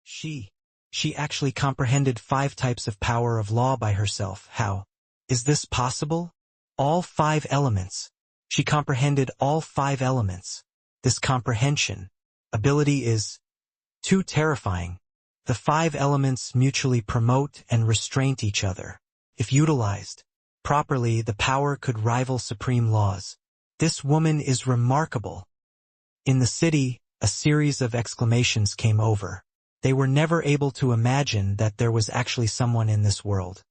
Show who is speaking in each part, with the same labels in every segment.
Speaker 1: She actually comprehended 5 types of power of law by herself. How is this possible? All 5 elements. She comprehended all 5 elements. This comprehension ability is too terrifying. The 5 elements mutually promote and restrain each other. If utilized properly, the power could rival supreme laws. This woman is remarkable. In the city, a series of exclamations came over. They were never able to imagine that there was actually someone in this world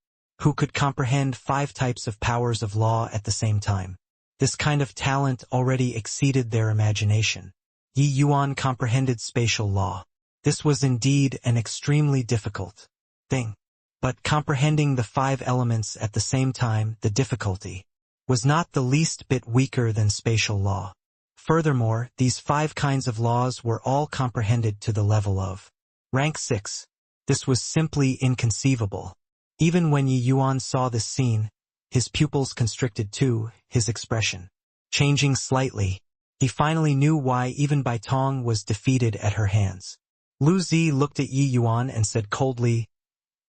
Speaker 1: who could comprehend 5 types of powers of law at the same time. This kind of talent already exceeded their imagination. Yi Yuan comprehended spatial law. This was indeed an extremely difficult thing. But comprehending the 5 elements at the same time, the difficulty was not the least bit weaker than spatial law. Furthermore, these 5 kinds of laws were all comprehended to the level of rank 6. This was simply inconceivable. Even when Yi Yuan saw this scene, his pupils constricted too, his expression changing slightly. He finally knew why even Bai Tong was defeated at her hands. Lu Zi looked at Yi Yuan and said coldly,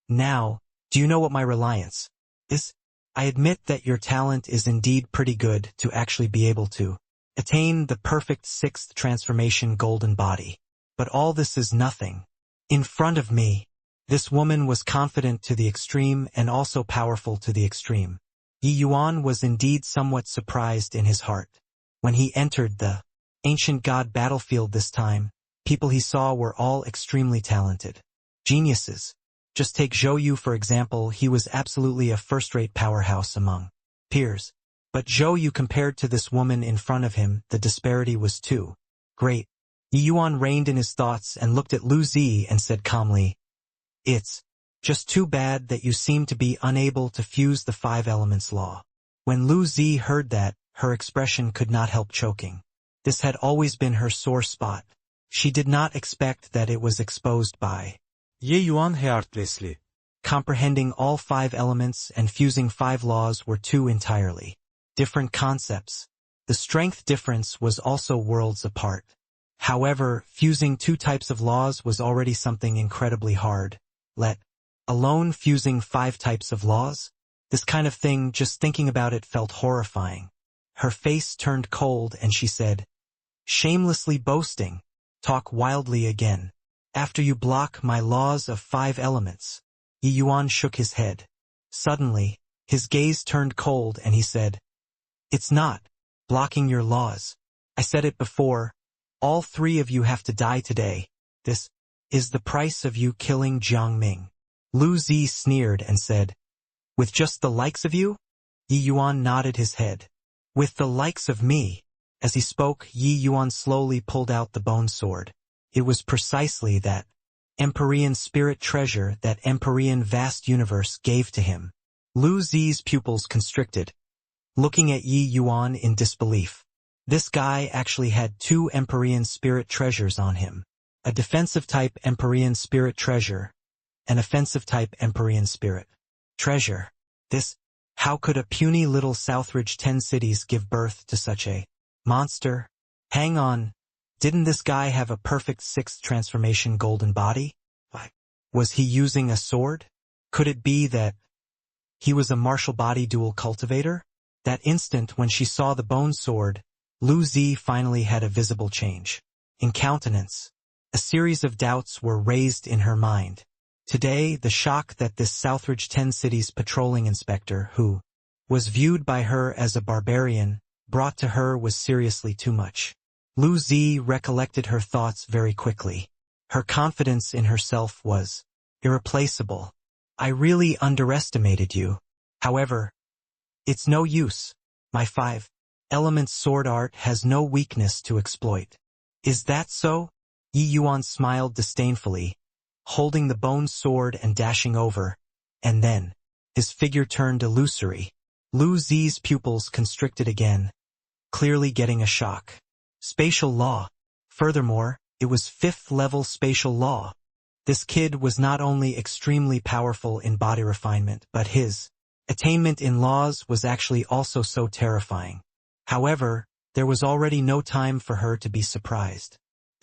Speaker 1: "Now, do you know what my reliance is? I admit that your talent is indeed pretty good to actually be able to attain the perfect 6th transformation golden body. But all this is nothing. In front of me." This woman was confident to the extreme and also powerful to the extreme. Yi Yuan was indeed somewhat surprised in his heart. When he entered the ancient god battlefield this time, people he saw were all extremely talented. Geniuses. Just take Zhou Yu for example, he was absolutely a first-rate powerhouse among peers. But Zhou Yu compared to this woman in front of him, the disparity was too great. Yi Yuan reined in his thoughts and looked at Lu Zi and said calmly, "It's just too bad that you seem to be unable to fuse the 5 elements law." When Lu Zi heard that, her expression could not help choking. This had always been her sore spot. She did not expect that it was exposed by
Speaker 2: Yi Yuan heartlessly.
Speaker 1: Comprehending all 5 elements and fusing 5 laws were 2 entirely different concepts. The strength difference was also worlds apart. However, fusing 2 types of laws was already something incredibly hard, let alone fusing 5 types of laws. This kind of thing, just thinking about it, felt horrifying. Her face turned cold and she said, "Shamelessly boasting. Talk wildly again. After you block my laws of 5 elements." Yi Yuan shook his head. Suddenly, his gaze turned cold and he said, "It's not blocking your laws. I said it before. All 3 of you have to die today. This is the price of you killing Jiang Ming." Lu Zi sneered and said, "With just the likes of you?" Yi Yuan nodded his head. "With the likes of me." As he spoke, Yi Yuan slowly pulled out the bone sword. It was precisely that Empyrean spirit treasure that Empyrean vast universe gave to him. Lu Zi's pupils constricted, looking at Yi Yuan in disbelief. This guy actually had 2 Empyrean spirit treasures on him. A defensive type Empyrean spirit treasure, an offensive type Empyrean spirit treasure. How could a puny little Southridge 10 cities give birth to such a monster? Hang on, didn't this guy have a perfect 6th transformation golden body? Was he using a sword? Could it be that he was a martial body dual cultivator? That instant when she saw the bone sword, Lu Zi finally had a visible change in countenance. A series of doubts were raised in her mind. Today, the shock that this Southridge 10 cities patrolling inspector, who was viewed by her as a barbarian, brought to her was seriously too much. Lu Zi recollected her thoughts very quickly. Her confidence in herself was irreplaceable. "I really underestimated you. However, it's no use. My 5 elements sword art has no weakness to exploit." "Is that so?" Yi Yuan smiled disdainfully, holding the bone sword and dashing over, and then his figure turned illusory. Lu Zi's pupils constricted again, clearly getting a shock. Spatial law. Furthermore, it was 5th-level spatial law. This kid was not only extremely powerful in body refinement, but his attainment in laws was actually also so terrifying. However, there was already no time for her to be surprised.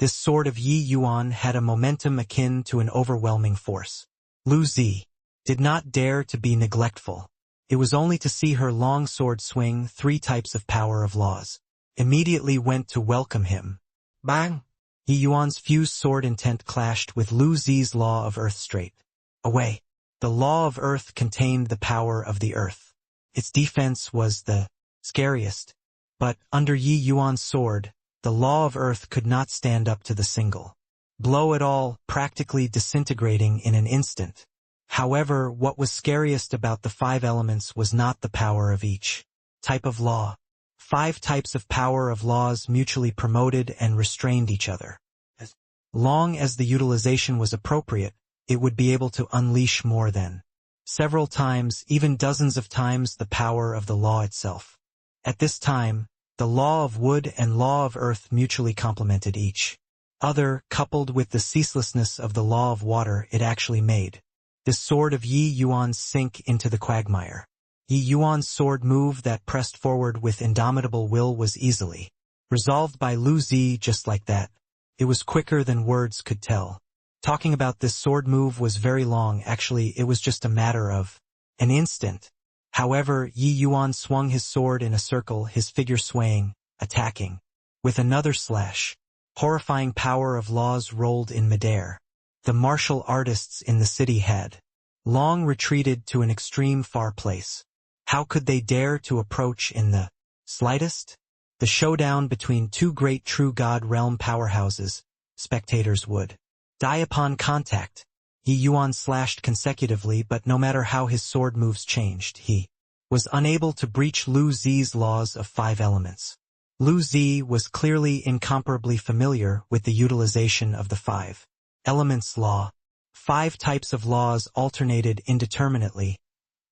Speaker 1: This sword of Yi Yuan had a momentum akin to an overwhelming force. Lu Zi did not dare to be neglectful. It was only to see her long sword swing 3 types of power of laws. Immediately went to welcome him. Bang! Yi Yuan's fused sword intent clashed with Lu Zi's law of earth straight away. The law of earth contained the power of the earth. Its defense was the scariest. But under Yi Yuan's sword, the law of earth could not stand up to the single blow at all, practically disintegrating in an instant. However, what was scariest about the 5 elements was not the power of each type of law. 5 types of power of laws mutually promoted and restrained each other. As long as the utilization was appropriate, it would be able to unleash more than several times, even dozens of times, the power of the law itself. At this time, the law of wood and law of earth mutually complemented each other, coupled with the ceaselessness of the law of water it actually made this sword of Yi Yuan sink into the quagmire. Yi Yuan's sword move that pressed forward with indomitable will was easily resolved by Lu Zi just like that. It was quicker than words could tell. Talking about this sword move was very long. Actually, it was just a matter of an instant. However, Yi Yuan swung his sword in a circle, his figure swaying, attacking. With another slash, horrifying power of laws rolled in midair. The martial artists in the city had long retreated to an extreme far place. How could they dare to approach in the slightest? The showdown between 2 great true God realm powerhouses, spectators would die upon contact. Yi Yuan slashed consecutively, but no matter how his sword moves changed, he was unable to breach Lu Zi's laws of 5 elements. Lu Zi was clearly incomparably familiar with the utilization of the 5 elements law. 5 types of laws alternated indeterminately,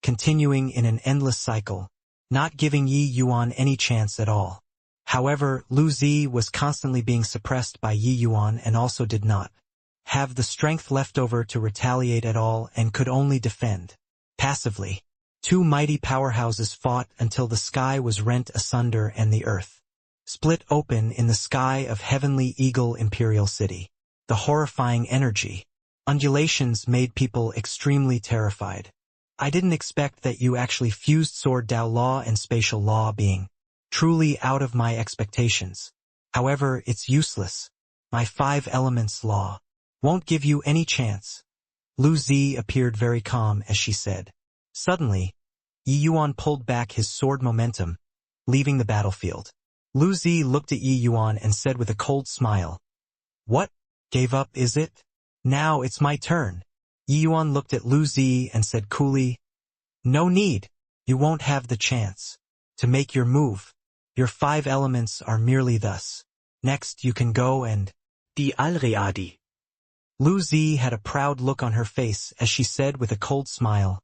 Speaker 1: continuing in an endless cycle, not giving Yi Yuan any chance at all. However, Lu Zi was constantly being suppressed by Yi Yuan and also did not have the strength left over to retaliate at all and could only defend passively. 2 mighty powerhouses fought until the sky was rent asunder and the earth split open in the sky of Heavenly Eagle Imperial City. The horrifying energy undulations made people extremely terrified. I didn't expect that you actually fused sword Dao law and spatial law, being truly out of my expectations. However, it's useless. My 5 elements law won't give you any chance. Lu Zi appeared very calm as she said. Suddenly, Yi Yuan pulled back his sword momentum, leaving the battlefield. Lu Zi looked at Yi Yuan and said with a cold smile, "What? Gave up, is it? Now it's my turn." Yi Yuan looked at Lu Zi and said coolly, "No need. You won't have the chance to make your move. Your 5 elements are merely thus. Next you can go and
Speaker 3: Die Alreadi."
Speaker 1: Lu Zi had a proud look on her face as she said with a cold smile,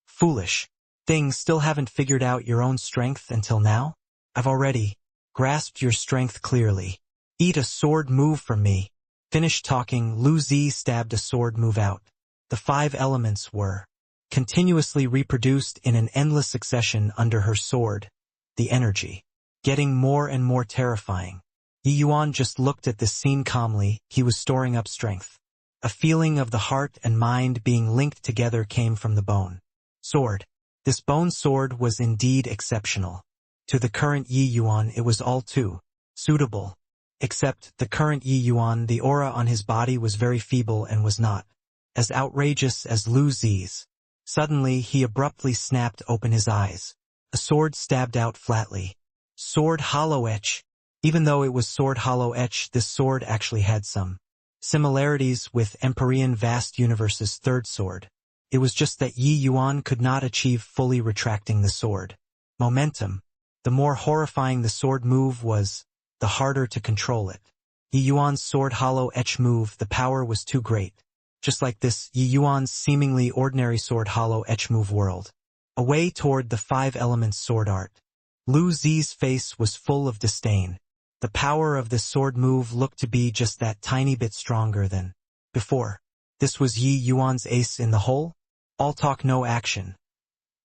Speaker 1: "Foolish thing, still haven't figured out your own strength until now? I've already grasped your strength clearly. Eat a sword move from me." Finished talking, Lu Zi stabbed a sword move out. The 5 elements were continuously reproduced in an endless succession under her sword, the energy getting more and more terrifying. Yi Yuan just looked at this scene calmly. He was storing up strength. A feeling of the heart and mind being linked together came from the bone sword. This bone sword was indeed exceptional. To the current Yi Yuan it was all too suitable. Except the current Yi Yuan, the aura on his body was very feeble and was not as outrageous as Lu Zi's. Suddenly he abruptly snapped open his eyes. A sword stabbed out flatly. Sword hollow etch. Even though it was sword hollow etch, this sword actually had some similarities with Empyrean Vast Universe's 3rd sword. It was just that Yi Yuan could not achieve fully retracting the sword momentum. The more horrifying the sword move was, the harder to control it. Yi Yuan's sword hollow etch move, the power was too great. Just like this, Yi Yuan's seemingly ordinary sword hollow etch move whirled away toward the 5 elements sword art. Lu Zi's face was full of disdain. The power of this sword move looked to be just that tiny bit stronger than before. This was Yi Yuan's ace in the hole? All talk, no action.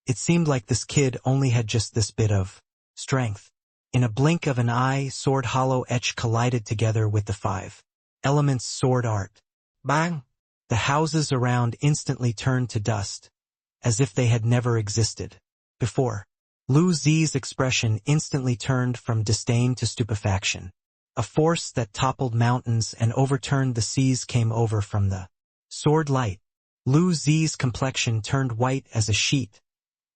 Speaker 1: It seemed like this kid only had just this bit of strength. In a blink of an eye, sword hollow etch collided together with the 5 Elements sword art. Bang! The houses around instantly turned to dust, as if they had never existed before. Lu Zi's expression instantly turned from disdain to stupefaction. A force that toppled mountains and overturned the seas came over from the sword light. Lu Zi's complexion turned white as a sheet,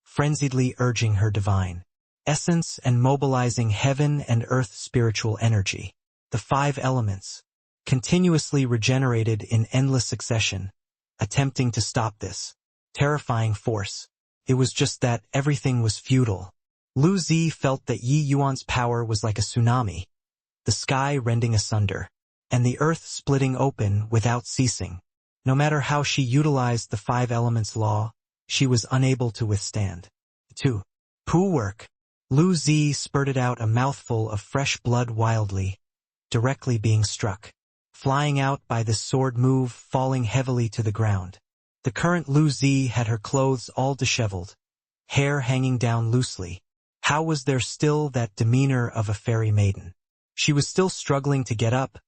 Speaker 1: frenziedly urging her divine essence and mobilizing heaven and earth spiritual energy. The five elements continuously regenerated in endless succession, attempting to stop this terrifying force. It was just that everything was futile. Lu Zi felt that Yi Yuan's power was like a tsunami, the sky rending asunder, and the earth splitting open without ceasing. No matter how she utilized the five elements law, she was unable to withstand. 2. Poo work. Lu Zi spurted out a mouthful of fresh blood wildly, directly being struck, flying out by this sword move, falling heavily to the ground. The current Lu Zi had her clothes all disheveled, hair hanging down loosely. How was there still that demeanor of a fairy maiden? She was still struggling to get up,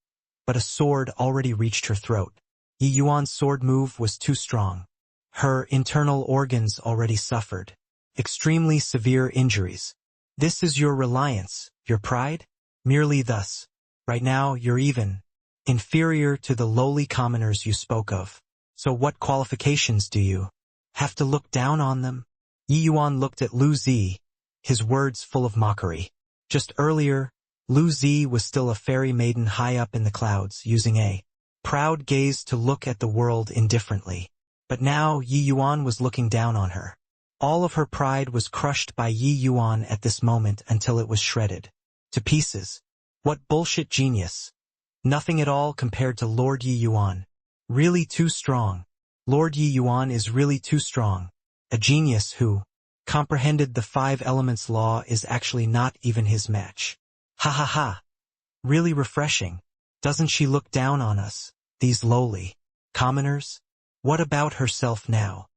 Speaker 1: but a sword already reached her throat. Yi Yuan's sword move was too strong. Her internal organs already suffered extremely severe injuries. This is your reliance, your pride? Merely thus. Right now you're even inferior to the lowly commoners you spoke of. So what qualifications do you have to look down on them? Yi Yuan looked at Lu Zi, his words full of mockery. Just earlier, Lu Zi was still a fairy maiden high up in the clouds, using a proud gaze to look at the world indifferently. But now Yi Yuan was looking down on her. All of her pride was crushed by Yi Yuan at this moment until it was shredded to pieces. What bullshit genius. Nothing at all compared to Lord Yi Yuan. Really too strong. Lord Yi Yuan is really too strong. A genius who comprehended the five elements law is actually not even his match. Ha ha ha. Really refreshing. Doesn't she look down on us, these lowly commoners? What about herself now?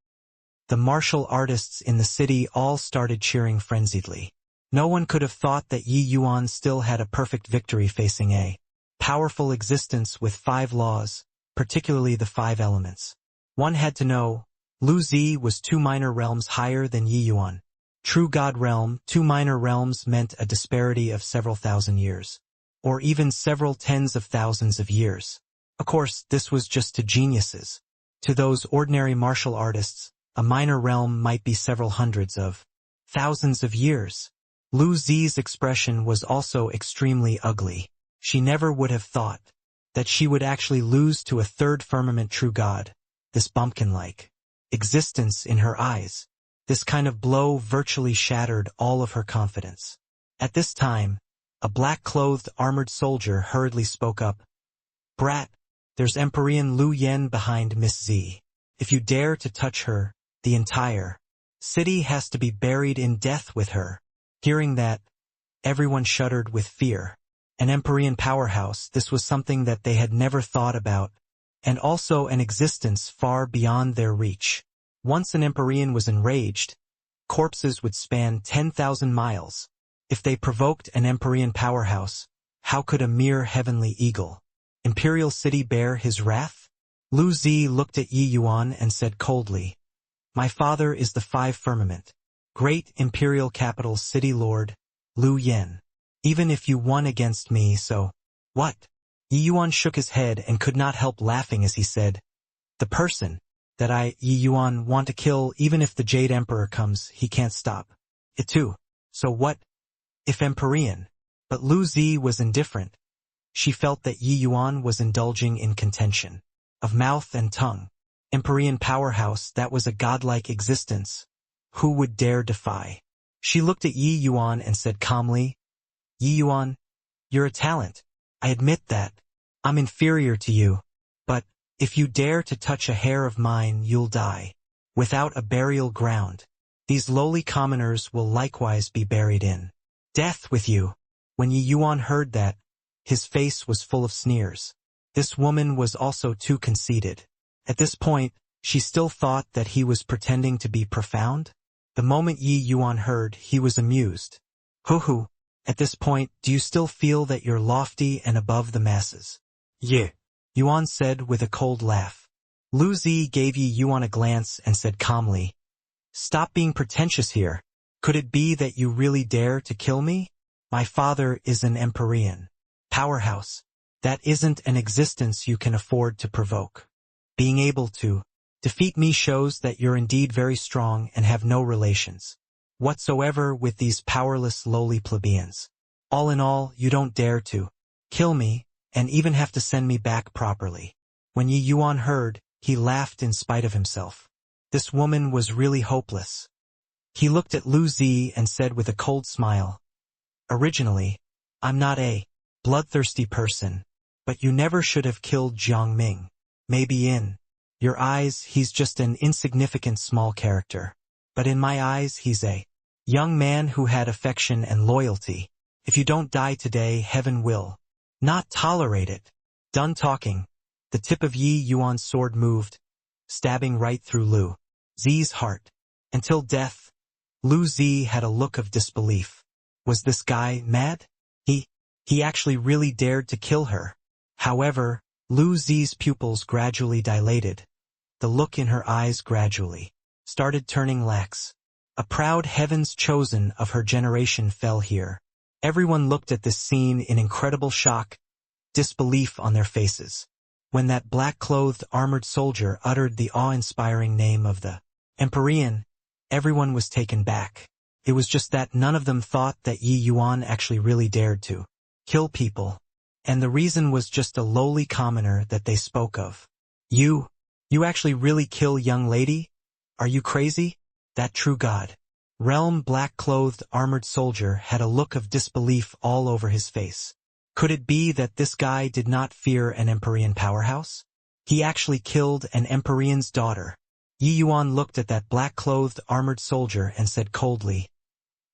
Speaker 1: The martial artists in the city all started cheering frenziedly. No one could have thought that Yi Yuan still had a perfect victory facing a powerful existence with five laws, particularly the five elements. One had to know, Lu Zi was 2 minor realms higher than Yi Yuan. True God realm, 2 minor realms meant a disparity of several thousand years, or even several tens of thousands of years. Of course, this was just to geniuses. To those ordinary martial artists, a minor realm might be several hundreds of thousands of years. Lu Zi's expression was also extremely ugly. She never would have thought that she would actually lose to a third firmament true God, this bumpkin-like existence in her eyes. This kind of blow virtually shattered all of her confidence. At this time, a black-clothed armored soldier hurriedly spoke up. Brat, there's Emperor Lu Yen behind Miss Z. If you dare to touch her, the entire city has to be buried in death with her. Hearing that, everyone shuddered with fear. An Empyrean powerhouse, this was something that they had never thought about, and also an existence far beyond their reach. Once an Empyrean was enraged, corpses would span 10,000 miles. If they provoked an Empyrean powerhouse, how could a mere heavenly eagle, imperial city bear his wrath? Lu Zi looked at Yi Yuan and said coldly, My father is the five firmament, great imperial capital city lord, Lu Yen. Even if you won against me, so what? Yi Yuan shook his head and could not help laughing as he said, The person that I, Yi Yuan, want to kill, even if the Jade Emperor comes, he can't stop it too. So what if Empyrean? But Lu Zi was indifferent. She felt that Yi Yuan was indulging in contention of mouth and tongue. Empyrean powerhouse, that was a godlike existence. Who would dare defy? She looked at Yi Yuan and said calmly, Yi Yuan, you're a talent. I admit that. I'm inferior to you. But if you dare to touch a hair of mine, you'll die. Without a burial ground. These lowly commoners will likewise be buried in death with you. When Yi Yuan heard that, his face was full of sneers. This woman was also too conceited. At this point, she still thought that he was pretending to be profound. The moment Yi Yuan heard, he was amused. Hoo. At this point, do you still feel that you're lofty and above the masses? Yeah. Yuan said with a cold laugh. Lu Zi gave Yi Yuan a glance and said calmly, "Stop being pretentious here. Could it be that you really dare to kill me? My father is an Empyrean powerhouse. That isn't an existence you can afford to provoke. Being able to defeat me shows that you're indeed very strong and have no relations whatsoever with these powerless lowly plebeians. All in all, you don't dare to kill me, and even have to send me back properly." When Yi Yuan heard, he laughed in spite of himself. This woman was really hopeless. He looked at Lu Zi and said with a cold smile, "Originally, I'm not a bloodthirsty person, but you never should have killed Jiang Ming. Maybe in your eyes he's just an insignificant small character, but in my eyes he's a young man who had affection and loyalty. If you don't die today, heaven will not tolerate it." Done talking, the tip of Yi Yuan's sword moved, stabbing right through Lu Zi's heart. Until death, Lu Zi had a look of disbelief. Was this guy mad? He actually really dared to kill her. However, Lu Zi's pupils gradually dilated. The look in her eyes gradually started turning lax. A proud heavens chosen of her generation fell here. Everyone looked at this scene in incredible shock, disbelief on their faces. When that black-clothed armored soldier uttered the awe-inspiring name of the Empyrean, everyone was taken back. It was just that none of them thought that Yi Yuan actually really dared to kill people. And the reason was just a lowly commoner that they spoke of. You actually really kill young lady? Are you crazy? That true god realm black-clothed armored soldier had a look of disbelief all over his face. Could it be that this guy did not fear an Empyrean powerhouse? He actually killed an Empyrean's daughter. Yi Yuan looked at that black-clothed armored soldier and said coldly,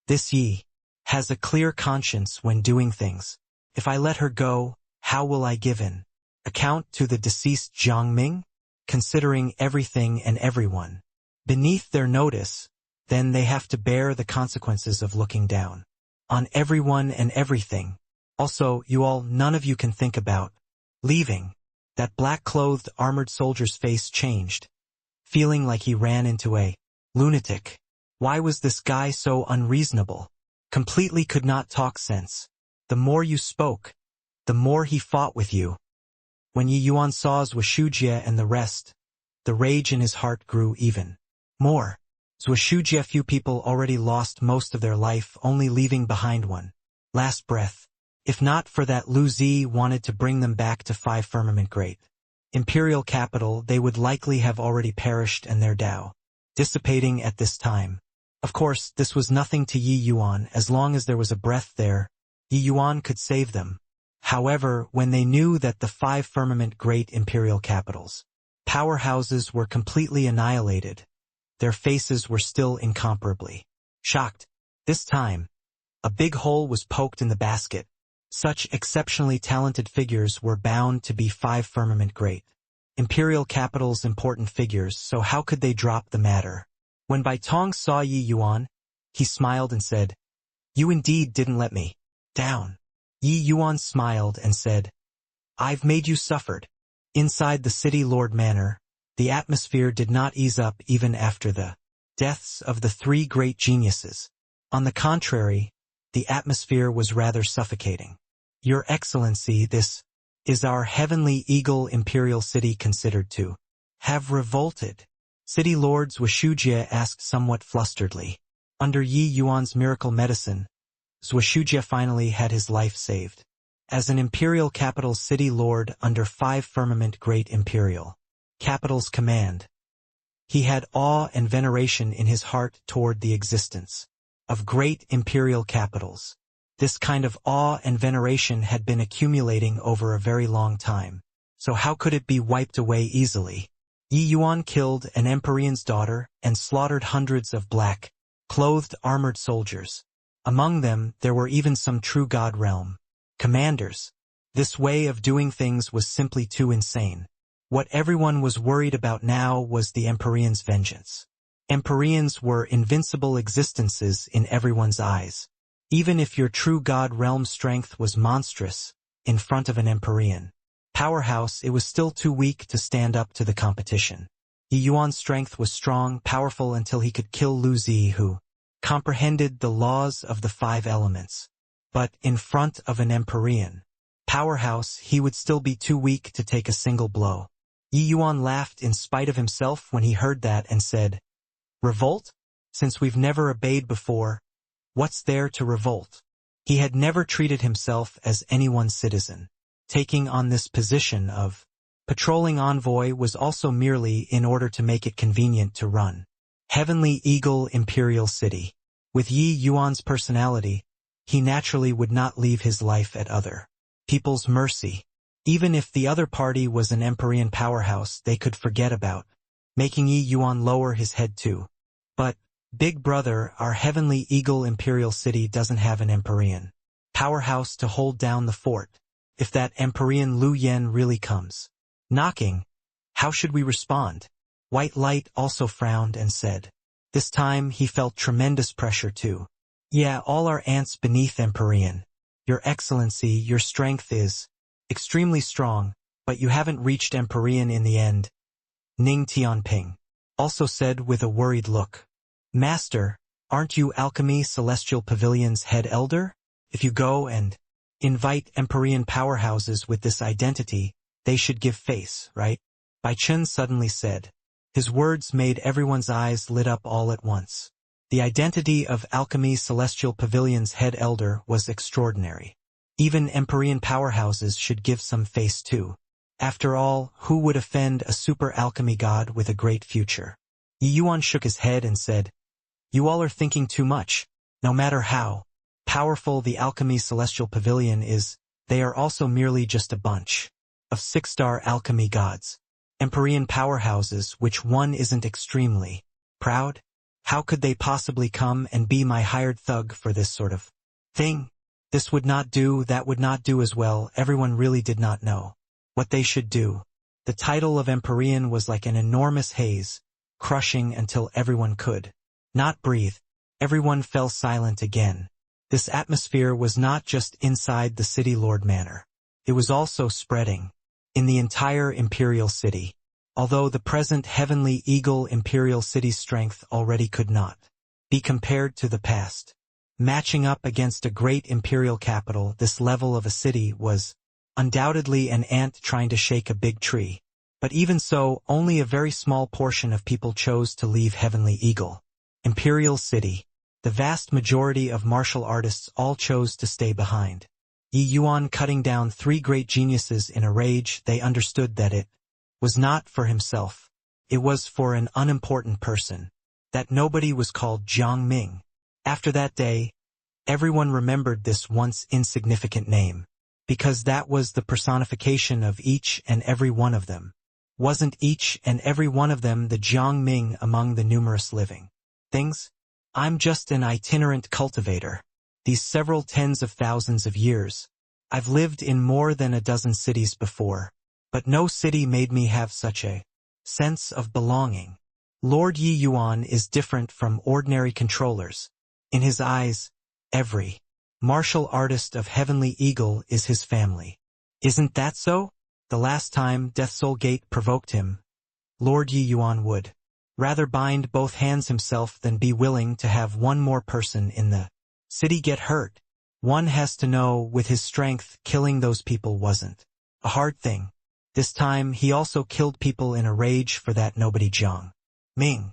Speaker 1: "This Yi has a clear conscience when doing things. If I let her go, how will I give an account to the deceased Jiang Ming? Considering everything and everyone beneath their notice, then they have to bear the consequences of looking down on everyone and everything. Also, none of you can think about leaving." That black-clothed armored soldier's face changed, feeling like he ran into a lunatic. Why was this guy so unreasonable? Completely could not talk sense. The more you spoke, the more he fought with you. When Yi Yuan saw Zhuoshujie and the rest, the rage in his heart grew even more. Zhuoshujie, few people already lost most of their life, only leaving behind one last breath. If not for that, Lu Zi wanted to bring them back to 5 Firmament Great Imperial capital, they would likely have already perished and their Tao dissipating at this time. Of course, this was nothing to Yi Yuan. As long as there was a breath there, Yi Yuan could save them. However, when they knew that the 5 Firmament Great Imperial capitals powerhouses were completely annihilated, their faces were still incomparably shocked. This time, a big hole was poked in the basket. Such exceptionally talented figures were bound to be 5 Firmament Great Imperial capitals' important figures, so how could they drop the matter? When Bai Tong saw Yi Yuan, he smiled and said, "You indeed didn't let me down." Yi Yuan smiled and said, "I've made you suffered." Inside the city Lord Manor, the atmosphere did not ease up even after the deaths of the 3 great geniuses. On the contrary, the atmosphere was rather suffocating. "Your Excellency, this is our heavenly eagle imperial city considered to have revolted?" City Lord Zhuoshujie asked somewhat flusteredly. Under Yi Yuan's miracle medicine, Zhuoshujie finally had his life saved. As an imperial capital city lord under 5 Firmament Great Imperial capital's command, he had awe and veneration in his heart toward the existence of great imperial capitals. This kind of awe and veneration had been accumulating over a very long time, so how could it be wiped away easily? Yi Yuan killed an Empyrean's daughter and slaughtered hundreds of black-clothed armored soldiers. Among them, there were even some true God realm commanders. This way of doing things was simply too insane. What everyone was worried about now was the Empyrean's vengeance. Empyreans were invincible existences in everyone's eyes. Even if your true God realm strength was monstrous in front of an Empyrean powerhouse, it was still too weak to stand up to the competition. Yi Yuan's strength was strong, powerful until he could kill Lu Zi, who comprehended the laws of the 5 elements. But in front of an Empyrean powerhouse, he would still be too weak to take a single blow. Yi Yuan laughed in spite of himself when he heard that and said, "Revolt? Since we've never obeyed before, what's there to revolt?" He had never treated himself as anyone's citizen. Taking on this position of patrolling envoy was also merely in order to make it convenient to run Heavenly Eagle Imperial City. With Yi Yuan's personality, he naturally would not leave his life at other people's mercy. Even if the other party was an Empyrean powerhouse they could forget about, making Yi Yuan lower his head too. But, big brother, our Heavenly Eagle Imperial City doesn't have an Empyrean powerhouse to hold down the fort. If that Empyrean Lu Yen really comes knocking, how should we respond? White Light also frowned and said. This time he felt tremendous pressure too. Yeah, all our ants beneath Empyrean. Your Excellency, your strength is extremely strong, but you haven't reached Empyrean in the end. Ning Tianping also said with a worried look. Master, aren't you Alchemy Celestial Pavilion's head elder? If you go and invite Empyrean powerhouses with this identity, they should give face, right? Bai Chen suddenly said. His words made everyone's eyes lit up all at once. The identity of Alchemy Celestial Pavilion's head elder was extraordinary. Even Empyrean powerhouses should give some face too. After all, who would offend a super alchemy god with a great future? Yi Yuan shook his head and said, "You all are thinking too much. No matter how powerful the Alchemy Celestial Pavilion is, they are also merely just a bunch of 6-star alchemy gods. Empyrean powerhouses, which one isn't extremely proud? How could they possibly come and be my hired thug for this sort of thing? This would not do, that would not do as well." Everyone really did not know what they should do. The title of Empyrean was like an enormous haze, crushing until everyone could not breathe. Everyone fell silent again. This atmosphere was not just inside the City Lord Manor. It was also spreading in the entire Imperial City. Although the present Heavenly Eagle Imperial City's strength already could not be compared to the past. Matching up against a great imperial capital, this level of a city was undoubtedly an ant trying to shake a big tree. But even so, only a very small portion of people chose to leave Heavenly Eagle Imperial City. The vast majority of martial artists all chose to stay behind. Yi Yuan cutting down 3 great geniuses in a rage, they understood that it was not for himself. It was for an unimportant person. That nobody was called Jiang Ming. After that day, everyone remembered this once insignificant name, because that was the personification of each and every one of them. Wasn't each and every one of them the Jiang Ming among the numerous living things? I'm just an itinerant cultivator. These several tens of thousands of years, I've lived in more than a dozen cities before, but no city made me have such a sense of belonging. Lord Yi Yuan is different from ordinary controllers. In his eyes, every martial artist of Heavenly Eagle is his family. Isn't that so? The last time Death Soul Gate provoked him, Lord Yi Yuan would rather bind both hands himself than be willing to have one more person in the city get hurt. One has to know, with his strength, killing those people wasn't a hard thing. This time he also killed people in a rage for that nobody Jiang Ming.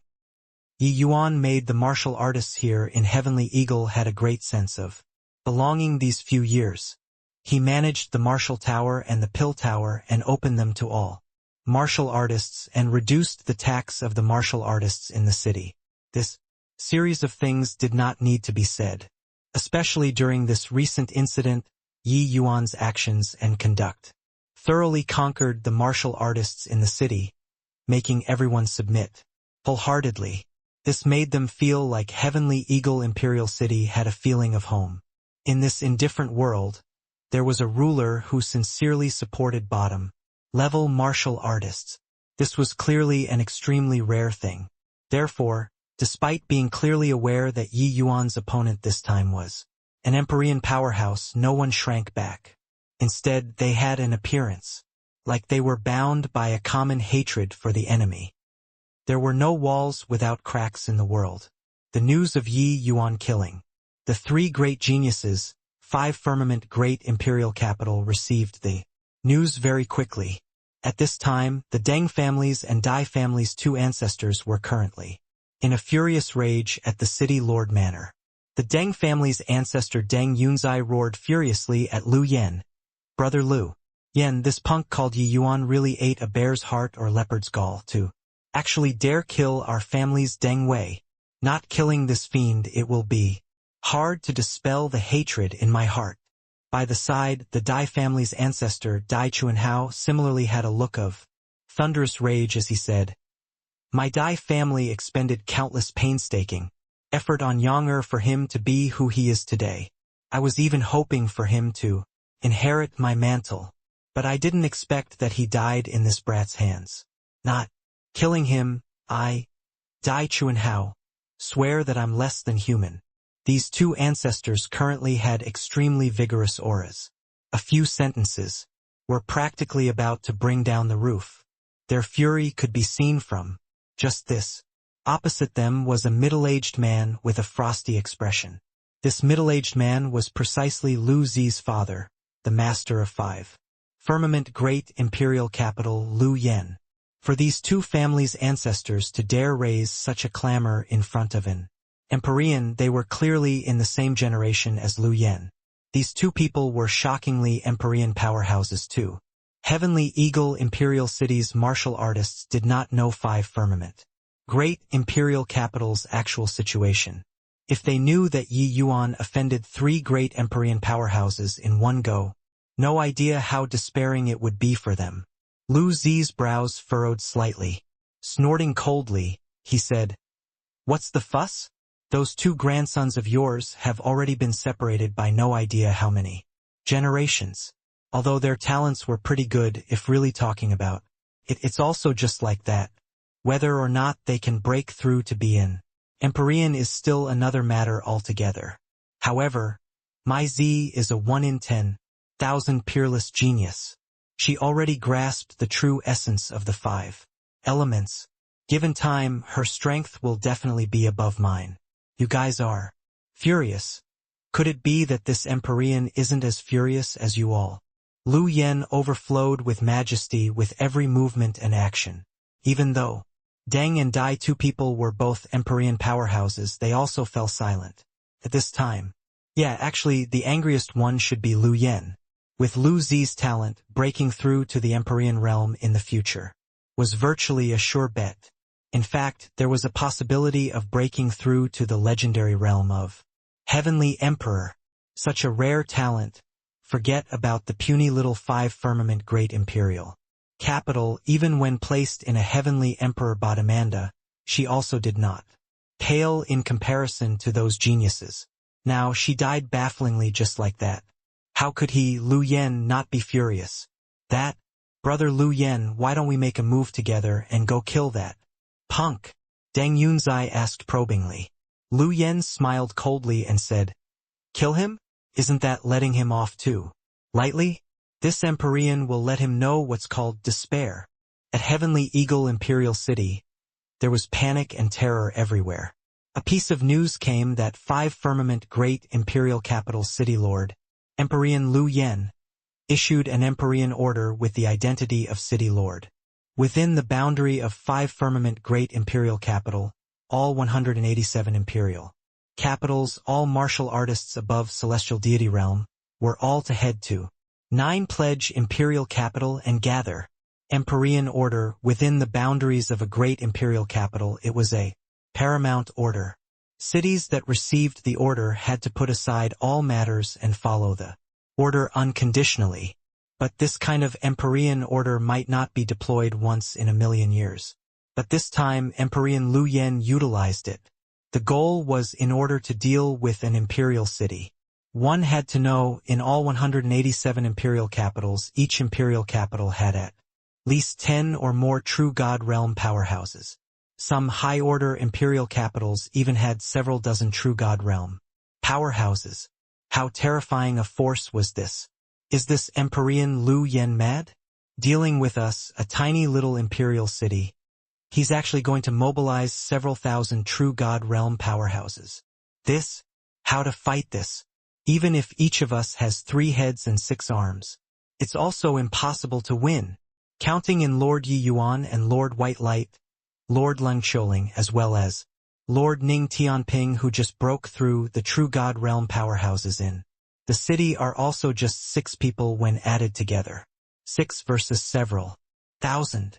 Speaker 1: Yi Yuan made the martial artists here in Heavenly Eagle had a great sense of belonging these few years. He managed the Martial Tower and the Pill Tower and opened them to all martial artists and reduced the tax of the martial artists in the city. This series of things did not need to be said. Especially during this recent incident, Yi Yuan's actions and conduct thoroughly conquered the martial artists in the city, making everyone submit wholeheartedly. This made them feel like Heavenly Eagle Imperial City had a feeling of home. In this indifferent world, there was a ruler who sincerely supported bottom-level martial artists. This was clearly an extremely rare thing. Therefore, despite being clearly aware that Yi Yuan's opponent this time was an Empyrean powerhouse, no one shrank back. Instead, they had an appearance like they were bound by a common hatred for the enemy. There were no walls without cracks in the world. The news of Yi Yuan killing. The three great geniuses, 5 firmament great imperial capital received the news very quickly. At this time, the Deng family's and Dai family's 2 ancestors were currently in a furious rage at the city lord manor. The Deng family's ancestor Deng Yunzai roared furiously at Lu Yen. Brother Lu Yen, this punk called Yi Yuan really ate a bear's heart or leopard's gall to actually dare kill our family's Deng Wei. Not killing this fiend, it will be hard to dispel the hatred in my heart. By the side, the Dai family's ancestor Dai Chuanhao similarly had a look of thunderous rage as he said, my Dai family expended countless painstaking effort on Yong'er for him to be who he is today. I was even hoping for him to inherit my mantle, but I didn't expect that he died in this brat's hands. Not killing him, I, Dai Chuanhao, swear that I'm less than human. These 2 ancestors currently had extremely vigorous auras. A few sentences were practically about to bring down the roof. Their fury could be seen from just this. Opposite them was a middle-aged man with a frosty expression. This middle-aged man was precisely Lu Zi's father, the master of 5 firmament great imperial capital Lu Yen. For these 2 families' ancestors to dare raise such a clamor in front of an Empyrean, they were clearly in the same generation as Lu Yen. These 2 people were shockingly Empyrean powerhouses too. Heavenly Eagle Imperial City's martial artists did not know 5 firmament great imperial capital's actual situation. If they knew that Yi Yuan offended 3 great Empyrean powerhouses in one go, no idea how despairing it would be for them. Lu Zi's brows furrowed slightly. Snorting coldly, he said, what's the fuss? Those 2 grandsons of yours have already been separated by no idea how many generations. Although their talents were pretty good if really talking about it's also just like that. Whether or not they can break through to be an Empyrean is still another matter altogether. However, my Z is a 1 in 10,000 peerless genius. She already grasped the true essence of the 5 elements. Given time, her strength will definitely be above mine. You guys are furious. Could it be that this Empyrean isn't as furious as you all? Lu Yen overflowed with majesty with every movement and action. Even though Deng and Dai, 2 people, were both Empyrean powerhouses, they also fell silent. At this time, yeah, actually, the angriest one should be Lu Yen. With Lu Zi's talent, breaking through to the Empyrean realm in the future was virtually a sure bet. In fact, there was a possibility of breaking through to the legendary realm of Heavenly Emperor. Such a rare talent. Forget about the puny little 5 firmament great imperial capital. Even when placed in a Heavenly Emperor Bottomanda, she also did not pale in comparison to those geniuses. Now she died bafflingly just like that. How could he, Lu Yen, not be furious? That, brother Lu Yen, why don't we make a move together and go kill that punk? Deng Yunzai asked probingly. Lu Yen smiled coldly and said, kill him? Isn't that letting him off too lightly? This Empyrean will let him know what's called despair. At Heavenly Eagle Imperial City, there was panic and terror everywhere. A piece of news came that 5 firmament great imperial capital city lord, Empyrean Lu Yen, issued an Empyrean order with the identity of city lord. Within the boundary of 5 firmament great imperial capital, all 187 imperial capitals, all martial artists above celestial deity realm, were all to head to 9 pledge imperial capital and gather Empyrean order within the boundaries of a great imperial capital. It was a paramount order. Cities that received the order had to put aside all matters and follow the order unconditionally. But this kind of Empyrean order might not be deployed once in a million years. But this time Empyrean Lu Yen utilized it. The goal was in order to deal with an imperial city. One had to know, in all 187 imperial capitals, each imperial capital had at least 10 or more true god realm powerhouses. Some high-order imperial capitals even had several dozen true god realm powerhouses. How terrifying a force was this? Is this Empyrean Lu Yen mad? dealing with us, a tiny little imperial city. He's actually going to mobilize several thousand true God realm powerhouses. How to fight this? Even if each of us has 3 heads and 6 arms. It's also impossible to win. Counting in Lord Yi Yuan and Lord White Light, Lord Leng Qiuling, as well as Lord Ning Tianping, who just broke through the true God realm powerhouses in the city, are also just 6 people when added together. 6 versus several thousand.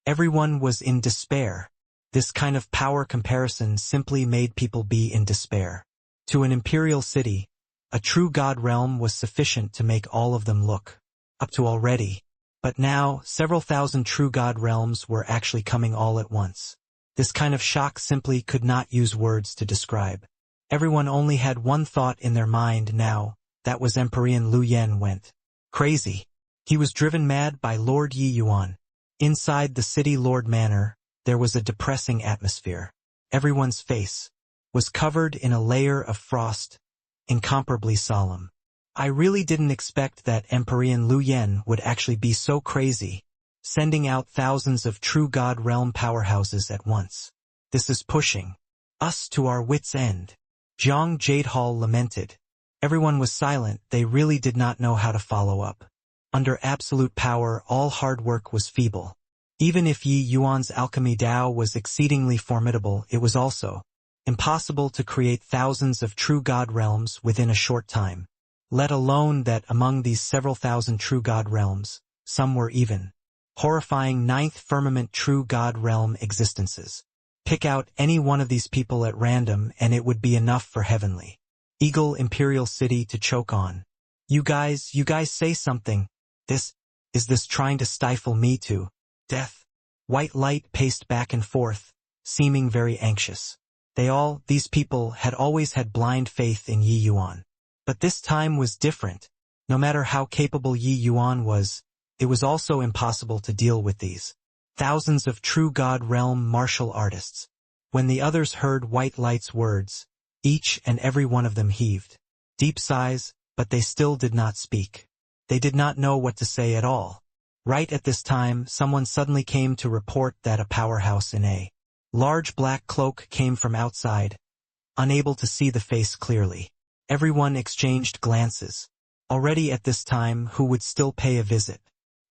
Speaker 1: Everyone was in despair. This kind of power comparison simply made people be in despair. To an imperial city, a true God realm was sufficient to make all of them look up to already. But now, several thousand true God realms were actually coming all at once. This kind of shock simply could not use words to describe. Everyone only had one thought in their mind now, that was Emperor Liu Yan went crazy. He was driven mad by Lord Yi Yuan. Inside the city Lord Manor, there was a depressing atmosphere. Everyone's face was covered in a layer of frost, incomparably solemn. I really didn't expect that Emperor Liu Yan would actually be so crazy, sending out thousands of true God realm powerhouses at once. This is pushing us to our wits' end. Zhang Jadehall lamented. Everyone was silent. They really did not know how to follow up. Under absolute power, all hard work was feeble. Even if Yi Yuan's alchemy Dao was exceedingly formidable, it was also impossible to create thousands of true God realms within a short time. Let alone that among these several thousand true God realms, some were even horrifying 9th firmament true God realm existences. Pick out any one of these people at random and it would be enough for Heavenly Eagle Imperial City to choke on. You guys say something. Is this trying to stifle me to death? White Light paced back and forth, seeming very anxious. These people had always had blind faith in Yi Yuan. But this time was different. No matter how capable Yi Yuan was, it was also impossible to deal with these thousands of true God realm martial artists. When the others heard White Light's words, each and every one of them heaved deep sighs, but they still did not speak. They did not know what to say at all. Right at this time, someone suddenly came to report that a powerhouse in a large black cloak came from outside, unable to see the face clearly. Everyone exchanged glances. Already at this time, who would still pay a visit?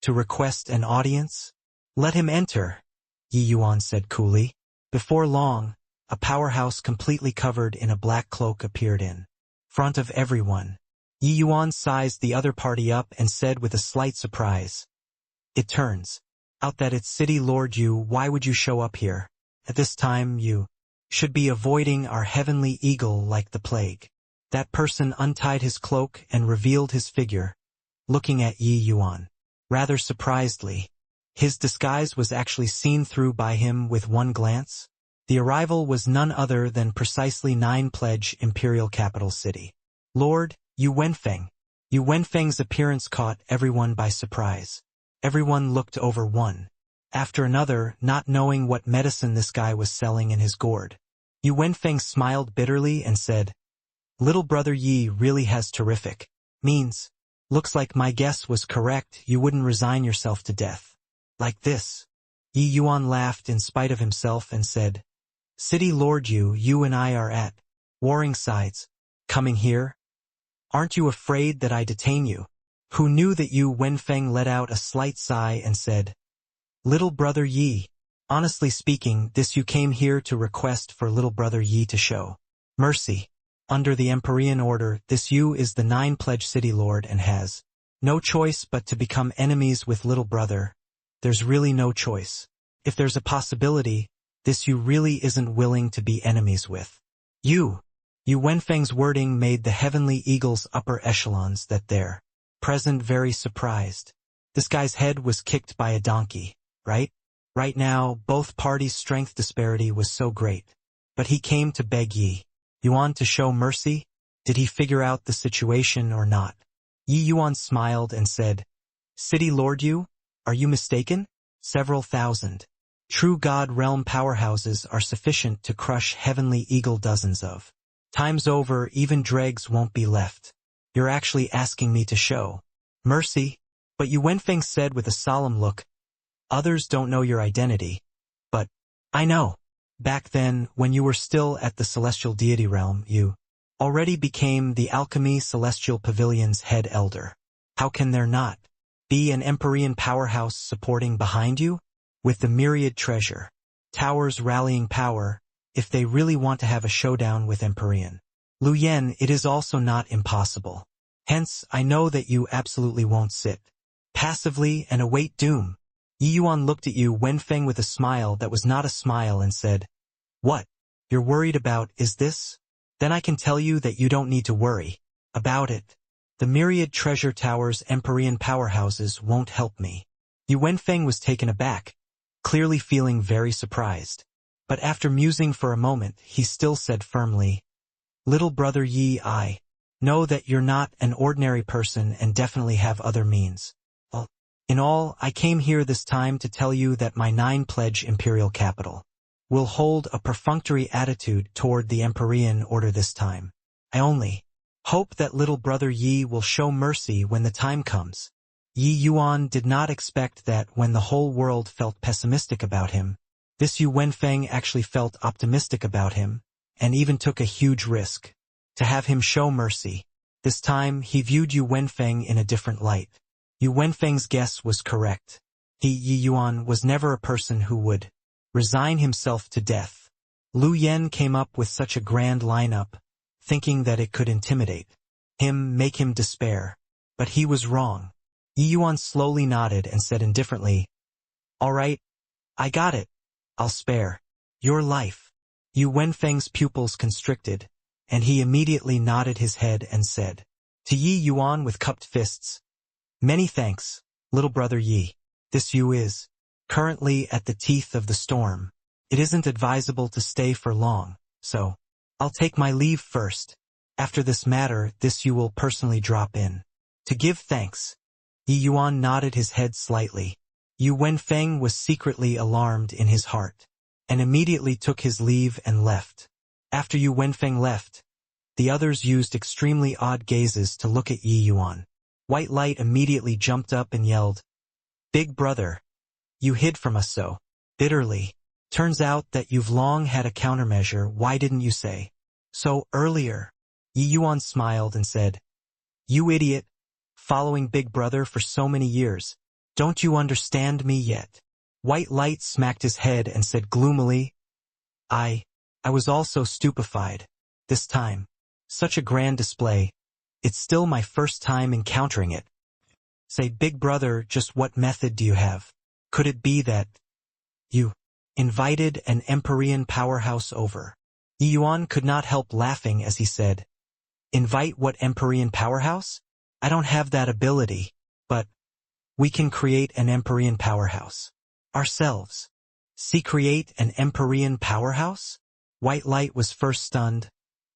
Speaker 1: To request an audience? Let him enter, Yi Yuan said coolly. Before long, a powerhouse completely covered in a black cloak appeared in front of everyone. Yi Yuan sized the other party up and said with a slight surprise, "It turns out that it's City Lord Yu. Why would you show up here? At this time you should be avoiding our heavenly eagle like the plague." That person untied his cloak and revealed his figure, looking at Yi Yuan rather surprisedly. His disguise was actually seen through by him with one glance. The arrival was none other than precisely 9 Pledge Imperial Capital City. Lord Yu Wenfeng. Yu Wenfeng's appearance caught everyone by surprise. Everyone looked over one after another, not knowing what medicine this guy was selling in his gourd. Yu Wenfeng smiled bitterly and said, "Little brother Yi really has terrific means. Looks like my guess was correct. You wouldn't resign yourself to death like this." Yi Yuan laughed in spite of himself and said, "City Lord Yu, you and I are at warring sides. Coming here? Aren't you afraid that I detain you?" Who knew that Yu Wenfeng let out a slight sigh and said, "Little brother Yi, honestly speaking, this you came here to request for little brother Yi to show mercy. Under the Emperorian order, this Yu is the 9 Pledge City Lord and has no choice but to become enemies with little brother. There's really no choice. If there's a possibility, this Yu really isn't willing to be enemies with you." Yu Wenfeng's wording made the Heavenly Eagle's upper echelons that there present very surprised. This guy's head was kicked by a donkey, right? Right now, both parties' strength disparity was so great. But he came to beg Yi Yuan to show mercy? Did he figure out the situation or not? Yi Yuan smiled and said, "City Lord Yu, are you mistaken? Several thousand true God realm powerhouses are sufficient to crush Heavenly Eagle dozens of times over. Even dregs won't be left. You're actually asking me to show mercy? But Yu Wenfeng said with a solemn look, others don't know your identity. But I know. Back then, when you were still at the celestial deity realm, you already became the Alchemy Celestial Pavilion's head elder. How can there not be an Empyrean powerhouse supporting behind you? With the myriad treasure towers rallying power, if they really want to have a showdown with Empyrean Lu Yen, it is also not impossible. Hence, I know that you absolutely won't sit passively and await doom. Yi Yuan looked at Yu Wenfeng with a smile that was not a smile and said, what you're worried about is this? Then I can tell you that you don't need to worry about it. The myriad treasure towers Empyrean powerhouses won't help me. Yu Wenfeng was taken aback, clearly feeling very surprised. But after musing for a moment, he still said firmly, little brother Yi, I know that you're not an ordinary person and definitely have other means. In all, I came here this time to tell you that my 9-pledge imperial capital will hold a perfunctory attitude toward the Empyrean order this time. I only hope that little brother Yi will show mercy when the time comes. Yi Yuan did not expect that when the whole world felt pessimistic about him, this Yu Wenfeng actually felt optimistic about him, and even took a huge risk to have him show mercy. This time, he viewed Yu Wenfeng in a different light. Yu Wenfeng's guess was correct. Yi Yuan was never a person who would resign himself to death. Lu Yen came up with such a grand lineup, thinking that it could intimidate him, make him despair. But he was wrong. Yi Yuan slowly nodded and said indifferently, all right, I got it. I'll spare your life. Yu Wenfeng's pupils constricted, and he immediately nodded his head and said to Yi Yuan with cupped fists, many thanks, little brother Yi. This Yu is currently at the teeth of the storm. It isn't advisable to stay for long, so I'll take my leave first. After this matter, this Yu will personally drop in to give thanks. Yi Yuan nodded his head slightly. Yu Wenfeng was secretly alarmed in his heart, and immediately took his leave and left. After Yu Wenfeng left, the others used extremely odd gazes to look at Yi Yuan. White Light immediately jumped up and yelled, big brother, you hid from us so bitterly. Turns out that you've long had a countermeasure. Why didn't you say so earlier? Yi Yuan smiled and said, you idiot, following big brother for so many years. Don't you understand me yet? White Light smacked his head and said gloomily, I was also stupefied. This time. Such a grand display. It's still my first time encountering it. Say, big brother, just what method do you have? Could it be that you invited an Empyrean powerhouse over? Yi Yuan could not help laughing as he said, invite what Empyrean powerhouse? I don't have that ability, but we can create an Empyrean powerhouse ourselves. See, create an Empyrean powerhouse? White Light was first stunned,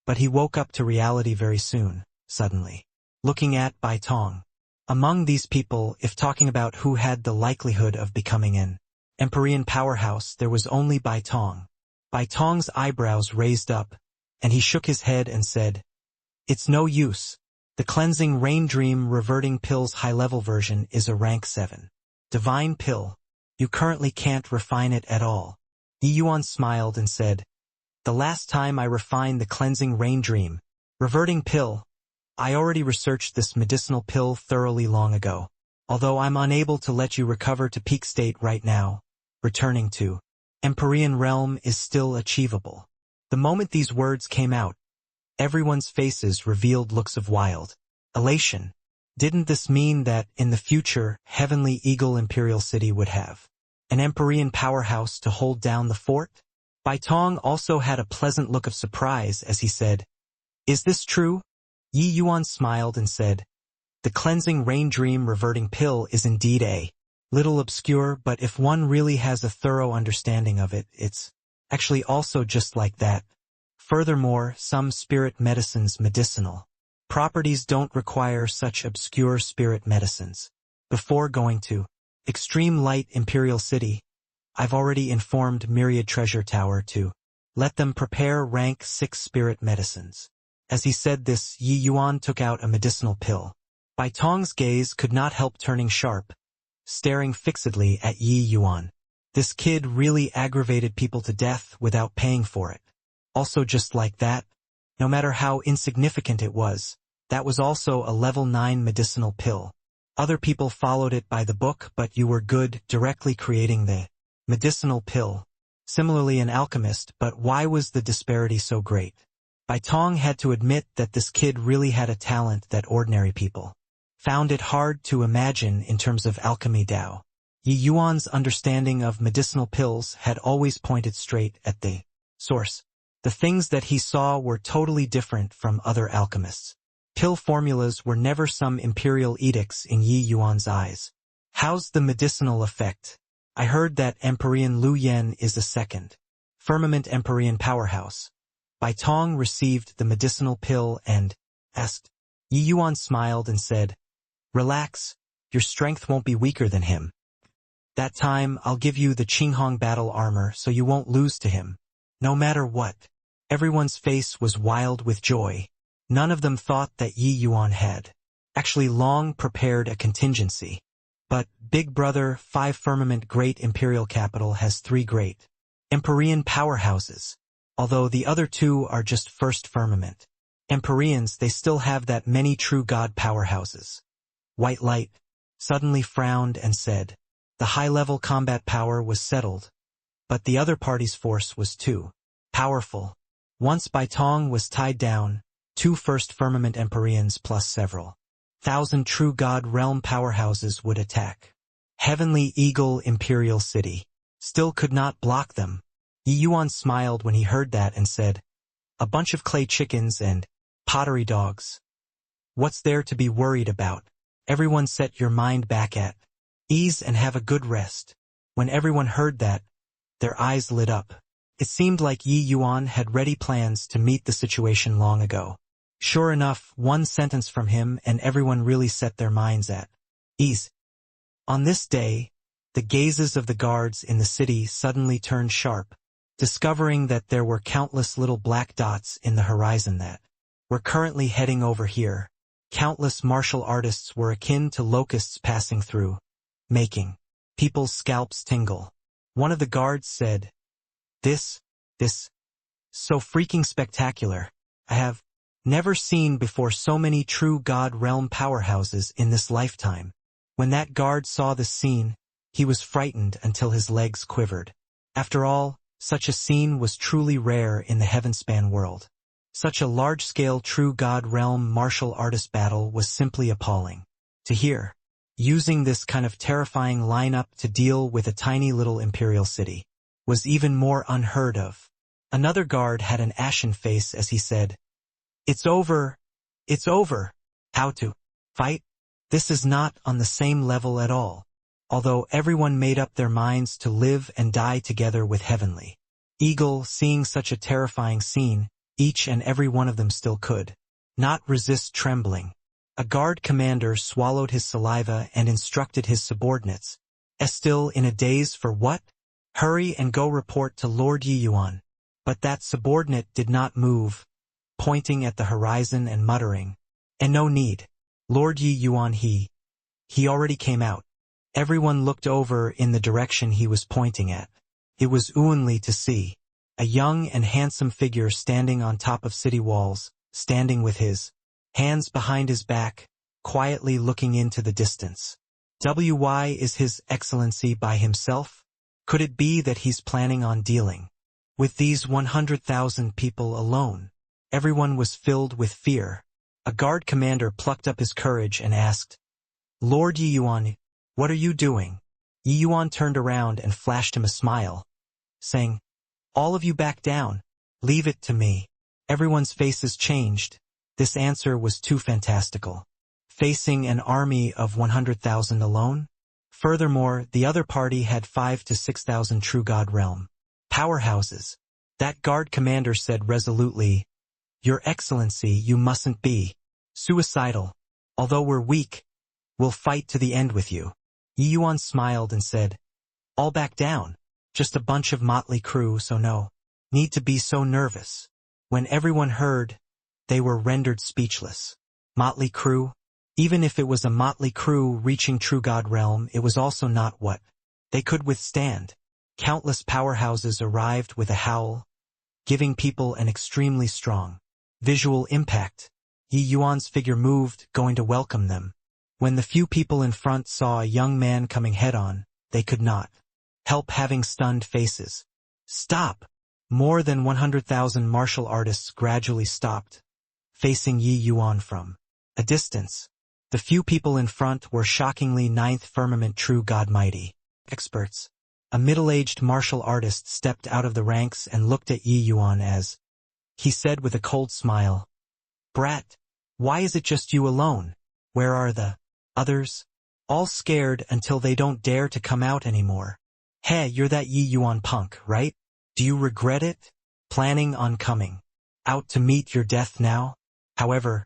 Speaker 1: but he woke up to reality very soon, suddenly. Looking at Bai Tong. Among these people, if talking about who had the likelihood of becoming an Empyrean powerhouse, there was only Bai Tong. Bai Tong's eyebrows raised up, and he shook his head and said, it's no use. The cleansing rain dream reverting pill's high-level version is a rank 7. Divine pill. You currently can't refine it at all. Yi Yuan smiled and said, the last time I refined the cleansing rain dream reverting pill, I already researched this medicinal pill thoroughly long ago. Although I'm unable to let you recover to peak state right now, returning to Empyrean realm is still achievable. The moment these words came out, everyone's faces revealed looks of wild elation. Didn't this mean that, in the future, Heavenly Eagle Imperial City would have an Empyrean powerhouse to hold down the fort? Bai Tong also had a pleasant look of surprise as he said, is this true? Yi Yuan smiled and said, the cleansing rain dream reverting pill is indeed a little obscure, but if one really has a thorough understanding of it, it's actually also just like that. Furthermore, some spirit medicines' medicinal properties don't require such obscure spirit medicines. Before going to Extreme Light Imperial City, I've already informed Myriad Treasure Tower to let them prepare rank 6 spirit medicines. As he said this, Yi Yuan took out a medicinal pill. Bai Tong's gaze could not help turning sharp, staring fixedly at Yi Yuan. This kid really aggravated people to death without paying for it. Also just like that, no matter how insignificant it was, that was also a level 9 medicinal pill. Other people followed it by the book, but you were good directly creating the medicinal pill. Similarly an alchemist, but why was the disparity so great? Bai Tong had to admit that this kid really had a talent that ordinary people found it hard to imagine in terms of alchemy Dao. Yi Yuan's understanding of medicinal pills had always pointed straight at the source. The things that he saw were totally different from other alchemists. Pill formulas were never some imperial edicts in Yi Yuan's eyes. How's the medicinal effect? I heard that Empyrean Lu Yen is the second firmament Empyrean powerhouse. Bai Tong received the medicinal pill and asked. Yi Yuan smiled and said, "Relax, your strength won't be weaker than him. That time I'll give you the Qinghong battle armor so you won't lose to him. No matter what." Everyone's face was wild with joy. None of them thought that Yi Yuan had actually long prepared a contingency. But Big Brother 5 Firmament Great Imperial Capital has 3 great Empyrean powerhouses. Although the other 2 are just first firmament Empyreans, they still have that many true god powerhouses. White Light suddenly frowned and said, the high-level combat power was settled, but the other party's force was too powerful. Once Bai Tong was tied down, 2 first firmament Empyreans plus several thousand true god realm powerhouses would attack. Heavenly Eagle Imperial City still could not block them. Yi Yuan smiled when he heard that and said, a bunch of clay chickens and pottery dogs. What's there to be worried about? Everyone set your mind back at ease and have a good rest. When everyone heard that, their eyes lit up. It seemed like Yi Yuan had ready plans to meet the situation long ago. Sure enough, one sentence from him and everyone really set their minds at ease. On this day, the gazes of the guards in the city suddenly turned sharp, discovering that there were countless little black dots in the horizon that were currently heading over here. Countless martial artists were akin to locusts passing through, making people's scalps tingle. One of the guards said, This, so freaking spectacular. I have never seen before so many true god realm powerhouses in this lifetime. When that guard saw the scene, he was frightened until his legs quivered. After all, such a scene was truly rare in the Heavenspan world. Such a large-scale true god realm martial artist battle was simply appalling to hear. Using this kind of terrifying lineup to deal with a tiny little imperial city was even more unheard of. Another guard had an ashen face as he said, It's over. It's over. How to fight? This is not on the same level at all. Although everyone made up their minds to live and die together with Heavenly Eagle, seeing such a terrifying scene, each and every one of them still could not resist trembling. A guard commander swallowed his saliva and instructed his subordinates, Still in a daze for what? Hurry and go report to Lord Yi Yuan. But that subordinate did not move, pointing at the horizon and muttering, And no need. Lord Yi Yuan he already came out. Everyone looked over in the direction he was pointing at. It was Uenli to see. A young and handsome figure standing on top of city walls, standing with his hands behind his back, quietly looking into the distance. Why is His Excellency by himself? Could it be that he's planning on dealing with these 100,000 people alone? Everyone was filled with fear. A guard commander plucked up his courage and asked, Lord Yi Yuan, what are you doing? Yi Yuan turned around and flashed him a smile, saying, All of you back down. Leave it to me. Everyone's faces changed. This answer was too fantastical. Facing an army of 100,000 alone? Furthermore, the other party had 5,000 to 6,000 true god realm powerhouses. That guard commander said resolutely, Your Excellency, you mustn't be suicidal. Although we're weak, we'll fight to the end with you. Yi Yuan smiled and said, All back down. Just a bunch of motley crew, so no need to be so nervous. When everyone heard, they were rendered speechless. Motley crew? Even if it was a motley crew reaching true God realm, it was also not what they could withstand. Countless powerhouses arrived with a howl, giving people an extremely strong visual impact. Yi Yuan's figure moved, going to welcome them. When the few people in front saw a young man coming head-on, they could not help having stunned faces. Stop! More than 100,000 martial artists gradually stopped, facing Yi Yuan from a distance. The few people in front were shockingly ninth firmament true God mighty experts. A middle-aged martial artist stepped out of the ranks and looked at Yi Yuan as he said with a cold smile, "Brat, why is it just you alone? Where are the others? All scared until they don't dare to come out anymore. Hey, you're that Yi Yuan punk, right? Do you regret it? Planning on coming out to meet your death now? However,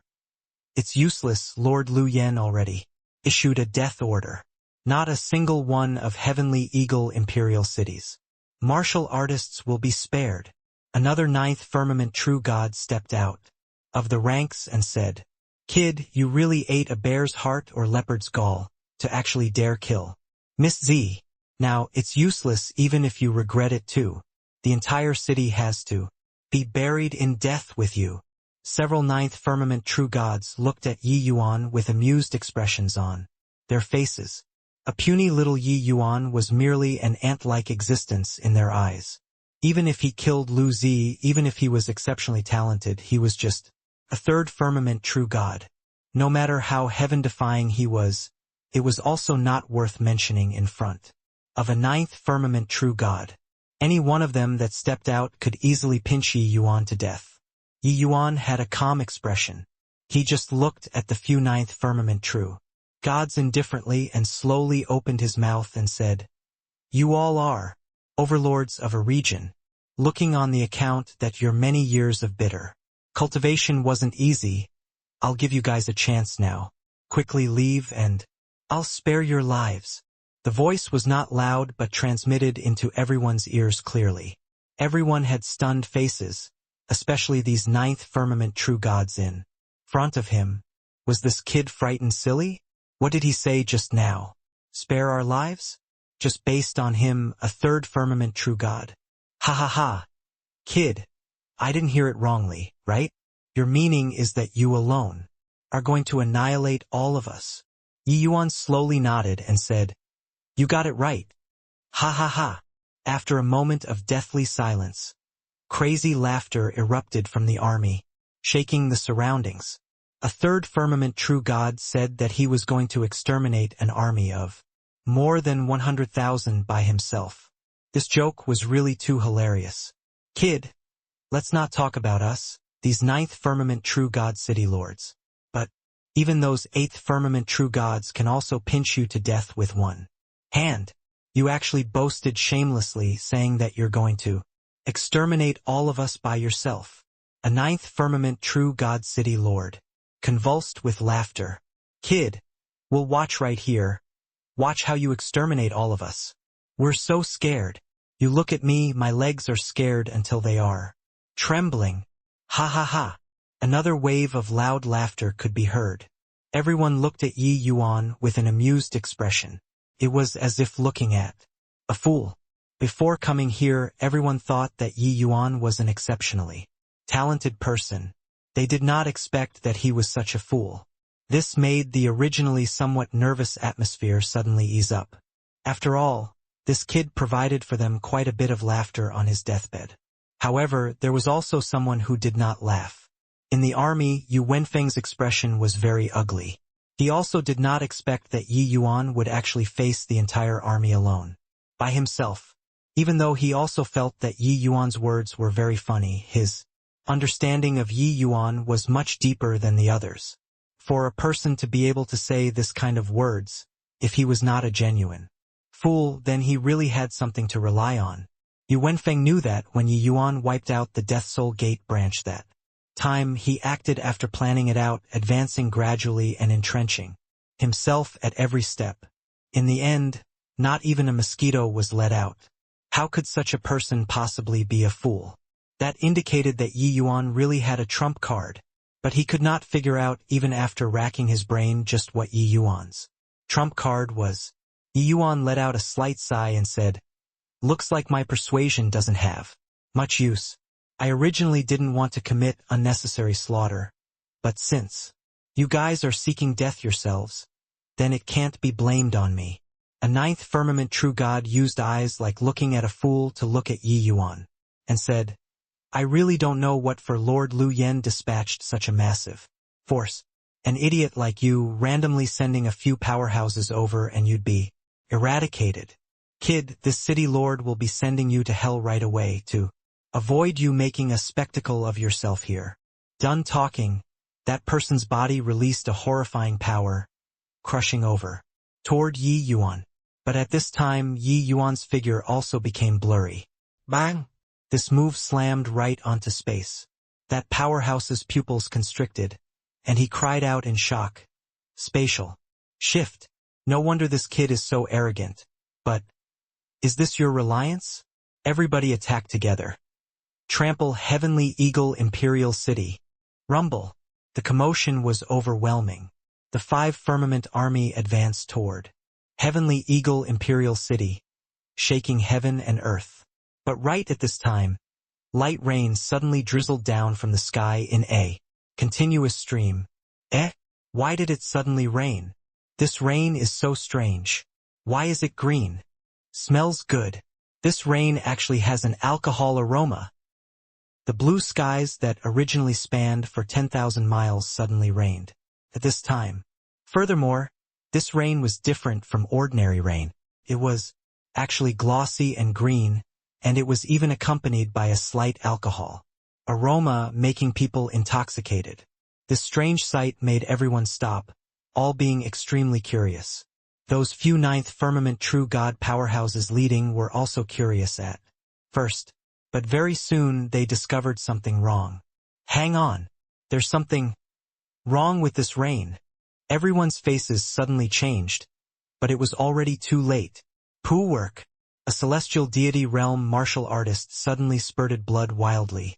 Speaker 1: it's useless. Lord Lu Yen already issued a death order. Not a single one of Heavenly Eagle Imperial cities martial artists will be spared." Another ninth firmament true God stepped out of the ranks and said, "Kid, you really ate a bear's heart or leopard's gall to actually dare kill Miss Z. Now, it's useless even if you regret it too. The entire city has to be buried in death with you." Several ninth firmament true gods looked at Yi Yuan with amused expressions on their faces. A puny little Yi Yuan was merely an ant-like existence in their eyes. Even if he killed Lu Zi, even if he was exceptionally talented, he was just a third firmament true god. No matter how heaven-defying he was, it was also not worth mentioning in front of a ninth firmament true god. Any one of them that stepped out could easily pinch Yi Yuan to death. Yi Yuan had a calm expression. He just looked at the few ninth firmament true gods indifferently and slowly opened his mouth and said, "You all are overlords of a region. Looking on the account that your many years of bitter cultivation wasn't easy, I'll give you guys a chance now. Quickly leave and I'll spare your lives." The voice was not loud but transmitted into everyone's ears clearly. Everyone had stunned faces, especially these ninth firmament true gods in front of him. Was this kid frightened silly? What did he say just now? Spare our lives? Just based on him, a third firmament true god. Ha ha ha. Kid, I didn't hear it wrongly, right? Your meaning is that you alone are going to annihilate all of us. Yi Yuan slowly nodded and said, "You got it right." Ha ha ha. After a moment of deathly silence, crazy laughter erupted from the army, shaking the surroundings. A third firmament true god said that he was going to exterminate an army of more than 100,000 by himself. This joke was really too hilarious. Kid, let's not talk about us, these ninth firmament true god city lords. But even those eighth firmament true gods can also pinch you to death with one hand. You actually boasted shamelessly saying that you're going to exterminate all of us by yourself. A ninth firmament true god city lord convulsed with laughter. Kid, we'll watch right here. Watch how you exterminate all of us. We're so scared. You look at me, my legs are scared until they are trembling. Ha ha ha. Another wave of loud laughter could be heard. Everyone looked at Yi Yuan with an amused expression. It was as if looking at a fool. Before coming here, everyone thought that Yi Yuan was an exceptionally talented person. They did not expect that he was such a fool. This made the originally somewhat nervous atmosphere suddenly ease up. After all, this kid provided for them quite a bit of laughter on his deathbed. However, there was also someone who did not laugh. In the army, Yu Wenfeng's expression was very ugly. He also did not expect that Yi Yuan would actually face the entire army alone, by himself. Even though he also felt that Yi Yuan's words were very funny, his understanding of Yi Yuan was much deeper than the others. For a person to be able to say this kind of words, if he was not a genuine fool, then he really had something to rely on. Yu Wenfeng knew that when Yi Yuan wiped out the Death Soul Gate branch that time, he acted after planning it out, advancing gradually and entrenching himself at every step. In the end, not even a mosquito was let out. How could such a person possibly be a fool? That indicated that Yi Yuan really had a trump card. But he could not figure out, even after racking his brain, just what Yi Yuan's trump card was. Yi Yuan let out a slight sigh and said, "Looks like my persuasion doesn't have much use. I originally didn't want to commit unnecessary slaughter, but since you guys are seeking death yourselves, then it can't be blamed on me." A ninth firmament true god used eyes like looking at a fool to look at Yi Yuan, and said, "I really don't know what for Lord Lu Yen dispatched such a massive force. An idiot like you randomly sending a few powerhouses over and you'd be eradicated. Kid, this city lord will be sending you to hell right away to avoid you making a spectacle of yourself here." Done talking, that person's body released a horrifying power, crushing over toward Yi Yuan. But at this time, Yi Yuan's figure also became blurry. Bang! This move slammed right onto space. That powerhouse's pupils constricted, and he cried out in shock. "Spatial shift. No wonder this kid is so arrogant. But is this your reliance?" Everybody attacked together. Trample Heavenly Eagle Imperial City. Rumble. The commotion was overwhelming. The 5 firmament army advanced toward Heavenly Eagle Imperial City, shaking heaven and earth. But right at this time, light rain suddenly drizzled down from the sky in a continuous stream. Why did it suddenly rain? This rain is so strange. Why is it green? Smells good. This rain actually has an alcohol aroma. The blue skies that originally spanned for 10,000 miles suddenly rained at this time. Furthermore, this rain was different from ordinary rain. It was actually glossy and green, and it was even accompanied by a slight alcohol aroma, making people intoxicated. This strange sight made everyone stop, all being extremely curious. Those few ninth firmament true god powerhouses leading were also curious at first, but very soon they discovered something wrong. Hang on, there's something wrong with this rain. Everyone's faces suddenly changed, but it was already too late. Poo work. A celestial deity realm martial artist suddenly spurted blood wildly,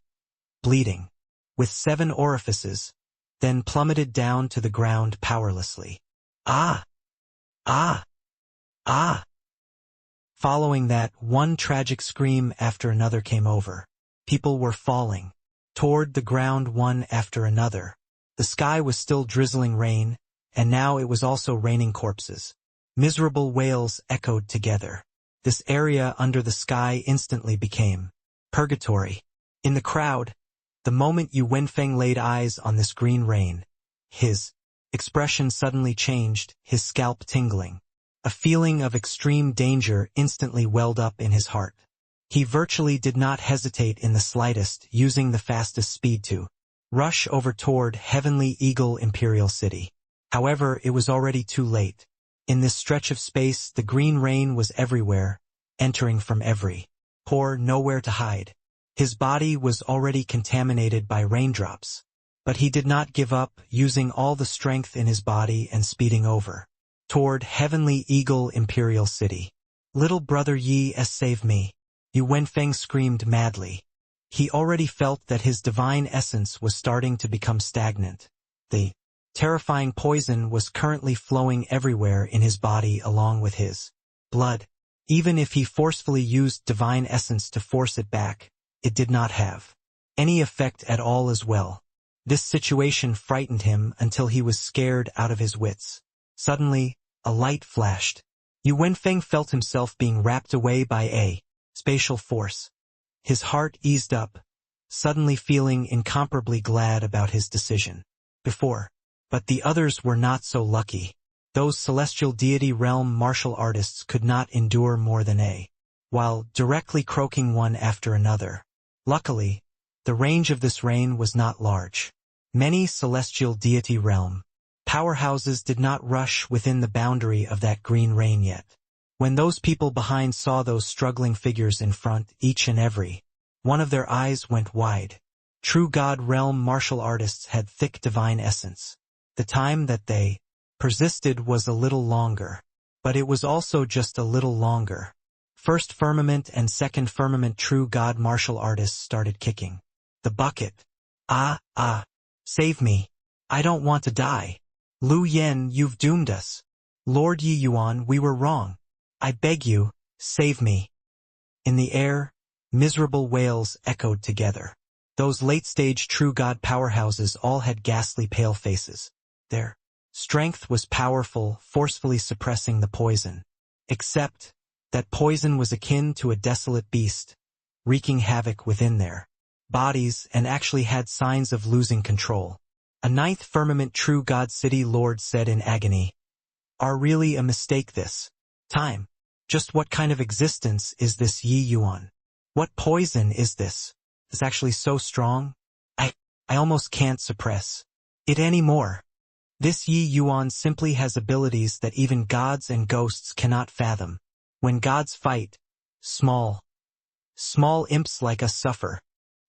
Speaker 1: bleeding, with 7 orifices, then plummeted down to the ground powerlessly. Ah! Ah! Ah! Following that, one tragic scream after another came over. People were falling toward the ground one after another. The sky was still drizzling rain, and now it was also raining corpses. Miserable wails echoed together. This area under the sky instantly became purgatory. In the crowd, the moment Yu Wenfeng laid eyes on this green rain, his expression suddenly changed, his scalp tingling. A feeling of extreme danger instantly welled up in his heart. He virtually did not hesitate in the slightest, using the fastest speed to rush over toward Heavenly Eagle Imperial City. However, it was already too late. In this stretch of space, the green rain was everywhere, entering from every pore, nowhere to hide. His body was already contaminated by raindrops. But he did not give up, using all the strength in his body and speeding over toward Heavenly Eagle Imperial City. "Little brother Yi, save me!" Yu Wenfeng screamed madly. He already felt that his divine essence was starting to become stagnant. The terrifying poison was currently flowing everywhere in his body along with his blood. Even if he forcefully used divine essence to force it back, it did not have any effect at all as well. This situation frightened him until he was scared out of his wits. Suddenly, a light flashed. Yu Wenfeng felt himself being wrapped away by a spatial force. His heart eased up, suddenly feeling incomparably glad about his decision. But the others were not so lucky. Those celestial deity realm martial artists could not endure more than while directly croaking one after another. Luckily, the range of this rain was not large. Many celestial deity realm powerhouses did not rush within the boundary of that green rain yet. When those people behind saw those struggling figures in front, each and every one of their eyes went wide. True God realm martial artists had thick divine essence. The time that they persisted was a little longer, but it was also just a little longer. First firmament and second firmament true God martial artists started kicking the bucket. Save me. I don't want to die. Lu Yen, you've doomed us. Lord Yi Yuan, we were wrong. I beg you, save me. In the air, miserable wails echoed together. Those late-stage true god powerhouses all had ghastly pale faces. Their strength was powerful, forcefully suppressing the poison. Except that poison was akin to a desolate beast, wreaking havoc within their bodies and actually had signs of losing control. A ninth firmament true god city lord said in agony, "Are really a mistake this time? Just what kind of existence is this Yi Yuan? What poison is this? It's actually so strong. I almost can't suppress it anymore. This Yi Yuan simply has abilities that even gods and ghosts cannot fathom. When gods fight, small imps like us suffer."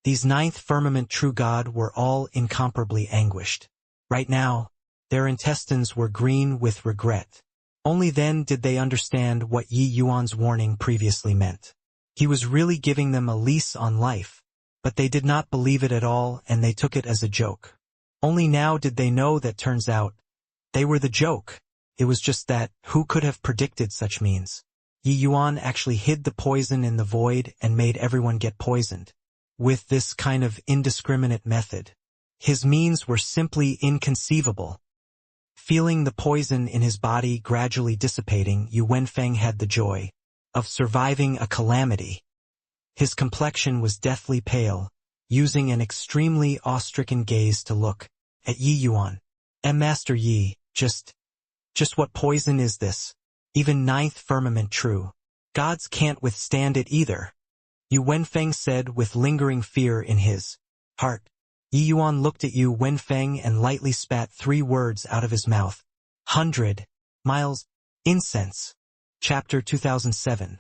Speaker 1: These ninth firmament true god were all incomparably anguished. Right now, their intestines were green with regret. Only then did they understand what Yi Yuan's warning previously meant. He was really giving them a lease on life, but they did not believe it at all and they took it as a joke. Only now did they know that turns out, they were the joke. It was just that, who could have predicted such means? Yi Yuan actually hid the poison in the void and made everyone get poisoned. With this kind of indiscriminate method, his means were simply inconceivable. Feeling the poison in his body gradually dissipating, Yu Wenfeng had the joy of surviving a calamity. His complexion was deathly pale, using an extremely awe-stricken gaze to look at Yi Yuan. Master Yi, just what poison is this? Even ninth firmament true gods can't withstand it either. Yu Wenfeng said with lingering fear in his heart. Yi Yuan looked at Yu Wenfeng and lightly spat 3 words out of his mouth. 100 miles. Incense. Chapter 2007.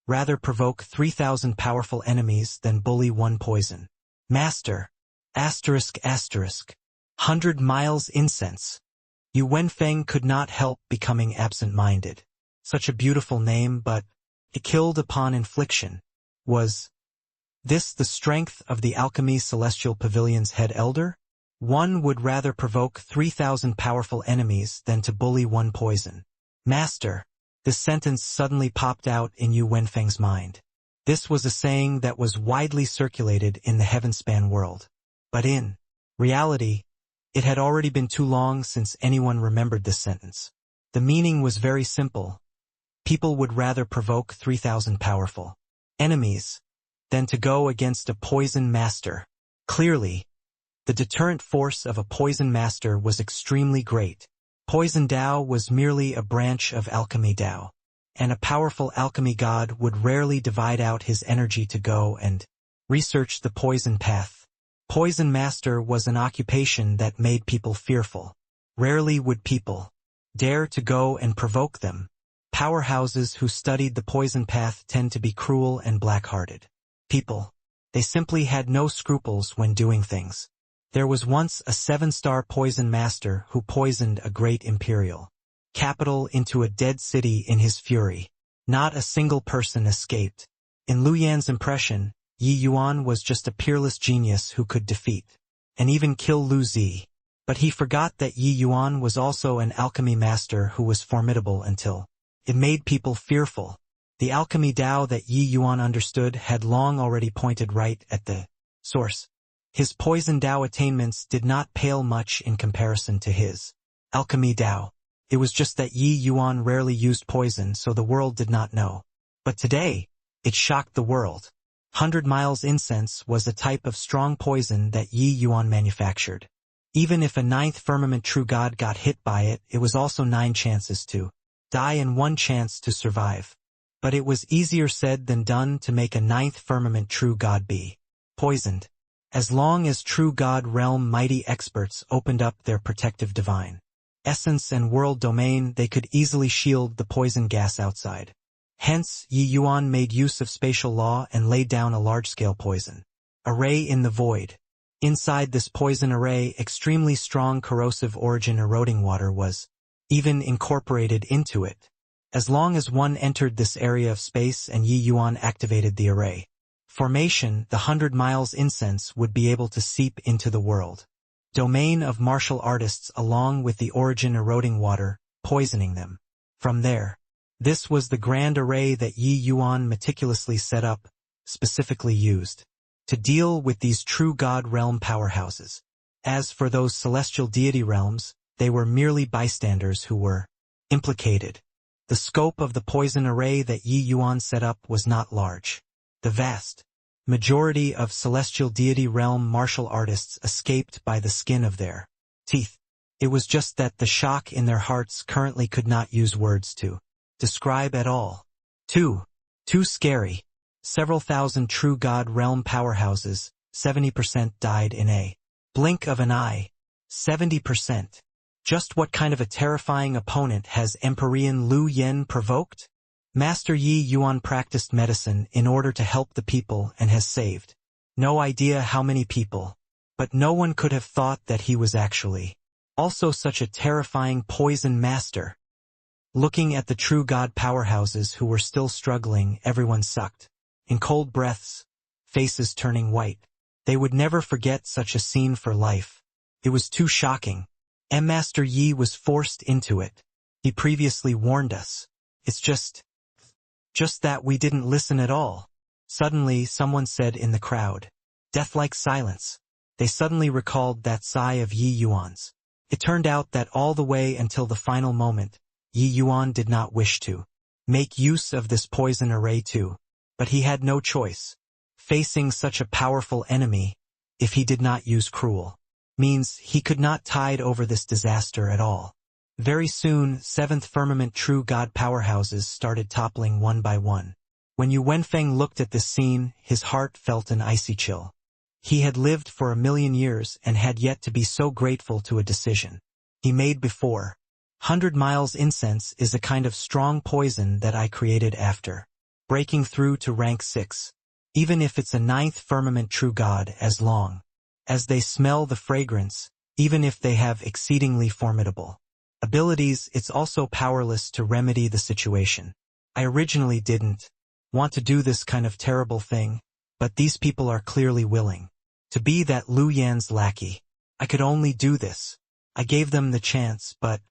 Speaker 1: Rather provoke 3,000 powerful enemies than bully 1 poison. Master. Asterisk. 100 miles incense. Yu Wenfeng could not help becoming absent-minded. Such a beautiful name, but it killed upon infliction. Was this the strength of the Alchemy Celestial Pavilion's head elder? One would rather provoke 3,000 powerful enemies than to bully 1 poison. Master. This sentence suddenly popped out in Yu Wenfeng's mind. This was a saying that was widely circulated in the Heavenspan world. But in reality, it had already been too long since anyone remembered this sentence. The meaning was very simple. People would rather provoke 3,000 powerful enemies than to go against a poison master. Clearly, the deterrent force of a poison master was extremely great. Poison Dao was merely a branch of alchemy Dao, and a powerful alchemy god would rarely divide out his energy to go and research the poison path. Poison master was an occupation that made people fearful. Rarely would people dare to go and provoke them. Powerhouses who studied the poison path tend to be cruel and black-hearted people. They simply had no scruples when doing things. There was once a 7-star poison master who poisoned a great imperial capital into a dead city in his fury. Not a single person escaped. In Lu Yan's impression, Yi Yuan was just a peerless genius who could defeat and even kill Lu Zi. But he forgot that Yi Yuan was also an alchemy master who was formidable until it made people fearful. The alchemy Dao that Yi Yuan understood had long already pointed right at the source. His poison Dao attainments did not pale much in comparison to his alchemy Dao. It was just that Yi Yuan rarely used poison, so the world did not know. But today, it shocked the world. 100 miles incense was a type of strong poison that Yi Yuan manufactured. Even if a 9th firmament true god got hit by it, it was also 9 chances to die and 1 chance to survive. But it was easier said than done to make a 9th firmament true god be poisoned. As long as true god realm mighty experts opened up their protective divine essence and world domain, they could easily shield the poison gas outside. Hence, Yi Yuan made use of spatial law and laid down a large-scale poison array in the void. Inside this poison array, extremely strong corrosive origin eroding water was even incorporated into it. As long as one entered this area of space and Yi Yuan activated the array formation, the 100 miles incense would be able to seep into the world. domain of martial artists along with the origin eroding water, poisoning them. From there, this was the grand array that Yi Yuan meticulously set up, specifically used to deal with these true God realm powerhouses. As for those celestial deity realms, they were merely bystanders who were implicated. The scope of the poison array that Yi Yuan set up was not large. The vast majority of celestial deity realm martial artists escaped by the skin of their teeth. It was just that the shock in their hearts currently could not use words to describe at all. Too scary. Several thousand true God realm powerhouses, 70% died in a blink of an eye. 70%. Just what kind of a terrifying opponent has Emperor Liu Yan provoked? Master Yi Yuan practiced medicine in order to help the people and has saved no idea how many people, but no one could have thought that he was actually also such a terrifying poison master. Looking at the true God powerhouses who were still struggling, everyone sucked in cold breaths, faces turning white. They would never forget such a scene for life. It was too shocking. And Master Yi was forced into it. He previously warned us. It's just that we didn't listen at all. Suddenly, someone said in the crowd. Death-like silence. They suddenly recalled that sigh of Yi Yuan's. It turned out that all the way until the final moment, Yi Yuan did not wish to make use of this poison array too. But he had no choice. Facing such a powerful enemy, if he did not use cruel means, he could not tide over this disaster at all. Very soon, seventh firmament true God powerhouses started toppling one by one. When Yu Wenfeng looked at this scene, his heart felt an icy chill. He had lived for 1,000,000 years and had yet to be so grateful to a decision he made before. 100 miles incense is a kind of strong poison that I created after breaking through to rank 6. Even if it's a 9th firmament true God, as long as they smell the fragrance, even if they have exceedingly formidable abilities, it's also powerless to remedy the situation. I originally didn't want to do this kind of terrible thing, but these people are clearly willing to be that Liu Yan's lackey. I could only do this. I gave them the chance, but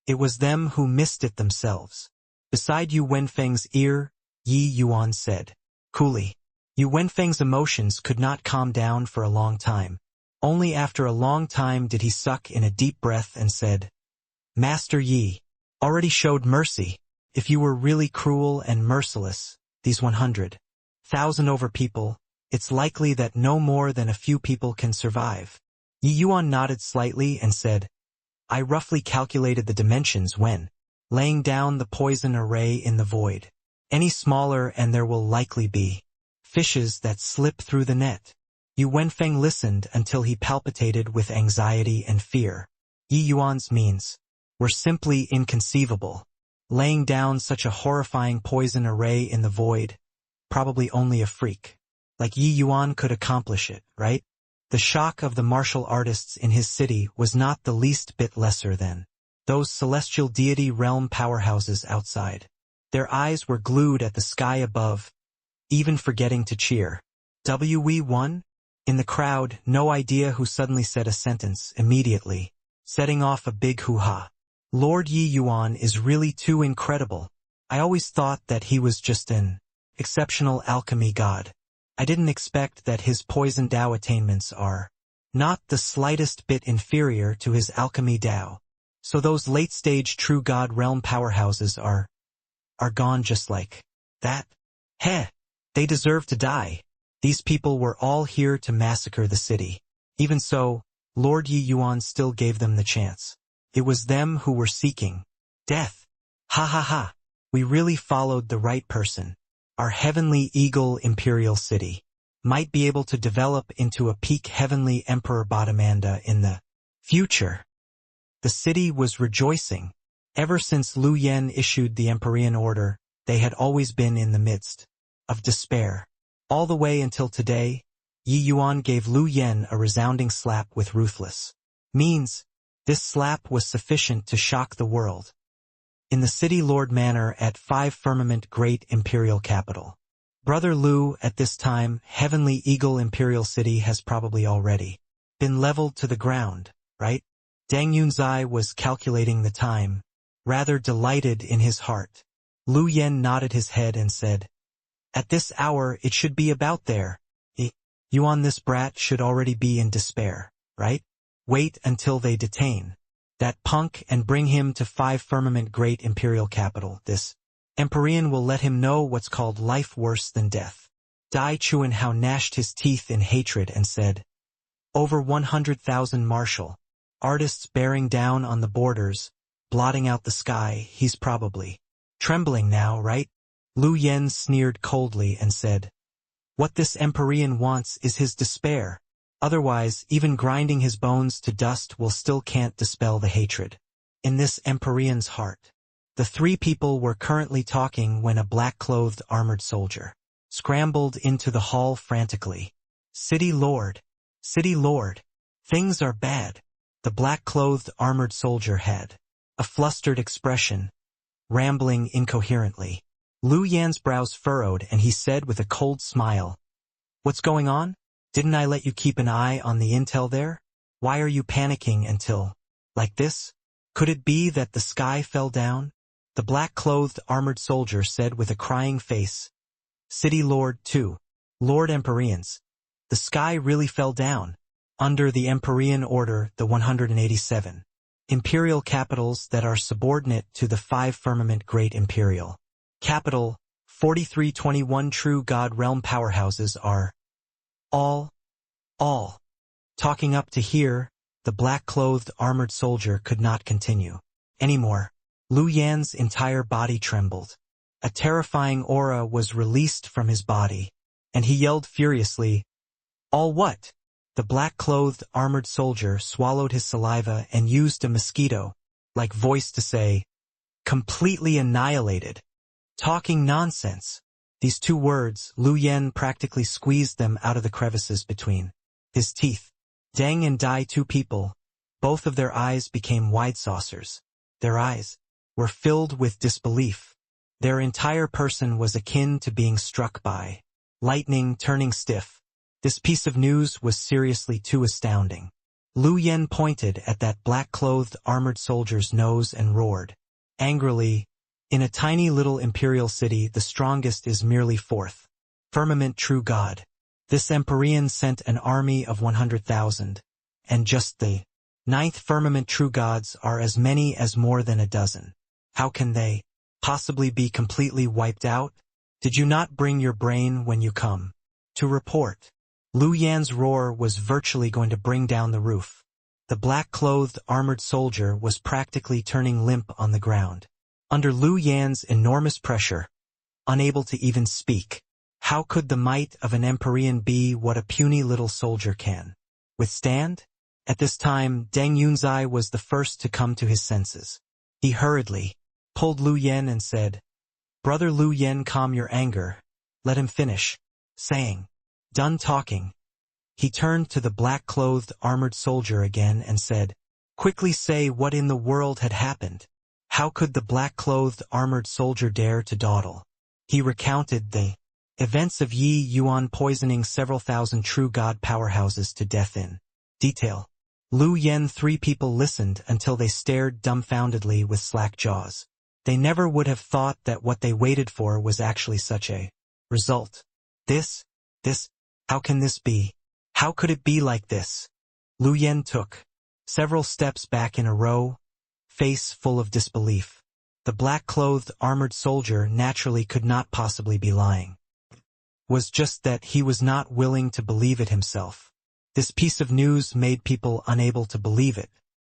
Speaker 1: it was them who missed it themselves. Beside Yu Wenfeng's ear, Yi Yuan said coolly. Yu Wenfeng's emotions could not calm down for a long time. Only after a long time did he suck in a deep breath and said, Master Yi already showed mercy. If you were really cruel and merciless, these 100,000 over people, it's likely that no more than a few people can survive. Yi Yuan nodded slightly and said, I roughly calculated the dimensions when laying down the poison array in the void. Any smaller and there will likely be fishes that slip through the net. Yu Wenfeng listened until he palpitated with anxiety and fear. Yi Yuan's means were simply inconceivable. Laying down such a horrifying poison array in the void, probably only a freak like Yi Yuan could accomplish it, right? The shock of the martial artists in his city was not the least bit lesser than those celestial deity realm powerhouses outside. Their eyes were glued at the sky above, even forgetting to cheer. We won? In the crowd, no idea who suddenly said a sentence immediately, setting off a big hoo-ha. Lord Yi Yuan is really too incredible. I always thought that he was just an exceptional alchemy god. I didn't expect that his poison Dao attainments are not the slightest bit inferior to his alchemy Dao. So those late-stage true god realm powerhouses are gone just like that? Heh! They deserve to die. These people were all here to massacre the city. Even so, Lord Yi Yuan still gave them the chance. It was them who were seeking death. Ha ha ha. We really followed the right person. Our heavenly eagle imperial city might be able to develop into a peak heavenly emperor Bodhimanda in the future. The city was rejoicing. Ever since Liu Yan issued the Emperorian order, they had always been in the midst of despair. All the way until today, Yi Yuan gave Liu Yan a resounding slap with ruthless means. This slap was sufficient to shock the world. In the city Lord Manor at 5 Firmament Great Imperial Capital. Brother Liu, at this time, Heavenly Eagle Imperial City has probably already been leveled to the ground. right? Deng Yunzai was calculating the time, rather delighted in his heart. Lu Yen nodded his head and said, "At this hour it should be about there. Yuan, this brat should already be in despair, right? Wait until they detain that punk and bring him to 5 Firmament Great Imperial Capital. This Empyrean will let him know what's called life worse than death." Dai Chuanhao gnashed his teeth in hatred and said, "Over 100,000 martial artists bearing down on the borders, blotting out the sky. He's probably trembling now, right?" Lu Yen sneered coldly and said, "What this Empyrean wants is his despair. Otherwise, even grinding his bones to dust will still can't dispel the hatred in this Empyrean's heart." The 3 people were currently talking when a black-clothed armored soldier scrambled into the hall frantically. City Lord, things are bad." The black-clothed armored soldier had a flustered expression, rambling incoherently. Lu Yan's brows furrowed and he said with a cold smile, "What's going on? Didn't I let you keep an eye on the intel there? Why are you panicking until like this? Could it be that the sky fell down?" The black-clothed armored soldier said with a crying face, "City Lord too. Lord Empyreans, the sky really fell down. Under the Empyrean order, the 187 imperial capitals that are subordinate to the 5 Firmament Great Imperial Capital, 4321 True God Realm powerhouses are all. Talking up to here, the black-clothed armored soldier could not continue anymore. Lu Yan's entire body trembled. A terrifying aura was released from his body, and he yelled furiously, "All what?" The black-clothed armored soldier swallowed his saliva and used a mosquito-like voice to say, "Completely annihilated. Talking nonsense." These 2 words, Lu Yen practically squeezed them out of the crevices between his teeth. Deng and Dai, 2 people, both of their eyes became wide saucers. Their eyes were filled with disbelief. Their entire person was akin to being struck by lightning, turning stiff. This piece of news was seriously too astounding. Lu Yen pointed at that black-clothed armored soldier's nose and roared angrily, "In a tiny little imperial city, the strongest is merely 4th Firmament True God. This Empyrean sent an army of 100,000, and just the 9th Firmament True Gods are as many as more than a dozen. How can they possibly be completely wiped out? Did you not bring your brain when you come to report?" Lu Yan's roar was virtually going to bring down the roof. The black-clothed armored soldier was practically turning limp on the ground under Lu Yan's enormous pressure, unable to even speak. How could the might of an Empyrean be what a puny little soldier can withstand? At this time, Deng Yunzai was the first to come to his senses. He hurriedly pulled Lu Yen and said, "Brother Lu Yen, calm your anger. Let him finish saying." Done talking, he turned to the black-clothed armored soldier again and said, "Quickly say what in the world had happened." How could the black-clothed armored soldier dare to dawdle? He recounted the events of Yi Yuan poisoning several thousand true god powerhouses to death in detail. Lu Yen 3 people listened until they stared dumbfoundedly with slack jaws. They never would have thought that what they waited for was actually such a result. This, how can this be? How could it be like this? Lu Yen took several steps back in a row, face full of disbelief. The black-clothed armored soldier naturally could not possibly be lying. Was just that he was not willing to believe it himself. This piece of news made people unable to believe it.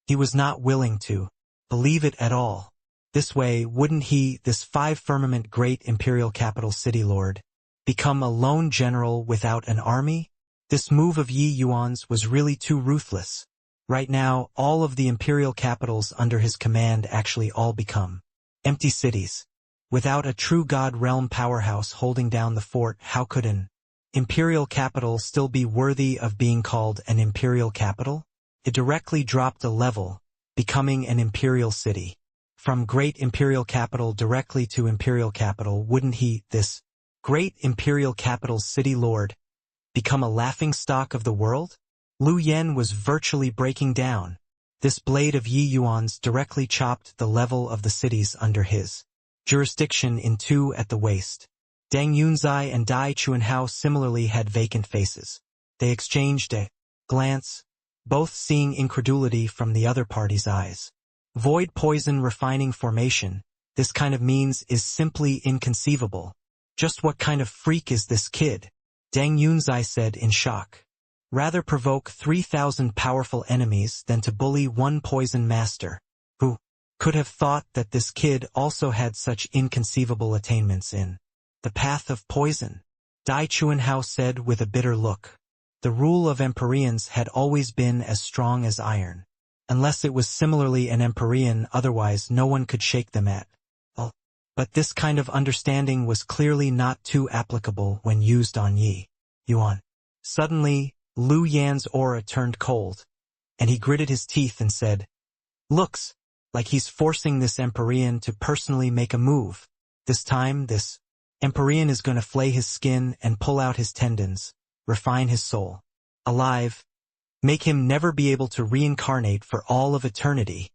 Speaker 1: He was not willing to believe it at all. This way, wouldn't he, this 5 Firmament Great Imperial Capital City Lord, become a lone general without an army? This move of Yi Yuan's was really too ruthless. Right now, all of the imperial capitals under his command actually all become empty cities. Without a true god realm powerhouse holding down the fort, how could an imperial capital still be worthy of being called an imperial capital? It directly dropped a level, becoming an imperial city. From great imperial capital directly to imperial capital, wouldn't he, this great imperial capital's city lord, become a laughingstock of the world? Lu Yen was virtually breaking down. This blade of Yi Yuan's directly chopped the level of the cities under his jurisdiction in two at the waist. Deng Yunzai and Dai Chuanhao similarly had vacant faces. They exchanged a glance, both seeing incredulity from the other party's eyes. Void poison refining formation, this kind of means is simply inconceivable. Just what kind of freak is this kid? Deng Yunzai said in shock. Rather provoke 3,000 powerful enemies than to bully one poison master. Who could have thought that this kid also had such inconceivable attainments in the path of poison? Dai Chuanhao said with a bitter look. The rule of Empyreans had always been as strong as iron. Unless it was similarly an Empyrean, otherwise no one could shake them at all. But this kind of understanding was clearly not too applicable when used on Yi Yuan. Suddenly, Lu Yan's aura turned cold, and he gritted his teeth and said, "Looks like he's forcing this Empyrean to personally make a move. This time, this Empyrean is going to flay his skin and pull out his tendons, refine his soul. Alive, make him never be able to reincarnate for all of eternity."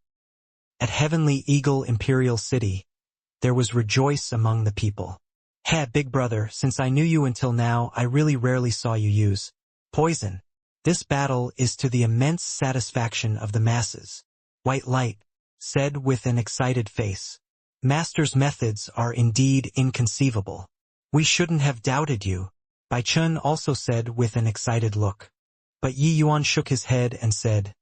Speaker 1: At Heavenly Eagle Imperial City, there was rejoice among the people. "Hey, big brother, since I knew you until now, I really rarely saw you use poison. This battle is to the immense satisfaction of the masses." White Light said with an excited face. "Master's methods are indeed inconceivable. We shouldn't have doubted you." Bai Chun also said with an excited look. But Yi Yuan shook his head and said,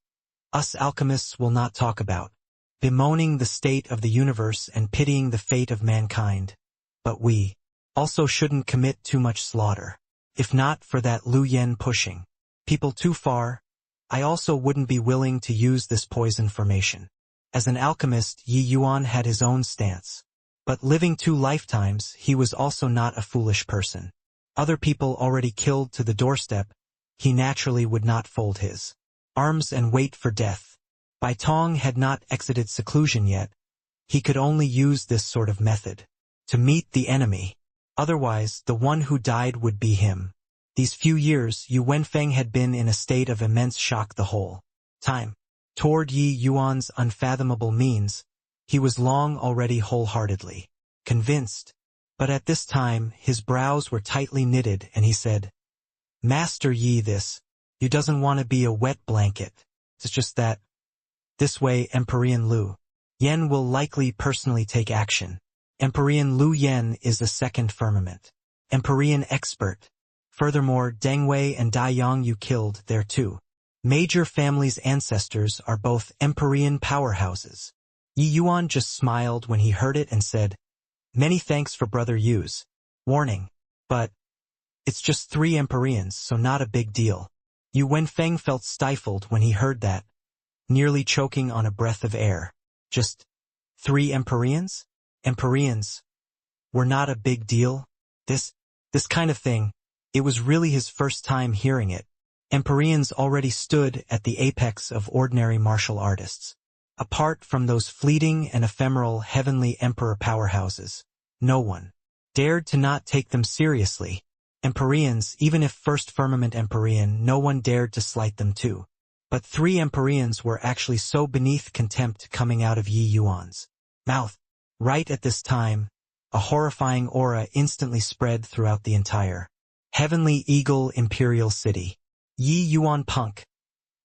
Speaker 1: "Us alchemists will not talk about bemoaning the state of the universe and pitying the fate of mankind. But we also shouldn't commit too much slaughter. If not for that Lu Yan pushing people too far, I also wouldn't be willing to use this poison formation." As an alchemist, Yi Yuan had his own stance. But living 2 lifetimes, he was also not a foolish person. Other people already killed to the doorstep, he naturally would not fold his arms and wait for death. Bai Tong had not exited seclusion yet. He could only use this sort of method to meet the enemy. Otherwise, the one who died would be him. These few years, Yu Wenfeng had been in a state of immense shock the whole time. Toward Yi Yuan's unfathomable means, he was long already wholeheartedly convinced. But at this time, his brows were tightly knitted and he said, "Master Yi, you doesn't want to be a wet blanket. It's just that this way Empyrean Lu Yan will likely personally take action. Empyrean Lu Yan is a second firmament. Empyrean expert. Furthermore, Deng Wei and Dai Yang you killed their 2 major families' ancestors are both Empyrean powerhouses." Yi Yuan just smiled when he heard it and said, "Many thanks for Brother Yu's warning. But it's just 3 Empyreans, so not a big deal." Yu Wenfeng felt stifled when he heard that, nearly choking on a breath of air. Just 3 Empyreans? Empyreans were not a big deal? This kind of thing, it was really his first time hearing it. Empyreans already stood at the apex of ordinary martial artists. Apart from those fleeting and ephemeral heavenly emperor powerhouses, no one dared to not take them seriously. Empyreans, even if first firmament Empyrean, no one dared to slight them too. But 3 Empyreans were actually so beneath contempt coming out of Yi Yuan's mouth. Right at this time, a horrifying aura instantly spread throughout the entire Heavenly Eagle Imperial City. "Yi Yuan punk,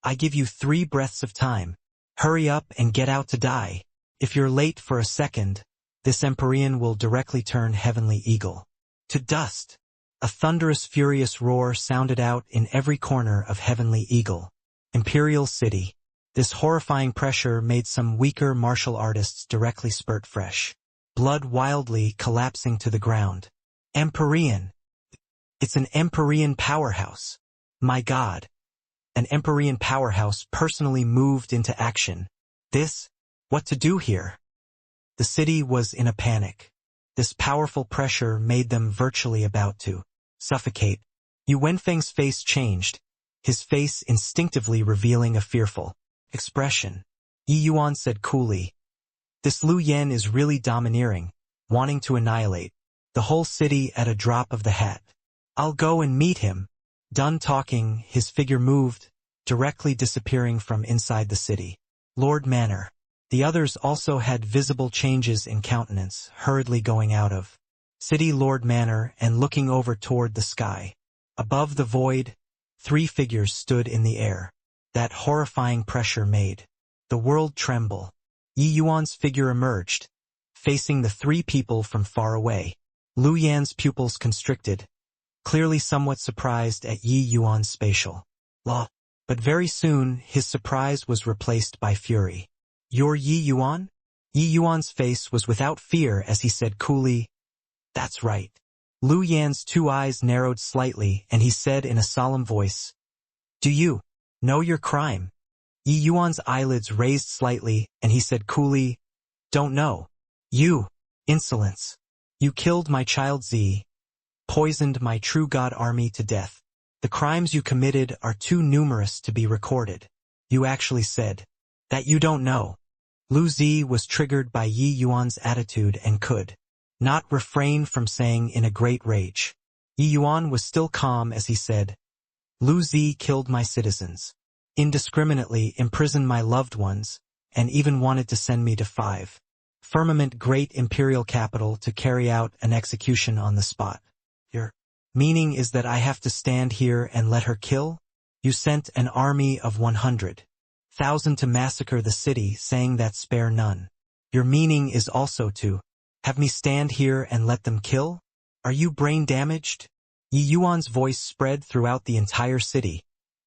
Speaker 1: I give you 3 breaths of time. Hurry up and get out to die. If you're late for a second, this Empyrean will directly turn Heavenly Eagle to dust." A thunderous, furious roar sounded out in every corner of Heavenly Eagle Imperial City. This horrifying pressure made some weaker martial artists directly spurt fresh blood, wildly collapsing to the ground. Empyrean! It's an Empyrean powerhouse. My God! An Empyrean powerhouse personally moved into action. What to do here? The city was in a panic. This powerful pressure made them virtually about to suffocate. Yu Wenfeng's face changed, his face instinctively revealing a fearful expression. Yi Yuan said coolly, "This Lu Yan is really domineering, wanting to annihilate the whole city at a drop of the hat. I'll go and meet him." Done talking, his figure moved, directly disappearing from inside the city. Lord Manor. The others also had visible changes in countenance, hurriedly going out of City Lord Manor and looking over toward the sky. Above the void, 3 figures stood in the air. That horrifying pressure made the world tremble. Yi Yuan's figure emerged, facing the 3 people from far away. Lu Yan's pupils constricted, clearly somewhat surprised at Yi Yuan's spatial law. But very soon, his surprise was replaced by fury. "You're Yi Yuan?" Yi Yuan's face was without fear as he said coolly, "That's right." Lu Yan's 2 eyes narrowed slightly and he said in a solemn voice, "Do you know your crime?" Yi Yuan's eyelids raised slightly and he said coolly, "Don't know." "You, insolence. You killed my child Z, poisoned my true God army to death. The crimes you committed are too numerous to be recorded. You actually said that you don't know." Lu Zi was triggered by Yi Yuan's attitude and could not refrain from saying in a great rage. Yi Yuan was still calm as he said, "Lu Zi killed my citizens, indiscriminately imprisoned my loved ones, and even wanted to send me to 5 Firmament great imperial capital to carry out an execution on the spot. Your meaning is that I have to stand here and let her kill? You sent an army of 100,000 to massacre the city, saying that spare none. Your meaning is also to have me stand here and let them kill? Are you brain damaged?" Yi Yuan's voice spread throughout the entire city,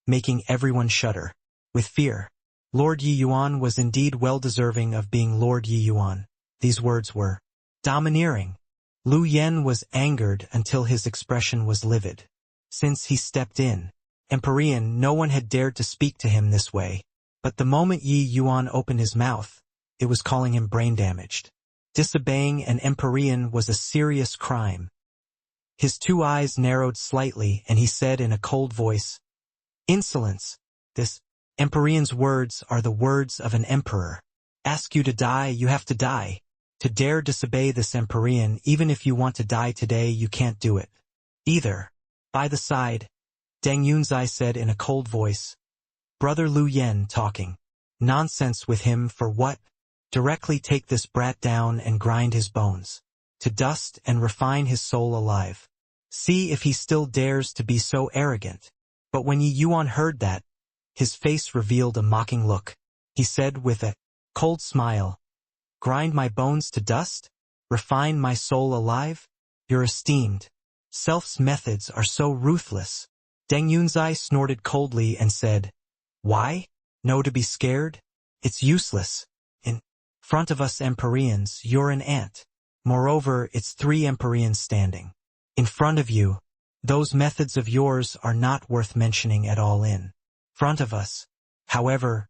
Speaker 1: making everyone shudder with fear. Lord Yi Yuan was indeed well deserving of being Lord Yi Yuan. These words were domineering. Lu Yen was angered until his expression was livid. Since he stepped in Empyrean, no one had dared to speak to him this way. But the moment Yi Yuan opened his mouth, it was calling him brain-damaged. Disobeying an Empyrean was a serious crime. His 2 eyes narrowed slightly and he said in a cold voice, "Insolence! This Empyrean's words are the words of an emperor. Ask you to die, you have to die. To dare disobey this Empyrean, even if you want to die today, you can't do it either." By the side, Deng Yunzai said in a cold voice, "Brother Lu Yen talking nonsense with him for what? Directly take this brat down and grind his bones to dust and refine his soul alive. See if he still dares to be so arrogant." But when Yi Yuan heard that, his face revealed a mocking look. He said with a cold smile, "Grind my bones to dust? Refine my soul alive? Your esteemed self's methods are so ruthless." Deng Yunzai snorted coldly and said, "Why? No to be scared? It's useless. In front of us Empyreans, you're an ant. Moreover, it's 3 Empyreans standing in front of you. Those methods of yours are not worth mentioning at all in front of us. However,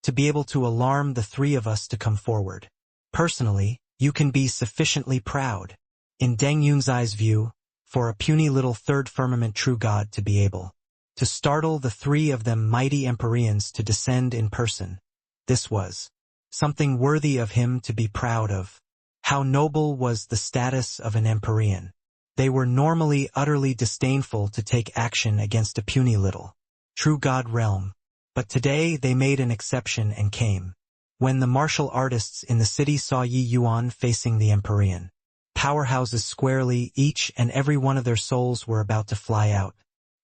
Speaker 1: to be able to alarm the 3 of us to come forward. Personally, you can be sufficiently proud." In Deng Yunzai's view, for a puny little 3rd firmament true god to be able to startle the 3 of them mighty Empyreans to descend in person, this was something worthy of him to be proud of. How noble was the status of an Empyrean. They were normally utterly disdainful to take action against a puny little true god realm. But today they made an exception and came. When the martial artists in the city saw Yi Yuan facing the Empyrean powerhouses squarely, each and every one of their souls were about to fly out.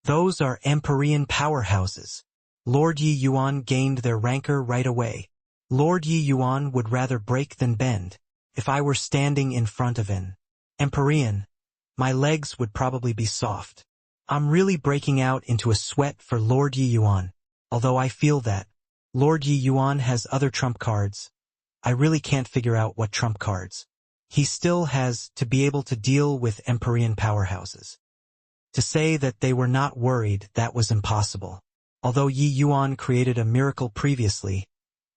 Speaker 1: Those are Empyrean powerhouses. Lord Yi Yuan gained their rancor right away. Lord Yi Yuan would rather break than bend. If I were standing in front of an Empyrean, my legs would probably be soft. I'm really breaking out into a sweat for Lord Yi Yuan. Although I feel that Lord Yi Yuan has other trump cards, I really can't figure out what trump cards he still has to be able to deal with Empyrean powerhouses. To say that they were not worried, that was impossible. Although Yi Yuan created a miracle previously,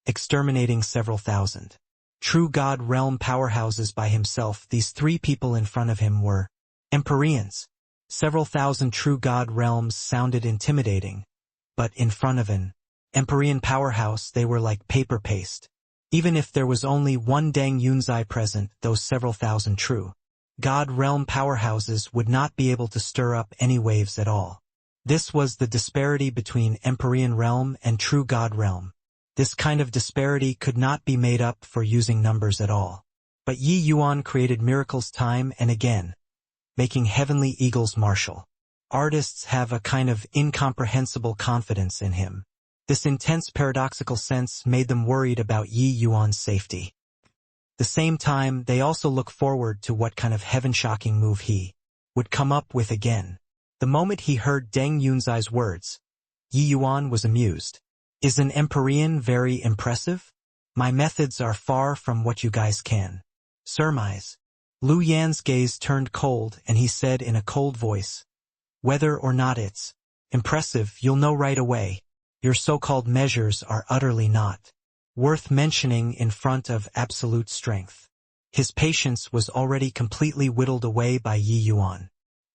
Speaker 1: exterminating several thousand true god realm powerhouses by himself, these 3 people in front of him were Empyreans. Several thousand true god realms sounded intimidating, but in front of an Empyrean powerhouse they were like paper paste. Even if there was only one Deng Yunzai present, those several thousand true god realm powerhouses would not be able to stir up any waves at all. This was the disparity between Empyrean realm and true god realm. This kind of disparity could not be made up for using numbers at all. But Yi Yuan created miracles time and again, making heavenly eagles martial. Artists have a kind of incomprehensible confidence in him. This intense paradoxical sense made them worried about Yi Yuan's safety. At the same time, they also look forward to what kind of heaven-shocking move he would come up with again. The moment he heard Deng Yunzai's words, Yi Yuan was amused. Is an Empyrean very impressive? My methods are far from what you guys can surmise. Lu Yan's gaze turned cold and he said in a cold voice, whether or not it's impressive, you'll know right away. Your so-called measures are utterly not worth mentioning in front of absolute strength. His patience was already completely whittled away by Yi Yuan.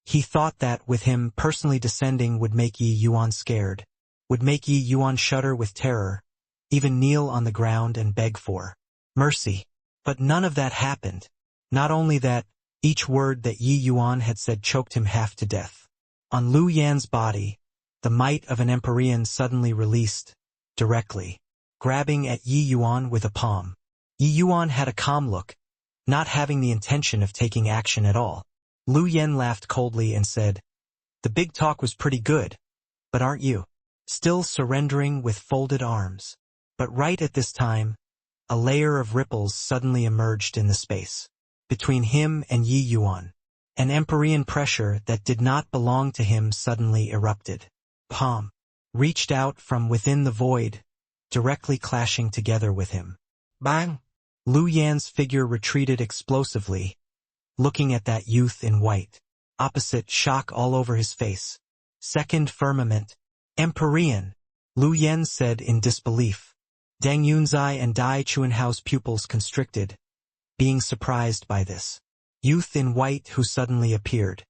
Speaker 1: He thought that with him personally descending would make Yi Yuan scared, would make Yi Yuan shudder with terror, even kneel on the ground and beg for mercy. But none of that happened. Not only that, each word that Yi Yuan had said choked him half to death. On Lu Yan's body, the might of an Empyrean suddenly released, directly, grabbing at Yi Yuan with a palm. Yi Yuan had a calm look, not having the intention of taking action at all. Lu Yan laughed coldly and said, the big talk was pretty good, but aren't you still surrendering with folded arms? But right at this time, a layer of ripples suddenly emerged in the space between him and Yi Yuan. An Empyrean pressure that did not belong to him suddenly erupted. Palm reached out from within the void, directly clashing together with him. Bang! Lu Yan's figure retreated explosively, looking at that youth in white. Opposite, shock all over his face. Second firmament. Empyrean, Lu Yan said in disbelief. Deng Yunzai and Dai Chuanhao's pupils constricted, being surprised by this youth in white who suddenly appeared.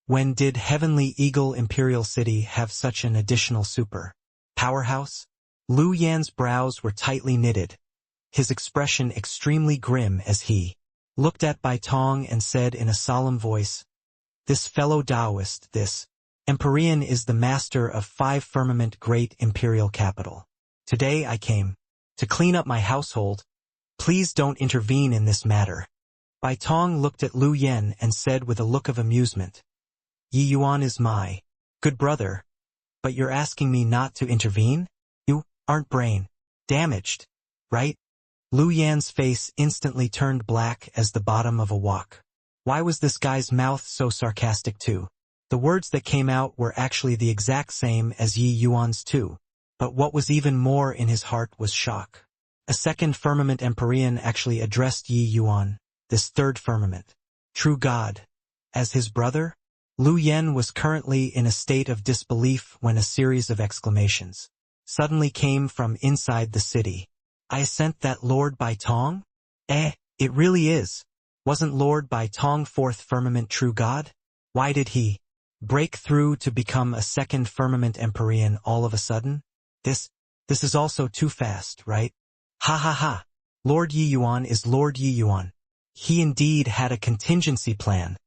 Speaker 1: When did Heavenly Eagle Imperial City have such an additional super powerhouse? Lu Yan's brows were tightly knitted, his expression extremely grim as he looked at Bai Tong and said in a solemn voice, this fellow Taoist, this Empyrean is the master of 5 firmament great imperial capital. Today I came to clean up my household. Please don't intervene in this matter. Bai Tong looked at Lu Yan and said with a look of amusement, Yi Yuan is my good brother, but you're asking me not to intervene? You aren't brain damaged, right? Lu Yan's face instantly turned black as the bottom of a wok. Why was this guy's mouth so sarcastic too? The words that came out were actually the exact same as Yi Yuan's too, but what was even more in his heart was shock. A second firmament Empyrean actually addressed Yi Yuan, this third firmament, true God, as his brother? Lu Yan was currently in a state of disbelief when a series of exclamations suddenly came from inside the city. I sent that Lord Bai Tong? It really is. Wasn't Lord Bai Tong fourth firmament true God? Why did he break through to become a second firmament Empyrean all of a sudden? This is also too fast, right? Ha ha ha. Lord Yi Yuan is Lord Yi Yuan. He indeed had a contingency plan.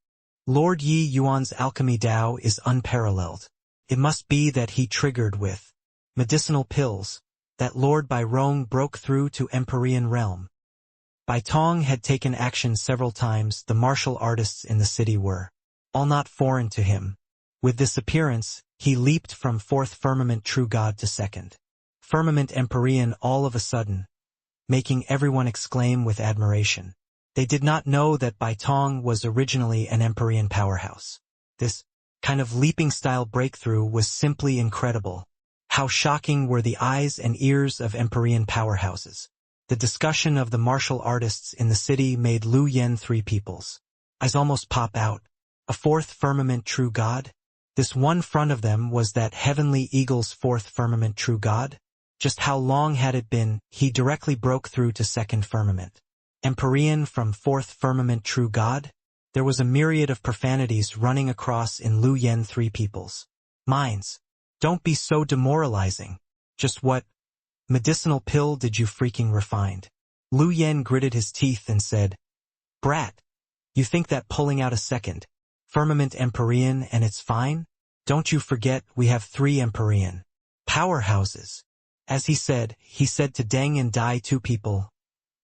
Speaker 1: Lord Yi Yuan's alchemy Dao is unparalleled. It must be that he triggered with medicinal pills, that Lord Bai Rong broke through to Empyrean realm. Bai Tong had taken action several times. The martial artists in the city were all not foreign to him. With this appearance, he leaped from fourth firmament true God to second firmament Empyrean all of a sudden, making everyone exclaim with admiration. They did not know that Bai Tong was originally an Empyrean powerhouse. This kind of leaping-style breakthrough was simply incredible. How shocking were the eyes and ears of Empyrean powerhouses. The discussion of the martial artists in the city made Lu Yan three people's eyes almost pop out. A fourth firmament true God? This one front of them was that Heavenly Eagle's fourth firmament true God? Just how long had it been he directly broke through to second firmament? Empyrean from fourth firmament true God? There was a myriad of profanities running across in Lu Yan three people's minds. Don't be so demoralizing. Just what medicinal pill did you freaking refined? Lu Yan gritted his teeth and said, Brat, you think that pulling out a second firmament Empyrean and it's fine? Don't you forget we have 3 Empyrean powerhouses. As he said to Deng and Dai, two people,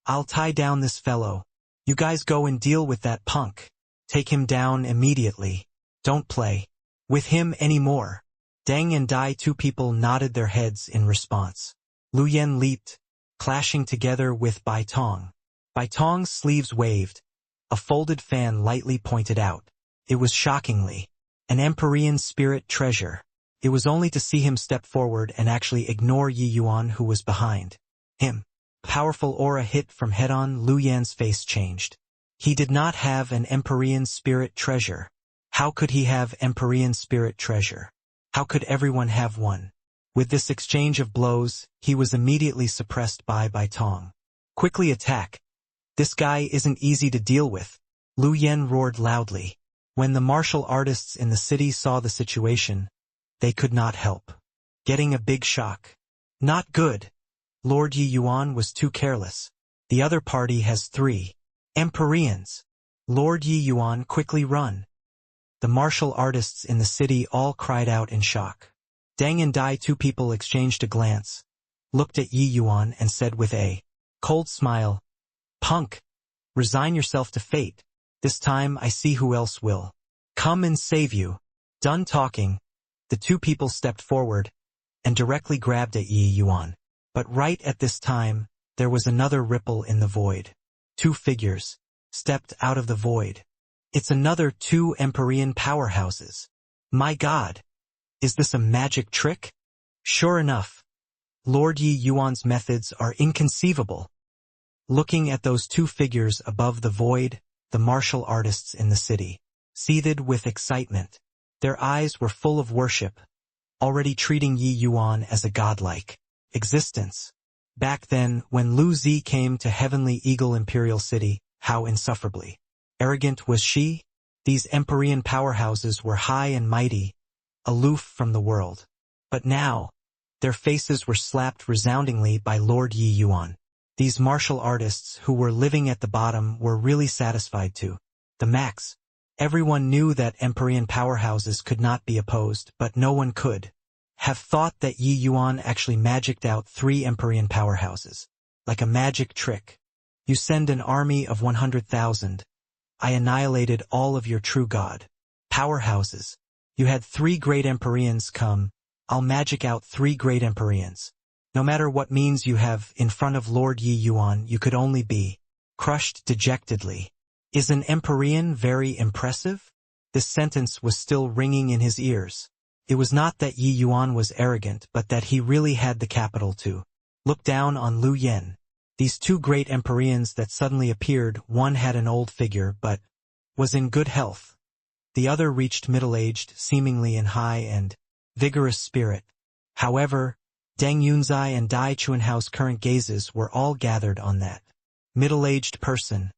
Speaker 1: "I'll tie down this fellow. You guys go and deal with that punk. Take him down immediately. Don't play with him anymore." Deng and Dai, two people, nodded their heads in response. Lu Yen leaped, clashing together with Bai Tong. Bai Tong's sleeves waved. A folded fan lightly pointed out. It was shockingly an Empyrean spirit treasure. It was only to see him step forward and actually ignore Yi Yuan, who was behind him. Powerful aura hit from head-on. Lu Yan's face changed. He did not have an Empyrean spirit treasure. How could he have Empyrean spirit treasure? How could everyone have one? With this exchange of blows, he was immediately suppressed by Bai Tong. "Quickly attack. This guy isn't easy to deal with," Lu Yen roared loudly. When the martial artists in the city saw the situation, they could not help getting a big shock. "Not good. Lord Yi Yuan was too careless. The other party has 3 Empyreans. Lord Yi Yuan, quickly run." The martial artists in the city all cried out in shock. Deng and Dai, two people, exchanged a glance, looked at Yi Yuan and said with a cold smile, "Punk, resign yourself to fate. This time I see who else will come and save you." Done talking, the two people stepped forward and directly grabbed at Yi Yuan. But right at this time, there was another ripple in the void. 2 figures stepped out of the void. It's another 2 Empyrean powerhouses. My God! Is this a magic trick? Sure enough, Lord Yi Yuan's methods are inconceivable. Looking at those 2 figures above the void, the martial artists in the city seethed with excitement. Their eyes were full of worship, already treating Yi Yuan as a godlike existence. Back then, when Lu Zi came to Heavenly Eagle Imperial City, how insufferably arrogant was she? These Empyrean powerhouses were high and mighty, aloof from the world. But now, their faces were slapped resoundingly by Lord Yi Yuan. These martial artists who were living at the bottom were really satisfied to the max. Everyone knew that Empyrean powerhouses could not be opposed, but no one could have thought that Yi Yuan actually magicked out 3 Empyrean powerhouses. Like a magic trick. You send an army of 100,000. I annihilated all of your true god powerhouses. You had 3 great Empyreans come. I'll magic out 3 great Empyreans. No matter what means you have in front of Lord Yi Yuan, you could only be crushed dejectedly. Is an Empyrean very impressive? This sentence was still ringing in his ears. It was not that Yi Yuan was arrogant, but that he really had the capital to look down on Lu Yen. These 2 great Empyreans that suddenly appeared, one had an old figure but was in good health. The other reached middle-aged, seemingly in high and vigorous spirit. However, Deng Yunzai and Dai Chuanhao's current gazes were all gathered on that middle-aged person,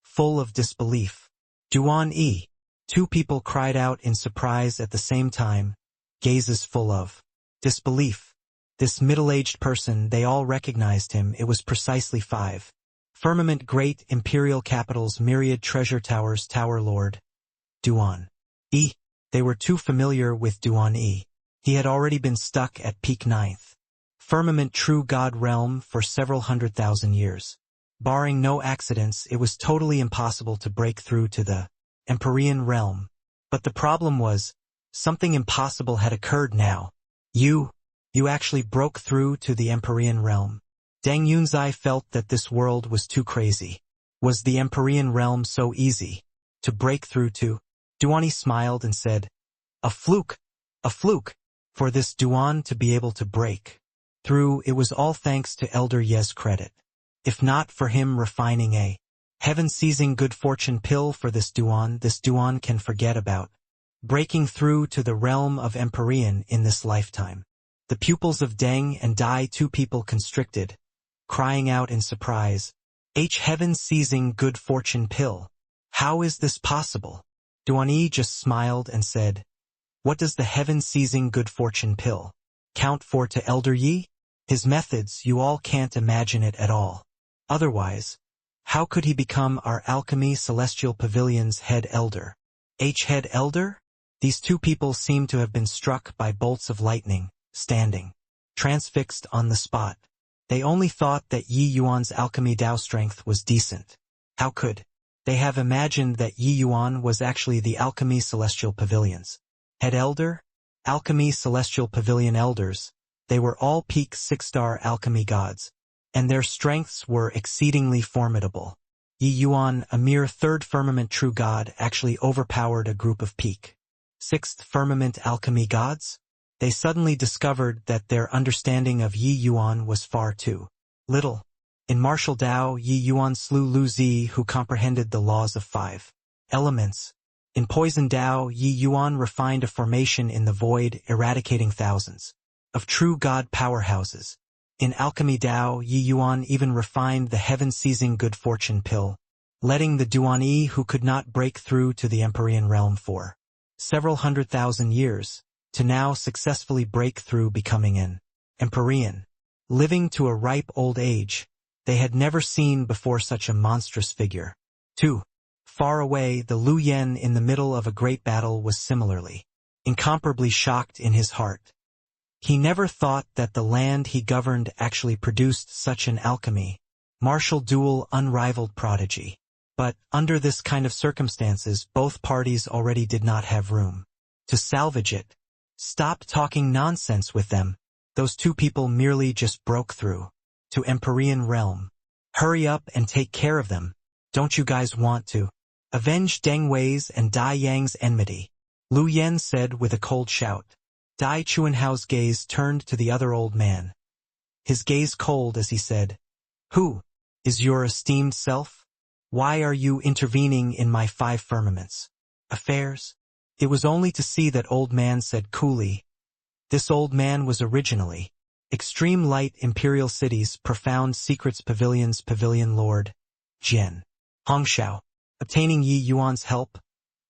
Speaker 1: full of disbelief. "Duan Yi!" 2 people cried out in surprise at the same time, gazes full of disbelief. This middle-aged person, they all recognized him. It was precisely 5 Firmament Great Imperial Capital's myriad treasure towers Tower Lord Duan Yi. They were too familiar with Duan Yi. He had already been stuck at peak 9th Firmament True God Realm for several 100,000 years. Barring no accidents, it was totally impossible to break through to the Empyrean realm. But the problem was, something impossible had occurred now. You actually broke through to the Empyrean realm. Deng Yunzai felt that this world was too crazy. Was the Empyrean realm so easy to break through to? Duan Yi smiled and said, a fluke, for this Duan to be able to break through. It was all thanks to Elder Ye's credit. If not for him refining a heaven-seizing good fortune pill for this Duan can forget about breaking through to the realm of Empyrean in this lifetime. The pupils of Deng and Dai, 2 people, constricted, crying out in surprise, heaven-seizing good fortune pill. How is this possible? Duan Yi just smiled and said, what does the heaven-seizing good fortune pill count for to Elder Yi? His methods, you all can't imagine it at all. Otherwise, how could he become our Alchemy Celestial Pavilion's head elder? Head elder? These 2 people seemed to have been struck by bolts of lightning, standing transfixed on the spot. They only thought that Yi Yuan's alchemy Dao strength was decent. How could they have imagined that Yi Yuan was actually the Alchemy Celestial Pavilion's head elder? Alchemy Celestial Pavilion elders, they were all peak 6-star alchemy gods, and their strengths were exceedingly formidable. Yi Yuan, a mere 3rd firmament true god, actually overpowered a group of peak 6th firmament alchemy gods? They suddenly discovered that their understanding of Yi Yuan was far too little. In martial Dao, Yi Yuan slew Lu Zi, who comprehended the laws of 5 elements. In poison Dao, Yi Yuan refined a formation in the void, eradicating thousands of true god powerhouses. In alchemy Dao, Yi Yuan even refined the heaven-seizing good fortune pill, letting the Duan-Yi who could not break through to the Empyrean realm for several 100,000 years, to now successfully break through, becoming an Empyrean. Living to a ripe old age, they had never seen before such a monstrous figure. 2. Far away, the Lu Yen in the middle of a great battle was similarly incomparably shocked in his heart. He never thought that the land he governed actually produced such an alchemy, martial dual unrivaled prodigy. But, under this kind of circumstances, both parties already did not have room to salvage it. Stop talking nonsense with them. Those two people merely just broke through to Empyrean realm. Hurry up and take care of them. Don't you guys want to avenge Deng Wei's and Dai Yang's enmity? Lu Yen said with a cold shout. Dai Chuanhao's gaze turned to the other old man. His gaze cold as he said, "Who is your esteemed self? Why are you intervening in my 5 firmaments affairs?" It was only to see that old man said coolly. This old man was originally Extreme Light Imperial City's Profound Secrets Pavilion's Pavilion Lord, Jian Hongxiao. Obtaining Yi Yuan's help,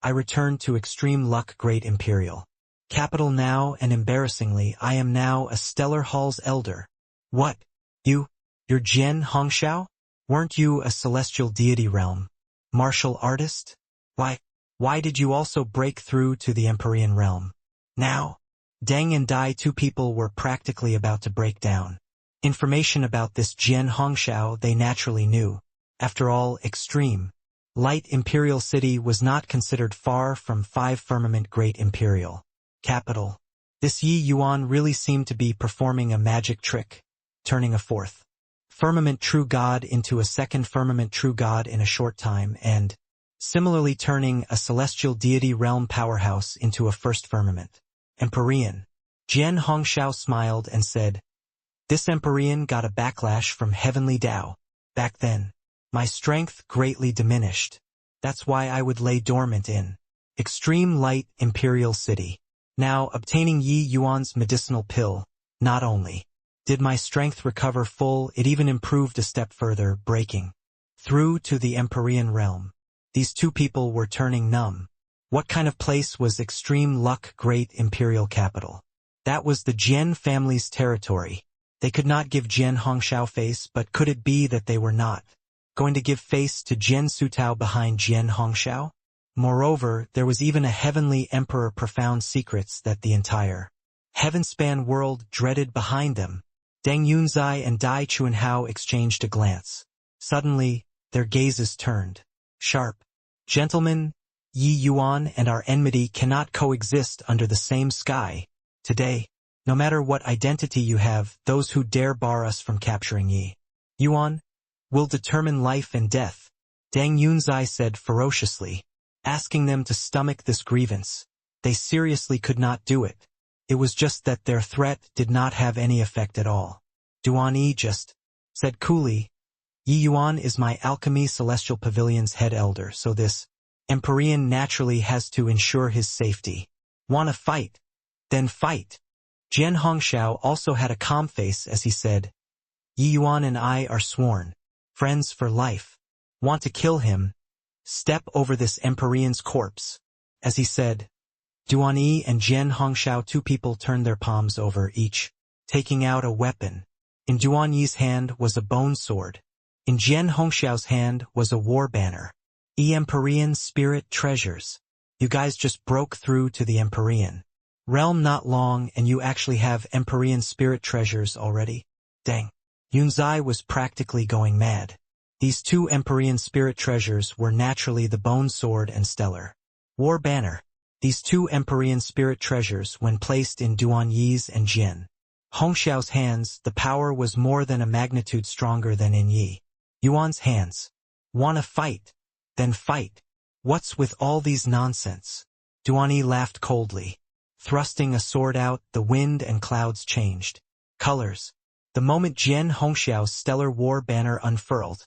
Speaker 1: I returned to Extreme Luck Great Imperial Capital now, and embarrassingly, I am now a Stellar Hall's elder. What? You're Jian Hongxiao? Weren't you a celestial deity realm martial artist? Why did you also break through to the Empyrean realm? Now, Deng and Dai, 2 people, were practically about to break down. Information about this Jian Hongxiao they naturally knew. After all, Extreme Light Imperial City was not considered far from 5 firmament Great Imperial Capital. This Yi Yuan really seemed to be performing a magic trick, turning a 4th firmament true god into a 2nd firmament true god in a short time, and similarly turning a celestial deity realm powerhouse into a 1st firmament Empyrean. Jian Hongxiao smiled and said, "This Empyrean got a backlash from heavenly Dao. Back then, my strength greatly diminished. That's why I would lay dormant in Extreme Light Imperial City. Now, obtaining Yi Yuan's medicinal pill, not only did my strength recover full, it even improved a step further, breaking through to the Empyrean realm." These 2 people were turning numb. What kind of place was Extreme Luck Great Imperial Capital? That was the Jian family's territory. They could not give Jian Hongxiao face, but could it be that they were not going to give face to Jian Sutao behind Jian Hongxiao? Moreover, there was even a heavenly emperor profound secrets that the entire heavenspan world dreaded behind them. Deng Yunzai and Dai Chuanhao exchanged a glance. Suddenly, their gazes turned sharp. "Gentlemen, Yi Yuan and our enmity cannot coexist under the same sky. Today, no matter what identity you have, those who dare bar us from capturing Yi Yuan will determine life and death," Deng Yunzai said ferociously, asking them to stomach this grievance. They seriously could not do it. It was just that their threat did not have any effect at all. Duan-Yi just said coolly, "Yi Yuan is my Alchemy Celestial Pavilion's head elder, so this Empyrean naturally has to ensure his safety. Wanna fight? Then fight." Jian Hongxiao also had a calm face as he said, "Yi Yuan and I are sworn friends for life. Want to kill him? Step over this Empyrean's corpse." As he said, Duan-Yi and Jian Hongxiao, 2 people, turned their palms over, each taking out a weapon. In Duan-Yi's hand was a bone sword. In Jian Hongxiao's hand was a war banner. Empyrean spirit treasures. You guys just broke through to the Empyrean Realm not long and you actually have Empyrean spirit treasures already? Dang. Yunzai was practically going mad. These two Empyrean spirit treasures were naturally the Bone Sword and Stellar War Banner. These two Empyrean spirit treasures, when placed in Duan Yi's and Jian Hongxiao's hands, the power was more than a magnitude stronger than in Yi Yuan's hands. Wanna fight? Then fight. What's with all these nonsense? Duan Yi laughed coldly. Thrusting a sword out, the wind and clouds changed colors. The moment Jian Hongxiao's stellar war banner unfurled,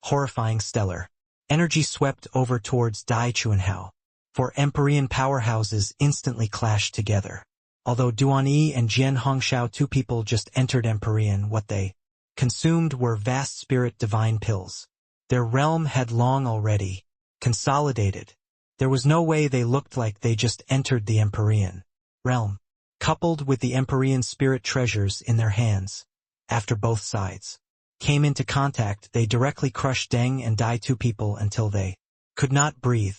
Speaker 1: horrifying stellar energy swept over towards Dai Chuanhao. Four Empyrean powerhouses instantly clashed together. Although Duan Yi and Jian Hongxiao, two people just entered Empyrean, what they consumed were vast spirit divine pills. Their realm had long already consolidated. There was no way they looked like they just entered the Empyrean realm. Coupled with the Empyrean spirit treasures in their hands, after both sides came into contact, they directly crushed Deng and Dai, two people, until they could not breathe.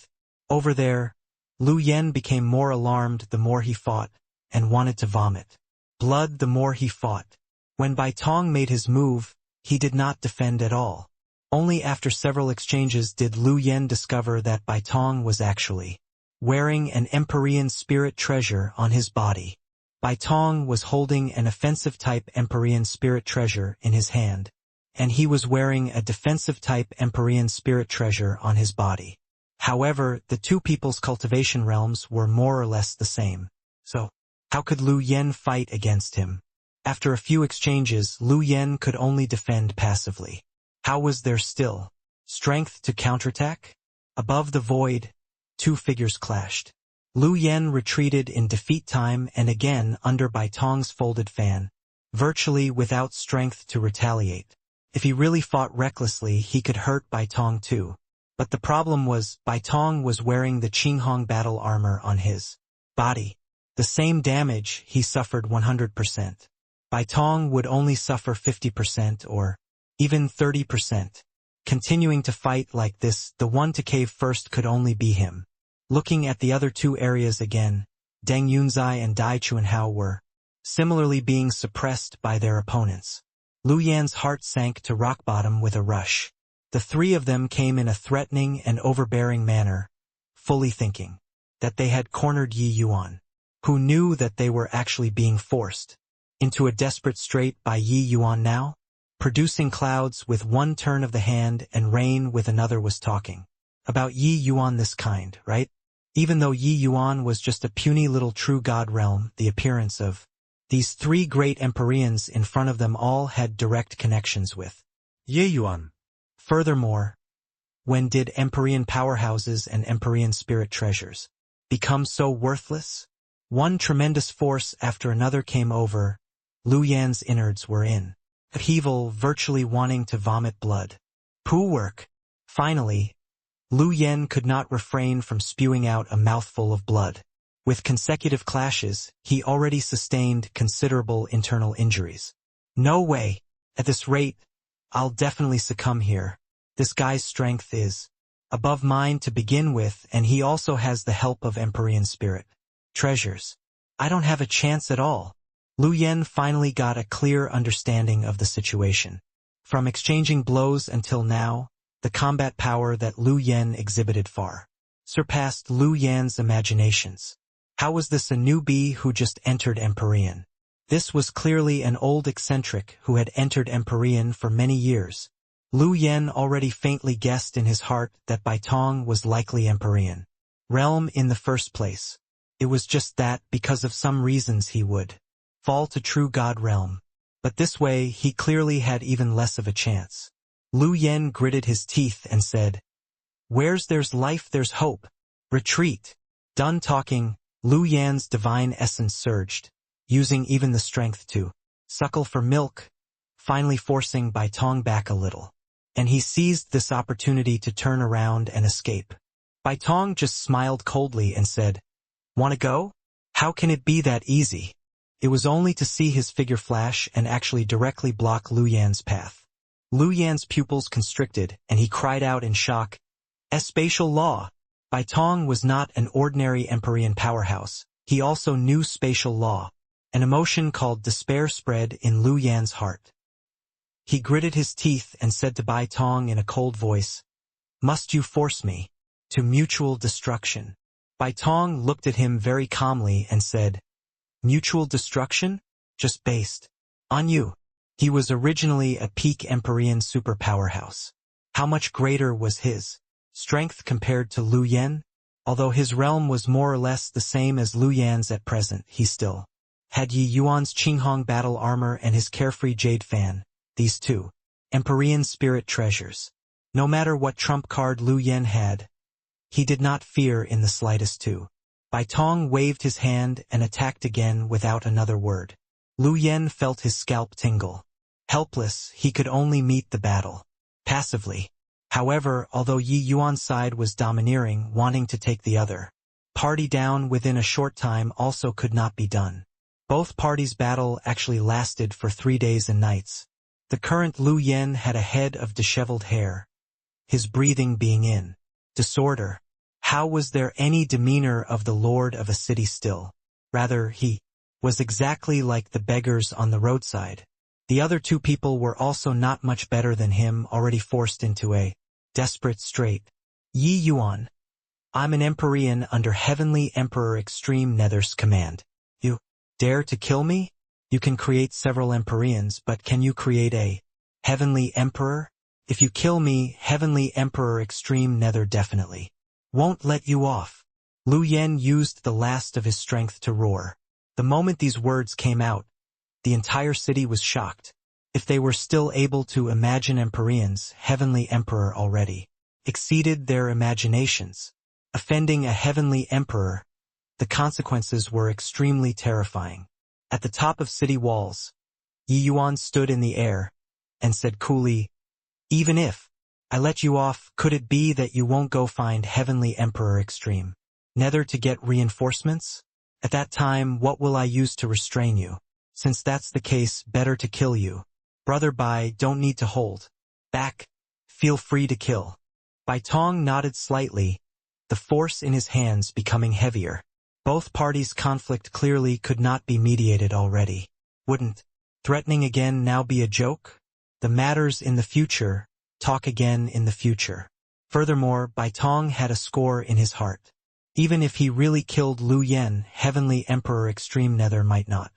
Speaker 1: Over there, Lu Yen became more alarmed the more he fought, and wanted to vomit blood the more he fought. When Bai Tong made his move, he did not defend at all. Only after several exchanges did Lu Yen discover that Bai Tong was actually wearing an Empyrean spirit treasure on his body. Bai Tong was holding an offensive-type Empyrean spirit treasure in his hand, and he was wearing a defensive-type Empyrean spirit treasure on his body. However, the two people's cultivation realms were more or less the same. So, how could Lu Yen fight against him? After a few exchanges, Lu Yen could only defend passively. How was there still strength to counterattack? Above the void, two figures clashed. Lu Yen retreated in defeat time and again under Bai Tong's folded fan, virtually without strength to retaliate. If he really fought recklessly, he could hurt Bai Tong too. But the problem was, Bai Tong was wearing the Qinghong battle armor on his body. The same damage he suffered 100%. Bai Tong would only suffer 50% or even 30%. Continuing to fight like this, the one to cave first could only be him. Looking at the other two areas again, Deng Yunzai and Dai Chuanhao were similarly being suppressed by their opponents. Lu Yan's heart sank to rock bottom with a rush. The three of them came in a threatening and overbearing manner, fully thinking that they had cornered Yi Yuan, who knew that they were actually being forced into a desperate strait by Yi Yuan now. Producing clouds with one turn of the hand and rain with another was talking about Yi Yuan this kind, right? Even though Yi Yuan was just a puny little true god realm, the appearance of these three great Empyreans in front of them all had direct connections with
Speaker 2: Ye Yuan.
Speaker 1: Furthermore, when did Empyrean powerhouses and Empyrean spirit treasures become so worthless? One tremendous force after another came over. Lu Yan's innards were in upheaval, virtually wanting to vomit blood. Poo work. Finally, Lu Yen could not refrain from spewing out a mouthful of blood. With consecutive clashes, he already sustained considerable internal injuries. No way. At this rate, I'll definitely succumb here. This guy's strength is above mine to begin with, and he also has the help of Empyrean spirit treasures. I don't have a chance at all. Lu Yen finally got a clear understanding of the situation. From exchanging blows until now, the combat power that Lu Yen exhibited far surpassed Lu Yan's imaginations. How was this a newbie who just entered Empyrean? This was clearly an old eccentric who had entered Empyrean for many years. Lu Yen already faintly guessed in his heart that Bai Tong was likely Empyrean realm in the first place. It was just that because of some reasons he would fall to true god realm. But this way he clearly had even less of a chance. Lu Yen gritted his teeth and said, "Where's there's life there's hope. Retreat." Done talking, Lu Yan's divine essence surged, using even the strength to suckle for milk, finally forcing Bai Tong back a little. And he seized this opportunity to turn around and escape. Bai Tong just smiled coldly and said, "Wanna go? How can it be that easy?" It was only to see his figure flash and actually directly block Lu Yan's path. Lu Yan's pupils constricted, and he cried out in shock, "Spatial law!" Bai Tong was not an ordinary Empyrean powerhouse. He also knew spatial law. An emotion called despair spread in Lu Yan's heart. He gritted his teeth and said to Bai Tong in a cold voice, "Must you force me to mutual destruction?" Bai Tong looked at him very calmly and said, "Mutual destruction? Just based on you." He was originally a peak Empyrean superpowerhouse. How much greater was his strength compared to Lu Yan? Although his realm was more or less the same as Lu Yan's at present, he still had Yi Yuan's Qinghong battle armor and his carefree jade fan, these two Empyrean spirit treasures. No matter what trump card Lu Yan had, he did not fear in the slightest too. Bai Tong waved his hand and attacked again without another word. Lu Yan felt his scalp tingle. Helpless, he could only meet the battle passively. However, although Yi Yuan's side was domineering, wanting to take the other party down within a short time also could not be done. Both parties' battle actually lasted for 3 days and nights. The current Lu Yan had a head of disheveled hair, his breathing being in disorder. How was there any demeanor of the lord of a city still? Rather, he was exactly like the beggars on the roadside. The other two people were also not much better than him, already forced into a desperate strait. "Yi Yuan, I'm an Empyrean under Heavenly Emperor Extreme Nether's command. You dare to kill me? You can create several Empyreans, but can you create a Heavenly Emperor? If you kill me, Heavenly Emperor Extreme Nether definitely won't let you off." Lu Yan used the last of his strength to roar. The moment these words came out, the entire city was shocked. If they were still able to imagine Empyreans, Heavenly Emperor already exceeded their imaginations. Offending a Heavenly Emperor, the consequences were extremely terrifying. At the top of city walls, Yi Yuan stood in the air and said coolly, "Even if I let you off, could it be that you won't go find Heavenly Emperor Extreme Nether to get reinforcements? At that time, what will I use to restrain you? Since that's the case, better to kill you. Brother Bai, don't need to hold back. Feel free to kill." Bai Tong nodded slightly, the force in his hands becoming heavier. Both parties' conflict clearly could not be mediated already. Wouldn't threatening again now be a joke? The matters in the future, talk again in the future. Furthermore, Bai Tong had a score in his heart. Even if he really killed Lu Yan, Heavenly Emperor Extreme Nether might not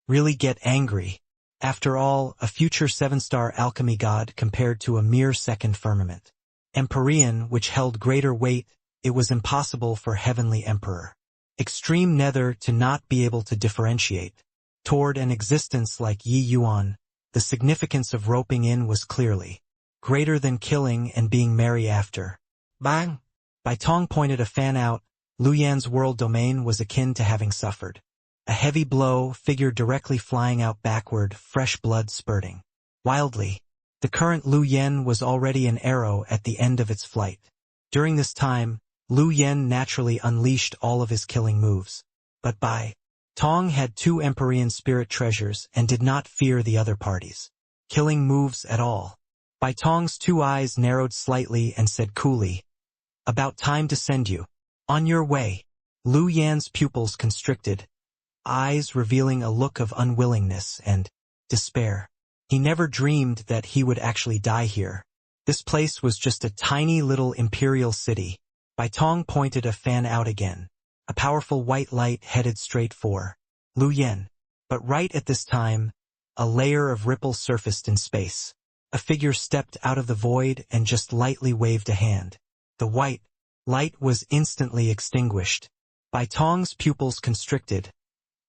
Speaker 1: really get angry. After all, a future 7-star alchemy god compared to a mere second firmament Empyrean which held greater weight, it was impossible for Heavenly Emperor Extreme Nether to not be able to differentiate. Toward an existence like Yi Yuan, the significance of roping in was clearly greater than killing and being merry after. Bang! Bai Tong pointed a fan out. Lu Yan's world domain was akin to having suffered a heavy blow, figure directly flying out backward, fresh blood spurting wildly. The current Lu Yan was already an arrow at the end of its flight. During this time, Lu Yan naturally unleashed all of his killing moves. But Bai Tong had 2 Empyrean spirit treasures and did not fear the other parties' killing moves at all. Bai Tong's 2 eyes narrowed slightly and said coolly, "About time to send you on your way." Lu Yan's pupils constricted, eyes revealing a look of unwillingness and despair. He never dreamed that he would actually die here. This place was just a tiny little imperial city. Bai Tong pointed a fan out again. A powerful white light headed straight for Lu Yan. But right at this time, a layer of ripple surfaced in space. A figure stepped out of the void and just lightly waved a hand. The white light was instantly extinguished. Bai Tong's pupils constricted,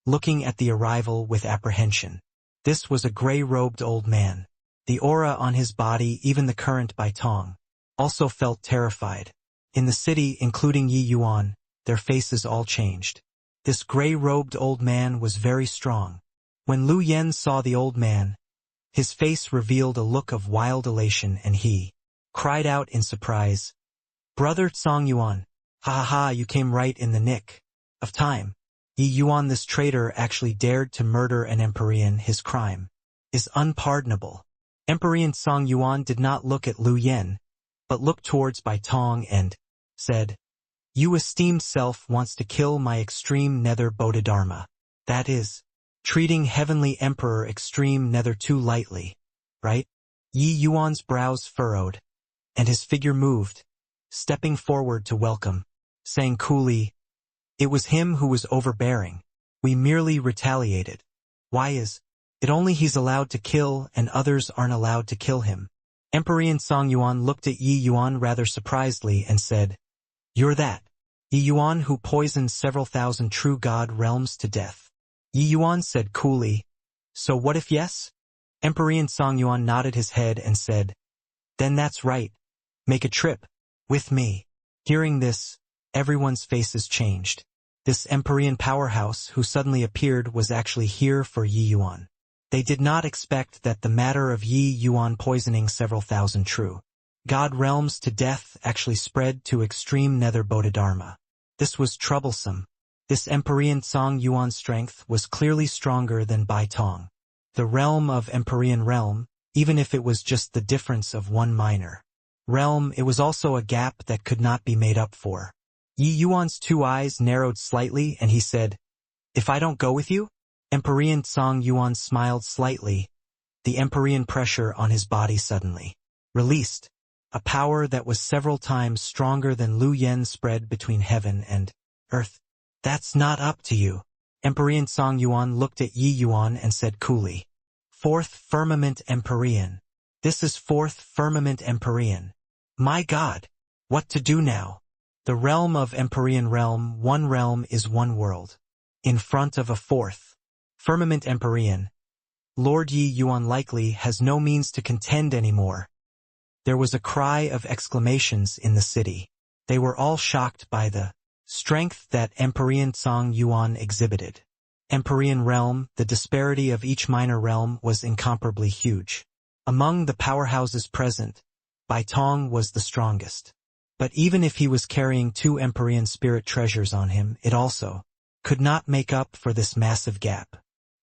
Speaker 1: looking at the arrival with apprehension. This was a gray-robed old man. The aura on his body, even the current Bai Tong, also felt terrified. In the city, including Yi Yuan, their faces all changed. This gray-robed old man was very strong. When Lu Yan saw the old man, his face revealed a look of wild elation and he cried out in surprise, "Brother Tsong Yuan, ha ha ha, you came right in the nick of time. Yi Yuan, this traitor actually dared to murder an Empyrean. His crime is unpardonable." Empyrean Tsong Yuan did not look at Lu Yan, but looked towards Bai Tong and said, You esteemed self wants to kill my extreme nether Bodhidharma. That is, treating heavenly emperor extreme nether too lightly, right? Yi Yuan's brows furrowed, and his figure moved, stepping forward to welcome, saying coolly, "It was him who was overbearing. We merely retaliated. Why is it only he's allowed to kill and others aren't allowed to kill him?" Emperor Song Yuan looked at Yi Yuan rather surprisedly and said, "You're that Yi Yuan who poisoned several thousand true god realms to death." Yi Yuan said coolly, "So what if yes?" Emperor Song Yuan nodded his head and said, "Then that's right. Make a trip with me." Hearing this, everyone's faces changed. This Emperor powerhouse who suddenly appeared was actually here for Yi Yuan. They did not expect that the matter of Yi Yuan poisoning several thousand true god realms to death actually spread to extreme nether Bodhidharma. This was troublesome. This Emperor Song Yuan's strength was clearly stronger than Bai Tong. The realm of Emperor realm, even if it was just the difference of one minor realm, it was also a gap that could not be made up for. Yi Yuan's two eyes narrowed slightly and he said, "If I don't go with you?" Emperor Song Yuan smiled slightly. The Emperor pressure on his body suddenly released. A power that was several times stronger than Lu Yen spread between heaven and earth. "That's not up to you." Emperor Song Yuan looked at Yi Yuan and said coolly, "Fourth firmament Emperor. This is fourth firmament Emperor. My God, what to do now?" The realm of Emperor realm, one realm is one world. In front of a fourth firmament Emperor, Lord Yi Yuan likely has no means to contend anymore. There was a cry of exclamations in the city. They were all shocked by the strength that Emperor Song Yuan exhibited. Emperor realm, the disparity of each minor realm was incomparably huge. Among the powerhouses present, Bai Tong was the strongest. But even if he was carrying two Emperor spirit treasures on him, it also could not make up for this massive gap.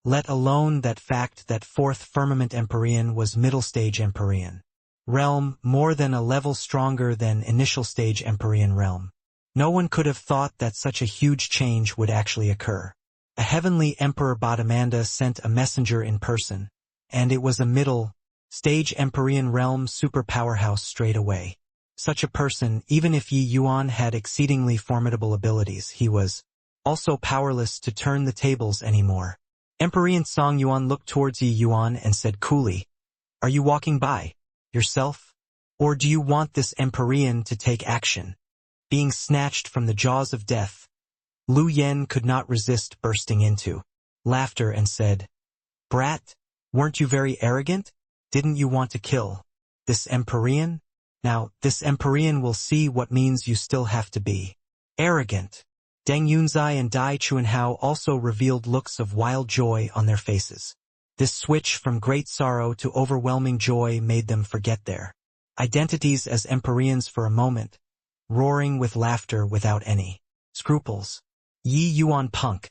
Speaker 1: Let alone that fact that fourth firmament Emperor was middle stage Emperor realm, more than a level stronger than initial stage Emperor realm. No one could have thought that such a huge change would actually occur. A heavenly Emperor Bodhimanda sent a messenger in person, and it was a middle stage Emperor realm super powerhouse straight away. Such a person, even if Yi Yuan had exceedingly formidable abilities, he was also powerless to turn the tables anymore. Emperor Song Yuan looked towards Yi Yuan and said coolly, "Are you walking by yourself? Or do you want this Emperor to take action?" Being snatched from the jaws of death, Lu Yen could not resist bursting into laughter and said, "Brat, weren't you very arrogant? Didn't you want to kill this Emperor? Now, this Emperor will see what means you still have to be arrogant." Deng Yunzai and Dai Chuanhao also revealed looks of wild joy on their faces. This switch from great sorrow to overwhelming joy made them forget their identities as Emperors for a moment, roaring with laughter without any scruples. "Yi Yuan punk.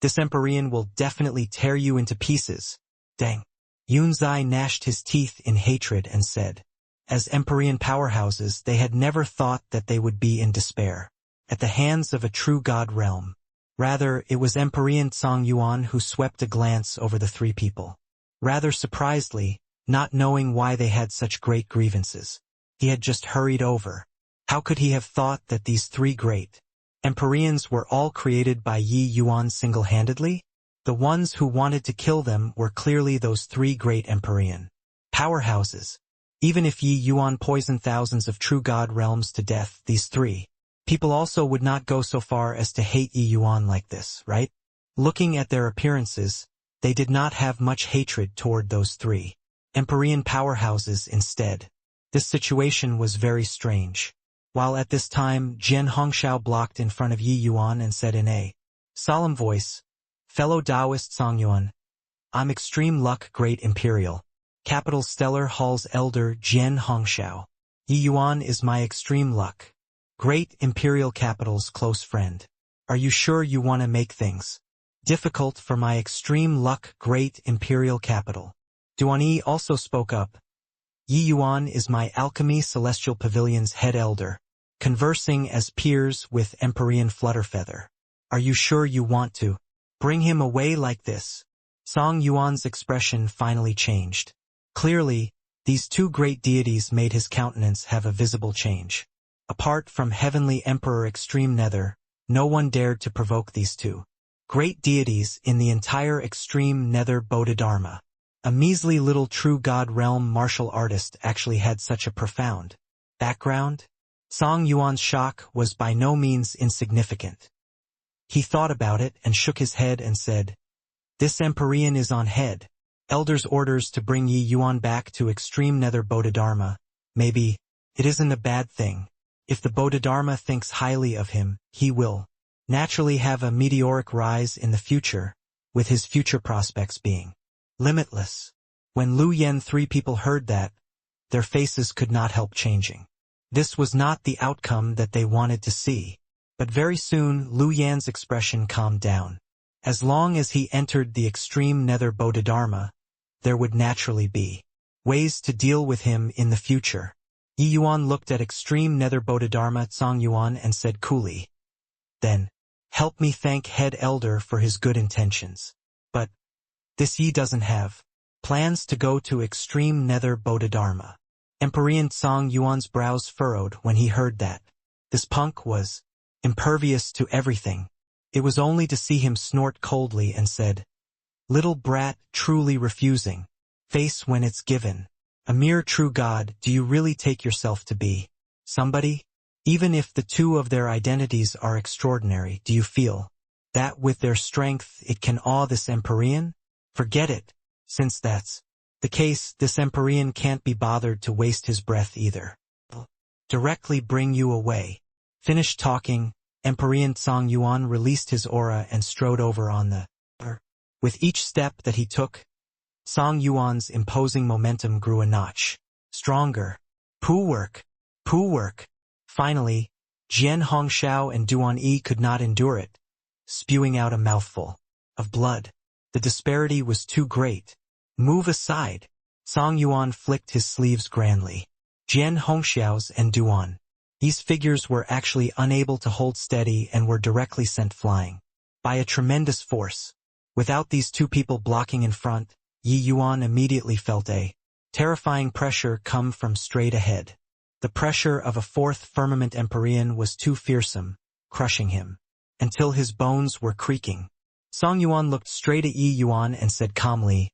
Speaker 1: This Emperor will definitely tear you into pieces." Deng Yunzai gnashed his teeth in hatred and said, as Emperor powerhouses, they had never thought that they would be in despair at the hands of a true god realm. Rather, it was Emperor Song Yuan who swept a glance over the three people. Rather surprisedly, not knowing why they had such great grievances, he had just hurried over. How could he have thought that these three great Emperors were all created by Yi Yuan single-handedly? The ones who wanted to kill them were clearly those three great Emperor powerhouses. Even if Yi Yuan poisoned thousands of true god realms to death, these three people also would not go so far as to hate Yi Yuan like this, right? Looking at their appearances, they did not have much hatred toward those three Emperor powerhouses instead. This situation was very strange. While at this time, Jian Hongxiao blocked in front of Yi Yuan and said in a solemn voice, "Fellow Taoist Song Yuan, I'm Extreme Luck Great Imperial Capital Stellar Hall's elder Jian Hongxiao. Yi Yuan is my Extreme Luck Great Imperial Capital's close friend. Are you sure you want to make things difficult for my Extreme Luck Great Imperial Capital?" Duan Yi also spoke up. "Yi Yuan is my Alchemy Celestial Pavilion's head elder, conversing as peers with Emperor Flutterfeather. Are you sure you want to bring him away like this? Song Yuan's expression finally changed. Clearly, these two great deities made his countenance have a visible change. Apart from Heavenly Emperor Extreme Nether, no one dared to provoke these two great deities in the entire Extreme Nether Bodhidharma. A measly little true god realm martial artist actually had such a profound background? Song Yuan's shock was by no means insignificant. He thought about it and shook his head and said, "This Empyrean is on head. Elder's orders to bring Yi Yuan back to Extreme Nether Bodhidharma. Maybe it isn't a bad thing. If the Bodhidharma thinks highly of him, he will naturally have a meteoric rise in the future, with his future prospects being limitless." When Lu Yen three people heard that, their faces could not help changing. This was not the outcome that they wanted to see. But very soon Lu Yan's expression calmed down. As long as he entered the Extreme Nether Bodhidharma, there would naturally be ways to deal with him in the future. Yi Yuan looked at Extreme Nether Bodhidharma Song Yuan and said coolly, "Then, help me thank Head Elder for his good intentions. But this Yi doesn't have plans to go to Extreme Nether Bodhidharma." Emperor Song Yuan's brows furrowed when he heard that. This punk was impervious to everything. It was only to see him snort coldly and said, "Little brat, truly refusing. Face when it's given. A mere true god, do you really take yourself to be somebody? Even if the two of their identities are extraordinary, do you feel that with their strength it can awe this Empyrean? Forget it. Since that's the case, this Empyrean can't be bothered to waste his breath either. Directly bring you away." Finished talking, Emperor Song Yuan released his aura and strode over on the With each step that he took, Song Yuan's imposing momentum grew a notch stronger. Poo work! Poo work! Finally, Jian Hongxiao and Duan Yi could not endure it, spewing out a mouthful of blood. The disparity was too great. "Move aside." Song Yuan flicked his sleeves grandly. Jian Hongxiao's and Duan Yi's figures were actually unable to hold steady and were directly sent flying by a tremendous force. Without these two people blocking in front, Yi Yuan immediately felt a terrifying pressure come from straight ahead. The pressure of a fourth firmament Empyrean was too fearsome, crushing him until his bones were creaking. Song Yuan looked straight at Yi Yuan and said calmly,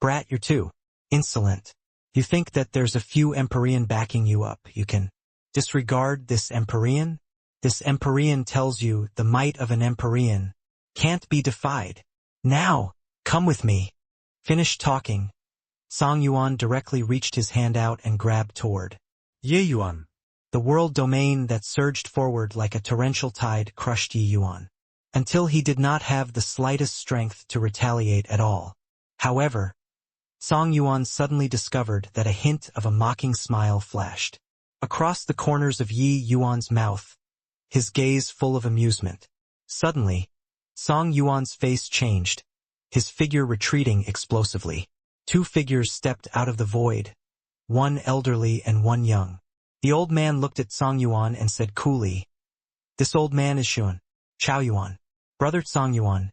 Speaker 1: "Brat, you're too insolent. You think that there's a few Empyrean backing you up, you can disregard this Empyrean? This Empyrean tells you the might of an Empyrean can't be defied. Now, come with me." Finished talking, Song Yuan directly reached his hand out and grabbed toward
Speaker 2: Ye Yuan.
Speaker 1: the world domain that surged forward like a torrential tide crushed Yi Yuan, until he did not have the slightest strength to retaliate at all. However, Song Yuan suddenly discovered that a hint of a mocking smile flashed across the corners of Yi Yuan's mouth, his gaze full of amusement. Suddenly, Song Yuan's face changed, his figure retreating explosively. Two figures stepped out of the void, one elderly and one young. The old man looked at Song Yuan and said coolly, "This old man is Xuan, Chao Yuan. Brother Song Yuan,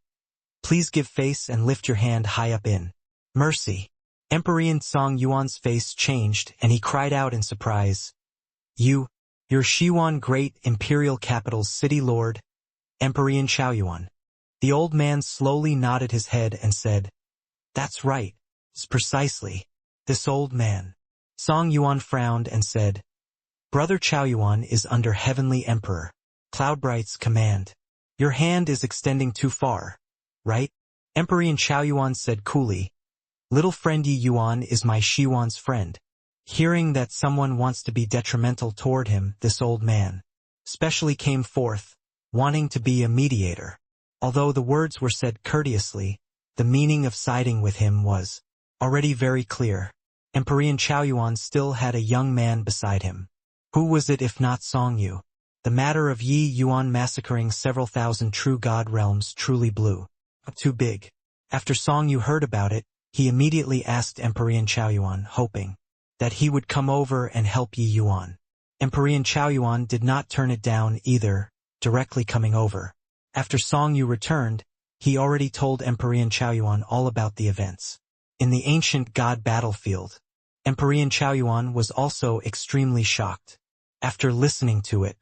Speaker 1: please give face and lift your hand high up in mercy." Emperor Song Yuan's face changed and he cried out in surprise, You're Xiwan Great Imperial Capital's City Lord, Emperor Chao Yuan." The old man slowly nodded his head and said, "That's right, it's precisely this old man." Song Yuan frowned and said, "Brother Chao Yuan is under Heavenly Emperor Cloudbright's command. Your hand is extending too far, right?" Emperor Chao Yuan said coolly, "Little friend Yi Yuan is my Xiwan's friend." Hearing that someone wants to be detrimental toward him, this old man specially came forth, wanting to be a mediator. Although the words were said courteously, the meaning of siding with him was already very clear. Emperor Chao Yuan still had a young man beside him. Who was it if not Song Yu? The matter of Yi Yuan massacring several thousand true god realms truly blew up too big. After Song Yu heard about it, he immediately asked Emperor Chao Yuan, hoping that he would come over and help Yi Yuan. Emperor Chaoyuan did not turn it down either, directly coming over. After Song Yu returned, he already told Emperor Chaoyuan all about the events. In the ancient god battlefield, Emperor Chaoyuan was also extremely shocked. After listening to it,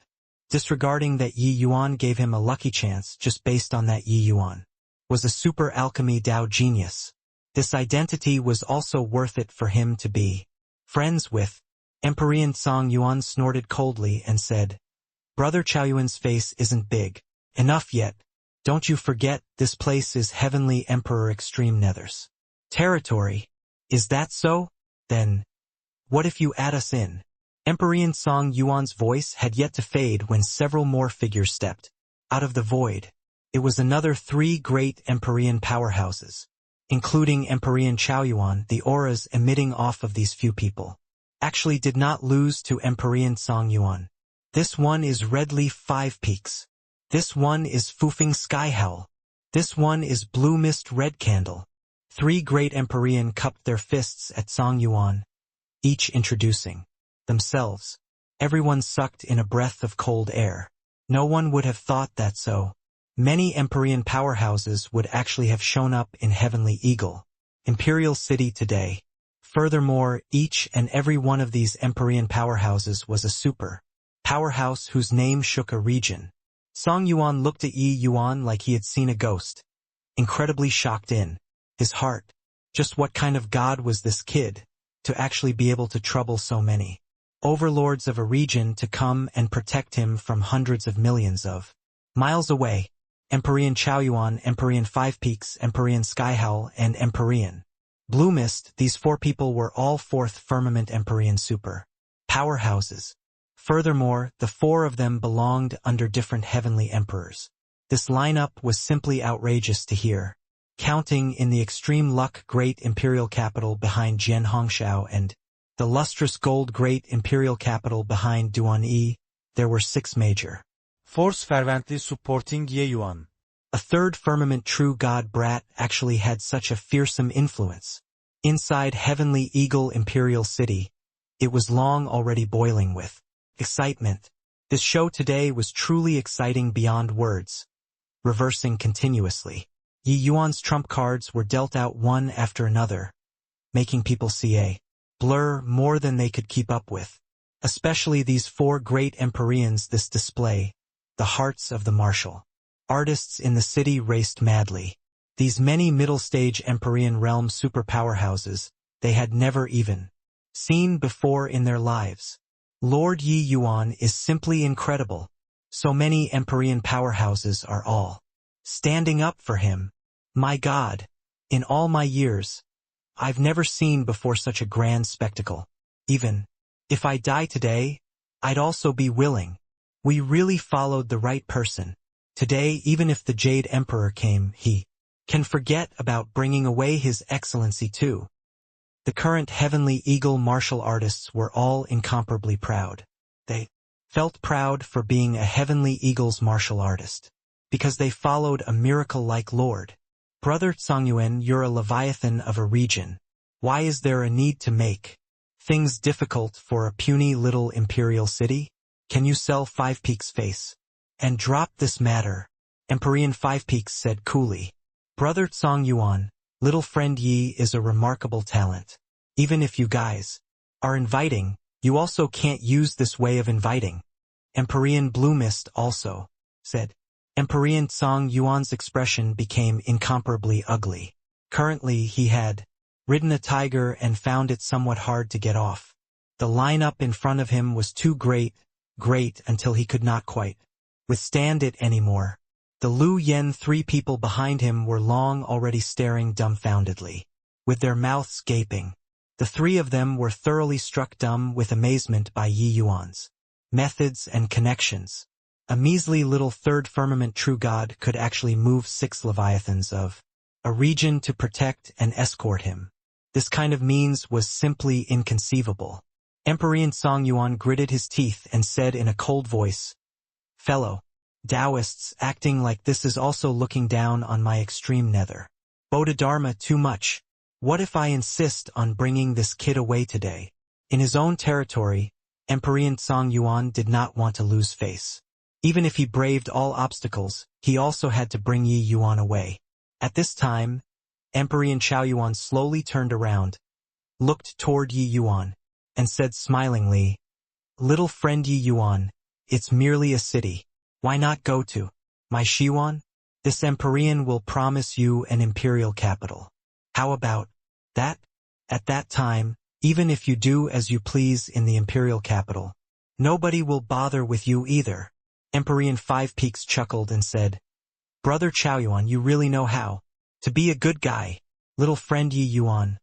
Speaker 1: disregarding that Yi Yuan gave him a lucky chance just based on that Yi Yuan was a super alchemy Dao genius. This identity was also worth it for him to be friends with. Emperor Song Yuan snorted coldly and said, "Brother Chaoyuan's face isn't big enough yet. Don't you forget this place is Heavenly Emperor Extreme Nether's territory. Is that so? Then, what if you add us in?" Emperor Song Yuan's voice had yet to fade when several more figures stepped out of the void. It was another 3 great Emperorian powerhouses, including Emperor Chaoyuan. The auras emitting off of these few people actually did not lose to Emperor Song Yuan. This one is Redleaf 5 Peaks. This one is Foofing Sky Howl. This one is Blue Mist Red Candle. 3 great Emperorian cupped their fists at Song Yuan, each introducing themselves. Everyone sucked in a breath of cold air. No one would have thought that so many Emperorian powerhouses would actually have shown up in Heavenly Eagle, Imperial City today. Furthermore, each and every one of these Emperorian powerhouses was a super powerhouse whose name shook a region. Song Yuan looked at Yi Yuan like he had seen a ghost, incredibly shocked in his heart. Just what kind of god was this kid to actually be able to trouble so many overlords of a region to come and protect him from hundreds of millions of miles away? Emperor Chaoyuan, Emperor 5 Peaks, Emperor Skyhowl, and Emperor Blue Mist, these 4 people were all 4th firmament Emperorian super powerhouses. Furthermore, the 4 of them belonged under different heavenly emperors. This lineup was simply outrageous to hear. Counting in the extreme luck great imperial capital behind Jian Hongshao and the lustrous gold great imperial capital behind Duan-Yi, there were 6 major
Speaker 2: Force fervently supporting Ye Yuan.
Speaker 1: A 3rd firmament true god brat actually had such a fearsome influence. Inside Heavenly Eagle Imperial City, it was long already boiling with excitement. This show today was truly exciting beyond words. Reversing continuously, Yi Yuan's trump cards were dealt out one after another, making people see a blur more than they could keep up with. Especially these 4 great Emperorians. This display, the hearts of the martial artists in the city raced madly. These many middle-stage Emperorian realm super powerhouses they had never even seen before in their lives. Lord Yi Yuan is simply incredible. So many Emperorian powerhouses are all standing up for him. My God, in all my years, I've never seen before such a grand spectacle. Even if I die today, I'd also be willing. We really followed the right person. Today, even if the Jade Emperor came, he can forget about bringing away his excellency too. The current Heavenly Eagle martial artists were all incomparably proud. They felt proud for being a Heavenly Eagle's martial artist, because they followed a miracle-like Lord. Brother Tsongyuan, you're a leviathan of a region. Why is there a need to make things difficult for a puny little imperial city? Can you sell 5 Peaks face and drop this matter? Emperor 5 Peaks said coolly. Brother Tsongyuan, little friend Yi is a remarkable talent. Even if you guys are inviting, you also can't use this way of inviting. Emperor Blue Mist also said. Emperor Song Yuan's expression became incomparably ugly. Currently he had ridden a tiger and found it somewhat hard to get off. The lineup in front of him was too great until he could not quite withstand it anymore. The Lu Yen 3 people behind him were long already staring dumbfoundedly, with their mouths gaping. The 3 of them were thoroughly struck dumb with amazement by Yi Yuan's methods and connections. A measly little 3rd firmament true god could actually move 6 leviathans of a region to protect and escort him. This kind of means was simply inconceivable. Emperor Song Yuan gritted his teeth and said in a cold voice, "Fellow Taoists, acting like this is also looking down on my extreme nether Bodhidharma too much. What if I insist on bringing this kid away today? In his own territory, Emperor Song Yuan did not want to lose face. Even if he braved all obstacles, he also had to bring Yi Yuan away. At this time, Emperor Chao Yuan slowly turned around, looked toward Yi Yuan, and said smilingly, "Little friend Yi Yuan, it's merely a city. Why not go to my Shiwan? This Emperor will promise you an imperial capital. How about that? At that time, even if you do as you please in the imperial capital, nobody will bother with you either." Emperor Five Peaks chuckled and said, "Brother Chaoyuan, you really know how to be a good guy. Little friend Yi Yuan,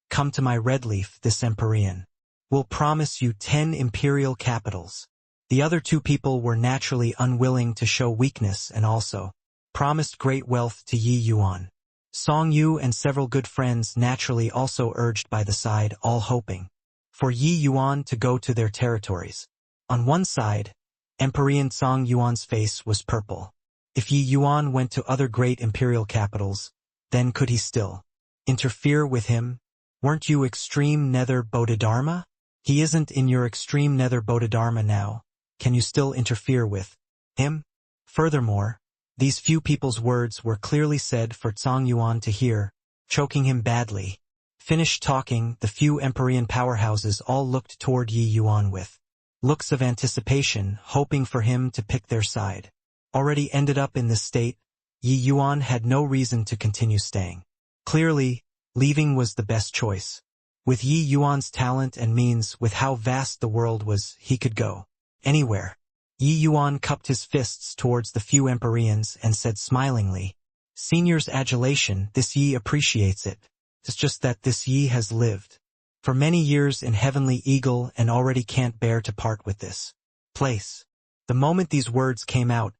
Speaker 1: come to my red leaf. This Emperor will promise you 10 imperial capitals." The other two people were naturally unwilling to show weakness and also promised great wealth to Yi Yuan. Song Yu and several good friends naturally also urged by the side, all hoping for Yi Yuan to go to their territories. On one side, Emperor Song Yuan's face was purple. If Yi Yuan went to other great imperial capitals, then could he still interfere with him? Weren't you extreme nether Bodhidharma? He isn't in your extreme nether Bodhidharma now. Can you still interfere with him? Furthermore, these few people's words were clearly said for Song Yuan to hear, choking him badly. Finished talking, the few Emperor powerhouses all looked toward Yi Yuan with looks of anticipation, hoping for him to pick their side. Already ended up in this state, Yi Yuan had no reason to continue staying. Clearly, leaving was the best choice. With Yi Yuan's talent and means, with how vast the world was, he could go anywhere. Yi Yuan cupped his fists towards the few Emperors and said smilingly, "Senior's adulation, this Yi appreciates it. It's just that this Yi has lived for many years in Heavenly Eagle and already can't bear to part with this place." The moment these words came out,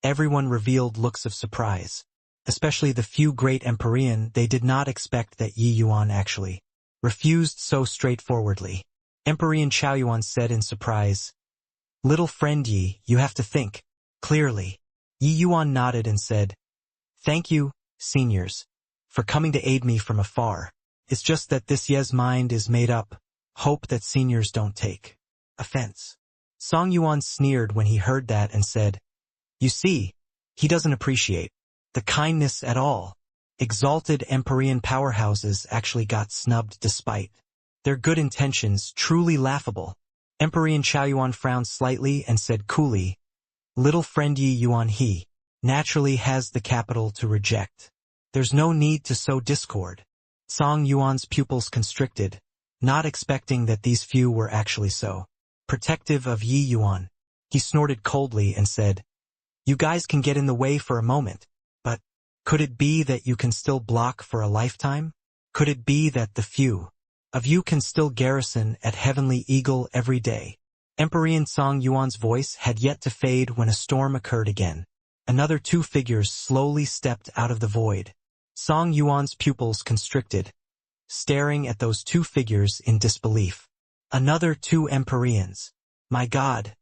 Speaker 1: everyone revealed looks of surprise. Especially the few great Emperors, they did not expect that Yi Yuan actually refused so straightforwardly. Emperor Chaoyuan said in surprise, "Little friend Yi, you have to think clearly." Yi Yuan nodded and said, "Thank you, seniors, for coming to aid me from afar. It's just that this Ye's mind is made up. Hope that seniors don't take offense." Song Yuan sneered when he heard that and said, "You see, he doesn't appreciate the kindness at all." Exalted Emperor powerhouses actually got snubbed despite their good intentions, truly laughable. Emperor Chaoyuan frowned slightly and said coolly, "Little friend Yi Yuan, he naturally has the capital to reject. There's no need to sow discord." Song Yuan's pupils constricted, not expecting that these few were actually so protective of Yi Yuan. He snorted coldly and said, "You guys can get in the way for a moment, but could it be that you can still block for a lifetime? Could it be that the few of you can still garrison at Heavenly Eagle every day?" Emperor Song Yuan's voice had yet to fade when a storm occurred again. Another two figures slowly stepped out of the void. Song Yuan's pupils constricted, staring at those two figures in disbelief. Another two Emperors. My God!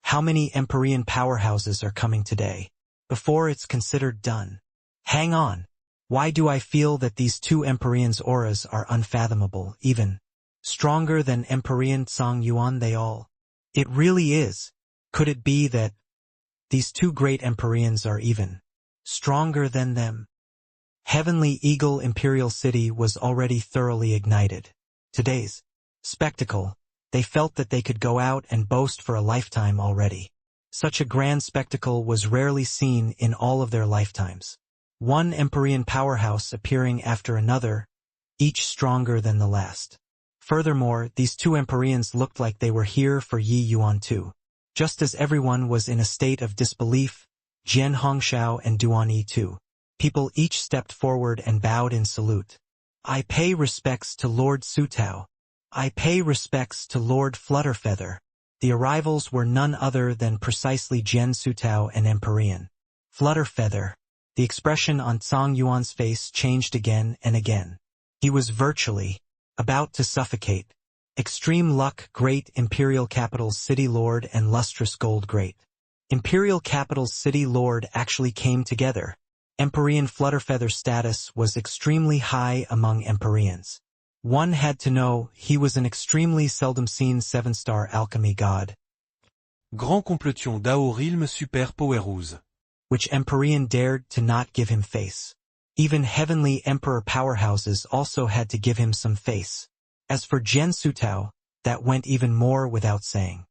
Speaker 1: How many Emperor powerhouses are coming today? Before it's considered done. Hang on. Why do I feel that these two Emperors' auras are unfathomable, even stronger than Emperor Song Yuan they all? It really is. Could it be that these two great Emperors are even stronger than them? Heavenly Eagle Imperial City was already thoroughly ignited. Today's spectacle, they felt that they could go out and boast for a lifetime already. Such a grand spectacle was rarely seen in all of their lifetimes. One Emperor powerhouse appearing after another, each stronger than the last. Furthermore, these two Emperors looked like they were here for Yi Yuan too. Just as everyone was in a state of disbelief, Jian Hongshao and Duan Yi too. People each stepped forward and bowed in salute. "I pay respects to Lord Sutao. I pay respects to Lord Flutterfeather." The arrivals were none other than precisely Jian Sutao and Emperor Flutterfeather. The expression on Song Yuan's face changed again and again. He was virtually about to suffocate. Extreme luck, great Imperial Capital's City Lord and lustrous gold great Imperial Capital's City Lord actually came together. Emperor Flutterfeather's status was extremely high among Emperors. One had to know he was an extremely seldom seen 7-star alchemy god,
Speaker 2: Grand completion d'Aorilm super powerhouse.
Speaker 1: which Empyrean dared to not give him face. Even heavenly emperor powerhouses also had to give him some face. As for Jian Sutao, that went even more without saying.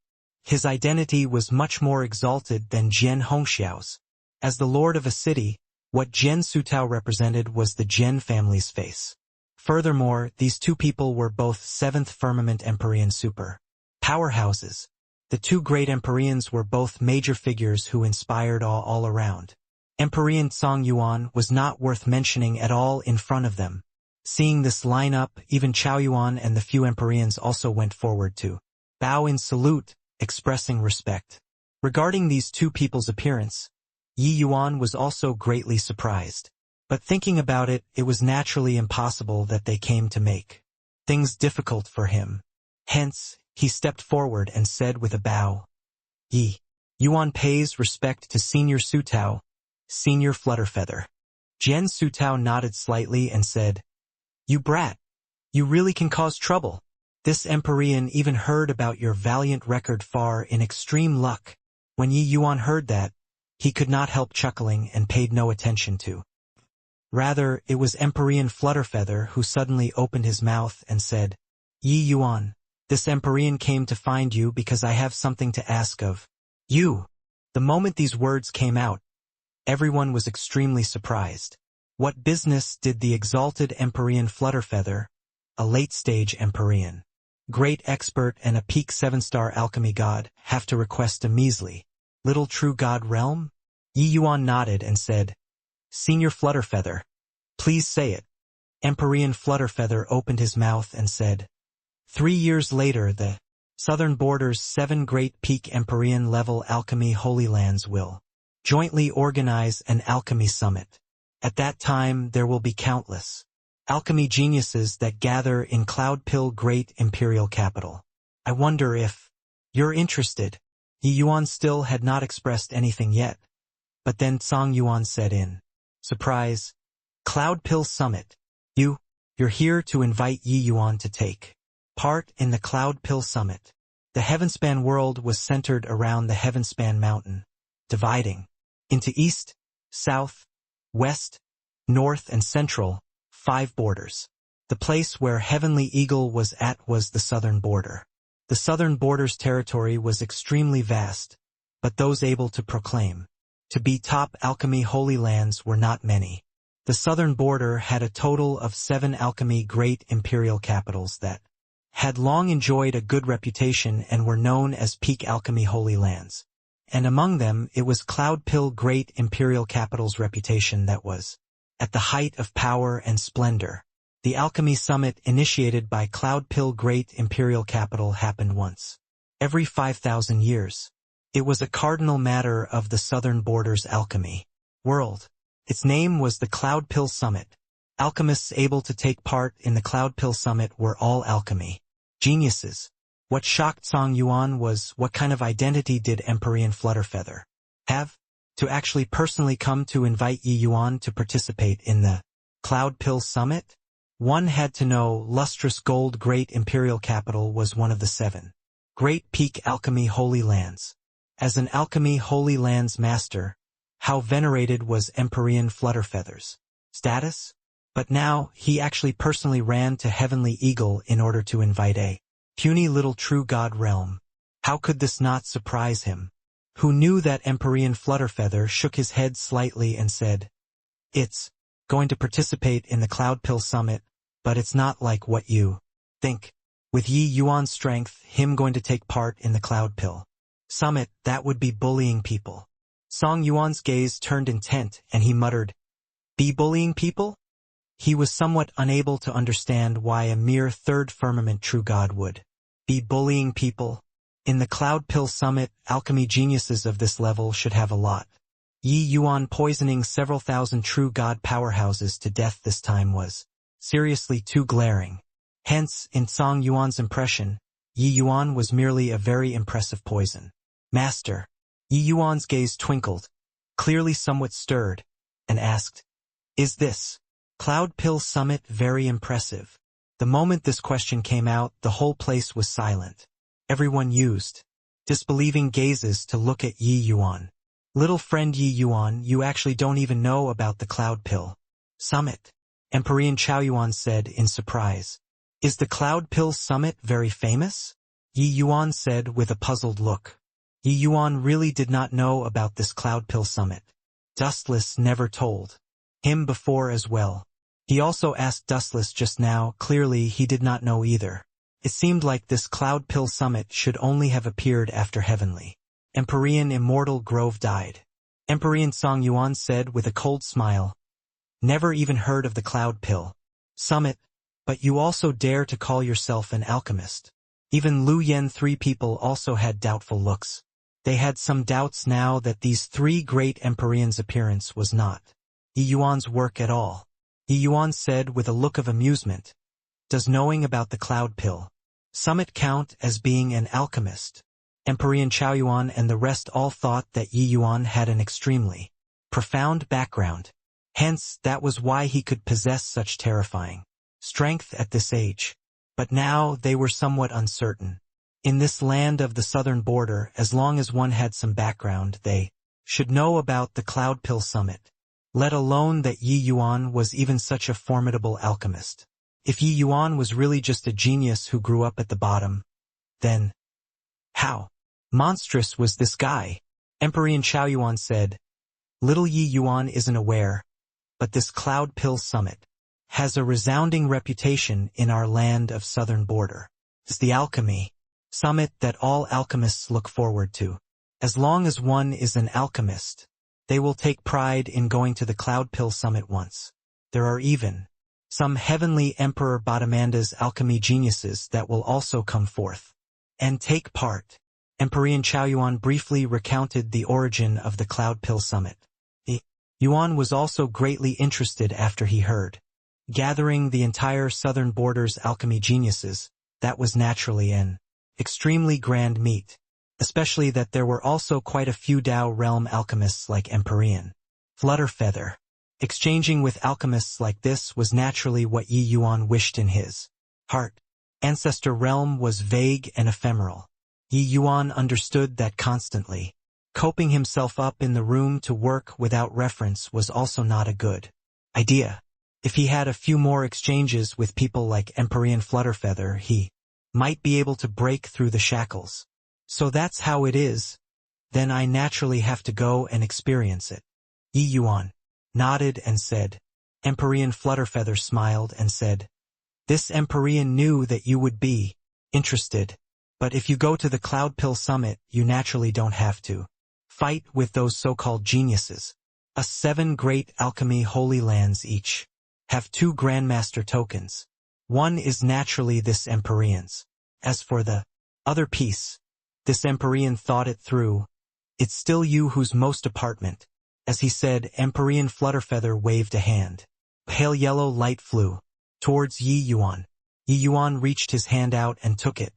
Speaker 1: His identity was much more exalted than Jian Hongxiao's. As the lord of a city, what Jian Sutao represented was the Jian family's face. Furthermore, these two people were both 7th firmament Empyrean super powerhouses. The two great Empyreans were both major figures who inspired awe all around. Empyrean Song Yuan was not worth mentioning at all in front of them. Seeing this lineup, even Chao Yuan and the few Empyreans also went forward to bow in salute, expressing respect. Regarding these two people's appearance, Yi Yuan was also greatly surprised. But thinking about it, it was naturally impossible that they came to make things difficult for him. Hence, he stepped forward and said with a bow, Yi Yuan pays respect to Senior Sutao, Senior Flutterfeather. Jian Sutao nodded slightly and said, You brat! You really can cause trouble. This Empyrean even heard about your valiant record far in extreme luck. When Yi Yuan heard that, he could not help chuckling and paid no attention to. Rather, it was Empyrean Flutterfeather who suddenly opened his mouth and said, Yi Yuan, this Empyrean came to find you because I have something to ask of you. The moment these words came out, everyone was extremely surprised. What business did the exalted Empyrean Flutterfeather, a late-stage Empyrean, great expert and a peak 7-star alchemy god, have to request a measly, little true god realm? Yi Yuan nodded and said, Senior Flutterfeather, please say it. Empyrean Flutterfeather opened his mouth and said, 3 years later the southern border's 7 great peak Empyrean level alchemy holy lands will jointly organize an alchemy summit. At that time there will be countless alchemy geniuses that gather in Cloudpill great imperial capital. I wonder if you're interested. Yi Yuan still had not expressed anything yet. But then Song Yuan said in surprise, Cloudpill Summit. You're here to invite Yi Yuan to take part in the Cloudpill Summit. The Heavenspan world was centered around the Heavenspan mountain, dividing into east, south, west, north and central, 5 borders. The place where Heavenly Eagle was at was the southern border. The southern border's territory was extremely vast, but those able to proclaim to be top alchemy holy lands were not many. The southern border had a total of 7 alchemy great imperial capitals that had long enjoyed a good reputation and were known as peak alchemy holy lands. And among them it was Cloudpill great imperial capital's reputation that was at the height of power and splendor. The alchemy summit initiated by Cloudpill great imperial capital happened once every 5,000 years. It was a cardinal matter of the southern border's alchemy world. Its name was the Cloudpill Summit. Alchemists able to take part in the Cloudpill Summit were all alchemy geniuses. What shocked Song Yuan was what kind of identity did Empyrean Flutterfeather have to actually personally come to invite Yi Yuan to participate in the Cloudpill Summit? One had to know lustrous gold great imperial capital was one of the 7 great peak alchemy holy lands. As an alchemy holy lands master, how venerated was Empyrean Flutterfeather's status? But now, he actually personally ran to Heavenly Eagle in order to invite a puny little true god realm. How could this not surprise him? Who knew that Empyrean Flutterfeather shook his head slightly and said, It's going to participate in the Cloudpill Summit, but it's not like what you think. With Yi Yuan's strength, him going to take part in the Cloudpill Summit, that would be bullying people. Song Yuan's gaze turned intent and he muttered, Be bullying people? He was somewhat unable to understand why a mere 3rd firmament true god would be bullying people. In the Cloudpill Summit, alchemy geniuses of this level should have a lot. Yi Yuan poisoning several thousand true god powerhouses to death this time was seriously too glaring. Hence, in Song Yuan's impression, Yi Yuan was merely a very impressive poison master. Yi Yuan's gaze twinkled, clearly somewhat stirred, and asked, Is this Cloudpill Summit very impressive? The moment this question came out, the whole place was silent. Everyone used disbelieving gazes to look at Yi Yuan. Little friend Yi Yuan, you actually don't even know about the Cloud Pill Summit, Emperor Chao Yuan said in surprise. Is the Cloud Pill Summit very famous? Yi Yuan said with a puzzled look. Yi Yuan really did not know about this Cloud Pill Summit. Dustless never told him before as well. He also asked Dustless just now, clearly he did not know either. It seemed like this Cloud Pill Summit should only have appeared after Heavenly Empyrean Immortal Grove died. Emperor Song Yuan said with a cold smile. Never even heard of the Cloud Pill Summit, but you also dare to call yourself an alchemist. Even Lu Yen. Three people also had doubtful looks. They had some doubts now that these three great Emperor's appearance was not Yi Yuan's work at all. Yi Yuan said with a look of amusement. Does knowing about the Cloud Pill Summit count as being an alchemist? Emperor Chao Yuan and the rest all thought that Yi Yuan had an extremely profound background. Hence, that was why he could possess such terrifying strength at this age. But now they were somewhat uncertain. In this land of the southern border, as long as one had some background, they should know about the Cloud Pill Summit. Let alone that Yi Yuan was even such a formidable alchemist. If Yi Yuan was really just a genius who grew up at the bottom, then how monstrous was this guy? Emperor Chao Yuan said. Little Yi Yuan isn't aware, but this Cloud Pill Summit has a resounding reputation in our land of southern border. It's the alchemy summit that all alchemists look forward to. As long as one is an alchemist, they will take pride in going to the Cloud Pill Summit once. There are even some heavenly Emperor Badamanda's alchemy geniuses that will also come forth and take part. Emperor Chao Yuan briefly recounted the origin of the Cloud Pill Summit. Yuan was also greatly interested after he heard. Gathering the entire southern border's alchemy geniuses, that was naturally an extremely grand meet, especially that there were also quite a few Dao realm alchemists like Emperor Flutterfeather. Exchanging with alchemists like this was naturally what Yi Yuan wished in his heart. Ancestor realm was vague and ephemeral. Yi Yuan understood that constantly coping himself up in the room to work without reference was also not a good idea. If he had a few more exchanges with people like Emperor Flutterfeather, he might be able to break through the shackles. So that's how it is. Then I naturally have to go and experience it. Yi Yuan nodded and said. Emperor Flutterfeather smiled and said, this Emperor knew that you would be interested. But if you go to the Cloud Pill Summit, you naturally don't have to fight with those so-called geniuses. Us 7 great alchemy holy lands each have 2 Grandmaster tokens. One is naturally this Emperor's. As for the other piece, this Emperor thought it through. It's still you who's most apartment. As he said, Emperor Flutterfeather waved a hand. Pale yellow light flew towards Yi Yuan. Yi Yuan reached his hand out and took it.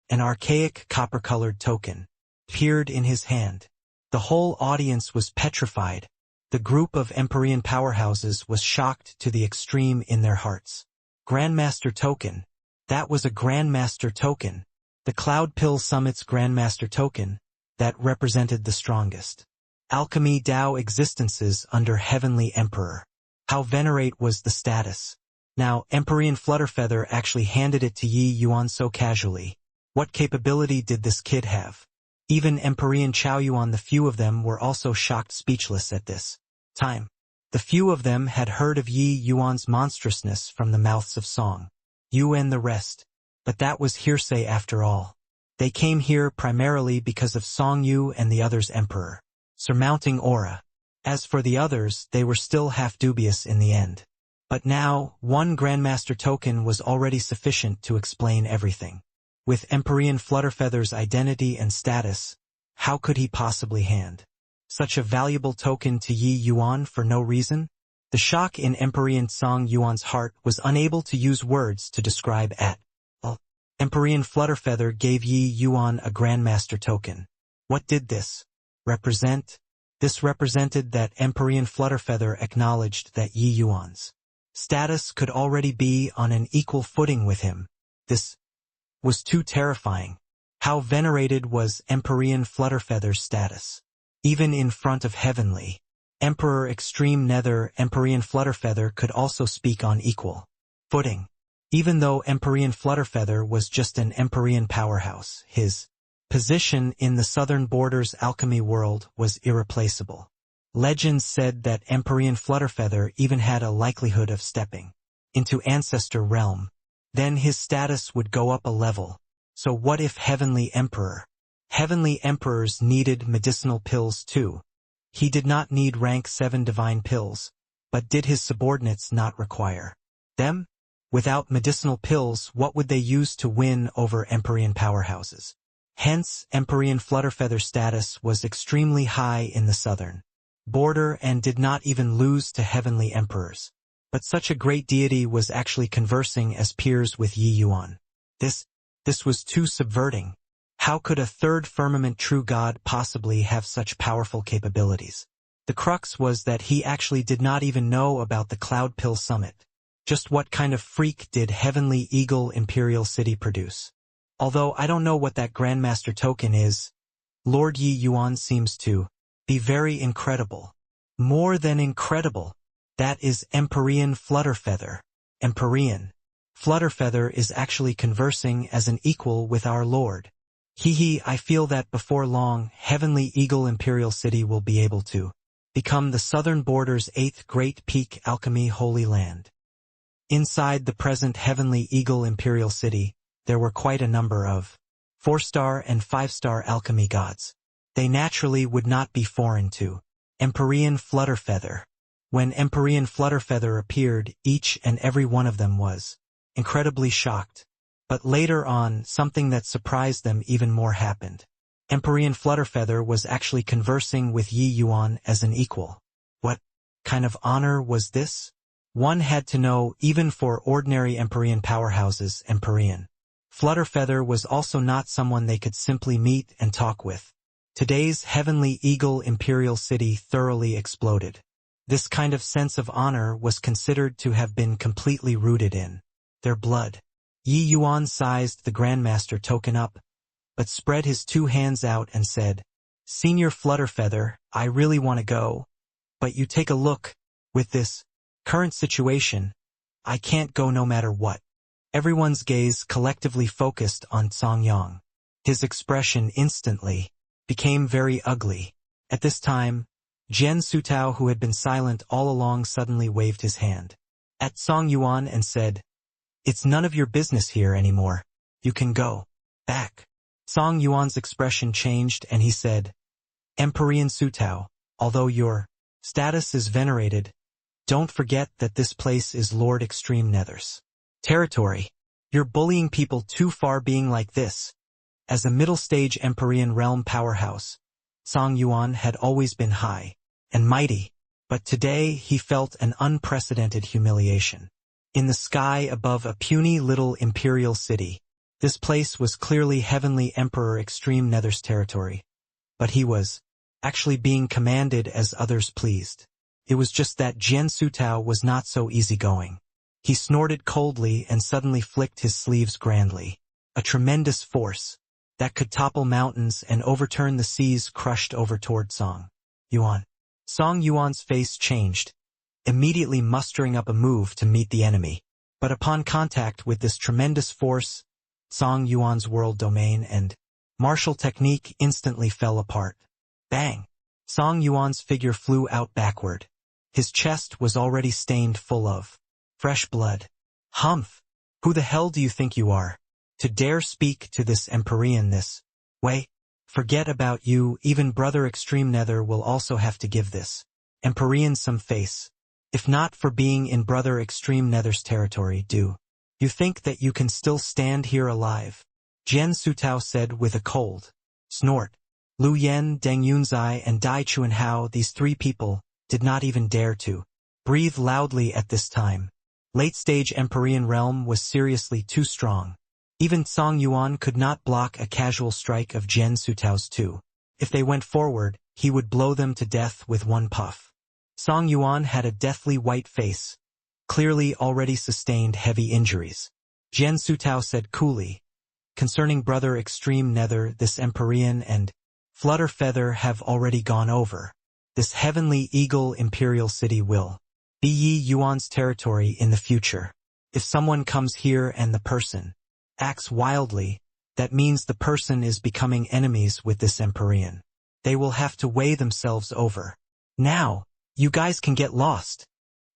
Speaker 1: An archaic copper-colored token appeared in his hand. The whole audience was petrified. The group of Emperor powerhouses was shocked to the extreme in their hearts. Grandmaster token. That was a Grandmaster token. The Cloud Pill Summit's Grandmaster token that represented the strongest alchemy Dao existences under Heavenly Emperor. How venerate was the status. Now, Emperor Flutterfeather actually handed it to Yi Yuan so casually. What capability did this kid have? Even Emperor Chao Yuan, the few of them were also shocked speechless at this time. The few of them had heard of Yi Yuan's monstrousness from the mouths of Song Yu and the rest. But that was hearsay after all. They came here primarily because of Song Yu and the others' emperor surmounting aura. As for the others, they were still half dubious in the end. But now, 1 Grandmaster token was already sufficient to explain everything. With Emperor Flutterfeather's identity and status, how could he possibly hand such a valuable token to Yi Yuan for no reason? The shock in Emperor Song Yuan's heart was unable to use words to describe at all. Emperor Flutterfeather gave Yi Yuan a Grandmaster token. What did this represent? This represented that Emperor Flutterfeather acknowledged that Yi Yuan's status could already be on an equal footing with him. This was too terrifying. How venerated was Empyrean Flutterfeather's status? Even in front of Heavenly Emperor Extreme Nether, Empyrean Flutterfeather could also speak on equal footing. Even though Empyrean Flutterfeather was just an Empyrean powerhouse, his position in the southern borders alchemy world was irreplaceable. Legends said that Empyrean Flutterfeather even had a likelihood of stepping into Ancestor Realm. Then his status would go up a level. So what if Heavenly Emperor? Heavenly Emperors needed medicinal pills too. He did not need rank 7 divine pills, but did his subordinates not require them? Without medicinal pills, what would they use to win over Empyrean powerhouses? Hence, Empyrean Flutterfeather's status was extremely high in the southern border and did not even lose to Heavenly Emperors. But such a great deity was actually conversing as peers with Yi Yuan. This was too subverting. How could a third firmament true god possibly have such powerful capabilities? The crux was that he actually did not even know about the Cloud Pill Summit. Just what kind of freak did Heavenly Eagle Imperial City produce? Although I don't know what that Grandmaster token is, Lord Yi Yuan seems to be very incredible. More than incredible. That is Empyrean Flutterfeather. Empyrean Flutterfeather is actually conversing as an equal with our Lord. I feel that before long, Heavenly Eagle Imperial City will be able to become the southern border's 8th great peak alchemy holy land. Inside the present Heavenly Eagle Imperial City, there were quite a number of 4-star and 5-star alchemy gods. They naturally would not be foreign to Empyrean Flutterfeather. When Empyrean Flutterfeather appeared, each and every one of them was incredibly shocked. But later on, something that surprised them even more happened. Empyrean Flutterfeather was actually conversing with Yi Yuan as an equal. What kind of honor was this? One had to know, even for ordinary Empyrean powerhouses, Empyrean Flutterfeather was also not someone they could simply meet and talk with. Today's Heavenly Eagle Imperial City thoroughly exploded. This kind of sense of honor was considered to have been completely rooted in their blood. Yi Yuan sized the Grandmaster token up, but spread his 2 hands out and said, "Senior Flutterfeather, I really want to go, but you take a look. With this current situation, I can't go no matter what." Everyone's gaze collectively focused on Song Yang. His expression instantly became very ugly. At this time, Jian Sutao, who had been silent all along, suddenly waved his hand at Song Yuan and said, "It's none of your business here anymore. You can go back." Song Yuan's expression changed and he said, "Empyrean Sutao, although your status is venerated, don't forget that this place is Lord Extreme Nether's territory. You're bullying people too far being like this." As a middle-stage Empyrean realm powerhouse, Song Yuan had always been high and mighty, but today he felt an unprecedented humiliation. In the sky above a puny little imperial city, this place was clearly Heavenly Emperor Extreme Nether's territory, but he was actually being commanded as others pleased. It was just that Jian Sutao was not so easygoing. He snorted coldly and suddenly flicked his sleeves grandly. A tremendous force that could topple mountains and overturn the seas crushed over toward Song Yuan. Song Yuan's face changed, immediately mustering up a move to meet the enemy. But upon contact with this tremendous force, Song Yuan's world domain and martial technique instantly fell apart. Bang! Song Yuan's figure flew out backward. His chest was already stained full of fresh blood. "Humph! Who the hell do you think you are, to dare speak to this Empyrean this way? Forget about you, even Brother Extreme Nether will also have to give this Empyrean some face. If not for being in Brother Extreme Nether's territory, do you think that you can still stand here alive?" Jian Sutao said with a cold snort. Lu Yen, Deng Yunzai, and Dai Chuanhao, these 3 people, did not even dare to breathe loudly at this time. Late-stage Empyrean realm was seriously too strong. Even Song Yuan could not block a casual strike of Jian Sutao's 2. If they went forward, he would blow them to death with one puff. Song Yuan had a deathly white face, clearly already sustained heavy injuries. Jian Sutao said coolly, concerning Brother Extreme Nether, this Empyrean and Flutter Feather have already gone over. This Heavenly Eagle Imperial City will be Yi Yuan's territory in the future. If someone comes here and the person acts wildly, that means the person is becoming enemies with this Empyrean. They will have to weigh themselves over. Now, you guys can get lost.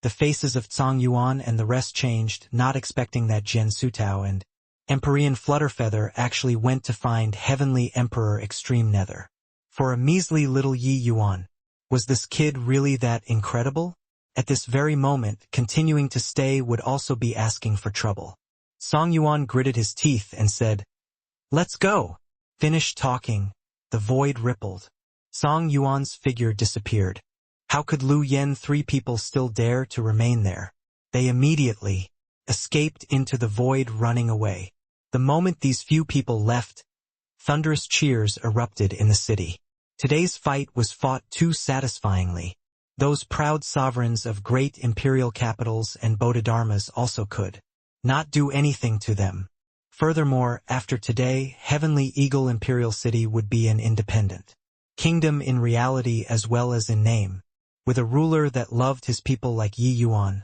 Speaker 1: The faces of Tsang Yuan and the rest changed, not expecting that Jian Sutao and Empyrean Flutterfeather actually went to find Heavenly Emperor Extreme Nether. For a measly little Yi Yuan, was this kid really that incredible? At this very moment, continuing to stay would also be asking for trouble. Song Yuan gritted his teeth and said, "Let's go." Finished talking, the void rippled. Song Yuan's figure disappeared. How could Lu Yen three people still dare to remain there? They immediately escaped into the void, running away. The moment these few people left, thunderous cheers erupted in the city. Today's fight was fought too satisfyingly. Those proud sovereigns of great imperial capitals and Bodhidharmas also could not do anything to them. Furthermore, after today, Heavenly Eagle Imperial City would be an independent kingdom in reality as well as in name, with a ruler that loved his people like Yi Yuan.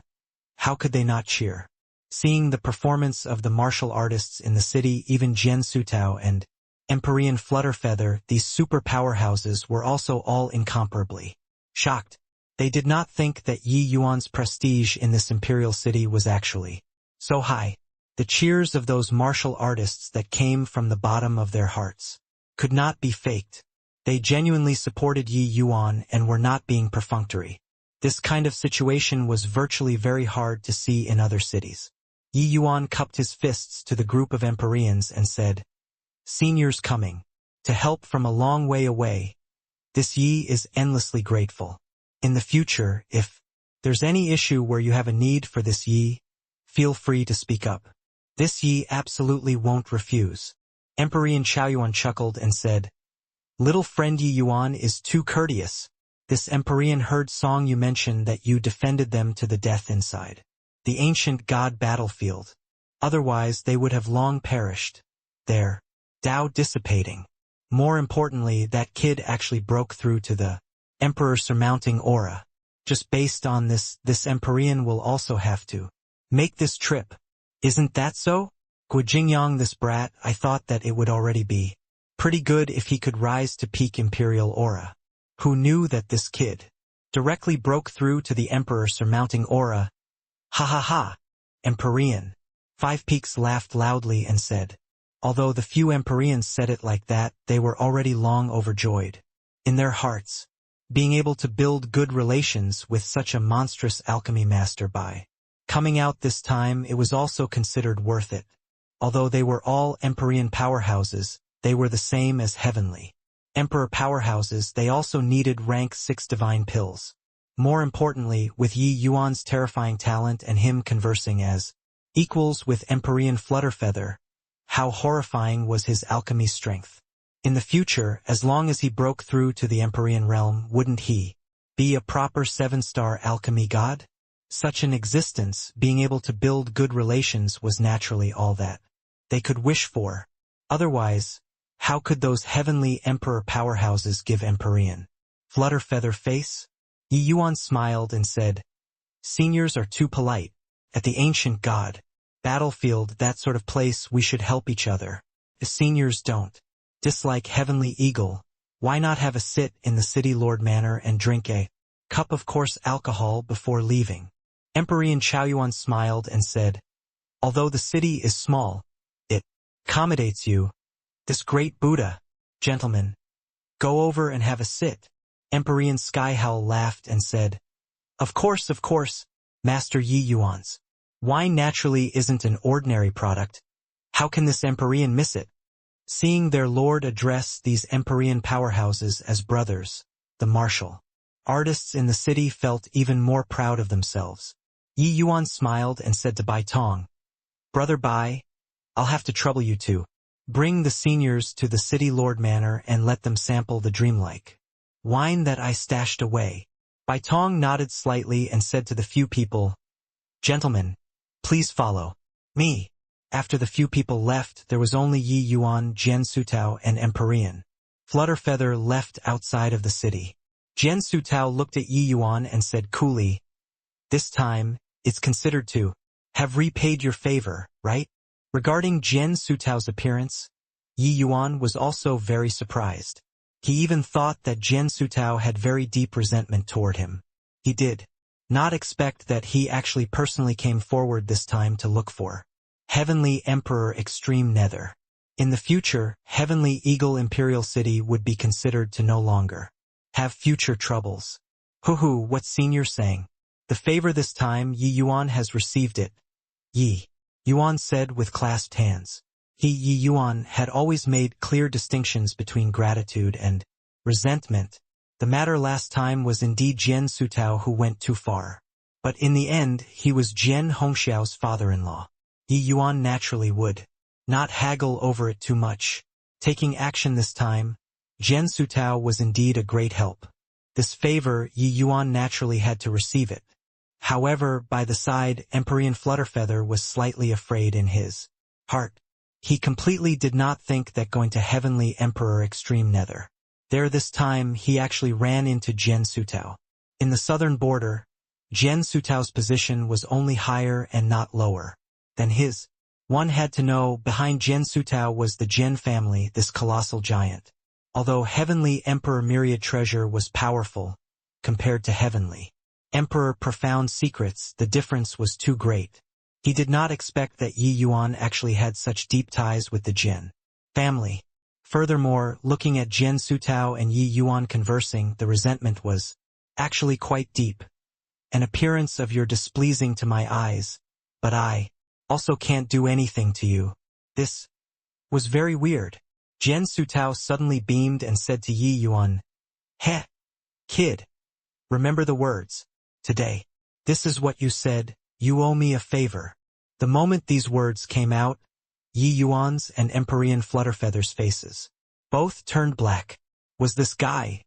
Speaker 1: How could they not cheer? Seeing the performance of the martial artists in the city, even Jian Sutao and Empyrean Flutterfeather, these super powerhouses were also all incomparably shocked. They did not think that Yi Yuan's prestige in this imperial city was actually so high. The cheers of those martial artists that came from the bottom of their hearts could not be faked. They genuinely supported Yi Yuan and were not being perfunctory. This kind of situation was virtually very hard to see in other cities. Yi Yuan cupped his fists to the group of Empyreans and said, "Seniors coming to help from a long way away. This Yi is endlessly grateful. In the future, if there's any issue where you have a need for this Yi, feel free to speak up. This Yi absolutely won't refuse." Empyrean Chaoyuan chuckled and said, "Little friend Yi Yuan is too courteous. This Empyrean heard song you mentioned that you defended them to the death inside the ancient god battlefield. Otherwise they would have long perished. Their Tao dissipating. More importantly, that kid actually broke through to the Emperor surmounting aura. Just based on this Empyrean will also have to make this trip. Isn't that so? Guijingyang, this brat, I thought that it would already be pretty good if he could rise to peak imperial aura. Who knew that this kid directly broke through to the Emperor surmounting aura? Ha ha ha. Empyrean. Five Peaks laughed loudly and said, although the few Empyreans said it like that, they were already long overjoyed in their hearts, being able to build good relations with such a monstrous alchemy master. By coming out this time, it was also considered worth it. Although they were all Empyrean powerhouses, they were the same as Heavenly Emperor powerhouses. They also needed rank 6 divine pills. More importantly, with Yi Yuan's terrifying talent and him conversing as equals with Empyrean Flutterfeather, how horrifying was his alchemy strength. In the future, as long as he broke through to the Empyrean realm, wouldn't he be a proper 7-star alchemy god? Such an existence, being able to build good relations, was naturally all that they could wish for. Otherwise, how could those Heavenly Emperor powerhouses give Empyrean Flutterfeather face? Yi Yuan smiled and said, "Seniors are too polite. At the ancient god battlefield, that sort of place, we should help each other. If seniors don't dislike Heavenly Eagle, why not have a sit in the City Lord Manor and drink a cup of coarse alcohol before leaving?" Empyrean Chaoyuan smiled and said, "Although the city is small, it accommodates you. This great Buddha, gentlemen, go over and have a sit." Empyrean Skyhowl laughed and said, of course, Master Yi Yuan's wine naturally isn't an ordinary product. How can this Empyrean miss it?" Seeing their lord address these Empyrean powerhouses as brothers, the martial artists in the city felt even more proud of themselves. Yi Yuan smiled and said to Bai Tong, "Brother Bai, I'll have to trouble you to bring the seniors to the City Lord Manor and let them sample the dreamlike wine that I stashed away." Bai Tong nodded slightly and said to the few people, Gentlemen, please follow me. After the few people left, there was only Yi Yuan, Jian Sutao, and Empyrean Flutterfeather left outside of the city. Jian Sutao looked at Yi Yuan and said coolly, "This time, it's considered to have repaid your favor, right?" Regarding Jian Sutao's appearance, Yi Yuan was also very surprised. He even thought that Jian Sutao had very deep resentment toward him. He did not expect that he actually personally came forward this time to look for Heavenly Emperor Extreme Nether. In the future, Heavenly Eagle Imperial City would be considered to no longer have future troubles. Hoo-hoo, what's Senior saying? The favor this time, Yi Yuan has received it. Yi Yuan said with clasped hands. Yi Yuan had always made clear distinctions between gratitude and resentment. The matter last time was indeed Jian Sutao who went too far. But in the end, he was Jian Hongxiao's father-in-law. Yi Yuan naturally would not haggle over it too much. Taking action this time, Jian Sutao was indeed a great help. This favor, Yi Yuan naturally had to receive it. However, by the side, Empyrean Flutterfeather was slightly afraid in his heart. He completely did not think that going to Heavenly Emperor Extreme Nether. There this time, he actually ran into Jian Sutao. In the southern border, Jian Sutao's position was only higher and not lower than his. One had to know behind Jian Sutao was the Jian family, this colossal giant. Although Heavenly Emperor Myriad Treasure was powerful, compared to Heavenly Emperor Profound Secrets, the difference was too great. He did not expect that Yi Yuan actually had such deep ties with the Jian family. Furthermore, looking at Jian Sutao and Yi Yuan conversing, the resentment was actually quite deep. An appearance of you're displeasing to my eyes, but I also can't do anything to you. This was very weird. Jian Sutao suddenly beamed and said to Yi Yuan, "Heh, kid. Remember the words. Today. This is what you said, you owe me a favor." The moment these words came out, Yi Yuan's and Empyrean Flutterfeather's faces both turned black. Was this guy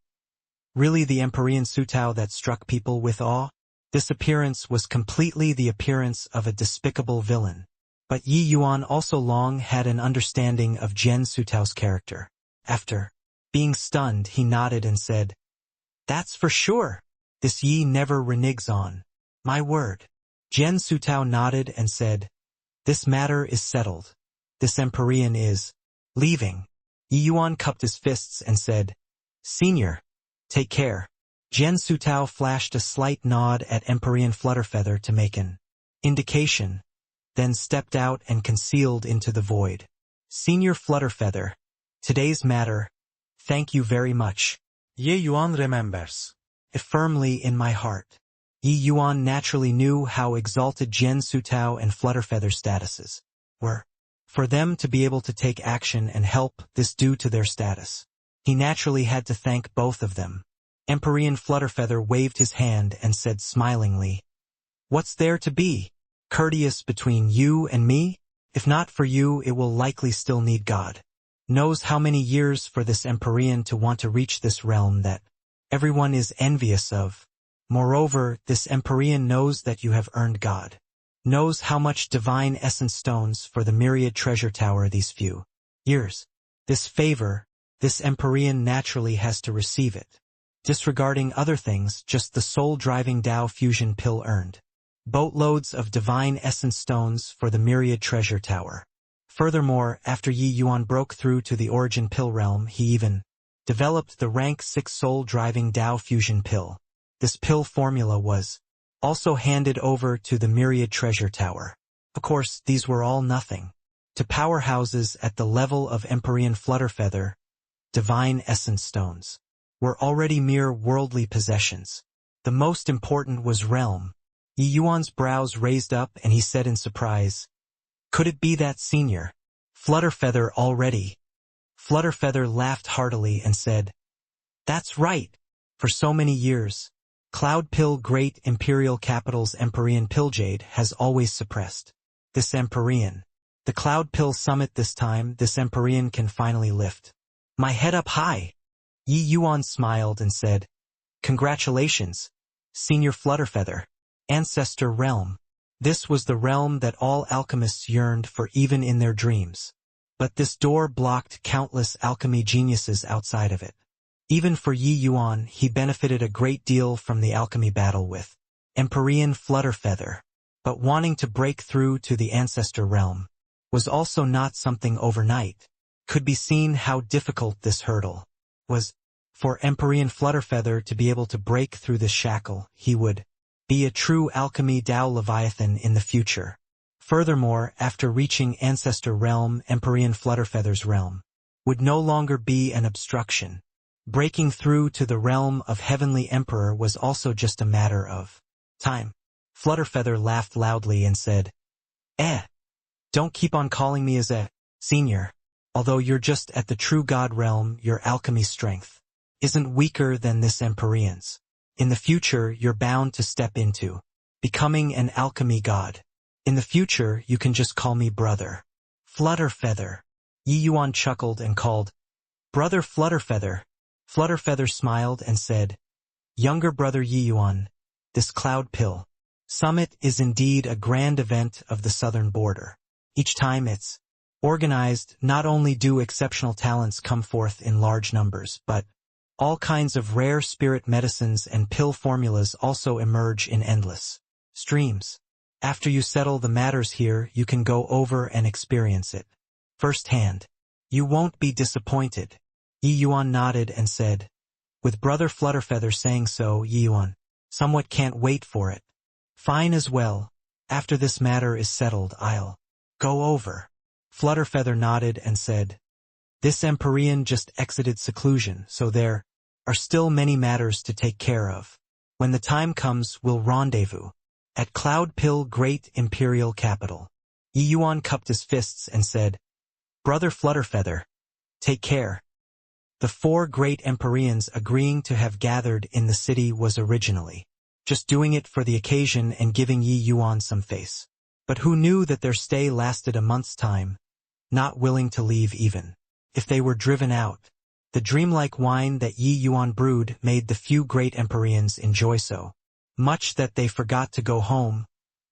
Speaker 1: really the Empyrean Sutao that struck people with awe? This appearance was completely the appearance of a despicable villain. But Yi Yuan also long had an understanding of Jian Sutao's character. After being stunned, he nodded and said, "That's for sure. This Yi never reneges on my word." Jian Sutao nodded and said, "This matter is settled. This Empyrean is leaving." Yi Yuan cupped his fists and said, "Senior, take care." Jian Sutao flashed a slight nod at Empyrean Flutterfeather to make an indication, then stepped out and concealed into the void. "Senior Flutterfeather, today's matter, thank you very much.
Speaker 2: Yi Yuan remembers
Speaker 1: It firmly in my heart." Yi Yuan naturally knew how exalted Jian Sutao and Flutterfeather's statuses were. For them to be able to take action and help this due to their status, he naturally had to thank both of them. Empyrean Flutterfeather waved his hand and said smilingly, "What's there to be courteous between you and me? If not for you, it will likely still need God knows how many years for this Empyrean to want to reach this realm that everyone is envious of. Moreover, this Empyrean knows that you have earned God knows how much divine essence stones for the myriad treasure tower these few years. This favor, this Empyrean naturally has to receive it. Disregarding other things, just the soul-driving Tao fusion pill earned boatloads of divine essence stones for the myriad treasure tower. Furthermore, after Yi Yuan broke through to the origin pill realm, he even developed the rank 6 soul-driving Tao fusion pill. This pill formula was also handed over to the myriad treasure tower. Of course, these were all nothing to powerhouses at the level of Empyrean Flutterfeather. Divine essence stones were already mere worldly possessions. The most important was realm. Yi Yuan's brows raised up and he said in surprise, "Could it be that Senior Flutterfeather already?" Flutterfeather laughed heartily and said, "That's right. For so many years, Cloud Pill Great Imperial Capital's Empyrean Pilljade has always suppressed this Empyrean. The Cloud Pill Summit this time, this Empyrean can finally lift my head up high." Yi Yuan smiled and said, "Congratulations, Senior Flutterfeather, Ancestor Realm." This was the realm that all alchemists yearned for even in their dreams. But this door blocked countless alchemy geniuses outside of it. Even for Yi Yuan, he benefited a great deal from the alchemy battle with Empyrean Flutterfeather. But wanting to break through to the ancestor realm was also not something overnight. Could be seen how difficult this hurdle was. For Empyrean Flutterfeather to be able to break through this shackle, he would be a true alchemy Tao Leviathan in the future. Furthermore, after reaching Ancestor Realm, Empyrean Flutterfeather's realm would no longer be an obstruction. Breaking through to the realm of Heavenly Emperor was also just a matter of time. Flutterfeather laughed loudly and said, Don't keep on calling me as a senior. Although you're just at the true God realm, your alchemy strength isn't weaker than this Empyrean's. In the future, you're bound to step into becoming an alchemy god. In the future, you can just call me brother. Flutterfeather. Yi Yuan chuckled and called, Brother Flutterfeather. Flutterfeather smiled and said, Younger brother Yi Yuan, this Cloud Pill Summit is indeed a grand event of the southern border. Each time it's organized, not only do exceptional talents come forth in large numbers, but all kinds of rare spirit medicines and pill formulas also emerge in endless streams. After you settle the matters here, you can go over and experience it firsthand. You won't be disappointed. Yi Yuan nodded and said, With Brother Flutterfeather saying so, Yi Yuan somewhat can't wait for it. Fine as well. After this matter is settled, I'll go over. Flutterfeather nodded and said, This Empyrean just exited seclusion, so there are still many matters to take care of. When the time comes, we'll rendezvous at Cloud Pill Great Imperial Capital. Yi Yuan cupped his fists and said, Brother Flutterfeather, take care. The 4 great Empyreans agreeing to have gathered in the city was originally just doing it for the occasion and giving Yi Yuan some face. But who knew that their stay lasted a month's time, not willing to leave even if they were driven out. The dreamlike wine that Yi Yuan brewed made the few great Empyreans enjoy so much that they forgot to go home,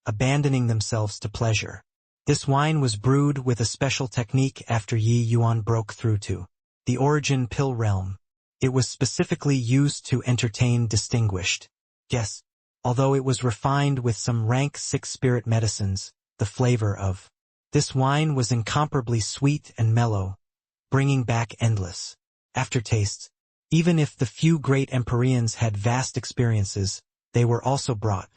Speaker 1: abandoning themselves to pleasure. This wine was brewed with a special technique after Yi Yuan broke through to the origin pill realm. It was specifically used to entertain distinguished guests. Although it was refined with some rank 6 spirit medicines, the flavor of this wine was incomparably sweet and mellow, bringing back endless aftertastes. Even if the few great Empyreans had vast experiences, they were also brought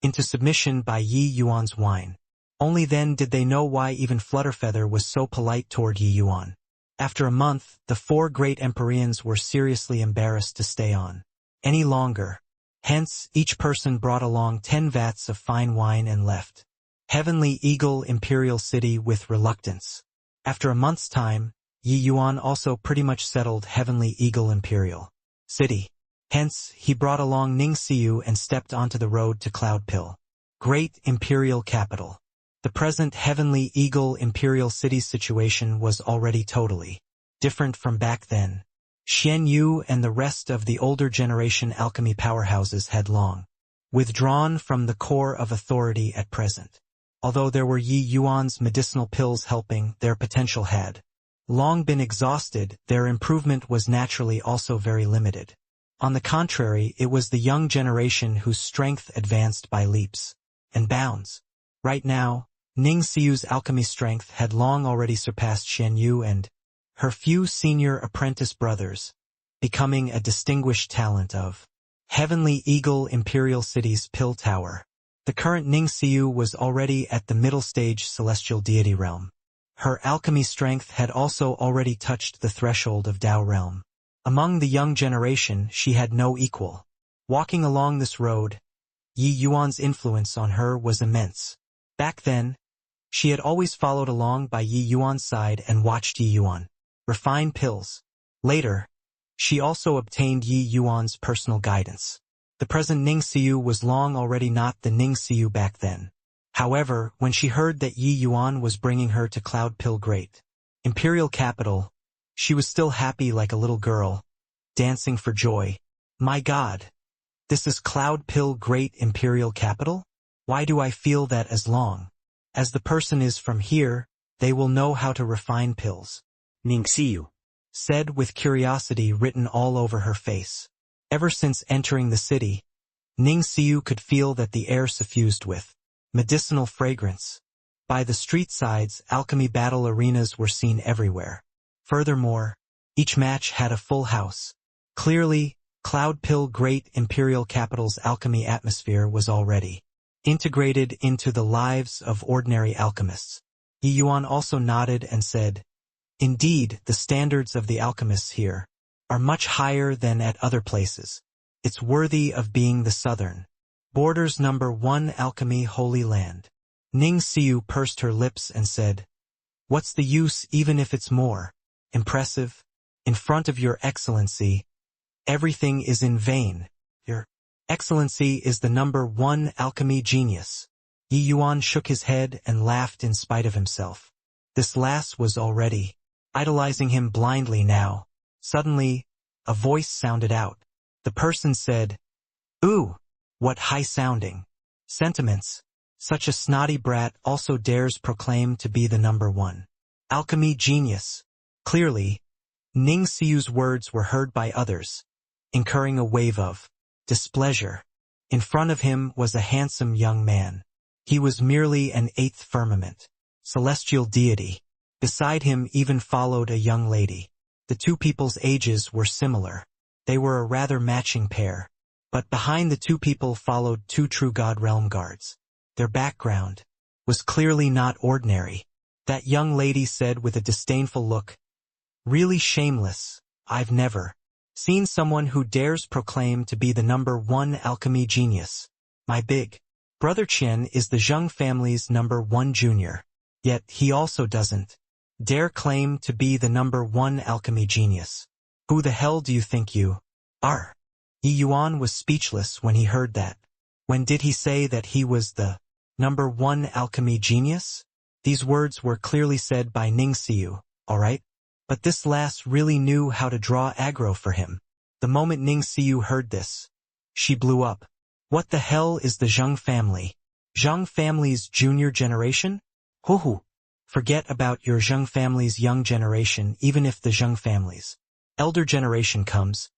Speaker 1: into submission by Yi Yuan's wine. Only then did they know why even Flutterfeather was so polite toward Yi Yuan. After a month, the 4 great Empyreans were seriously embarrassed to stay on any longer. Hence, each person brought along 10 vats of fine wine and left Heavenly Eagle Imperial City with reluctance. After a month's time, Yi Yuan also pretty much settled Heavenly Eagle Imperial City. Hence, he brought along Ning Xiu and stepped onto the road to Cloud Pill Great Imperial Capital. The present Heavenly Eagle Imperial City's situation was already totally different from back then. Xian Yu and the rest of the older generation alchemy powerhouses had long withdrawn from the core of authority at present. Although there were Yi Yuan's medicinal pills helping, their potential had long been exhausted, their improvement was naturally also very limited. On the contrary, it was the young generation whose strength advanced by leaps and bounds. Right now, Ning Xiu's alchemy strength had long already surpassed Xian Yu and her few senior apprentice brothers, becoming a distinguished talent of Heavenly Eagle Imperial City's Pill Tower. The current Ning Xiu was already at the middle stage celestial deity realm. Her alchemy strength had also already touched the threshold of Tao realm. Among the young generation, she had no equal. Walking along this road, Yi Yuan's influence on her was immense. Back then, she had always followed along by Yi Yuan's side and watched Yi Yuan refine pills. Later, she also obtained Yi Yuan's personal guidance. The present Ning Xiu was long already not the Ning Xiu back then. However, when she heard that Yi Yuan was bringing her to Cloud Pill Great Imperial Capital, she was still happy like a little girl, dancing for joy. My God! This is Cloud Pill Great Imperial Capital? Why do I feel that as long as the person is from here, they will know how to refine pills?
Speaker 3: Ning Siu
Speaker 1: Said with curiosity written all over her face. Ever since entering the city, Ning Siu could feel that the air suffused with medicinal fragrance. By the street sides, alchemy battle arenas were seen everywhere. Furthermore, each match had a full house. Clearly, Cloud Pill Great Imperial Capital's alchemy atmosphere was already integrated into the lives of ordinary alchemists. Yi Yuan also nodded and said, "Indeed, the standards of the alchemists here are much higher than at other places. It's worthy of being the southern borders #1 alchemy holy land." Ning Siu pursed her lips and said, "What's the use even if it's more impressive? In front of your excellency, everything is in vain. Your excellency is the #1 alchemy genius." Yi Yuan shook his head and laughed in spite of himself. This lass was already idolizing him blindly now. Suddenly, a voice sounded out. The person said, "Ooh, what high-sounding sentiments. Such a snotty brat also dares proclaim to be the #1 alchemy genius." Clearly, Ning Siu's words were heard by others, incurring a wave of displeasure. In front of him was a handsome young man. He was merely an 8th firmament celestial deity. Beside him even followed a young lady. The two people's ages were similar. They were a rather matching pair. But behind the two people followed 2 true God realm guards. Their background was clearly not ordinary. That young lady said with a disdainful look, "Really shameless. I've never seen someone who dares proclaim to be the #1 alchemy genius. My big brother Qian is the Zheng family's #1 junior. Yet he also doesn't dare claim to be the #1 alchemy genius. Who the hell do you think you are?" Yi Yuan was speechless when he heard that. When did he say that he was the #1 alchemy genius? These words were clearly said by Ning Siu, alright? But this lass really knew how to draw aggro for him. The moment Ning Siu heard this, she blew up. What the hell is the Zheng family? Zheng family's junior generation? Hoo. Forget about your Zheng family's young generation. Even if the Zheng family's elder generation comes,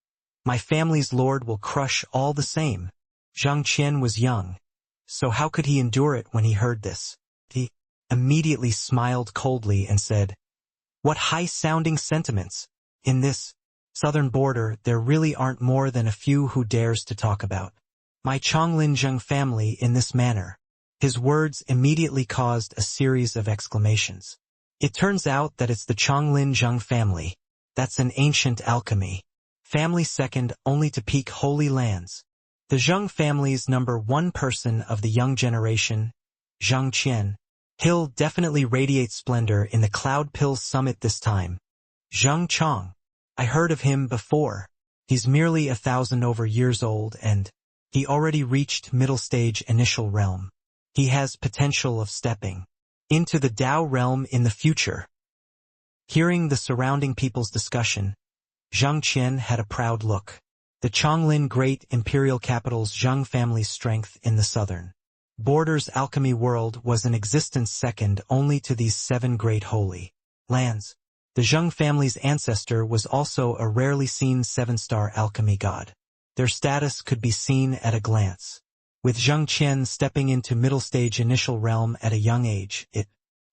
Speaker 1: my family's lord will crush all the same. Zhang Qian was young, so how could he endure it when he heard this? He immediately smiled coldly and said, "What high-sounding sentiments! In this southern border, there really aren't more than a few who dares to talk about my Chonglin Zheng family in this manner." His words immediately caused a series of exclamations. It turns out that it's the Chonglin Zheng family. That's an ancient alchemy family second only to peak holy lands. The Zheng family's #1 person of the young generation, Zhang Qian, he'll definitely radiate splendor in the Cloud Pill Summit this time. Zheng Chong. I heard of him before. He's merely 1,000 over years old and he already reached middle stage initial realm. He has potential of stepping into the Tao realm in the future. Hearing the surrounding people's discussion, Zhang Qian had a proud look. The Chonglin Great Imperial Capital's Zheng family's strength in the southern borders alchemy world was in existence second only to these 7 great holy lands. The Zheng family's ancestor was also a rarely seen 7-star alchemy god. Their status could be seen at a glance. With Zheng Qian stepping into middle stage initial realm at a young age, it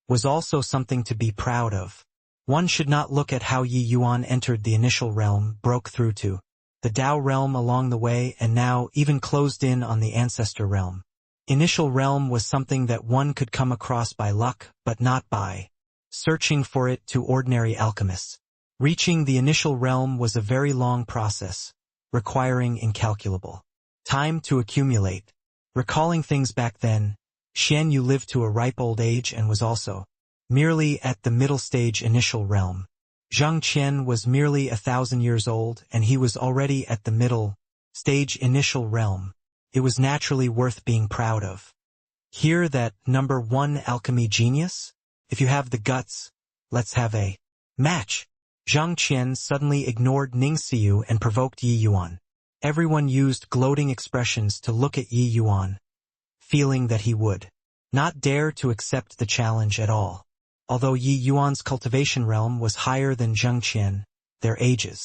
Speaker 1: was also something to be proud of. One should not look at how Yi Yuan entered the initial realm, broke through to the Tao realm along the way, and now even closed in on the ancestor realm. Initial realm was something that one could come across by luck, but not by searching for it to ordinary alchemists. Reaching the initial realm was a very long process, requiring incalculable time to accumulate. Recalling things back then, Xian Yu lived to a ripe old age and was also merely at the middle stage initial realm. Zhang Qian was merely 1,000 years old and he was already at the middle stage initial realm. It was naturally worth being proud of. Hear that #1 alchemy genius? If you have the guts, let's have a match. Zhang Qian suddenly ignored Ning Siu and provoked Yi Yuan. Everyone used gloating expressions to look at Yi Yuan. feeling that he would not dare to accept the challenge at all. Although Yi Yuan's cultivation realm was higher than Zheng Qian, their ages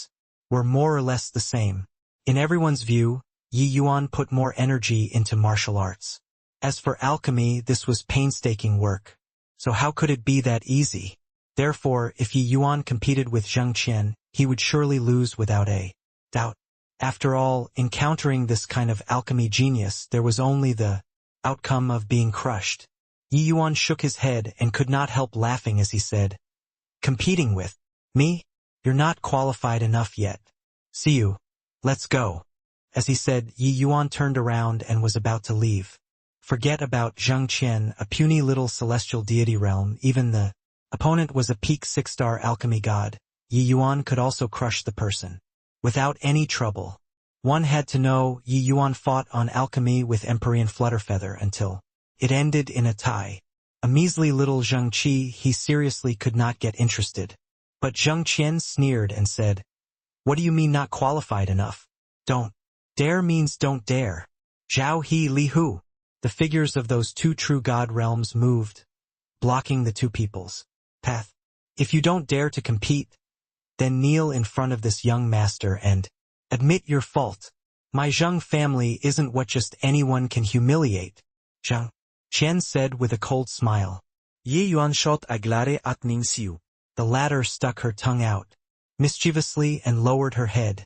Speaker 1: were more or less the same. In everyone's view, Yi Yuan put more energy into martial arts. As for alchemy, this was painstaking work. So how could it be that easy? Therefore, if Yi Yuan competed with Zheng Qian, he would surely lose without a doubt. After all, encountering this kind of alchemy genius, there was only the outcome of being crushed. Yi Yuan shook his head and could not help laughing as he said, "Competing with me? You're not qualified enough yet. See you. Let's go." As he said, Yi Yuan turned around and was about to leave. Forget about Zheng Qian, a puny little celestial deity realm. Even the opponent was a peak 6-star alchemy god. Yi Yuan could also crush the person without any trouble. One had to know Yi Yuan fought on alchemy with Empyrean Flutterfeather until it ended in a tie. A measly little Zheng Qi, he seriously could not get interested. But Zheng Qian sneered and said, "What do you mean not qualified enough? Don't dare means don't dare." Zhao He Li Hu. The figures of those two true god realms moved, blocking the two people's path. If you don't dare to compete, then kneel in front of this young master and admit your fault. My Zheng family isn't what just anyone can humiliate. Zheng Qian said with a cold smile.
Speaker 2: Yi Yuan shot a glare at Ning Xiu.
Speaker 1: The latter stuck her tongue out mischievously and lowered her head,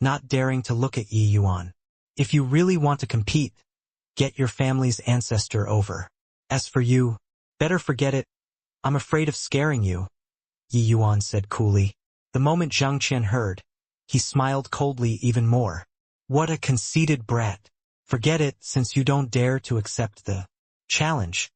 Speaker 1: not daring to look at Yi Yuan. If you really want to compete, get your family's ancestor over. As for you, better forget it. I'm afraid of scaring you, Yi Yuan said coolly. The moment Zheng Qian heard, he smiled coldly even more. What a conceited brat. Forget it, since you don't dare to accept the challenge.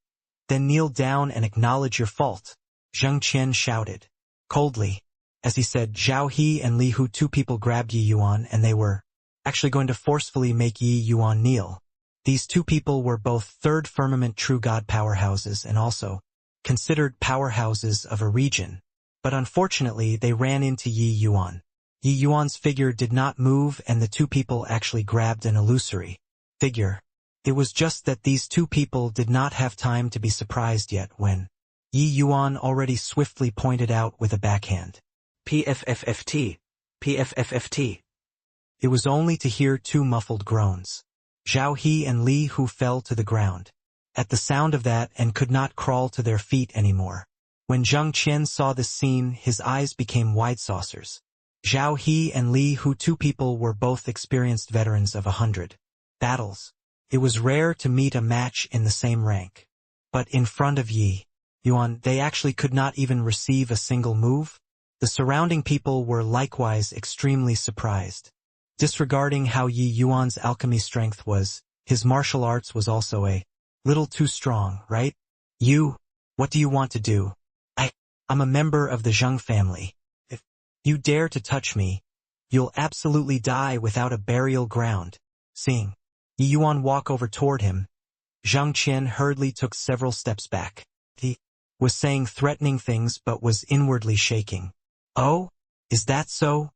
Speaker 1: Then kneel down and acknowledge your fault, Zheng Qian shouted coldly. As he said, Zhao He and Li Hu, two people, grabbed Yi Yuan, and they were actually going to forcefully make Yi Yuan kneel. These two people were both third firmament true god powerhouses and also considered powerhouses of a region. But unfortunately, they ran into Yi Yuan. Yi Yuan's figure did not move, and the two people actually grabbed an illusory figure. It was just that these two people did not have time to be surprised yet when Yi Yuan already swiftly pointed out with a backhand.
Speaker 2: PFFFT. PFFFT.
Speaker 1: It was only to hear two muffled groans. Zhao He and Li Hu fell to the ground at the sound of that and could not crawl to their feet anymore. When Zheng Qian saw this scene, his eyes became wide saucers. Zhao He and Li Hu, two people, were both experienced veterans of 100 battles. It was rare to meet a match in the same rank. But in front of Yi Yuan, they actually could not even receive a single move. The surrounding people were likewise extremely surprised. Disregarding how Yi Yuan's alchemy strength was, his martial arts was also a little too strong, right? What do you want to do? I'm a member of the Zheng family. If you dare to touch me, you'll absolutely die without a burial ground. Seeing Yi Yuan walk over toward him, Zheng Qian hurriedly took several steps back. He was saying threatening things but was inwardly shaking. Oh, is that so?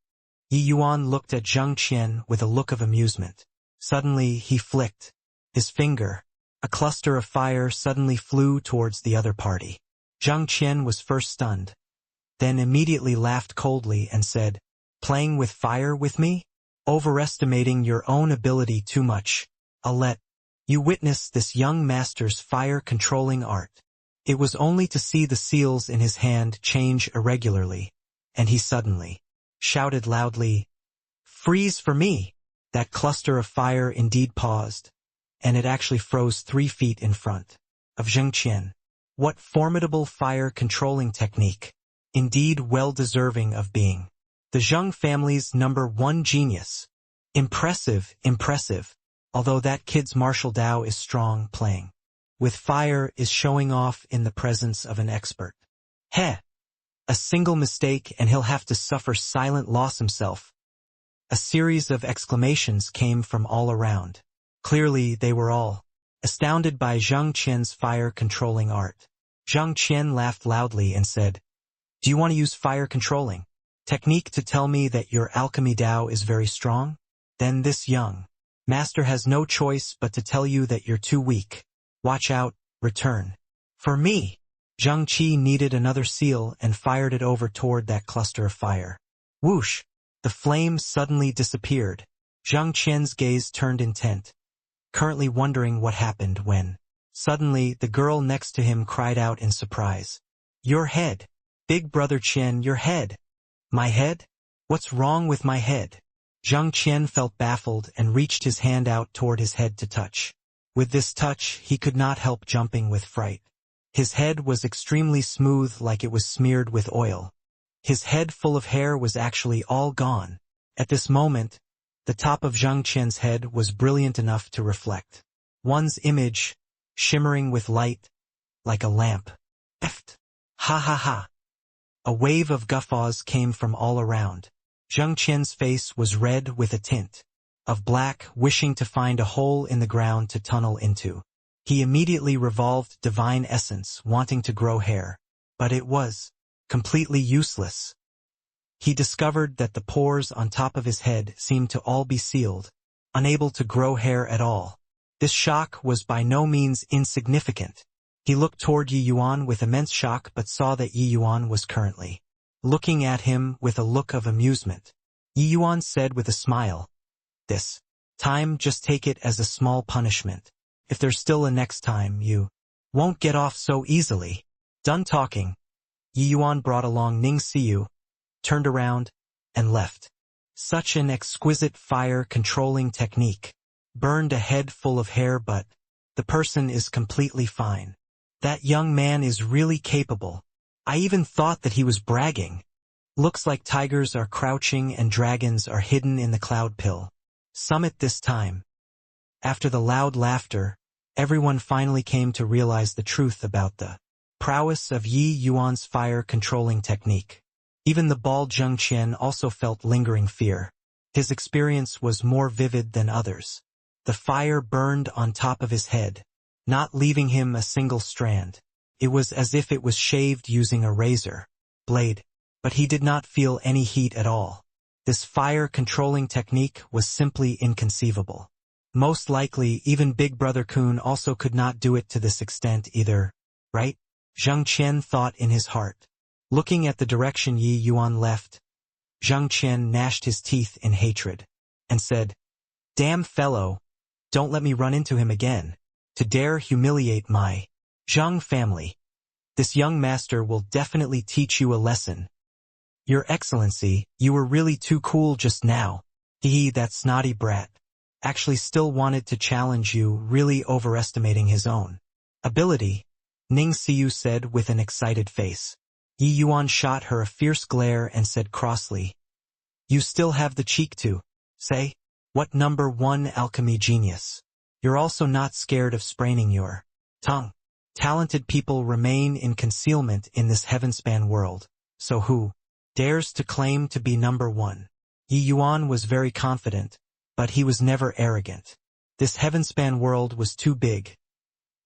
Speaker 1: Yi Yuan looked at Zheng Qian with a look of amusement. Suddenly he flicked his finger. A cluster of fire suddenly flew towards the other party. Zheng Qian was first stunned, then immediately laughed coldly and said, "Playing with fire with me? Overestimating your own ability too much. I'll let you witness this young master's fire-controlling art." It was only to see the seals in his hand change irregularly, and he suddenly shouted loudly, "Freeze for me!" That cluster of fire indeed paused, and it actually froze 3 feet in front of Zheng Qian. What formidable fire-controlling technique! Indeed well deserving of being the Zheng family's #1 genius. Impressive, impressive. Although that kid's martial Dao is strong, playing with fire is showing off in the presence of an expert. Heh! A single mistake and he'll have to suffer silent loss himself. A series of exclamations came from all around. Clearly they were all astounded by Zheng Qian's fire-controlling art. Zheng Qian laughed loudly and said, "Do you want to use fire-controlling technique to tell me that your alchemy Dao is very strong? Then this young Master has no choice but to tell you that you're too weak. Watch out, return. For me. Zhang Qi needed another seal and fired it over toward that cluster of fire. Whoosh! The flame suddenly disappeared. Zhang Qian's gaze turned intent, currently wondering what happened when. Suddenly, the girl next to him cried out in surprise. Your head! Big brother Qian, your head! My head? What's wrong with my head? Zhang Qian felt baffled and reached his hand out toward his head to touch. With this touch, he could not help jumping with fright. His head was extremely smooth, like it was smeared with oil. His head full of hair was actually all gone. At this moment, the top of Zhang Qian's head was brilliant enough to reflect one's image, shimmering with light, like a lamp. Eft! Ha ha ha! A wave of guffaws came from all around. Zhang Qian's face was red with a tint of black, wishing to find a hole in the ground to tunnel into. He immediately revolved divine essence, wanting to grow hair, but it was completely useless. He discovered that the pores on top of his head seemed to all be sealed, unable to grow hair at all. This shock was by no means insignificant. He looked toward Yi Yuan with immense shock but saw that Yi Yuan was currently looking at him with a look of amusement. Yi Yuan said with a smile, "This time just take it as a small punishment. If there's still a next time, you won't get off so easily." Done talking, Yi Yuan brought along Ning Xiu, turned around, and left. Such an exquisite fire-controlling technique. Burned a head full of hair, but the person is completely fine. That young man is really capable. I even thought that he was bragging. Looks like tigers are crouching and dragons are hidden in the cloud pill. Summit this time. After the loud laughter, everyone finally came to realize the truth about the prowess of Yi Yuan's fire-controlling technique. Even the bald Zhang Qian also felt lingering fear. His experience was more vivid than others. The fire burned on top of his head, not leaving him a single strand. It was as if it was shaved using a razor blade, but he did not feel any heat at all. This fire-controlling technique was simply inconceivable. Most likely, even Big Brother Kun also could not do it to this extent either, right? Zhang Qian thought in his heart. Looking at the direction Yi Yuan left, Zhang Qian gnashed his teeth in hatred, and said, "Damn fellow, don't let me run into him again, to dare humiliate my Zhang family. This young master will definitely teach you a lesson. Your Excellency, you were really too cool just now. He, that snotty brat, actually still wanted to challenge you, really overestimating his own ability," Ning Xiu said with an excited face. Yi Yuan shot her a fierce glare and said crossly, "You still have the cheek to say, what number 1 alchemy genius? You're also not scared of spraining your tongue. Talented people remain in concealment in this heavenspan world, so who dares to claim to be number 1? Yi Yuan was very confident, but he was never arrogant. This heavenspan world was too big.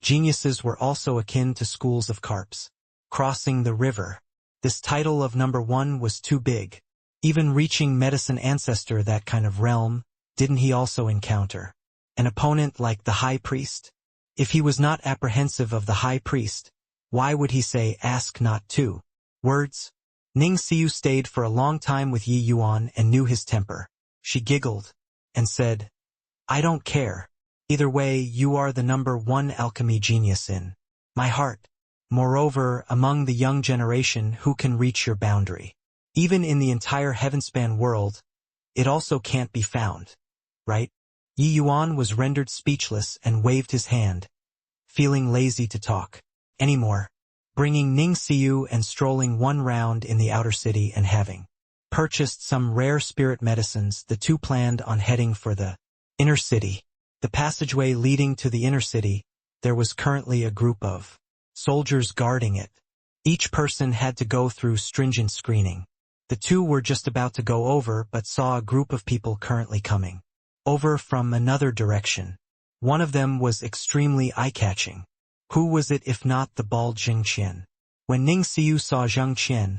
Speaker 1: Geniuses were also akin to schools of carps crossing the river. This title of number 1 was too big. Even reaching medicine ancestor, that kind of realm, didn't he also encounter an opponent like the high priest? If he was not apprehensive of the high priest, why would he say ask not two words? Ning Xiu stayed for a long time with Yi Yuan and knew his temper. She giggled and said, "I don't care. Either way, you are the number 1 alchemy genius in my heart. Moreover, among the young generation, who can reach your boundary? Even in the entire heavenspan world, it also can't be found, right?" Yi Yuan was rendered speechless and waved his hand, feeling lazy to talk anymore. Bringing Ning Xiu and strolling one round in the outer city and having purchased some rare spirit medicines, the two planned on heading for the inner city. The passageway leading to the inner city, there was currently a group of soldiers guarding it. Each person had to go through stringent screening. The two were just about to go over but saw a group of people currently coming over from another direction. One of them was extremely eye-catching. Who was it if not the bald Zhang Qian? When Ning Xiu saw Zhang Qian,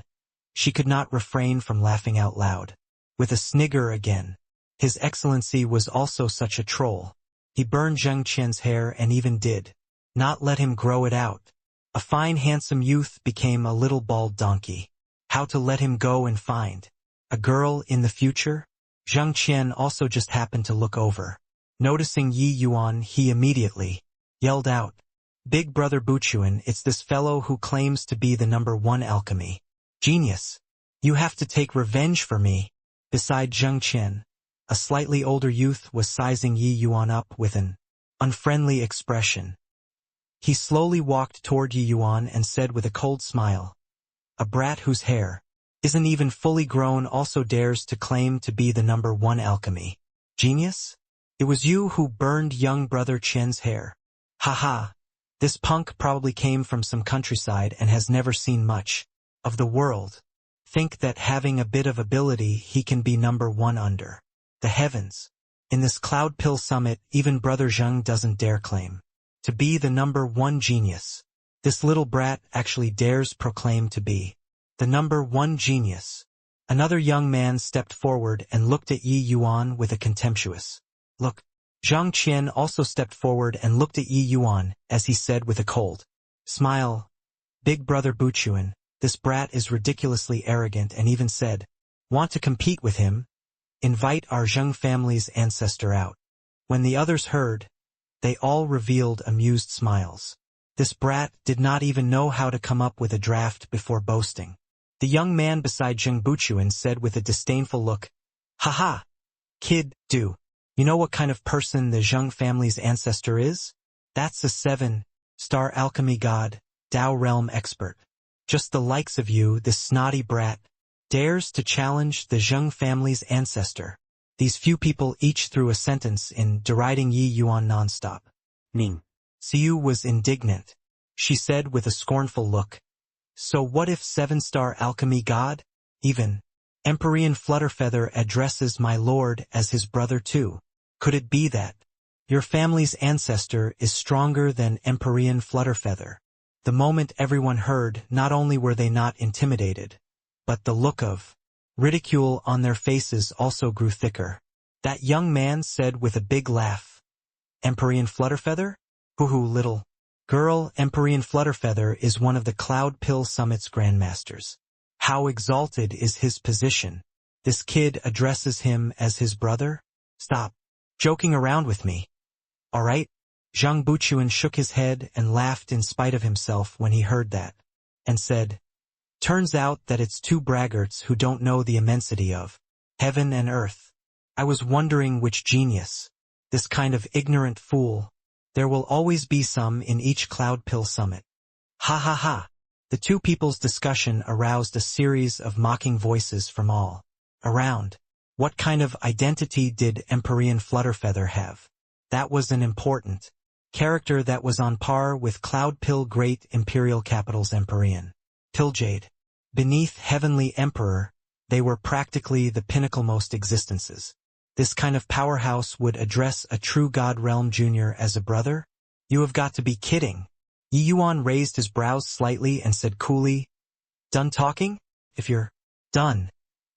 Speaker 1: she could not refrain from laughing out loud. With a snigger again, His Excellency was also such a troll. He burned Zheng Qian's hair and even did not let him grow it out. A fine handsome youth became a little bald donkey. How to let him go and find a girl in the future? Zheng Qian also just happened to look over. Noticing Yi Yuan, he immediately yelled out, "Big brother Buchuan, it's this fellow who claims to be the #1 alchemy genius. You have to take revenge for me." Beside Zheng Qian, a slightly older youth was sizing Yi Yuan up with an unfriendly expression. He slowly walked toward Yi Yuan and said with a cold smile, "A brat whose hair isn't even fully grown also dares to claim to be the #1 alchemy genius? It was you who burned young brother Qian's hair. Haha. This punk probably came from some countryside and has never seen much of the world. Think that having a bit of ability he can be #1 under the heavens. In this Cloud Pill Summit, even brother Zheng doesn't dare claim to be the #1 genius. This little brat actually dares proclaim to be the #1 genius." Another young man stepped forward and looked at Yi Yuan with a contemptuous look. Zhang Qian also stepped forward and looked at Yi Yuan as he said with a cold smile, "Big brother Buchuan, this brat is ridiculously arrogant," and even said, "Want to compete with him? Invite our Zheng family's ancestor out." When the others heard, they all revealed amused smiles. This brat did not even know how to come up with a draft before boasting. The young man beside Zheng Buchuan said with a disdainful look, "Haha, kid, do you know what kind of person the Zheng family's ancestor is? That's a 7-star alchemy god, Dao realm expert. Just the likes of you, this snotty brat, dares to challenge the Zheng family's ancestor." These few people each threw a sentence in deriding Yi Yuan nonstop. Ning Xiu was indignant. She said with a scornful look, "So what if 7-star alchemy god? Even Empyrean Flutterfeather addresses my lord as his brother too. Could it be that your family's ancestor is stronger than Empyrean Flutterfeather?" The moment everyone heard, not only were they not intimidated, but the look of ridicule on their faces also grew thicker. That young man said with a big laugh, "Empyrean Flutterfeather? Hoo-hoo, little girl, Empyrean Flutterfeather is one of the Cloud Pill Summit's grandmasters. How exalted is his position. This kid addresses him as his brother? Stop joking around with me. All right?" Zhang Buchuan shook his head and laughed in spite of himself when he heard that, and said, "Turns out that it's two braggarts who don't know the immensity of heaven and earth. I was wondering which genius. This kind of ignorant fool. There will always be some in each Cloud Pill Summit." Ha ha ha. The two people's discussion aroused a series of mocking voices from all around. What kind of identity did Empyrean Flutterfeather have? That was an important character that was on par with Cloud Pill Great Imperial Capital's Empyrean Pilljade. Beneath Heavenly Emperor, they were practically the pinnacle-most existences. This kind of powerhouse would address a true God Realm Junior as a brother? You have got to be kidding. Yi Yuan raised his brows slightly and said coolly, "Done talking? If you're done,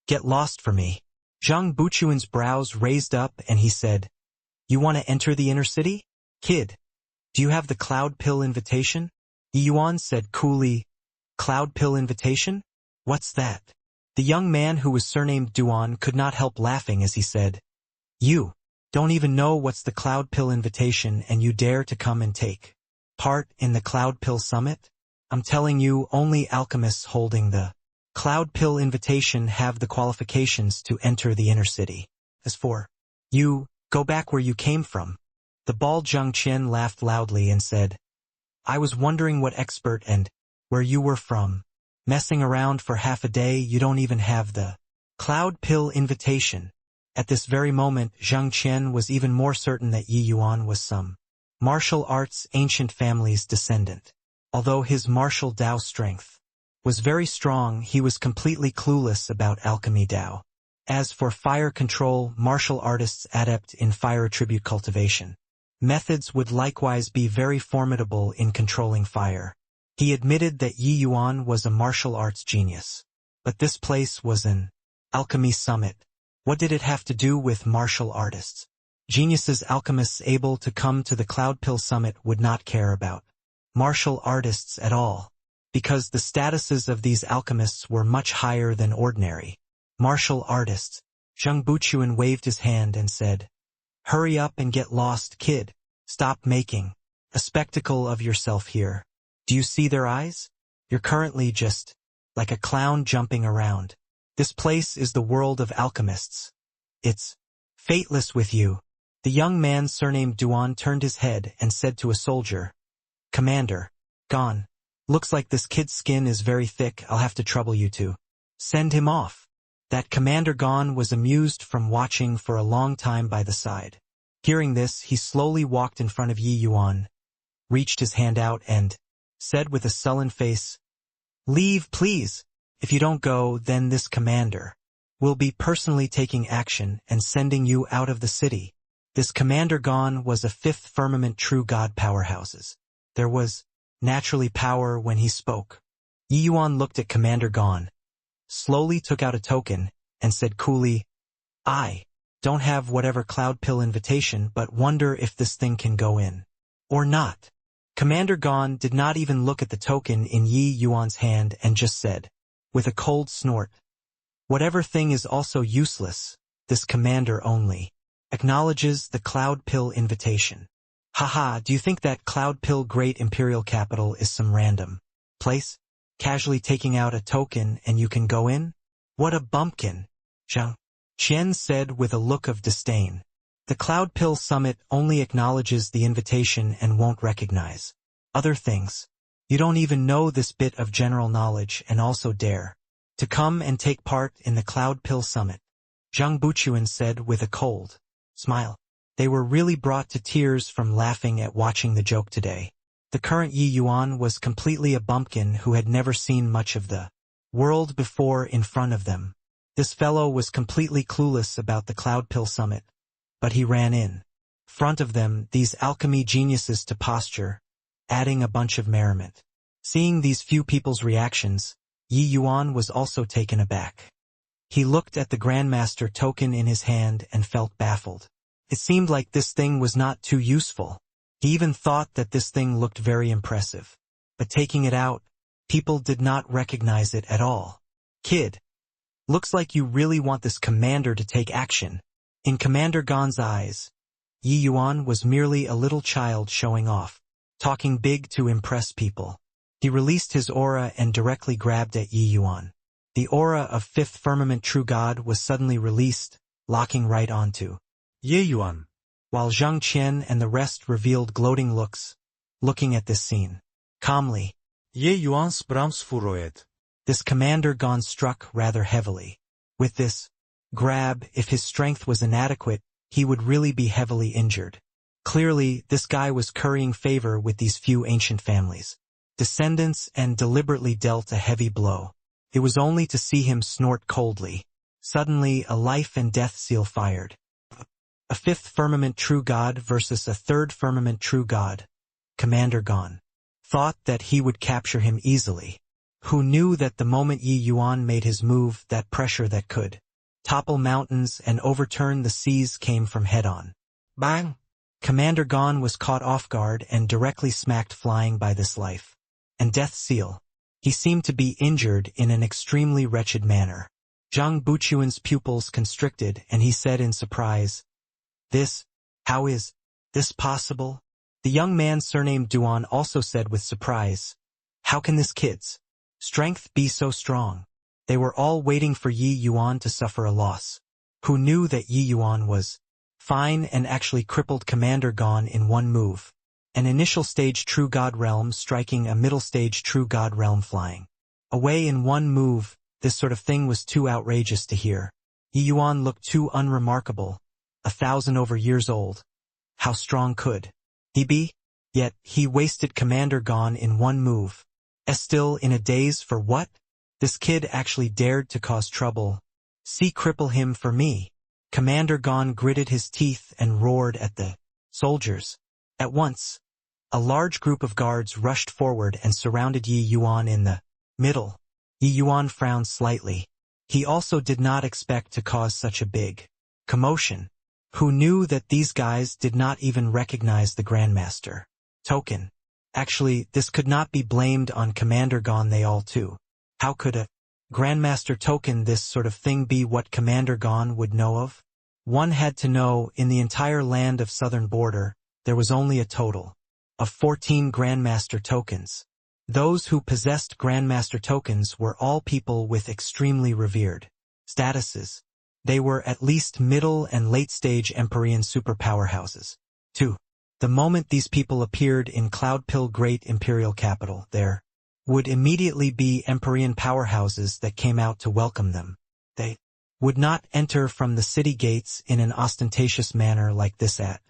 Speaker 1: get lost for me." Zhang Buchuan's brows raised up and he said, "You want to enter the inner city? Kid, do you have the Cloud Pill invitation?" Yi Yuan said coolly, "Cloud Pill invitation? What's that?" The young man who was surnamed Duan could not help laughing as he said, "You don't even know what's the Cloud Pill invitation and you dare to come and take part in the Cloud Pill Summit? I'm telling you, only alchemists holding the Cloud Pill invitation have the qualifications to enter the inner city. As for you, go back where you came from." The bald Zhang Qian laughed loudly and said, "I was wondering what expert and where you were from. Messing around for half a day, you don't even have the Cloud Pill invitation." At this very moment, Zhang Qian was even more certain that Yi Yuan was some martial arts ancient family's descendant. Although his martial Dao strength was very strong, he was completely clueless about alchemy Dao. As for fire control, martial artists adept in fire attribute cultivation methods would likewise be very formidable in controlling fire. He admitted that Yi Yuan was a martial arts genius. But this place was an alchemy summit. What did it have to do with martial artists? Geniuses, alchemists able to come to the Cloud Pill Summit would not care about martial artists at all, because the statuses of these alchemists were much higher than ordinary martial artists. Zhang Buchuan waved his hand and said, "Hurry up and get lost, kid. Stop making a spectacle of yourself here. Do you see their eyes? You're currently just like a clown jumping around. This place is the world of alchemists. It's fateless with you." The young man surnamed Duan turned his head and said to a soldier, "Commander, gone. Looks like this kid's skin is very thick. I'll have to trouble you to send him off." That Commander Gon was amused from watching for a long time by the side. Hearing this, he slowly walked in front of Yi Yuan, reached his hand out and said with a sullen face, "Leave, please. If you don't go, then this commander will be personally taking action and sending you out of the city." This Commander Gon was a fifth firmament true god powerhouses. There was naturally power when he spoke. Yi Yuan looked at Commander Gon, slowly took out a token, and said coolly, "I don't have whatever Cloud Pill invitation, but wonder if this thing can go in or not." Commander Gon did not even look at the token in Yi Yuan's hand and just said, with a cold snort, "Whatever thing is also useless, this commander only acknowledges the Cloud Pill invitation." Haha, do you think that Cloud Pill Great Imperial Capital is some random place? Casually taking out a token and you can go in? What a bumpkin, Zhang Qian said with a look of disdain. The Cloud Pill Summit only acknowledges the invitation and won't recognize other things. You don't even know this bit of general knowledge and also dare to come and take part in the Cloud Pill Summit, Zhang Buchuan said with a cold smile. They were really brought to tears from laughing at watching the joke today. The current Yi Yuan was completely a bumpkin who had never seen much of the world before in front of them. This fellow was completely clueless about the Cloud Pill Summit, but he ran in front of them, these alchemy geniuses, to posture, adding a bunch of merriment. Seeing these few people's reactions, Yi Yuan was also taken aback. He looked at the Grandmaster token in his hand and felt baffled. It seemed like this thing was not too useful. He even thought that this thing looked very impressive. But taking it out, people did not recognize it at all. "Kid, looks like you really want this commander to take action." In Commander Gon's eyes, Yi Yuan was merely a little child showing off, talking big to impress people. He released his aura and directly grabbed at Yi Yuan. The aura of Fifth Firmament True God was suddenly released, locking right onto Yi Yuan, while Zhang Qian and the rest revealed gloating looks, looking at this scene. Calmly, Yi Yuan's brams furroed. This Commander Gon struck rather heavily. With this grab, if his strength was inadequate, he would really be heavily injured. Clearly, this guy was currying favor with these few ancient families, descendants, and deliberately dealt a heavy blow. It was only to see him snort coldly. Suddenly, a life and death seal fired. A fifth firmament true god versus a third firmament true god. Commander Gon thought that he would capture him easily. Who knew that the moment Yi Yuan made his move, that pressure that could topple mountains and overturn the seas came from head-on. Bang! Commander Gon was caught off guard and directly smacked flying by this life and death seal. He seemed to be injured in an extremely wretched manner. Zhang Buchuan's pupils constricted and he said in surprise, How is this possible?" The young man surnamed Duan also said with surprise, "How can this kid's strength be so strong?" They were all waiting for Yi Yuan to suffer a loss. Who knew that Yi Yuan was fine and actually crippled Commander Gon in one move? An initial stage True God Realm striking a middle stage True God Realm flying away in one move. This sort of thing was too outrageous to hear. Yi Yuan looked too unremarkable, 1,000 over years old. How strong could he be? Yet, he wasted Commander Gon in one move. Still in a daze for what? This kid actually dared to cause trouble. See, cripple him for me. Commander Gon gritted his teeth and roared at the soldiers. At once, a large group of guards rushed forward and surrounded Yi Yuan in the middle. Yi Yuan frowned slightly. He also did not expect to cause such a big commotion. Who knew that these guys did not even recognize the Grandmaster token? Actually, this could not be blamed on Commander Gon. They all too. How could a Grandmaster token this sort of thing be what Commander Gon would know of? One had to know, in the entire land of Southern Border, there was only a total of 14 Grandmaster tokens. Those who possessed Grandmaster tokens were all people with extremely revered statuses. They were at least middle and late-stage Empyrean superpowerhouses. 2. The moment these people appeared in Cloudpill Great Imperial Capital, there would immediately be Empyrean powerhouses that came out to welcome them. They would not enter from the city gates in an ostentatious manner like this at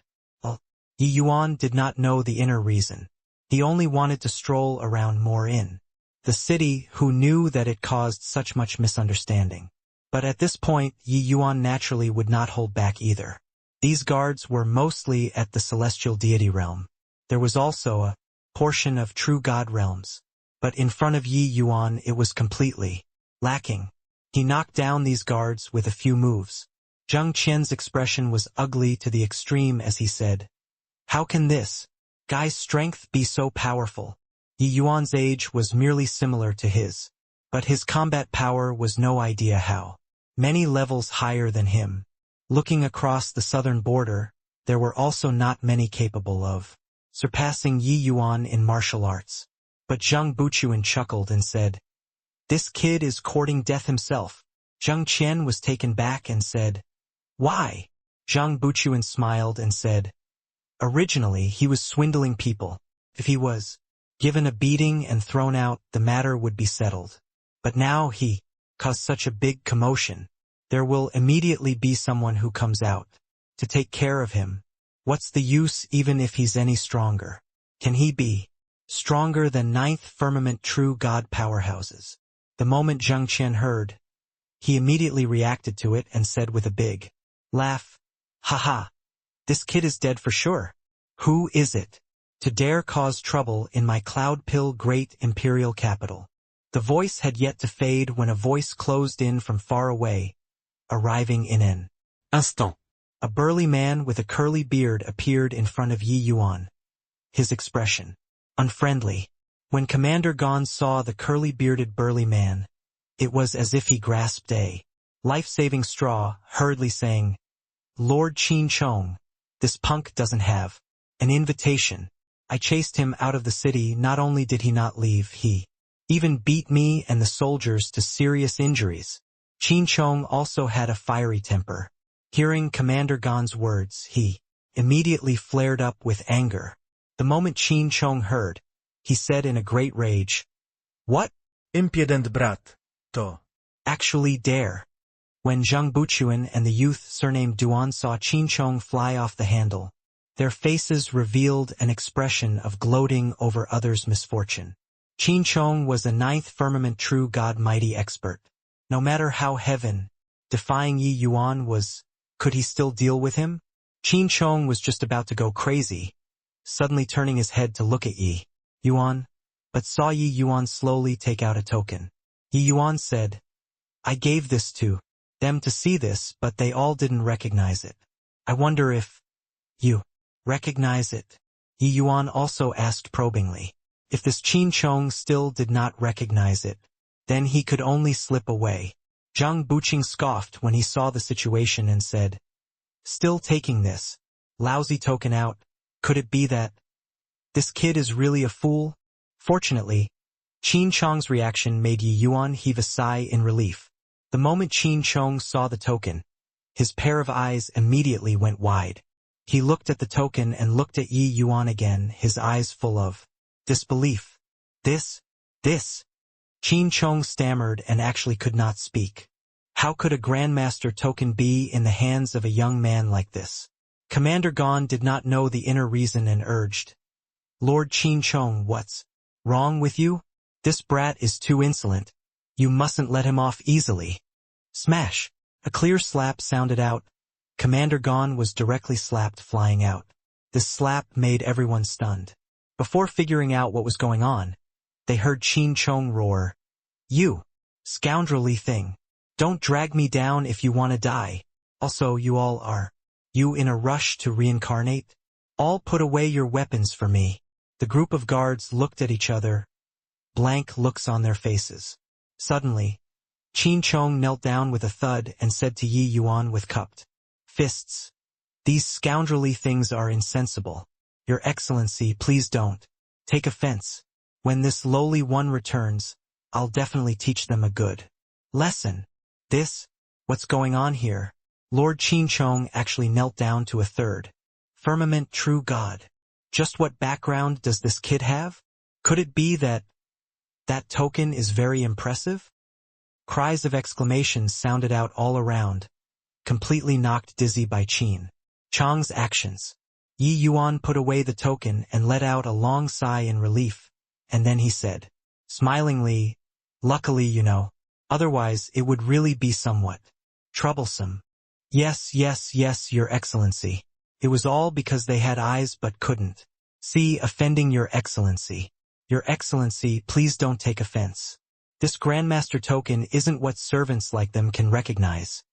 Speaker 1: all. Yi Yuan did not know the inner reason. He only wanted to stroll around more in the city, who knew that it caused such much misunderstanding. But at this point, Yi Yuan naturally would not hold back either. These guards were mostly at the celestial deity realm. There was also a portion of true god realms. But in front of Yi Yuan it was completely lacking. He knocked down these guards with a few moves. Zheng Qian's expression was ugly to the extreme as he said, "How can this guy's strength be so powerful?" Yi Yuan's age was merely similar to his, but his combat power was no idea how many levels higher than him. Looking across the southern border, there were also not many capable of surpassing Yi Yuan in martial arts. But Zhang Buchuan chuckled and said, "This kid is courting death himself." Zheng Qian was taken back and said, "Why?" Zhang Buchuan smiled and said, "Originally he was swindling people. If he was given a beating and thrown out, the matter would be settled. But now he caused such a big commotion. There will immediately be someone who comes out to take care of him. What's the use even if he's any stronger? Can he be stronger than ninth firmament true god powerhouses?" The moment Zheng Qian heard, he immediately reacted to it and said with a big laugh, "Haha, this kid is dead for sure. Who is it to dare cause trouble in my Cloudpill Great Imperial Capital?" The voice had yet to fade when a voice closed in from far away, arriving in an instant. A burly man with a curly beard appeared in front of Yi Yuan. His expression unfriendly. When Commander Gon saw the curly-bearded burly man, it was as if he grasped a life-saving straw, hurriedly saying, "Lord Qin Chong, this punk doesn't have an invitation. I chased him out of the city. Not only did he not leave, he even beat me and the soldiers to serious injuries." Qin Chong also had a fiery temper. Hearing Commander Gon's words, he immediately flared up with anger. The moment Qin Chong heard, he said in a great rage, "What?
Speaker 3: Impudent brat, to
Speaker 1: Actually dare?" When Zhang Buchuan and the youth surnamed Duan saw Qin Chong fly off the handle, their faces revealed an expression of gloating over others' misfortune. Qin Chong was a ninth firmament true god mighty expert. No matter how heaven defying Yi Yuan was, could he still deal with him? Qin Chong was just about to go crazy, suddenly turning his head to look at Yi Yuan, but saw Yi Yuan slowly take out a token. Yi Yuan said, "I gave this to them to see this, but they all didn't recognize it. I wonder if you recognize it?" Yi Yuan also asked probingly. If this Qin Chong still did not recognize it, then he could only slip away. Zhang Buqing scoffed when he saw the situation and said, "Still taking this lousy token out? Could it be that this kid is really a fool?" Fortunately, Qin Chong's reaction made Yi Yuan heave a sigh in relief. The moment Qin Chong saw the token, his pair of eyes immediately went wide. He looked at the token and looked at Yi Yuan again, his eyes full of disbelief. This. Qin Chong stammered and actually could not speak. How could a Grandmaster token be in the hands of a young man like this? Commander Gon did not know the inner reason and urged, "Lord Qin Chong, what's wrong with you? This brat is too insolent. You mustn't let him off easily." Smash! A clear slap sounded out. Commander Gon was directly slapped, flying out. This slap made everyone stunned. Before figuring out what was going on, they heard Qin Chong roar, "You scoundrelly thing! Don't drag me down if you want to die. Also, you all are. You in a rush to reincarnate? All put away your weapons for me. The group of guards looked at each other, blank looks on their faces. Suddenly, Qin Chong knelt down with a thud and said to Yi Yuan with cupped fists, "These scoundrelly things are insensible. Your Excellency, please don't take offense. When this lowly one returns, I'll definitely teach them a good lesson." What's going on here? Lord Qin Chong actually knelt down to a third. Firmament true God. Just what background does this kid have? Could it be that token is very impressive? Cries of exclamation sounded out all around, completely knocked dizzy by Qin Chong's actions. Yi Yuan put away the token and let out a long sigh in relief, and then he said, smilingly, "Luckily, otherwise it would really be somewhat troublesome." Yes, Your Excellency. It was all because they had eyes but couldn't see, offending Your Excellency. Your Excellency, please don't take offense. This Grandmaster token isn't what servants like them can recognize.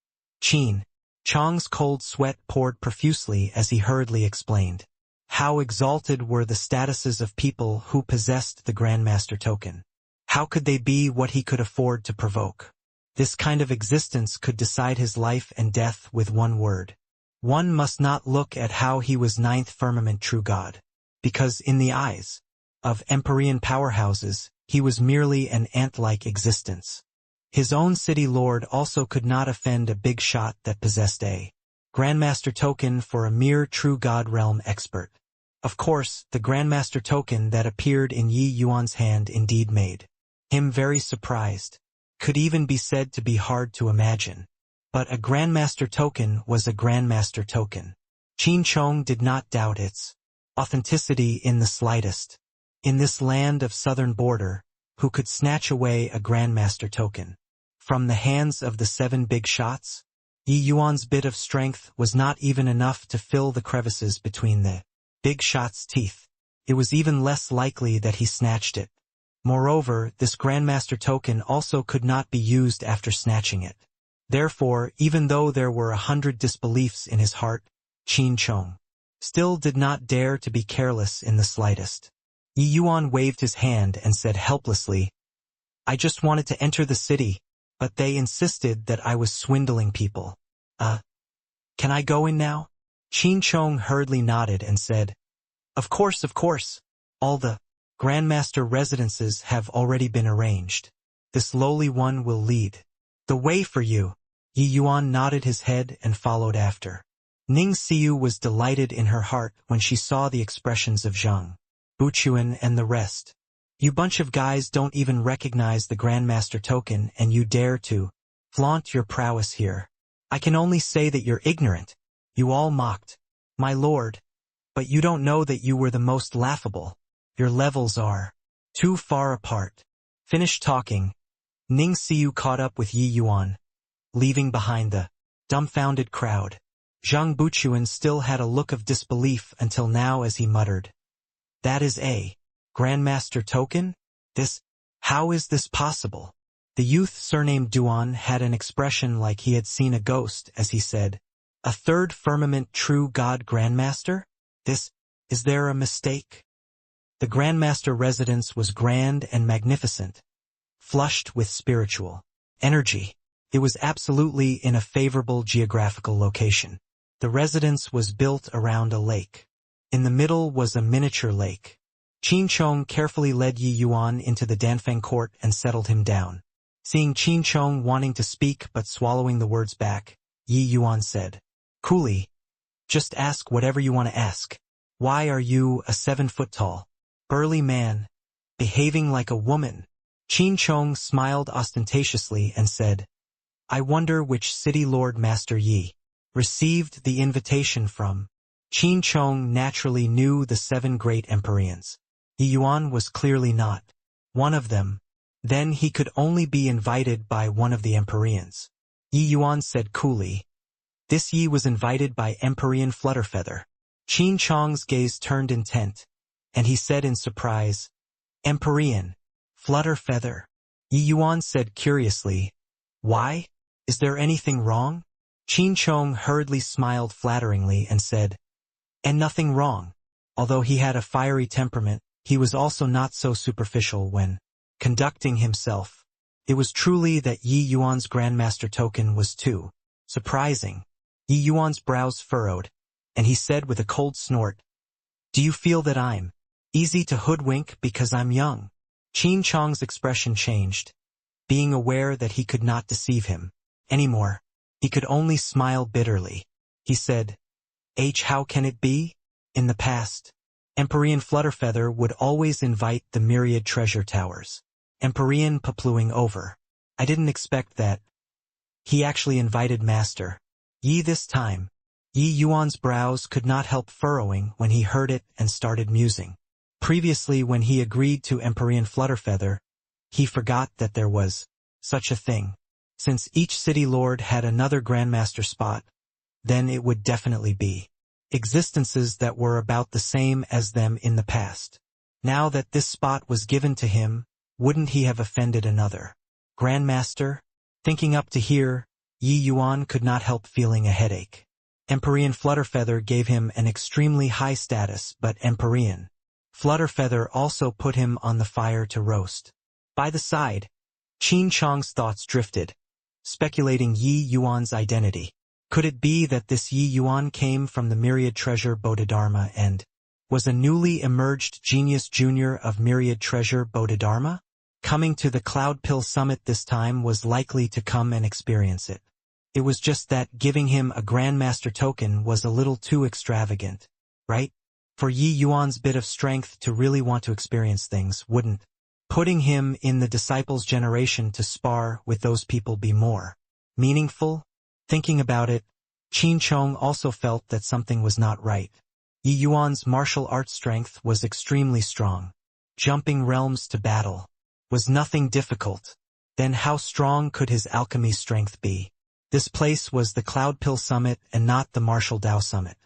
Speaker 1: Qin Chong's cold sweat poured profusely as he hurriedly explained. How exalted were the statuses of people who possessed the Grandmaster token. How could they be what he could afford to provoke? This kind of existence could decide his life and death with one word. One must not look at how he was ninth firmament true God, because in the eyes of Empyrean powerhouses, he was merely an ant-like existence. His own city lord also could not offend a big shot that possessed a Grandmaster token for a mere true God realm expert. Of course, the Grandmaster token that appeared in Yi Yuan's hand indeed made him very surprised. Could even be said to be hard to imagine. But a Grandmaster token was a Grandmaster token. Qin Chong did not doubt its authenticity in the slightest. In this land of southern border, who could snatch away a Grandmaster token from the hands of the 7 big shots? Yi Yuan's bit of strength was not even enough to fill the crevices between the big shot's teeth. It was even less likely that he snatched it. Moreover, this Grandmaster token also could not be used after snatching it. Therefore, even though there were 100 disbeliefs in his heart, Qin Chong still did not dare to be careless in the slightest. Yi Yuan waved his hand and said helplessly, "I just wanted to enter the city, but they insisted that I was swindling people. Can I go in now?" Qin Chong hurriedly nodded and said, Of course. All the Grandmaster residences have already been arranged. This lowly one will lead the way for you." Yi Yuan nodded his head and followed after. Ning Xiu was delighted in her heart when she saw the expressions of Zhang Buchuan and the rest. "You bunch of guys don't even recognize the Grandmaster token and you dare to flaunt your prowess here. I can only say that you're ignorant. You all mocked my lord. But you don't know that you were the most laughable. Your levels are too far apart." Finished talking, Ning Xiu caught up with Yi Yuan, leaving behind the dumbfounded crowd. Zhang Buchuan still had a look of disbelief until now as he muttered, "That is a Grandmaster token? How is this possible?" The youth surnamed Duan had an expression like he had seen a ghost as he said, "A third firmament true God Grandmaster? Is there a mistake?" The Grandmaster residence was grand and magnificent, flushed with spiritual energy. It was absolutely in a favorable geographical location. The residence was built around a lake. In the middle was a miniature lake. Qin Chong carefully led Yi Yuan into the Danfeng court and settled him down. Seeing Qin Chong wanting to speak but swallowing the words back, Yi Yuan said, coolly, "Just ask whatever you want to ask. Why are you a 7-foot-tall, burly man, behaving like a woman?" Qin Chong smiled ostentatiously and said, "I wonder which city Lord Master Yi received the invitation from." Qin Chong naturally knew the 7 great Empyreans. Yi Yuan was clearly not one of them. Then he could only be invited by one of the Empyreans. Yi Yuan said coolly, "This Yi was invited by Empyrean Flutterfeather." Qin Chong's gaze turned intent, and he said in surprise, "Empyrean Flutterfeather?" Yi Yuan said curiously, "Why? Is there anything wrong? Qin Chong hurriedly smiled flatteringly and said, and nothing wrong. Although he had a fiery temperament, he was also not so superficial when conducting himself. It was truly that Yi Yuan's Grandmaster token was too surprising. Yi Yuan's brows furrowed, and he said with a cold snort, do you feel that I'm easy to hoodwink because I'm young? Qin Chong's expression changed. Being aware that he could not deceive him anymore, he could only smile bitterly. He said, how can it be? In the past, Empyrean Flutterfeather would always invite the myriad treasure towers. Empyrean Papluing over. I didn't expect that. He actually invited Master Yi this time. Yi Yuan's brows could not help furrowing when he heard it and started musing. Previously, when he agreed to Empyrean Flutterfeather, he forgot that there was such a thing. Since each city lord had another Grandmaster spot, then it would definitely be existences that were about the same as them in the past. Now that this spot was given to him, wouldn't he have offended another Grandmaster? Thinking up to here, Yi Yuan could not help feeling a headache. Empyrean Flutterfeather gave him an extremely high status, but Empyrean Flutterfeather also put him on the fire to roast. By the side, Qin Chong's thoughts drifted, speculating Yi Yuan's identity. Could it be that this Yi Yuan came from the Myriad Treasure Bodhidharma and was a newly emerged genius junior of Myriad Treasure Bodhidharma? Coming to the Cloud Pill Summit this time was likely to come and experience it. It was just that giving him a Grandmaster token was a little too extravagant, right? For Yi Yuan's bit of strength to really want to experience things, wouldn't putting him in the disciples' generation to spar with those people be more meaningful? Thinking about it, Qin Chong also felt that something was not right. Yi Yuan's martial arts strength was extremely strong. Jumping realms to battle was nothing difficult. Then how strong could his alchemy strength be? This place was the Cloud Pill Summit and not the Martial Dao Summit.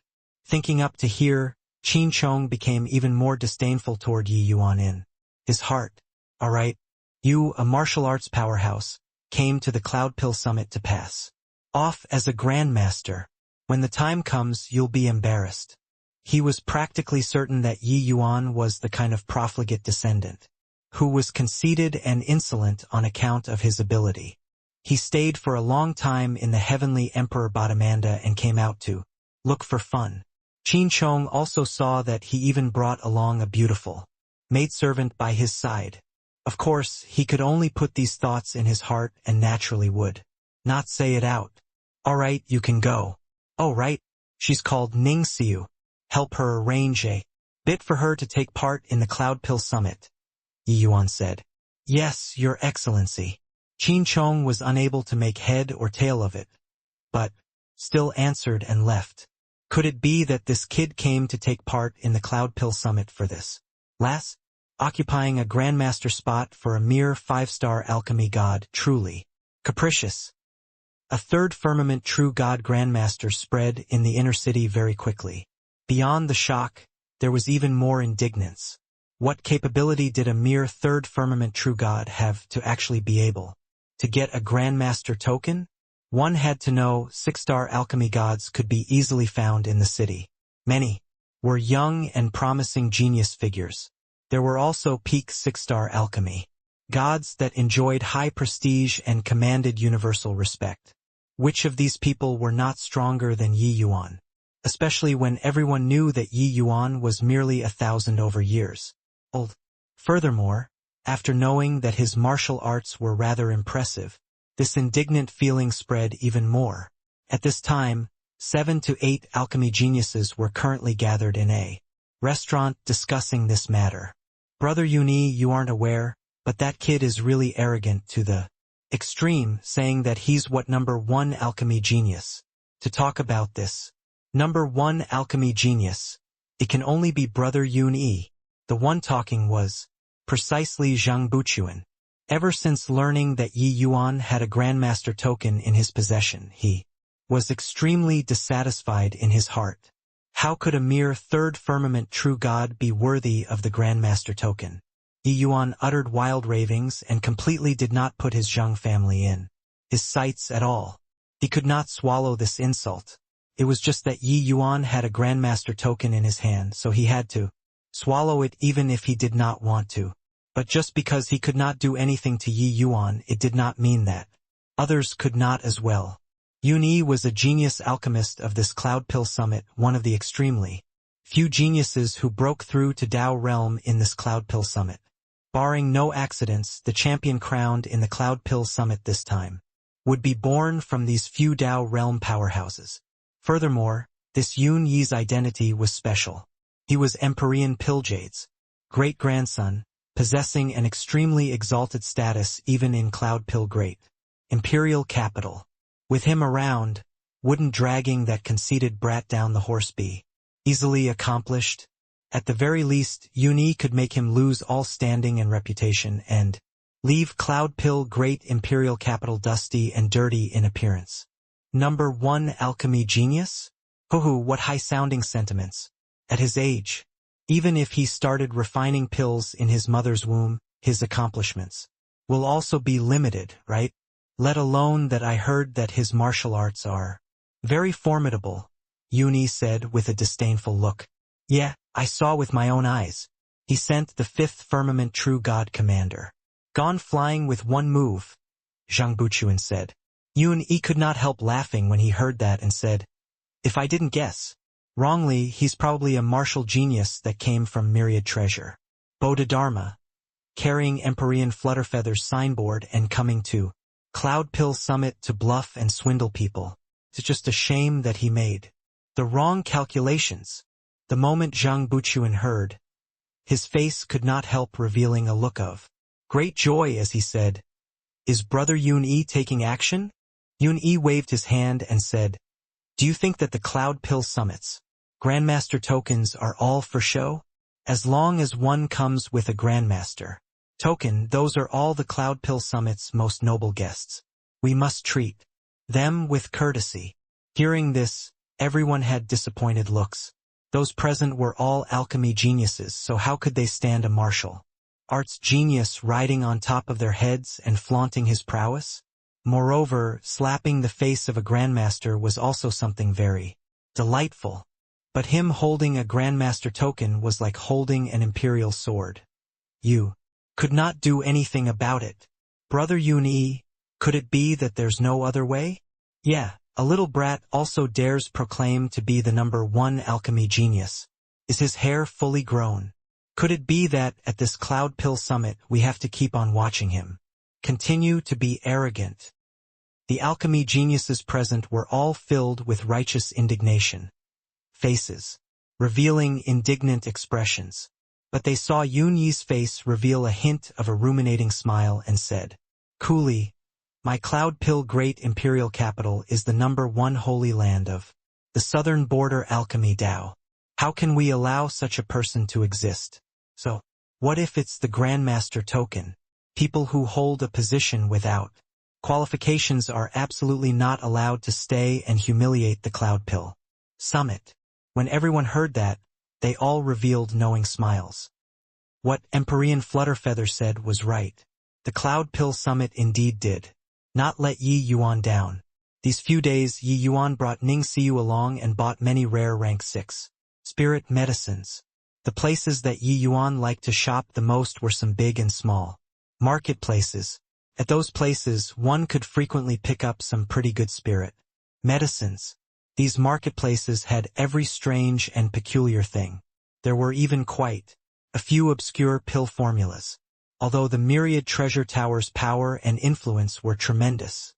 Speaker 1: Thinking up to here, Qin Chong became even more disdainful toward Yi Yuan in his heart. Alright, you, a martial arts powerhouse, came to the Cloud Pill Summit to pass off as a Grandmaster. When the time comes, you'll be embarrassed. He was practically certain that Yi Yuan was the kind of profligate descendant who was conceited and insolent on account of his ability. He stayed for a long time in the heavenly Emperor Bodhimanda and came out to look for fun. Qin Chong also saw that he even brought along a beautiful maidservant by his side. Of course, he could only put these thoughts in his heart and naturally would not say it out. Alright, you can go. Oh right, she's called Ning Xiu. Help her arrange a bit for her to take part in the Cloud Pill Summit. Yi Yuan said. Yes, Your Excellency. Qin Chong was unable to make head or tail of it, but still answered and left. Could it be that this kid came to take part in the Cloud Pill Summit for this last? Occupying a Grandmaster spot for a mere 5-star alchemy god, truly capricious. A third firmament true god Grandmaster spread in the inner city very quickly. Beyond the shock, there was even more indignance. What capability did a mere third firmament true god have to actually be able to get a Grandmaster token? One had to know 6-star alchemy gods could be easily found in the city. Many were young and promising genius figures. There were also peak 6-star alchemy gods that enjoyed high prestige and commanded universal respect. Which of these people were not stronger than Yi Yuan? Especially when everyone knew that Yi Yuan was merely 1,000 over years old. Furthermore, after knowing that his martial arts were rather impressive, this indignant feeling spread even more. At this time, 7 to 8 alchemy geniuses were currently gathered in a restaurant discussing this matter. Brother Uni, you aren't aware, but that kid is really arrogant to the extreme, saying that he's what number 1 alchemy genius. To talk about this number 1 alchemy genius, it can only be Brother Yun-yi. The one talking was precisely Zhang Buchuan. Ever since learning that Yi Yuan had a Grandmaster token in his possession, he was extremely dissatisfied in his heart. How could a mere third firmament true god be worthy of the Grandmaster token? Yi Yuan uttered wild ravings and completely did not put his Zhang family in his sights at all. He could not swallow this insult. It was just that Yi Yuan had a Grandmaster token in his hand, so he had to swallow it even if he did not want to. But just because he could not do anything to Yi Yuan, it did not mean that others could not as well. Yun Yi was a genius alchemist of this Cloud Pill Summit, one of the extremely few geniuses who broke through to Tao realm in this Cloud Pill Summit. Barring no accidents, the champion crowned in the Cloud Pill Summit this time would be born from these few Tao realm powerhouses. Furthermore, this Yun Yi's identity was special. He was Empyrean Pilljade's great-grandson, possessing an extremely exalted status even in Cloud Pill Great Imperial capital. With him around, wouldn't dragging that conceited brat down the horse be easily accomplished? At the very least, Yun Yi could make him lose all standing and reputation and leave Cloud Pill Great Imperial capital dusty and dirty in appearance. Number 1 Alchemy Genius? Hoo-hoo, what high-sounding sentiments. At his age, even if he started refining pills in his mother's womb, his accomplishments will also be limited, right? Let alone that I heard that his martial arts are very formidable, Yun Yi said with a disdainful look. Yeah, I saw with my own eyes. He sent the 5th Firmament True God Commander gone flying with one move, Zhang Buchuan said. Yun Yi could not help laughing when he heard that and said, if I didn't guess wrongly, he's probably a martial genius that came from Myriad Treasure. Bodhidharma, carrying Empyrean Flutterfeather's signboard and coming to Cloud Pill Summit to bluff and swindle people. It's just a shame that he made the wrong calculations. The moment Zhang Buchuan heard, his face could not help revealing a look of great joy as he said, is Brother Yun Yi taking action? Yun Yi waved his hand and said, do you think that the Cloud Pill Summits Grandmaster tokens are all for show? As long as one comes with a Grandmaster token, those are all the Cloud Pill Summit's most noble guests. We must treat them with courtesy. Hearing this, everyone had disappointed looks. Those present were all alchemy geniuses, so how could they stand a martial arts genius riding on top of their heads and flaunting his prowess? Moreover, slapping the face of a Grandmaster was also something very delightful. But him holding a Grandmaster token was like holding an imperial sword. You could not do anything about it. Brother Yun Yi, could it be that there's no other way? Yeah, a little brat also dares proclaim to be the number 1 alchemy genius. Is his hair fully grown? Could it be that, at this Cloud Pill Summit, we have to keep on watching him continue to be arrogant? The alchemy geniuses present were all filled with righteous indignation. Faces revealing indignant expressions. But they saw Yun Yi's face reveal a hint of a ruminating smile and said, coolly, my Cloud Pill Great Imperial capital is the number 1 holy land of the southern border alchemy Tao. How can we allow such a person to exist? So, what if it's the Grandmaster token? People who hold a position without qualifications are absolutely not allowed to stay and humiliate the Cloud Pill Summit. When everyone heard that, they all revealed knowing smiles. What Empyrean Flutterfeather said was right. The Cloud Pill Summit indeed did not let Yi Yuan down. These few days Yi Yuan brought Ning Xiu along and bought many rare rank 6 spirit medicines. The places that Yi Yuan liked to shop the most were some big and small marketplaces. At those places one could frequently pick up some pretty good spirit medicines. These marketplaces had every strange and peculiar thing. There were even quite a few obscure pill formulas. Although the Myriad Treasure Tower's power and influence were tremendous,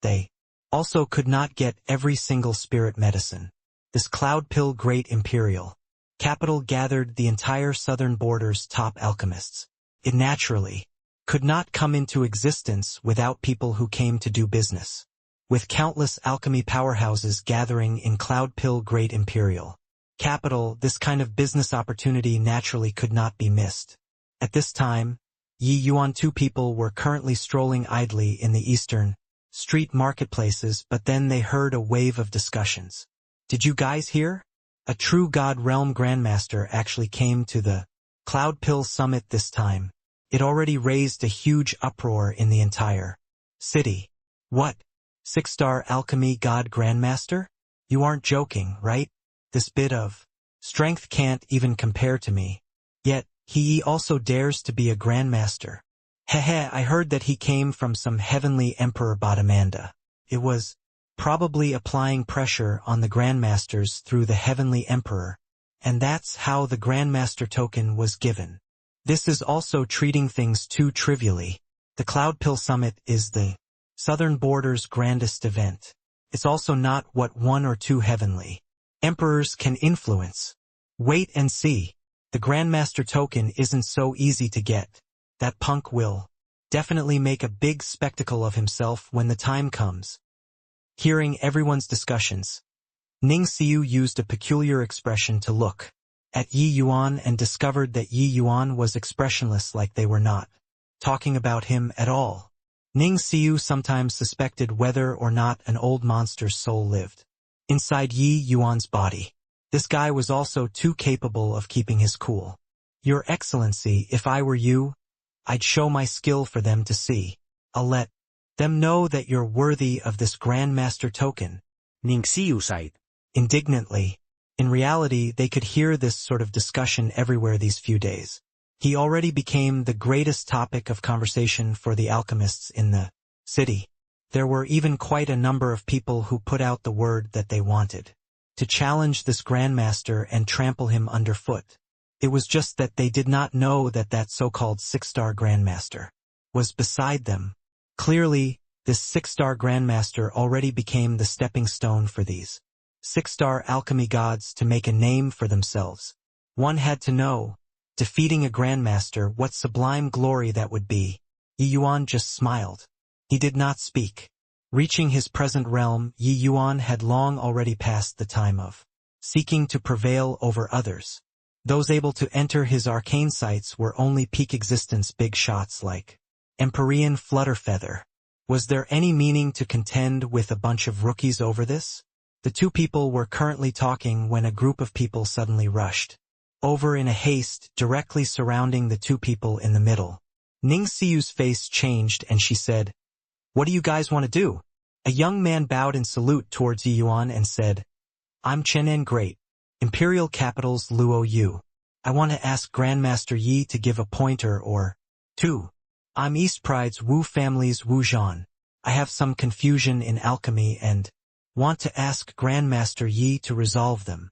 Speaker 1: they also could not get every single spirit medicine. This Cloud Pill Great Imperial capital gathered the entire southern border's top alchemists. It naturally could not come into existence without people who came to do business. With countless alchemy powerhouses gathering in Cloud Pill Great Imperial capital, this kind of business opportunity naturally could not be missed. At this time, Yi Yuan 2 people were currently strolling idly in the eastern street marketplaces, but then they heard a wave of discussions. Did you guys hear? A true God Realm Grandmaster actually came to the Cloud Pill Summit this time. It already raised a huge uproar in the entire city. What? 6-star alchemy god grandmaster? You aren't joking, right? This bit of strength can't even compare to me. Yet, he also dares to be a grandmaster. Hehe, I heard that he came from some heavenly emperor Badamanda. It was probably applying pressure on the grandmasters through the heavenly emperor, and that's how the grandmaster token was given. This is also treating things too trivially. The Cloud Pill Summit is the Southern Border's grandest event. It's also not what 1 or 2 heavenly emperors can influence. Wait and see. The grandmaster token isn't so easy to get. That punk will definitely make a big spectacle of himself when the time comes. Hearing everyone's discussions, Ning Xiu used a peculiar expression to look at Yi Yuan and discovered that Yi Yuan was expressionless, like they were not talking about him at all. Ning Xiu sometimes suspected whether or not an old monster's soul lived inside Yi Yuan's body. This guy was also too capable of keeping his cool. Your Excellency, if I were you, I'd show my skill for them to see. I'll let them know that you're worthy of this Grandmaster token,
Speaker 2: Ning Xiu sighed.
Speaker 1: Indignantly. In reality, they could hear this sort of discussion everywhere these few days. He already became the greatest topic of conversation for the alchemists in the city. There were even quite a number of people who put out the word that they wanted to challenge this Grandmaster and trample him underfoot. It was just that they did not know that that so-called 6-star Grandmaster was beside them. Clearly, this 6-star Grandmaster already became the stepping stone for these 6-star alchemy gods to make a name for themselves. One had to know, defeating a Grandmaster, what sublime glory that would be. Yi Yuan just smiled. He did not speak. Reaching his present realm, Yi Yuan had long already passed the time of seeking to prevail over others. Those able to enter his arcane sights were only peak existence big shots like Empyrean Flutterfeather. Was there any meaning to contend with a bunch of rookies over this? The two people were currently talking when a group of people suddenly rushed over in a haste, directly surrounding the two people in the middle. Ning Xiu's face changed and she said, "What do you guys want to do?" A young man bowed in salute towards Yi Yuan and said, "I'm Chenen Great, Imperial Capital's Luo Yu. I want to ask Grandmaster Yi to give a pointer or two. I'm East Pride's Wu family's Wu Zhan. I have some confusion in alchemy and want to ask Grandmaster Yi to resolve them."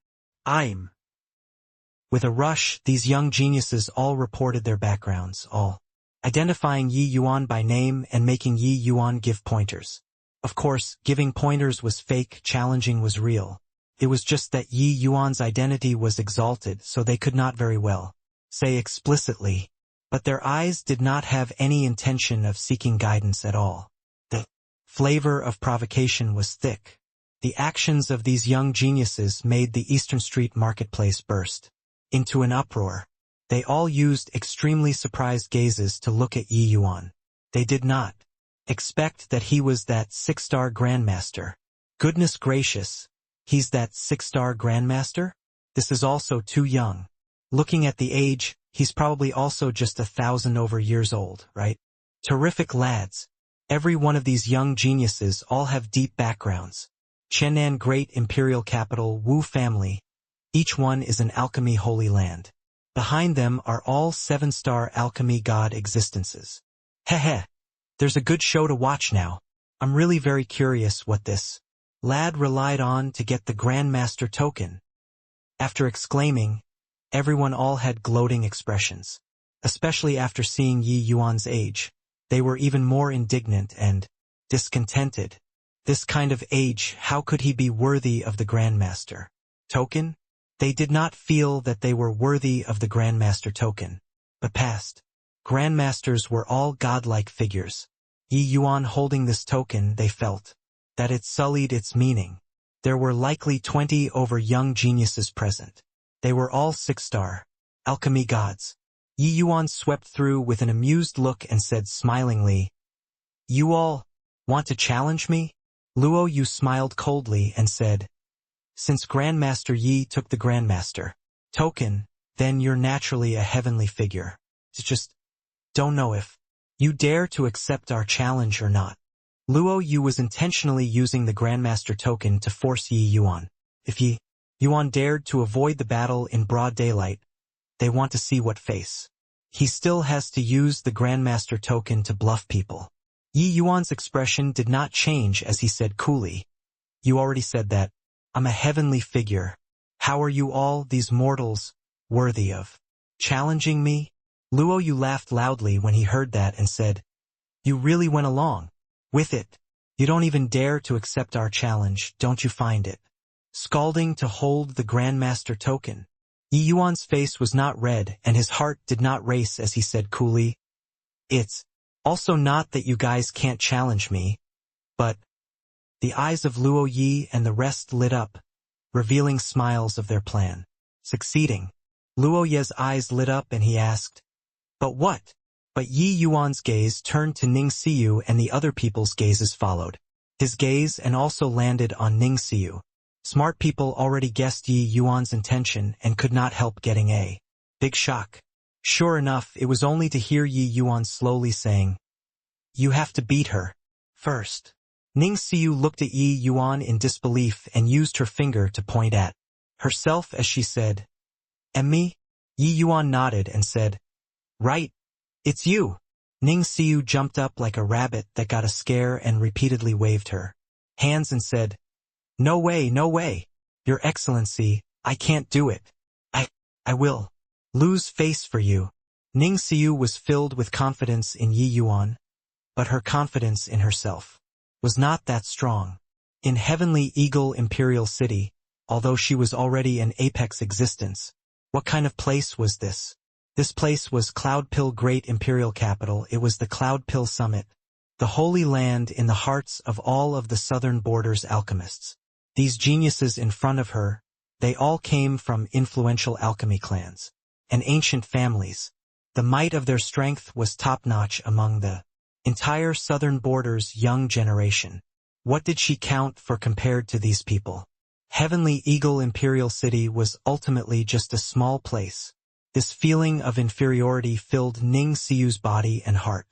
Speaker 1: With a rush, these young geniuses all reported their backgrounds, all identifying Yi Yuan by name and making Yi Yuan give pointers. Of course, giving pointers was fake, challenging was real. It was just that Yi Yuan's identity was exalted, so they could not very well say explicitly. But their eyes did not have any intention of seeking guidance at all. The flavor of provocation was thick. The actions of these young geniuses made the Eastern Street marketplace burst into an uproar. They all used extremely surprised gazes to look at Yi Yuan. They did not expect that he was that 6-star Grandmaster. Goodness gracious, he's that 6-star Grandmaster? This is also too young. Looking at the age, he's probably also just 1,000 over years old, right? Terrific lads. Every one of these young geniuses all have deep backgrounds. Chenen Great Imperial Capital Wu family. Each one is an alchemy holy land. Behind them are all 7-star alchemy god existences. Heh. There's a good show to watch now. I'm really very curious what this lad relied on to get the Grandmaster token. After exclaiming, everyone all had gloating expressions. Especially after seeing Yi Yuan's age, they were even more indignant and discontented. This kind of age, how could he be worthy of the Grandmaster token? They did not feel that they were worthy of the Grandmaster token. But past Grandmasters were all godlike figures. Yi Yuan holding this token, they felt that it sullied its meaning. There were likely 20 over young geniuses present. They were all 6-star alchemy gods. Yi Yuan swept through with an amused look and said smilingly, "You all want to challenge me?" Luo Yu smiled coldly and said, "Since Grandmaster Yi took the Grandmaster token, then you're naturally a heavenly figure. It's just don't know if you dare to accept our challenge or not." Luo Yu was intentionally using the Grandmaster token to force Yi Yuan. If Yi Yuan dared to avoid the battle in broad daylight, they want to see what face. He still has to use the Grandmaster token to bluff people. Yi Yuan's expression did not change as he said coolly, "You already said that. I'm a heavenly figure. How are you all, these mortals, worthy of challenging me?" Luo Yu laughed loudly when he heard that and said, "You really went along with it. You don't even dare to accept our challenge, don't you find it scalding to hold the Grandmaster token?" Yi Yuan's face was not red and his heart did not race as he said coolly, "It's also not that you guys can't challenge me, but—" The eyes of Luo Yi and the rest lit up, revealing smiles of their plan. Succeeding. Luo Ye's eyes lit up and he asked, "But what?" But Yi Yuan's gaze turned to Ning Xiu and the other people's gazes followed. His gaze and also landed on Ning Xiu. Smart people already guessed Yi Yuan's intention and could not help getting a big shock. Sure enough, it was only to hear Yi Yuan slowly saying, "You have to beat her first." Ning Xiu looked at Yi Yuan in disbelief and used her finger to point at herself as she said, "And me?" Yi Yuan nodded and said, "Right, it's you." Ning Xiu jumped up like a rabbit that got a scare and repeatedly waved her hands and said, "No way, no way. Your Excellency, I can't do it. I will lose face for you." Ning Xiu was filled with confidence in Yi Yuan, but her confidence in herself was not that strong. In Heavenly Eagle Imperial City, although she was already an apex existence, what kind of place was this? This place was Cloudpill Great Imperial Capital. It was the Cloudpill Summit, the holy land in the hearts of all of the southern borders alchemists. These geniuses in front of her, they all came from influential alchemy clans and ancient families. The might of their strength was top-notch among the entire southern borders young generation. What did she count for compared to these people? Heavenly Eagle Imperial City was ultimately just a small place. This feeling of inferiority filled Ning Xiu's body and heart.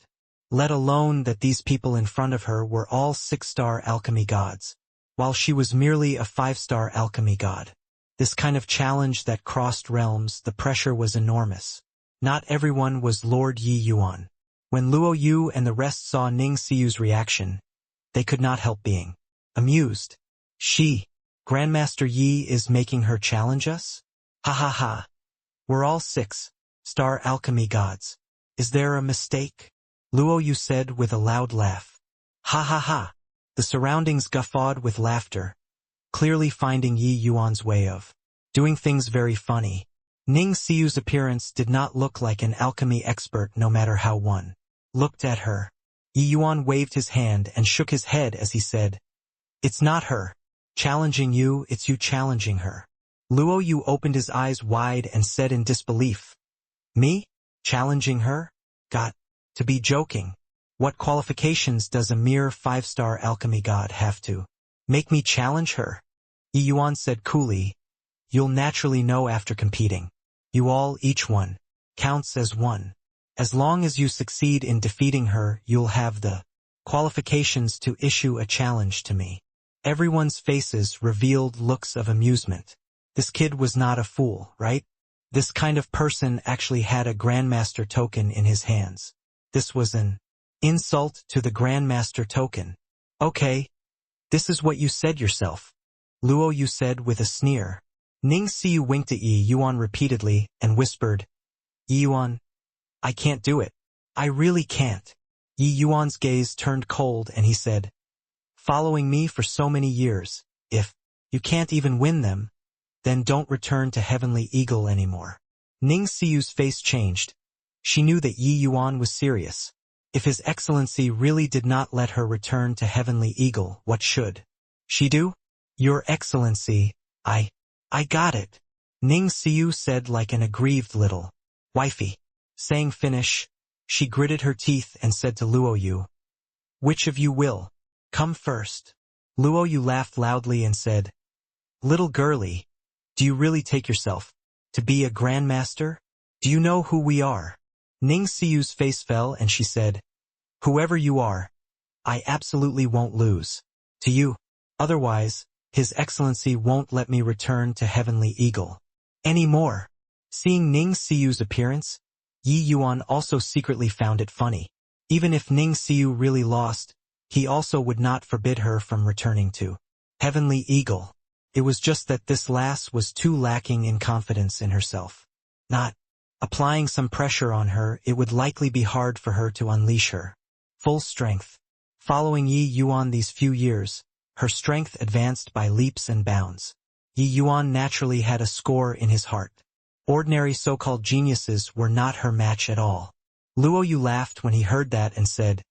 Speaker 1: Let alone that these people in front of her were all 6-star alchemy gods, while she was merely a 5-star alchemy god. This kind of challenge that crossed realms, the pressure was enormous. Not everyone was Lord Yi Yuan. When Luo Yu and the rest saw Ning Xiu's reaction, they could not help being amused. She, Grandmaster Yi, is making her challenge us? Ha ha ha. We're all 6-star alchemy gods. Is there a mistake? Luo Yu said with a loud laugh. Ha ha ha. The surroundings guffawed with laughter, clearly finding Yi Yuan's way of doing things very funny. Ning Xiu's appearance did not look like an alchemy expert no matter how one looked at her. Yi Yuan waved his hand and shook his head as he said, "It's not her challenging you, it's you challenging her." Luo Yu opened his eyes wide and said in disbelief, "Me? Challenging her? Got to be joking. What qualifications does a mere 5-star alchemy god have to make me challenge her?" Yi Yuan said coolly, "You'll naturally know after competing. You all, each one, counts as one. As long as you succeed in defeating her, you'll have the qualifications to issue a challenge to me." Everyone's faces revealed looks of amusement. This kid was not a fool, right? This kind of person actually had a Grandmaster token in his hands. This was an insult to the Grandmaster token. "Okay, this is what you said yourself," Luo Yu said with a sneer. Ning Xiu winked at Yi Yuan repeatedly and whispered, "Yi Yuan, I can't do it. I really can't." Yi Yuan's gaze turned cold and he said, "Following me for so many years, if you can't even win them, then don't return to Heavenly Eagle anymore." Ning Xiu's face changed. She knew that Yi Yuan was serious. If His Excellency really did not let her return to Heavenly Eagle, what should she do? "Your Excellency, I got it," Ning Xiu said like an aggrieved little wifey. Saying finish, she gritted her teeth and said to Luo Yu, "Which of you will come first?" Luo Yu laughed loudly and said, "Little girlie, do you really take yourself to be a grandmaster? Do you know who we are?" Ning Xiu's face fell and she said, "Whoever you are, I absolutely won't lose. To you. Otherwise, His Excellency won't let me return to Heavenly Eagle. Anymore. Seeing Ning Siyu's appearance, Yi Yuan also secretly found it funny. Even if Ning Siyu really lost, he also would not forbid her from returning to Heavenly Eagle. It was just that this lass was too lacking in confidence in herself. Not applying some pressure on her, it would likely be hard for her to unleash her full strength. Following Yi Yuan these few years, her strength advanced by leaps and bounds. Yi Yuan naturally had a score in his heart. Ordinary so-called geniuses were not her match at all. Luo Yu laughed when he heard that and said,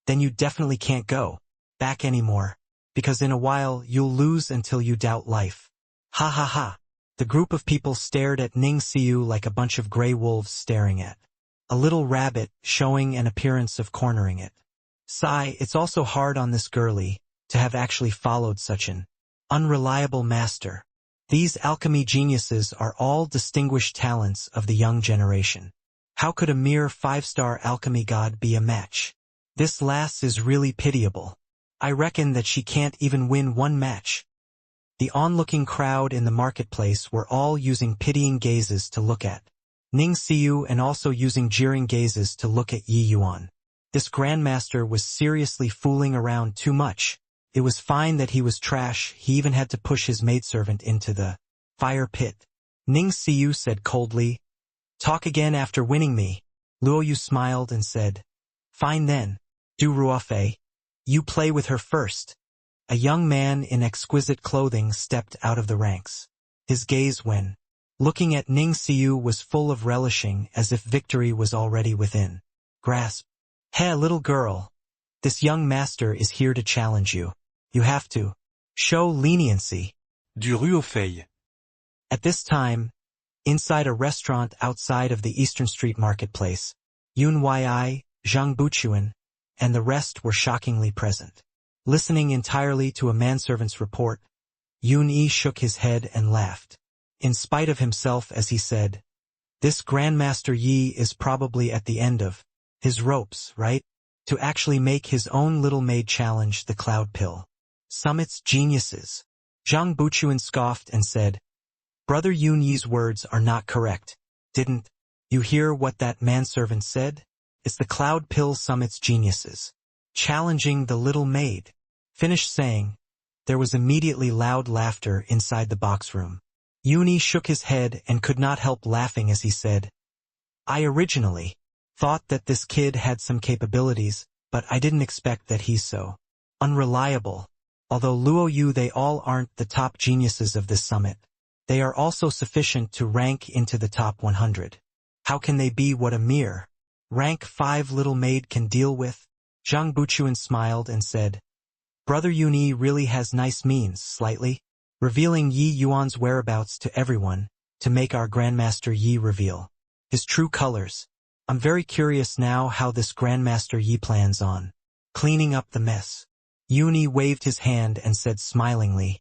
Speaker 1: "Then you definitely can't go back anymore, because in a while you'll lose until you doubt life." Ha ha ha. The group of people stared at Ning Siyu like a bunch of gray wolves staring at a little rabbit, showing an appearance of cornering it. Sigh, it's also hard on this girlie to have actually followed such an unreliable master. These alchemy geniuses are all distinguished talents of the young generation. How could a mere 5-star alchemy god be a match? This lass is really pitiable. I reckon that she can't even win one match. The onlooking crowd in the marketplace were all using pitying gazes to look at Ning Siyu and also using jeering gazes to look at Yi Yuan. This grandmaster was seriously fooling around too much. It was fine that he was trash, he even had to push his maidservant into the fire pit. Ning Siyu said coldly, "Talk again after winning me." Luo Yu smiled and said, "Fine then. Du Ruofei, you play with her first." A young man in exquisite clothing stepped out of the ranks. His gaze when looking at Ning Siyu was full of relishing, as if victory was already within grasp. "Hey, little girl. This young master is here to challenge you. You have to show leniency."
Speaker 4: Du Ruofei.
Speaker 1: At this time, inside a restaurant outside of the Eastern Street Marketplace, Yun Yi, Zhang Buchuan, and the rest were shockingly present. Listening entirely to a manservant's report, Yun Yi shook his head and laughed, in spite of himself as he said, "This Grandmaster Yi is probably at the end of his ropes, right? To actually make his own little maid challenge the Cloud Pill Summit's geniuses." Zhang Buchuan scoffed and said, "Brother Yun Yi's words are not correct. Didn't you hear what that manservant said? It's the Cloud Pill Summit's geniuses challenging the little maid." Finished saying, there was immediately loud laughter inside the box room. Yun Yi shook his head and could not help laughing as he said, "I originally thought that this kid had some capabilities, but I didn't expect that he's so unreliable. Although Luo Yu they all aren't the top geniuses of this summit, they are also sufficient to rank into the top 100. How can they be what a mere rank 5 little maid can deal with?" Zhang Buchuan smiled and said, "Brother Yun Yi really has nice means, slightly revealing Yi Yuan's whereabouts to everyone, to make our Grandmaster Yi reveal his true colors. I'm very curious now how this Grandmaster Yi plans on cleaning up the mess." Yun Yi waved his hand and said smilingly,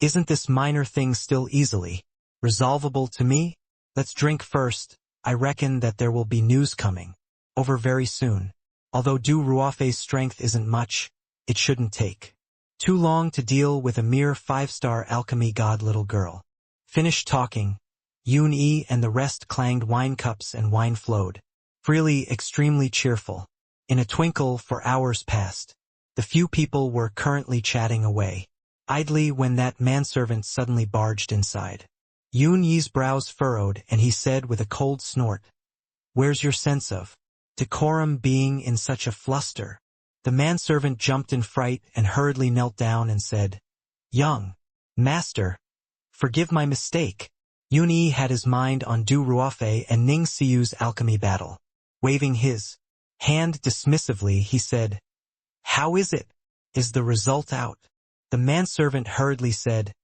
Speaker 1: "Isn't this minor thing still easily resolvable to me? Let's drink first. I reckon that there will be news coming over very soon. Although Du Ruofei's strength isn't much, it shouldn't take too long to deal with a mere 5-star alchemy god little girl." Finished talking, Yun Yi and the rest clanged wine cups and wine flowed freely, extremely cheerful. In a twinkle, for hours passed. The few people were currently chatting away idly when that manservant suddenly barged inside. Yun Yi's brows furrowed and he said with a cold snort, "Where's your sense of decorum being in such a fluster?" The manservant jumped in fright and hurriedly knelt down and said, "Young master, forgive my mistake." Yun Yi had his mind on Du Ruofei and Ning Siyu's alchemy battle. Waving his hand dismissively, he said, "How is it? Is the result out?" The manservant hurriedly said,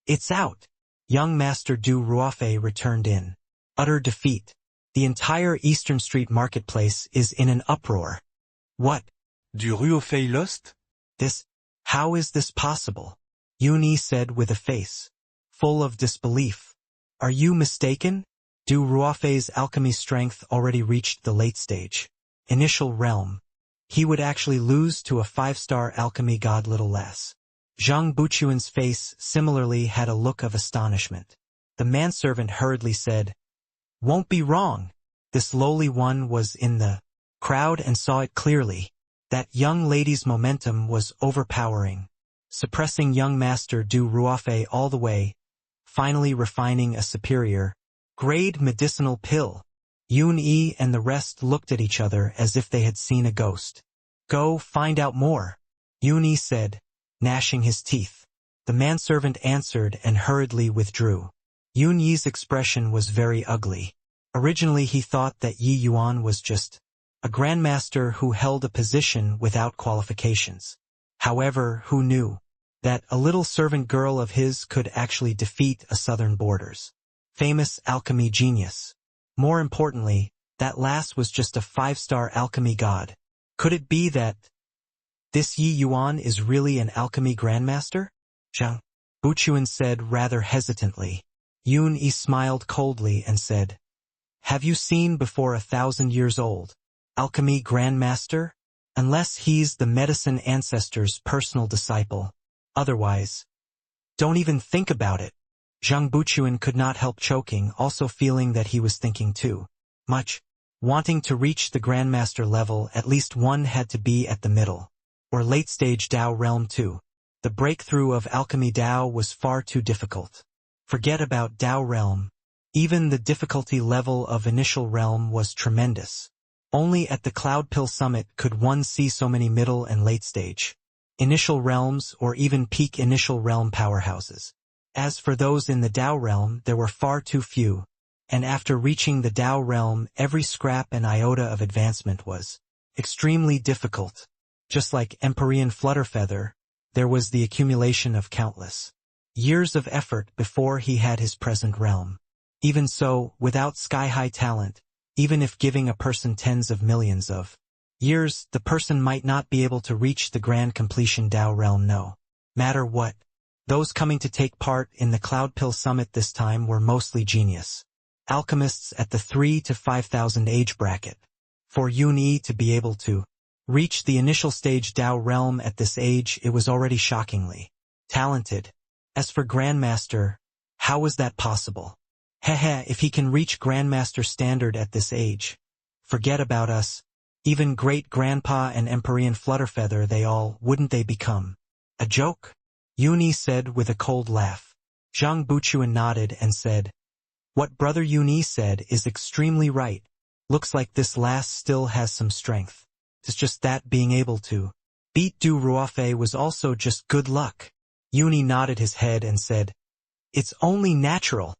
Speaker 1: "It's out." Young Master Du Ruofei returned in utter defeat. The entire Eastern Street Marketplace is in an uproar. "What?
Speaker 4: Du Ruofei lost?
Speaker 1: This? How is this possible?" Yun Yi said with a face full of disbelief. "Are you mistaken? Du Ruofei's alchemy strength already reached the late stage. Initial realm. he would actually lose to a 5-star alchemy god little less. Zhang Buchuan's face similarly had a look of astonishment. The manservant hurriedly said, "Won't be wrong." This lowly one was in the crowd and saw it clearly. That young lady's momentum was overpowering, suppressing young master Du Ruofei all the way, finally refining a superior grade medicinal pill. Yun Yi and the rest looked at each other as if they had seen a ghost. "Go find out more," Yun Yi said, gnashing his teeth. The manservant answered and hurriedly withdrew. Yun Yi's expression was very ugly. Originally he thought that Yi Yuan was just a grandmaster who held a position without qualifications. However, who knew that a little servant girl of his could actually defeat a southern border's famous alchemy genius? More importantly, that lass was just a 5-star alchemy god. Could it be that this Yi Yuan is really an alchemy grandmaster? Zhang Buchuan said rather hesitantly. Yun Yi smiled coldly and said, "Have you seen before 1,000 years old alchemy grandmaster? Unless he's the medicine ancestor's personal disciple. Otherwise, don't even think about it." Zhang Buchuan could not help choking, also feeling that he was thinking too much. Wanting to reach the grandmaster level, at least one had to be at the middle or late-stage Dao realm too. The breakthrough of alchemy Dao was far too difficult. Forget about Dao realm. Even the difficulty level of initial realm was tremendous. Only at the Cloud Pill Summit could one see so many middle and late-stage initial realms or even peak initial realm powerhouses. As for those in the Dao realm, there were far too few, and after reaching the Dao realm, every scrap and iota of advancement was extremely difficult. Just like Empyrean Flutterfeather, there was the accumulation of countless years of effort before he had his present realm. Even so, without sky-high talent, even if giving a person tens of millions of years, the person might not be able to reach the grand completion Dao realm no matter what. Those coming to take part in the Cloud Pill Summit this time were mostly genius alchemists at the 3,000 to 5,000 age bracket. For Yun Yi to be able to reach the initial stage Dao realm at this age, it was already shockingly talented. As for Grandmaster, how was that possible? Heh, if he can reach Grandmaster standard at this age, forget about us. Even Great-Grandpa and Empyrean Flutterfeather, wouldn't they become a joke? Yun Yi said with a cold laugh. Zhang Buchuan nodded and said, "What Brother Yun Yi said is extremely right. Looks like this lass still has some strength. It's just that being able to beat Du Ruofei was also just good luck." Yun Yi nodded his head and said, "It's only natural."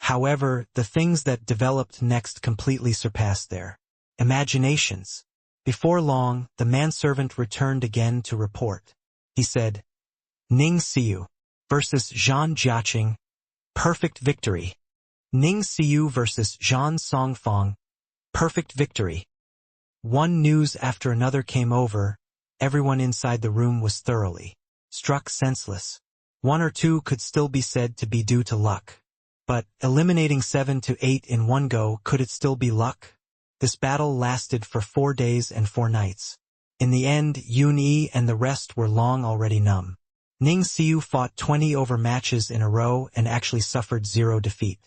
Speaker 1: However, the things that developed next completely surpassed their imaginations. Before long, the manservant returned again to report. He said, "Ning Xiu versus Zhan Jiaqing. Perfect victory. Ning Xiu versus Zhan Songfang. Perfect victory." One news after another came over. Everyone inside the room was thoroughly struck senseless. One or two could still be said to be due to luck. But eliminating 7 to 8 in one go, could it still be luck? This battle lasted for 4 days and 4 nights. In the end, Yun Yi and the rest were long already numb. Ning Xiu fought 20 over matches in a row and actually suffered 0 defeat.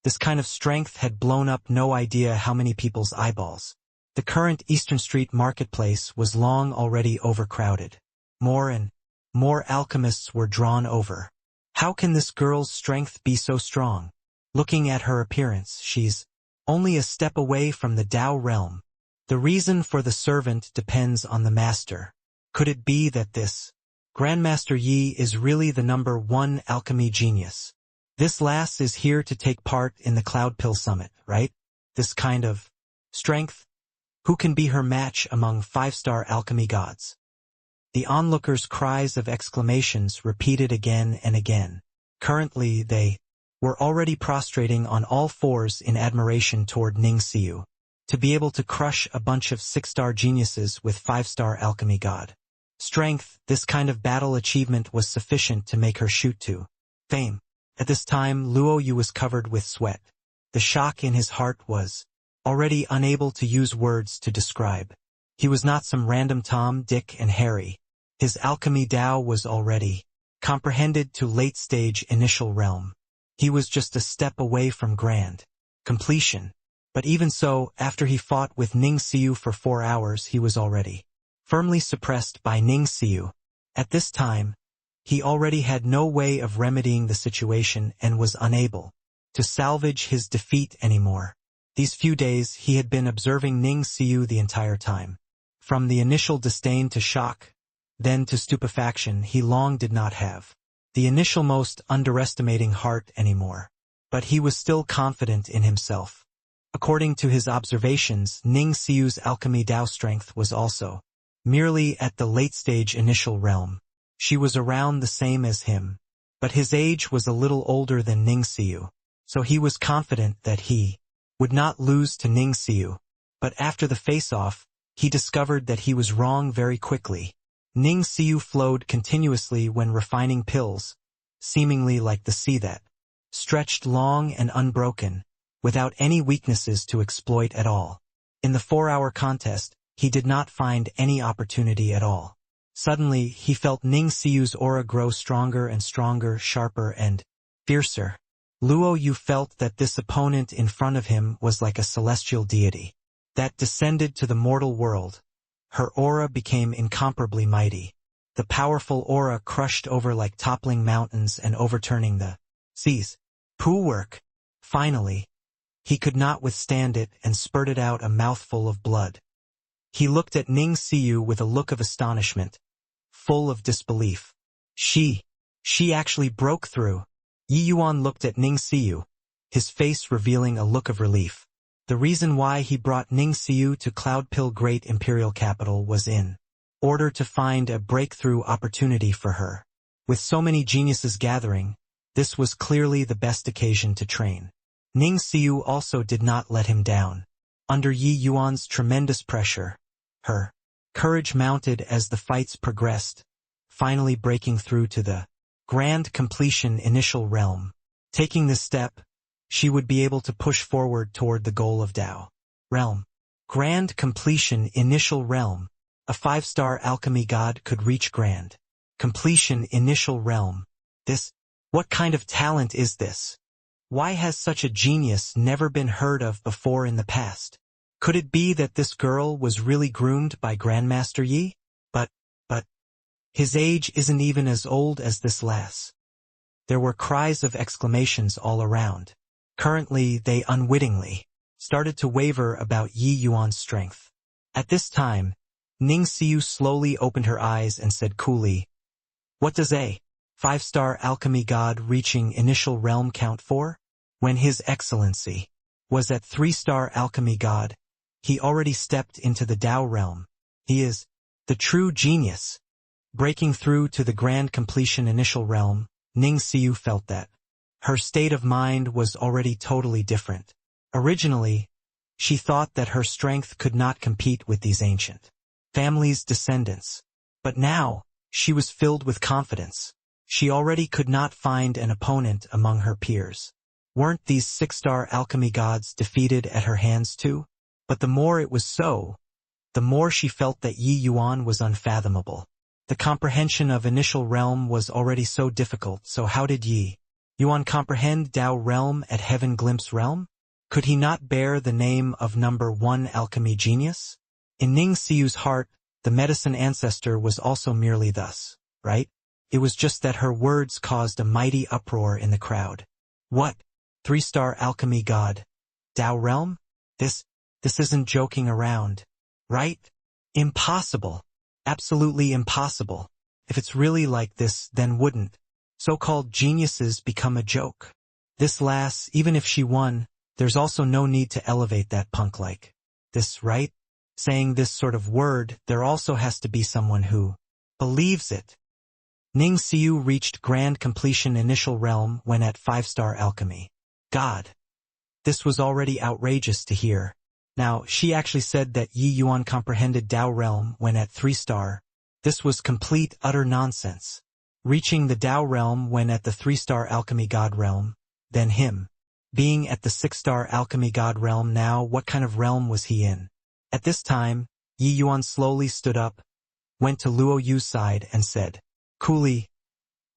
Speaker 1: This kind of strength had blown up no idea how many people's eyeballs. The current Eastern Street marketplace was long already overcrowded. More and more alchemists were drawn over. How can this girl's strength be so strong? Looking at her appearance, she's only a step away from the Dao realm. The reason for the servant depends on the master. Could it be that this Grandmaster Yi is really the #1 alchemy genius? This lass is here to take part in the Cloud Pill Summit, right? This kind of strength? Who can be her match among 5-star alchemy gods? The onlookers' cries of exclamations repeated again and again. Currently, they were already prostrating on all fours in admiration toward Ning Xiu. To be able to crush a bunch of 6-star geniuses with 5-star alchemy god strength, this kind of battle achievement was sufficient to make her shoot to fame. At this time, Luo Yu was covered with sweat. The shock in his heart was already unable to use words to describe. He was not some random Tom, Dick, and Harry. His alchemy Tao was already comprehended to late-stage initial realm. He was just a step away from grand completion. But even so, after he fought with Ning Xiu for 4 hours, he was already firmly suppressed by Ning Xiu. At this time, he already had no way of remedying the situation and was unable to salvage his defeat anymore. These few days he had been observing Ning Xiu the entire time. From the initial disdain to shock, then to stupefaction, he long did not have the initial most underestimating heart anymore. But he was still confident in himself. According to his observations, Ning Xiu's alchemy Tao strength was also merely at the late-stage initial realm. She was around the same as him, but his age was a little older than Ning Xiu, so he was confident that he would not lose to Ning Xiu. But after the face-off, he discovered that he was wrong very quickly. Ning Xiu flowed continuously when refining pills, seemingly like the sea that stretched long and unbroken, without any weaknesses to exploit at all. In the 4-hour contest, he did not find any opportunity at all. Suddenly, he felt Ning Xiu's aura grow stronger and stronger, sharper and fiercer. Luo Yu felt that this opponent in front of him was like a celestial deity that descended to the mortal world. Her aura became incomparably mighty. The powerful aura crushed over like toppling mountains and overturning the seas. Poo work. Finally, he could not withstand it and spurted out a mouthful of blood. He looked at Ning Xiu with a look of astonishment, full of disbelief. She actually broke through. Yi Yuan looked at Ning Xiu, his face revealing a look of relief. The reason why he brought Ning Xiu to Cloudpill Great Imperial Capital was in order to find a breakthrough opportunity for her. With so many geniuses gathering, this was clearly the best occasion to train. Ning Xiu also did not let him down. Under Yi Yuan's tremendous pressure, her courage mounted as the fights progressed, finally breaking through to the grand completion initial realm. Taking this step, she would be able to push forward toward the goal of Tao realm. Grand completion initial realm. A 5-star alchemy god could reach grand completion initial realm. What kind of talent is this? Why has such a genius never been heard of before in the past? Could it be that this girl was really groomed by Grandmaster Yi? But his age isn't even as old as this lass. There were cries of exclamations all around. Currently, they unwittingly started to waver about Yi Yuan's strength. At this time, Ning Xiu slowly opened her eyes and said coolly, "What does a 5-star alchemy god reaching initial realm count for?" When His Excellency was at 3-star alchemy god, he already stepped into the Tao realm. He is the true genius. Breaking through to the grand completion initial realm, Ning Xiu felt that her state of mind was already totally different. Originally, she thought that her strength could not compete with these ancient family's descendants. But now, she was filled with confidence. She already could not find an opponent among her peers. Weren't these 6-star alchemy gods defeated at her hands too? But the more it was so, the more she felt that Yi Yuan was unfathomable. The comprehension of initial realm was already so difficult, so how did Yi Yuan comprehend Tao realm at Heaven Glimpse realm? Could he not bear the name of number 1 alchemy genius? In Ning Xiu's heart, the medicine ancestor was also merely thus, right? It was just that her words caused a mighty uproar in the crowd. What? 3-star alchemy god? Tao realm? This isn't joking around, right? Impossible. Absolutely impossible. If it's really like this, then wouldn't so-called geniuses become a joke? This lass, even if she won, there's also no need to elevate that punk like this, right? Saying this sort of word, there also has to be someone who believes it. Ning Xiu reached grand completion initial realm when at 5-star alchemy god. This was already outrageous to hear. Now, she actually said that Yi Yuan comprehended Tao realm when at 3-star. This was complete, utter nonsense. Reaching the Tao realm when at the 3-star alchemy god realm, then him. Being at the 6-star alchemy god realm now, what kind of realm was he in? At this time, Yi Yuan slowly stood up, went to Luo Yu's side and said, coolly,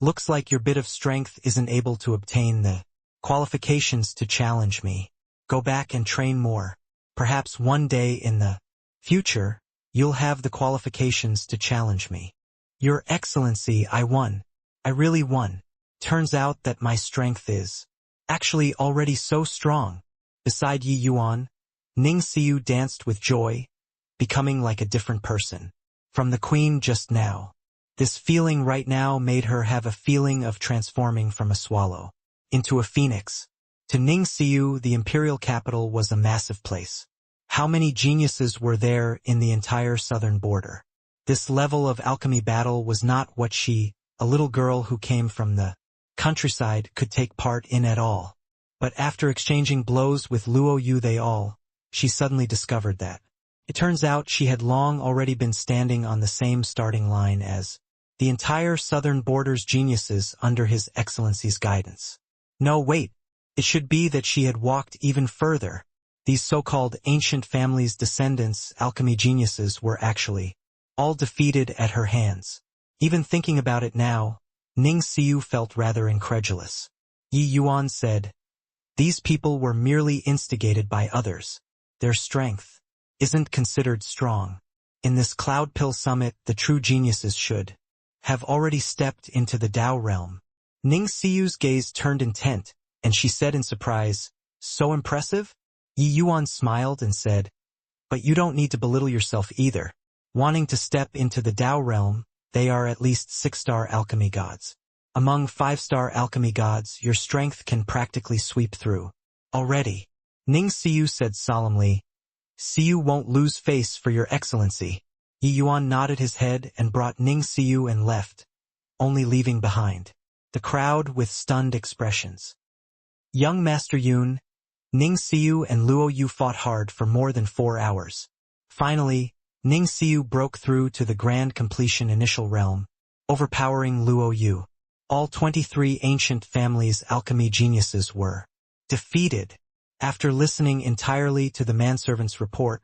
Speaker 1: looks like your bit of strength isn't able to obtain the qualifications to challenge me. Go back and train more. Perhaps one day in the future, you'll have the qualifications to challenge me. Your Excellency, I won. I really won. Turns out that my strength is actually already so strong. Beside Yi Yuan, Ning Xiu danced with joy, becoming like a different person from the queen just now. This feeling right now made her have a feeling of transforming from a swallow into a phoenix. To Ning Xiu, the imperial capital was a massive place. How many geniuses were there in the entire southern border? This level of alchemy battle was not what she, a little girl who came from the countryside, could take part in at all. But after exchanging blows with Luo Yu she suddenly discovered that. It turns out she had long already been standing on the same starting line as the entire southern border's geniuses under His Excellency's guidance. No, wait, it should be that she had walked even further. These so-called ancient families' descendants, alchemy geniuses, were actually all defeated at her hands. Even thinking about it now, Ning Xiu felt rather incredulous. Yi Yuan said, these people were merely instigated by others. Their strength isn't considered strong. In this Cloud Pill Summit, the true geniuses should have already stepped into the Tao realm. Ning Xiu's gaze turned intent, and she said in surprise, so impressive? Yi Yuan smiled and said, but you don't need to belittle yourself either. Wanting to step into the Tao realm, they are at least 6-star alchemy gods. Among 5-star alchemy gods, your strength can practically sweep through. Already, Ning Xiu said solemnly, Xiu won't lose face for your excellency. Yi Yuan nodded his head and brought Ning Xiu and left, only leaving behind the crowd with stunned expressions. Young Master Yun, Ning Xiu and Luo Yu fought hard for more than 4 hours. Finally, Ning Xiu broke through to the grand completion initial realm, overpowering Luo Yu. All 23 ancient families' alchemy geniuses were defeated. After listening entirely to the manservant's report,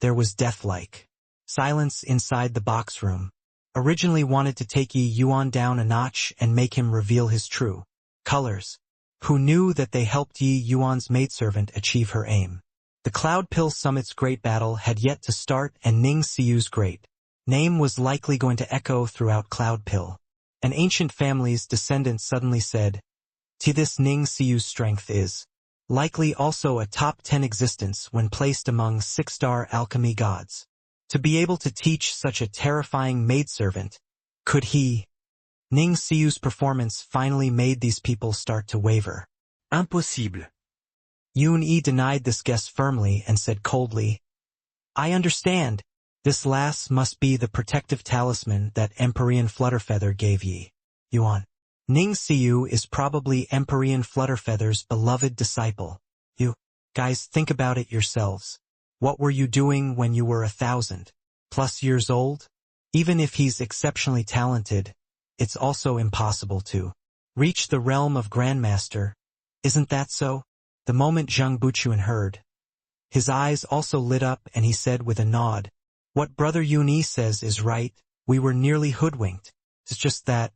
Speaker 1: there was death-like silence inside the box room. Originally wanted to take Yi Yuan down a notch and make him reveal his true colors. Who knew that they helped Yi Yuan's maidservant achieve her aim? The Cloud Pill Summit's great battle had yet to start, and Ning Xiu's great name was likely going to echo throughout Cloud Pill. An ancient family's descendant suddenly said, to this Ning Xiu's strength is likely also a top 10 existence when placed among 6-star alchemy gods. To be able to teach such a terrifying maidservant, could he? Ning Xiu's performance finally made these people start to waver.
Speaker 2: Impossible.
Speaker 1: Yun Yi denied this guess firmly and said coldly, I understand. This lass must be the protective talisman that Empyrean Flutterfeather gave Yi Yuan. Ning Xiu is probably Empyrean Flutterfeather's beloved disciple. You guys, think about it yourselves. What were you doing when you were 1,000+ years old? Even if he's exceptionally talented, it's also impossible to reach the realm of Grandmaster. Isn't that so? The moment Zhang Buchuan heard, his eyes also lit up and he said with a nod, what Brother Yun Yi says is right, we were nearly hoodwinked. It's just that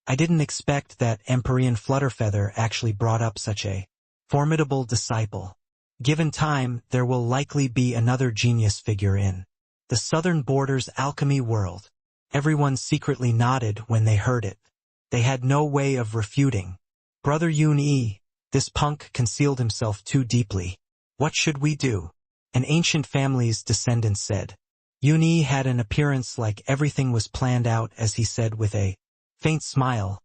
Speaker 1: I didn't expect that Empyrean Flutterfeather actually brought up such a formidable disciple. Given time, there will likely be another genius figure in the southern border's alchemy world. Everyone secretly nodded when they heard it. They had no way of refuting. Brother Yun Yi, this punk concealed himself too deeply. What should we do? An ancient family's descendant said. Yun Yi had an appearance like everything was planned out as he said with a faint smile,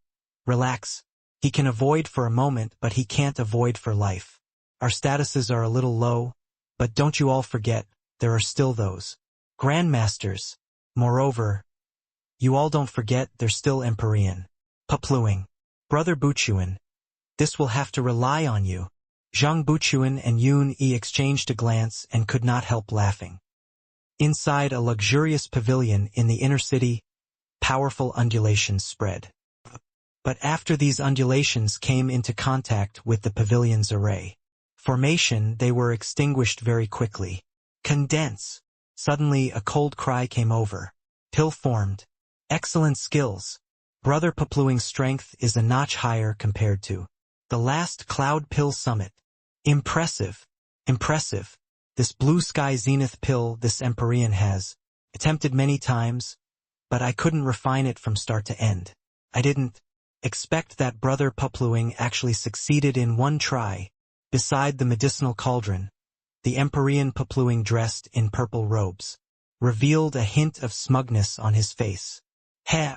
Speaker 1: relax. He can avoid for a moment, but he can't avoid for life. Our statuses are a little low, but don't you all forget, there are still those grandmasters. Moreover, you all don't forget they're still Empyrean. Papluing. Brother Buchuan, this will have to rely on you. Zhang Buchuan and Yun Yi exchanged a glance and could not help laughing. Inside a luxurious pavilion in the inner city, powerful undulations spread. But after these undulations came into contact with the pavilion's array formation, they were extinguished very quickly. Condense. Suddenly a cold cry came over. Pill formed. Excellent skills. Brother Papluing's strength is a notch higher compared to the last Cloud Pill Summit. Impressive. Impressive. This blue sky zenith pill this Empyrean has attempted many times, but I couldn't refine it from start to end. I didn't expect that Brother Papluing actually succeeded in one try. Beside the medicinal cauldron, the Empyrean Papluing dressed in purple robes revealed a hint of smugness on his face.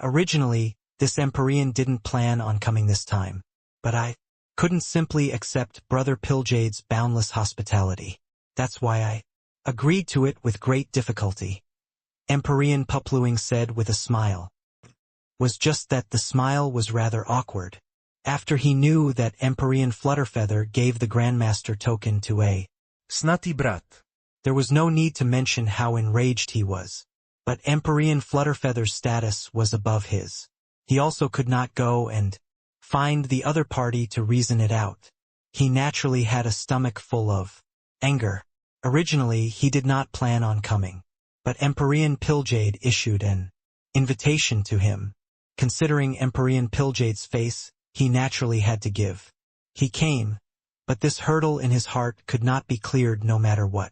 Speaker 1: Originally, this Empyrean didn't plan on coming this time, but I couldn't simply accept Brother Pilljade's boundless hospitality. That's why I agreed to it with great difficulty. Empyrean Papluing said with a smile. Was just that the smile was rather awkward. After he knew that Empyrean Flutterfeather gave the Grandmaster token to a
Speaker 3: Snati brat.
Speaker 1: there was no need to mention how enraged he was. But Empyrean Flutterfeather's status was above his. He also could not go and find the other party to reason it out. He naturally had a stomach full of anger. Originally, he did not plan on coming. But Empyrean Pilljade issued an invitation to him. Considering Empyrean Pilljade's face, he naturally had to give. He came, but this hurdle in his heart could not be cleared no matter what.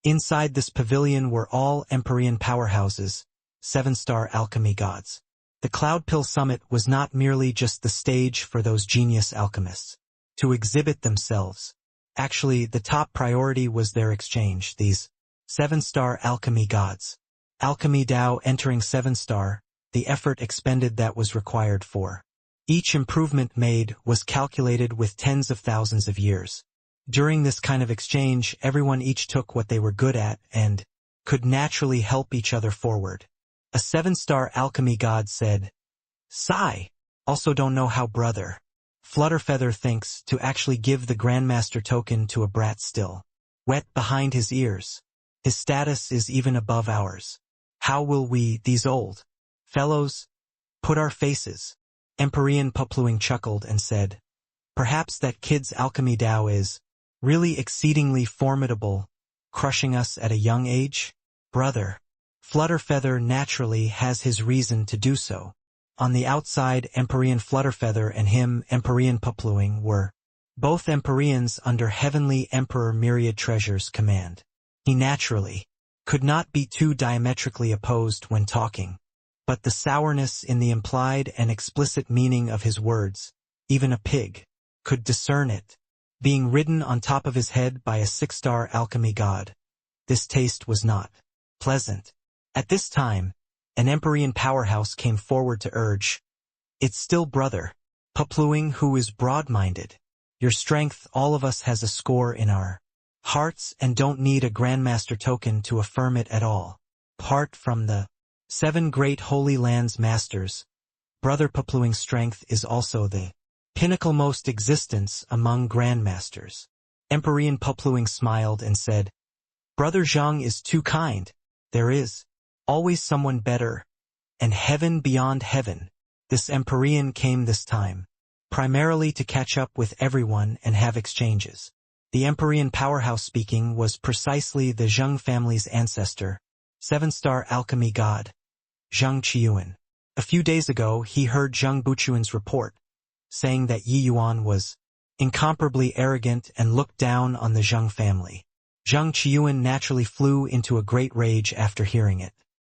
Speaker 1: Inside this pavilion were all Empyrean powerhouses, 7-star alchemy gods. The Cloud Pill Summit was not merely just the stage for those genius alchemists to exhibit themselves. Actually, the top priority was their exchange, these 7-star alchemy gods. Alchemy Dao entering 7-star, the effort expended that was required for each improvement made was calculated with tens of thousands of years. During this kind of exchange, everyone each took what they were good at and could naturally help each other forward. A 7-star alchemy god said, "Sigh. Also don't know how Brother Flutterfeather thinks to actually give the Grandmaster token to a brat still wet behind his ears. His status is even above ours. How will we, these old fellows, put our faces?" Empyrean Papluing chuckled and said, "Perhaps that kid's alchemy Dao is really exceedingly formidable, crushing us at a young age? Brother Flutterfeather naturally has his reason to do so." On the outside, Empyrean Flutterfeather and him, Empyrean Papluing, were both Empyreans under Heavenly Emperor Myriad Treasure's command. He naturally could not be too diametrically opposed when talking. But the sourness in the implied and explicit meaning of his words, even a pig could discern it. Being ridden on top of his head by a 6-star alchemy god, this taste was not pleasant. At this time, an Empyrean powerhouse came forward to urge, "It's still Brother Papluing who is broad-minded. Your strength, all of us has a score in our hearts and don't need a Grandmaster token to affirm it at all. Apart from the 7 great Holy Lands Masters, Brother Papluing's strength is also the pinnacle-most existence among Grandmasters." Empyrean Papluing smiled and said, "Brother Zhang is too kind. There is always someone better, and heaven beyond heaven." This Empyrean came this time, primarily to catch up with everyone and have exchanges. The Empyrean powerhouse speaking was precisely the Zhang family's ancestor, 7-star alchemy god, Zhang Qiuan. A few days ago, he heard Zhang Buchuan's report, saying that Yi Yuan was incomparably arrogant and looked down on the Zhang family. Zhang Qiuan naturally flew into a great rage after hearing it.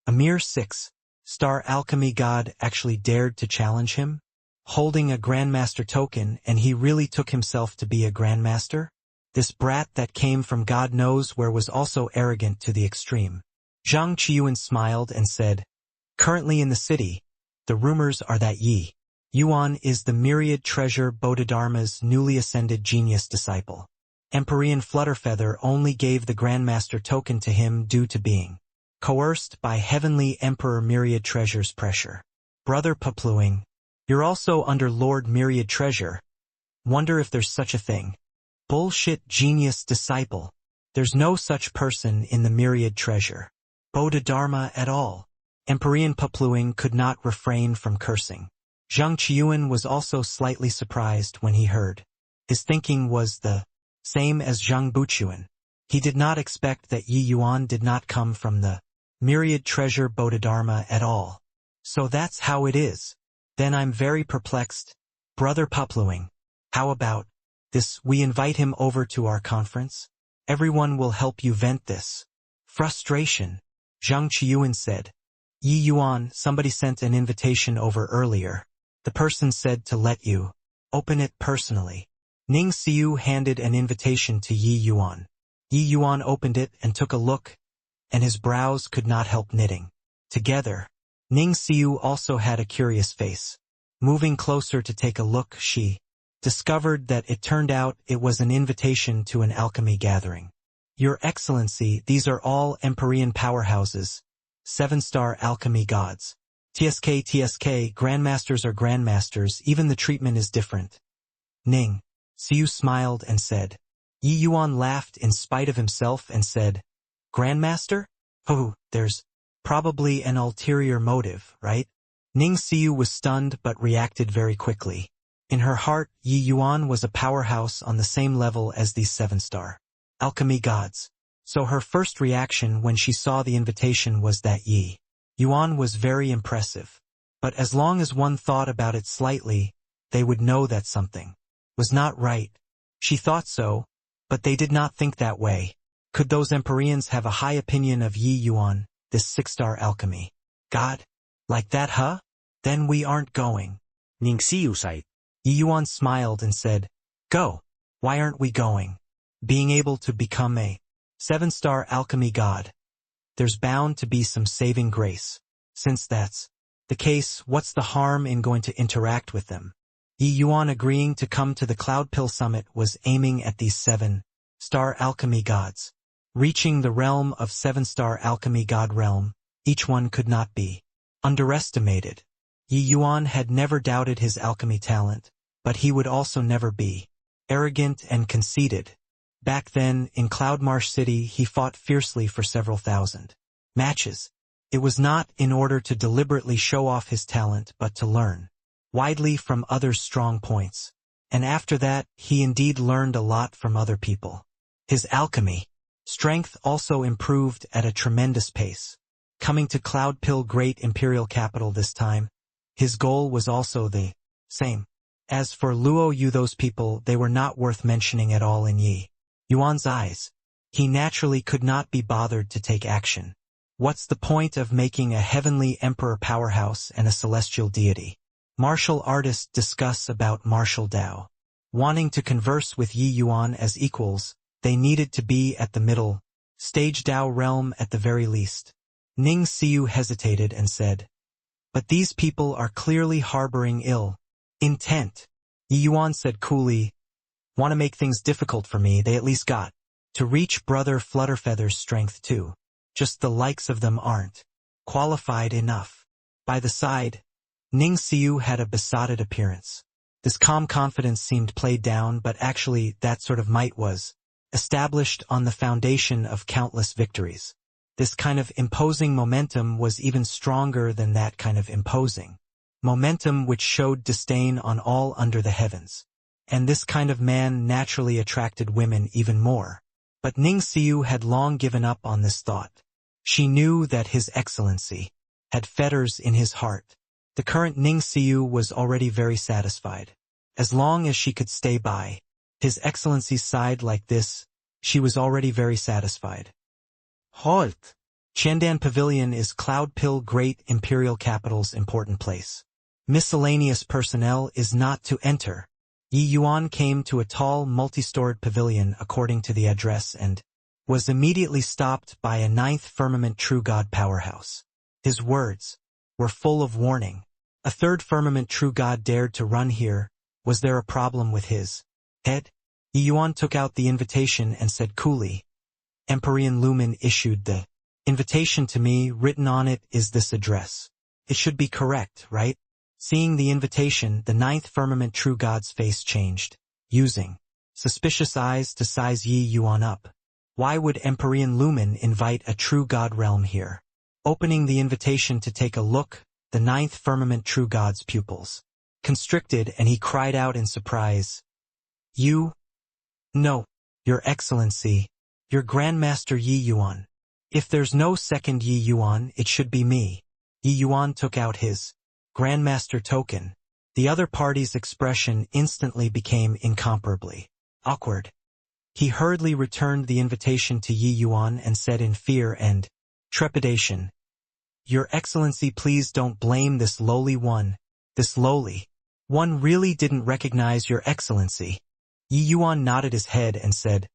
Speaker 1: A mere 6-star alchemy god actually dared to challenge him, holding a Grandmaster token, and he really took himself to be a Grandmaster? This brat that came from God knows where was also arrogant to the extreme. Zhang Qiuan smiled and said, "Currently in the city, the rumors are that Yi Yuan is the Myriad Treasure Bodhidharma's newly ascended genius disciple. Empyrean Flutterfeather only gave the Grandmaster token to him due to being coerced by Heavenly Emperor Myriad Treasure's pressure. Brother Papluing, you're also under Lord Myriad Treasure. Wonder if there's such a thing. Bullshit genius disciple. There's no such person in the Myriad Treasure Bodhidharma at all." Empyrean Papluing could not refrain from cursing. Zhang Qiuan was also slightly surprised when he heard. His thinking was the same as Zhang Buchuan. He did not expect that Yi Yuan did not come from the myriad treasure Bodhidharma at all. So that's how it is. Then I'm very perplexed. Brother Pupluing, how about this? We invite him over to our conference? Everyone will help you vent this frustration. Zhang Qiuan said. Yi Yuan, somebody sent an invitation over earlier. The person said to let you open it personally. Ning Xiu handed an invitation to Yi Yuan. Yi Yuan opened it and took a look, and his brows could not help knitting together. Ning Xiu also had a curious face. Moving closer to take a look, she discovered that it turned out it was an invitation to an alchemy gathering. Your Excellency, these are all Empyrean powerhouses, 7-star alchemy gods. TSK, grandmasters are grandmasters, even the treatment is different. Ning Xiu smiled and said. Yi Yuan laughed in spite of himself and said, Grandmaster? Oh, there's probably an ulterior motive, right? Ning Xiu was stunned but reacted very quickly. In her heart, Yi Yuan was a powerhouse on the same level as these 7-star alchemy gods. So her first reaction when she saw the invitation was that Yi Yuan was very impressive. But as long as one thought about it slightly, they would know that something was not right. She thought so, but they did not think that way. Could those Empyreans have a high opinion of Yi Yuan, this 6-star alchemy god? Like that, huh? Then we aren't going.
Speaker 2: Ning Xiu sighed.
Speaker 1: Yi Yuan smiled and said, Go. Why aren't we going? Being able to become a 7-star alchemy god. There's bound to be some saving grace. Since that's the case, what's the harm in going to interact with them? Yi Yuan agreeing to come to the Cloud Pill Summit was aiming at these 7-star alchemy gods. Reaching the realm of 7-star alchemy god realm, each one could not be underestimated. Yi Yuan had never doubted his alchemy talent, but he would also never be arrogant and conceited. Back then, in Cloudmarsh City, he fought fiercely for several thousand matches. It was not in order to deliberately show off his talent but to learn widely from others' strong points. And after that, he indeed learned a lot from other people. His alchemy strength also improved at a tremendous pace. Coming to Cloud Pill Great Imperial Capital this time, his goal was also the same. As for Luo Yu, those people, they were not worth mentioning at all in Yi Yuan's eyes. He naturally could not be bothered to take action. What's the point of making a heavenly emperor powerhouse and a celestial deity? Martial artists discuss about martial Dao. Wanting to converse with Yi Yuan as equals, they needed to be at the middle stage Dao realm at the very least. Ning Xiu hesitated and said, But these people are clearly harboring ill intent. Yi Yuan said coolly, Want to make things difficult for me, they at least got to reach Brother Flutterfeather's strength too. Just the likes of them aren't qualified enough. By the side, Ning Xiu had a besotted appearance. This calm confidence seemed played down, but actually that sort of might was established on the foundation of countless victories. This kind of imposing momentum was even stronger than that kind of imposing momentum which showed disdain on all under the heavens. And this kind of man naturally attracted women even more. But Ning Xiu had long given up on this thought. She knew that His Excellency had fetters in his heart. The current Ning Xiu was already very satisfied. As long as she could stay by His Excellency's side like this, she was already very satisfied.
Speaker 2: Halt!
Speaker 1: Chandan Pavilion is Cloud Pill Great Imperial Capital's important place. Miscellaneous personnel is not to enter. Yi Yuan came to a tall, multi-storied pavilion according to the address and was immediately stopped by a 9th Firmament True God powerhouse. His words were full of warning. A 3rd Firmament True God dared to run here. Was there a problem with his head? Yi Yuan took out the invitation and said coolly, Empyrean Lumen issued the invitation to me. Written on it is this address. It should be correct, right? Seeing the invitation, the 9th Firmament True God's face changed, using suspicious eyes to size Yi Yuan up. Why would Empyrean Lumen invite a True God realm here? Opening the invitation to take a look, the 9th Firmament True God's pupils constricted and he cried out in surprise, You? No, Your Excellency. Your Grandmaster Yi Yuan. If there's no second Yi Yuan, it should be me. Yi Yuan took out his Grandmaster token. The other party's expression instantly became incomparably awkward. He hurriedly returned the invitation to Yi Yuan and said in fear and trepidation, Your Excellency, please don't blame this lowly one. This lowly one really didn't recognize Your Excellency. Yi Yuan nodded his head and said,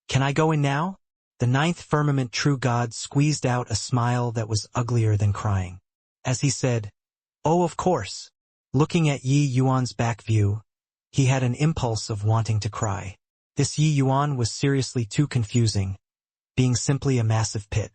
Speaker 1: Can I go in now? The ninth firmament true god squeezed out a smile that was uglier than crying. As he said, Oh, of course. Looking at Yi Yuan's back view, he had an impulse of wanting to cry. This Yi Yuan was seriously too confusing, being simply a massive pit.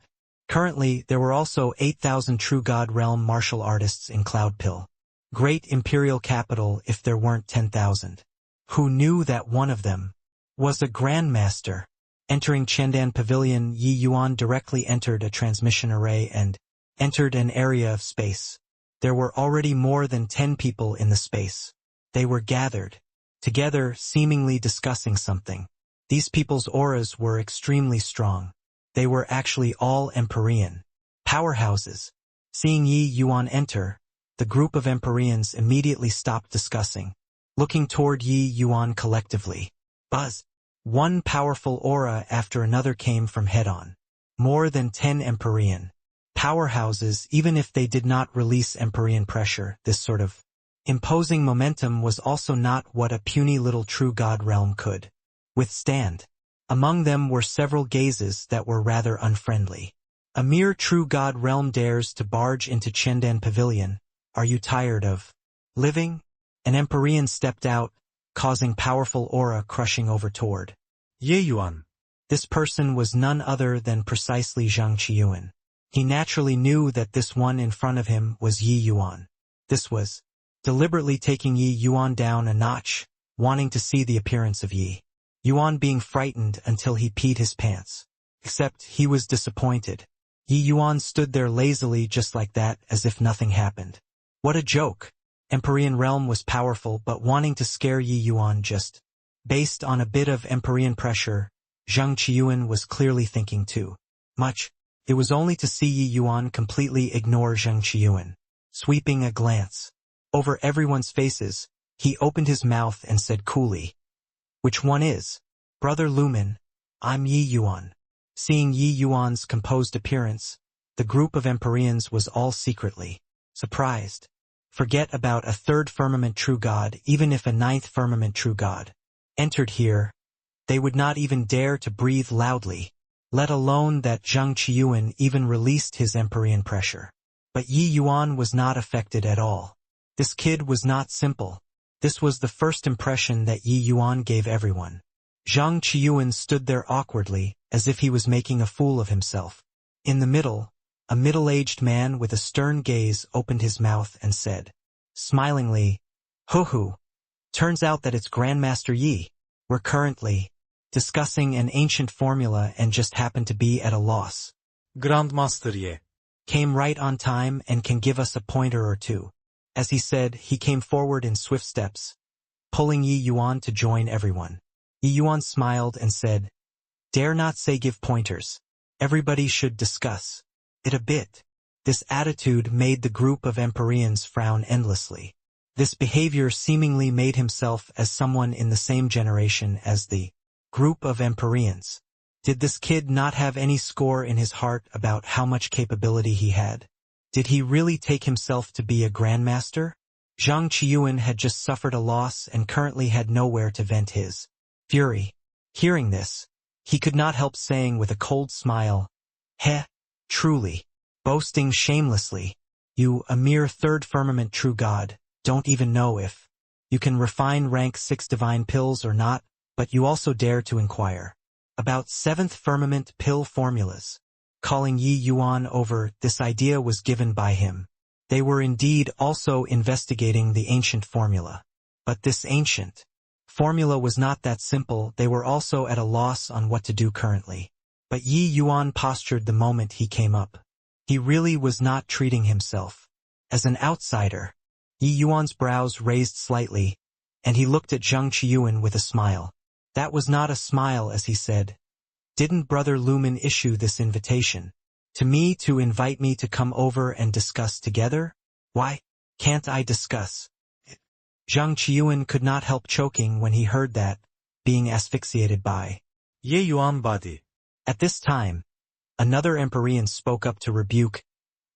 Speaker 1: Currently, there were also 8,000 true god realm martial artists in Cloudpill. Great imperial capital if there weren't 10,000. Who knew that one of them was a grandmaster? Entering Chendan Pavilion, Yi Yuan directly entered a transmission array and entered an area of space. There were already more than 10 people in the space. They were gathered together, seemingly discussing something. These people's auras were extremely strong. They were actually all Empyrean powerhouses. Seeing Yi Yuan enter, the group of Empyreans immediately stopped discussing, looking toward Yi Yuan collectively. Buzz! One powerful aura after another came from head-on. More than 10 Empyrean powerhouses, even if they did not release Empyrean pressure. This sort of imposing momentum was also not what a puny little true god realm could withstand. Among them were several gazes that were rather unfriendly. A mere true god realm dares to barge into Chendan Pavilion. Are you tired of living? An Empyrean stepped out, causing powerful aura crushing over toward
Speaker 3: Yi Yuan.
Speaker 1: This person was none other than precisely Zhang Qiyuan. He naturally knew that this one in front of him was Yi Yuan. This was deliberately taking Yi Yuan down a notch, wanting to see the appearance of Yi Yuan being frightened until he peed his pants. Except he was disappointed. Yi Yuan stood there lazily just like that, as if nothing happened. What a joke! Empyrean realm was powerful, but wanting to scare Yi Yuan just based on a bit of Empyrean pressure, Zhang Qiyuan was clearly thinking too much. It was only to see Yi Yuan completely ignore Zhang Qiyuan. Sweeping a glance over everyone's faces, he opened his mouth and said coolly, Which one is? Brother Lumen, I'm Yi Yuan. Seeing Yi Yuan's composed appearance, the group of Empyreans was all secretly surprised. Forget about a third firmament true god. Even if a ninth firmament true god entered here, they would not even dare to breathe loudly, let alone that Zhang Qiyuan even released his Empyrean pressure. But Yi Yuan was not affected at all. This kid was not simple. This was the first impression that Yi Yuan gave everyone. Zhang Qiyuan stood there awkwardly, as if he was making a fool of himself. In the middle, a middle-aged man with a stern gaze opened his mouth and said, smilingly, Hoo-hoo. Turns out that it's Grandmaster Yi. We're currently discussing an ancient formula and just happen to be at a loss.
Speaker 3: Grandmaster Yi
Speaker 1: Came right on time and can give us a pointer or two. As he said, he came forward in swift steps, pulling Yi Yuan to join everyone. Yi Yuan smiled and said, Dare not say give pointers. Everybody should discuss it a bit. This attitude made the group of Empyreans frown endlessly. This behavior seemingly made himself as someone in the same generation as the group of Empyreans. Did this kid not have any score in his heart about how much capability he had? Did he really take himself to be a grandmaster? Zhang Qiyuan had just suffered a loss and currently had nowhere to vent his fury. Hearing this, he could not help saying with a cold smile, Heh, truly, boasting shamelessly. You, a mere third firmament true god, don't even know if you can refine rank 6 divine pills or not, but you also dare to inquire about 7th firmament pill formulas. Calling Yi Yuan over, this idea was given by him. They were indeed also investigating the ancient formula. But this ancient formula was not that simple. They were also at a loss on what to do currently. But Yi Yuan postured the moment he came up. He really was not treating himself as an outsider. Yi Yuan's brows raised slightly, and he looked at Zhang Qiyuan with a smile. That was not a smile, as he said, Didn't Brother Lumen issue this invitation? To me to invite me to come over and discuss together? Why can't I discuss? Zhang Qiuan could not help choking when he heard that, being asphyxiated by
Speaker 3: Ye Yuan body.
Speaker 1: At this time, another Empyrean spoke up to rebuke,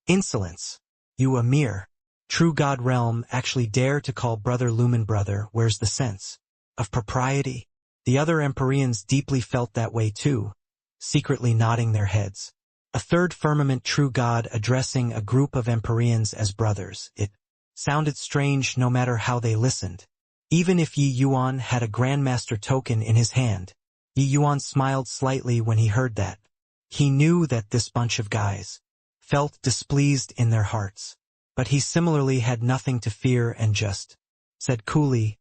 Speaker 1: "Insolence! You a mere true God realm actually dare to call Brother Lumen brother, where's the sense of propriety?" The other Empyreans deeply felt that way too, secretly nodding their heads. A third firmament true God addressing a group of Empyreans as brothers. It sounded strange no matter how they listened. Even if Yi Yuan had a Grandmaster token in his hand, Yi Yuan smiled slightly when he heard that. He knew that this bunch of guys felt displeased in their hearts, but he similarly had nothing to fear and just said coolly,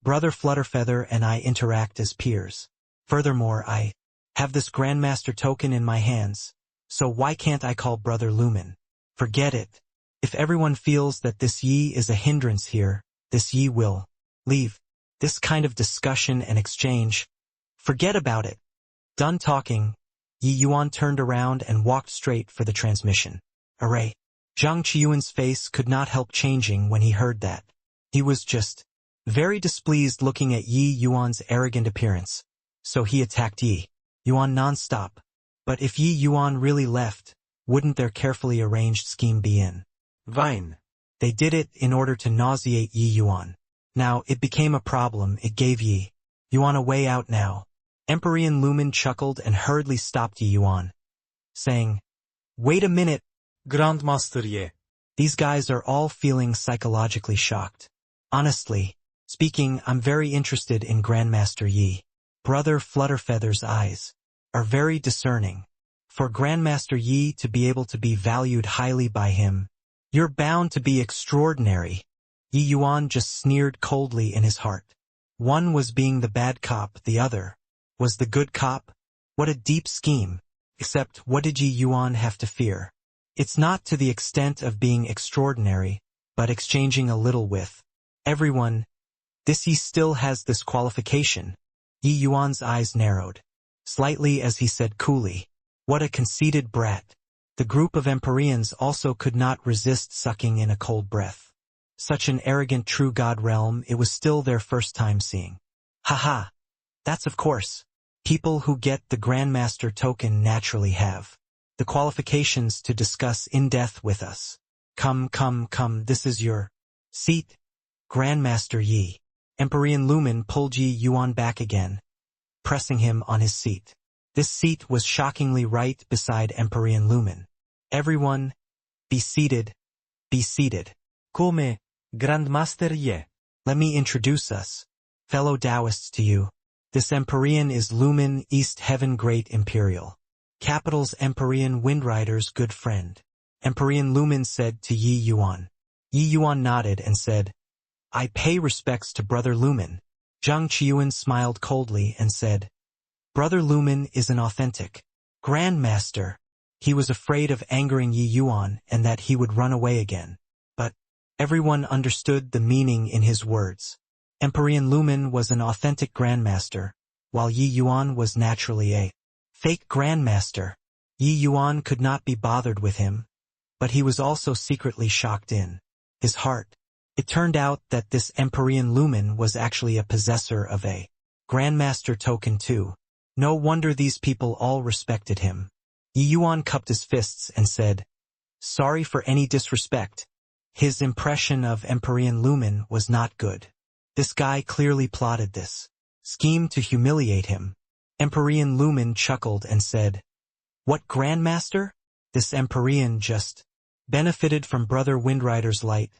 Speaker 1: "Brother Flutterfeather and I interact as peers. Furthermore, I have this Grandmaster token in my hands, so why can't I call Brother Lumen? Forget it. If everyone feels that this Yi is a hindrance here, this Yi will leave. This kind of discussion and exchange, forget about it." Done talking, Yi Yuan turned around and walked straight for the transmission array. Zhang Qiuan's face could not help changing when he heard that. He was just very displeased looking at Yi Yuan's arrogant appearance, so he attacked Yi Yuan non-stop. But if Yi Yuan really left, wouldn't their carefully arranged scheme be in vain? They did it in order to nauseate Yi Yuan. Now it became a problem. It gave Yi Yuan a way out now. Empyrean Lumen chuckled and hurriedly stopped Yi Yuan, saying, "Wait a minute,
Speaker 3: Grandmaster Ye.
Speaker 1: these guys are all feeling psychologically shocked. Honestly speaking, I'm very interested in Grandmaster Yi. Brother Flutterfeather's eyes are very discerning. For Grandmaster Yi to be able to be valued highly by him, you're bound to be extraordinary." Yi Yuan just sneered coldly in his heart. One was being the bad cop, the other was the good cop. What a deep scheme. Except what did Yi Yuan have to fear? It's not to the extent of being extraordinary, but exchanging a little with everyone. This Yi still has this qualification. Yi Yuan's eyes narrowed slightly as he said coolly, "What a conceited brat." The group of Empyreans also could not resist sucking in a cold breath. Such an arrogant true God realm it was still their first time seeing. Haha. That's of course. People who get the Grandmaster token naturally have the qualifications to discuss in depth with us. Come, this is your seat, Grandmaster Yi. Empyrean Lumen pulled Yi Yuan back again, pressing him on his seat. This seat was shockingly right beside Empyrean Lumen. "Everyone, be seated, be seated."
Speaker 2: Come, Grandmaster Ye.
Speaker 1: Let me introduce us, fellow Taoists, to you. This Empyrean is Lumen East Heaven Great Imperial. Capital's Empyrean Windrider's good friend. Empyrean Lumen said to Yi Yuan. Yi Yuan nodded and said, "I pay respects to Brother Lumen." Zhang Qiuan smiled coldly and said, "Brother Lumen is an authentic Grandmaster." He was afraid of angering Yi Yuan and that he would run away again. But everyone understood the meaning in his words. Empyrean Lumen was an authentic Grandmaster, while Yi Yuan was naturally a fake Grandmaster. Yi Yuan could not be bothered with him, but he was also secretly shocked in his heart. It turned out that this Empyrean Lumen was actually a possessor of a Grandmaster token too. No wonder these people all respected him. Yi Yuan cupped his fists and said, "Sorry for any disrespect." His impression of Empyrean Lumen was not good. This guy clearly plotted this scheme to humiliate him. Empyrean Lumen chuckled and said, "What Grandmaster? This Empyrean just benefited from Brother Windrider's light.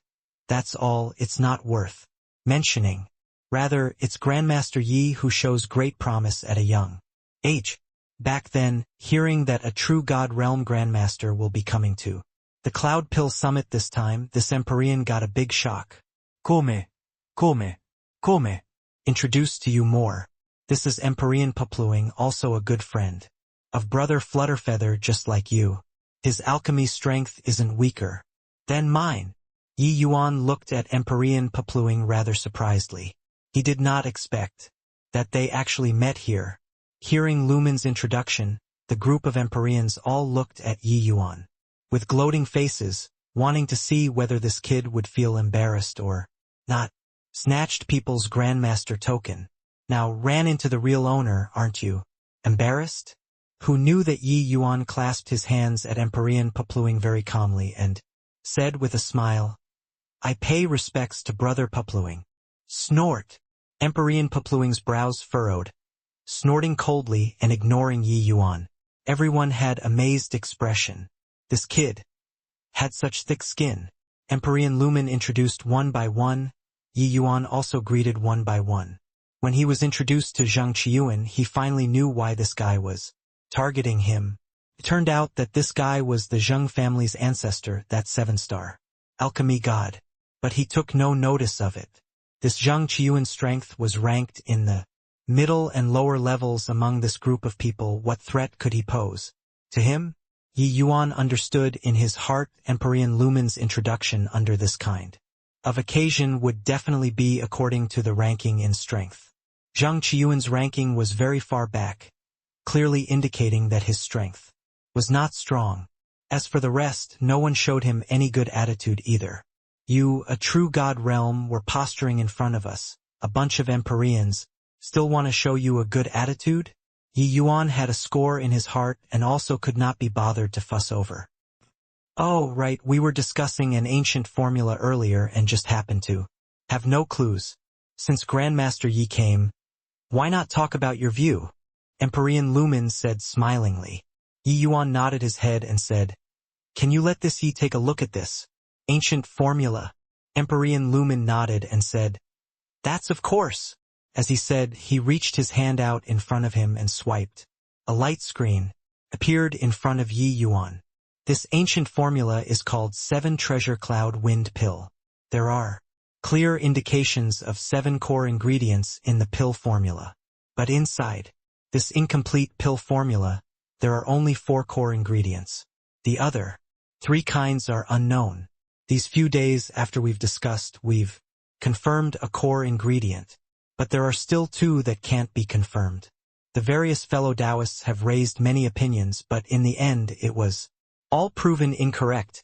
Speaker 1: That's all. It's not worth mentioning. Rather, it's Grandmaster Yi who shows great promise at a young age." Back then, hearing that a true God Realm Grandmaster will be coming to the Cloud Pill Summit this time, this Empyrean got a big shock. Come. Introduced to you more. This is Empyrean Papluing, also a good friend of Brother Flutterfeather just like you. His alchemy strength isn't weaker than mine. Yi Yuan looked at Empyrean Papluing rather surprisedly. He did not expect that they actually met here. Hearing Lumen's introduction, the group of Empyreans all looked at Yi Yuan with gloating faces, wanting to see whether this kid would feel embarrassed or not. Snatched people's Grandmaster token. Now ran into the real owner, aren't you? Embarrassed? Who knew that Yi Yuan clasped his hands at Empyrean Papluing very calmly and said with a smile, I pay respects to Brother Papluing. Snort! Empyrean Papluing's brows furrowed, snorting coldly and ignoring Yi Yuan. Everyone had amazed expression. This kid had such thick skin. Empyrean Lumen introduced one by one. Yi Yuan also greeted one by one. When he was introduced to Zhang Qiuan, he finally knew why this guy was targeting him. It turned out that this guy was the Zheng family's ancestor, that 7-star alchemy god. But he took no notice of it. This Zhang Qiuan's strength was ranked in the middle and lower levels among this group of people. What threat could he pose? To him, Yi Yuan understood in his heart Empyrean Lumen's introduction under this kind of occasion would definitely be according to the ranking in strength. Zhang Qiuan's ranking was very far back, clearly indicating that his strength was not strong. As for the rest, no one showed him any good attitude either. You, a true god realm, were posturing in front of us. A bunch of Empyreans still want to show you a good attitude? Yi Yuan had a score in his heart and also could not be bothered to fuss over. Oh, right, we were discussing an ancient formula earlier and just happened to have no clues. Since Grandmaster Yi came, why not talk about your view? Empyrean Lumen said smilingly. Yi Yuan nodded his head and said, Can you let this Yi take a look at this ancient formula? Empyrean Lumen nodded and said, That's of course. As he said, he reached his hand out in front of him and swiped. A light screen appeared in front of Yi Yuan. This ancient formula is called 7 Treasure Cloud Wind Pill. There are clear indications of 7 core ingredients in the pill formula. But inside this incomplete pill formula, there are only 4 core ingredients. The other 3 kinds are unknown. These few days after we've confirmed a core ingredient. But there are still 2 that can't be confirmed. The various fellow Taoists have raised many opinions, but in the end it was all proven incorrect.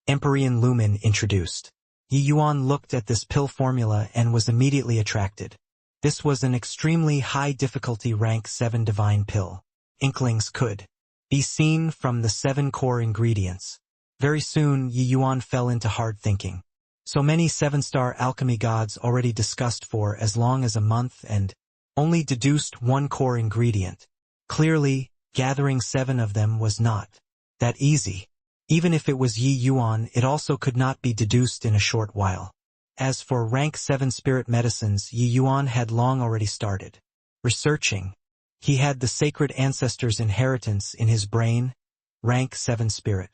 Speaker 1: Empyrean Lumen introduced. Yi Yuan looked at this pill formula and was immediately attracted. This was an extremely high difficulty rank 7 divine pill. Inklings could be seen from the 7 core ingredients. Very soon Yi Yuan fell into hard thinking. So many 7-star alchemy gods already discussed for as long as a month and only deduced 1 core ingredient. Clearly, gathering 7 of them was not that easy. Even if it was Yi Yuan, it also could not be deduced in a short while. As for rank 7 spirit medicines, Yi Yuan had long already started researching. He had the sacred ancestors' inheritance in his brain. Rank 7 spirit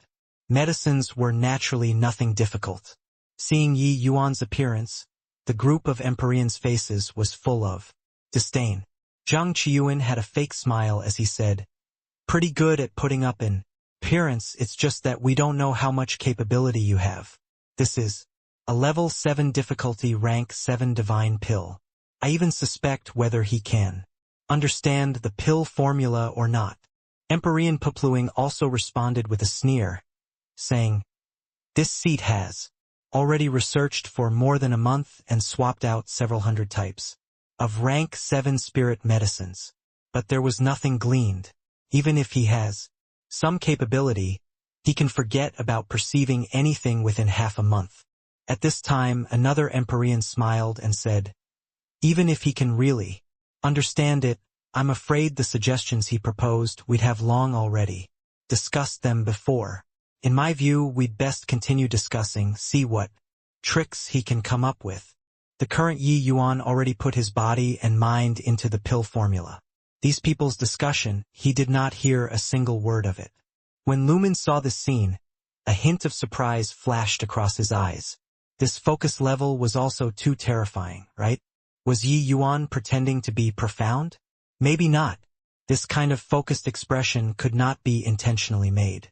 Speaker 1: medicines were naturally nothing difficult. Seeing Yi Yuan's appearance, the group of Empyreans' faces was full of disdain. Zhang Qiuan had a fake smile as he said, Pretty good at putting up an appearance, it's just that we don't know how much capability you have. This is a level 7 difficulty rank 7 divine pill. I even suspect whether he can understand the pill formula or not. Empyrean Papluing also responded with a sneer, saying, This seat has already researched for more than a month and swapped out several hundred types of rank 7 spirit medicines. But there was nothing gleaned. Even if he has some capability, he can forget about perceiving anything within half a month. At this time, another Empyrean smiled and said, Even if he can really understand it, I'm afraid the suggestions he proposed we'd have long already discussed them before. In my view, we'd best continue discussing, see what tricks he can come up with. The current Yi Yuan already put his body and mind into the pill formula. These people's discussion, he did not hear a single word of it. When Lumen saw this scene, a hint of surprise flashed across his eyes. This focus level was also too terrifying, right? Was Yi Yuan pretending to be profound? Maybe not. This kind of focused expression could not be intentionally made.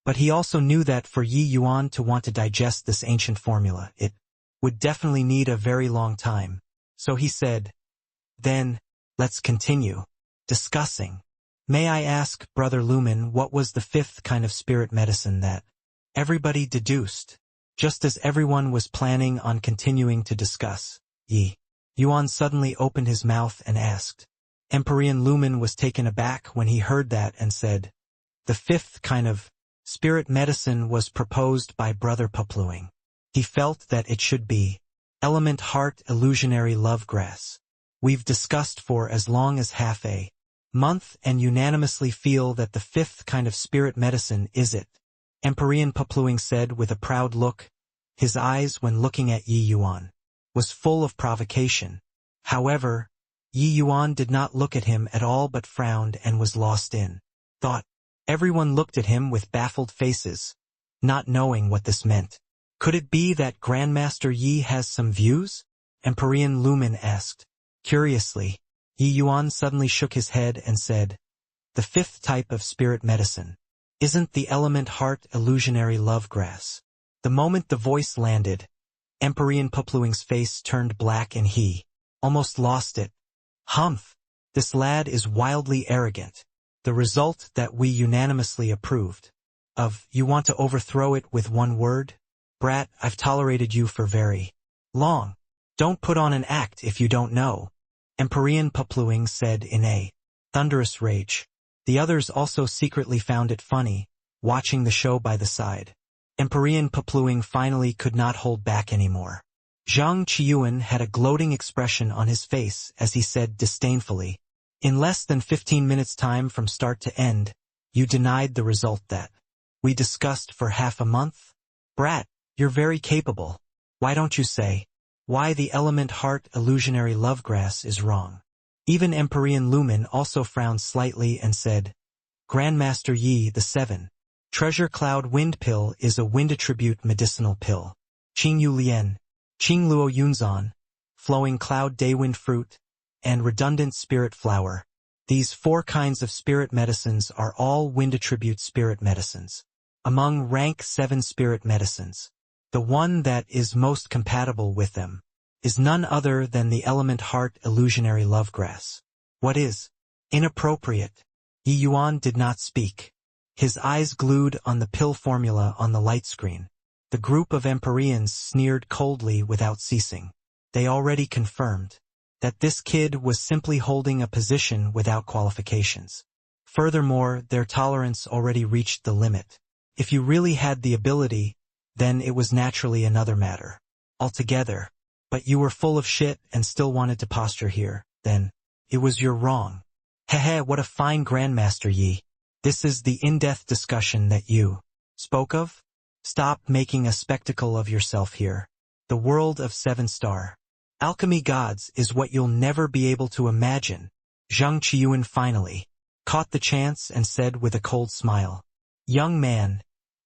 Speaker 1: But he also knew that for Yi Yuan to want to digest this ancient formula, it would definitely need a very long time. So he said, Then, let's continue. discussing. May I ask, Brother Lumen, what was the fifth kind of spirit medicine that everybody deduced, just as everyone was planning on continuing to discuss? Yi Yuan suddenly opened his mouth and asked. Empyrean Lumen was taken aback when he heard that and said, the fifth kind of spirit medicine was proposed by Brother Pupluing. He felt that it should be element heart illusionary love grass. We've discussed for as long as half a month and unanimously feel that the fifth kind of spirit medicine is it. Empyrean Pupluing said with a proud look. His eyes, when looking at Yi Yuan, was full of provocation. However, Yi Yuan did not look at him at all but frowned and was lost in thought. Everyone looked at him with baffled faces, not knowing what this meant. Could it be that Grandmaster Yi has some views? Empyrean Lumen asked. Curiously, Yi Yuan suddenly shook his head and said, the fifth type of spirit medicine isn't the element heart illusionary love grass. The moment the voice landed, Empyrean Pupluing's face turned black and he almost lost it. Humph! This lad is wildly arrogant. The result that we unanimously approved of. You want to overthrow it with one word? Brat, I've tolerated you for very long. Don't put on an act if you don't know. Empyrean Pupluing said in a thunderous rage. The others also secretly found it funny, watching the show by the side. Empyrean Pupluing finally could not hold back anymore. Zhang Qiuan had a gloating expression on his face as he said disdainfully, in less than 15 minutes time from start to end, you denied the result that we discussed for half a month? Brat, you're very capable. Why don't you say why the element heart illusionary love grass is wrong? Even Empyrean Lumen also frowned slightly and said, Grandmaster Yi, the 7. Treasure Cloud Wind Pill is a wind attribute medicinal pill. Qingyu Lian, Qingluo Yunzan, Flowing Cloud Daywind Fruit, and Redundant Spirit Flower. These 4 kinds of spirit medicines are all wind attribute spirit medicines. Among rank 7 spirit medicines, the one that is most compatible with them is none other than the element heart illusionary love grass. What is inappropriate? Yi Yuan did not speak. His eyes glued on the pill formula on the light screen. The group of Empyreans sneered coldly without ceasing. They already confirmed that this kid was simply holding a position without qualifications. Furthermore, their tolerance already reached the limit. If you really had the ability, then it was naturally another matter altogether. But you were full of shit and still wanted to posture here, then it was your wrong. Hehe, what a fine Grandmaster Yi. This is the in-depth discussion that you spoke of? Stop making a spectacle of yourself here. The world of 7-star alchemy gods is what you'll never be able to imagine. Zhang Qiuan finally caught the chance and said with a cold smile, young man,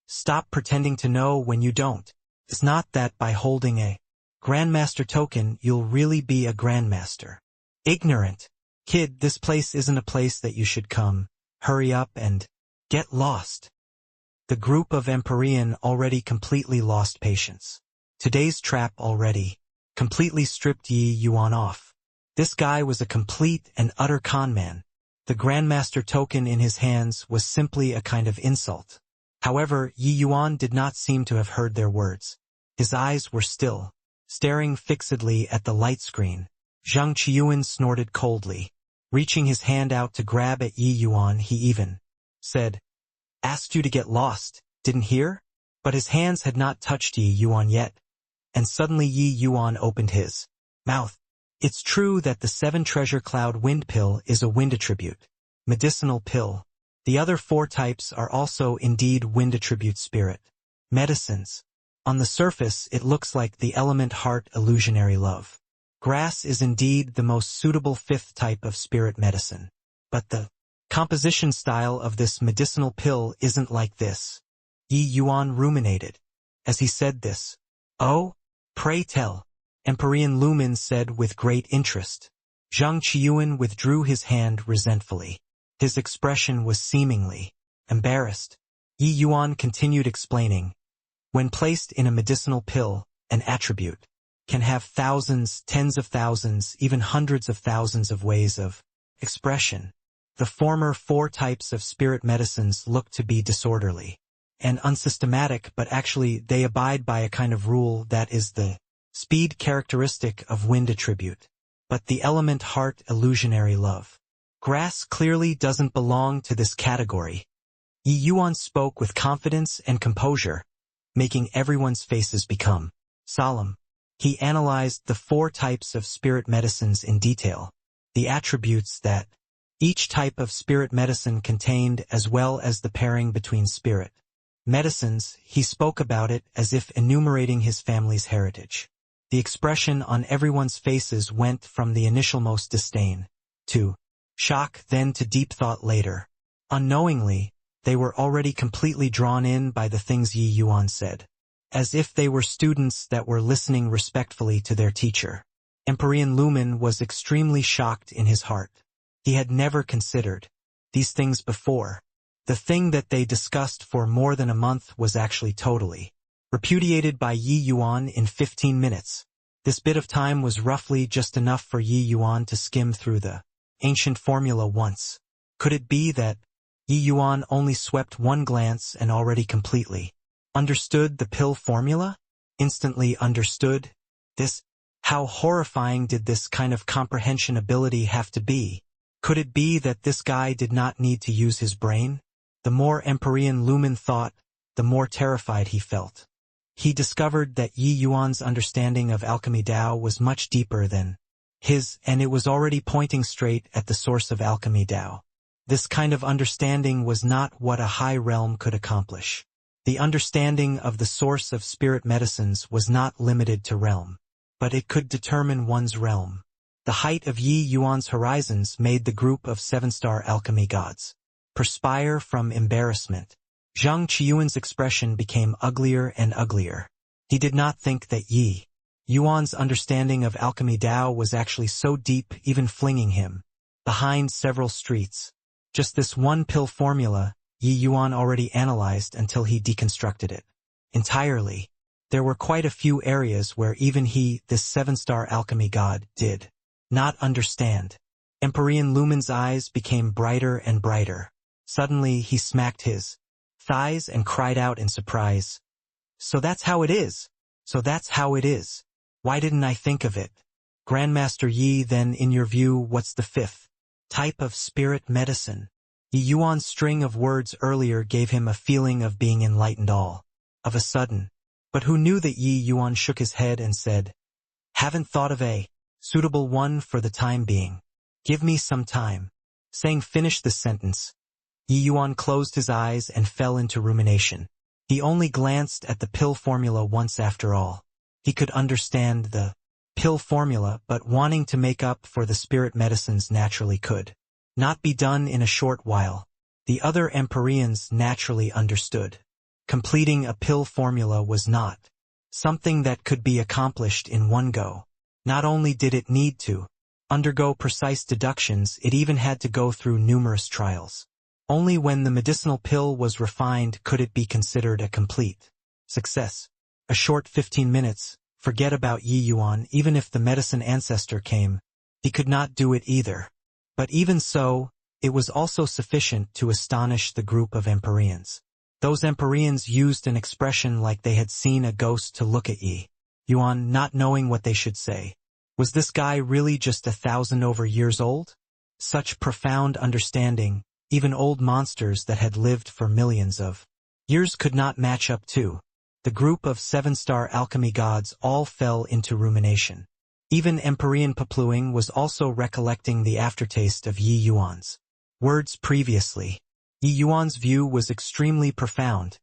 Speaker 1: stop pretending to know when you don't. It's not that by holding a Grandmaster token you'll really be a Grandmaster. Ignorant. Kid, this place isn't a place that you should come. Hurry up and get lost. The group of Empyrean already completely lost patience. Today's trap already completely stripped Yi Yuan off. This guy was a complete and utter conman. The Grandmaster token in his hands was simply a kind of insult. However, Yi Yuan did not seem to have heard their words. His eyes were still staring fixedly at the light screen. Zhang Qiuan snorted coldly. Reaching his hand out to grab at Yi Yuan, he even said, asked you to get lost, didn't hear? But his hands had not touched Yi Yuan yet. And suddenly Yi Yuan opened his mouth. It's true that the 7 Treasure Cloud Wind Pill is a wind attribute medicinal pill. The other 4 types are also indeed wind attribute spirit medicines. On the surface it looks like the element heart illusionary love grass is indeed the most suitable 5th type of spirit medicine. But the composition style of this medicinal pill isn't like this. Yi Yuan ruminated. As he said this, oh, pray tell, Empyrean Lumen said with great interest. Zhang Qiuan withdrew his hand resentfully. His expression was seemingly embarrassed. Yi Yuan continued explaining. When placed in a medicinal pill, an attribute can have thousands, tens of thousands, even hundreds of thousands of ways of expression. The former 4 types of spirit medicines look to be disorderly and unsystematic, but actually they abide by a kind of rule that is the speed characteristic of wind attribute, but the element heart illusionary love. Grass clearly doesn't belong to this category. Yi Yuan spoke with confidence and composure, making everyone's faces become solemn. He analyzed the 4 types of spirit medicines in detail, the attributes that each type of spirit medicine contained, as well as the pairing between spirit medicines. He spoke about it as if enumerating his family's heritage. The expression on everyone's faces went from the initialmost disdain to shock, then to deep thought later. Unknowingly, they were already completely drawn in by the things Yi Yuan said, as if they were students that were listening respectfully to their teacher. Empyrean Lumen was extremely shocked in his heart. He had never considered these things before. The thing that they discussed for more than a month was actually totally repudiated by Yi Yuan in 15 minutes. This bit of time was roughly just enough for Yi Yuan to skim through the ancient formula once. Could it be that Yi Yuan only swept one glance and already completely understood the pill formula? Instantly understood? This? How horrifying did this kind of comprehension ability have to be? Could it be that this guy did not need to use his brain? The more Empyrean Lumen thought, the more terrified he felt. He discovered that Yi Yuan's understanding of alchemy Tao was much deeper than his, and it was already pointing straight at the source of alchemy Tao. This kind of understanding was not what a high realm could accomplish. The understanding of the source of spirit medicines was not limited to realm, but it could determine one's realm. The height of Yi Yuan's horizons made the group of 7-star alchemy gods perspire from embarrassment. Zhang Qiuan's expression became uglier and uglier. He did not think that Yi Yuan's understanding of alchemy Tao was actually so deep, even flinging him behind several streets. Just this one pill formula, Yi Yuan already analyzed until he deconstructed it entirely. There were quite a few areas where even he, this 7-star alchemy god, did not understand. Empyrean Lumen's eyes became brighter and brighter. Suddenly he smacked his thighs and cried out in surprise. So that's how it is. So that's how it is. Why didn't I think of it? Grandmaster Yi, then in your view, what's the 5th type of spirit medicine? Yi Yuan's string of words earlier gave him a feeling of being enlightened all of a sudden. But who knew that Yi Yuan shook his head and said, haven't thought of a suitable one for the time being. Give me some time. Saying finish this sentence, Yi Yuan closed his eyes and fell into rumination. He only glanced at the pill formula once after all. He could understand the pill formula, but wanting to make up for the spirit medicines naturally could not be done in a short while. The other Empyreans naturally understood. Completing a pill formula was not something that could be accomplished in one go. Not only did it need to undergo precise deductions, it even had to go through numerous trials. Only when the medicinal pill was refined could it be considered a complete success. A short 15 minutes, forget about Yi Yuan. Even if the medicine ancestor came, he could not do it either. But even so, it was also sufficient to astonish the group of Empyreans. Those Empyreans used an expression like they had seen a ghost to look at Yi Yuan, not knowing what they should say. Was this guy really just 1,000 over years old? Such profound understanding, even old monsters that had lived for millions of years could not match up to. The group of 7-star alchemy gods all fell into rumination. Even Empyrean Papluing was also recollecting the aftertaste of Yi Yuan's words previously. Yi Yuan's view was extremely profound,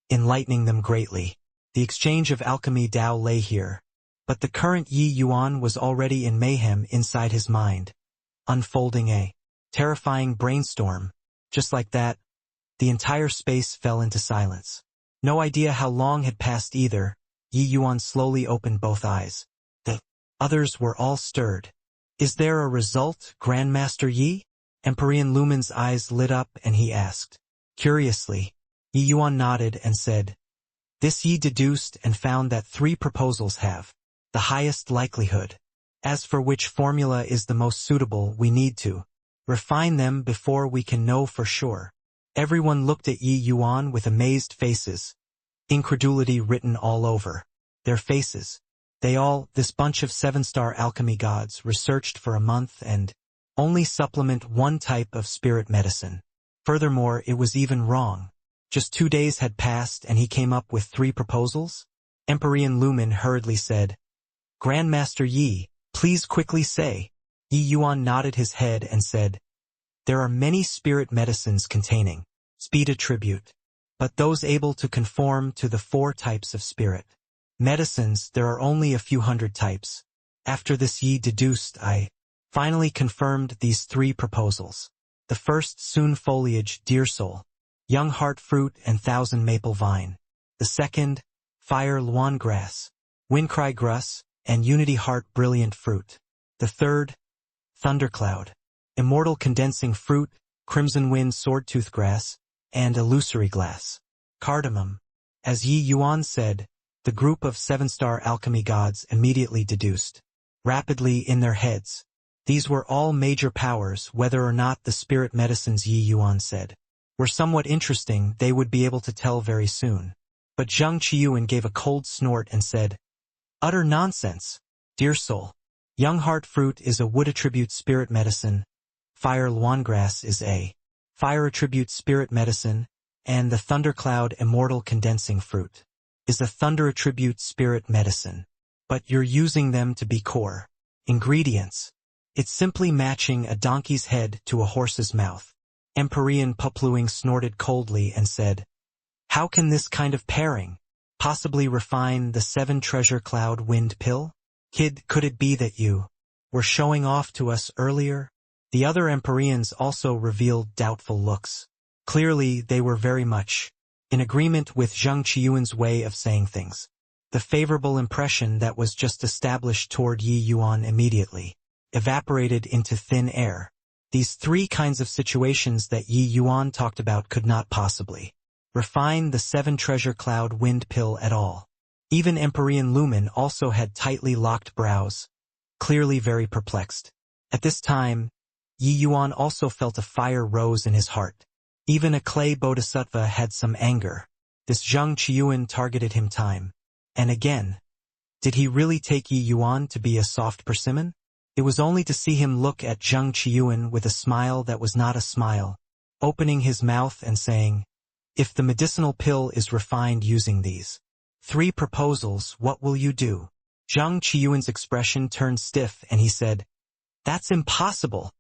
Speaker 1: enlightening them greatly. The exchange of alchemy Tao lay here, but the current Yi Yuan was already in mayhem inside his mind, unfolding a terrifying brainstorm. Just like that, the entire space fell into silence. No idea how long had passed either. Yi Yuan slowly opened both eyes. The others were all stirred. Is there a result, Grandmaster Yi? Empyrean Lumen's eyes lit up and he asked. Curiously, Yi Yuan nodded and said, this Yi deduced and found that 3 proposals have the highest likelihood. As for which formula is the most suitable, we need to Refine them before we can know for sure. Everyone looked at Yi Yuan with amazed faces, incredulity written all over their faces. This bunch of 7-star alchemy gods researched for a month and only supplement one type of spirit medicine. Furthermore, it was even wrong. Just 2 days had passed and he came up with 3 proposals? Empyrean Lumen hurriedly said, Grandmaster Yi, please quickly say. Yi Yuan nodded his head and said, there are many spirit medicines containing speed attribute, but those able to conform to the 4 types of spirit medicines, there are only a few hundred types. After this Yi deduced, I finally confirmed these 3 proposals. The first, Soon Foliage, Dear Soul, Young Heart Fruit and Thousand Maple Vine. The second, Fire Luan Grass, Windcry Grass, and Unity Heart Brilliant Fruit. The third, Thundercloud, Immortal Condensing Fruit, Crimson Wind Swordtooth Grass, and Illusory Glass. Cardamom. As Yi Yuan said, the group of 7-star alchemy gods immediately deduced, rapidly in their heads. These were all major powers, whether or not the spirit medicines Yi Yuan said were somewhat interesting, they would be able to tell very soon. But Zhang Qiyuan gave a cold snort and said, utter nonsense. Dear soul, Young Heart Fruit is a wood attribute spirit medicine, Fire Luangrass is a fire attribute spirit medicine, and the Thundercloud Immortal Condensing Fruit is a thunder attribute spirit medicine. But you're using them to be core ingredients. It's simply matching a donkey's head to a horse's mouth. Empyrean Pupluing snorted coldly and said, how can this kind of pairing possibly refine the 7 treasure cloud wind pill? Kid, could it be that you were showing off to us earlier? The other Empyreans also revealed doubtful looks. Clearly, they were very much in agreement with Zhang Qiyuan's way of saying things. The favorable impression that was just established toward Yi Yuan immediately evaporated into thin air. These 3 kinds of situations that Yi Yuan talked about could not possibly refine the 7 treasure cloud wind pill at all. Even Empyrean Lumen also had tightly locked brows, clearly very perplexed. At this time, Yi Yuan also felt a fire rose in his heart. Even a clay bodhisattva had some anger. This Zhang Qiyuan targeted him time and again. Did he really take Yi Yuan to be a soft persimmon? It was only to see him look at Zhang Qiyuan with a smile that was not a smile, opening his mouth and saying, if the medicinal pill is refined using these 3 proposals, what will you do? Zhang Qiyuan's expression turned stiff and he said, that's impossible.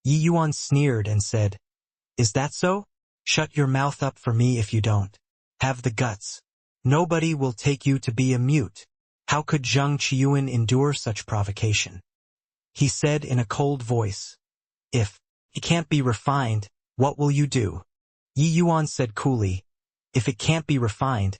Speaker 1: Yi Yuan sneered and said, is that so? Shut your mouth up for me if you don't have the guts. Nobody will take you to be a mute. How could Zhang Qiyuan endure such provocation? He said in a cold voice, if it can't be refined, what will you do? Yi Yuan said coolly, if it can't be refined,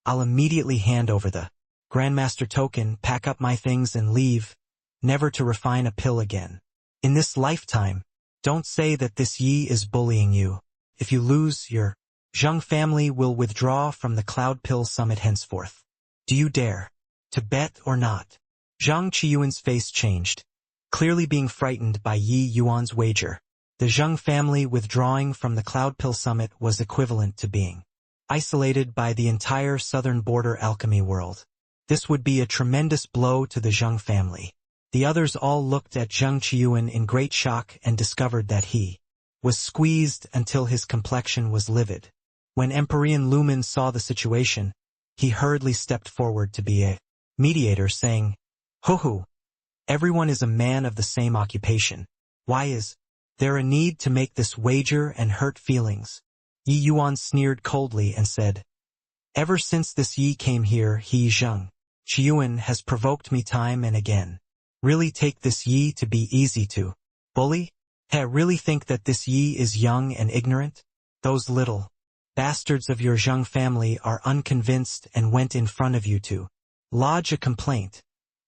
Speaker 1: I'll immediately hand over the Grandmaster token, pack up my things and leave, never to refine a pill again. In this lifetime, don't say that this Yi is bullying you. If you lose, your Zhang family will withdraw from the Cloud Pill Summit henceforth. Do you dare to bet or not? Zhang Qiyuan's face changed, clearly being frightened by Yi Yuan's wager. The Zhang family withdrawing from the Cloud Pill Summit was equivalent to being isolated by the entire southern border alchemy world. This would be a tremendous blow to the Zhang family. The others all looked at Zhang Qiyuan in great shock and discovered that he was squeezed until his complexion was livid. When Empyrean Lumen saw the situation, he hurriedly stepped forward to be a mediator, saying, Hoo-hoo, everyone is a man of the same occupation. Why is there a need to make this wager and hurt feelings? Yi Yuan sneered coldly and said, ever since this Yi came here, he Zhang Qiyuan has provoked me time and again. Really take this Yi to be easy to bully? Really think that this Yi is young and ignorant? Those little bastards of your Zhang family are unconvinced and went in front of you to lodge a complaint,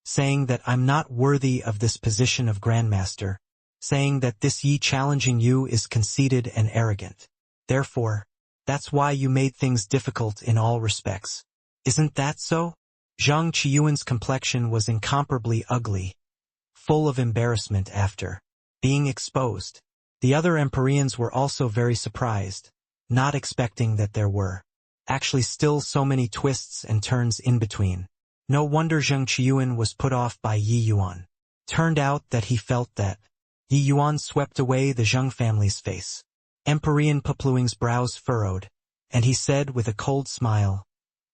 Speaker 1: saying that I'm not worthy of this position of Grandmaster, saying that this Yi challenging you is conceited and arrogant. Therefore, that's why you made things difficult in all respects. Isn't that so? Zhang Qiyuan's complexion was incomparably ugly, full of embarrassment after being exposed. The other Empyreans were also very surprised, not expecting that there were actually still so many twists and turns in between. No wonder Zheng Qiuan was put off by Yi Yuan. Turned out that he felt that Yi Yuan swept away the Zheng family's face. Empyrean Pepluing's brows furrowed, and he said with a cold smile,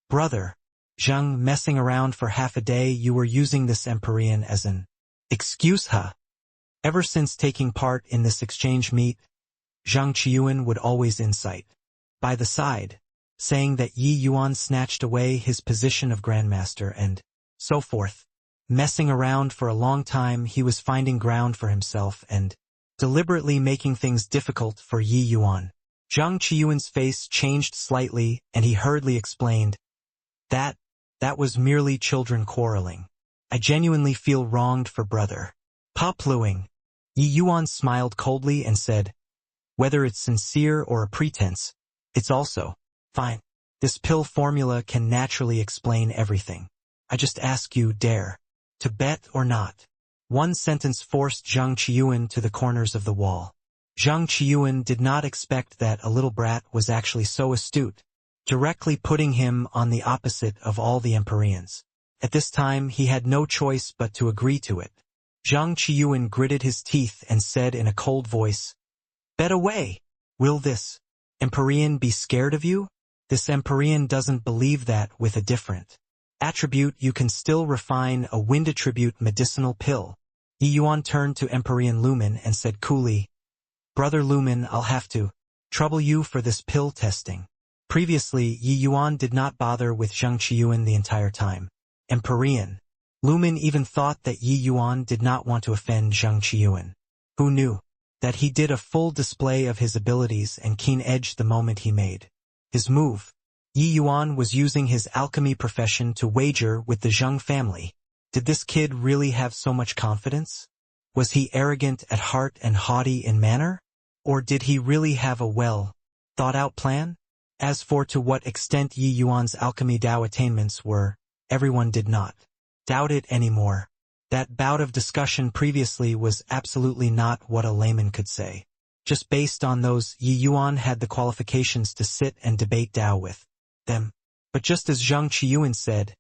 Speaker 1: "Brother, Zheng, messing around for half a day, you were using this Empyrean as an excuse, huh?" Ever since taking part in this exchange meet, Zheng Qiuan would always incite by the side, saying that Yi Yuan snatched away his position of Grandmaster and so forth. Messing around for a long time, he was finding ground for himself and deliberately making things difficult for Yi Yuan. Zheng Qiuan's face changed slightly, and he hurriedly explained, That was merely children quarreling. I genuinely feel wronged for brother Pepluing." Yi Yuan smiled coldly and said, "Whether it's sincere or a pretense, it's also fine. This pill formula can naturally explain everything. I just ask you, dare to bet or not?" One sentence forced Zheng Qiuan to the corners of the wall. Zheng Qiuan did not expect that a little brat was actually so astute, directly putting him on the opposite of all the Empyreans. At this time he had no choice but to agree to it. Zheng Qiuan gritted his teeth and said in a cold voice, "Bet away. Will this Empyrean be scared of you? This Empyrean doesn't believe that with a different attribute you can still refine a wind attribute medicinal pill." Yi Yuan turned to Empyrean Lumen and said coolly, "Brother Lumen, I'll have to trouble you for this pill testing." Previously, Yi Yuan did not bother with Zheng Qiuan the entire time. Empyrean Lumen even thought that Yi Yuan did not want to offend Zheng Qiuan. Who knew that he did a full display of his abilities and keen edge the moment he made his move? Yi Yuan was using his alchemy profession to wager with the Zheng family. Did this kid really have so much confidence? Was he arrogant at heart and haughty in manner? Or did he really have a well-thought-out plan? As for to what extent Yi Yuan's alchemy Dao attainments were, everyone did not doubt it anymore. That bout of discussion previously was absolutely not what a layman could say. Just based on those, Yi Yuan had the qualifications to sit and debate Dao with them. But just as Zheng Qiuan said,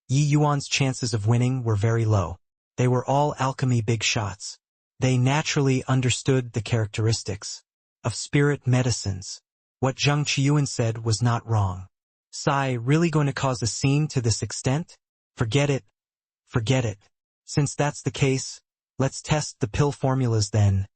Speaker 1: Yi Yuan's chances of winning were very low. They were all alchemy big shots. They naturally understood the characteristics of spirit medicines. What Zheng Qiuan said was not wrong. Sai, really going to cause a scene to this extent? Forget it. Forget it. Since that's the case, let's test the pill formulas then,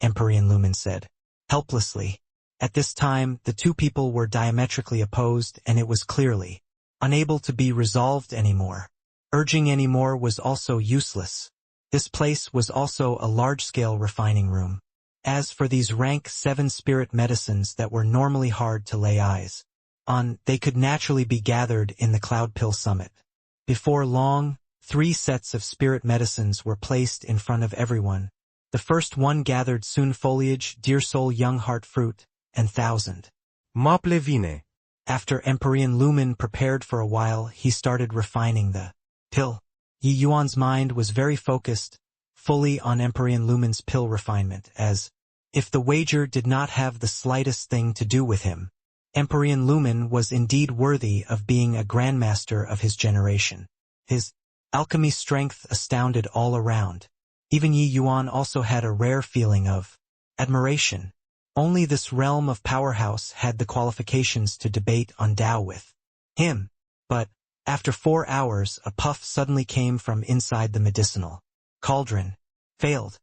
Speaker 1: Empyrean Lumen said, helplessly. At this time, the two people were diametrically opposed, and it was clearly unable to be resolved anymore. Urging anymore was also useless. This place was also a large-scale refining room. As for these rank 7 spirit medicines that were normally hard to lay eyes on, they could naturally be gathered in the Cloud Pill Summit. Before long, 3 sets of spirit medicines were placed in front of everyone. The first one gathered Soon Foliage, Dear Soul, Young Heart Fruit, and 1000.
Speaker 3: Maple vine.
Speaker 1: After Empyrean Lumen prepared for a while, he started refining the pill. Yi Yuan's mind was very focused, fully on Empyrean Lumen's pill refinement, as if the wager did not have the slightest thing to do with him. Empyrean Lumen was indeed worthy of being a grandmaster of his generation. His alchemy strength astounded all around. Even Yi Yuan also had a rare feeling of admiration. Only this realm of powerhouse had the qualifications to debate on Dao with him. But after 4 hours, a puff suddenly came from inside the medicinal cauldron. Failed.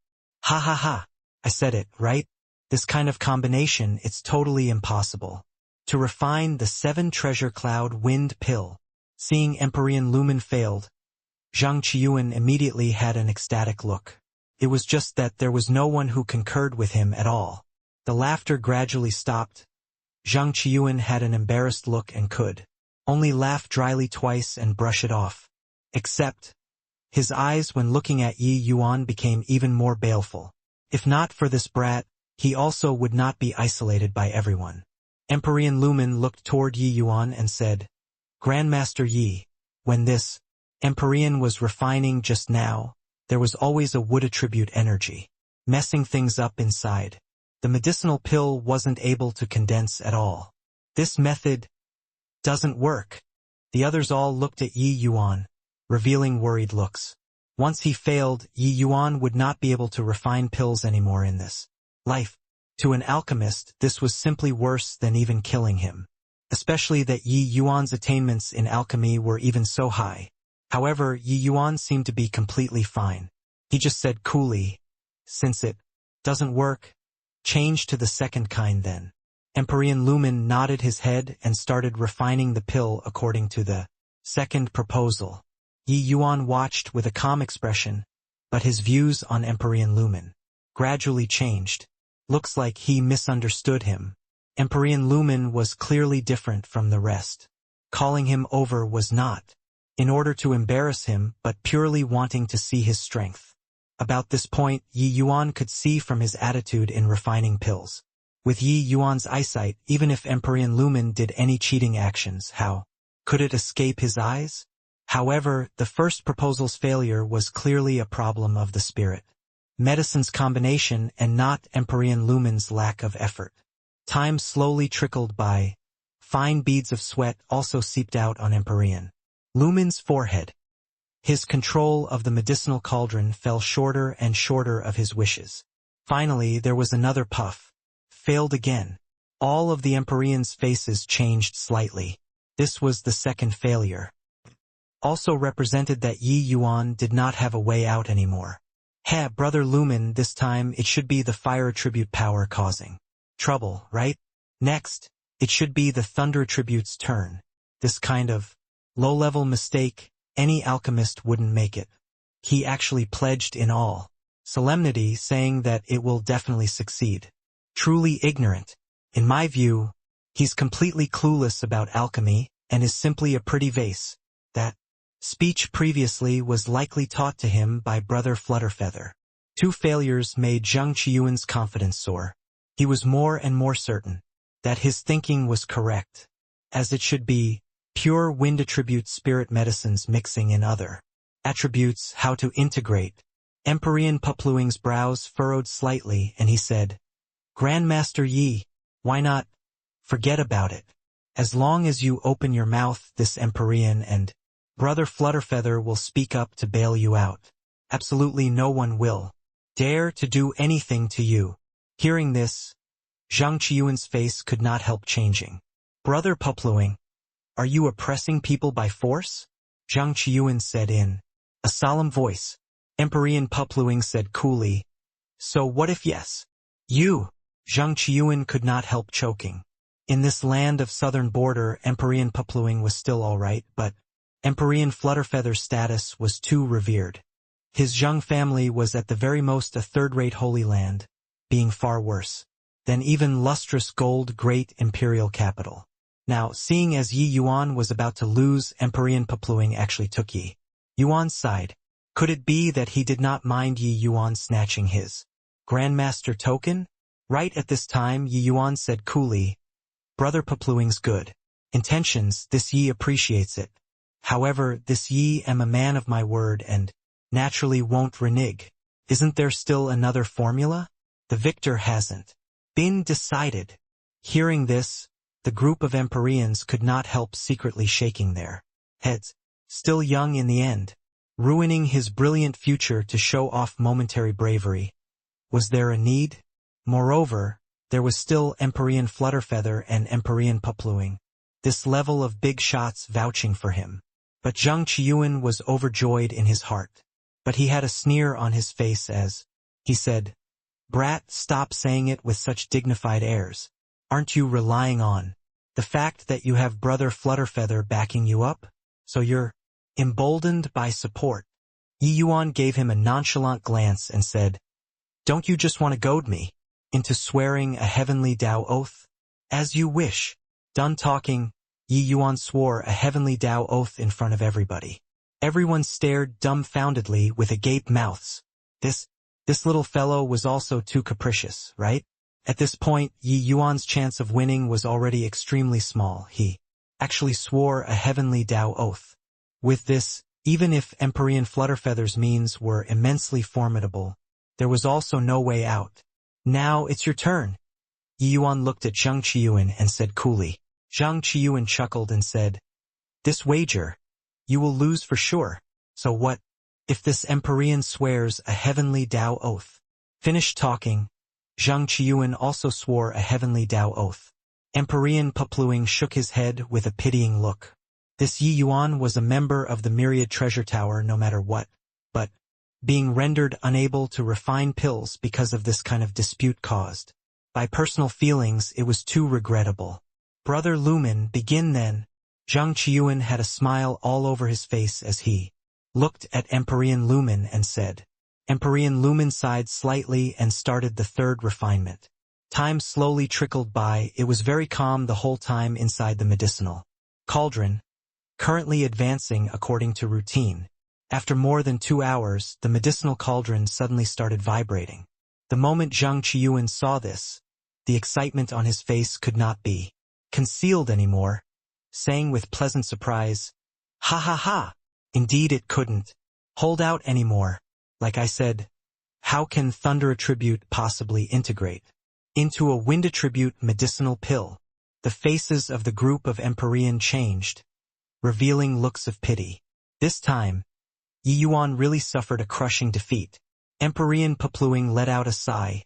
Speaker 1: Ha ha ha. I said it, right? This kind of combination, it's totally impossible. To refine the 7 treasure cloud wind pill. Seeing Empyrean Lumen failed, Zheng Qiuan immediately had an ecstatic look. It was just that there was no one who concurred with him at all. The laughter gradually stopped. Zheng Qiuan had an embarrassed look and could only laugh dryly twice and brush it off. Except, his eyes when looking at Yi Yuan became even more baleful. If not for this brat, he also would not be isolated by everyone. Empyrean Lumen looked toward Yi Yuan and said, Grandmaster Yi, when this Empyrean was refining just now, there was always a wood attribute energy, messing things up inside. the medicinal pill wasn't able to condense at all. This method doesn't work. The others all looked at Yi Yuan, revealing worried looks. Once he failed, Yi Yuan would not be able to refine pills anymore in this life. To an alchemist, this was simply worse than even killing him. Especially that Yi Yuan's attainments in alchemy were even so high. However, Yi Yuan seemed to be completely fine. He just said coolly, "Since it doesn't work, change to the second kind then." Empyrean Lumen nodded his head and started refining the pill according to the second proposal. Yi Yuan watched with a calm expression, but his views on Empyrean Lumen gradually changed. Looks like he misunderstood him. Empyrean Lumen was clearly different from the rest. Calling him over was not in order to embarrass him, but purely wanting to see his strength. About this point, Yi Yuan could see from his attitude in refining pills. With Yi Yuan's eyesight, even if Empyrean Lumen did any cheating actions, how could it escape his eyes? However, the first proposal's failure was clearly a problem of the spirit medicine's combination and not Empyrean Lumen's lack of effort. Time slowly trickled by. Fine beads of sweat also seeped out on Empyrean Lumen's forehead. His control of the medicinal cauldron fell shorter and shorter of his wishes. Finally, there was another puff. Failed again. All of the Empyreans' faces changed slightly. This was the second failure. Also represented that Yi Yuan did not have a way out anymore. Brother Lumen, this time it should be the fire attribute power causing trouble, right? Next, it should be the thunder attribute's turn. This kind of low-level mistake, any alchemist wouldn't make it. He actually pledged in all solemnity, saying that it will definitely succeed. Truly ignorant. In my view, he's completely clueless about alchemy and is simply a pretty vase. That speech previously was likely taught to him by Brother Flutterfeather. Two failures made Zhang Qiyuan's confidence soar. He was more and more certain that his thinking was correct, as it should be, pure wind attribute spirit medicines mixing in other attributes, how to integrate. Empyrean Pupluing's brows furrowed slightly and he said, "Grandmaster Yi, why not forget about it? As long as you open your mouth, this Empyrean and Brother Flutterfeather will speak up to bail you out. Absolutely no one will dare to do anything to you." Hearing this, Zhang Qiyuan's face could not help changing. "Brother Pupluing, are you oppressing people by force?" Zhang Qiyuan said in a solemn voice. Empyrean Pupluing said coolly, "So what if yes? You?" Zhang Qiyuan could not help choking. In this land of southern border, Empyrean Pupluing was still alright, but Empyrean Flutterfeather's status was too revered. His Zhang family was at the very most a third-rate Holy Land, being far worse than even lustrous gold great imperial capital. Now, seeing as Yi Yuan was about to lose, Empyrean Pupluing actually took Yi Yuan's side. Could it be that he did not mind Yi Yuan snatching his Grandmaster token? Right at this time, Yi Yuan said coolly, "Brother Pupluing's good intentions, this Yi appreciates it. However, this Yi am a man of my word and naturally won't renege. Isn't there still another formula? The victor hasn't been decided." Hearing this, the group of Empyreans could not help secretly shaking their heads. Still young in the end, ruining his brilliant future to show off momentary bravery. Was there a need? Moreover, there was still Empyrean Flutterfeather and Empyrean Pupluing, this level of big shots vouching for him. But Zhang Qiyuan was overjoyed in his heart. But he had a sneer on his face as he said, "Brat, stop saying it with such dignified airs. Aren't you relying on the fact that you have Brother Flutterfeather backing you up? So you're emboldened by support?" Yi Yuan gave him a nonchalant glance and said, "Don't you just want to goad me into swearing a heavenly Tao oath? As you wish." Done talking, Yi Yuan swore a heavenly Tao oath in front of everybody. Everyone stared dumbfoundedly with agape mouths. This little fellow was also too capricious, right? At this point, Yi Yuan's chance of winning was already extremely small. He actually swore a heavenly Tao oath. With this, even if Empyrean Flutterfeather's means were immensely formidable, there was also no way out. Now it's your turn. Yi Yuan looked at Zhang Qiyuan and said coolly. Zhang Qiyuan chuckled and said, "This wager, you will lose for sure. So what if this Empyrean swears a heavenly Tao oath?" Finished talking, Zhang Qiyuan also swore a heavenly Tao oath. Empyrean Pupluing shook his head with a pitying look. This Yi Yuan was a member of the Myriad Treasure Tower no matter what, but being rendered unable to refine pills because of this kind of dispute caused by personal feelings, it was too regrettable. "Brother Lumen, begin then." Zhang Qiyuan had a smile all over his face as he looked at Empyrean Lumen and said. Empyrean Lumen sighed slightly and started the third refinement. Time slowly trickled by. It was very calm the whole time inside the medicinal cauldron, currently advancing according to routine. After more than 2 hours, the medicinal cauldron suddenly started vibrating. The moment Zhang Qiyuan saw this, the excitement on his face could not be concealed anymore, saying with pleasant surprise, "Ha ha ha! Indeed it couldn't hold out anymore. Like I said, how can thunder attribute possibly integrate into a wind attribute medicinal pill?" The faces of the group of Empyrean changed, revealing looks of pity. This time, Yi Yuan really suffered a crushing defeat. Empyrean Pupluing let out a sigh,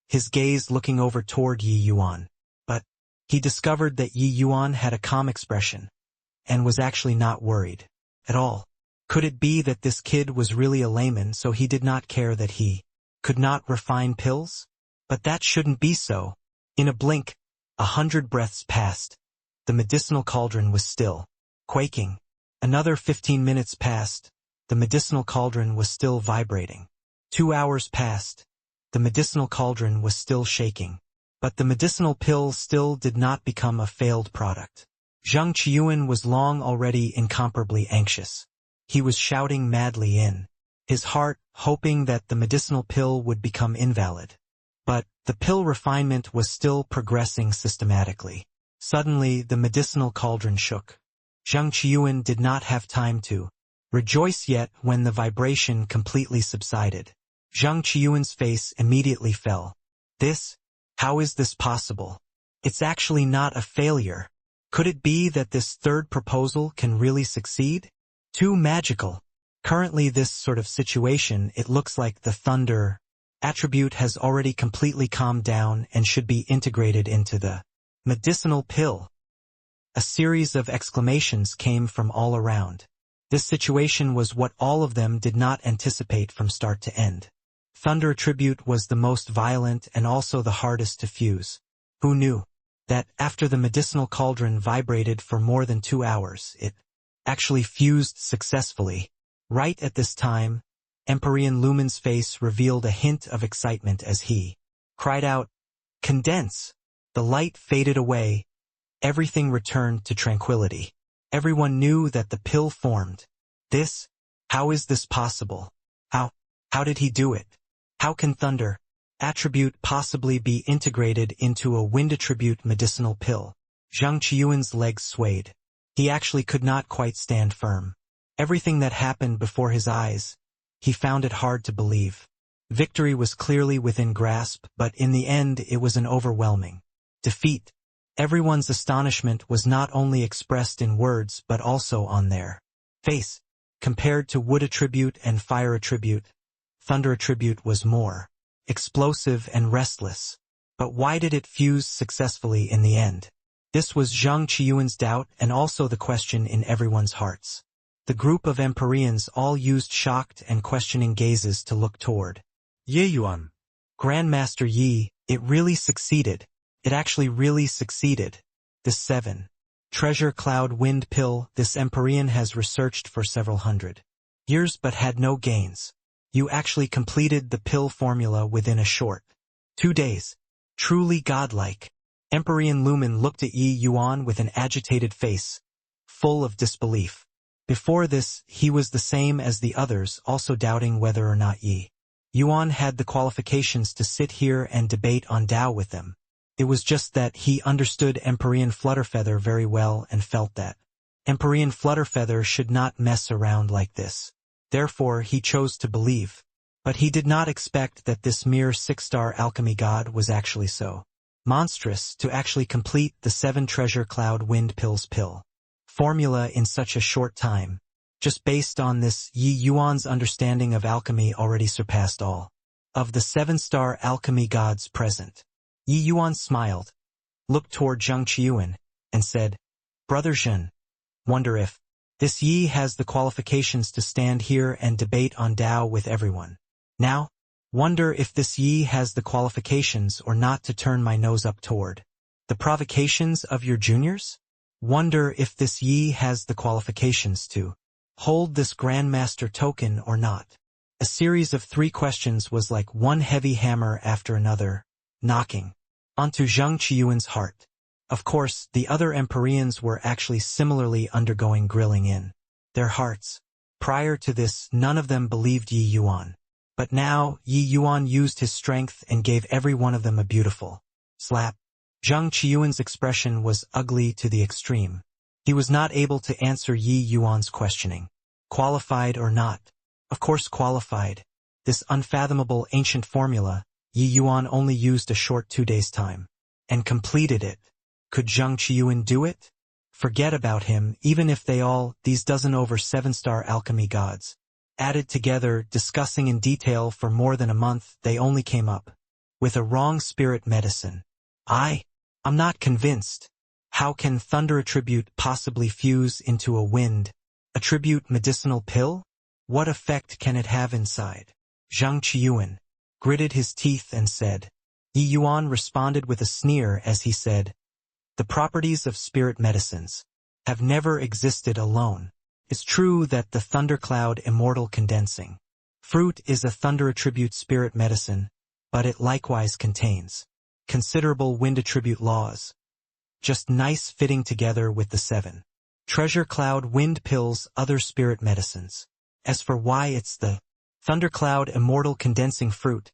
Speaker 1: his gaze looking over toward Yi Yuan. But he discovered that Yi Yuan had a calm expression and was actually not worried at all. Could it be that this kid was really a layman, so he did not care that he could not refine pills? But that shouldn't be so. In a blink, 100 breaths passed. The medicinal cauldron was still quaking. Another 15 minutes passed. The medicinal cauldron was still vibrating. 2 hours passed. The medicinal cauldron was still shaking. But the medicinal pill still did not become a failed product. Zhang Qiyuan was long already incomparably anxious. He was shouting madly in his heart, hoping that the medicinal pill would become invalid. But the pill refinement was still progressing systematically. Suddenly, the medicinal cauldron shook. Zhang Qiyuan did not have time to rejoice yet when the vibration completely subsided. Zhang Qiyuan's face immediately fell. How is this possible? It's actually not a failure. Could it be that this third proposal can really succeed? Too magical. Currently this sort of situation, it looks like the thunder attribute has already completely calmed down and should be integrated into the medicinal pill. A series of exclamations came from all around. This situation was what all of them did not anticipate from start to end. Thunder attribute was the most violent and also the hardest to fuse. Who knew that after the medicinal cauldron vibrated for more than 2 hours, it actually fused successfully? Right at this time, Empyrean Lumen's face revealed a hint of excitement as he cried out, "Condense!" The light faded away. Everything returned to tranquility. Everyone knew that the pill formed. How is this possible? How did he do it? How can thunder attribute possibly be integrated into a wind attribute medicinal pill? Zhang Qiyuan's legs swayed. He actually could not quite stand firm. Everything that happened before his eyes, he found it hard to believe. Victory was clearly within grasp, but in the end it was an overwhelming defeat. Everyone's astonishment was not only expressed in words but also on their face. Compared to wood attribute and fire attribute, thunder attribute was more explosive and restless. But why did it fuse successfully in the end? This was Zhang Qiyuan's doubt and also the question in everyone's hearts. The group of Empyreans all used shocked and questioning gazes to look toward
Speaker 3: Ye Yuan.
Speaker 1: Grandmaster Yi. It really succeeded. It actually really succeeded. This 7 treasure cloud wind pill this Empyrean has researched for several hundred years but had no gains. You actually completed the pill formula within a short 2 days. Truly godlike. Empyrean Lumen looked at Yi Yuan with an agitated face, full of disbelief. Before this, he was the same as the others, also doubting whether or not Yi Yuan had the qualifications to sit here and debate on Tao with them. It was just that he understood Empyrean Flutterfeather very well and felt that Empyrean Flutterfeather should not mess around like this. Therefore, he chose to believe But he did not expect that this mere 6-star alchemy god was actually so monstrous to actually complete the 7 treasure cloud wind pills pill formula in such a short time. Just based on this, Yi Yuan's understanding of alchemy already surpassed all of the 7-star alchemy gods present. Yi Yuan smiled, looked toward Zhang Qiuan, and said, "Brother Zhen, wonder if this Yi has the qualifications to stand here and debate on Tao with everyone. Now, wonder if this Yi has the qualifications or not to turn my nose up toward the provocations of your juniors? Wonder if this Yi has the qualifications to hold this Grandmaster token or not." A series of 3 questions was like one heavy hammer after another, knocking onto Zhang Qiuan's heart. Of course, the other Empyreans were actually similarly undergoing grilling in their hearts. Prior to this, none of them believed Yi Yuan. But now, Yi Yuan used his strength and gave every one of them a beautiful slap. Zhang Qiuan's expression was ugly to the extreme. He was not able to answer Yi Yuan's questioning. Qualified or not? Of course qualified. This unfathomable ancient formula, Yi Yuan only used a short 2 days' time and completed it. Could Zhang Qiuan do it? Forget about him, even if they all, these dozen over 7-star alchemy gods, added together, discussing in detail for more than a month, they only came up with a wrong spirit medicine. I'm not convinced. How can thunder attribute possibly fuse into a wind attribute medicinal pill? What effect can it have inside? Zhang Qiuan gritted his teeth and said. Yi Yuan responded with a sneer as he said, "The properties of spirit medicines have never existed alone. It's true that the thundercloud immortal condensing fruit is a thunder attribute spirit medicine, but it likewise contains considerable wind attribute laws, just nice fitting together with the 7 treasure cloud wind pills other spirit medicines. As for why it's the thundercloud immortal condensing fruit,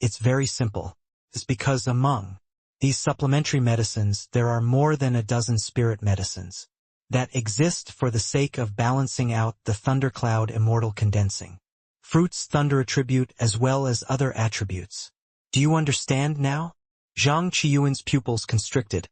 Speaker 1: it's very simple. It's because among these supplementary medicines there are more than a dozen spirit medicines that exist for the sake of balancing out the thundercloud immortal condensing fruit's thunder attribute as well as other attributes. Do you understand now?" Zhang Qiuan's pupils constricted,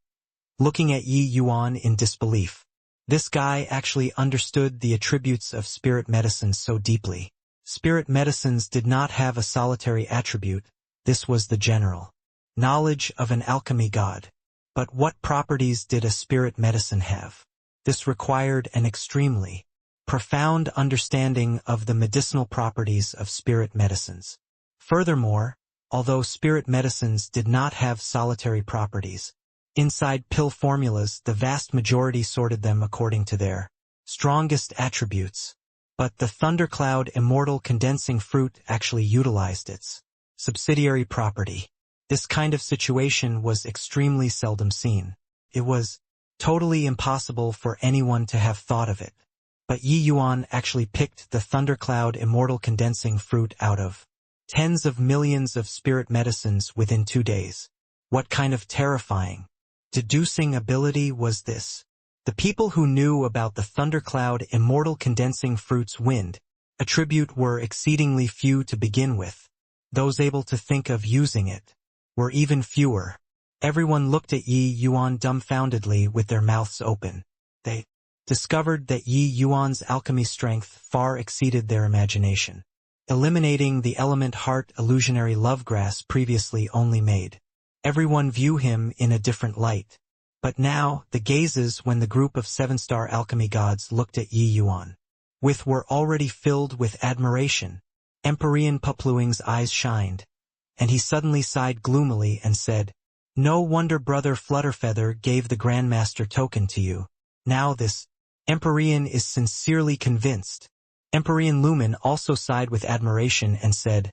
Speaker 1: looking at Yi Yuan in disbelief. This guy actually understood the attributes of spirit medicines so deeply. Spirit medicines did not have a solitary attribute, this was the general knowledge of an alchemy god. But what properties did a spirit medicine have? This required an extremely profound understanding of the medicinal properties of spirit medicines. Furthermore, although spirit medicines did not have solitary properties, inside pill formulas the vast majority sorted them according to their strongest attributes. But the thundercloud immortal condensing fruit actually utilized its subsidiary property. This kind of situation was extremely seldom seen. It was totally impossible for anyone to have thought of it. But Yi Yuan actually picked the thundercloud immortal condensing fruit out of tens of millions of spirit medicines within 2 days. What kind of terrifying, deducing ability was this? The people who knew about the thundercloud immortal condensing fruit's wind attribute were exceedingly few to begin with. Those able to think of using it were even fewer. Everyone looked at Yi Yuan dumbfoundedly with their mouths open. They discovered that Yi Yuan's alchemy strength far exceeded their imagination, eliminating the element heart illusionary lovegrass previously only made everyone view him in a different light. But now, the gazes when the group of 7-star alchemy gods looked at Yi Yuan were already filled with admiration. Empyrean Pupluing's eyes shined, and he suddenly sighed gloomily and said, "No wonder Brother Flutterfeather gave the Grandmaster token to you. Now this Empyrean is sincerely convinced." Empyrean Lumen also sighed with admiration and said,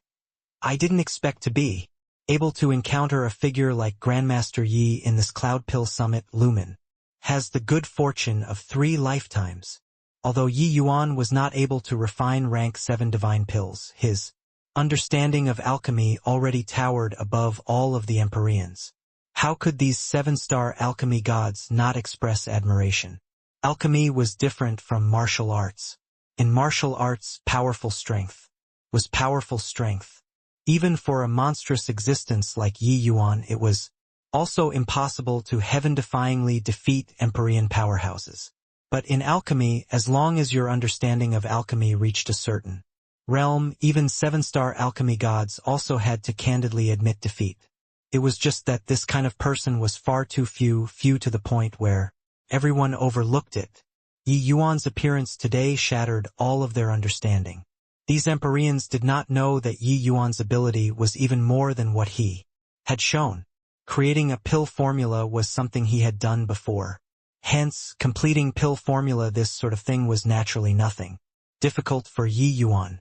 Speaker 1: "I didn't expect to be able to encounter a figure like Grandmaster Yi in this Cloud Pill Summit. Lumen has the good fortune of 3 lifetimes." Although Yi Yuan was not able to refine rank 7 divine pills, his understanding of alchemy already towered above all of the Empyreans. How could these 7-star alchemy gods not express admiration? Alchemy was different from martial arts. In martial arts, powerful strength was powerful strength. Even for a monstrous existence like Yi Yuan, it was also impossible to heaven-defyingly defeat Empyrean powerhouses. But in alchemy, as long as your understanding of alchemy reached a certain realm, even seven-star alchemy gods also had to candidly admit defeat. It was just that this kind of person was far too few to the point where everyone overlooked it. Yi Yuan's appearance today shattered all of their understanding. These Empyreans did not know that Yi Yuan's ability was even more than what he had shown. Creating a pill formula was something he had done before. Hence, completing pill formula, this sort of thing, was naturally nothing difficult for Yi Yuan.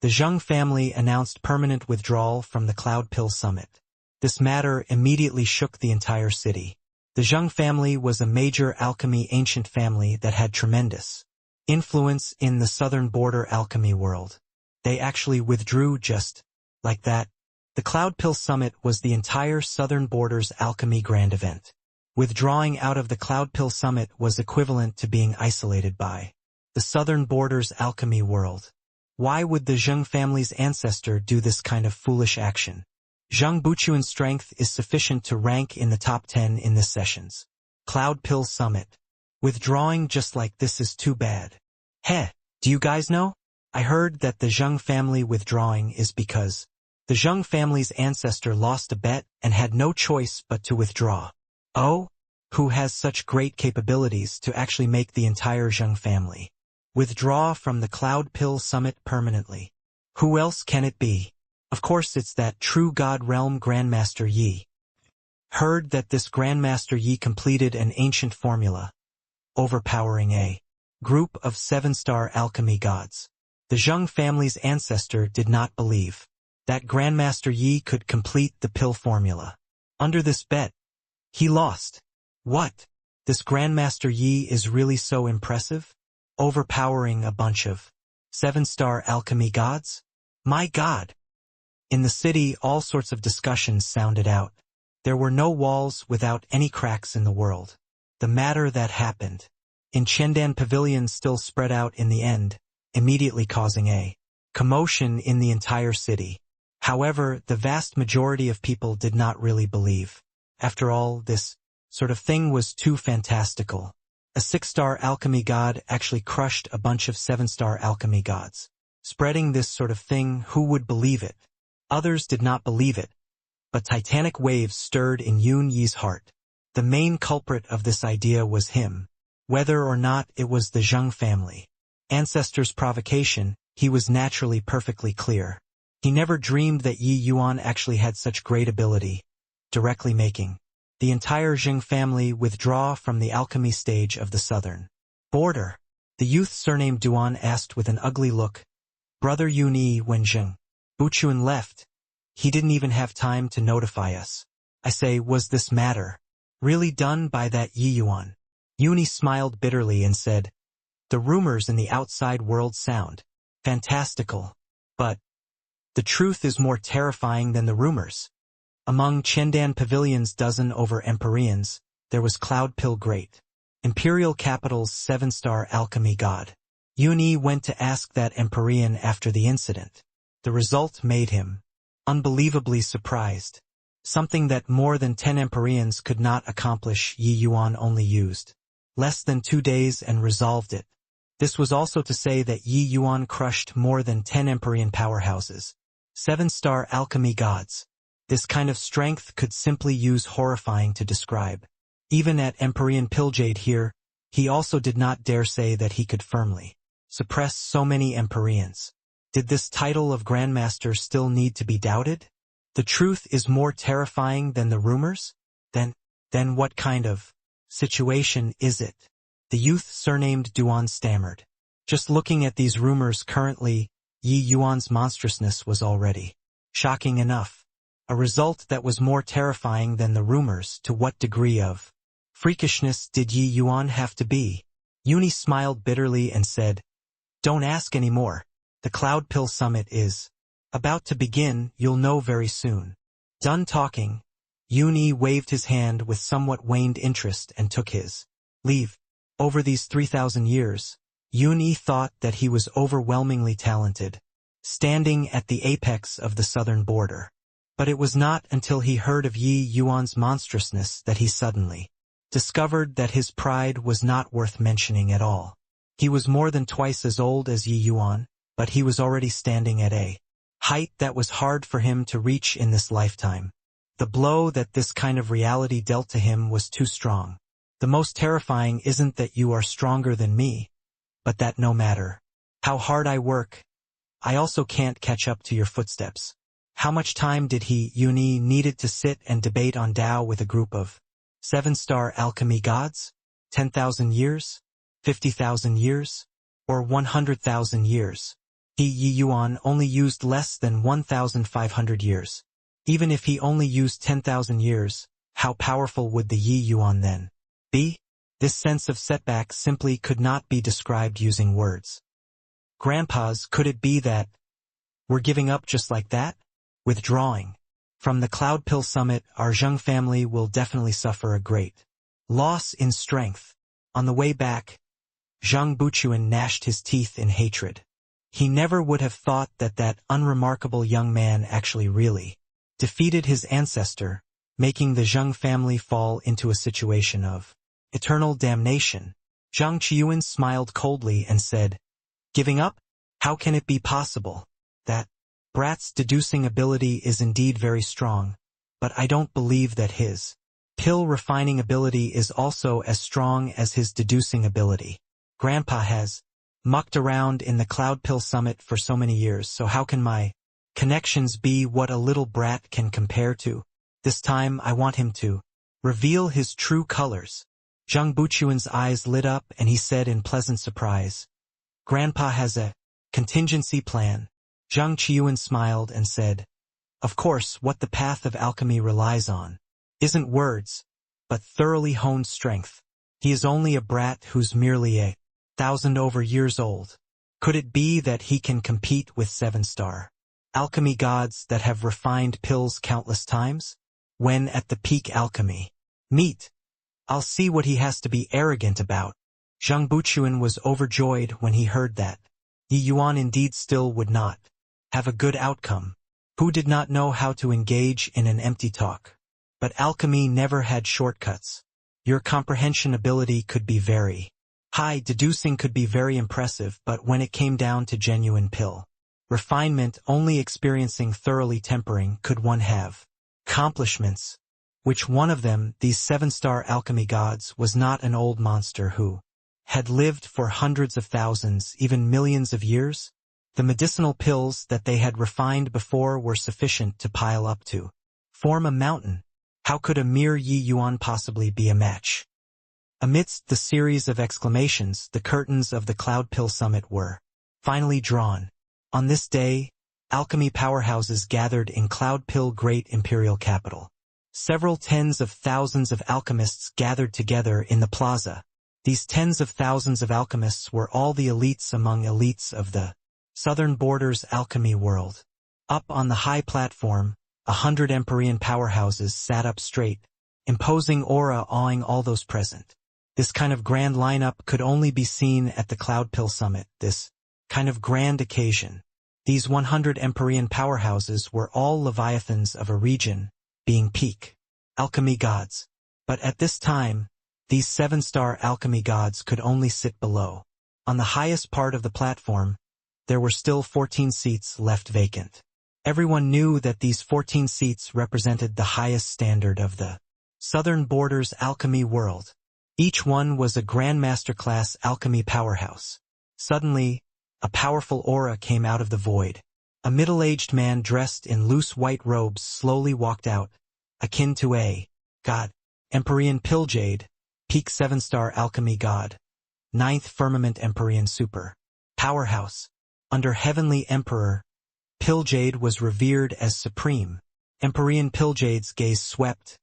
Speaker 1: The Zheng family announced permanent withdrawal from the Cloud Pill Summit. This matter immediately shook the entire city. The Zheng family was a major alchemy ancient family that had tremendous influence in the southern border alchemy world. They actually withdrew just like that. The Cloud Pill Summit was the entire southern border's alchemy grand event. Withdrawing out of the Cloud Pill Summit was equivalent to being isolated by the southern border's alchemy world. Why would the Zheng family's ancestor do this kind of foolish action? Zheng Buchuan's strength is sufficient to rank in the top 10 in this session's Cloud Pill Summit. Withdrawing just like this is too bad. Heh, do you guys know? I heard that the Zheng family withdrawing is because the Zheng family's ancestor lost a bet and had no choice but to withdraw. Oh? Who has such great capabilities to actually make the entire Zheng family withdraw from the Cloud Pill Summit permanently? Who else can it be? Of course it's that true God realm Grandmaster Yi. Heard that this Grandmaster Yi completed an ancient formula, overpowering a group of seven-star alchemy gods. The Zheng family's ancestor did not believe that Grandmaster Yi could complete the pill formula. Under this bet, he lost. What? This Grandmaster Yi is really so impressive? Overpowering a bunch of seven-star alchemy gods? My God! In the city, all sorts of discussions sounded out. There were no walls without any cracks in the world. The matter that happened in Chendan Pavilion still spread out in the end, immediately causing a commotion in the entire city. However, the vast majority of people did not really believe. After all, this sort of thing was too fantastical. A six-star alchemy god actually crushed a bunch of seven-star alchemy gods. Spreading this sort of thing, who would believe it? Others did not believe it. But titanic waves stirred in Yun Yi's heart. The main culprit of this idea was him. Whether or not it was the Zheng family ancestors' provocation, he was naturally perfectly clear. He never dreamed that Yi Yuan actually had such great ability, directly making the entire Zheng family withdraw from the alchemy stage of the southern border. The youth surnamed Duan asked with an ugly look, "Brother Yun Yi, when Zheng Buchuan left, he didn't even have time to notify us. I say, was this matter really done by that Yi Yuan?" Yun Yi smiled bitterly and said, "The rumors in the outside world sound fantastical, but the truth is more terrifying than the rumors." Among Chendan Pavilion's dozen over Empyreans, there was Cloud Pill Great, Imperial Capital's seven-star alchemy god. Yun Yi went to ask that Empyrean after the incident. The result made him unbelievably surprised. Something that more than 10 Empyreans could not accomplish, Yi Yuan only used less than 2 days and resolved it. This was also to say that Yi Yuan crushed more than 10 Empyrean powerhouses, seven-star alchemy gods. This kind of strength could simply use horrifying to describe. Even at Empyrean Pilljade here, he also did not dare say that he could firmly suppress so many Empyreans. Did this title of Grandmaster still need to be doubted? The truth is more terrifying than the rumors? Then what kind of situation is it? The youth surnamed Duan stammered. Just looking at these rumors currently, Yi Yuan's monstrousness was already shocking enough. A result that was more terrifying than the rumors. To what degree of freakishness did Yi Yuan have to be? Yun Yi smiled bitterly and said, "Don't ask any more. The Cloud Pill Summit is about to begin, you'll know very soon." Done talking, Yun Yi waved his hand with somewhat waned interest and took his leave. Over these 3,000 years, Yun Yi thought that he was overwhelmingly talented. standing at the apex of the southern border. But it was not until he heard of Yi Yuan's monstrousness that he suddenly discovered that his pride was not worth mentioning at all. He was more than twice as old as Yi Yuan, but he was already standing at a height that was hard for him to reach in this lifetime. The blow that this kind of reality dealt to him was too strong. The most terrifying isn't that you are stronger than me, but that no matter how hard I work, I also can't catch up to your footsteps. How much time did he, Yuni, needed to sit and debate on Tao with a group of 7-star alchemy gods? 10,000 years? 50,000 years? Or 100,000 years? He, Yi Yuan, only used less than 1,500 years. Even if he only used 10,000 years, how powerful would the Yi Yuan then be? This sense of setback simply could not be described using words. Grandpas, could it be that we're giving up just like that? Withdrawing from the Cloud Pill Summit, our Zheng family will definitely suffer a great loss in strength. On the way back, Zhang Buchuan gnashed his teeth in hatred. He never would have thought that that unremarkable young man actually really defeated his ancestor, making the Zheng family fall into a situation of eternal damnation. Zhang Qiuan smiled coldly and said, "Giving up? How can it be possible? That brat's deducing ability is indeed very strong, but I don't believe that his pill refining ability is also as strong as his deducing ability. Grandpa has mucked around in the Cloud Pill Summit for so many years, so how can my connections be what a little brat can compare to? This time I want him to reveal his true colors." Zhang Buchuan's eyes lit up and he said in pleasant surprise, "Grandpa has a contingency plan." Zhang Qiuan smiled and said, "Of course, what the path of alchemy relies on isn't words, but thoroughly honed strength. He is only a brat who's merely 1,000 over years old. Could it be that he can compete with 7-star alchemy gods that have refined pills countless times? When at the peak alchemy meet, I'll see what he has to be arrogant about." Zhang Buchuan was overjoyed when he heard that Yi Yuan indeed still would not have a good outcome. Who did not know how to engage in an empty talk? But alchemy never had shortcuts. Your comprehension ability could be very high, deducing could be very impressive, but when it came down to genuine pill refinement, only experiencing thoroughly tempering could one have accomplishments. Which one of them, these 7-star alchemy gods, was not an old monster who had lived for hundreds of thousands, even millions of years? The medicinal pills that they had refined before were sufficient to pile up to form a mountain. How could a mere Yi Yuan possibly be a match? Amidst the series of exclamations, the curtains of the Cloud Pill Summit were finally drawn. On this day, alchemy powerhouses gathered in Cloud Pill Great Imperial Capital. Several tens of thousands of alchemists gathered together in the plaza. These tens of thousands of alchemists were all the elites among elites of the Southern Border's alchemy world. Up on the high platform, 100 Empyrean powerhouses sat up straight, imposing aura awing all those present. This kind of grand lineup could only be seen at the Cloud Pill Summit, this kind of grand occasion. These 100 Empyrean powerhouses were all leviathans of a region, being peak alchemy gods. But at this time, these 7-star alchemy gods could only sit below. On the highest part of the platform, there were still 14 seats left vacant. Everyone knew that these 14 seats represented the highest standard of the Southern Border's alchemy world. Each one was a Grandmaster-class alchemy powerhouse. Suddenly, a powerful aura came out of the void. A middle-aged man dressed in loose white robes slowly walked out, akin to a god. Empyrean Pilljade, peak 7-star alchemy god. 9th Firmament Empyrean Super Powerhouse. Under Heavenly Emperor, Pilljade was revered as supreme. Empyrean Pilljade's gaze swept,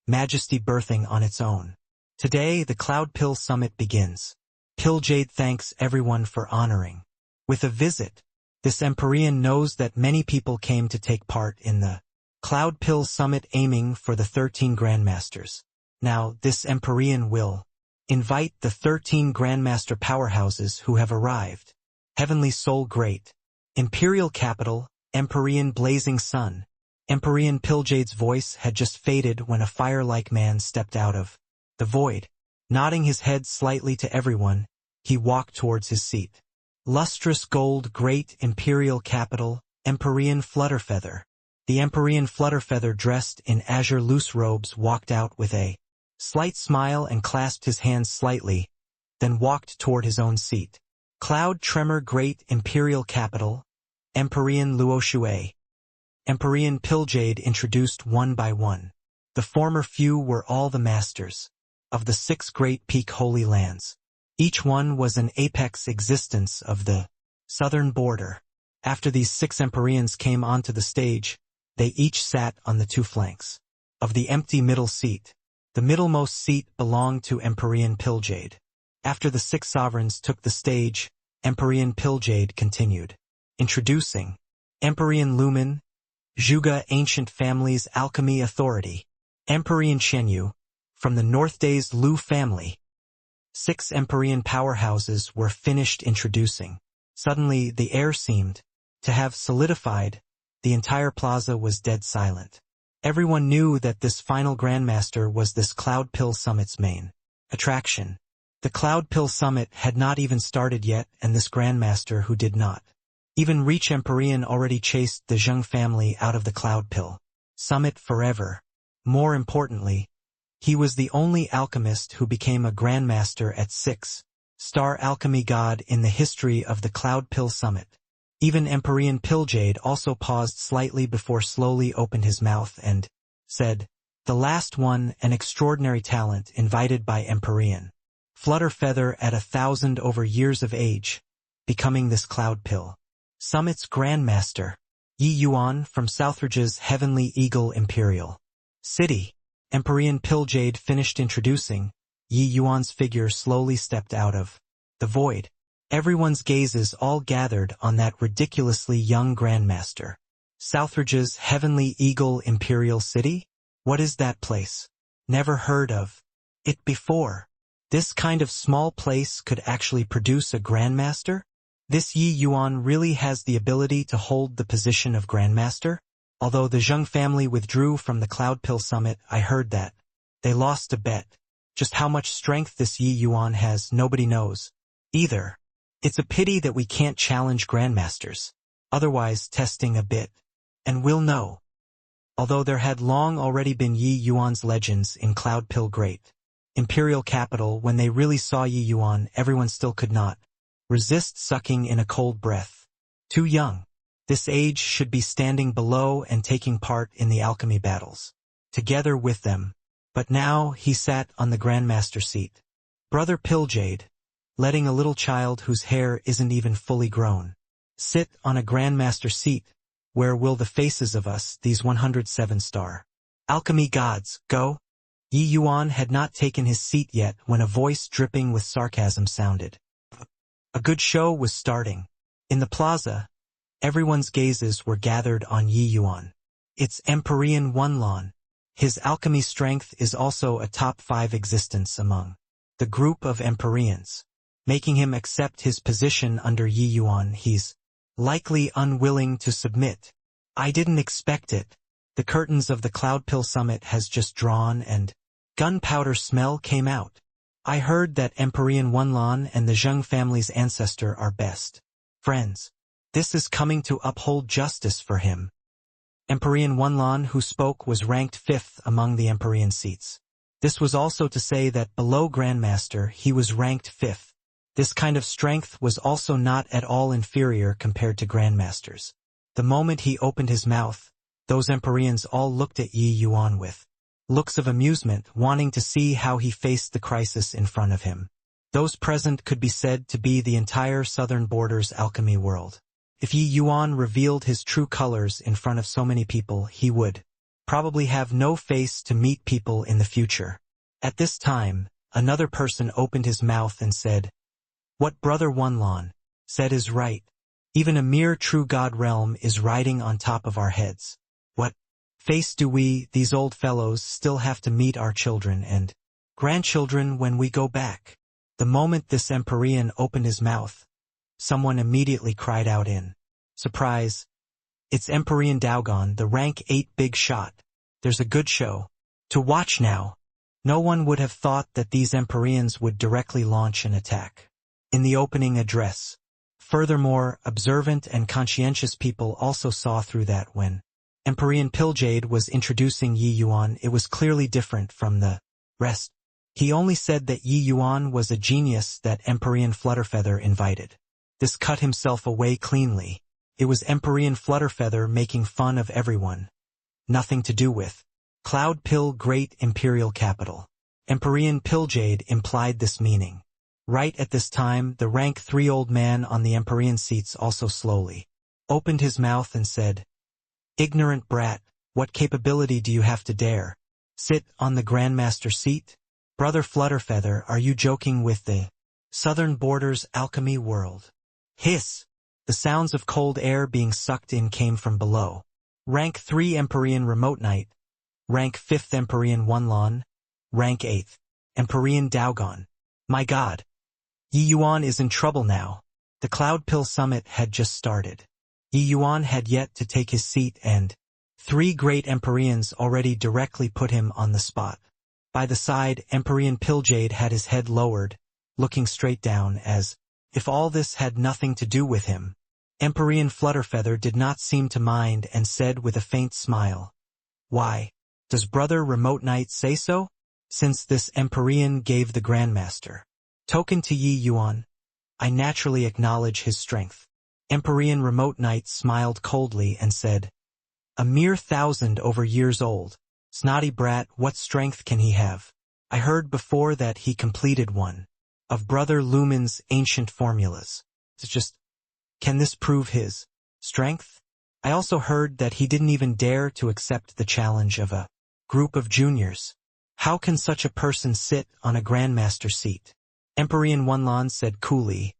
Speaker 1: majesty birthing on its own. Today, the Cloud Pill Summit begins. Pilljade thanks everyone for honoring with a visit. This Empyrean knows that many people came to take part in the Cloud Pill Summit aiming for the 13 Grandmasters. Now, this Empyrean will invite the 13 Grandmaster powerhouses who have arrived. Heavenly Soul Great, Imperial capital, Empyrean blazing sun. Empyrean Piljade's voice had just faded when a fire-like man stepped out of the void. Nodding his head slightly to everyone, he walked towards his seat. Lustrous gold great imperial capital, Empyrean Flutterfeather. The Empyrean Flutterfeather dressed in azure loose robes walked out with a slight smile and clasped his hands slightly, then walked toward his own seat. Cloud Tremor great imperial capital, Empyrean Luoshue. Empyrean Piljade introduced one by one. The former few were all the masters of the 6 great peak holy lands. Each one was an apex existence of the southern border. After these 6 Empyreans came onto the stage, they each sat on the 2 flanks of the empty middle seat. The middlemost seat belonged to Empyrean Piljade. After the 6 sovereigns took the stage, Empyrean Piljade continued. Introducing Empyrean Lumen, Zhuge Ancient Family's Alchemy Authority. Empyrean Shenyu, from the North Days Lu family. 6 Empyrean powerhouses were finished introducing. Suddenly the air seemed to have solidified. The entire plaza was dead silent. Everyone knew that this final Grandmaster was this Cloud Pill Summit's main attraction. The Cloud Pill Summit had not even started yet, and this Grandmaster who did not even reach Empyrean already chased the Zheng family out of the Cloud Pill Summit forever. More importantly, he was the only alchemist who became a Grandmaster at 6-star alchemy god in the history of the Cloud Pill Summit. Even Empyrean Piljade also paused slightly before slowly opened his mouth and said, "The last one, an extraordinary talent invited by Empyrean Flutterfeather at 1,000 over years of age, becoming this Cloud Pill Summit's Grandmaster, Yi Yuan from Southridge's Heavenly Eagle Imperial City." Empyrean Piljade finished introducing. Yi Yuan's figure slowly stepped out of the void. Everyone's gazes all gathered on that ridiculously young Grandmaster. Southridge's Heavenly Eagle Imperial City? What is that place? Never heard of it before. This kind of small place could actually produce a Grandmaster? This Yi Yuan really has the ability to hold the position of Grandmaster? Although the Zheng family withdrew from the Cloud Pill Summit, I heard that they lost a bet. Just how much strength this Yi Yuan has, nobody knows either. It's a pity that we can't challenge Grandmasters. Otherwise, testing a bit, and we'll know. Although there had long already been Yi Yuan's legends in Cloud Pill Great Imperial Capital, when they really saw Yi Yuan, everyone still could not resist sucking in a cold breath. Too young. This age should be standing below and taking part in the alchemy battles, together with them. But now he sat on the Grandmaster seat. Brother Piljade, letting a little child whose hair isn't even fully grown sit on a Grandmaster seat. Where will the faces of us, these 107-star alchemy gods, go? Yi Yuan had not taken his seat yet when a voice dripping with sarcasm sounded. A good show was starting. In the plaza, everyone's gazes were gathered on Yi Yuan. It's Empyrean Wanlan. His alchemy strength is also a top 5 existence among the group of Empyreans. Making him accept his position under Yi Yuan, he's likely unwilling to submit. I didn't expect it. The curtains of the Cloud Pill Summit has just drawn and gunpowder smell came out. I heard that Empyrean Wanlan and the Zheng family's ancestor are best friends. This is coming to uphold justice for him. Empyrean Wanlan, who spoke, was ranked 5th among the Empyrean seats. This was also to say that below Grandmaster he was ranked 5th. This kind of strength was also not at all inferior compared to Grandmasters. The moment he opened his mouth, those Empyreans all looked at Yi Yuan with looks of amusement, wanting to see how he faced the crisis in front of him. Those present could be said to be the entire southern border's alchemy world. If Yi Yuan revealed his true colors in front of so many people, he would probably have no face to meet people in the future. At this time, another person opened his mouth and said, "What Brother Wanlan said is right. Even a mere true god realm is riding on top of our heads. What face do we, these old fellows, still have to meet our children and grandchildren when we go back?" The moment this Empyrean opened his mouth, someone immediately cried out in Surprise. It's Empyrean Dagon, the rank 8 big shot. There's a good show to watch now. No one would have thought that these Empyreans would directly launch an attack in the opening address. Furthermore, observant and conscientious people also saw through that when Empyrean Pilljade was introducing Yi Yuan, it was clearly different from the rest. He only said that Yi Yuan was a genius that Empyrean Flutterfeather invited. This cut himself away cleanly. It was Empyrean Flutterfeather making fun of everyone. Nothing to do with Cloud Pill Great Imperial Capital. Empyrean Pilljade implied this meaning. Right at this time, the rank 3 old man on the Empyrean seats also slowly opened his mouth and said, "Ignorant brat, what capability do you have to dare sit on the Grandmaster seat? Brother Flutterfeather, are you joking with the Southern Borders alchemy world?" Hiss! The sounds of cold air being sucked in came from below. Rank 3 Empyrean Remote Knight, Rank 5th Empyrean Wunlon, Rank 8th Empyrean Dagon. My God! Yi Yuan is in trouble now. The Cloud Pill Summit had just started. Yi Yuan had yet to take his seat and 3 great Empyreans already directly put him on the spot. By the side, Empyrean Pilljade had his head lowered, looking straight down as if all this had nothing to do with him. Empyrean Flutterfeather did not seem to mind and said with a faint smile, "Why, does Brother Remote Knight say so?" Since this Empyrean gave the Grandmaster token to Yi Yuan, I naturally acknowledge his strength. Empyrean Remote Knight smiled coldly and said, "A mere 1,000 over years old. Snotty brat, what strength can he have? I heard before that he completed one of Brother Lumen's ancient formulas. It's just, can this prove his strength? I also heard that he didn't even dare to accept the challenge of a group of juniors. How can such a person sit on a Grandmaster seat?" Empyrean Wunlon said coolly,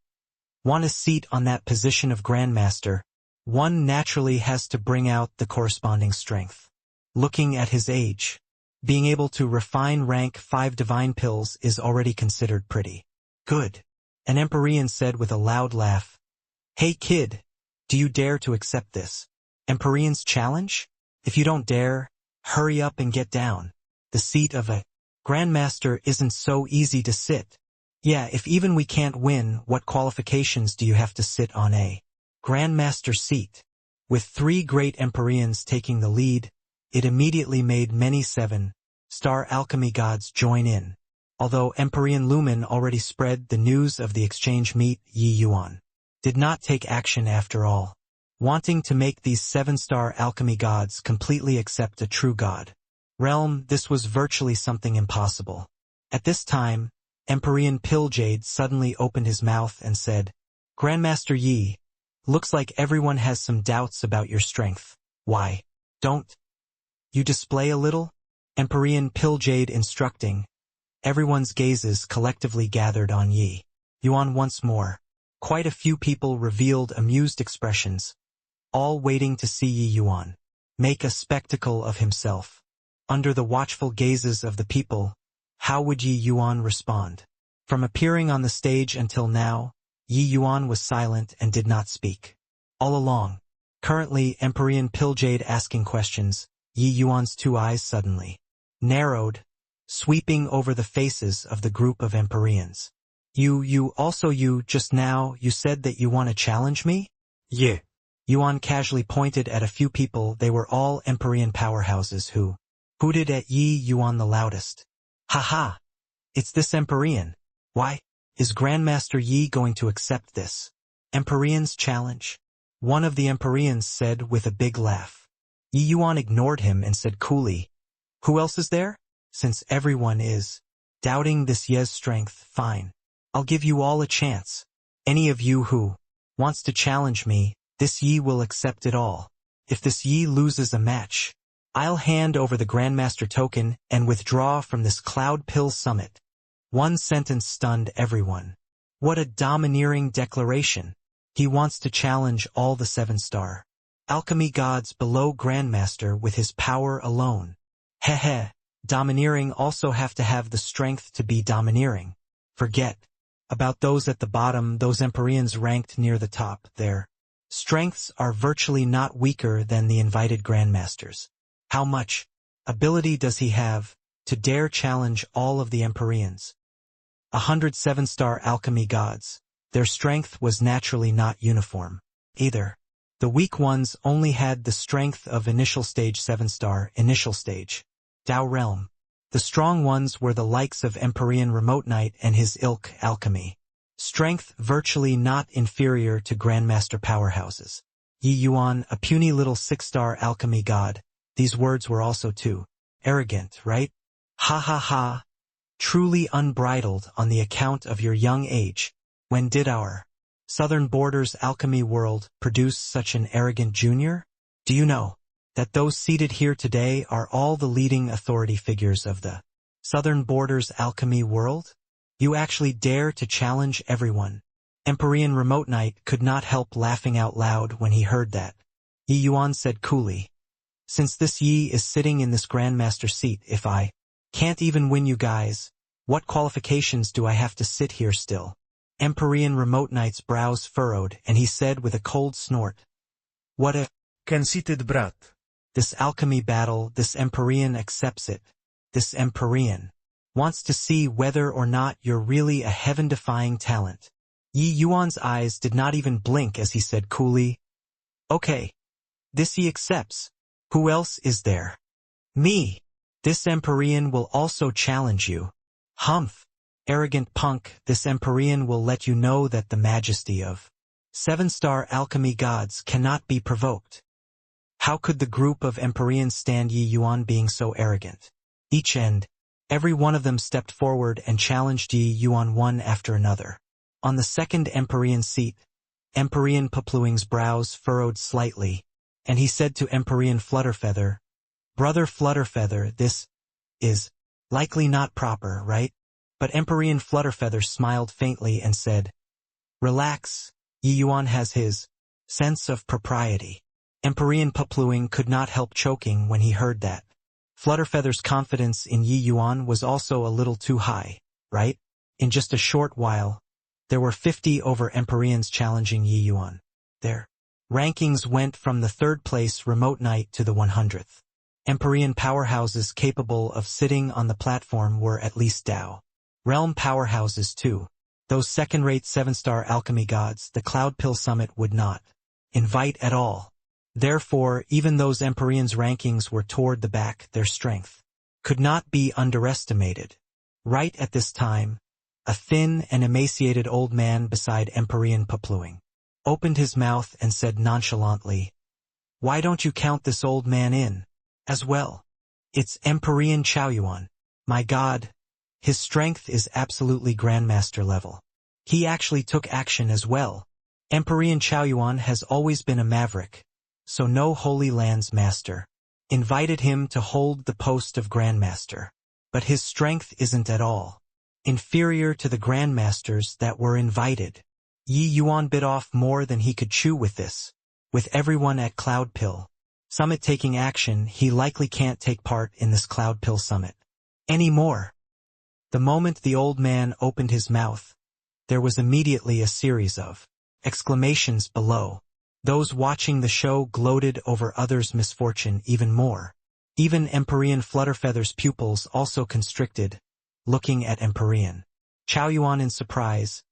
Speaker 1: "Want a seat on that position of Grandmaster, one naturally has to bring out the corresponding strength. Looking at his age, being able to refine rank 5 divine pills is already considered pretty good." An Empyrean said with a loud laugh, "Hey kid, do you dare to accept this Empyrean's challenge? If you don't dare, hurry up and get down. The seat of a Grandmaster isn't so easy to sit. Yeah, if even we can't win, what qualifications do you have to sit on a Grandmaster seat?" With 3 great Empyreans taking the lead, it immediately made many 7-star alchemy gods join in. Although Empyrean Lumen already spread the news of the exchange meet, Yi Yuan did not take action after all, wanting to make these 7-star alchemy gods completely accept a true god realm. This was virtually something impossible. At this time, Empyrean Pilljade suddenly opened his mouth and said, "Grandmaster Yi, looks like everyone has some doubts about your strength. Why don't you display a little?" Empyrean Pilljade instructing. Everyone's gazes collectively gathered on Yi Yuan once more. Quite a few people revealed amused expressions, all waiting to see Yi Yuan make a spectacle of himself. Under the watchful gazes of the people, how would Yi Yuan respond? From appearing on the stage until now, Yi Yuan was silent and did not speak. All along. Currently, Empyrean Pilljade asking questions, Yi Yuan's 2 eyes suddenly narrowed, sweeping over the faces of the group of Empyreans. You just now, you said that you want to challenge me?"
Speaker 3: Yeah.
Speaker 1: Yuan casually pointed at a few people. They were all Empyrean powerhouses who hooted at Yi Yuan the loudest. "Ha! It's this Empyrean. Why, is Grandmaster Yi going to accept this Empyrean's challenge?" One of the Empyreans said with a big laugh. Yi Yuan ignored him and said coolly, "Who else is there? Since everyone is doubting this Ye's strength, fine. I'll give you all a chance. Any of you who wants to challenge me, this Yi will accept it all. If this Yi loses a match, I'll hand over the Grandmaster token and withdraw from this Cloud Pill Summit." One sentence stunned everyone. What a domineering declaration. He wants to challenge all the 7-star alchemy gods below Grandmaster with his power alone. Heh. Domineering also have to have the strength to be domineering. Forget about those at the bottom, those Empyreans ranked near the top. They're Strengths are virtually not weaker than the invited grandmasters. How much ability does he have to dare challenge all of the Empyreans? 107-star alchemy gods. Their strength was naturally not uniform, either. The weak ones only had the strength of initial stage 7-star initial stage Tao realm. The strong ones were the likes of Empyrean Remote Knight and his ilk alchemy. Strength virtually not inferior to grandmaster powerhouses. Yi Yuan, a puny little 6-star alchemy god. These words were also too arrogant, right? Ha ha ha. Truly unbridled on the account of your young age. When did our Southern Borders alchemy world produce such an arrogant junior? Do you know that those seated here today are all the leading authority figures of the Southern Borders alchemy world? You actually dare to challenge everyone. Empyrean Remote Knight could not help laughing out loud when he heard that. Yi Yuan said coolly, "Since this Yi is sitting in this grandmaster seat, if I can't even win you guys, what qualifications do I have to sit here still?" Empyrean Remote Knight's brows furrowed, and he said with a cold snort, "What a
Speaker 3: Conceited brat.
Speaker 1: This alchemy battle, this Empyrean accepts it. This Empyrean wants to see whether or not you're really a heaven-defying talent." Yi Yuan's eyes did not even blink as he said coolly, "Okay. This he accepts. Who else is there?" "Me. This Empyrean will also challenge you." "Humph. Arrogant punk, this Empyrean will let you know that the majesty of 7-star alchemy gods cannot be provoked." How could the group of Empyreans stand Yi Yuan being so arrogant? Every one of them stepped forward and challenged Yi Yuan one after another. On the second Empyrean seat, Empyrean Papluing's brows furrowed slightly, and he said to Empyrean Flutterfeather, "Brother Flutterfeather, this is likely not proper, right?" But Empyrean Flutterfeather smiled faintly and said, "Relax, Yi Yuan has his sense of propriety." Empyrean Papluing could not help choking when he heard that. Flutterfeather's confidence in Yi Yuan was also a little too high, right? In just a short while, there were 50 over Empyreans challenging Yi Yuan. Their rankings went from the 3rd place Remote Knight to the 100th. Empyrean powerhouses capable of sitting on the platform were at least Tao realm powerhouses too. Those second-rate 7-star alchemy gods the Cloud Pill Summit would not invite at all. Therefore, even those Empyreans' rankings were toward the back, their strength could not be underestimated. Right at this time, a thin and emaciated old man beside Empyrean Papluing opened his mouth and said nonchalantly, "Why don't you count this old man in as well? It's Empyrean Chaoyuan. My God, his strength is absolutely grandmaster level. He actually took action as well. Empyrean Chaoyuan has always been a maverick, so no Holy Land's master invited him to hold the post of grandmaster. But his strength isn't at all inferior to the grandmasters that were invited." Yi Yuan bit off more than he could chew with this. With everyone at Cloud Pill Summit taking action, he likely can't take part in this Cloud Pill Summit anymore. The moment the old man opened his mouth, there was immediately a series of exclamations below. Those watching the show gloated over others' misfortune even more. Even Empyrean Flutterfeather's pupils also constricted, looking at Empyrean Chaoyuan in surprise,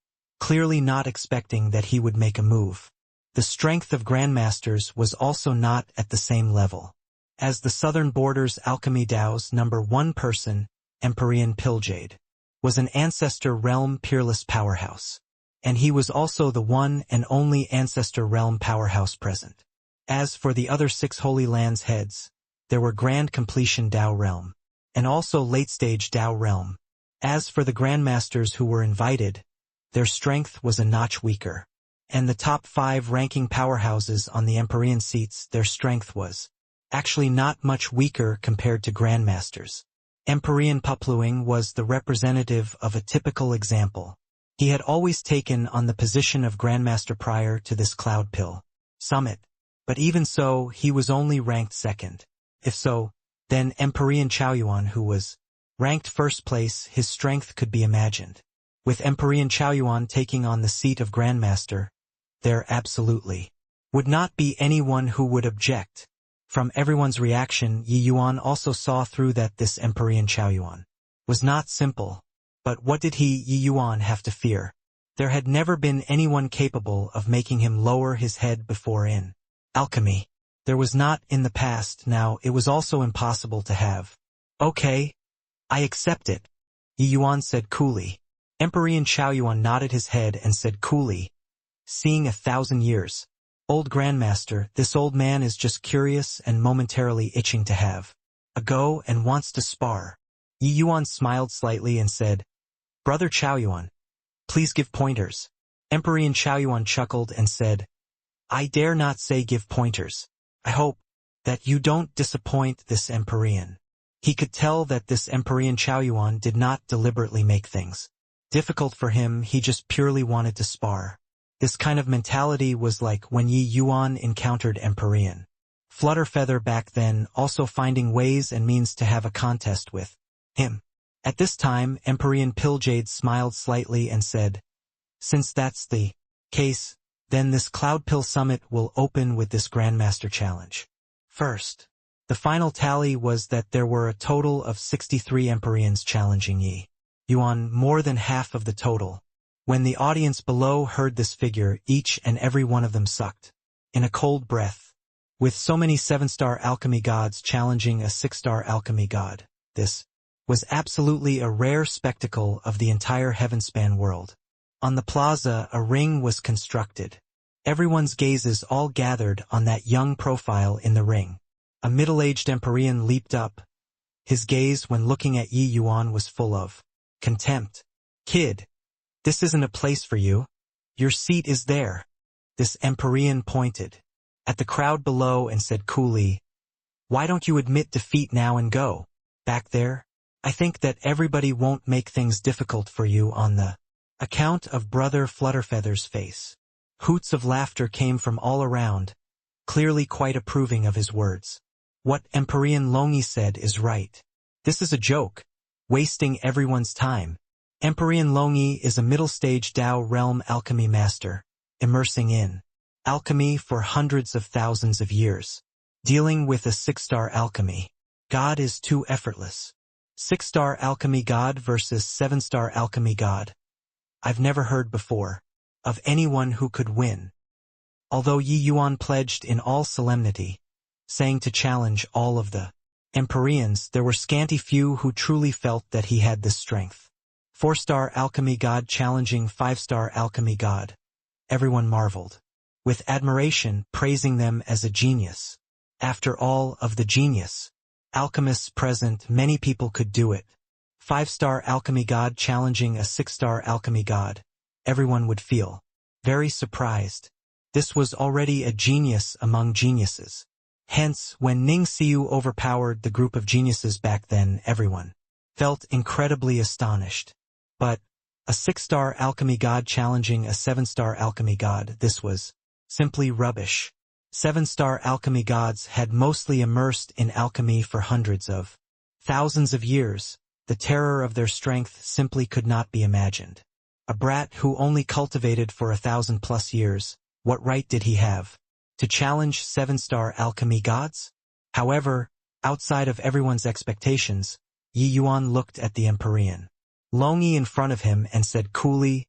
Speaker 1: clearly not expecting that he would make a move. The strength of grandmasters was also not at the same level. As the Southern Borders Alchemy Dao's #1 person, Empyrean Pilljade was an Ancestor Realm Peerless powerhouse, and he was also the one and only Ancestor Realm powerhouse present. As for the other 6 Holy Lands heads, there were Grand Completion Dao Realm, and also Late-Stage Dao Realm. As for the Grandmasters who were invited, their strength was a notch weaker. And the top 5 ranking powerhouses on the Empyrean seats, their strength was actually not much weaker compared to Grandmasters. Empyrean Papluing was the representative of a typical example. He had always taken on the position of Grandmaster prior to this Cloud Pill Summit, but even so, he was only ranked 2nd. If so, then Empyrean Chaoyuan, who was ranked 1st place, his strength could be imagined. With Empyrean Chaoyuan taking on the seat of Grandmaster, there absolutely would not be anyone who would object. From everyone's reaction, Yi Yuan also saw through that this Emperor Chao Yuan was not simple. But what did Yi Yuan have to fear? There had never been anyone capable of making him lower his head before in alchemy. There was not in the past, now it was also impossible to have. Okay, I accept it, Yi Yuan said coolly. Emperor Chao Yuan nodded his head and said coolly, seeing 1,000 years. Old Grandmaster, this old man is just curious and momentarily itching to have a go and wants to spar. Yi Yuan smiled slightly and said, Brother Chao Yuan, please give pointers. Emperor Chao Yuan chuckled and said, I dare not say give pointers. I hope that you don't disappoint this Emperor. He could tell that this Emperor Chao Yuan did not deliberately make things difficult for him, he just purely wanted to spar. This kind of mentality was like when Yi Yuan encountered Emperor Flutterfeather back then, also finding ways and means to have a contest with him. At this time, Emperor Pilljade smiled slightly and said, since that's the case, then this Cloud Pill Summit will open with this Grandmaster Challenge. First, the final tally was that there were a total of 63 Emperors challenging Yi Yuan, more than half of the total. When the audience below heard this figure, each and every one of them sucked in a cold breath. With so many 7-star alchemy gods challenging a 6-star alchemy god, this was absolutely a rare spectacle of the entire Heavenspan world. On the plaza, a ring was constructed. Everyone's gazes all gathered on that young profile in the ring. A middle-aged Emperor leaped up. His gaze when looking at Yi Yuan was full of contempt. Kid, this isn't a place for you. Your seat is there. This Emperor pointed at the crowd below and said coolly, why don't you admit defeat now and go back there? I think that everybody won't make things difficult for you on the account of Brother Flutterfeather's face. Hoots of laughter came from all around, clearly quite approving of his words. What Emperor Longi said is right. This is a joke, wasting everyone's time. Emperor Longi is a middle-stage Dao realm alchemy master, immersing in alchemy for hundreds of thousands of years. Dealing with a 6-star alchemy god is too effortless. 6-star alchemy god versus 7-star alchemy god. I've never heard before of anyone who could win. Although Yi Yuan pledged in all solemnity, saying to challenge all of the Emperors, there were scanty few who truly felt that he had this strength. 4-star alchemy god challenging 5-star alchemy god. Everyone marveled with admiration, praising them as a genius. After all, of the genius alchemists present, many people could do it. 5-star alchemy god challenging a 6-star alchemy god. Everyone would feel very surprised. This was already a genius among geniuses. Hence, when Ning Xiu overpowered the group of geniuses back then, everyone felt incredibly astonished. But a 6-star alchemy god challenging a 7-star alchemy god, this was simply rubbish. 7-star alchemy gods had mostly immersed in alchemy for hundreds of thousands of years. The terror of their strength simply could not be imagined. A brat who only cultivated for 1,000+ years, what right did he have to challenge 7-star alchemy gods? However, outside of everyone's expectations, Yi Yuan looked at the Emperor Longi in front of him and said coolly,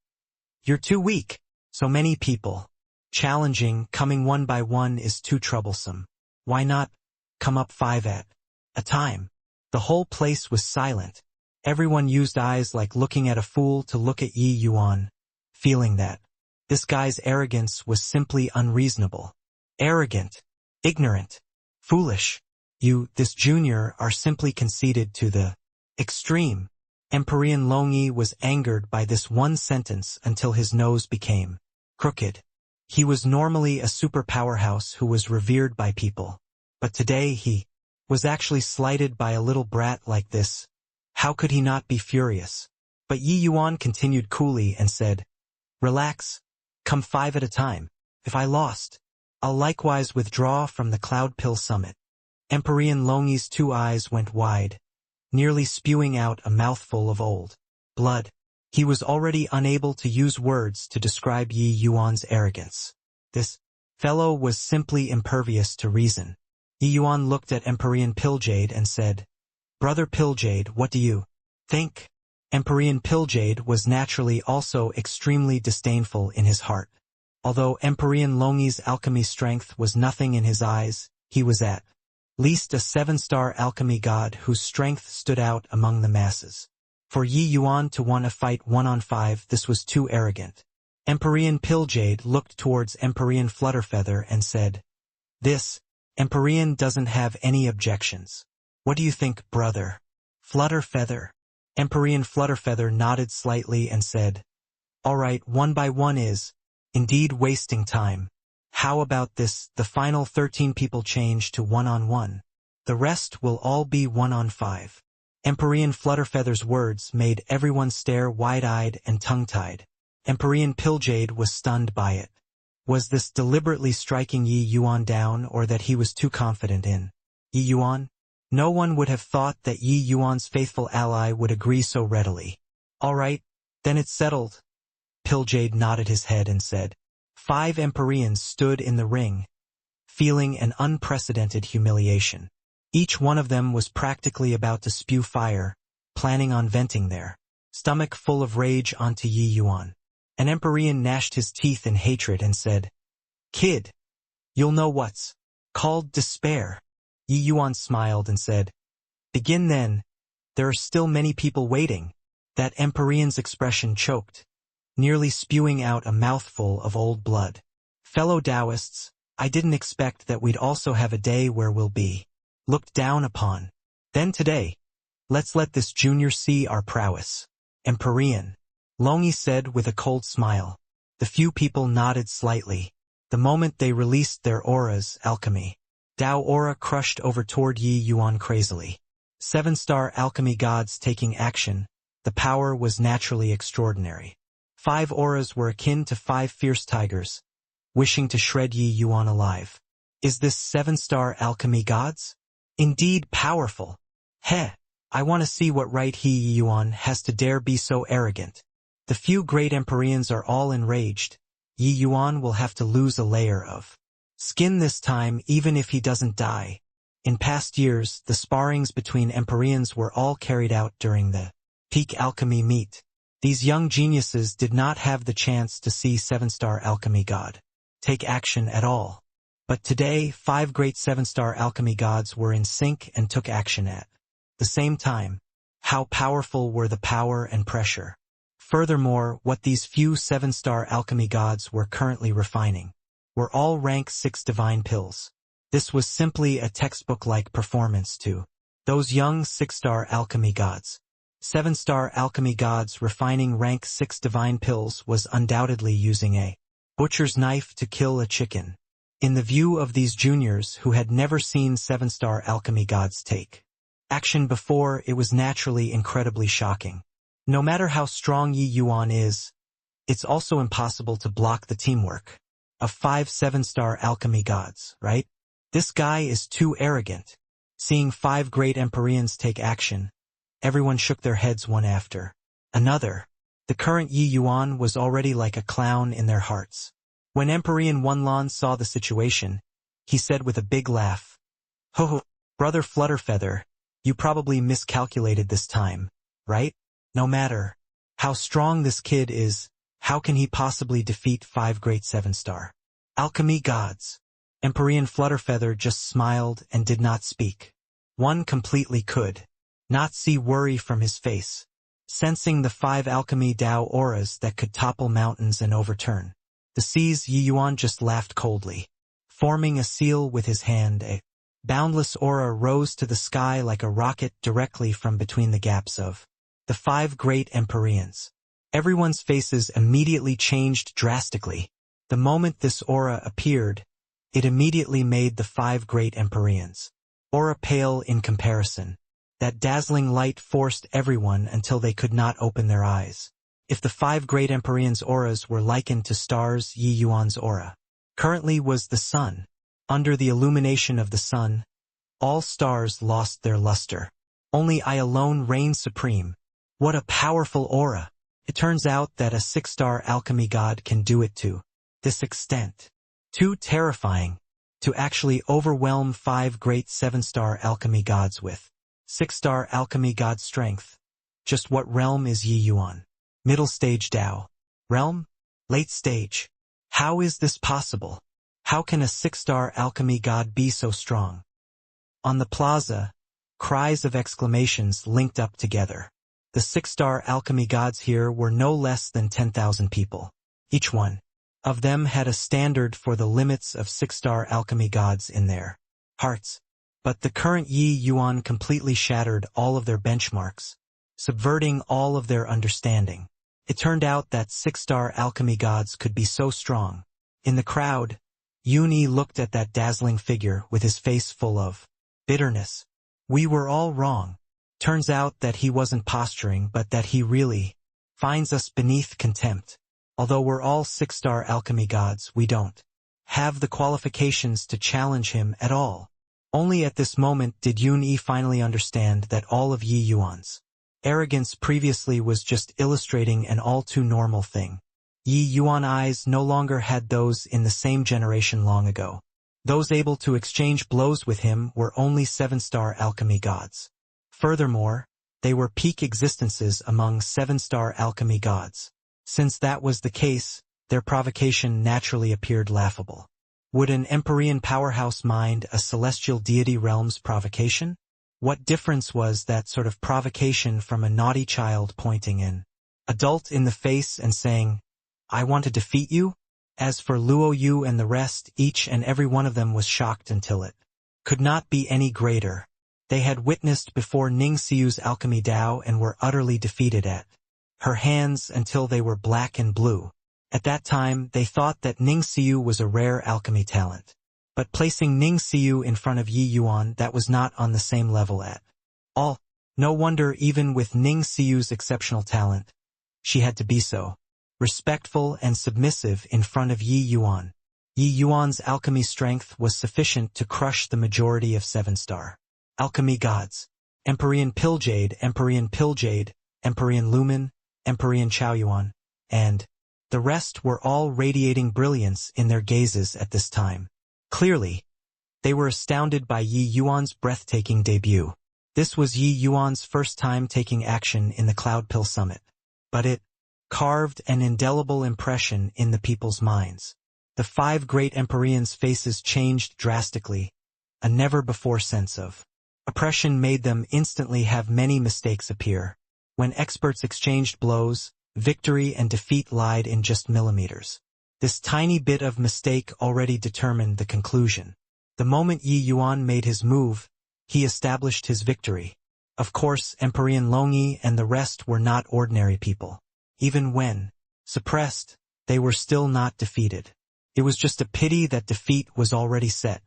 Speaker 1: you're too weak. So many people challenging, coming one by one is too troublesome. Why not come up 5 at a time? The whole place was silent. Everyone used eyes like looking at a fool to look at Yi Yuan, feeling that this guy's arrogance was simply unreasonable. Arrogant, ignorant, foolish. You, this junior, are simply conceited to the extreme. Emperor Longi was angered by this one sentence until his nose became crooked. He was normally a super powerhouse who was revered by people. But today he was actually slighted by a little brat like this. How could he not be furious? But Yi Yuan continued coolly and said, relax, come 5 at a time. If I lost, I'll likewise withdraw from the Cloud Pill Summit. Emperor Longi's 2 eyes went wide, nearly spewing out a mouthful of old blood. He was already unable to use words to describe Yi Yuan's arrogance. This Fellow was simply impervious to reason. Yi Yuan looked at Empyrean Pilljade and said, "Brother Pilljade, what do you think?" Empyrean Pilljade was naturally also extremely disdainful in his heart. Although Empyrean Longi's alchemy strength was nothing in his eyes, he was at least a 7-star alchemy god whose strength stood out among the masses. For Yi Yuan to want a fight 1-on-5, this was too arrogant. Empyrean Pilljade looked towards Empyrean Flutterfeather and said, "This Empyrean doesn't have any objections. What do you think, brother Flutterfeather?" Empyrean Flutterfeather nodded slightly and said, "All right, 1-by-1 is indeed wasting time. How about this, the final 13 people change to 1-on-1. The rest will all be 1-on-5. Empyrean Flutterfeather's words made everyone stare wide-eyed and tongue-tied. Empyrean Pilljade was stunned by it. Was this deliberately striking Yi Yuan down, or that he was too confident in Yi Yuan? No one would have thought that Yi Yuan's faithful ally would agree so readily. "All right, then it's settled." Pilljade nodded his head and said. 5 Empyreans stood in the ring, feeling an unprecedented humiliation. Each one of them was practically about to spew fire, planning on venting their stomach full of rage onto Yi Yuan. An Empyrean gnashed his teeth in hatred and said, "Kid, you'll know what's called despair." Yi Yuan smiled and said, "Begin then. There are still many people waiting." That Empyrean's expression choked, nearly spewing out a mouthful of old blood. "Fellow Taoists, I didn't expect that we'd also have a day where we'll be looked down upon. Then today, let's let this junior see our prowess." Empyrean Longi said with a cold smile. The few people nodded slightly. The moment they released their auras, alchemy Tao aura crushed over toward Yi Yuan crazily. 7-star alchemy gods taking action, the power was naturally extraordinary. 5 auras were akin to 5 fierce tigers, wishing to shred Yi Yuan alive. Is this 7-star alchemy gods? Indeed powerful. Heh, I want to see what right Yi Yuan has to dare be so arrogant. The few great Empyreans are all enraged. Yi Yuan will have to lose a layer of skin this time, even if he doesn't die. In past years, the sparrings between Empyreans were all carried out during the peak alchemy meet. These young geniuses did not have the chance to see 7-star alchemy god take action at all. But today, 5 great 7-star alchemy gods were in sync and took action at the same time. How powerful were the power and pressure? Furthermore, what these few 7-star alchemy gods were currently refining were all rank 6 divine pills. This was simply a textbook-like performance to those young 6-star alchemy gods. 7-star alchemy gods refining rank 6 divine pills was undoubtedly using a butcher's knife to kill a chicken. In the view of these juniors who had never seen 7-star alchemy gods take action before, it was naturally incredibly shocking. No matter how strong Yi Yuan is, it's also impossible to block the teamwork of 5 7-star alchemy gods, right? This guy is too arrogant. Seeing 5 great Empyreans take action, everyone shook their heads one after another. The current Yi Yuan was already like a clown in their hearts. When Empyrean Wenlan saw the situation, he said with a big laugh, "Ho ho, brother Flutterfeather, you probably miscalculated this time, right? No matter how strong this kid is, how can he possibly defeat 5 great 7-star alchemy gods?" Empyrean Flutterfeather just smiled and did not speak. One completely could not see worry from his face, sensing the 5 alchemy Tao auras that could topple mountains and overturn the seas. Yi Yuan just laughed coldly. Forming a seal with his hand, a boundless aura rose to the sky like a rocket directly from between the gaps of the 5 great Empyreans. Everyone's faces immediately changed drastically. The moment this aura appeared, it immediately made the 5 great Empyreans aura pale in comparison. That dazzling light forced everyone until they could not open their eyes. If the 5 great Empyreans' auras were likened to stars, Yi Yuan's aura currently was the sun. Under the illumination of the sun, all stars lost their luster. Only I alone reigned supreme. What a powerful aura! It turns out that a 6-star alchemy god can do it to this extent. Too terrifying to actually overwhelm 5 great 7-star alchemy gods with. 6-star alchemy god strength. Just what realm is Yi Yuan? Middle stage Dao. Realm? Late stage. How is this possible? How can a 6-star alchemy god be so strong? On the plaza, cries of exclamations linked up together. The 6-star alchemy gods here were no less than 10,000 people. Each one of them had a standard for the limits of 6-star alchemy gods in their hearts. But the current Yi Yuan completely shattered all of their benchmarks, subverting all of their understanding. It turned out that 6-star alchemy gods could be so strong. In the crowd, Yuni looked at that dazzling figure with his face full of bitterness. We were all wrong. Turns out that he wasn't posturing, but that he really finds us beneath contempt. Although we're all 6-star alchemy gods, we don't have the qualifications to challenge him at all. Only at this moment did Yun-Yi finally understand that all of Yi Yuan's arrogance previously was just illustrating an all-too normal thing. Yi Yuan eyes no longer had those in the same generation long ago. Those able to exchange blows with him were only 7-star alchemy gods. Furthermore, they were peak existences among 7-star alchemy gods. Since that was the case, their provocation naturally appeared laughable. Would an Empyrean powerhouse mind a celestial deity realm's provocation? What difference was that sort of provocation from a naughty child pointing an adult in the face and saying, "I want to defeat you"? As for Luo Yu and the rest, each and every one of them was shocked until it could not be any greater. They had witnessed before Ning Xiu's alchemy Dao and were utterly defeated at her hands until they were black and blue. At that time, they thought that Ning Xiu was a rare alchemy talent. But placing Ning Xiu in front of Yi Yuan, that was not on the same level at all. No wonder even with Ning Xiu's exceptional talent, she had to be so respectful and submissive in front of Yi Yuan. Yi Yuan's alchemy strength was sufficient to crush the majority of 7-star alchemy gods. Empyrean Pilljade, Empyrean Pilljade, Empyrean Lumen, Empyrean Chaoyuan, and the rest were all radiating brilliance in their gazes at this time. Clearly, they were astounded by Yi Yuan's breathtaking debut. This was Yi Yuan's first time taking action in the Cloud Pill Summit. But it carved an indelible impression in the people's minds. The 5 great Empyreans' faces changed drastically. A never-before sense of oppression made them instantly have many mistakes appear. When experts exchanged blows, victory and defeat lied in just millimeters. This tiny bit of mistake already determined the conclusion. The moment Yi Yuan made his move, he established his victory. Of course, Empyrean Longyi and the rest were not ordinary people. Even when suppressed, they were still not defeated. It was just a pity that defeat was already set.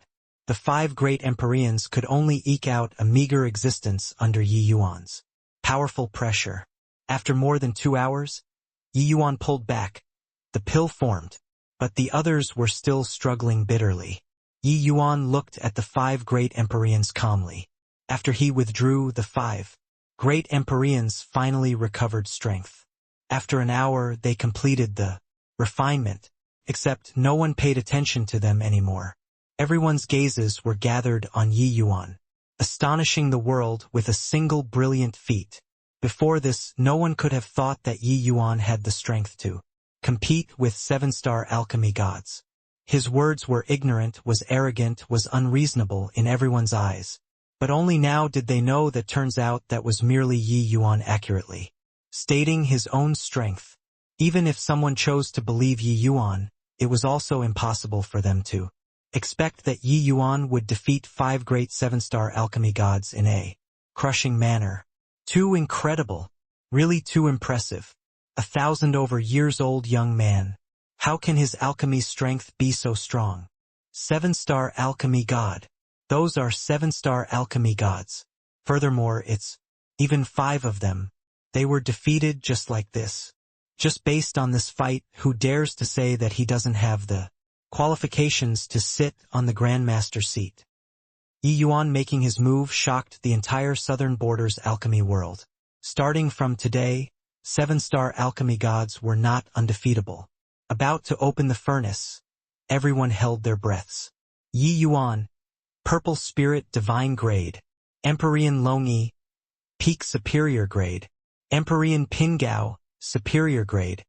Speaker 1: The 5 great Empyreans could only eke out a meager existence under Yi Yuan's powerful pressure. After more than 2 hours, Yi Yuan pulled back. The pill formed, but the others were still struggling bitterly. Yi Yuan looked at the 5 great Empyreans calmly. After he withdrew, the 5 great Empyreans finally recovered strength. After an hour, they completed the refinement, except no one paid attention to them anymore. Everyone's gazes were gathered on Yi Yuan, astonishing the world with a single brilliant feat. Before this, no one could have thought that Yi Yuan had the strength to compete with 7-star alchemy gods. His words were ignorant, was arrogant, was unreasonable in everyone's eyes. But only now did they know that turns out that was merely Yi Yuan accurately stating his own strength. Even if someone chose to believe Yi Yuan, it was also impossible for them to expect that Yi Yuan would defeat 5 great 7-star alchemy gods in a crushing manner. Too incredible. Really too impressive. 1,000-over-years-old young man. How can his alchemy strength be so strong? 7-star alchemy god. Those are 7-star alchemy gods. Furthermore, it's even 5 of them. They were defeated just like this. Just based on this fight, who dares to say that he doesn't have the qualifications to sit on the Grandmaster seat? Yi Yuan making his move shocked the entire southern border's alchemy world. Starting from today, 7-star alchemy gods were not undefeatable. About to open the furnace, Everyone held their breaths. Yi Yuan, Purple Spirit Divine Grade. Empyrean Longyi, Peak Superior Grade. Empyrean Pingao, Superior Grade.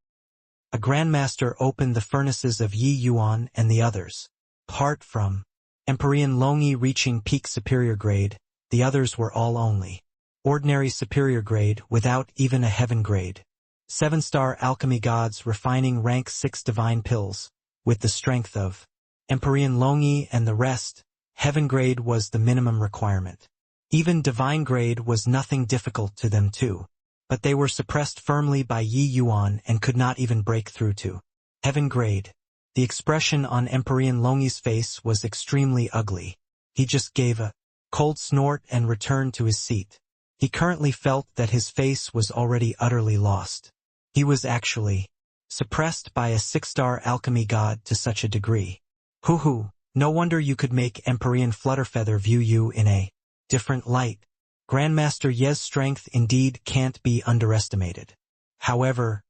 Speaker 1: A Grandmaster opened the furnaces of Yi Yuan and the others. Apart from Empyrean Longyi reaching Peak Superior Grade, the others were all only Ordinary Superior Grade without even a Heaven Grade. 7-star Alchemy Gods refining rank 6 Divine Pills, with the strength of Empyrean Longyi and the rest. Heaven Grade was the minimum requirement. Even Divine Grade was nothing difficult to them too. But they were suppressed firmly by Yi Yuan and could not even break through to Heaven Grade. The expression on Empyrean Longyi's face was extremely ugly. He just gave a cold snort and returned to his seat. He currently felt that his face was already utterly lost. He was actually suppressed by a 6-star alchemy god to such a degree. Hoo, no wonder you could make Empyrean Flutterfeather view you in a different light. Grandmaster Ye's strength indeed can't be underestimated. However,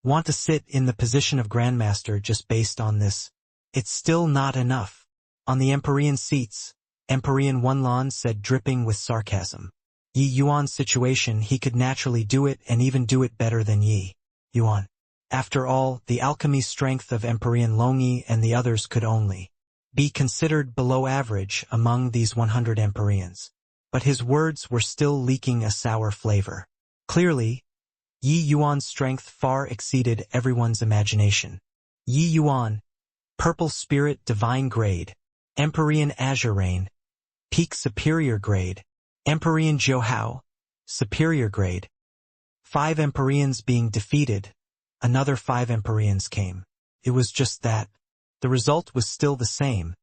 Speaker 1: want to sit in the position of Grandmaster just based on this? It's still not enough. On the Empyrean seats, Empyrean Wanlan said, dripping with sarcasm. Yi Yuan's situation, he could naturally do it and even do it better than Yi Yuan. After all, the alchemy strength of Empyrean Longyi and the others could only be considered below average among these 100 Empyreans. But his words were still leaking a sour flavor. Clearly, Yi Yuan's strength far exceeded everyone's imagination. Yi Yuan, Purple Spirit Divine Grade. Empyrean Azure Rain, Peak Superior Grade. Empyrean Zhouhao, Superior Grade. 5 Empyreans being defeated, another 5 Empyreans came. It was just that. The result was still the same.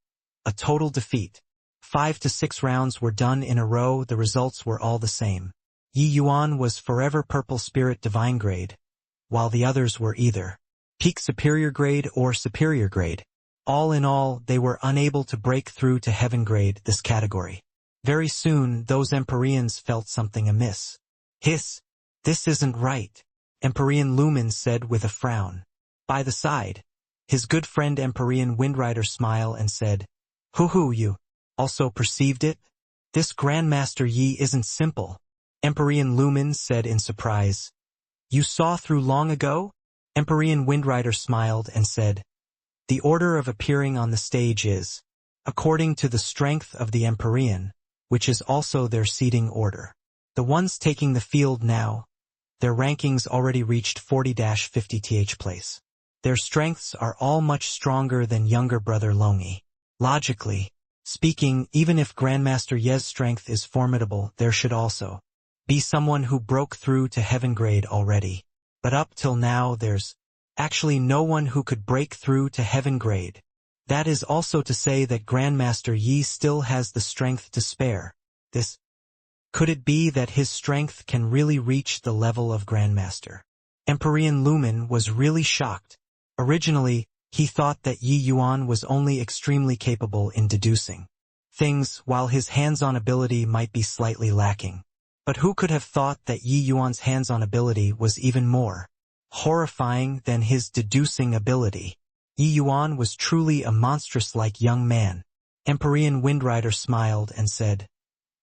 Speaker 1: A total defeat. 5 to 6 rounds were done in a row, the results were all the same. Yi Yuan was forever Purple Spirit Divine Grade, while the others were either Peak Superior Grade or Superior Grade. All in all, they were unable to break through to Heaven Grade, this category. Very soon, those Empyreans felt something amiss. Hiss! This isn't right, Empyrean Lumen said with a frown. By the side, his good friend Empyrean Windrider smiled and said, Hoo, you also perceived it? This Grandmaster Yi isn't simple, Empyrean Lumen said in surprise. You saw through long ago? Empyrean Windrider smiled and said, the order of appearing on the stage is, according to the strength of the Empyrean, which is also their seating order. The ones taking the field now, their rankings already reached 40-50th place. Their strengths are all much stronger than younger brother Longyi. Logically speaking, even if Grandmaster Ye's strength is formidable, there should also be someone who broke through to Heaven Grade already. But up till now there's actually no one who could break through to Heaven Grade. That is also to say that Grandmaster Yi still has the strength to spare. Could it be that his strength can really reach the level of Grandmaster? Empyrean Lumen was really shocked. Originally, he thought that Yi Yuan was only extremely capable in deducing things, while his hands-on ability might be slightly lacking. But who could have thought that Yi Yuan's hands-on ability was even more horrifying than his deducing ability? Yi Yuan was truly a monstrous-like young man. Empyrean Windrider smiled and said,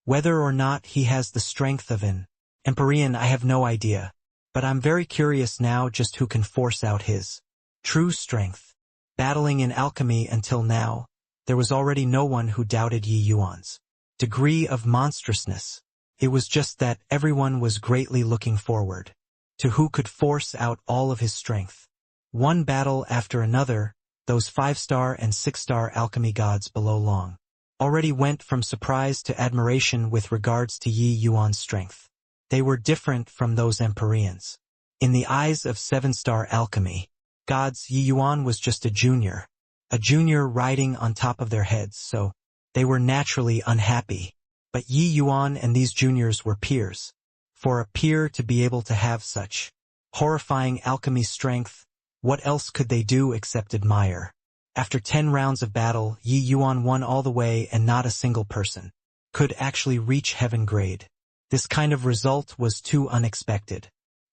Speaker 1: whether or not he has the strength of an Empyrean, I have no idea. But I'm very curious now just who can force out his true strength. Battling in alchemy until now, there was already no one who doubted Yi Yuan's degree of monstrousness. It was just that everyone was greatly looking forward to who could force out all of his strength. One battle after another, those 5-star and 6-star alchemy gods below Long already went from surprise to admiration with regards to Yi Yuan's strength. They were different from those Empyreans. In the eyes of 7-star alchemy gods, Yi Yuan was just a junior riding on top of their heads, so they were naturally unhappy. But Yi Yuan and these juniors were peers. For a peer to be able to have such horrifying alchemy strength, what else could they do except admire? After 10 rounds of battle, Yi Yuan won all the way and not a single person could actually reach Heaven Grade. This kind of result was too unexpected.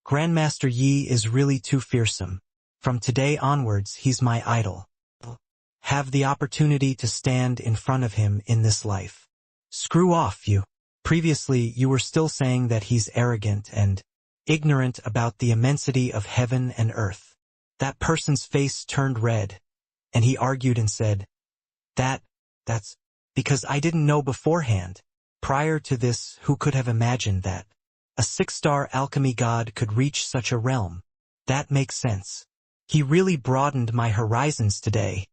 Speaker 1: Grandmaster Yi is really too fearsome. From today onwards, he's my idol. have the opportunity to stand in front of him in this life. Screw off, you. Previously, you were still saying that he's arrogant and ignorant about the immensity of heaven and earth. That person's face turned red, and he argued and said, That's because I didn't know beforehand. Prior to this, who could have imagined that a 6-star alchemy god could reach such a realm? That makes sense. He really broadened my horizons today.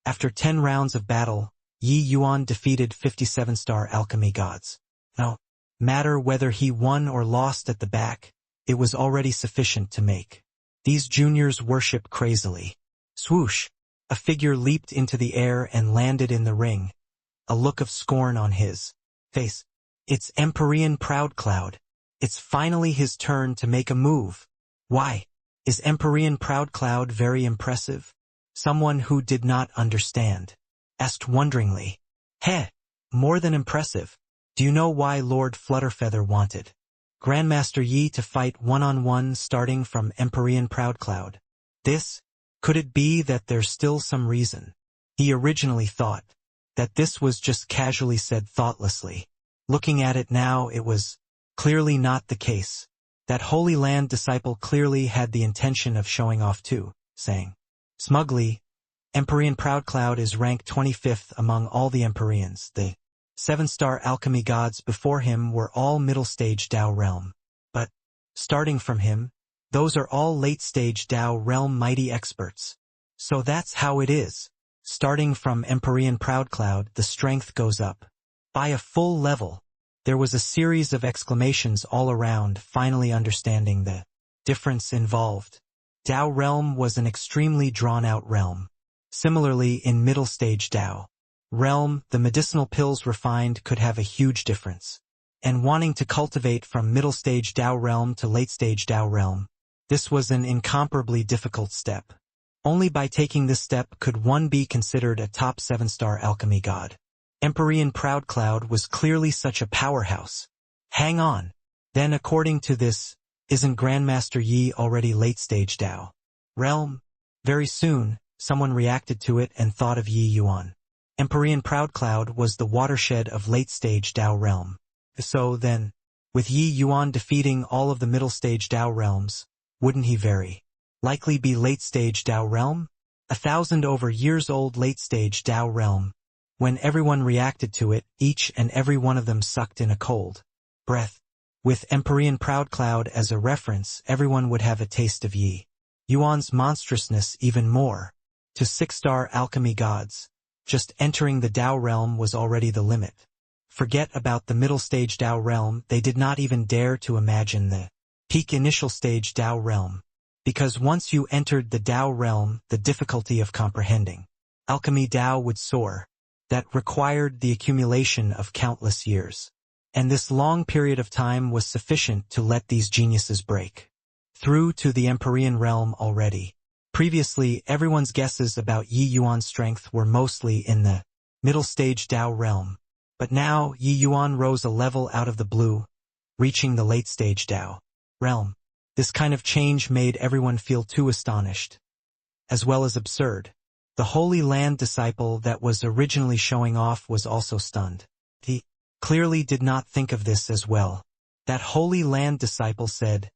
Speaker 1: After 10 rounds of battle, Yi Yuan defeated 57-star alchemy gods. No matter whether he won or lost at the back, it was already sufficient to make these juniors worship crazily. Swoosh! A figure leaped into the air and landed in the ring, a look of scorn on his face. It's Empyrean Proudcloud. It's finally his turn to make a move. Why? Is Empyrean Proudcloud very impressive? Someone who did not understand asked wonderingly. Heh, more than impressive. Do you know why Lord Flutterfeather wanted Grandmaster Yi to fight one-on-one starting from Empyrean Proudcloud? Could it be that there's still some reason? He originally thought that this was just casually said thoughtlessly. Looking at it now, it was clearly not the case. That Holy Land disciple clearly had the intention of showing off too, saying smugly, Empyrean Proudcloud is ranked 25th among all the Empyreans. The 7-star alchemy gods before him were all middle-stage Tao realm. But, starting from him, those are all late-stage Tao realm mighty experts. So that's how it is. Starting from Empyrean Proudcloud, the strength goes up by a full level. There was a series of exclamations all around, finally understanding the difference involved. Tao realm was an extremely drawn-out realm. Similarly, in middle-stage Tao realm, the medicinal pills refined could have a huge difference. And wanting to cultivate from middle-stage Tao realm to late-stage Tao realm, this was an incomparably difficult step. Only by taking this step could one be considered a top 7-star alchemy god. Empyrean Proudcloud was clearly such a powerhouse. Hang on. Then according to this, isn't Grandmaster Yi already late-stage Tao realm? Very soon, someone reacted to it and thought of Yi Yuan. Empyrean Proudcloud was the watershed of late-stage Tao realm. So then, with Yi Yuan defeating all of the middle-stage Tao realms, wouldn't he very likely be late-stage Tao realm? 1,000 over years old late-stage Tao realm. When everyone reacted to it, each and every one of them sucked in a cold breath. With Empyrean Proudcloud as a reference, everyone would have a taste of Yi Yuan's monstrousness even more. To 6-star alchemy gods, just entering the Tao realm was already the limit. Forget about the middle-stage Tao realm, they did not even dare to imagine the peak initial stage Tao realm. Because once you entered the Tao realm, the difficulty of comprehending alchemy Tao would soar. That required the accumulation of countless years. And this long period of time was sufficient to let these geniuses break through to the Empyrean realm already. Previously, everyone's guesses about Yi Yuan's strength were mostly in the middle-stage Tao realm. But now, Yi Yuan rose a level out of the blue, reaching the late-stage Tao realm. This kind of change made everyone feel too astonished, as well as absurd. The Holy Land disciple that was originally showing off was also stunned. He clearly did not think of this as well. That Holy Land disciple said,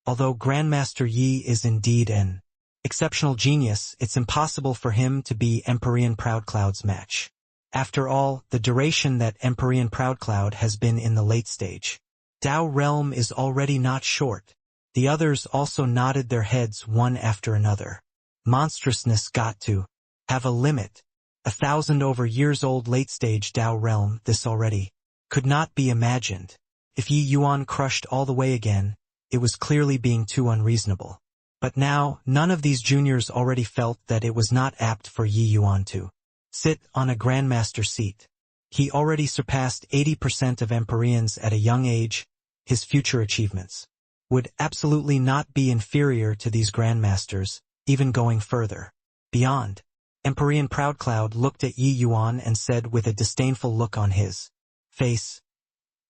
Speaker 1: although Grandmaster Yi is indeed an exceptional genius, it's impossible for him to be Empyrean Proudcloud's match. After all, the duration that Empyrean Proudcloud has been in the late stage Tao realm is already not short. The others also nodded their heads one after another. Monstrousness got to have a limit. 1,000 over years old late-stage Tao realm, this already could not be imagined. If Yi Yuan crushed all the way again, it was clearly being too unreasonable. But now, none of these juniors already felt that it was not apt for Yi Yuan to sit on a grandmaster seat. He already surpassed 80% of Empyreans at a young age. His future achievements would absolutely not be inferior to these grandmasters, even going further. Beyond, Empyrean Proudcloud looked at Yi Yuan and said with a disdainful look on his face,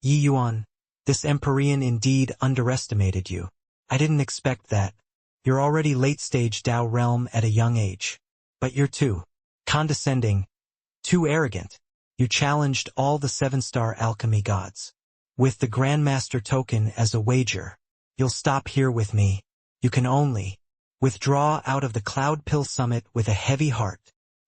Speaker 1: Yi Yuan, this Empyrean indeed underestimated you. I didn't expect that. You're already late-stage Tao realm at a young age. But you're too condescending, too arrogant. You challenged all the 7-star alchemy gods. With the Grandmaster token as a wager, you'll stop here with me. You can only withdraw out of the Cloud Pill Summit with a heavy heart.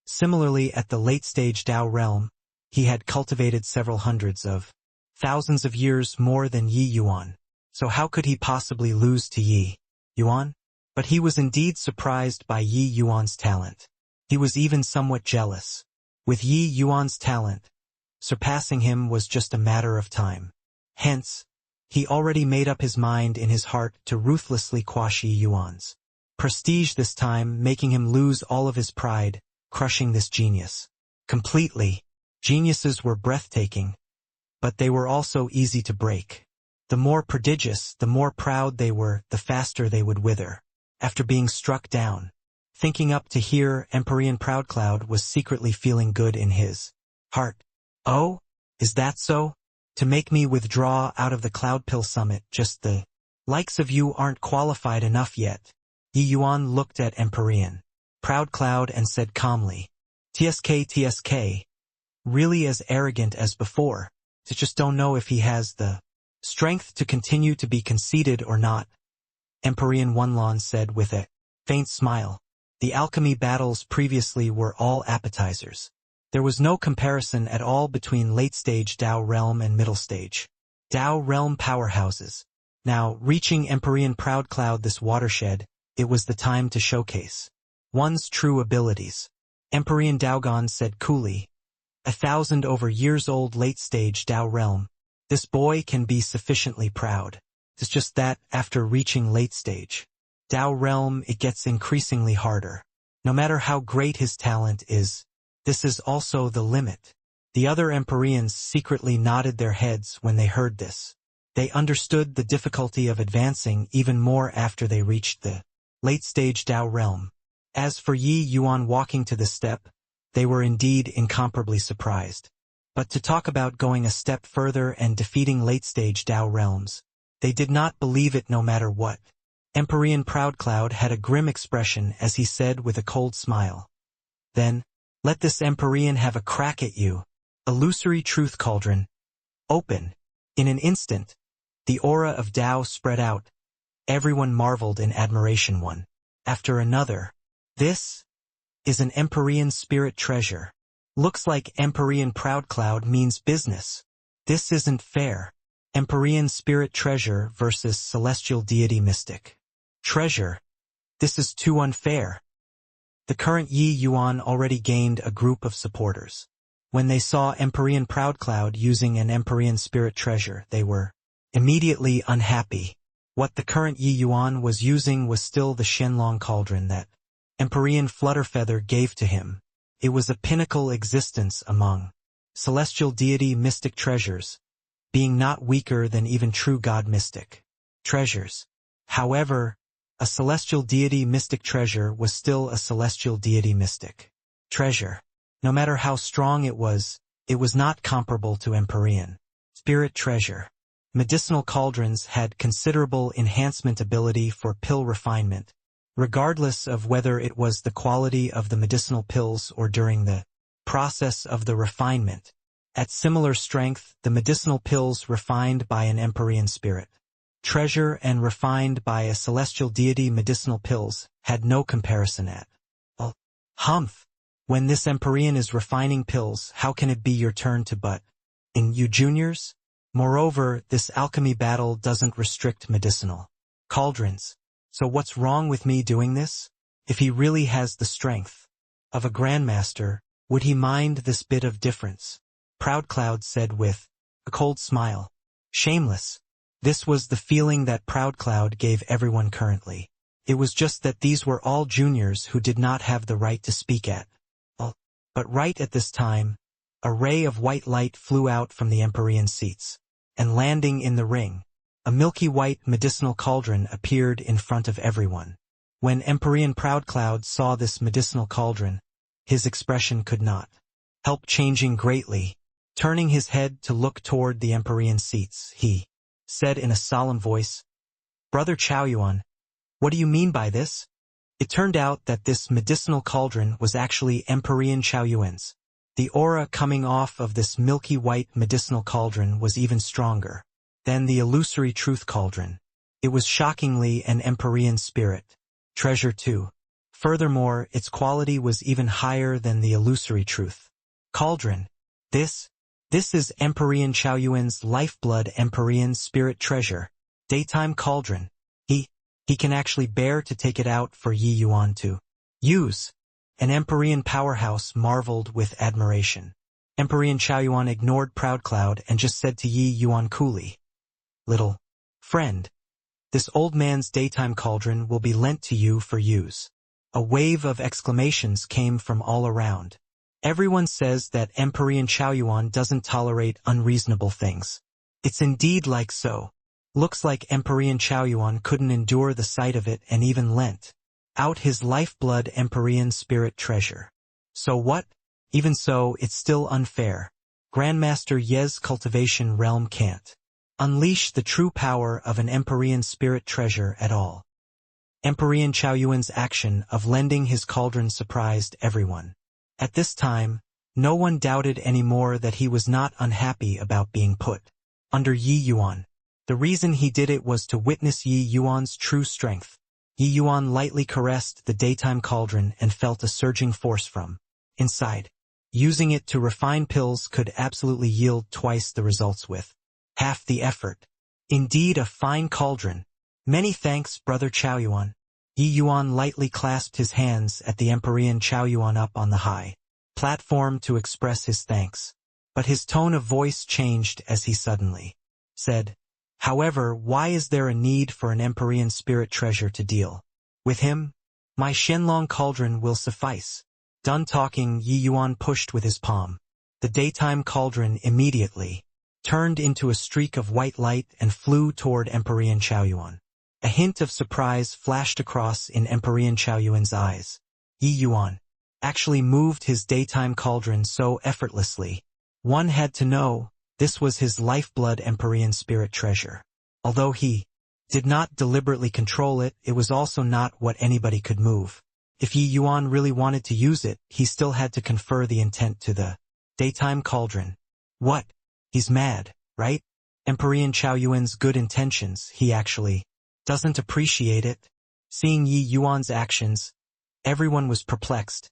Speaker 1: Similarly, at the late-stage Tao realm, he had cultivated several hundreds of thousands of years more than Yi Yuan. So how could he possibly lose to Yi Yuan? But he was indeed surprised by Yi Yuan's talent. He was even somewhat jealous. With Yi Yuan's talent, surpassing him was just a matter of time. Hence, he already made up his mind in his heart to ruthlessly quash Yi Yuan's prestige this time, making him lose all of his pride, crushing this genius completely. Geniuses were breathtaking, but they were also easy to break. The more prodigious, the more proud they were, the faster they would wither. After being struck down, thinking up to here, Empyrean Proudcloud was secretly feeling good in his heart. Oh, is that so? To make me withdraw out of the Cloud Pill Summit, just the likes of you aren't qualified enough yet. Yi Yuan looked at Empyrean Proudcloud and said calmly, TSK, really as arrogant as before. I just don't know if he has the strength to continue to be conceited or not. Empyrean Wanlon said with a faint smile. The alchemy battles previously were all appetizers. There was no comparison at all between late-stage Tao realm and middle-stage Tao realm powerhouses. Now, reaching Empyrean Proudcloud, this watershed, it was the time to showcase one's true abilities. Empyrean Daogon said coolly, 1,000 over years old late-stage Tao realm. This boy can be sufficiently proud. It's just that, after reaching late-stage Tao realm, it gets increasingly harder. No matter how great his talent is, this is also the limit. The other Empyreans secretly nodded their heads when they heard this. They understood the difficulty of advancing even more after they reached the late-stage Tao realm. As for Yi Yuan walking to the step, they were indeed incomparably surprised. But to talk about going a step further and defeating late-stage Tao realms, they did not believe it no matter what. Empyrean Proudcloud had a grim expression as he said with a cold smile. Then, let this Empyrean have a crack at you. Illusory truth cauldron. Open. In an instant, the aura of Tao spread out. Everyone marveled in admiration one after another. This is an Empyrean spirit treasure. Looks like Empyrean Proudcloud means business. This isn't fair. Empyrean spirit treasure versus celestial deity mystic treasure. This is too unfair. The current Yi Yuan already gained a group of supporters. When they saw Empyrean Proudcloud using an Empyrean spirit treasure, they were immediately unhappy. What the current Yi Yuan was using was still the Shenlong cauldron that Empyrean Flutterfeather gave to him. It was a pinnacle existence among celestial deity mystic treasures, being not weaker than even true god mystic treasures. However, a celestial deity mystic treasure was still a celestial deity mystic treasure. No matter how strong it was not comparable to Empyrean spirit treasure. Medicinal cauldrons had considerable enhancement ability for pill refinement, regardless of whether it was the quality of the medicinal pills or during the process of the refinement. At similar strength, the medicinal pills refined by an Empyrean spirit treasure and refined by a celestial deity medicinal pills had no comparison at all. Humph! When this Empyrean is refining pills, how can it be your turn to butt in, you juniors? Moreover, this alchemy battle doesn't restrict medicinal cauldrons. So what's wrong with me doing this? If he really has the strength of a grandmaster, would he mind this bit of difference? Proudcloud said with a cold smile. Shameless. This was the feeling that Proudcloud gave everyone currently. It was just that these were all juniors who did not have the right to speak at all. But right at this time, a ray of white light flew out from the Empyrean seats, and landing in the ring, a milky white medicinal cauldron appeared in front of everyone. When Empyrean Proudcloud saw this medicinal cauldron, his expression could not help changing greatly. Turning his head to look toward the Empyrean seats, he said in a solemn voice, Brother Chaoyuan, what do you mean by this? It turned out that this medicinal cauldron was actually Emperor Chaoyuan's. The aura coming off of this milky white medicinal cauldron was even stronger than the illusory truth cauldron. It was shockingly an Emperor spirit treasure too. Furthermore, its quality was even higher than the illusory truth cauldron. This is Emperor Chaoyuan's lifeblood Emperor spirit treasure. Daytime cauldron. He can actually bear to take it out for Yi Yuan to use. An Emperor powerhouse marveled with admiration. Emperor Chaoyuan ignored Proud Cloud and just said to Yi Yuan coolly, "Little friend, this old man's daytime cauldron will be lent to you for use." A wave of exclamations came from all around. Everyone says that Emperor Chaoyuan doesn't tolerate unreasonable things. It's indeed like so. Looks like Emperor Chaoyuan couldn't endure the sight of it and even lent out his lifeblood Emperor spirit treasure. So what? Even so, it's still unfair. Grandmaster Ye's cultivation realm can't unleash the true power of an Emperor spirit treasure at all. Emperor Chaoyuan's action of lending his cauldron surprised everyone. At this time, no one doubted anymore that he was not unhappy about being put under Yi Yuan. The reason he did it was to witness Yi Yuan's true strength. Yi Yuan lightly caressed the daytime cauldron and felt a surging force from inside. Using it to refine pills could absolutely yield twice the results with half the effort. Indeed, a fine cauldron. Many thanks, Brother Chaoyuan. Yi Yuan lightly clasped his hands at the Emperor Chaoyuan up on the high platform to express his thanks. But his tone of voice changed as he suddenly said, "However, why is there a need for an Emperor spirit treasure to deal with him? My Shenlong cauldron will suffice." Done talking, Yi Yuan pushed with his palm. The daytime cauldron immediately turned into a streak of white light and flew toward Emperor Chaoyuan. A hint of surprise flashed across in Emperor Chaoyuan's eyes. Yi Yuan actually moved his daytime cauldron so effortlessly. One had to know, this was his lifeblood Emperor spirit treasure. Although he did not deliberately control it, it was also not what anybody could move. If Yi Yuan really wanted to use it, he still had to confer the intent to the daytime cauldron. What? He's mad, right? Emperor Chaoyuan's good intentions, he actually doesn't appreciate it. Seeing Yi Yuan's actions, everyone was perplexed,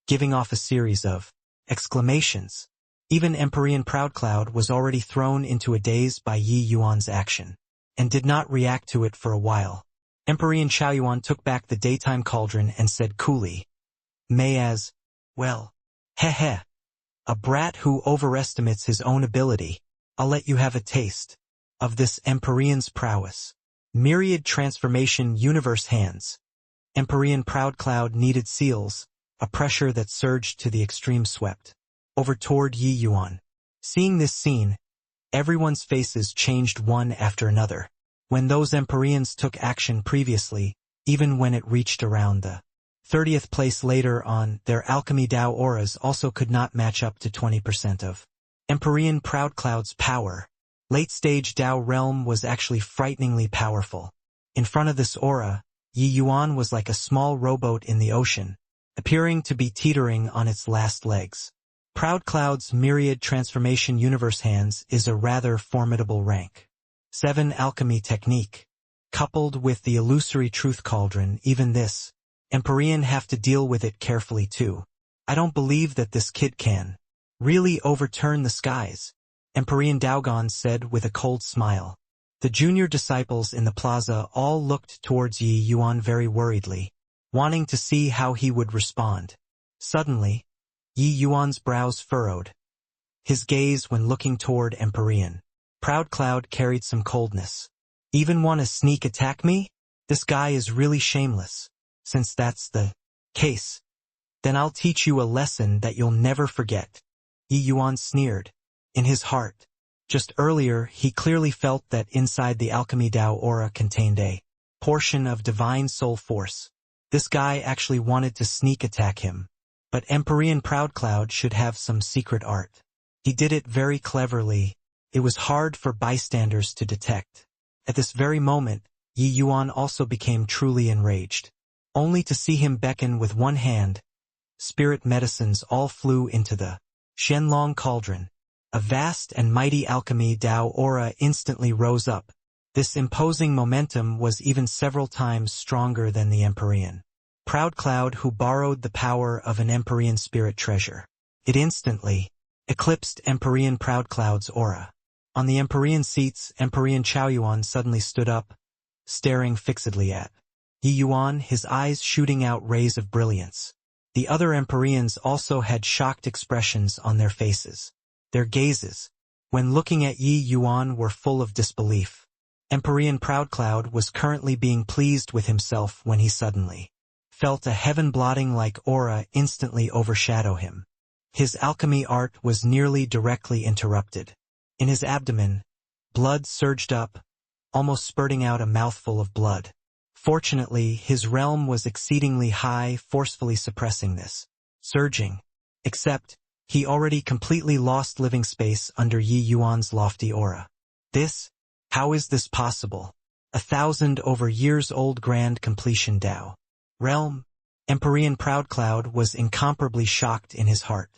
Speaker 1: giving off a series of exclamations. Even Emperor Proud Cloud was already thrown into a daze by Yi Yuan's action, and did not react to it for a while. Emperor Chaoyuan took back the daytime cauldron and said coolly, "May as well. Heh. A brat who overestimates his own ability. I'll let you have a taste of this Emperor's prowess." Myriad transformation universe hands. Emperor Proud Cloud needed seals, a pressure that surged to the extreme swept over toward Yi Yuan. Seeing this scene, everyone's faces changed one after another. When those Emperors took action previously, even when it reached around the 30th place later on, their alchemy Dao auras also could not match up to 20% of Emperor Proud Cloud's power. Late-stage Dao realm was actually frighteningly powerful. In front of this aura, Yi Yuan was like a small rowboat in the ocean, appearing to be teetering on its last legs. Proud Cloud's myriad transformation universe hands is a rather formidable rank 7 alchemy technique. Coupled with the illusory truth cauldron, even this Emperor have to deal with it carefully too. I don't believe that this kid can really overturn the skies, Emperor Daogon said with a cold smile. The junior disciples in the plaza all looked towards Yi Yuan very worriedly, wanting to see how he would respond. Suddenly, Yi Yuan's brows furrowed. His gaze when looking toward Emperor Proud Cloud carried some coldness. "Even want to sneak attack me? This guy is really shameless. Since that's the case, then I'll teach you a lesson that you'll never forget." Yi Yuan sneered. In his heart, just earlier, he clearly felt that inside the alchemy Dao aura contained a portion of divine soul force. This guy actually wanted to sneak attack him. But Emperor Proud Cloud should have some secret art. He did it very cleverly. It was hard for bystanders to detect. At this very moment, Yi Yuan also became truly enraged. only to see him beckon with one hand. Spirit medicines all flew into the Shenlong cauldron. A vast and mighty alchemy Dao aura instantly rose up. This imposing momentum was even several times stronger than the Empyrean Proud Cloud, who borrowed the power of an Empyrean spirit treasure. It instantly eclipsed Empyrean Proud Cloud's aura. On the Empyrean seats, Empyrean Chaoyuan suddenly stood up, staring fixedly at Yi Yuan, his eyes shooting out rays of brilliance. The other Empyreans also had shocked expressions on their faces. Their gazes, when looking at Yi Yuan, were full of disbelief. Empyrean Proud Cloud was currently being pleased with himself when he suddenly felt a heaven-blotting-like aura instantly overshadow him. His alchemy art was nearly directly interrupted. In his abdomen, blood surged up, almost spurting out a mouthful of blood. Fortunately, his realm was exceedingly high, forcefully suppressing this surging. Except, he already completely lost living space under Yi Yuan's lofty aura. How is this possible? 1,000 over years old grand completion Dao realm. Empyrean Proud Cloud was incomparably shocked in his heart.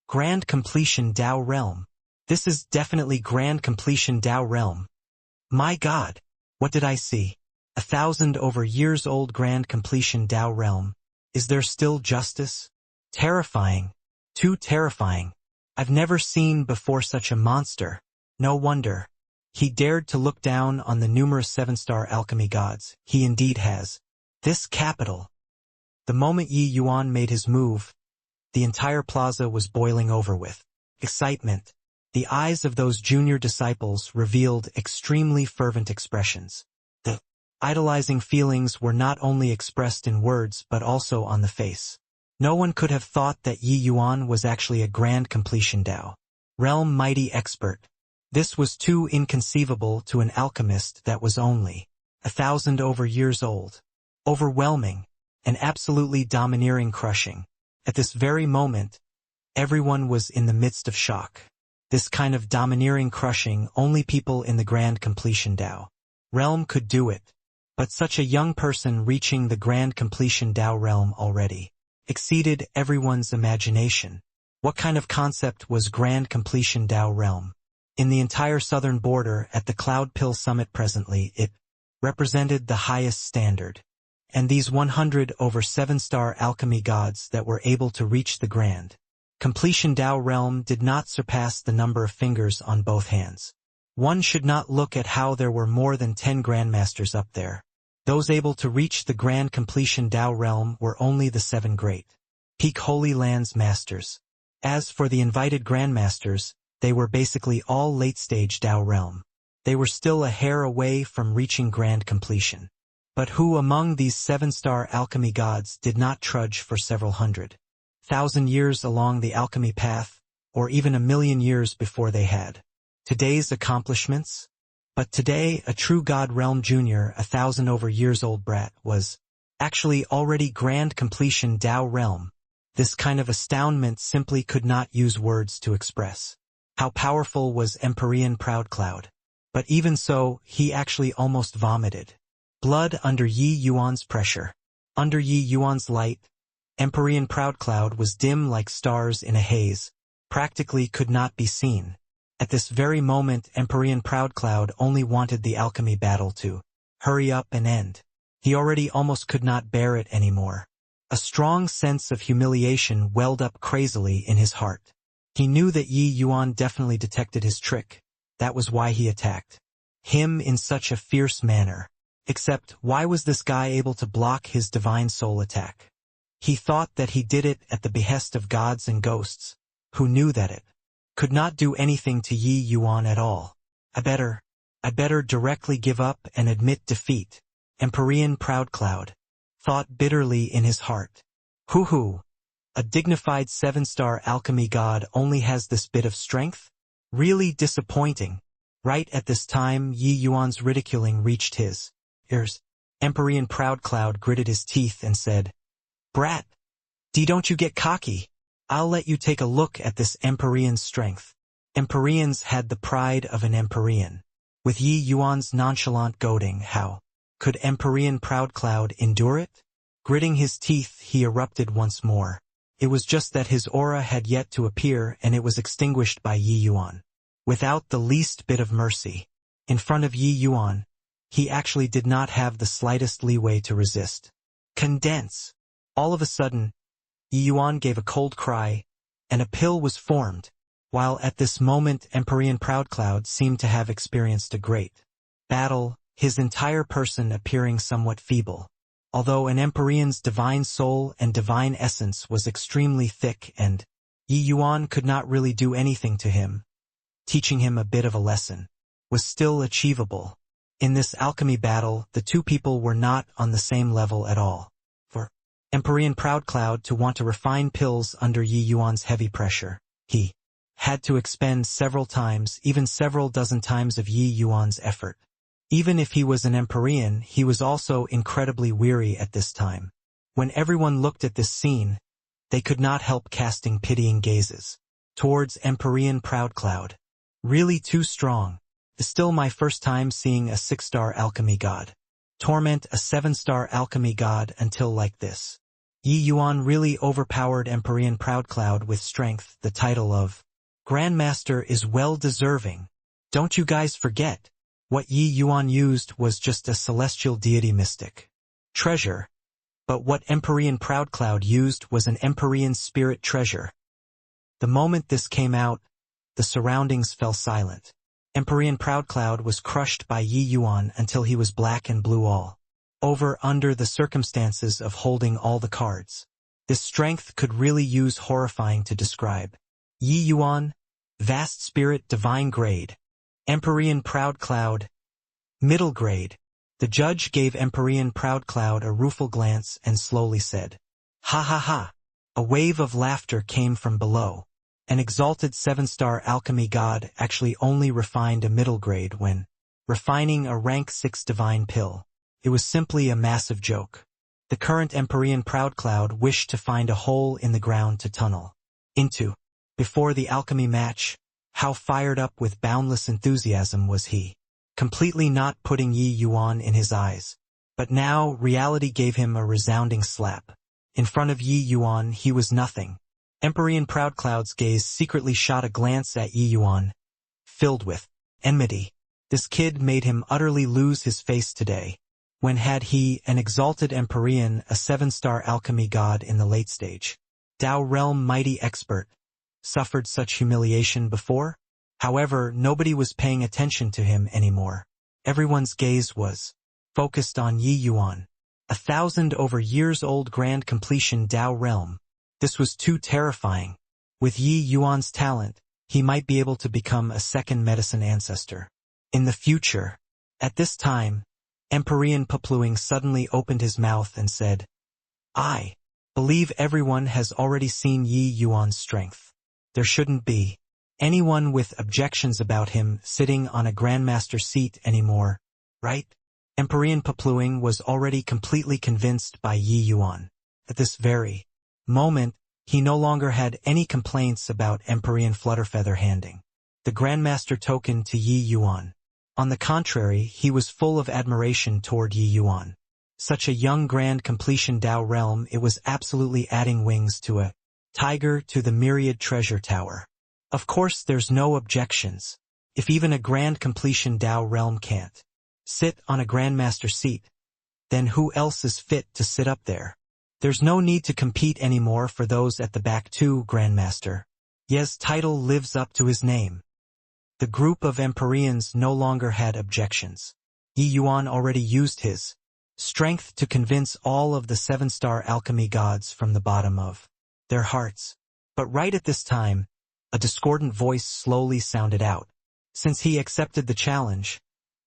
Speaker 1: Grand completion Dao realm. This is definitely grand completion Dao realm. My God, what did I see? 1,000 over years old grand completion Dao realm. Is there still justice? Terrifying. Too terrifying. I've never seen before such a monster. No wonder he dared to look down on the numerous 7-star alchemy gods. He indeed has this capital. The moment Yi Yuan made his move, the entire plaza was boiling over with excitement. The eyes of those junior disciples revealed extremely fervent expressions. The idolizing feelings were not only expressed in words but also on the face. No one could have thought that Yi Yuan was actually a grand completion Dao realm mighty expert. This was too inconceivable to an alchemist that was only 1,000 over years old. Overwhelming, and absolutely domineering, crushing. At this very moment, everyone was in the midst of shock. This kind of domineering crushing, only people in the grand completion Dao realm could do it. But such a young person reaching the grand completion Dao realm already exceeded everyone's imagination. What kind of concept was grand completion Dao realm? In the entire southern border at the Cloud Pill Summit presently, it represented the highest standard. And these 100 over 7-star alchemy gods that were able to reach the grand completion Dao realm did not surpass the number of fingers on both hands. One should not look at how there were more than 10 grandmasters up there. Those able to reach the grand completion Dao realm were only the 7 great peak Holy Lands masters. As for the invited grandmasters, they were basically all late-stage Dao realm. They were still a hair away from reaching grand completion. But who among these 7-star alchemy gods did not trudge for several 100,000 years along the alchemy path, or even 1,000,000 years before they had today's accomplishments? But today, a true God realm junior, 1,000 over years old brat, was actually already grand completion Dao realm. This kind of astoundment simply could not use words to express. How powerful was Empyrean Proud Cloud? But even so, he actually almost vomited blood under Yi Yuan's pressure. Under Yi Yuan's light, Empyrean Proud Cloud was dim like stars in a haze, practically could not be seen. At this very moment, Empyrean Proud Cloud only wanted the alchemy battle to hurry up and end. He already almost could not bear it anymore. A strong sense of humiliation welled up crazily in his heart. He knew that Yi Yuan definitely detected his trick. That was why he attacked him in such a fierce manner. Except, why was this guy able to block his divine soul attack? He thought that he did it at the behest of gods and ghosts, who knew that it could not do anything to Yi Yuan at all. I better directly give up and admit defeat. Empyrean Proud Cloud thought bitterly in his heart. Hoo-hoo! A dignified 7-star alchemy god only has this bit of strength? Really disappointing. Right at this time, Yi Yuan's ridiculing reached his ears. Empyrean Proud Cloud gritted his teeth and said, "Brat, don't you get cocky? I'll let you take a look at this Empyrean's strength." Empyreans had the pride of an Empyrean. With Yi Yuan's nonchalant goading, how could Empyrean Proud Cloud endure it? Gritting his teeth, he erupted once more. It was just that his aura had yet to appear and it was extinguished by Yi Yuan. Without the least bit of mercy. In front of Yi Yuan, he actually did not have the slightest leeway to resist. Condense! All of a sudden, Yi Yuan gave a cold cry, and a pill was formed, while at this moment Empyrean Proudcloud seemed to have experienced a great battle, his entire person appearing somewhat feeble. Although an Empyrean's divine soul and divine essence was extremely thick and Yi Yuan could not really do anything to him, teaching him a bit of a lesson was still achievable. In this alchemy battle, the two people were not on the same level at all. For Empyrean Proudcloud to want to refine pills under Yi Yuan's heavy pressure, he had to expend several times, even several dozen times of Yi Yuan's effort. Even if he was an Empyrean, he was also incredibly weary at this time. When everyone looked at this scene, they could not help casting pitying gazes towards Empyrean Proudcloud. Really too strong. It's still my first time seeing a 6-star alchemy god torment a 7-star alchemy god until like this. Yi Yuan really overpowered Empyrean Proudcloud with strength. The title of Grandmaster is well deserving. Don't you guys forget. What Yi Yuan used was just a celestial deity mystic treasure, but what Empyrean Proudcloud used was an Empyrean spirit treasure. The moment this came out, the surroundings fell silent. Empyrean Proudcloud was crushed by Yi Yuan until he was black and blue all over under the circumstances of holding all the cards. This strength could really use horrifying to describe. Yi Yuan, vast spirit divine grade. Empyrean Proudcloud, middle grade. The judge gave Empyrean Proudcloud a rueful glance and slowly said, "Ha ha ha." A wave of laughter came from below. An exalted 7-star alchemy god actually only refined a middle grade when refining a rank 6 divine pill. It was simply a massive joke. The current Empyrean Proudcloud wished to find a hole in the ground to tunnel into. Before the alchemy match, how fired up with boundless enthusiasm was he, completely not putting Yi Yuan in his eyes. But now reality gave him a resounding slap. In front of Yi Yuan he was nothing. Empyrean Proudcloud's gaze secretly shot a glance at Yi Yuan, filled with enmity. This kid made him utterly lose his face today. When had he, an exalted Empyrean, a 7-star alchemy god in the late stage, Dao realm mighty expert, suffered such humiliation before? However, nobody was paying attention to him anymore. Everyone's gaze was focused on Yi Yuan, 1,000 over years old grand completion Dao realm. This was too terrifying. With Yi Yuan's talent, he might be able to become a second medicine ancestor in the future. At this time, Empyrean Papluing suddenly opened his mouth and said, "I believe everyone has already seen Yi Yuan's strength. There shouldn't be anyone with objections about him sitting on a grandmaster seat anymore, right?" Empyrean Papluing was already completely convinced by Yi Yuan. At this very moment, he no longer had any complaints about Empyrean Flutterfeather handing the grandmaster token to Yi Yuan. On the contrary, he was full of admiration toward Yi Yuan. Such a young grand completion Dao realm, it was absolutely adding wings to a tiger to the myriad treasure tower. Of course there's no objections. If even a grand completion Dao realm can't sit on a grandmaster seat, then who else is fit to sit up there? There's no need to compete anymore for those at the back too, grandmaster. Ye's title lives up to his name. The group of Empyreans no longer had objections. Yi Yuan already used his strength to convince all of the 7-star alchemy gods from the bottom of their hearts. But right at this time, a discordant voice slowly sounded out. Since he accepted the challenge,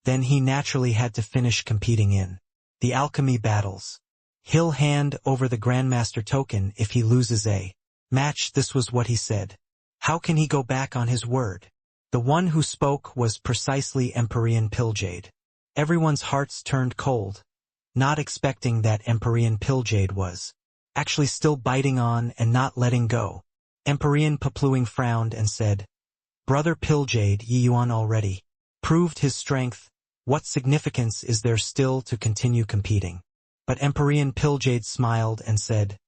Speaker 1: then he naturally had to finish competing in the alchemy battles. He'll hand over the grandmaster token if he loses a match. This was what he said. How can he go back on his word? The one who spoke was precisely Empyrean Pilljade. Everyone's hearts turned cold, not expecting that Empyrean Pilljade was actually still biting on and not letting go. Empyrean Papluing frowned and said, "Brother Pilljade, Yi Yuan already proved his strength. What significance is there still to continue competing?" But Empyrean Piljade smiled and said,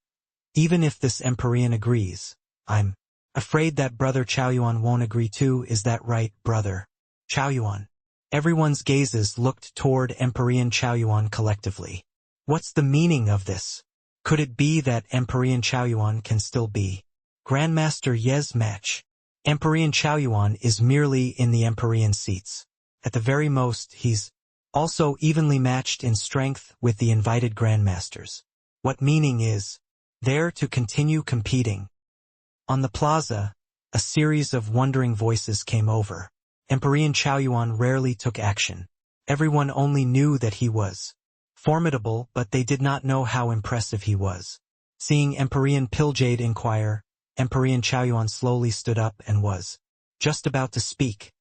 Speaker 1: "Even if this Empyrean agrees, I'm afraid that Brother Chaoyuan won't agree too. Is that right, Brother Chaoyuan?" Everyone's gazes looked toward Empyrean Chaoyuan collectively. What's the meaning of this? Could it be that Empyrean Chaoyuan can still be Grandmaster Ye's match? Empyrean Chaoyuan is merely in the Empyrean seats. At the very most, he's also evenly matched in strength with the invited Grandmasters. What meaning is there to continue competing? On the plaza, a series of wondering voices came over. Empyrean Chaoyuan rarely took action. Everyone only knew that he was formidable, but they did not know how impressive he was. Seeing Empyrean Piljade inquire, Empyrean Chaoyuan slowly stood up and was just about to speak.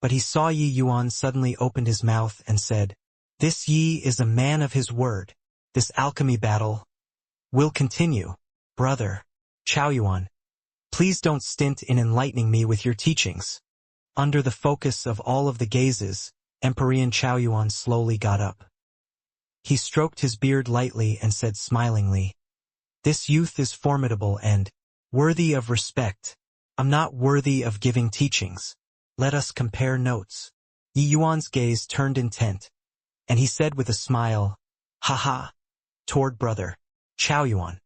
Speaker 1: But he saw Yi Yuan suddenly opened his mouth and said, "This Yi is a man of his word. This alchemy battle will continue. Brother Chaoyuan, please don't stint in enlightening me with your teachings." Under the focus of all of the gazes, Empyrean Chaoyuan slowly got up. He stroked his beard lightly and said smilingly, "This youth is formidable and worthy of respect. I'm not worthy of giving teachings. Let us compare notes." Yi Yuan's gaze turned intent, and he said with a smile, "Haha," toward Brother Chaoyuan.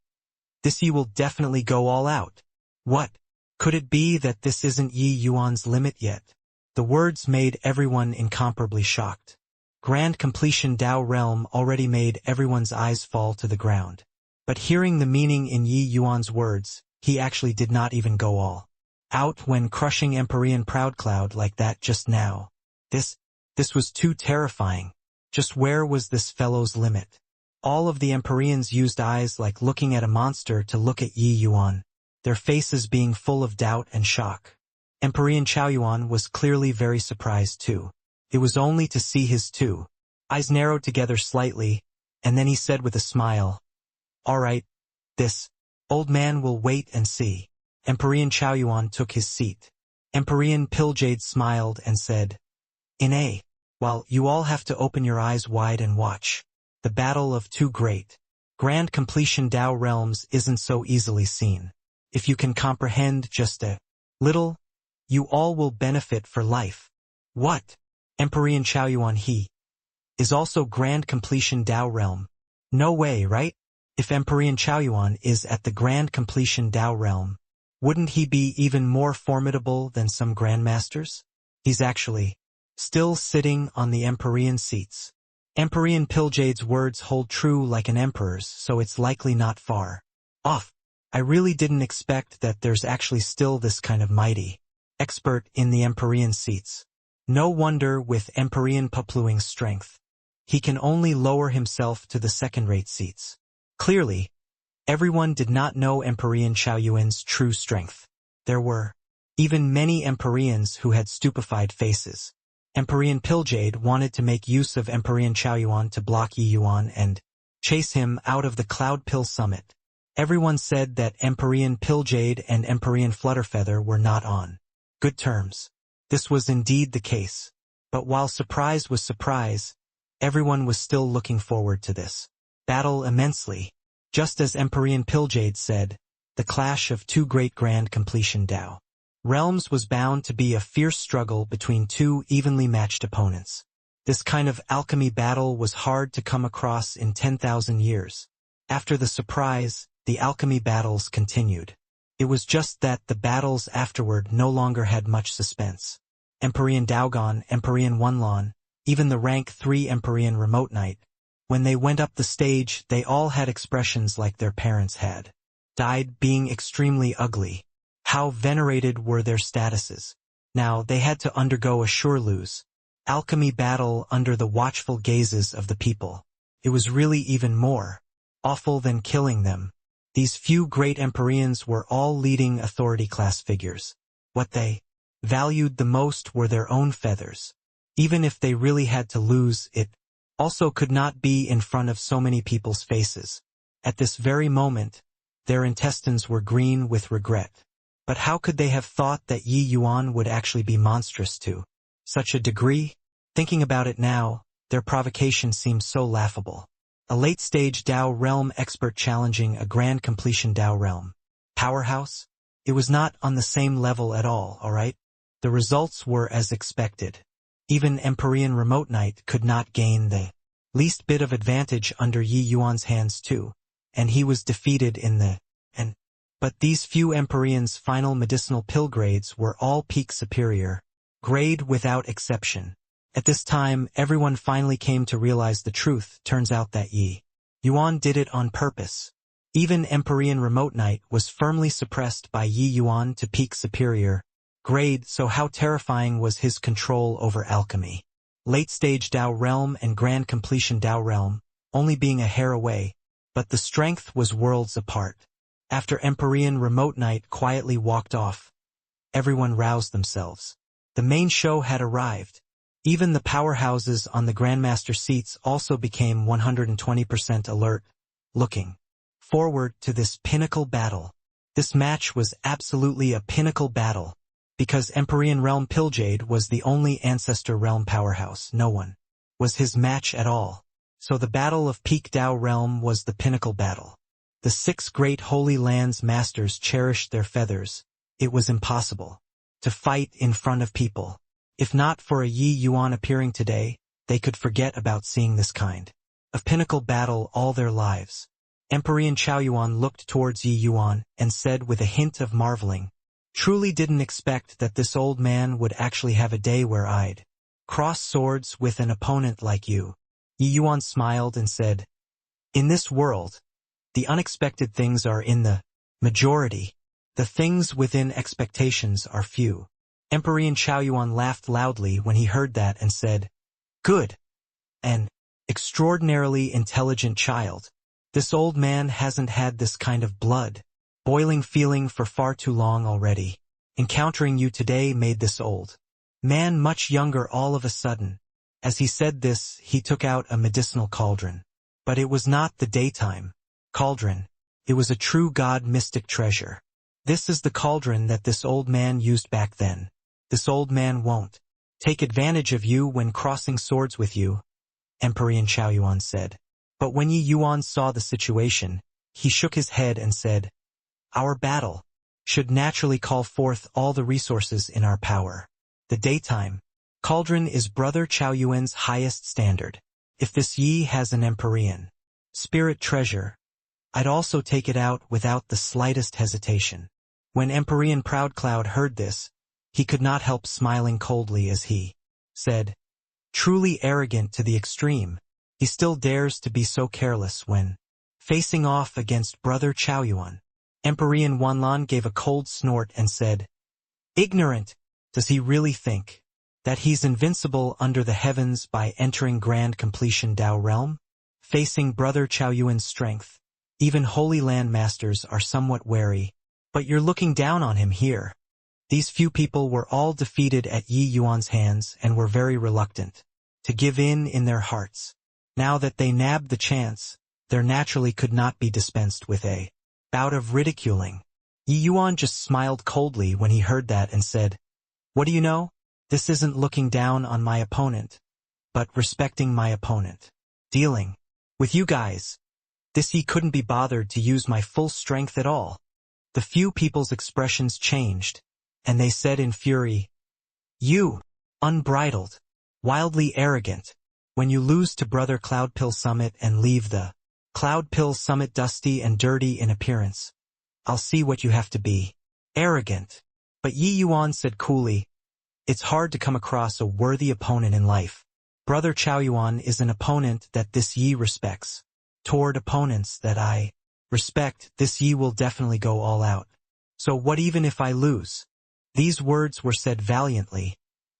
Speaker 1: "This Yi will definitely go all out. What? Could it be that this isn't Yi Yuan's limit yet?" The words made everyone incomparably shocked. Grand Completion Dao Realm already made everyone's eyes fall to the ground. But hearing the meaning in Yi Yuan's words, he actually did not even go all out when crushing Empyrean Proudcloud like that just now. This was too terrifying. Just where was this fellow's limit? All of the Empyreans used eyes like looking at a monster to look at Yi Yuan, their faces being full of doubt and shock. Empyrean Chaoyuan was clearly very surprised too. It was only to see his two eyes narrowed together slightly, and then he said with a smile, "All right, this old man will wait and see." Empyrean Chaoyuan took his seat. Empyrean Piljade smiled and said, "Well, you all have to open your eyes wide and watch. The battle of two great Grand Completion Dao realms isn't so easily seen. If you can comprehend just a little, you all will benefit for life." "What? Empyrean Chaoyuan he is also Grand Completion Dao realm? No way, right? If Empyrean Chaoyuan is at the Grand Completion Dao realm, wouldn't he be even more formidable than some Grandmasters? He's actually still sitting on the Empyrean seats." Empyrean Piljade's words hold true like an emperor's, so it's likely not far off. I really didn't expect that there's actually still this kind of mighty expert in the Empyrean seats. No wonder with Empyrean Pupluing's strength, he can only lower himself to the second-rate seats. Clearly, everyone did not know Empyrean Chaoyuan's true strength. There were even many Empyreans who had stupefied faces. Empyrean Piljade wanted to make use of Empyrean Chaoyuan to block Yi Yuan and chase him out of the Cloud Pill Summit. Everyone said that Empyrean Piljade and Empyrean Flutterfeather were not on good terms. This was indeed the case. But while surprise was surprise, everyone was still looking forward to this battle immensely. Just as Empyrean Piljade said, the clash of two great Grand Completion Dao realms was bound to be a fierce struggle between two evenly matched opponents. This kind of alchemy battle was hard to come across in 10,000 years. After the surprise, the alchemy battles continued. It was just that the battles afterward no longer had much suspense. Empyrean Daogon, Empyrean Wunlon, even the rank 3 Empyrean Remote Knight, when they went up the stage, they all had expressions like their parents had died, being extremely ugly. How venerated were their statuses. Now they had to undergo a sure-lose alchemy battle under the watchful gazes of the people. It was really even more awful than killing them. These few great Empyreans were all leading authority-class figures. What they valued the most were their own feathers. Even if they really had to lose, it also could not be in front of so many people's faces. At this very moment, their intestines were green with regret. But how could they have thought that Yi Yuan would actually be monstrous to such a degree? Thinking about it now, their provocation seemed so laughable. A late-stage Dao realm expert challenging a grand completion Dao realm powerhouse? It was not on the same level at all, alright? The results were as expected. Even Empyrean Remote Knight could not gain the least bit of advantage under Yi Yuan's hands too, and he was defeated in the But these few Empyrean's final medicinal pill grades were all peak superior, grade without exception. At this time, everyone finally came to realize the truth. Turns out that Yi Yuan did it on purpose. Even Empyrean Remote Knight was firmly suppressed by Yi Yuan to peak superior grade, so how terrifying was his control over alchemy. Late-stage Dao realm and grand completion Dao realm, only being a hair away, but the strength was worlds apart. After Empyrean Remote Knight quietly walked off, everyone roused themselves. The main show had arrived. Even the powerhouses on the Grandmaster seats also became 120% alert, looking forward to this pinnacle battle. This match was absolutely a pinnacle battle, because Empyrean Realm Pilljade was the only Ancestor Realm powerhouse. No one was his match at all. So the Battle of Peak Dao Realm was the pinnacle battle. The 6 great Holy Lands masters cherished their feathers. It was impossible to fight in front of people. If not for a Yi Yuan appearing today, they could forget about seeing this kind of pinnacle battle all their lives. Empyrean Chaoyuan looked towards Yi Yuan and said with a hint of marveling, "Truly didn't expect that this old man would actually have a day where I'd cross swords with an opponent like you." Yi Yuan smiled and said, "In this world, the unexpected things are in the majority. The things within expectations are few." Empyrean Chaoyuan laughed loudly when he heard that and said, "Good. An extraordinarily intelligent child. This old man hasn't had this kind of blood-boiling feeling for far too long already. Encountering you today made this old man much younger all of a sudden." As he said this, he took out a medicinal cauldron. But it was not the daytime cauldron. It was a true god mystic treasure. This is the cauldron that this old man used back then. This old man won't take advantage of you when crossing swords with you, Empyrean Chaoyuan said. But when Yi Yuan saw the situation, he shook his head and said, "Our battle should naturally call forth all the resources in our power. The daytime cauldron is Brother Chaoyuan's highest standard. If this Yi has an Empyrean spirit treasure, I'd also take it out without the slightest hesitation." When Empyrean Proudcloud heard this, he could not help smiling coldly as he said, "Truly arrogant to the extreme, he still dares to be so careless when facing off against Brother Chaoyuan." Empyrean Wanlan gave a cold snort and said, "Ignorant, does he really think that he's invincible under the heavens by entering grand completion Dao realm? Facing Brother Chaoyuan's strength, even Holy Land masters are somewhat wary, but you're looking down on him here." These few people were all defeated at Yi Yuan's hands and were very reluctant to give in their hearts. Now that they nabbed the chance, there naturally could not be dispensed with a bout of ridiculing. Yi Yuan just smiled coldly when he heard that and said, "What do you know? This isn't looking down on my opponent, but respecting my opponent. Dealing with you guys. This he couldn't be bothered to use my full strength at all." The few people's expressions changed, and they said in fury, "You, unbridled, wildly arrogant, when you lose to Brother Cloudpill Summit and leave the Cloudpill Summit dusty and dirty in appearance, I'll see what you have to be. Arrogant." But Yi Yuan said coolly, "It's hard to come across a worthy opponent in life. Brother Chaoyuan is an opponent that this Yi respects. Toward opponents that I respect, this Yi will definitely go all out. So what even if I lose?" These words were said valiantly,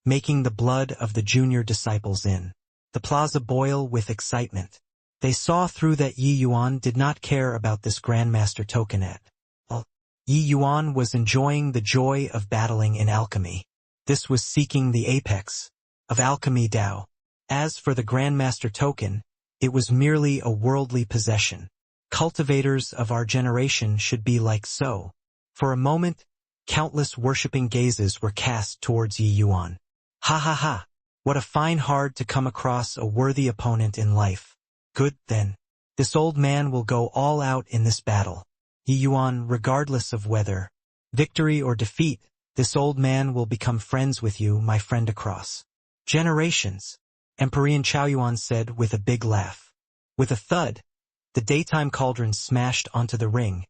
Speaker 1: making the blood of the junior disciples in the plaza boil with excitement. They saw through that Yi Yuan did not care about this Grandmaster token at all. Yi Yuan was enjoying the joy of battling in alchemy. This was seeking the apex of alchemy Dao. As for the Grandmaster token, it was merely a worldly possession. Cultivators of our generation should be like so. For a moment, countless worshipping gazes were cast towards Yi Yuan. Ha ha ha! What a fine hard to come across a worthy opponent in life. Good, then. This old man will go all out in this battle. Yi Yuan, regardless of whether victory or defeat, this old man will become friends with you, my friend across generations. Emperor Chaoyuan said with a big laugh. With a thud, the daytime cauldron smashed onto the ring,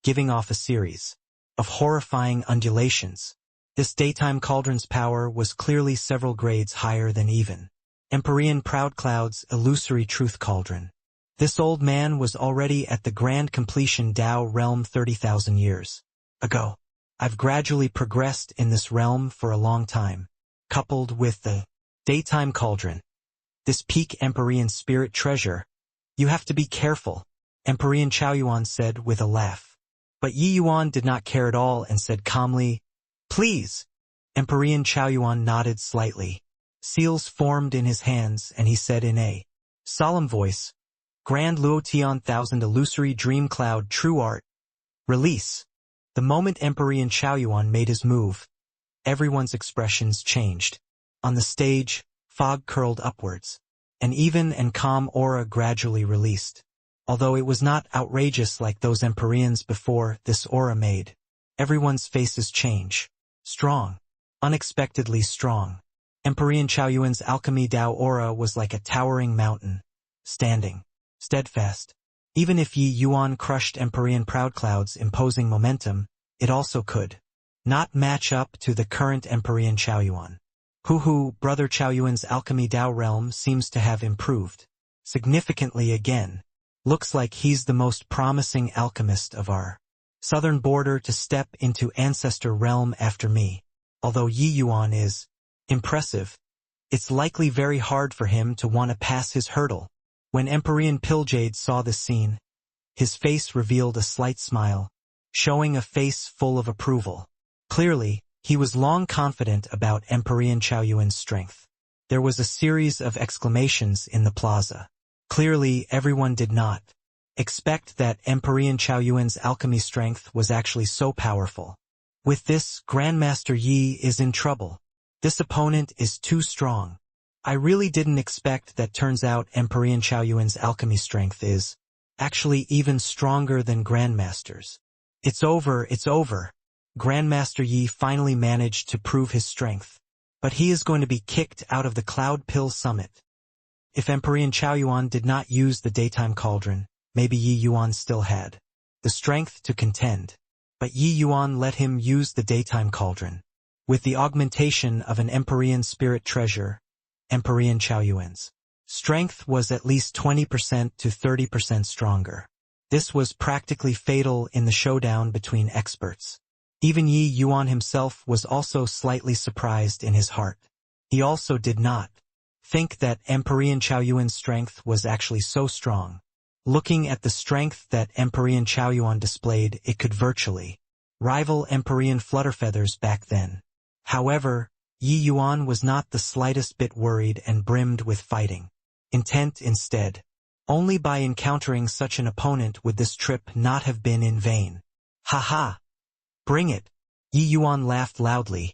Speaker 1: giving off a series of horrifying undulations. This daytime cauldron's power was clearly several grades higher than even Empyrean Proud Cloud's illusory truth cauldron. This old man was already at the grand completion Dao realm 30,000 years ago. I've gradually progressed in this realm for a long time, coupled with the daytime cauldron, this peak Empyrean spirit treasure. You have to be careful, Emperor Chaoyuan said with a laugh. But Yi Yuan did not care at all and said calmly, "Please." Emperor Chaoyuan nodded slightly. Seals formed in his hands and he said in a solemn voice, "Grand Luotian Thousand Illusory Dream Cloud True Art. Release." The moment Emperor Chaoyuan made his move, everyone's expressions changed. On the stage, fog curled upwards. An even and calm aura gradually released. Although it was not outrageous like those Empyreans before, this aura made everyone's faces change. Strong. Unexpectedly strong. Emperor Chaoyuan's alchemy Dao aura was like a towering mountain, standing steadfast. Even if Yi Yuan crushed Empyrean Proud Cloud's imposing momentum, it also could not match up to the current Emperor Chaoyuan. Brother Chaoyuan's alchemy Dao realm seems to have improved significantly again. Looks like he's the most promising alchemist of our southern border to step into ancestor realm after me. Although Yi Yuan is impressive, it's likely very hard for him to want to pass his hurdle. When Empyrean Pilljade saw this scene, his face revealed a slight smile, showing a face full of approval. Clearly, he was long confident about Emperor Chaoyuan's strength. There was a series of exclamations in the plaza. Clearly, everyone did not expect that Emperor Chaoyuan's alchemy strength was actually so powerful. With this, Grandmaster Yi is in trouble. This opponent is too strong. I really didn't expect that. Turns out Emperor Chaoyuan's alchemy strength is actually even stronger than Grandmaster's. It's over, it's over. Grandmaster Yi finally managed to prove his strength. But he is going to be kicked out of the Cloud Pill Summit. If Emperor Chaoyuan did not use the daytime cauldron, maybe Yi Yuan still had the strength to contend. But Yi Yuan let him use the daytime cauldron. With the augmentation of an Empyrean spirit treasure, Emperor Chaoyuan's strength was at least 20% to 30% stronger. This was practically fatal in the showdown between experts. Even Yi Yuan himself was also slightly surprised in his heart. He also did not think that Emperor Chaoyuan's strength was actually so strong. Looking at the strength that Emperor Chaoyuan displayed, it could virtually rival Empyrean Flutterfeathers back then. However, Yi Yuan was not the slightest bit worried and brimmed with fighting intent instead. Only by encountering such an opponent would this trip not have been in vain. Ha! Bring it! Yi Yuan laughed loudly.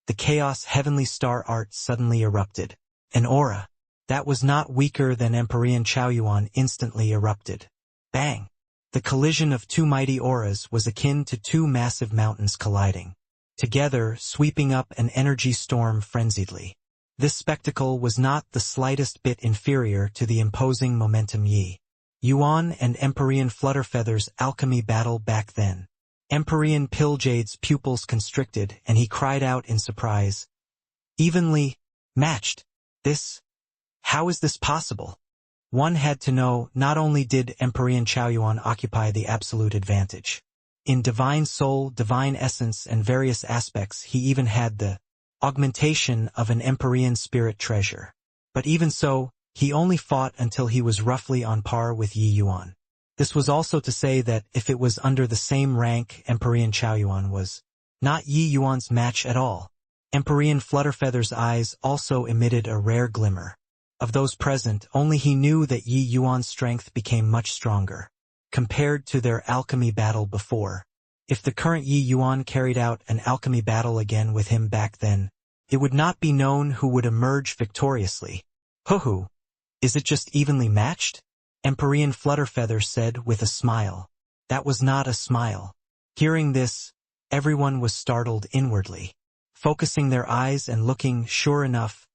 Speaker 1: The chaos heavenly star art suddenly erupted. An aura that was not weaker than Emperor Chaoyuan instantly erupted. Bang! The collision of two mighty auras was akin to two massive mountains colliding together, sweeping up an energy storm frenziedly. This spectacle was not the slightest bit inferior to the imposing momentum Yi Yuan and Empyrean Flutterfeather's alchemy battle back then. Empyrean Pilljade's pupils constricted and he cried out in surprise. Evenly matched. How is this possible? One had to know, not only did Emperor Chaoyuan occupy the absolute advantage in divine soul, divine essence, and various aspects, he even had the augmentation of an Empyrean spirit treasure. But even so, he only fought until he was roughly on par with Yi Yuan. This was also to say that if it was under the same rank, Emperor Chaoyuan was not Yi Yuan's match at all. Empyrean Flutterfeather's eyes also emitted a rare glimmer. Of those present, only he knew that Yi Yuan's strength became much stronger compared to their alchemy battle before. If the current Yi Yuan carried out an alchemy battle again with him back then, it would not be known who would emerge victoriously. Is it just evenly matched? Empyrean Flutterfeather said with a smile. That was not a smile. Hearing this, everyone was startled inwardly. Focusing their eyes and looking, sure enough,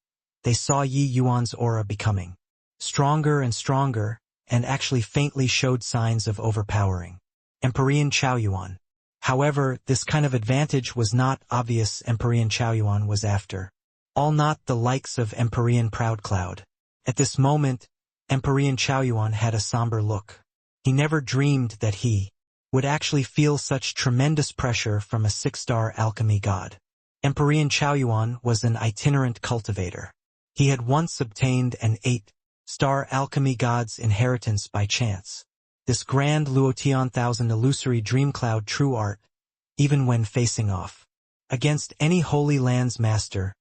Speaker 1: they saw Yi Yuan's aura becoming stronger and stronger, and actually faintly showed signs of overpowering Empyrean Chaoyuan. However, this kind of advantage was not obvious. Empyrean Chaoyuan was after all not the likes of Empyrean Proudcloud. At this moment, Empyrean Chaoyuan had a somber look. He never dreamed that he would actually feel such tremendous pressure from a 6-star alchemy god. Empyrean Chaoyuan was an itinerant cultivator. He had once obtained an 8-star alchemy god's inheritance by chance. This grand Luotian thousand illusory dreamcloud true art, even when facing off against any Holy Land's master,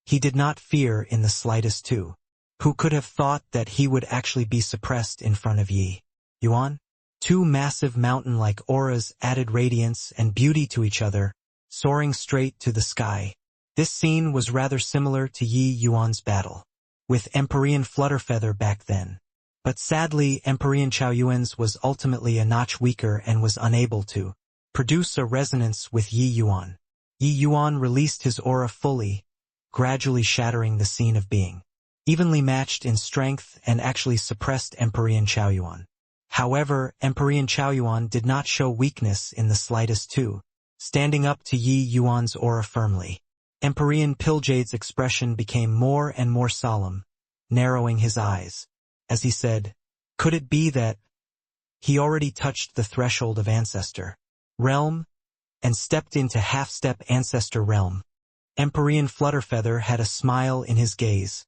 Speaker 1: he did not fear in the slightest too. Who could have thought that he would actually be suppressed in front of Yi Yuan? Two massive mountain-like auras added radiance and beauty to each other, soaring straight to the sky. This scene was rather similar to Yi Yuan's battle with Empyrean Flutterfeather back then. But sadly, Empyrean Chaoyuan's was ultimately a notch weaker and was unable to produce a resonance with Yi Yuan. Yi Yuan released his aura fully, gradually shattering the scene of being evenly matched in strength and actually suppressed Empyrean Chaoyuan. However, Empyrean Chaoyuan did not show weakness in the slightest too, standing up to Yi Yuan's aura firmly. Empyrean Piljade's expression became more and more solemn, narrowing his eyes, as he said, could it be that he already touched the threshold of Ancestor Realm and stepped into half-step Ancestor Realm? Empyrean Flutterfeather had a smile in his gaze,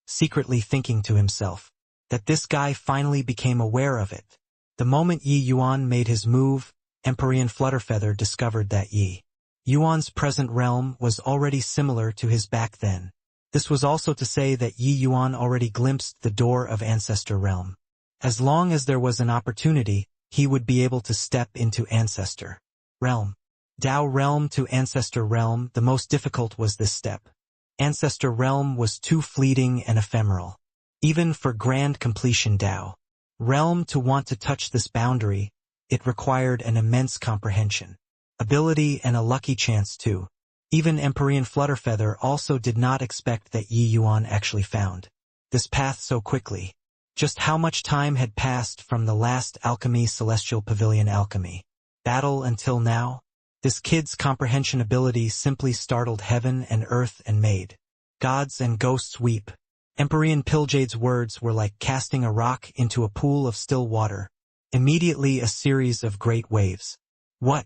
Speaker 1: secretly thinking to himself that this guy finally became aware of it. The moment Yi Yuan made his move, Empyrean Flutterfeather discovered that Yi Yuan's present realm was already similar to his back then. This was also to say that Yi Yuan already glimpsed the door of Ancestor Realm. As long as there was an opportunity, he would be able to step into Ancestor Realm. Dao Realm to Ancestor Realm, the most difficult was this step. Ancestor Realm was too fleeting and ephemeral, even for grand completion Dao Realm to want to touch this boundary. It required an immense comprehension, ability, and a lucky chance too. Even Empyrean Flutterfeather also did not expect that Yi Yuan actually found this path so quickly. Just how much time had passed from the last Alchemy Celestial Pavilion Alchemy battle until now? This kid's comprehension ability simply startled heaven and earth and made gods and ghosts weep. Empyrean Piljade's words were like casting a rock into a pool of still water. Immediately a series of great waves. What?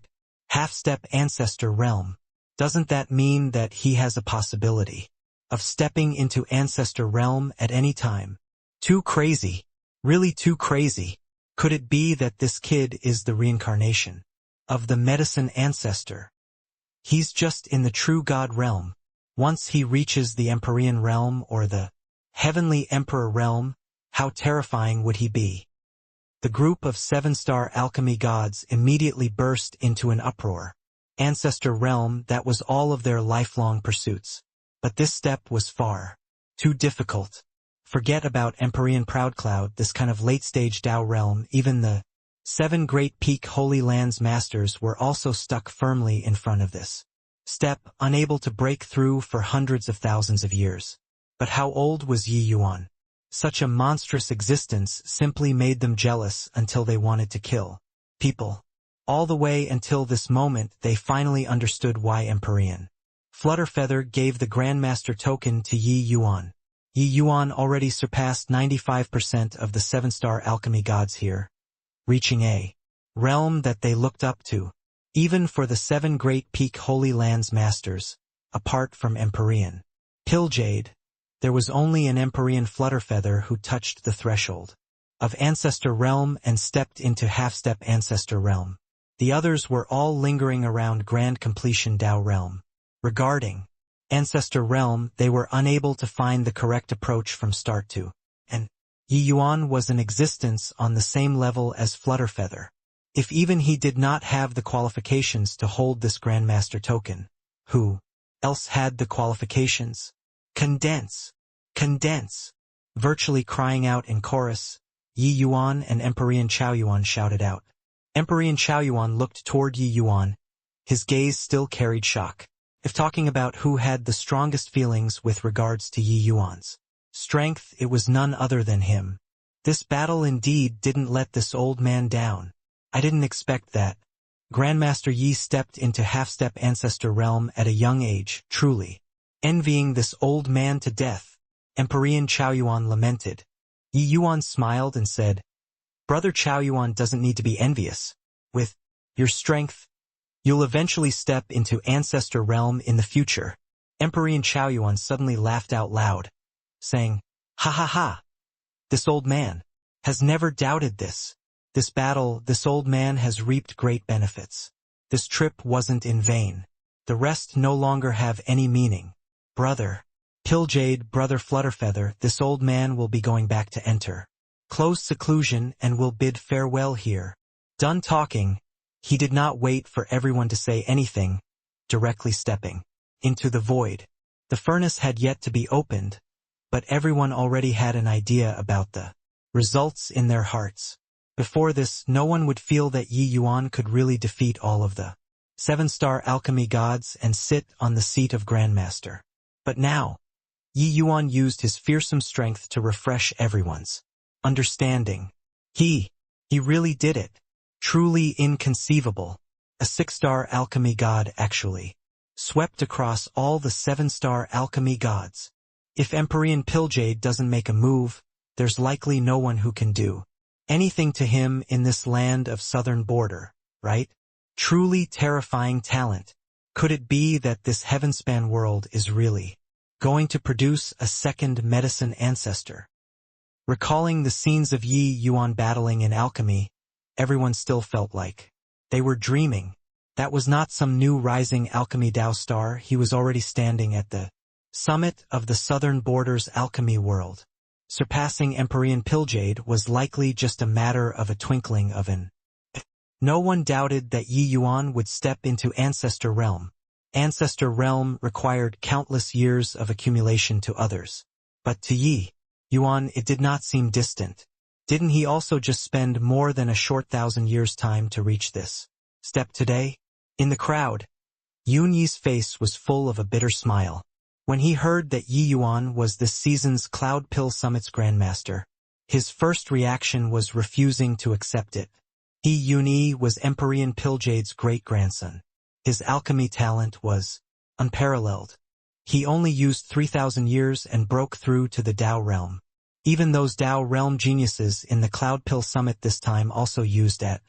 Speaker 1: Half-step Ancestor Realm. Doesn't that mean that he has a possibility of stepping into Ancestor Realm at any time? Too crazy. Really too crazy. Could it be that this kid is the reincarnation of the medicine ancestor? He's just in the true God realm. Once he reaches the Empyrean realm or the Heavenly Emperor realm, how terrifying would he be? The group of 7-star alchemy gods immediately burst into an uproar. Ancestor Realm, that was all of their lifelong pursuits. But this step was far too difficult. Forget about Empyrean Proudcloud, this kind of late-stage Dao Realm. Even the 7 Great Peak Holy Lands Masters were also stuck firmly in front of this step, unable to break through for hundreds of thousands of years. But how old was Yi Yuan? Such a monstrous existence simply made them jealous until they wanted to kill people. All the way until this moment they finally understood why Empyrean Flutterfeather gave the Grandmaster token to Yi Yuan. Yi Yuan already surpassed 95% of the 7-star alchemy gods here, reaching a realm that they looked up to. Even for the 7 Great Peak Holy Lands Masters, apart from Empyrean Piljade, there was only an Empyrean Flutterfeather who touched the threshold of Ancestor Realm and stepped into half-step Ancestor Realm. The others were all lingering around Grand Completion Dao Realm. Regarding Ancestor Realm, they were unable to find the correct approach from start to, and Yi Yuan was in existence on the same level as Flutterfeather. If even he did not have the qualifications to hold this Grandmaster token, who else had the qualifications? Condense! Condense! Virtually crying out in chorus, Yi Yuan and Emperor Chao Yuan shouted out. Emperor Chao Yuan looked toward Yi Yuan. His gaze still carried shock. If talking about who had the strongest feelings with regards to Yi Yuan's strength, it was none other than him. This battle indeed didn't let this old man down. I didn't expect that. Grandmaster Yi stepped into half-step ancestor realm at a young age, truly. Envying this old man to death, Emperor Chao Yuan lamented. Yi Yuan smiled and said, Brother Chao Yuan doesn't need to be envious. With your strength, you'll eventually step into ancestor realm in the future. Emperor Chao Yuan suddenly laughed out loud, saying, Ha ha ha! This old man has never doubted this. This battle, this old man has reaped great benefits. This trip wasn't in vain. The rest no longer have any meaning. Brother Pilljade, Brother Flutterfeather, this old man will be going back to enter closed seclusion and will bid farewell here. Done talking, he did not wait for everyone to say anything, directly stepping into the void. The furnace had yet to be opened, but everyone already had an idea about the results in their hearts. Before this, no one would feel that Yi Yuan could really defeat all of the 7-star alchemy gods and sit on the seat of Grandmaster. But now, Yi Yuan used his fearsome strength to refresh everyone's understanding. He really did it. Truly inconceivable. A 6-star alchemy god actually swept across all the 7-star alchemy gods. If Emperor Pilljade doesn't make a move, there's likely no one who can do anything to him in this land of southern border, right? Truly terrifying talent. Could it be that this heavenspan world is really going to produce a second medicine ancestor? Recalling the scenes of Yi Yuan battling in alchemy, everyone still felt like they were dreaming. That was not some new rising alchemy Dao star. He was already standing at the summit of the southern border's alchemy world. Surpassing Emperor Pilljade was likely just a matter of a twinkling of an eye. No one doubted that Yi Yuan would step into Ancestor Realm. Ancestor Realm required countless years of accumulation to others. But to Yi Yuan it did not seem distant. Didn't he also just spend more than a short 1,000 years' time to reach this step today? In the crowd, Yun Yi's face was full of a bitter smile. When he heard that Yi Yuan was this season's Cloud Pill Summit's Grandmaster, his first reaction was refusing to accept it. Yun Yi was Emperor Pilljade's great-grandson. His alchemy talent was unparalleled. He only used 3,000 years and broke through to the Dao realm. Even those Dao realm geniuses in the Cloud Pill Summit this time also used at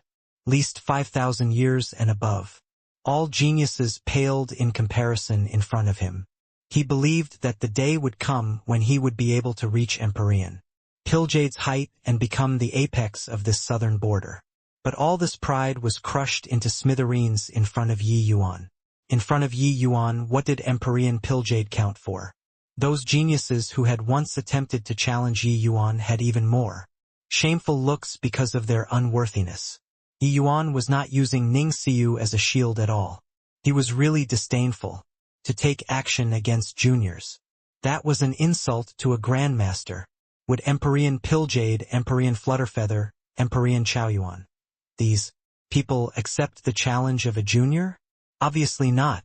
Speaker 1: least 5,000 years and above. All geniuses paled in comparison in front of him. He believed that the day would come when he would be able to reach Emperor Pilljade's height and become the apex of this southern border. But all this pride was crushed into smithereens in front of Yi Yuan. In front of Yi Yuan, what did Emperor Pilljade count for? Those geniuses who had once attempted to challenge Yi Yuan had even more shameful looks because of their unworthiness. Yi Yuan was not using Ning Xiu as a shield at all. He was really disdainful to take action against juniors. That was an insult to a grandmaster. Would Emperor Pilljade, Emperor Flutterfeather, Emperor Chao Yuan, these people accept the challenge of a junior? Obviously not.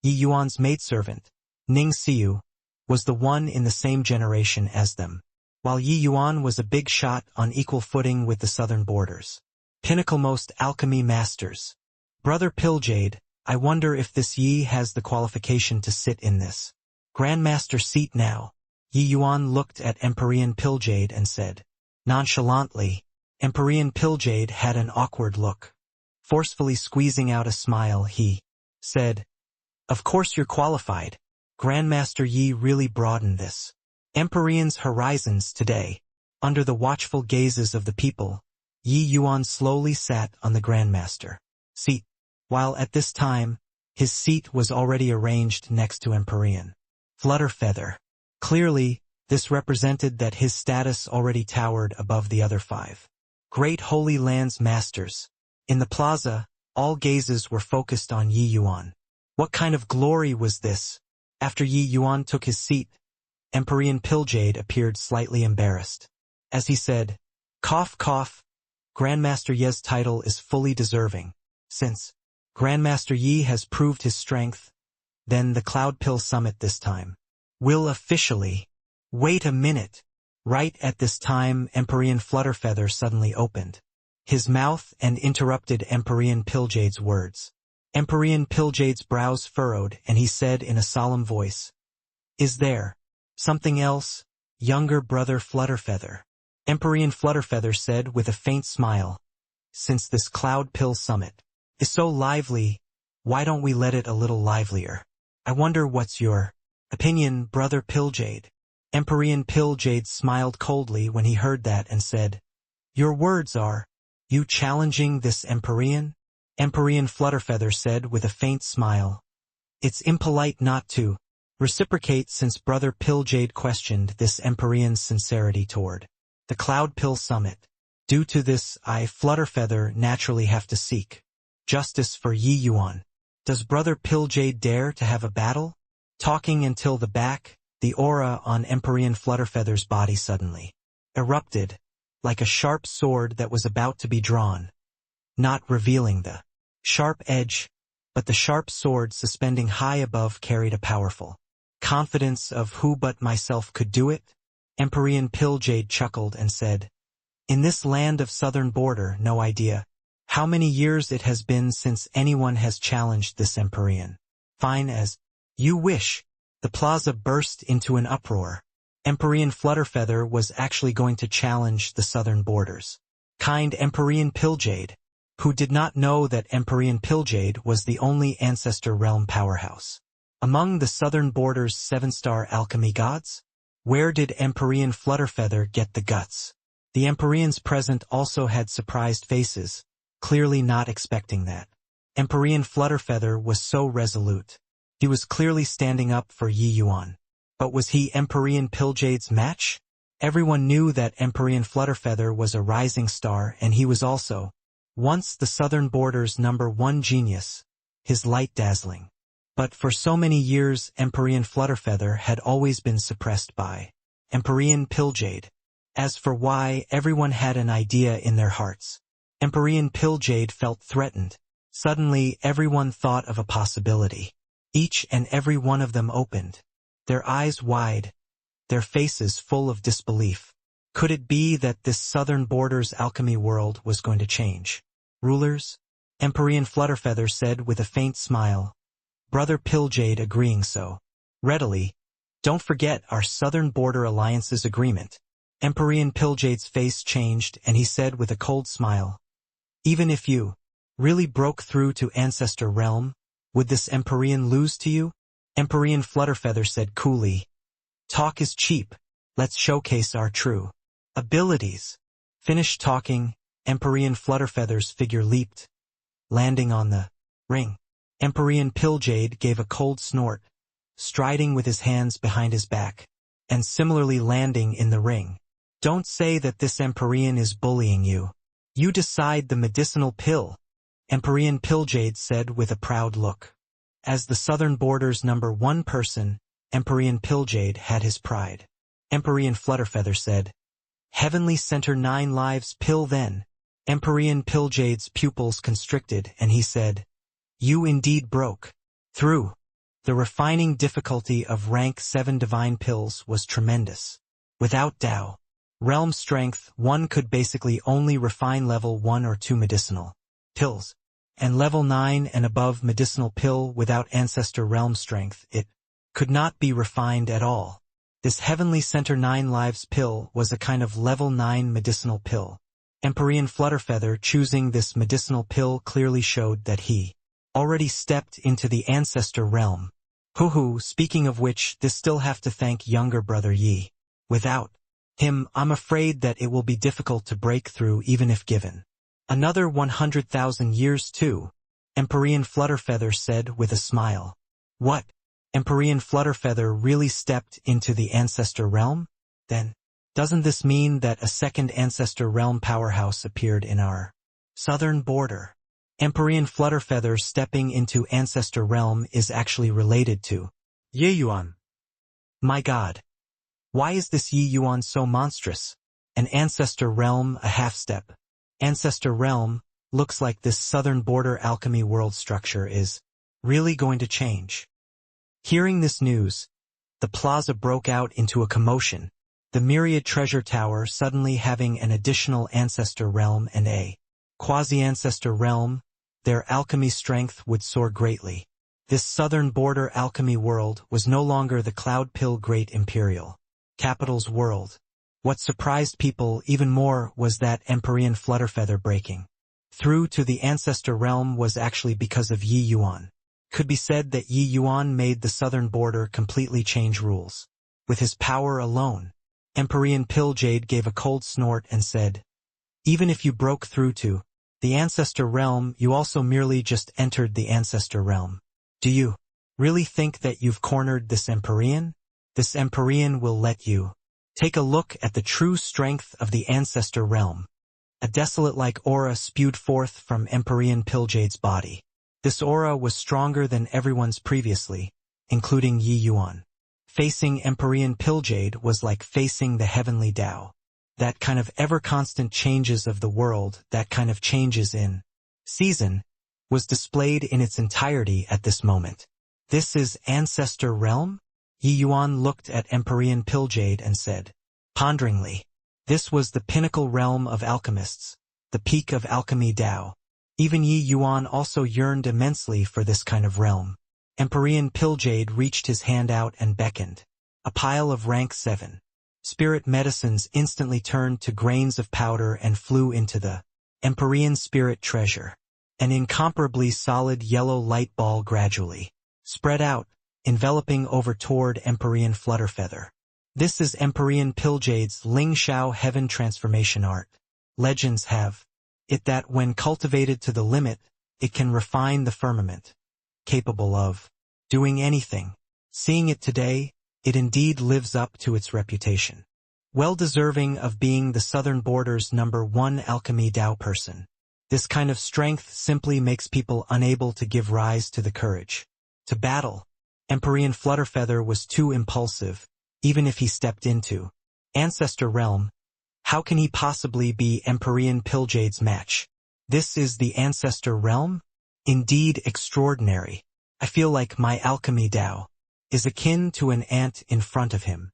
Speaker 1: Yi Yuan's maidservant, Ning Xiu, was the one in the same generation as them, while Yi Yuan was a big shot on equal footing with the southern borders. Pinnaclemost alchemy masters. Brother Pilljade, I wonder if this Yi has the qualification to sit in this Grandmaster seat now. Yi Yuan looked at Emperor Pilljade and said, nonchalantly. Emperor Pilljade had an awkward look. Forcefully squeezing out a smile, he said, of course you're qualified. Grandmaster Yi really broadened this Emperor's horizons today. Under the watchful gazes of the people, Yi Yuan slowly sat on the Grandmaster seat, while at this time, his seat was already arranged next to Emperor Flutterfeather. Clearly, this represented that his status already towered above the other 5 Great Holy Lands masters. In the plaza, all gazes were focused on Yi Yuan. What kind of glory was this? After Yi Yuan took his seat, Emperor Pilljade appeared slightly embarrassed. As he said, Cough cough. Grandmaster Ye's title is fully deserving. Since Grandmaster Yi has proved his strength, then the Cloud Pill Summit this time will officially... Wait a minute. Right at this time, Empyrean Flutterfeather suddenly opened his mouth and interrupted Empyrean Pilljade's words. Empyrean Pilljade's brows furrowed, and he said in a solemn voice, "Is there something else, younger brother Flutterfeather?" Empyrean Flutterfeather said with a faint smile, "Since this Cloud Pill Summit is so lively, why don't we let it a little livelier? I wonder what's your opinion, brother Pilljade?" Empyrean Pilljade smiled coldly when he heard that and said, "Your words are, you challenging this Empyrean?" Empyrean Flutterfeather said with a faint smile, "It's impolite not to reciprocate since brother Pilljade questioned this Empyrean's sincerity toward the Cloud Pill Summit. Due to this, I, Flutterfeather, naturally have to seek justice for Yi Yuan. Does brother Pilljade dare to have a battle?" Talking until the aura on Empyrean Flutterfeather's body suddenly erupted, like a sharp sword that was about to be drawn, not revealing the sharp edge, but the sharp sword suspending high above carried a powerful confidence of who but myself could do it. Empyrean Pilljade chuckled and said, "In this land of southern border, no idea how many years it has been since anyone has challenged this Empyrean. Fine as you wish." The plaza burst into an uproar. Empyrean Flutterfeather was actually going to challenge the southern borders. Kind Empyrean Pilljade, who did not know that Empyrean Pilljade was the only ancestor realm powerhouse among the southern borders' 7-star alchemy gods? Where did Empyrean Flutterfeather get the guts? The Empyreans present also had surprised faces, clearly not expecting that. Empyrean Flutterfeather was so resolute. He was clearly standing up for Yi Yuan. But was he Empyrean Pilljade's match? Everyone knew that Empyrean Flutterfeather was a rising star, and he was also once the southern border's #1 genius, his light dazzling. But for so many years Empyrean Flutterfeather had always been suppressed by Empyrean Pilljade. As for why, everyone had an idea in their hearts. Empyrean Pilljade felt threatened. Suddenly everyone thought of a possibility. Each and every one of them opened their eyes wide, their faces full of disbelief. Could it be that this southern border's alchemy world was going to change rulers? Empyrean Flutterfeather said with a faint smile, brother Pilljade agreeing so readily. "Don't forget our southern border alliance's agreement." Empyrean Pilljade's face changed and he said with a cold smile, "Even if you really broke through to ancestor realm, would this Empyrean lose to you?" Empyrean Flutterfeather said coolly, "Talk is cheap. Let's showcase our true abilities." Finished talking, Empyrean Flutterfeather's figure leaped, landing on the ring. Empyrean Pilljade gave a cold snort, striding with his hands behind his back, and similarly landing in the ring. "Don't say that this Empyrean is bullying you. You decide the medicinal pill," Empyrean Pilljade said with a proud look. As the southern border's #1 person, Empyrean Pilljade had his pride. Empyrean Flutterfeather said, "Heavenly Center 9 lives pill then." Empyrean Pilljade's pupils constricted and he said, "You indeed broke through." The refining difficulty of rank 7 divine pills was tremendous. Without Tao realm strength, one could basically only refine level 1 or 2 medicinal pills. And level 9 and above medicinal pill without ancestor realm strength, it could not be refined at all. This Heavenly Center 9 lives pill was a kind of level 9 medicinal pill. Empyrean Flutterfeather choosing this medicinal pill clearly showed that he already stepped into the ancestor realm. Speaking of which, this still have to thank younger brother Yi. Without him, I'm afraid that it will be difficult to break through even if given another 100,000 years too, Empyrean Flutterfeather said with a smile. What? Empyrean Flutterfeather really stepped into the ancestor realm? Then, doesn't this mean that a second ancestor realm powerhouse appeared in our southern border? Empyrean Flutterfeather stepping into ancestor realm is actually related to
Speaker 3: Ye Yuan.
Speaker 1: My god. Why is this Yi Yuan so monstrous? An ancestor realm, a half-step. Ancestor realm, looks like this southern border alchemy world structure is really going to change. Hearing this news, the plaza broke out into a commotion, the myriad treasure tower suddenly having an additional ancestor realm and a quasi-ancestor realm. Their alchemy strength would soar greatly. This southern border alchemy world was no longer the Cloud Pill Great Imperial Capital's world. What surprised people even more was that Empyrean Flutterfeather breaking through to the ancestor realm was actually because of Yi Yuan. Could be said that Yi Yuan made the southern border completely change rules. With his power alone, Empyrean Pilljade gave a cold snort and said, "Even if you broke through to the ancestor realm, you also merely just entered the ancestor realm. Do you really think that you've cornered this Empyrean? This Empyrean will let you take a look at the true strength of the ancestor realm." A desolate-like aura spewed forth from Empyrean Pilljade's body. This aura was stronger than everyone's previously, including Yi Yuan. Facing Empyrean Pilljade was like facing the heavenly Tao. That kind of ever-constant changes of the world, that kind of changes in season, was displayed in its entirety at this moment. "This is Ancestor Realm?" Yi Yuan looked at Empyrean Pilljade and said, ponderingly, "This was the pinnacle realm of alchemists, the peak of alchemy Tao." Even Yi Yuan also yearned immensely for this kind of realm. Empyrean Pilljade reached his hand out and beckoned. A pile of rank 7 spirit medicines instantly turned to grains of powder and flew into the Empyrean spirit treasure. An incomparably solid yellow light ball gradually spread out, enveloping over toward Empyrean Flutterfeather. This is Empyrean Pilljade's Ling Shao Heaven transformation art. Legends have it that when cultivated to the limit, it can refine the firmament. Capable of doing anything. Seeing it today, it indeed lives up to its reputation. Well deserving of being the southern border's #1 alchemy Tao person. This kind of strength simply makes people unable to give rise to the courage to battle. Empyrean Flutterfeather was too impulsive, even if he stepped into Ancestor Realm. How can he possibly be Empyrean Pilljade's match? This is the Ancestor Realm? Indeed extraordinary. I feel like my alchemy Tao is akin to an ant in front of him.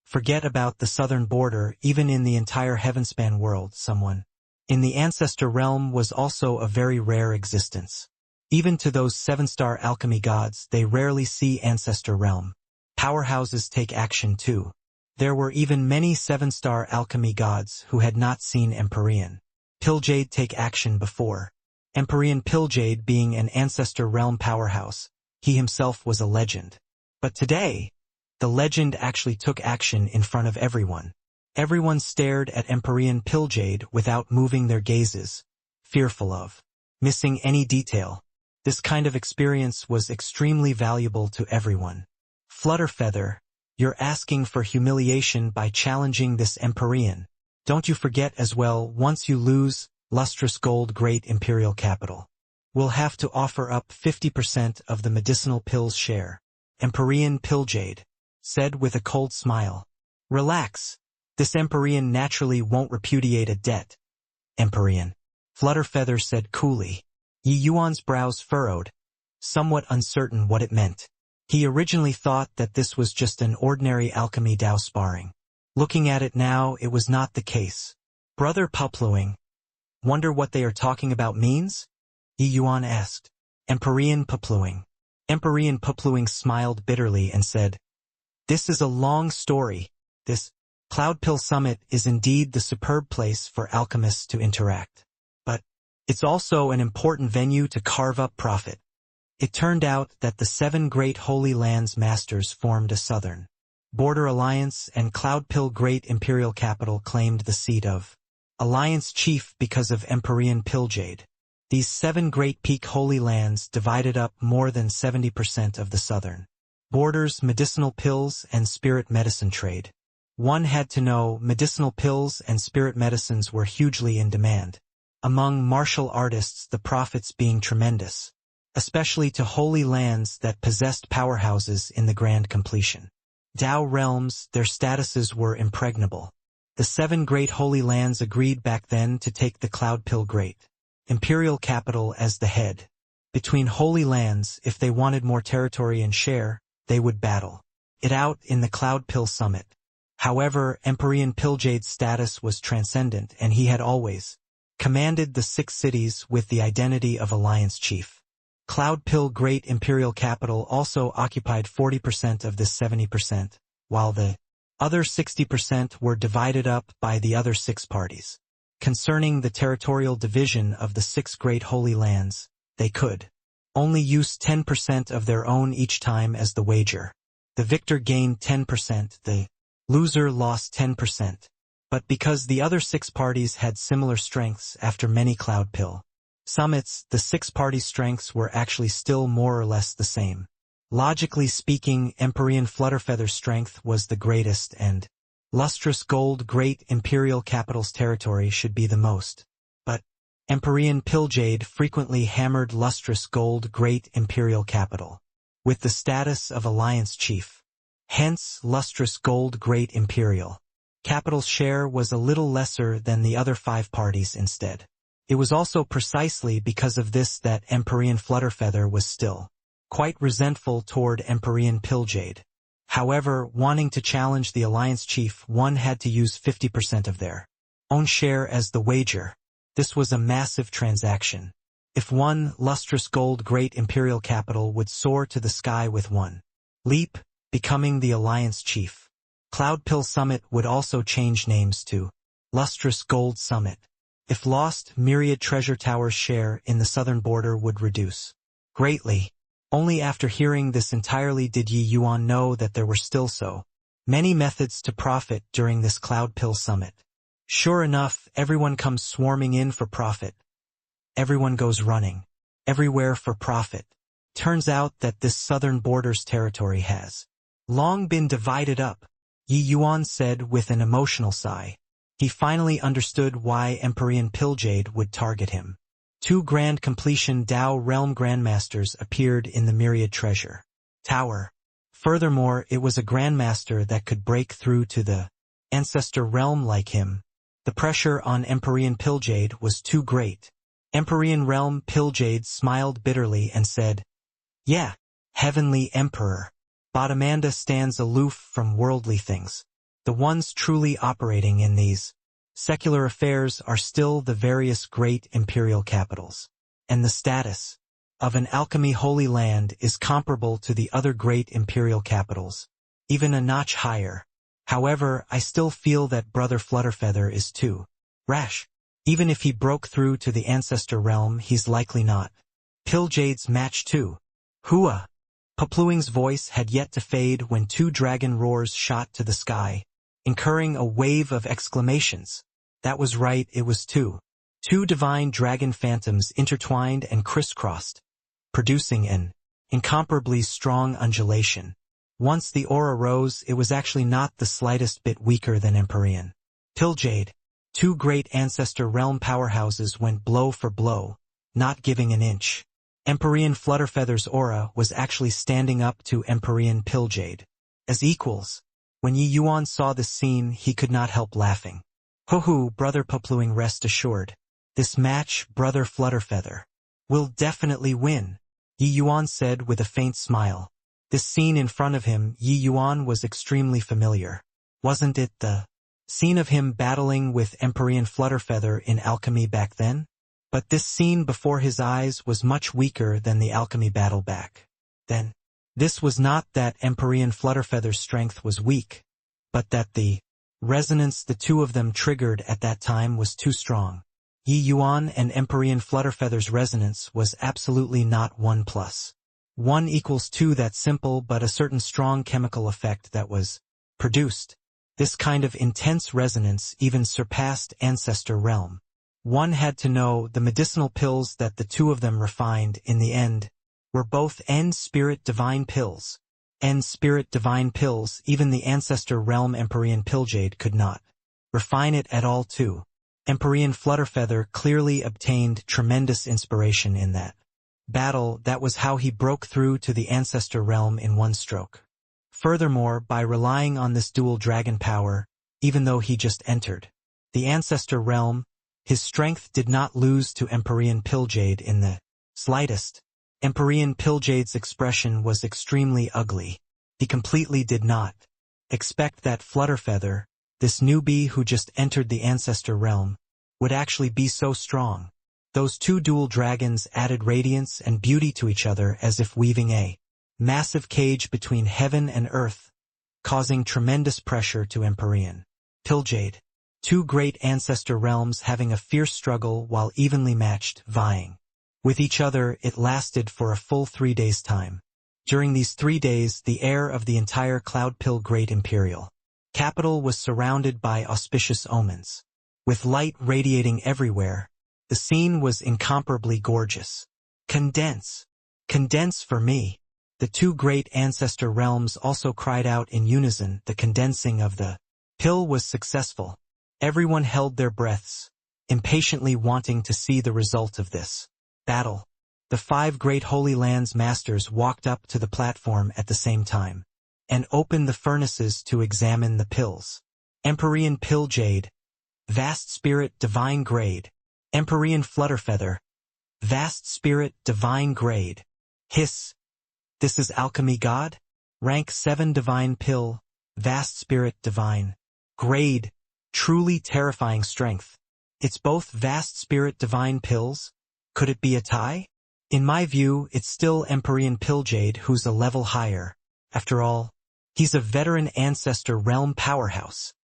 Speaker 1: Forget about the southern border, even in the entire Heavenspan world, someone in the Ancestor Realm was also a very rare existence. Even to those 7-star alchemy gods, they rarely see Ancestor Realm. Powerhouses take action too. There were even many 7-star alchemy gods who had not seen Empyrean Pilljade take action before. Empyrean Pilljade being an Ancestor Realm powerhouse, he himself was a legend. But today, the legend actually took action in front of everyone. Everyone stared at Empyrean Pilljade without moving their gazes, fearful of missing any detail. This kind of experience was extremely valuable to everyone. Flutterfeather, you're asking for humiliation by challenging this Empyrean. Don't you forget as well, once you lose lustrous gold great imperial capital, we'll have to offer up 50% of the medicinal pills share. Empyrean Pilljade said with a cold smile. Relax. This Empyrean naturally won't repudiate a debt. Empyrean Flutterfeather said coolly. Yi Yuan's brows furrowed, somewhat uncertain what it meant. He originally thought that this was just an ordinary alchemy Tao sparring. Looking at it now, it was not the case. Brother Pupluing, wonder what they are talking about means? Yi Yuan asked. Empyrean Pupluing. Empyrean Pupluing smiled bitterly and said, "This is a long story. This Cloud Pill Summit is indeed the superb place for alchemists to interact. But it's also an important venue to carve up profit." It turned out that the 7 great Holy Lands masters formed a southern border alliance, and Cloud Pill Great Imperial Capital claimed the seat of alliance chief because of Empyrean Pilljade. These 7 great peak Holy Lands divided up more than 70% of the southern border's medicinal pills and spirit medicine trade. One had to know medicinal pills and spirit medicines were hugely in demand. Among martial artists, the profits being tremendous, especially to holy lands that possessed powerhouses in the grand completion. Tao realms, their statuses were impregnable. The 7 great holy lands agreed back then to take the Cloud Pill Great Imperial capital as the head. Between holy lands, if they wanted more territory and share, they would battle it out in the Cloud Pill Summit. However, Empyrean Pilljade's status was transcendent, and he had always commanded the 6 cities with the identity of Alliance Chief. Cloud Pill Great Imperial Capital also occupied 40% of this 70%, while the other 60% were divided up by the other 6 parties. Concerning the territorial division of the 6 great holy lands, they could only use 10% of their own each time as the wager. The victor gained 10%, the loser lost 10%. But because the other 6 parties had similar strengths after many Cloud Pill summits, the 6 party strengths were actually still more or less the same. Logically speaking, Empyrean Flutterfeather's strength was the greatest, and Lustrous Gold Great Imperial Capital's territory should be the most. But Empyrean Pilljade frequently hammered Lustrous Gold Great Imperial Capital with the status of Alliance Chief. Hence, Lustrous Gold Great Imperial Capital's share was a little lesser than the other 5 parties instead. It was also precisely because of this that Empyrean Flutterfeather was still quite resentful toward Empyrean Pilljade. However, wanting to challenge the Alliance Chief, one had to use 50% of their own share as the wager. This was a massive transaction. If one Lustrous Gold Great Imperial Capital would soar to the sky with one leap, becoming the Alliance Chief, Cloud Pill Summit would also change names to Lustrous Gold Summit. If lost, Myriad Treasure Tower's share in the southern border would reduce greatly. Only after hearing this entirely did Yi Yuan know that there were still so many methods to profit during this Cloud Pill Summit. Sure enough, everyone comes swarming in for profit. Everyone goes running everywhere for profit. Turns out that this southern border's territory has long been divided up, Yi Yuan said with an emotional sigh. He finally understood why Empyrean Pilljade would target him. 2 Grand Completion Dao Realm Grandmasters appeared in the Myriad Treasure Tower. Furthermore, it was a Grandmaster that could break through to the Ancestor Realm like him. The pressure on Empyrean Pilljade was too great. Empyrean Realm Pilljade smiled bitterly and said, "Yeah, Heavenly Emperor. But Amanda stands aloof from worldly things. The ones truly operating in these secular affairs are still the various great imperial capitals. And the status of an alchemy holy land is comparable to the other great imperial capitals, even a notch higher. However, I still feel that Brother Flutterfeather is too rash. Even if he broke through to the Ancestor Realm, he's likely not Pilljade's match too." Hua! Papluing's voice had yet to fade when 2 dragon roars shot to the sky, incurring a wave of exclamations. That was right, it was 2 divine dragon phantoms intertwined and crisscrossed, producing an incomparably strong undulation. Once the aura rose, it was actually not the slightest bit weaker than Empyrean Pilljade. 2 great Ancestor Realm powerhouses went blow for blow, not giving an inch. Empyrean Flutterfeather's aura was actually standing up to Empyrean Pilljade as equals. When Yi Yuan saw this scene, he could not help laughing. "Ho-ho, Brother Papluing, rest assured. This match, Brother Flutterfeather, will definitely win," Yi Yuan said with a faint smile. This scene in front of him, Yi Yuan, was extremely familiar. Wasn't it the scene of him battling with Empyrean Flutterfeather in alchemy back then? But this scene before his eyes was much weaker than the alchemy battle back then. This was not that Empyrean Flutterfeather's strength was weak, but that the resonance the 2 of them triggered at that time was too strong. Yi Yuan and Empyrean Flutterfeather's resonance was absolutely not 1 + 1 = 2, that simple, but a certain strong chemical effect that was produced. This kind of intense resonance even surpassed Ancestor Realm. One had to know the medicinal pills that the 2 of them refined in the end were both N-Spirit Divine Pills. N-Spirit Divine Pills, even the Ancestor Realm Empyrean Pilljade could not refine it at all too. Empyrean Flutterfeather clearly obtained tremendous inspiration in that battle. That was how he broke through to the Ancestor Realm in 1 stroke. Furthermore, by relying on this dual dragon power, even though he just entered the ancestor realm. His strength did not lose to Empyrean Pilljade in the slightest. Empyrean Pilljade's expression was extremely ugly. He completely did not expect that Flutterfeather, this newbie who just entered the ancestor realm, would actually be so strong. Those two dual dragons added radiance and beauty to each other as if weaving a massive cage between heaven and earth, causing tremendous pressure to Empyrean Pilljade. Two great ancestor realms having a fierce struggle while evenly matched, vying with each other. It lasted for a full 3 days' time. During these 3 days, the air of the entire Cloudpill Great Imperial capital was surrounded by auspicious omens. With light radiating everywhere, the scene was incomparably gorgeous. Condense! Condense for me! The two great ancestor realms also cried out in unison. The condensing of the pill was successful. Everyone held their breaths, impatiently wanting to see the result of this battle. The 5 great Holy Lands masters walked up to the platform at the same time and opened the furnaces to examine the pills. Empyrean Pilljade, Vast Spirit Divine Grade. Empyrean Flutterfeather, Vast Spirit Divine Grade. Hiss. This is Alchemy God? Rank 7 Divine Pill, Vast Spirit Divine Grade. Truly terrifying strength. It's both Vast Spirit Divine Pills? Could it be a tie? In my view, it's still Empyrean Pilljade who's a level higher. After all, he's a veteran ancestor realm powerhouse.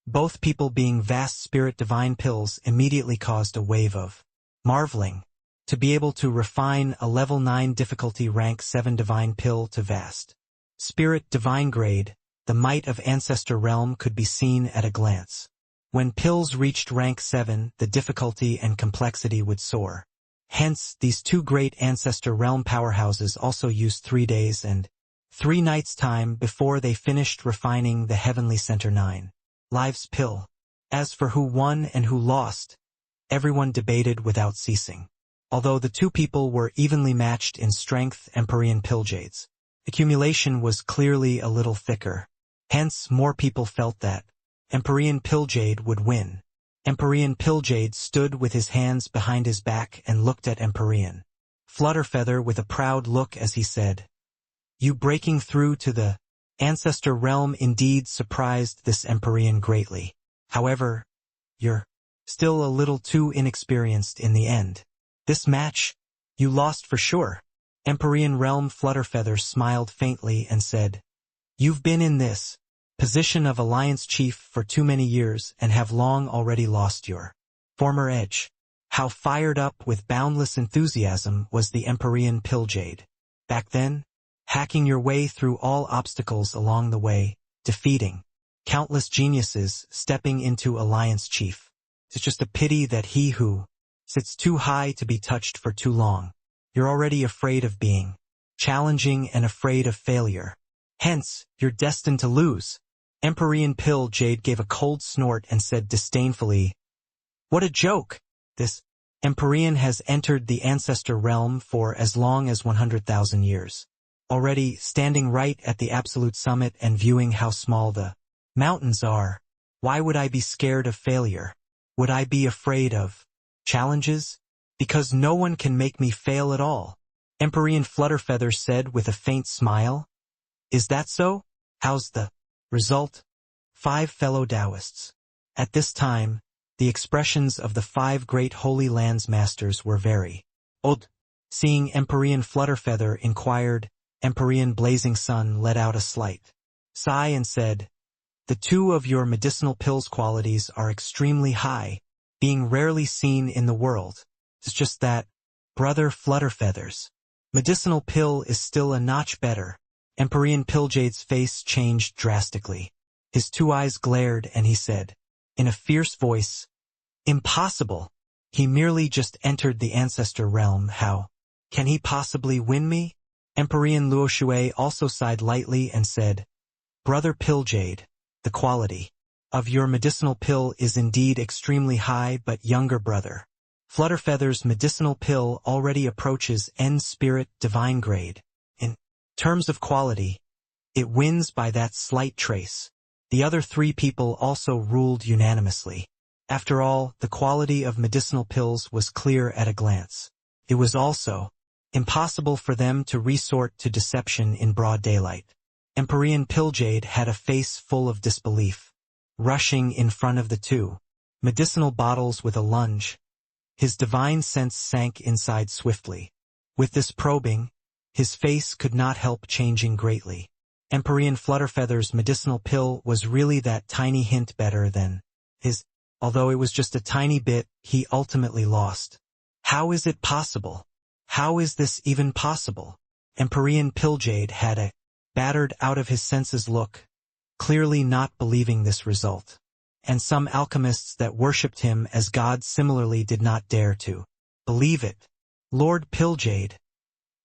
Speaker 1: Both people being Vast Spirit Divine Pills immediately caused a wave of marveling. To be able to refine a level 9 difficulty rank 7 Divine Pill to Vast Spirit Divine Grade, the might of Ancestor Realm could be seen at a glance. When pills reached rank 7, the difficulty and complexity would soar. Hence, these two great Ancestor Realm powerhouses also used 3 days and 3 nights' time before they finished refining the Heavenly Center 9 Lives pill. As for who won and who lost, everyone debated without ceasing. Although the two people were evenly matched in strength, Empyrean Pilljade's accumulation was clearly a little thicker. Hence, more people felt that Empyrean Pilljade would win. Empyrean Pilljade stood with his hands behind his back and looked at Empyrean Flutterfeather with a proud look as he said, "You breaking through to the Ancestor Realm indeed surprised this Empyrean greatly. However, you're still a little too inexperienced in the end. This match, you lost for sure." Empyrean Realm Flutterfeather smiled faintly and said, "You've been in this position of Alliance Chief for too many years and have long already lost your former edge." How fired up with boundless enthusiasm was the Empyrean Pilljade. Back then, hacking your way through all obstacles along the way, defeating countless geniuses, stepping into Alliance Chief. It's just a pity that he who sits too high to be touched for too long. You're already afraid of being challenging and afraid of failure. Hence, you're destined to lose. Empyrean Pilljade gave a cold snort and said disdainfully, "What a joke! This Empyrean has entered the Ancestor Realm for as long as 100,000 years. Already standing right at the absolute summit and viewing how small the mountains are. Why would I be scared of failure? Would I be afraid of challenges? Because no one can make me fail at all." Empyrean Flutterfeather said with a faint smile. "Is that so? How's the result?" 5 fellow Taoists. At this time, the expressions of the 5 great Holy Lands masters were very odd. Seeing Empyrean Flutterfeather inquired, Empyrean Blazing Sun let out a slight sigh and said, "The 2 of your medicinal pills qualities are extremely high, being rarely seen in the world. It's just that, Brother Flutterfeather's medicinal pill is still a notch better." Empyrean Pilljade's face changed drastically. His 2 eyes glared and he said, in a fierce voice, "Impossible! He merely just entered the Ancestor Realm. How can he possibly win me?" Empyrean Luoxue also sighed lightly and said, "Brother Pilljade, the quality of your medicinal pill is indeed extremely high, but younger brother Flutterfeather's medicinal pill already approaches End Spirit Divine Grade. In terms of quality, it wins by that slight trace." The other 3 people also ruled unanimously. After all, the quality of medicinal pills was clear at a glance. It was also impossible for them to resort to deception in broad daylight. Empyrean Pilljade had a face full of disbelief. Rushing in front of the 2 medicinal bottles with a lunge, his divine sense sank inside swiftly. With this probing, his face could not help changing greatly. Empyrean Flutterfeather's medicinal pill was really that tiny hint better than his. Although it was just a tiny bit, he ultimately lost. How is it possible? How is this even possible? Empyrean Pilljade had a battered out of his senses look, clearly not believing this result. And some alchemists that worshipped him as God similarly did not dare to believe it. Lord Pilljade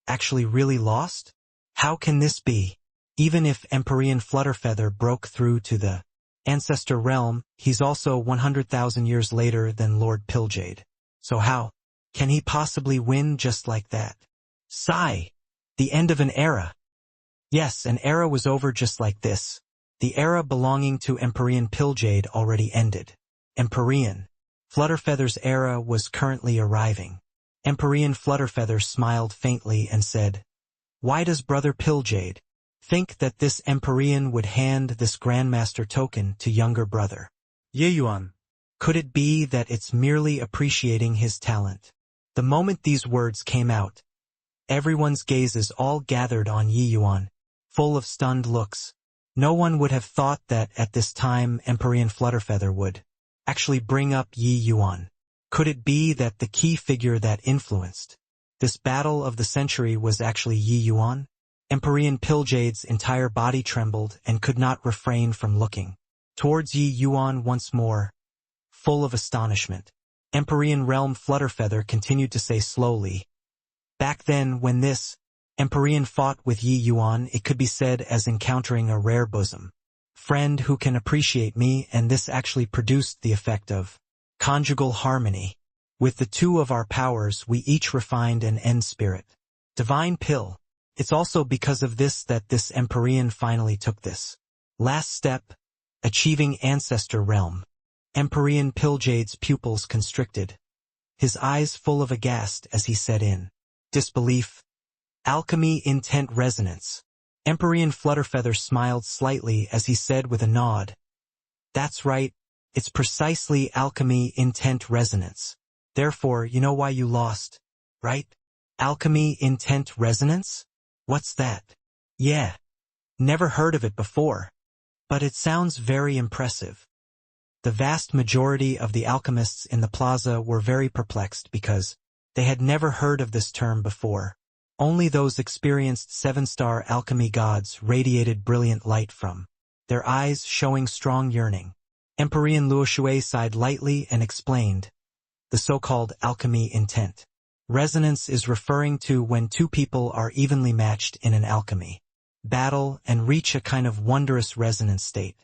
Speaker 1: actually really lost? How can this be? Even if Empyrean Flutterfeather broke through to the ancestor realm, he's also 100,000 years later than Lord Pilljade. So how can he possibly win just like that? Sigh. The end of an era. Yes, an era was over just like this. The era belonging to Empyrean Pilljade already ended. Empyrean Flutterfeather's era was currently arriving. Empyrean Flutterfeather smiled faintly and said, "Why does Brother Pilljade think that this Empyrean would hand this Grandmaster token to younger brother?
Speaker 3: Ye Yuan.
Speaker 1: Could it be that it's merely appreciating his talent?" The moment these words came out, everyone's gazes all gathered on Yi Yuan, full of stunned looks. No one would have thought that at this time Empyrean Flutterfeather would actually bring up Yi Yuan. Could it be that the key figure that influenced this battle of the century was actually Yi Yuan? Empyrean Pilljade's entire body trembled and could not refrain from looking towards Yi Yuan once more, full of astonishment. Empyrean Realm Flutterfeather continued to say slowly, "Back then when this Empyrean fought with Yi Yuan, it could be said as encountering a rare bosom friend who can appreciate me, and this actually produced the effect of conjugal harmony. With the 2 of our powers we each refined an end spirit. Divine Pill. It's also because of this that this Empyrean finally took this last step, achieving Ancestor Realm." Empyrean Pilljade's pupils constricted, his eyes full of aghast as he said in disbelief, "Alchemy Intent Resonance." Empyrean Flutterfeather smiled slightly as he said with a nod, "That's right, it's precisely Alchemy Intent Resonance. Therefore, you know why you lost, right? Alchemy Intent Resonance? What's that? Yeah. Never heard of it before. But it sounds very impressive." The vast majority of the alchemists in the plaza were very perplexed because they had never heard of this term before. Only those experienced 7-star alchemy gods radiated brilliant light from their eyes, showing strong yearning. Empyrean Luoshui sighed lightly and explained, "The so-called alchemy intent resonance is referring to when 2 people are evenly matched in an alchemy battle and reach a kind of wondrous resonance state.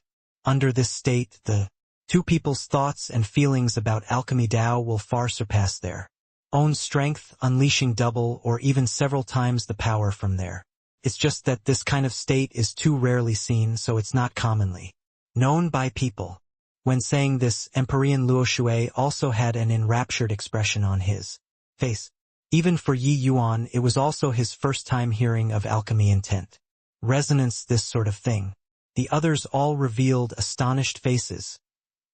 Speaker 1: Under this state, the 2 people's thoughts and feelings about alchemy Tao will far surpass their own strength, unleashing double or even several times the power from there. It's just that this kind of state is too rarely seen, so it's not commonly known by people." When saying this, Empyrean Luoshui also had an enraptured expression on his face. Even for Yi Yuan, it was also his first time hearing of alchemy intent resonance, this sort of thing. The others all revealed astonished faces,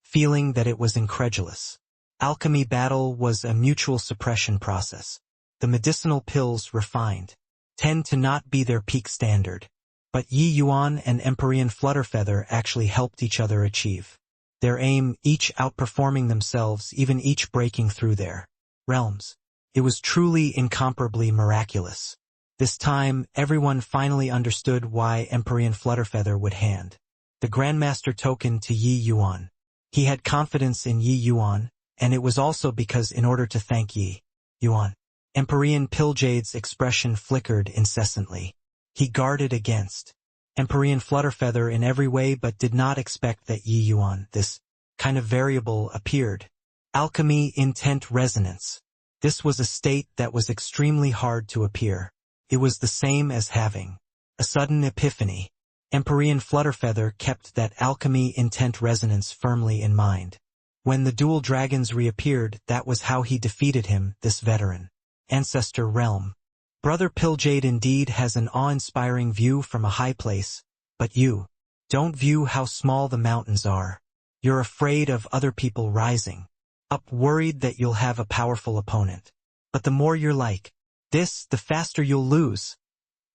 Speaker 1: feeling that it was incredulous. Alchemy battle was a mutual suppression process. The medicinal pills refined tend to not be their peak standard, but Yi Yuan and Empyrean Flutterfeather actually helped each other achieve their aim, each outperforming themselves, even each breaking through their realms. It was truly incomparably miraculous. This time, everyone finally understood why Empyrean Flutterfeather would hand the Grandmaster token to Yi Yuan. He had confidence in Yi Yuan, and it was also because in order to thank Yi Yuan, Empyrean Pilljade's expression flickered incessantly. He guarded against Empyrean Flutterfeather in every way but did not expect that Yi Yuan, this kind of variable, appeared. Alchemy Intent Resonance. This was a state that was extremely hard to appear. It was the same as having a sudden epiphany. Empyrean Flutterfeather kept that alchemy intent resonance firmly in mind. When the dual dragons reappeared, that was how he defeated him, this veteran. Ancestor realm. Brother Pilljade indeed has an awe-inspiring view from a high place, but you don't view how small the mountains are. You're afraid of other people rising up, worried that you'll have a powerful opponent. But the more you're like this, the faster you'll lose,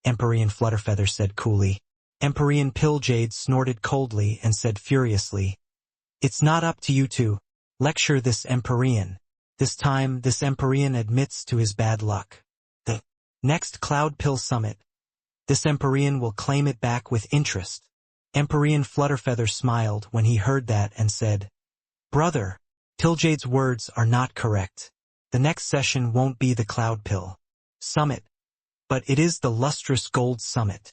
Speaker 1: Empyrean Flutterfeather said coolly. Empyrean Pilljade snorted coldly and said furiously, "It's not up to you to lecture this Empyrean. This time, this Empyrean admits to his bad luck. The next Cloud Pill Summit, this Empyrean will claim it back with interest." Empyrean Flutterfeather smiled when he heard that and said, "Brother, Pilljade's words are not correct. The next session won't be the Cloud Pill Summit, but it is the Lustrous Gold Summit."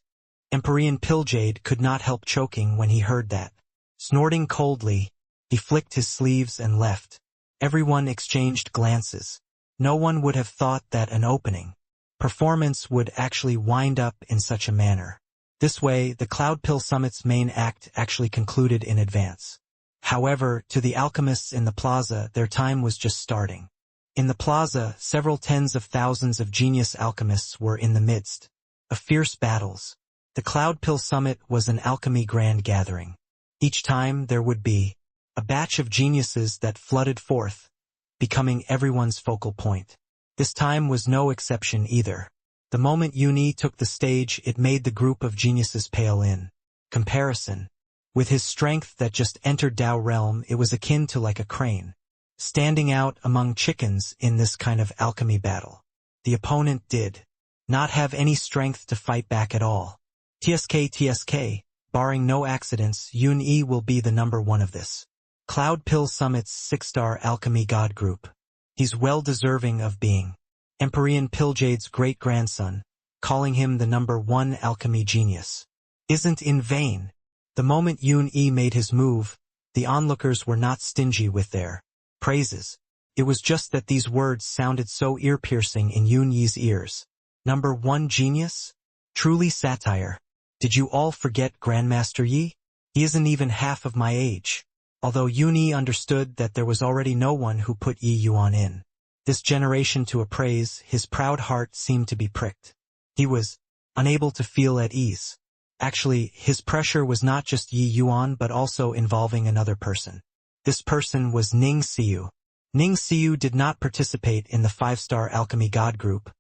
Speaker 1: Empyrean Pilljade could not help choking when he heard that. Snorting coldly, he flicked his sleeves and left. Everyone exchanged glances. No one would have thought that an opening performance would actually wind up in such a manner. This way, the Cloud Pill Summit's main act actually concluded in advance. However, to the alchemists in the plaza, their time was just starting. In the plaza, several tens of thousands of genius alchemists were in the midst of fierce battles. The Cloud Pill Summit was an alchemy grand gathering. Each time there would be a batch of geniuses that flooded forth, becoming everyone's focal point. This time was no exception either. The moment Uni took the stage, it made the group of geniuses pale in comparison. With his strength that just entered Tao realm, it was akin to like a crane standing out among chickens in this kind of alchemy battle. The opponent did not have any strength to fight back at all. TSK, barring no accidents, Yun-E will be the number one of this Cloud Pill Summit's 6-star alchemy god group. He's well deserving of being Empyrean Pilljade's great-grandson, calling him the number one alchemy genius isn't in vain. The moment Yun-E made his move, the onlookers were not stingy with their praises. It was just that these words sounded so ear-piercing in Yun-Yi's ears. Number one genius? Truly satire. Did you all forget Grandmaster Yi? He isn't even half of my age. Although Yun-E understood that there was already no one who put Yi Yuan in this generation to appraise, his proud heart seemed to be pricked. He was unable to feel at ease. Actually, his pressure was not just Yi Yuan but also involving another person. This person was Ning Xiu. Ning Xiu did not participate in the 5-star alchemy god group,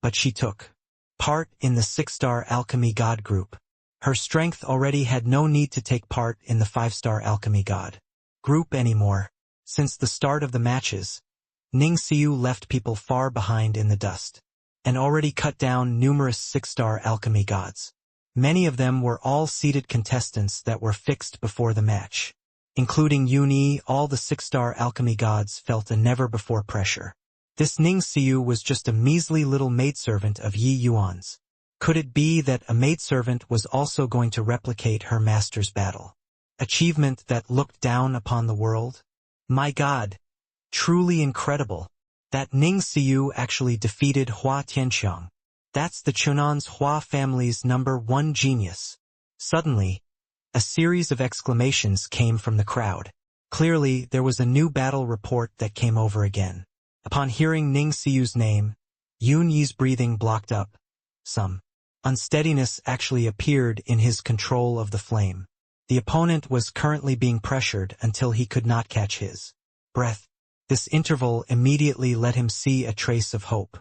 Speaker 1: but she took part in the 6-star alchemy god group. Her strength already had no need to take part in the 5-star alchemy god group anymore. Since the start of the matches, Ning Xiu left people far behind in the dust, and already cut down numerous 6-star alchemy gods. Many of them were all-seated contestants that were fixed before the match. Including Yun-E, all the 6-star alchemy gods felt a never-before pressure. This Ning Xiu was just a measly little maidservant of Yi Yuan's. Could it be that a maidservant was also going to replicate her master's battle achievement that looked down upon the world? My God! Truly incredible. That Ning Xiu actually defeated Hua Tianqiang. That's the Chunan's Hua family's number one genius. Suddenly, a series of exclamations came from the crowd. Clearly, there was a new battle report that came over again. Upon hearing Ning Xiu's name, Yun-Yi's breathing blocked up. Some unsteadiness actually appeared in his control of the flame. The opponent was currently being pressured until he could not catch his breath. This interval immediately let him see a trace of hope.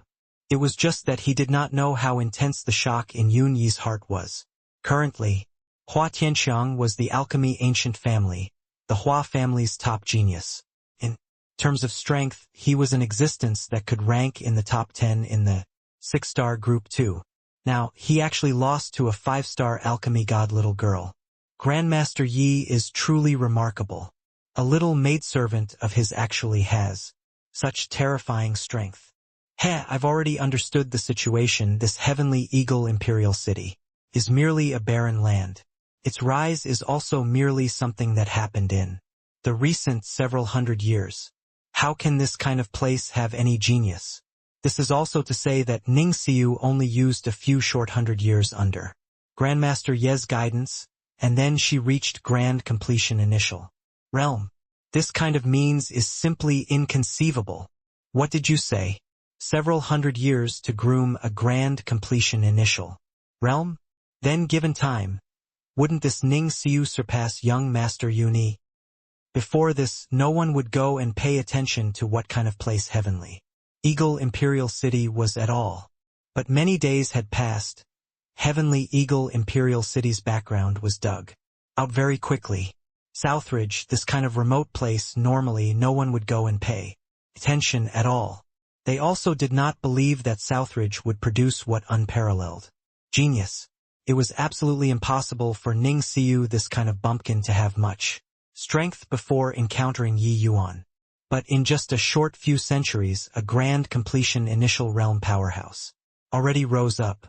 Speaker 1: It was just that he did not know how intense the shock in Yun-Yi's heart was. Currently, Hua Tianqiang was the alchemy ancient family, the Hua family's top genius. In terms of strength, he was an existence that could rank in the top 10 in the 6-star group too. Now, he actually lost to a 5-star alchemy god little girl. Grandmaster Yi is truly remarkable. A little maidservant of his actually has such terrifying strength. I've already understood the situation. This heavenly eagle imperial city is merely a barren land. Its rise is also merely something that happened in the recent several hundred years. How can this kind of place have any genius? This is also to say that Ning Xiu only used a few short hundred years under Grandmaster Ye's guidance. and then she reached grand completion initial realm. This kind of means is simply inconceivable. What did you say? Several hundred years to groom a grand completion initial realm? Then given time, wouldn't this Ning Siu surpass young Master Yuni? Before this, no one would go and pay attention to what kind of place Heavenly Eagle Imperial City was at all. But many days had passed. Heavenly Eagle Imperial City's background was dug out very quickly. Southridge, this kind of remote place, normally no one would go and pay attention at all. They also did not believe that Southridge would produce what unparalleled genius. It was absolutely impossible for Ning Siu, this kind of bumpkin, to have much strength before encountering Yi Yuan. But in just a short few centuries, a grand completion initial realm powerhouse already rose up,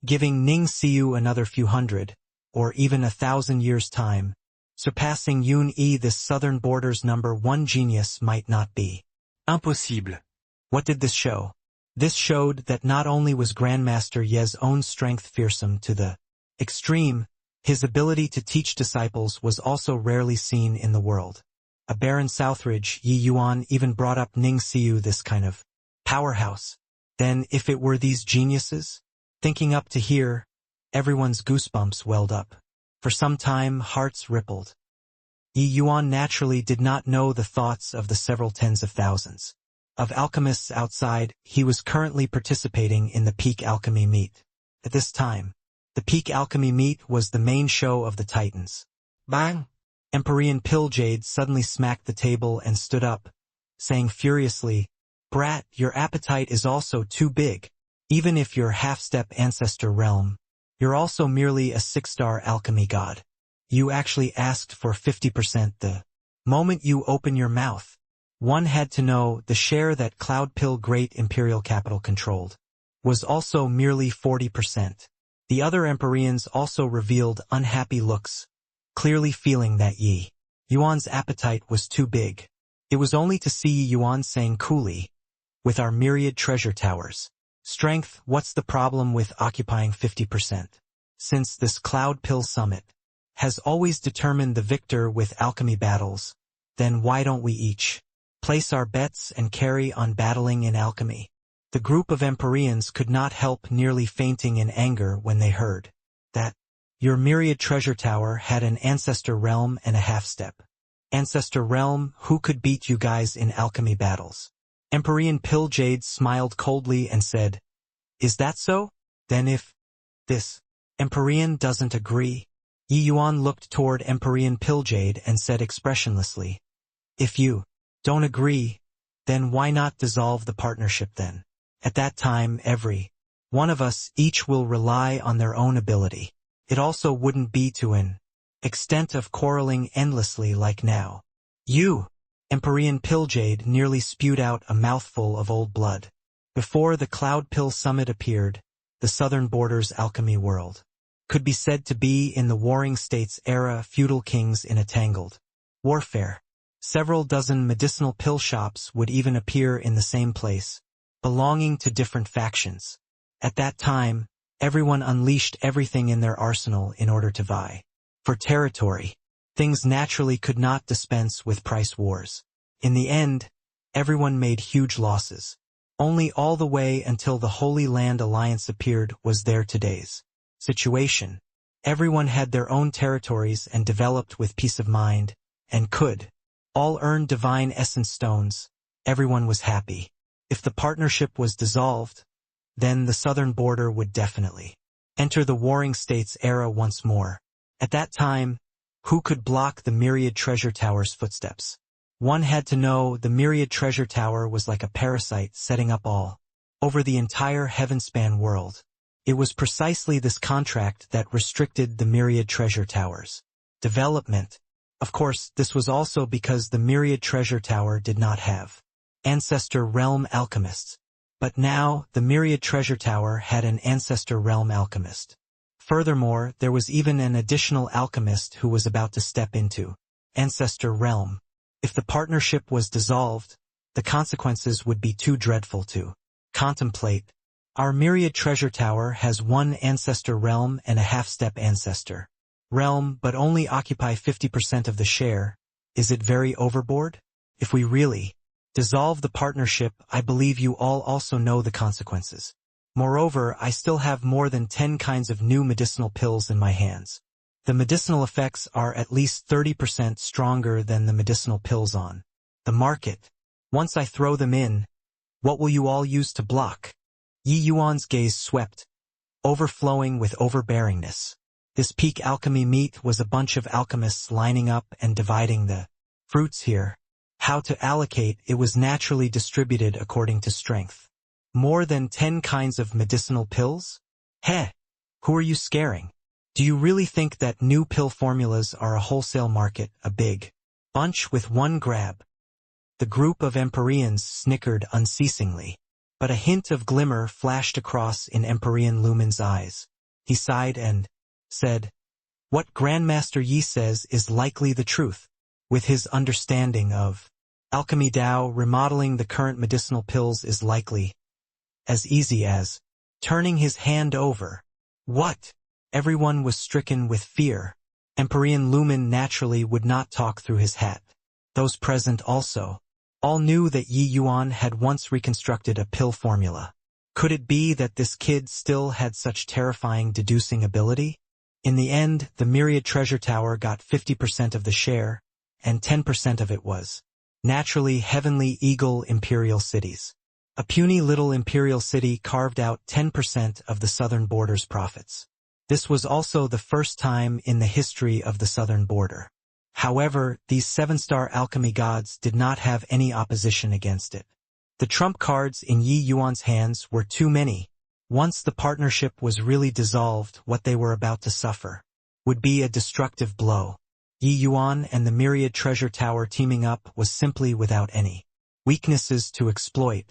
Speaker 1: giving Ning Siu another few hundred, or even 1,000 years' time. Surpassing Yun Yi, this southern border's #1 genius, might not be
Speaker 4: Impossible.
Speaker 1: What did this show? This showed that not only was Grandmaster Ye's own strength fearsome to the extreme, his ability to teach disciples was also rarely seen in the world. A Baron Southridge, Yi Yuan even brought up Ning Siu, this kind of powerhouse. Then if it were these geniuses? Thinking up to here, everyone's goosebumps welled up. For some time, hearts rippled. Yi Yuan naturally did not know the thoughts of the several tens of thousands of alchemists outside. He was currently participating in the Peak Alchemy Meet. At this time, the Peak Alchemy Meet was the main show of the Titans. Bang! Empyrean Pilljade suddenly smacked the table and stood up, saying furiously, "Brat, your appetite is also too big. Even if you're half-step ancestor realm, you're also merely a 6-star alchemy god. You actually asked for 50% the moment you open your mouth." One had to know the share that Cloudpill Great Imperial Capital controlled was also merely 40%. The other Empyreans also revealed unhappy looks, clearly feeling that Yi Yuan's appetite was too big. It was only to see Yi Yuan saying coolly, "With our myriad treasure towers, strength, what's the problem with occupying 50%? Since this Cloudpill Summit has always determined the victor with alchemy battles, then why don't we each place our bets and carry on battling in alchemy?" The group of Empyreans could not help nearly fainting in anger when they heard that your myriad treasure tower had an ancestor realm and a half-step ancestor realm. Who could beat you guys in alchemy battles? Empyrean Pilljade smiled coldly and said, "Is that so? Then if this Empyrean doesn't agree?" Yi Yuan looked toward Empyrean Pilljade and said expressionlessly, "If you don't agree, then why not dissolve the partnership then? At that time every one of us each will rely on their own ability. It also wouldn't be to an extent of quarreling endlessly like now." "You!" Empyrean Pilljade nearly spewed out a mouthful of old blood. Before the Cloudpill Summit appeared, the southern border's alchemy world could be said to be in the Warring States era, feudal kings in a tangled warfare. Several dozen medicinal pill shops would even appear in the same place, belonging to different factions. At that time, everyone unleashed everything in their arsenal in order to vie for territory. Things naturally could not dispense with price wars. In the end, everyone made huge losses. Only all the way until the Holy Land Alliance appeared was there today's situation. Everyone had their own territories and developed with peace of mind, and could all earn divine essence stones. Everyone was happy. If the partnership was dissolved, then the southern border would definitely enter the Warring States era once more. At that time, who could block the Myriad Treasure Tower's footsteps? One had to know the Myriad Treasure Tower was like a parasite setting up all over the entire Heavenspan world. It was precisely this contract that restricted the Myriad Treasure Tower's development. Of course, this was also because the Myriad Treasure Tower did not have ancestor realm alchemists. But now, the Myriad Treasure Tower had an ancestor realm alchemist. Furthermore, there was even an additional alchemist who was about to step into ancestor realm. If the partnership was dissolved, the consequences would be too dreadful to contemplate. Our Myriad Treasure Tower has one ancestor realm and a half-step ancestor realm but only occupy 50% of the share, is it very overboard? If we really dissolve the partnership, I believe you all also know the consequences. Moreover, I still have more than 10 kinds of new medicinal pills in my hands. The medicinal effects are at least 30% stronger than the medicinal pills on the market. Once I throw them in, what will you all use to block? Yi Yuan's gaze swept, overflowing with overbearingness. This peak alchemy meet was a bunch of alchemists lining up and dividing the fruits here. How to allocate it was naturally distributed according to strength. More than 10 kinds of medicinal pills? Heh! Who are you scaring? Do you really think that new pill formulas are a wholesale market, a big bunch with one grab? The group of Empyreans snickered unceasingly, but a hint of glimmer flashed across in Empyrean Lumen's eyes. He sighed and said, "What Grandmaster Yi says is likely the truth." With his understanding of alchemy Dao, remodeling the current medicinal pills is likely as easy as turning his hand over. What? Everyone was stricken with fear. Empyrean Lumen naturally would not talk through his hat. Those present also all knew that Yi Yuan had once reconstructed a pill formula. Could it be that this kid still had such terrifying deducing ability? In the end, the Myriad Treasure Tower got 50% of the share, and 10% of it was naturally Heavenly Eagle Imperial Cities. A puny little imperial city carved out 10% of the southern border's profits. This was also the first time in the history of the southern border. However, these 7-star alchemy gods did not have any opposition against it. The trump cards in Yi Yuan's hands were too many. Once the partnership was really dissolved, what they were about to suffer would be a destructive blow. Yi Yuan and the Myriad Treasure Tower teaming up was simply without any weaknesses to exploit.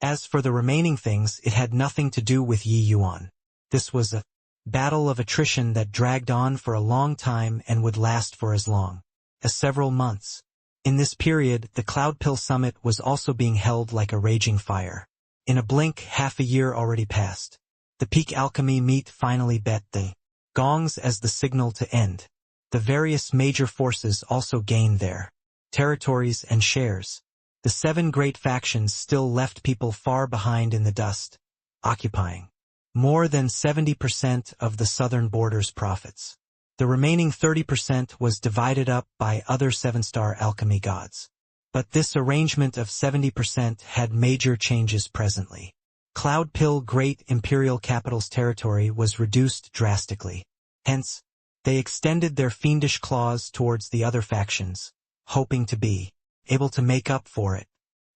Speaker 1: As for the remaining things, it had nothing to do with Yi Yuan. This was a battle of attrition that dragged on for a long time and would last for as long as several months. In this period, the Cloud Pill Summit was also being held like a raging fire. In a blink, half a year already passed. The peak alchemy meet finally bet the gongs as the signal to end. The various major forces also gained their territories and shares. The 7 great factions still left people far behind in the dust, occupying more than 70% of the southern border's profits. The remaining 30% was divided up by other 7-star alchemy gods. But this arrangement of 70% had major changes presently. Cloud Pill Great Imperial Capital's territory was reduced drastically. Hence, they extended their fiendish claws towards the other factions, hoping to be able to make up for it.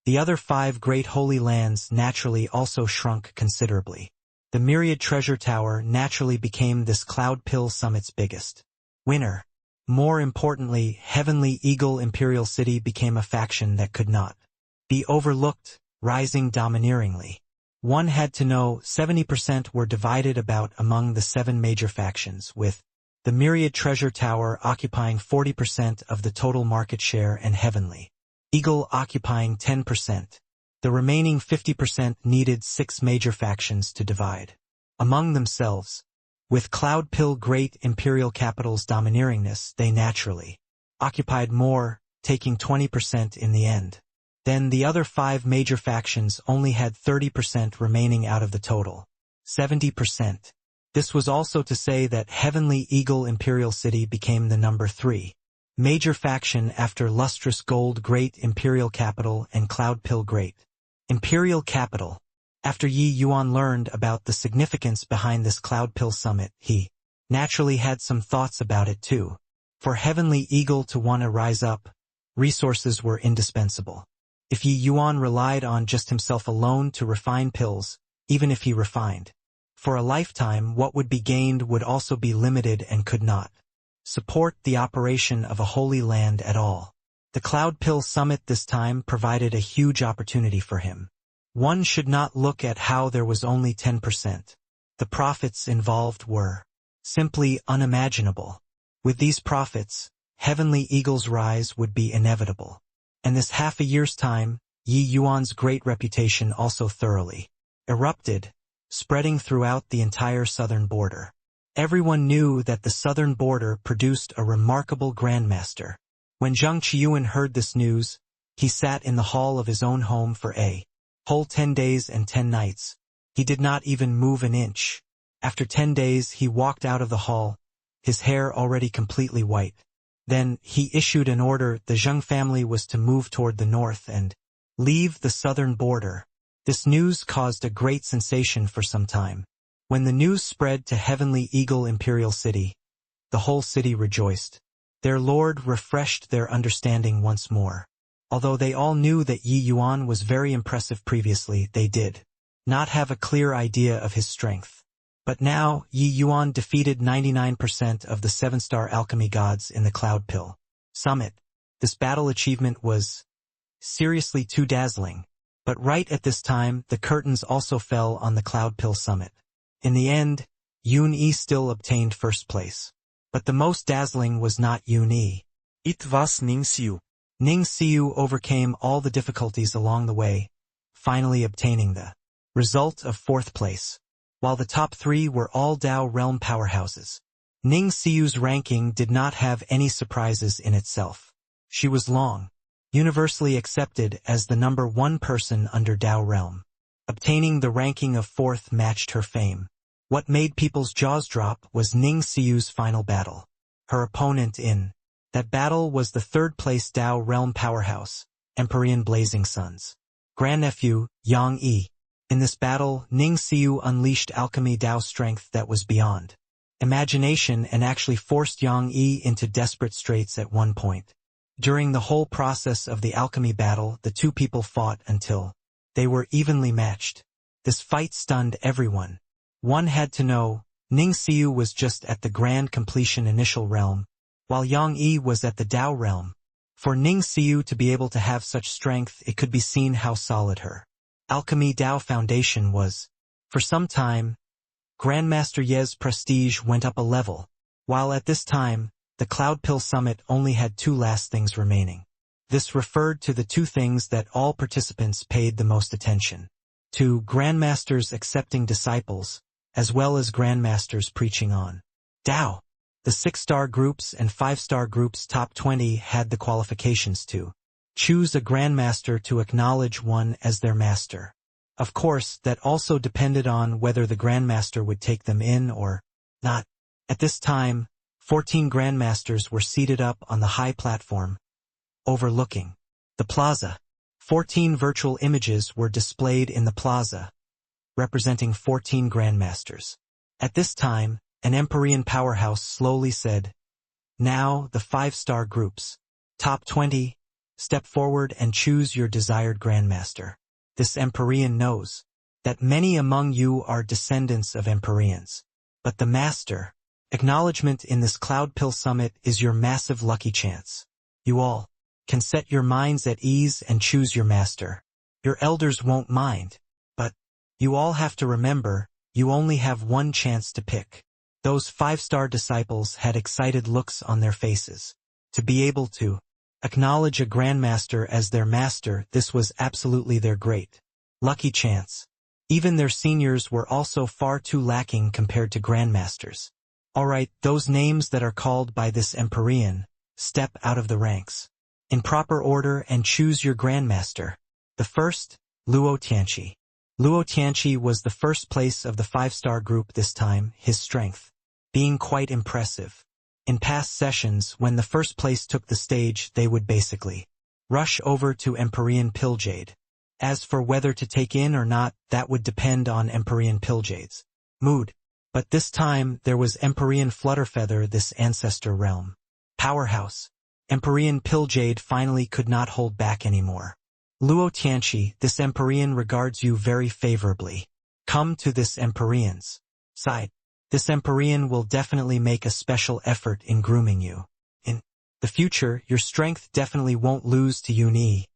Speaker 1: The other 5 great holy lands naturally also shrunk considerably. The Myriad Treasure Tower naturally became this Cloud Pill Summit's biggest winner. More importantly, Heavenly Eagle Imperial City became a faction that could not be overlooked, rising domineeringly. One had to know 70% were divided about among the 7 major factions, with the Myriad Treasure Tower occupying 40% of the total market share and Heavenly Eagle occupying 10%. The remaining 50% needed 6 major factions to divide among themselves. With Cloud Pill Great Imperial Capital's domineeringness, they naturally occupied more, taking 20% in the end. Then the other 5 major factions only had 30% remaining out of the total 70%. This was also to say that Heavenly Eagle Imperial City became the number 3 major faction after Lustrous Gold Great Imperial Capital and Cloud Pill Great Imperial Capital. After Yi Yuan learned about the significance behind this Cloud Pill Summit, he naturally had some thoughts about it too. For Heavenly Eagle to want to rise up, resources were indispensable. If Yi Yuan relied on just himself alone to refine pills, even if he refined for a lifetime, what would be gained would also be limited and could not support the operation of a holy land at all. The Cloud Pill Summit this time provided a huge opportunity for him. One should not look at how there was only 10%. The profits involved were simply unimaginable. With these profits, Heavenly Eagle's rise would be inevitable. And this half a year's time, Yi Yuan's great reputation also thoroughly erupted, spreading throughout the entire southern border. Everyone knew that the southern border produced a remarkable grandmaster. When Zheng Qiuan heard this news, he sat in the hall of his own home for a whole 10 days and 10 nights. He did not even move an inch. After 10 days he walked out of the hall, his hair already completely white. Then he issued an order. The Zheng family was to move toward the north and leave the southern border. This news caused a great sensation for some time. When the news spread to Heavenly Eagle Imperial City, the whole city rejoiced. Their lord refreshed their understanding once more. Although they all knew that Yi Yuan was very impressive previously, they did not have a clear idea of his strength. But now, Yi Yuan defeated 99% of the 7-star alchemy gods in the Cloud Pill Summit. This battle achievement was seriously too dazzling. But right at this time, the curtains also fell on the Cloud Pill Summit. In the end, Yun Yi still obtained first place. But the most dazzling was not Yun Yi.
Speaker 3: It was Ning Xiu.
Speaker 1: Ning Xiu overcame all the difficulties along the way, finally obtaining the result of 4th place. While the top 3 were all Dao realm powerhouses, Ning Xiu's ranking did not have any surprises in itself. She was long, universally accepted as the number 1 person under Dao realm. Obtaining the ranking of 4th matched her fame. What made people's jaws drop was Ning Xiu's final battle. Her opponent in that battle was the 3rd-place Dao realm powerhouse, Empyrean Blazing Sun's grandnephew, Yang Yi. In this battle, Ning Xiu unleashed alchemy Dao strength that was beyond imagination and actually forced Yang Yi into desperate straits at one point. During the whole process of the alchemy battle, the two people fought until they were evenly matched. This fight stunned everyone. One had to know, Ning Xiu was just at the grand completion initial realm, while Yang Yi was at the Dao realm. For Ning Xiu to be able to have such strength, it could be seen how solid her alchemy Dao foundation was. For some time, Grandmaster Ye's prestige went up a level, while at this time, the Cloud Pill Summit only had 2 last things remaining. This referred to the 2 things that all participants paid the most attention to: Grandmasters accepting disciples, as well as Grandmasters preaching on Dao. The 6-star groups and 5-star groups top 20 had the qualifications to choose a Grandmaster to acknowledge one as their master. Of course, that also depended on whether the Grandmaster would take them in or not. At this time, 14 Grandmasters were seated up on the high platform, overlooking the plaza. 14 virtual images were displayed in the plaza, representing 14 Grandmasters. At this time, an Empyrean powerhouse slowly said, "Now, the 5-star groups, top 20, step forward and choose your desired Grandmaster." This Empyrean knows that many among you are descendants of Empyreans, but the Master acknowledgement in this Cloud Pill Summit is your massive lucky chance. You all can set your minds at ease and choose your master. Your elders won't mind, but you all have to remember, you only have one chance to pick. Those 5-star disciples had excited looks on their faces. To be able to acknowledge a Grandmaster as their master, this was absolutely their great lucky chance. Even their seniors were also far too lacking compared to Grandmasters. Alright, those names that are called by this Empyrean, step out of the ranks in proper order and choose your Grandmaster. The first, Luo Tianqi. Luo Tianqi was the first place of the 5-star group this time, his strength being quite impressive. In past sessions, when the first place took the stage, they would basically rush over to Empyrean Pilljade. As for whether to take in or not, that would depend on Empyrean Pilljade's mood. But this time, there was Empyrean Flutterfeather, this ancestor realm powerhouse. Empyrean Pilljade finally could not hold back anymore. Luo Tianqi, this Empyrean regards you very favorably. Come to this Empyrean's side. This Empyrean will definitely make a special effort in grooming you. In the future, your strength definitely won't lose to Yun Yi.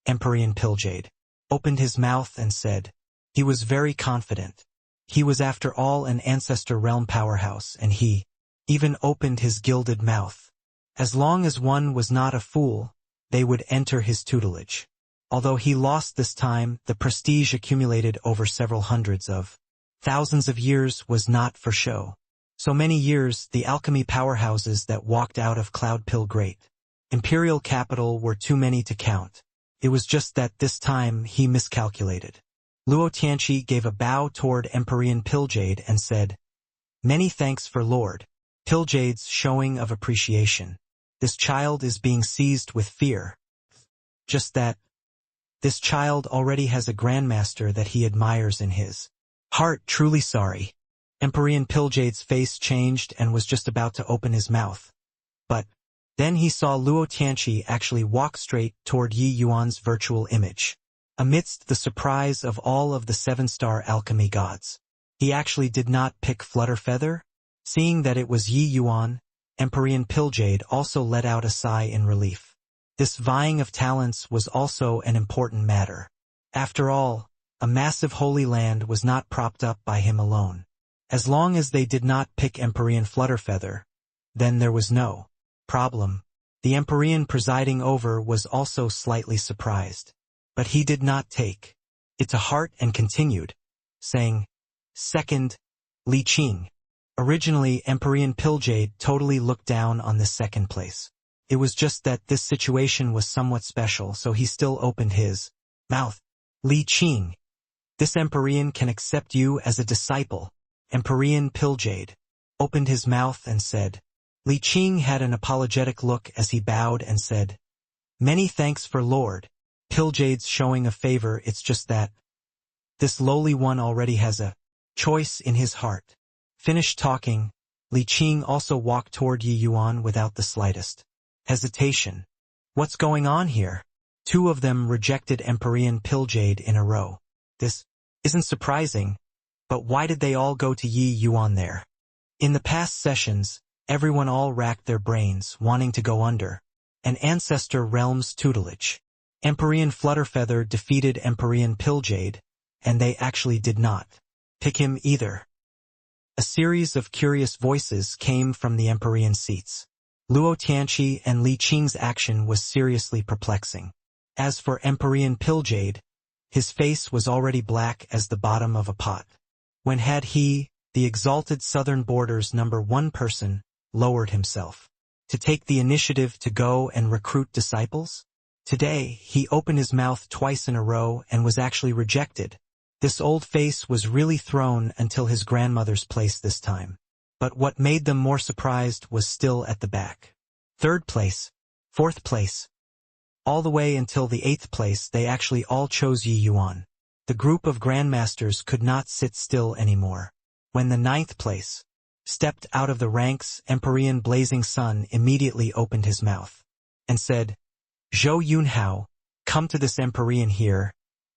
Speaker 1: Empyrean Pilljade opened his mouth and said, he was very confident. He was after all an ancestor realm powerhouse, and he even opened his gilded mouth. As long as one was not a fool, they would enter his tutelage. Although he lost this time, the prestige accumulated over several hundreds of thousands of years was not for show. So many years, the alchemy powerhouses that walked out of Cloud Pill Great Imperial capital were too many to count. It was just that this time he miscalculated. Luo Tianqi gave a bow toward Emperor Pilljade and said, "Many thanks for Lord Pilljade's showing of appreciation. This child is being seized with fear. Just that, this child already has a grandmaster that he admires in his heart. Truly sorry." Emperor Pilljade's face changed and was just about to open his mouth. But then he saw Luo Tianqi actually walk straight toward Yi Yuan's virtual image. Amidst the surprise of all of the 7-star alchemy gods, he actually did not pick Flutterfeather. Seeing that it was Yi Yuan, Emperor Pilljade also let out a sigh in relief. This vying of talents was also an important matter. After all, a massive holy land was not propped up by him alone. As long as they did not pick Emperor Flutterfeather, then there was no problem. The Emperor presiding over was also slightly surprised. But he did not take it to heart and continued, saying, "Second, Li Qing." Originally, Emperor Pilljade totally looked down on this second place. It was just that this situation was somewhat special, so he still opened his mouth. "Li Qing, this Emperor can accept you as a disciple." Emperor Pilljade opened his mouth and said. Li Qing had an apologetic look as he bowed and said, "Many thanks for Lord Pilljade's showing a favor. It's just that this lowly one already has a choice in his heart." Finished talking, Li Qing also walked toward Yi Yuan without the slightest hesitation. "What's going on here?" Two of them rejected Emperor Pilljade in a row. This isn't surprising, but why did they all go to Yi Yuan there? In the past sessions, everyone all racked their brains, wanting to go under an ancestor realm's tutelage. Emperor Flutterfeather defeated Emperor Pilljade, and they actually did not pick him either. A series of curious voices came from the Emperor seats. Luo Tianqi and Li Qing's action was seriously perplexing. As for Emperor Pilljade, his face was already black as the bottom of a pot. When had he, the exalted southern border's #1 person, lowered himself to take the initiative to go and recruit disciples? Today, he opened his mouth twice in a row and was actually rejected. This old face was really thrown until his grandmother's place this time. But what made them more surprised was still at the back. 3rd place, 4th place. All the way until the 8th place they actually all chose Yi Yuan. The group of grandmasters could not sit still anymore. When the 9th place stepped out of the ranks, Emperor Blazing Sun immediately opened his mouth and said, "Zhou Yunhao, come to this Emperor here.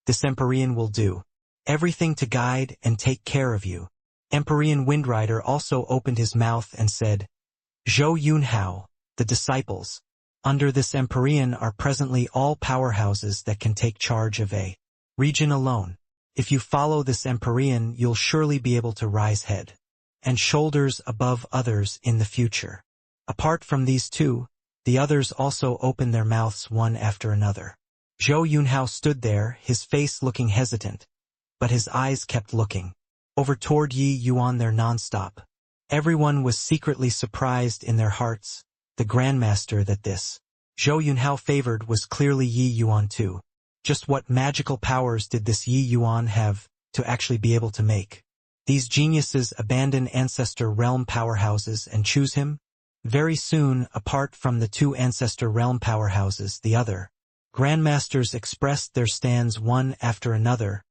Speaker 1: This Emperor will do everything to guide and take care of you." Emperor Windrider also opened his mouth and said, "Zhou Yunhao, the disciples under this Emperor are presently all powerhouses that can take charge of a region alone. If you follow this Emperor, you'll surely be able to rise head and shoulders above others in the future." Apart from these two, the others also opened their mouths one after another. Zhou Yunhao stood there, his face looking hesitant, but his eyes kept looking over toward Yi Yuan there non-stop. Everyone was secretly surprised in their hearts. The grandmaster that this Zhou Yunhao favored was clearly Yi Yuan too. Just what magical powers did this Yi Yuan have to actually be able to make these geniuses abandon ancestor realm powerhouses and choose him? Very soon, apart from the 2 ancestor realm powerhouses, the other grandmasters expressed their stands one after another,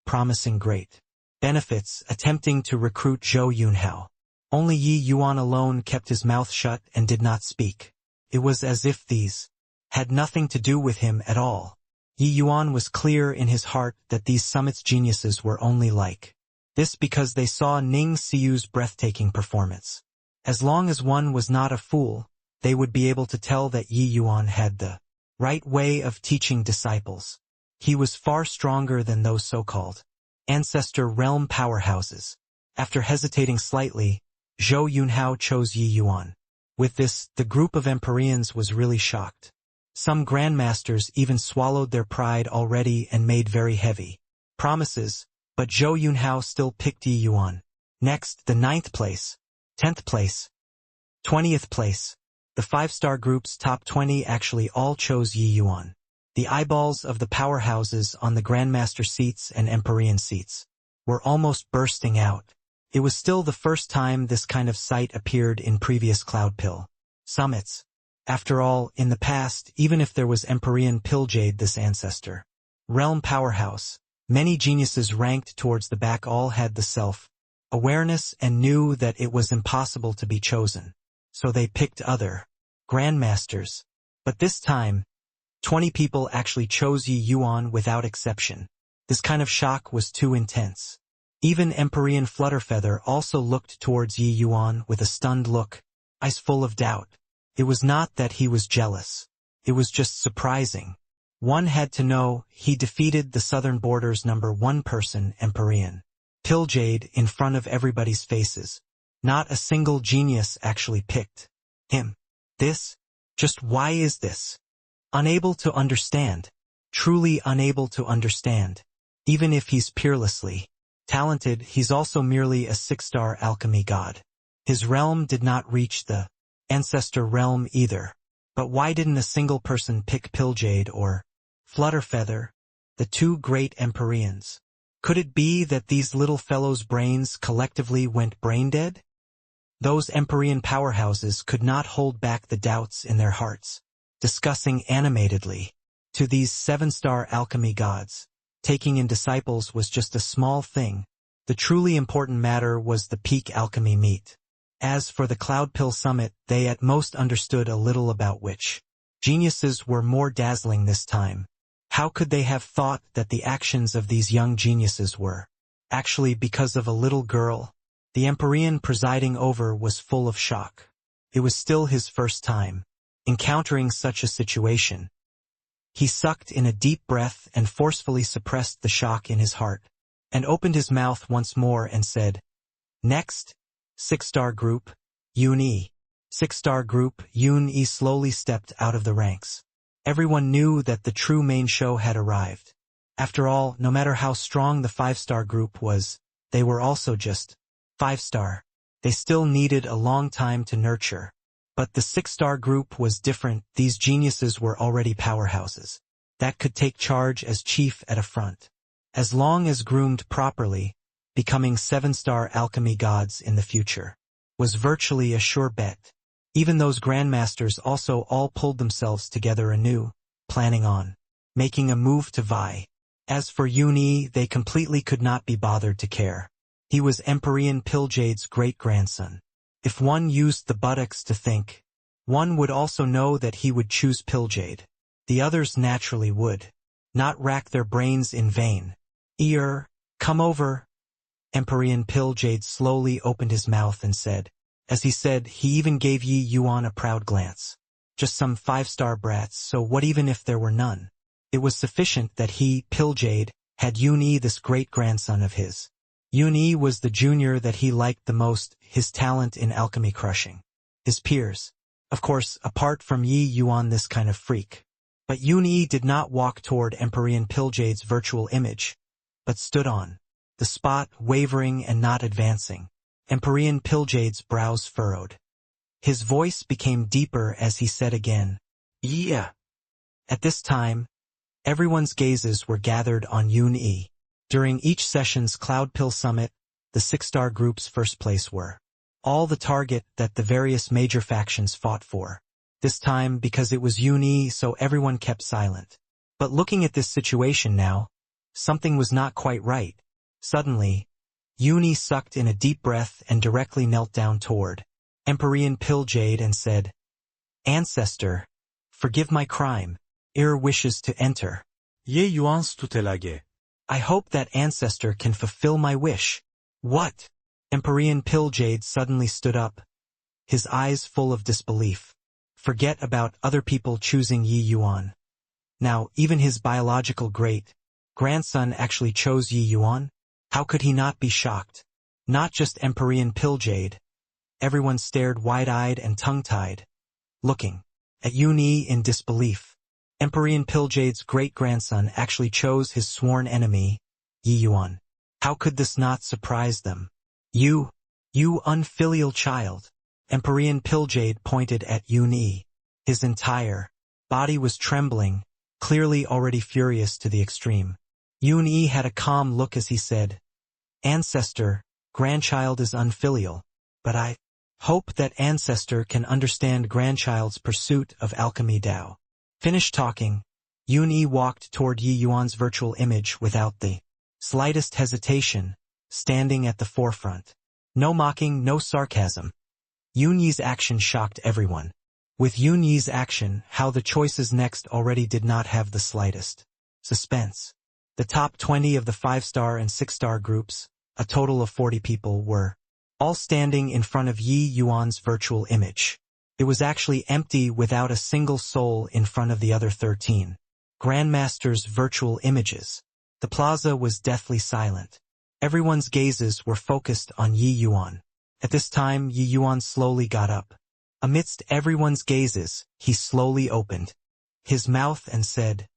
Speaker 1: promising great benefits, attempting to recruit Zhou Yunhao. Only Yi Yuan alone kept his mouth shut and did not speak. It was as if these had nothing to do with him at all. Yi Yuan was clear in his heart that these summit's geniuses were only like this because they saw Ning Xiu's breathtaking performance. As long as one was not a fool, they would be able to tell that Yi Yuan had the right way of teaching disciples. He was far stronger than those so-called ancestor realm powerhouses. After hesitating slightly, Zhou Yunhao chose Yi Yuan. With this, the group of Emperors was really shocked. Some grandmasters even swallowed their pride already and made very heavy promises, but Zhou Yunhao still picked Yi Yuan. Next, the 9th place. 10th place. 20th place. The 5-star group's top 20 actually all chose Yi Yuan. The eyeballs of the powerhouses on the Grandmaster seats and Empyrean seats were almost bursting out. It was still the first time this kind of sight appeared in previous Cloudpill summits. After all, in the past, even if there was Empyrean Pilljade, this ancestor realm powerhouse, many geniuses ranked towards the back all had the self-awareness and knew that it was impossible to be chosen. So they picked other grandmasters. But this time, 20 people actually chose Yi Yuan without exception. This kind of shock was too intense. Even Empyrean Flutterfeather also looked towards Yi Yuan with a stunned look, eyes full of doubt. It was not that he was jealous. It was just surprising. One had to know he defeated the southern border's #1 person, Empyrean Pilljade, in front of everybody's faces. Not a single genius actually picked him. Just why is this? Unable to understand. Truly unable to understand. Even if he's peerlessly talented, he's also merely a 6-star alchemy god. His realm did not reach the ancestor realm either. But why didn't a single person pick Pilljade or Flutterfeather, the two great Empyreans? Could it be that these little fellows' brains collectively went brain-dead? Those Empyrean powerhouses could not hold back the doubts in their hearts, discussing animatedly. To these 7-star alchemy gods, taking in disciples was just a small thing. The truly important matter was the peak alchemy meet. As for the Cloudpill summit, they at most understood a little about which geniuses were more dazzling this time. How could they have thought that the actions of these young geniuses were actually because of a little girl? The Empyrean presiding over was full of shock. It was still his first time encountering such a situation. He sucked in a deep breath and forcefully suppressed the shock in his heart, and opened his mouth once more and said, "Next, 6-star group, Yun-Yi." 6-star group, Yun-Yi slowly stepped out of the ranks. Everyone knew that the true main show had arrived. After all, no matter how strong the 5-star group was, they were also just 5-star. They still needed a long time to nurture. But the 6-star group was different. These geniuses were already powerhouses that could take charge as chief at a front. As long as groomed properly, becoming 7-star alchemy gods in the future was virtually a sure bet. Even those grandmasters also all pulled themselves together anew, planning on making a move to vie. As for Yun-Yi, they completely could not be bothered to care. He was Empyrean Pilljade's great-grandson. If one used the buttocks to think, one would also know that he would choose Pilljade. The others naturally would not rack their brains in vain. Come over." Empyrean Pilljade slowly opened his mouth and said. As he said, he even gave Yi Yuan a proud glance. Just some 5-star brats, so what even if there were none? It was sufficient that he, Pilljade, had Yun-Yi, this great-grandson of his. Yun-Yi was the junior that he liked the most, his talent in alchemy crushing his peers. Of course, apart from Yi Yuan, this kind of freak. But Yun-Yi did not walk toward Empyrean Pilljade's virtual image, but stood on the spot, wavering and not advancing. Empyrean Pilljade's brows furrowed. His voice became deeper as he said again, "Yeah." At this time, everyone's gazes were gathered on Yun-Yi. During each session's Cloudpill summit, the 6-star group's first place were all the target that the various major factions fought for. This time, because it was Yun-Yi, so everyone kept silent. But looking at this situation now, something was not quite right. Suddenly, Yun-Yi sucked in a deep breath and directly knelt down toward Empyrean Pilljade and said, "Ancestor, forgive my crime. Wishes to enter."
Speaker 3: Yi Yuan's tutelage.
Speaker 1: "I hope that ancestor can fulfill my wish." "What?" Empyrean Pilljade suddenly stood up, his eyes full of disbelief. Forget about other people choosing Yi Yuan. Now, even his biological great-grandson actually chose Yi Yuan? How could he not be shocked? Not just Empyrean Pilljade. Everyone stared wide-eyed and tongue-tied, looking at Yun-Yi in disbelief. Empyrean Pilljade's great-grandson actually chose his sworn enemy, Yi Yuan. How could this not surprise them? You unfilial child. Empyrean Piljade pointed at Yun-yi. His entire body was trembling, clearly already furious to the extreme. Yun-yi had a calm look as he said, Ancestor, grandchild is unfilial, but I hope that ancestor can understand grandchild's pursuit of alchemy Dao. Finished talking, Yun-yi walked toward Yi Yuan's virtual image without the slightest hesitation, standing at the forefront. No mocking, no sarcasm. Yun-yi's action shocked everyone. With Yun-yi's action, how the choices next already did not have the slightest suspense. The top 20 of the 5-star and 6-star groups, a total of 40 people, were all standing in front of Yi Yuan's virtual image. It was actually empty without a single soul in front of the other 13 Grandmaster's virtual images. The plaza was deathly silent. Everyone's gazes were focused on Yi Yuan. At this time, Yi Yuan slowly got up. Amidst everyone's gazes, he slowly opened his mouth and said,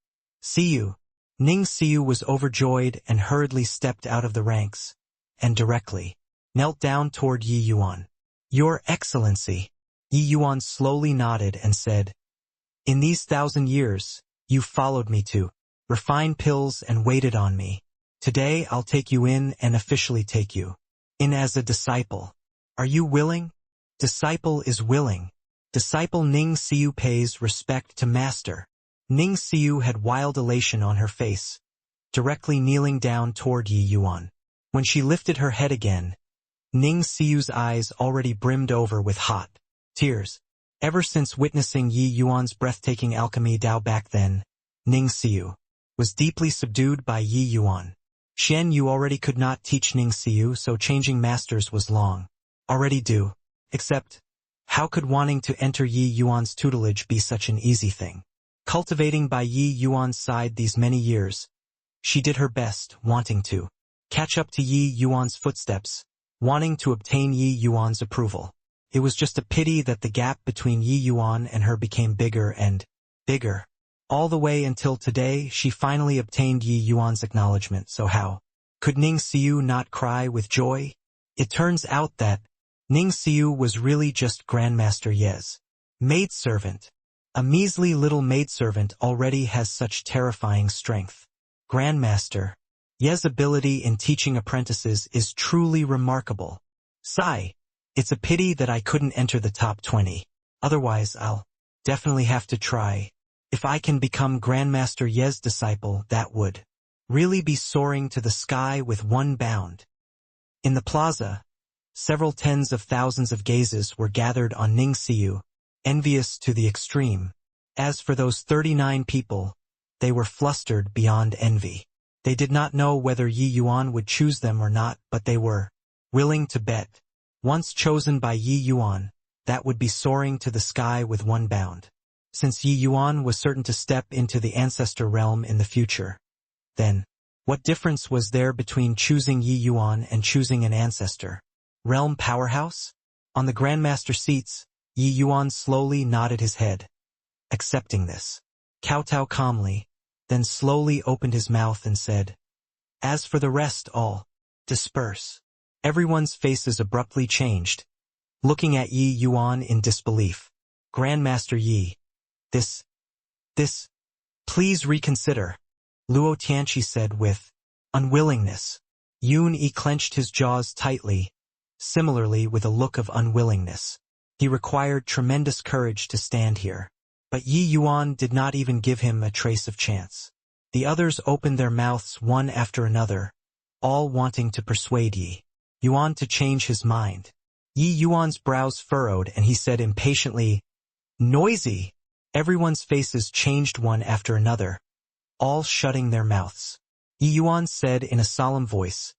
Speaker 1: "Siyu." Ning Siyu was overjoyed and hurriedly stepped out of the ranks, and directly knelt down toward Yi Yuan. "Your Excellency." Yi Yuan slowly nodded and said, "In these 1,000 years, you followed me to refine pills and waited on me. Today I'll take you in and officially take you in as a disciple. Are you willing?" Disciple is willing. Disciple Ning Siyu pays respect to master. Ning Siyu had wild elation on her face, directly kneeling down toward Yi Yuan. When she lifted her head again, Ning Siyu's eyes already brimmed over with hot tears. Ever since witnessing Yi Yuan's breathtaking alchemy Dao back then, Ning Siyu was deeply subdued by Yi Yuan. Xian Yu already could not teach Ning Siyu, so changing masters was long already due. Except, how could wanting to enter Yi Yuan's tutelage be such an easy thing? Cultivating by Yi Yuan's side these many years, she did her best, wanting to catch up to Yi Yuan's footsteps, wanting to obtain Yi Yuan's approval. It was just a pity that the gap between Yi Yuan and her became bigger and bigger. All the way until today, she finally obtained Yi Yuan's acknowledgement, so how could Ning Siyu not cry with joy? It turns out that Ning Siyu was really just Grandmaster Ye's maidservant. A measly little maidservant already has such terrifying strength. Grandmaster Ye's ability in teaching apprentices is truly remarkable. Sigh. It's a pity that I couldn't enter the top 20. Otherwise I'll definitely have to try. If I can become Grandmaster Ye's disciple, that would really be soaring to the sky with one bound. In the plaza, several tens of thousands of gazes were gathered on Ning Siyu, envious to the extreme. As for those 39 people, they were flustered beyond envy. They did not know whether Yi Yuan would choose them or not, but they were willing to bet. Once chosen by Yi Yuan, that would be soaring to the sky with one bound. Since Yi Yuan was certain to step into the ancestor realm in the future, then what difference was there between choosing Yi Yuan and choosing an ancestor realm powerhouse? On the Grandmaster seats, Yi Yuan slowly nodded his head, accepting this. Kowtow calmly, then slowly opened his mouth and said, "As for the rest, all disperse." Everyone's faces abruptly changed, looking at Yi Yuan in disbelief. "Grandmaster Yi, this, please reconsider," Luo Tianqi said with unwillingness. Yun-yi clenched his jaws tightly, similarly with a look of unwillingness. He required tremendous courage to stand here. But Yi Yuan did not even give him a trace of chance. The others opened their mouths one after another, all wanting to persuade Yi Yuan to change his mind. Yi Yuan's brows furrowed and he said impatiently, "Noisy!" Everyone's faces changed one after another, all shutting their mouths. Yi Yuan said in a solemn voice,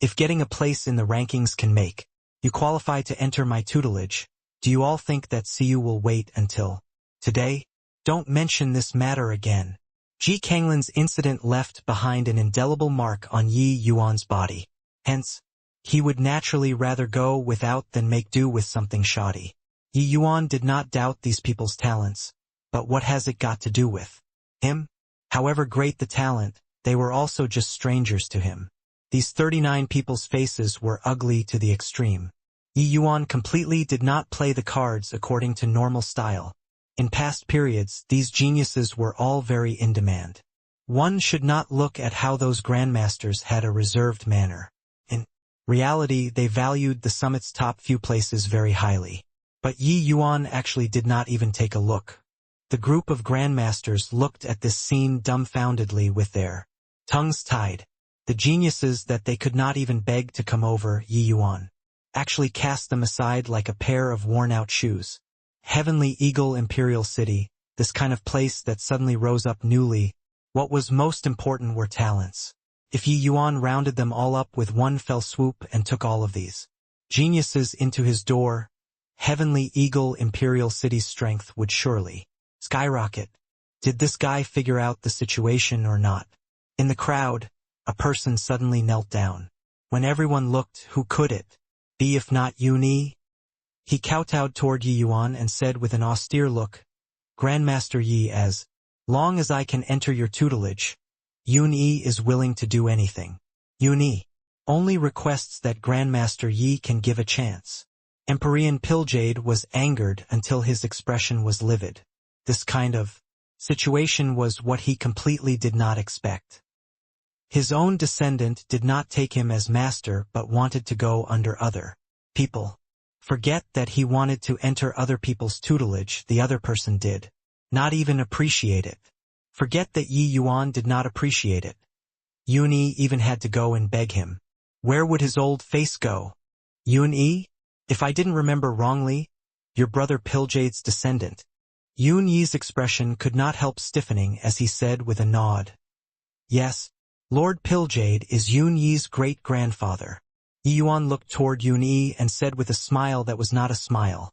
Speaker 1: "If getting a place in the rankings can make you qualify to enter my tutelage, do you all think that Siyu will wait until today? Don't mention this matter again." Ji Kanglin's incident left behind an indelible mark on Yi Yuan's body. Hence, he would naturally rather go without than make do with something shoddy. Yi Yuan did not doubt these people's talents, but what has it got to do with him? However great the talent, they were also just strangers to him. These 39 people's faces were ugly to the extreme. Yi Yuan completely did not play the cards according to normal style. In past periods, these geniuses were all very in demand. One should not look at how those grandmasters had a reserved manner. In reality, they valued the summit's top few places very highly. But Yi Yuan actually did not even take a look. The group of grandmasters looked at this scene dumbfoundedly with their tongues tied. The geniuses that they could not even beg to come over, Yi Yuan actually cast them aside like a pair of worn-out shoes. Heavenly Eagle Imperial City, this kind of place that suddenly rose up newly. What was most important were talents. If Yi Yuan rounded them all up with one fell swoop and took all of these geniuses into his door, Heavenly Eagle Imperial City's strength would surely skyrocket. Did this guy figure out the situation or not? In the crowd, a person suddenly knelt down. When everyone looked, who could it be if not Yun-Yi? He kowtowed toward Yi Yuan and said with an austere look, "Grandmaster Yi, as long as I can enter your tutelage, Yun-Yi is willing to do anything. Yun-Yi only requests that Grandmaster Yi can give a chance." Emperor Pilljade was angered until his expression was livid. This kind of situation was what he completely did not expect. His own descendant did not take him as master but wanted to go under other people. Forget that he wanted to enter other people's tutelage, the other person did not even appreciate it. Forget that Yi Yuan did not appreciate it. Yun-Yi even had to go and beg him. Where would his old face go? Yun-Yi? If I didn't remember wrongly, your brother Piljade's descendant. Yun-Yi's expression could not help stiffening as he said with a nod. Yes, Lord Piljade is Yun-Yi's great-grandfather. Yi Yuan looked toward Yun-Yi and said with a smile that was not a smile.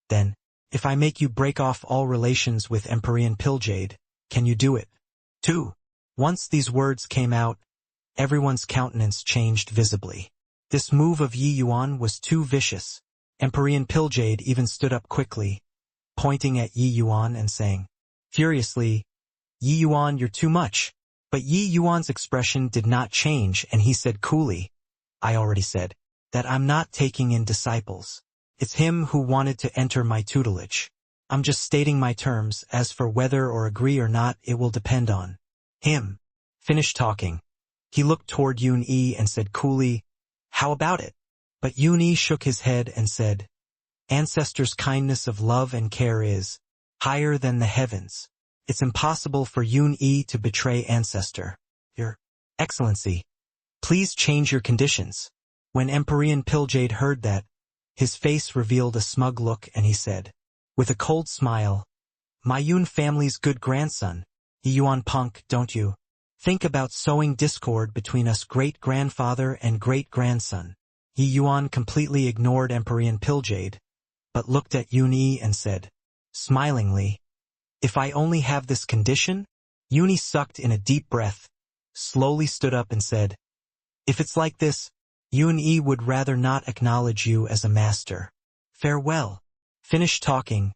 Speaker 1: Then, if I make you break off all relations with Emperor Piljade, can you do it? 2. Once these words came out, everyone's countenance changed visibly. This move of Yi Yuan was too vicious. Emperor Piljade even stood up quickly, pointing at Yi Yuan and saying furiously, "Yi Yuan, you're too much." But Yi Yuan's expression did not change and he said coolly, "I already said that I'm not taking in disciples. It's him who wanted to enter my tutelage. I'm just stating my terms. As for whether or agree or not, it will depend on him." Finished talking. He looked toward Yun-Yi and said coolly, "How about it?" But Yun-Yi shook his head and said, "Ancestors' kindness of love and care is higher than the heavens. It's impossible for Yun-Yi to betray Ancestor. Your Excellency, please change your conditions." When Emperor Piljade heard that, his face revealed a smug look and he said, with a cold smile, "My Yun family's good grandson, Yi Yuan punk, don't you think about sowing discord between us great-grandfather and great-grandson?" Yi Yuan completely ignored Emperor Piljade, but looked at Yun-Yi and said, smilingly, "If I only have this condition?" Yun-Yi sucked in a deep breath, slowly stood up and said, "If it's like this, Yun-Yi would rather not acknowledge you as a master. Farewell." Finished talking,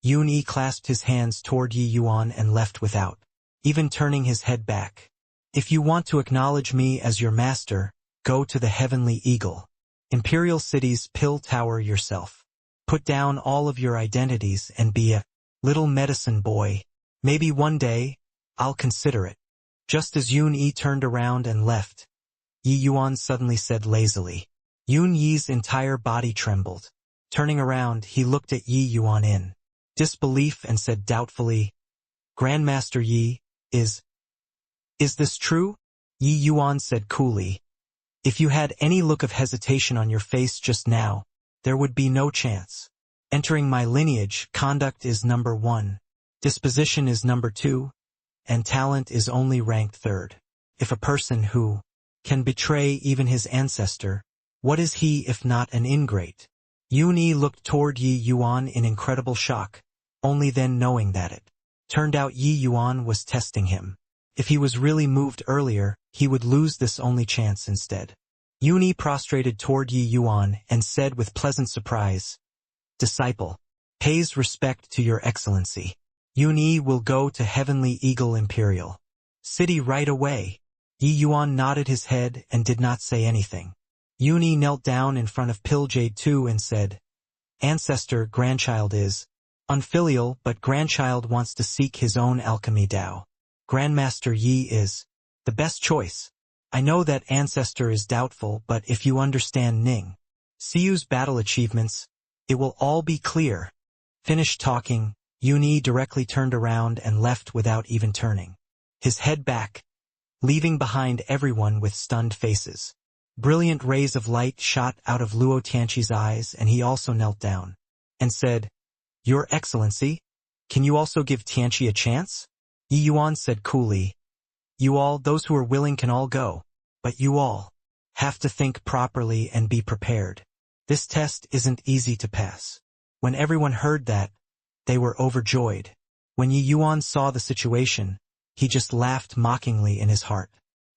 Speaker 1: Yun-Yi clasped his hands toward Yi Yuan and left without even turning his head back. "If you want to acknowledge me as your master, go to the Heavenly Eagle Imperial City's pill tower yourself. Put down all of your identities and be a little medicine boy. Maybe one day, I'll consider it." Just as Yun-Yi turned around and left, Yi Yuan suddenly said lazily. Yun-Yi's entire body trembled. Turning around, he looked at Yi Yuan in disbelief and said doubtfully, "Grandmaster Yi, is this true?" Yi Yuan said coolly, "If you had any look of hesitation on your face just now, there would be no chance. Entering my lineage, conduct is number 1, disposition is number 2, and talent is only ranked 3rd. If a person who can betray even his ancestor, what is he if not an ingrate?" Yun-Yi looked toward Yi Yuan in incredible shock, only then knowing that it turned out Yi Yuan was testing him. If he was really moved earlier, he would lose this only chance instead. Yun-Yi prostrated toward Yi Yuan and said with pleasant surprise, "Disciple, pays respect to your excellency. Yun-Yi will go to Heavenly Eagle Imperial City right away." Yi Yuan nodded his head and did not say anything. Uni knelt down in front of Piljade too and said, Ancestor, grandchild is unfilial, but grandchild wants to seek his own alchemy Tao. Grandmaster Yi is the best choice. I know that ancestor is doubtful, but if you understand Ning Siu's battle achievements, it will all be clear. Finished talking, Uni directly turned around and left without even turning his head back, leaving behind everyone with stunned faces. Brilliant rays of light shot out of Luo Tianqi's eyes, and he also knelt down and said, Your Excellency, can you also give Tianqi a chance? Yi Yuan said coolly, You all, those who are willing can all go, but you all have to think properly and be prepared. This test isn't easy to pass. When everyone heard that, they were overjoyed. When Yi Yuan saw the situation, he just laughed mockingly in his heart.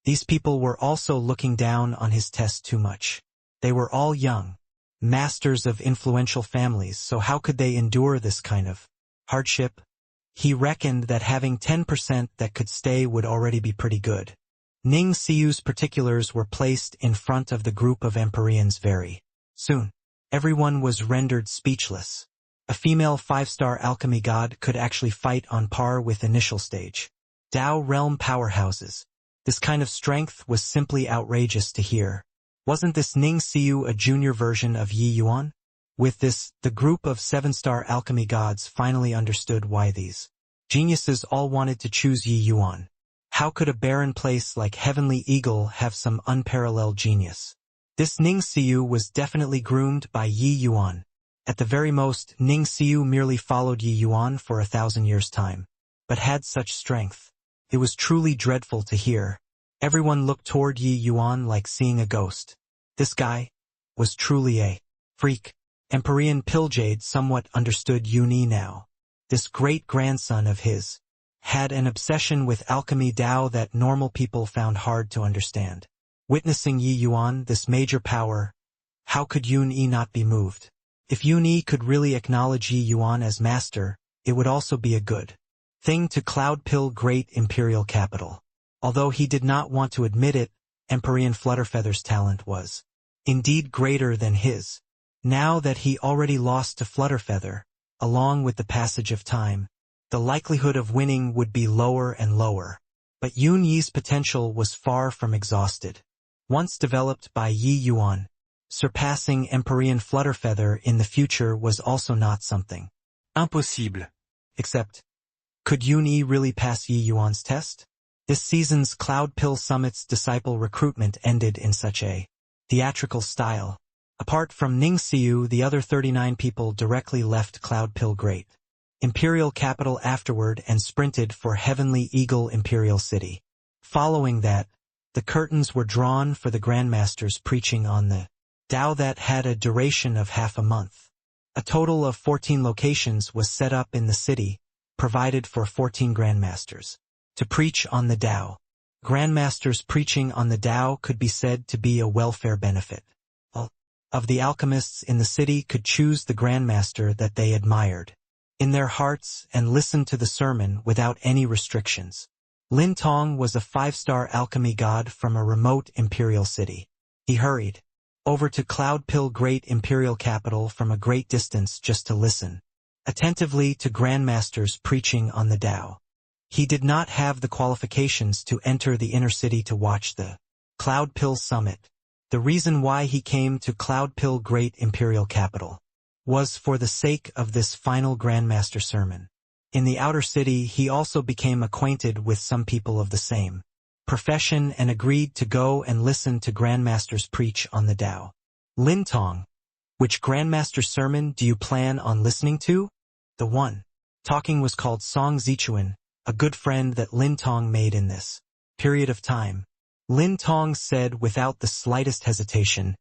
Speaker 1: These people were also looking down on his test too much. They were all young, masters of influential families, so how could they endure this kind of hardship? He reckoned that having 10% that could stay would already be pretty good. Ning Siu's particulars were placed in front of the group of Empyreans very soon. Everyone was rendered speechless. A female 5-star alchemy god could actually fight on par with initial stage Tao realm powerhouses. This kind of strength was simply outrageous to hear. Wasn't this Ning Siu a junior version of Yi Yuan? With this, the group of 7-star alchemy gods finally understood why these geniuses all wanted to choose Yi Yuan. How could a barren place like Heavenly Eagle have some unparalleled genius? This Ning Siu was definitely groomed by Yi Yuan. At the very most, Ning Siu merely followed Yi Yuan for 1,000 years' time, but had such strength. It was truly dreadful to hear. Everyone looked toward Yi Yuan like seeing a ghost. This guy was truly a freak. Empyrean Piljade somewhat understood Uni now. This great-grandson of his had an obsession with alchemy Tao that normal people found hard to understand. Witnessing Yi Yuan, this major power, how could Uni not be moved? If Uni could really acknowledge Yi Yuan as master, it would also be a good thing to Cloud Pill great imperial capital. Although he did not want to admit it, Empyrean Flutterfeather's talent was indeed greater than his. Now that he already lost to Flutterfeather, along with the passage of time, the likelihood of winning would be lower and lower. But Yun Yi's potential was far from exhausted. Once developed by Yi Yuan, surpassing Empyrean Flutterfeather in the future was also not something
Speaker 4: Impossible.
Speaker 1: except, could Yun Yi really pass Yi Yuan's test? This season's Cloud Pill Summit's disciple recruitment ended in such a theatrical style. Apart from Ning Siu, the other 39 people directly left Cloud Pill Great Imperial Capital afterward and sprinted for Heavenly Eagle Imperial City. Following that, the curtains were drawn for the Grandmasters preaching on the Tao that had a duration of half a month. A total of 14 locations was set up in the city, provided for 14 Grandmasters to preach on the Tao. Grandmasters preaching on the Tao could be said to be a welfare benefit. All of the alchemists in the city could choose the Grandmaster that they admired in their hearts and listen to the sermon without any restrictions. Lin Tong was a 5-star alchemy god from a remote imperial city. He hurried over to Cloud Pill Great Imperial Capital from a great distance just to listen attentively to Grandmasters preaching on the Tao. He did not have the qualifications to enter the inner city to watch the Cloud Pill Summit. The reason why he came to Cloud Pill Great Imperial Capital was for the sake of this final Grandmaster sermon. In the outer city, he also became acquainted with some people of the same profession and agreed to go and listen to Grandmasters preach on the Tao. Lin Tong, which Grandmaster sermon do you plan on listening to? The one talking was called Song Zichuan, a good friend that Lin Tong made in this period of time. Lin Tong said without the slightest hesitation,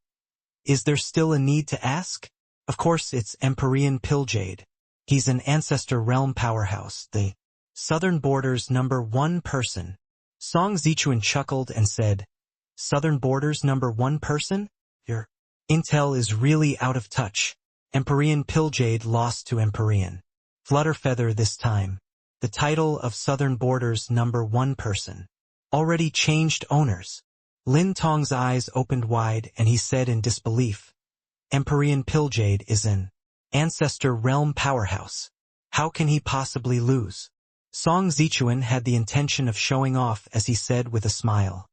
Speaker 1: "Is there still a need to ask? Of course it's Empyrean Piljade. He's an ancestor realm powerhouse, the Southern Border's #1 person." Song Zichuan chuckled and said, "Southern Border's #1 person? Your intel is really out of touch." Empyrean Piljade lost to Empyrean Flutterfeather this time. The title of Southern Border's #1 person already changed owners. Lin Tong's eyes opened wide and he said in disbelief, Empyrean Pilljade is an ancestor realm powerhouse. How can he possibly lose? Song Zichuan had the intention of showing off as he said with a smile.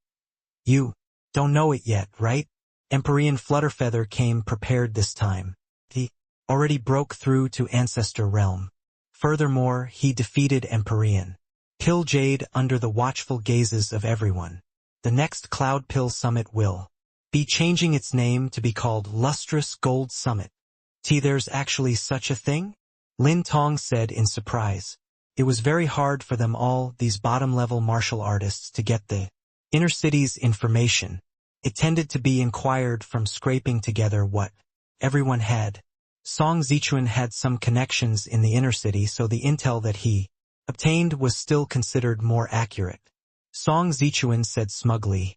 Speaker 1: You don't know it yet, right? Empyrean Flutterfeather came prepared this time. He already broke through to Ancestor Realm. Furthermore, he defeated Empyrean Pilljade under the watchful gazes of everyone. The next Cloud Pill Summit will be changing its name to be called Lustrous Gold Summit. There's actually such a thing? Lin Tong said in surprise. It was very hard for them all, these bottom-level martial artists, to get the inner city's information. It tended to be inquired from scraping together what everyone had. Song Zichuan had some connections in the inner city, so the intel that he obtained was still considered more accurate. Song Zichuan said smugly,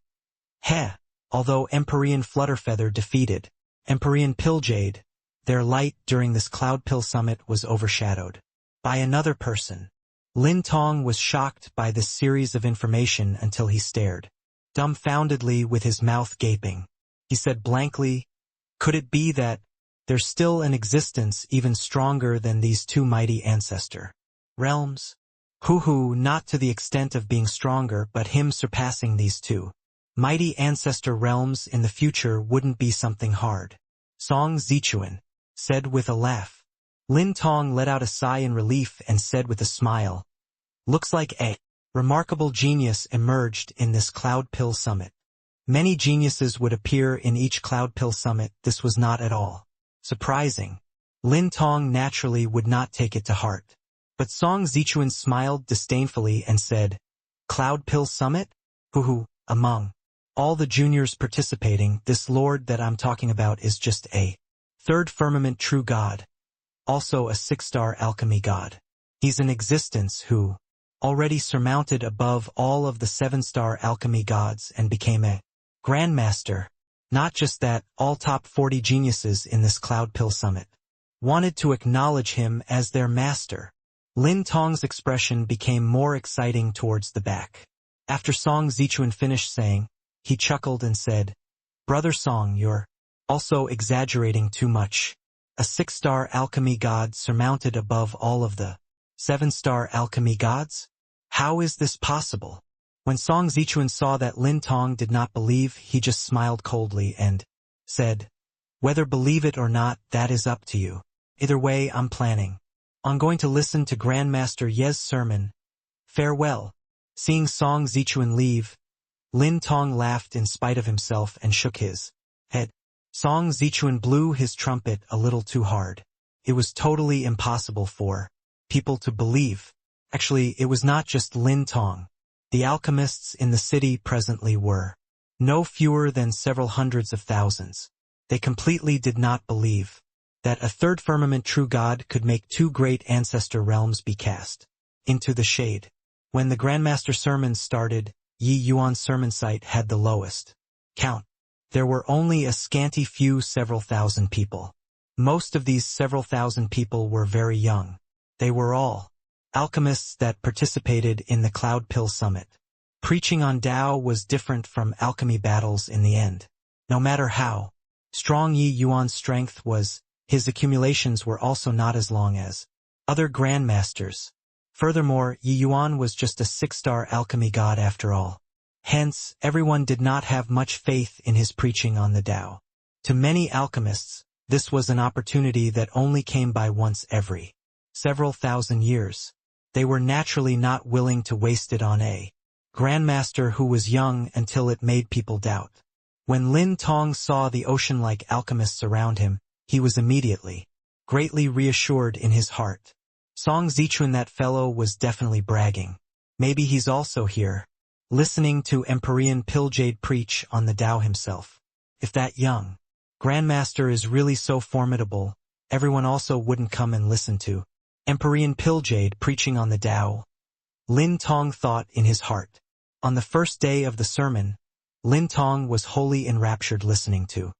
Speaker 1: although Empyrean Flutterfeather defeated Empyrean Pilljade, their light during this Cloud Pill Summit was overshadowed by another person. Lin Tong was shocked by this series of information until he stared dumbfoundedly with his mouth gaping. He said blankly, could it be that there's still an existence even stronger than these two mighty ancestor realms? Not to the extent of being stronger, but him surpassing these two mighty ancestor realms in the future wouldn't be something hard. Song Zichuan said with a laugh. Lin Tong let out a sigh in relief and said with a smile, looks like a remarkable genius emerged in this Cloud Pill Summit. Many geniuses would appear in each Cloud Pill Summit. This was not at all surprising. Lin Tong naturally would not take it to heart. But Song Zichuan smiled disdainfully and said, Cloud Pill Summit? Among all the juniors participating, this lord that I'm talking about is just a third firmament true god, also a 6-star alchemy god. He's in existence who already surmounted above all of the 7-star alchemy gods and became a grandmaster. Not just that, all top 40 geniuses in this Cloud Pill Summit wanted to acknowledge him as their master. Lin Tong's expression became more exciting towards the back. After Song Zichuan finished saying, he chuckled and said, Brother Song, you're also exaggerating too much. A 6-star alchemy god surmounted above all of the 7-star alchemy gods? How is this possible? When Song Zichuan saw that Lin Tong did not believe, he just smiled coldly and said, whether believe it or not, that is up to you. Either way, I'm planning on going to listen to Grandmaster Ye's sermon. Farewell. Seeing Song Zichuan leave, Lin Tong laughed in spite of himself and shook his head. Song Zichuan blew his trumpet a little too hard. It was totally impossible for people to believe. Actually, it was not just Lin Tong. The alchemists in the city presently were no fewer than several hundreds of thousands. They completely did not believe that a third firmament true god could make two great ancestor realms be cast into the shade. When the Grandmaster sermon started, Yi Yuan's sermon site had the lowest count. There were only a scanty few several thousand people. Most of these several thousand people were very young. They were all alchemists that participated in the Cloud Pill Summit. Preaching on Tao was different from alchemy battles in the end. No matter how strong Yi Yuan's strength was, his accumulations were also not as long as other grandmasters. Furthermore, Yi Yuan was just a 6-star alchemy god after all. Hence, everyone did not have much faith in his preaching on the Tao. To many alchemists, this was an opportunity that only came by once every several thousand years. They were naturally not willing to waste it on a grandmaster who was young until it made people doubt. When Lin Tong saw the ocean-like alchemists around him, he was immediately greatly reassured in his heart. Song Zichuan, that fellow, was definitely bragging. Maybe he's also here, listening to Empyrean Pilljade preach on the Tao himself. If that young grandmaster is really so formidable, everyone also wouldn't come and listen to Empyrean Pilljade preaching on the Tao. Lin Tong thought in his heart. On the first day of the sermon, Lin Tong was wholly enraptured listening to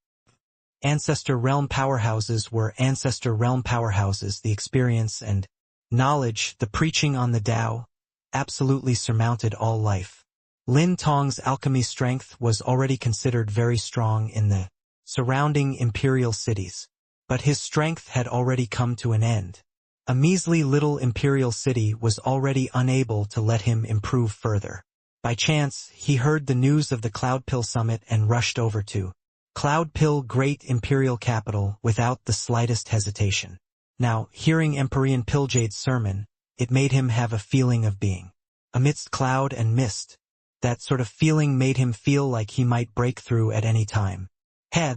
Speaker 1: Ancestor Realm powerhouses were Ancestor Realm powerhouses. The experience and knowledge, the preaching on the Tao, absolutely surmounted all life. Lin Tong's alchemy strength was already considered very strong in the surrounding imperial cities. But his strength had already come to an end. A measly little imperial city was already unable to let him improve further. By chance, he heard the news of the Cloudpill summit and rushed over to Cloudpill, great imperial capital, without the slightest hesitation. Now, hearing Emperor Piljade's sermon, it made him have a feeling of being amidst cloud and mist. That sort of feeling made him feel like he might break through at any time.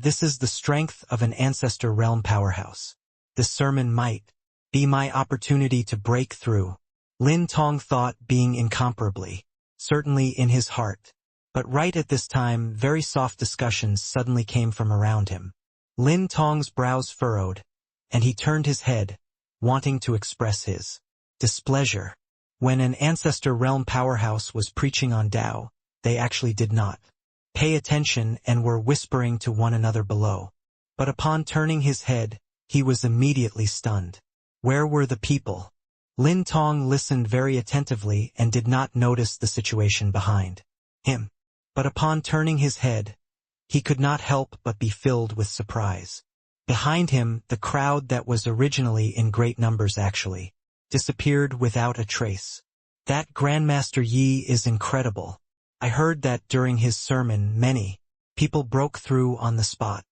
Speaker 1: This is the strength of an ancestor realm powerhouse. This sermon might be my opportunity to break through. Lin Tong thought, being incomparably certainly in his heart. But right at this time, very soft discussions suddenly came from around him. Lin Tong's brows furrowed, and he turned his head, wanting to express his displeasure. When an ancestor realm powerhouse was preaching on Tao, they actually did not pay attention and were whispering to one another below. But upon turning his head, he was immediately stunned. Where were the people? Lin Tong listened very attentively and did not notice the situation behind him. But upon turning his head, he could not help but be filled with surprise. Behind him, the crowd that was originally in great numbers actually disappeared without a trace. That Grandmaster Yi is incredible. I heard that during his sermon many people broke through on the spot.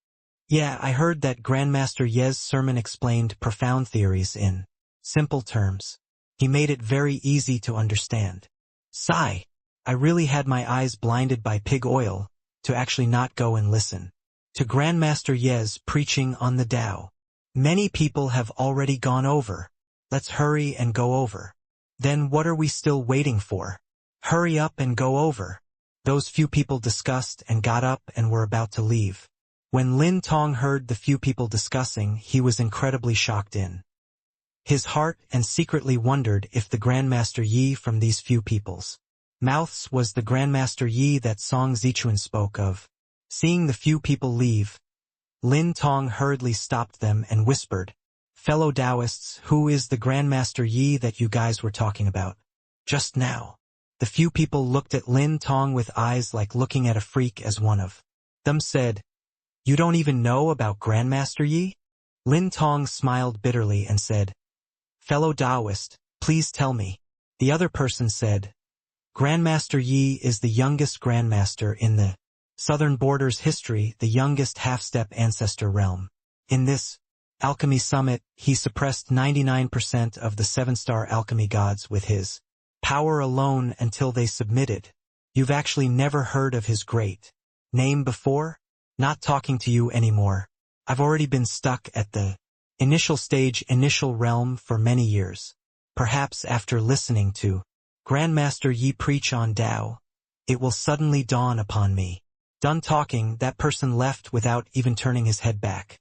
Speaker 1: Yeah, I heard that Grandmaster Ye's sermon explained profound theories in simple terms. He made it very easy to understand. Sigh. I really had my eyes blinded by pig oil to actually not go and listen to Grandmaster Ye's preaching on the Tao. Many people have already gone over. Let's hurry and go over. Then what are we still waiting for? Hurry up and go over. Those few people discussed and got up and were about to leave. When Lin Tong heard the few people discussing, he was incredibly shocked in his heart and secretly wondered if the Grandmaster Yi from these few people's mouths was the Grandmaster Yi that Song Zichuan spoke of. Seeing the few people leave, Lin Tong hurriedly stopped them and whispered, "Fellow Taoists, who is the Grandmaster Yi that you guys were talking about just now?" The few people looked at Lin Tong with eyes like looking at a freak as one of them said, "You don't even know about Grandmaster Yi?" Lin Tong smiled bitterly and said, "Fellow Taoist, please tell me." The other person said, "Grandmaster Yi is the youngest Grandmaster in the Southern Border's history, the youngest half-step ancestor realm. In this alchemy summit, he suppressed 99% of the 7-star alchemy gods with his power alone until they submitted. You've actually never heard of his great name before? Not talking to you anymore. I've already been stuck at the initial stage, initial realm for many years. Perhaps after listening to Grandmaster Yi preach on Tao, it will suddenly dawn upon me." Done talking, that person left without even turning his head back,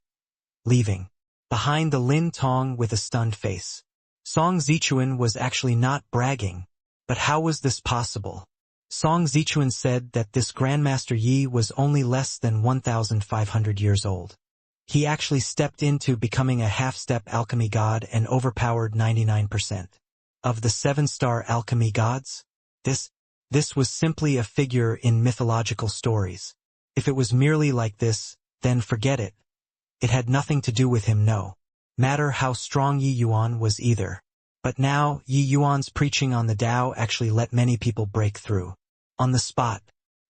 Speaker 1: leaving behind the Lin Tong with a stunned face. Song Zichuan was actually not bragging. But how was this possible? Song Zichuan said that this Grandmaster Yi was only less than 1,500 years old. He actually stepped into becoming a half-step alchemy god and overpowered 99% of the 7-star alchemy gods. This was simply a figure in mythological stories. If it was merely like this, then forget it. It had nothing to do with him, no matter how strong Yi Yuan was either. But now, Yi Yuan's preaching on the Tao actually let many people break through on the spot.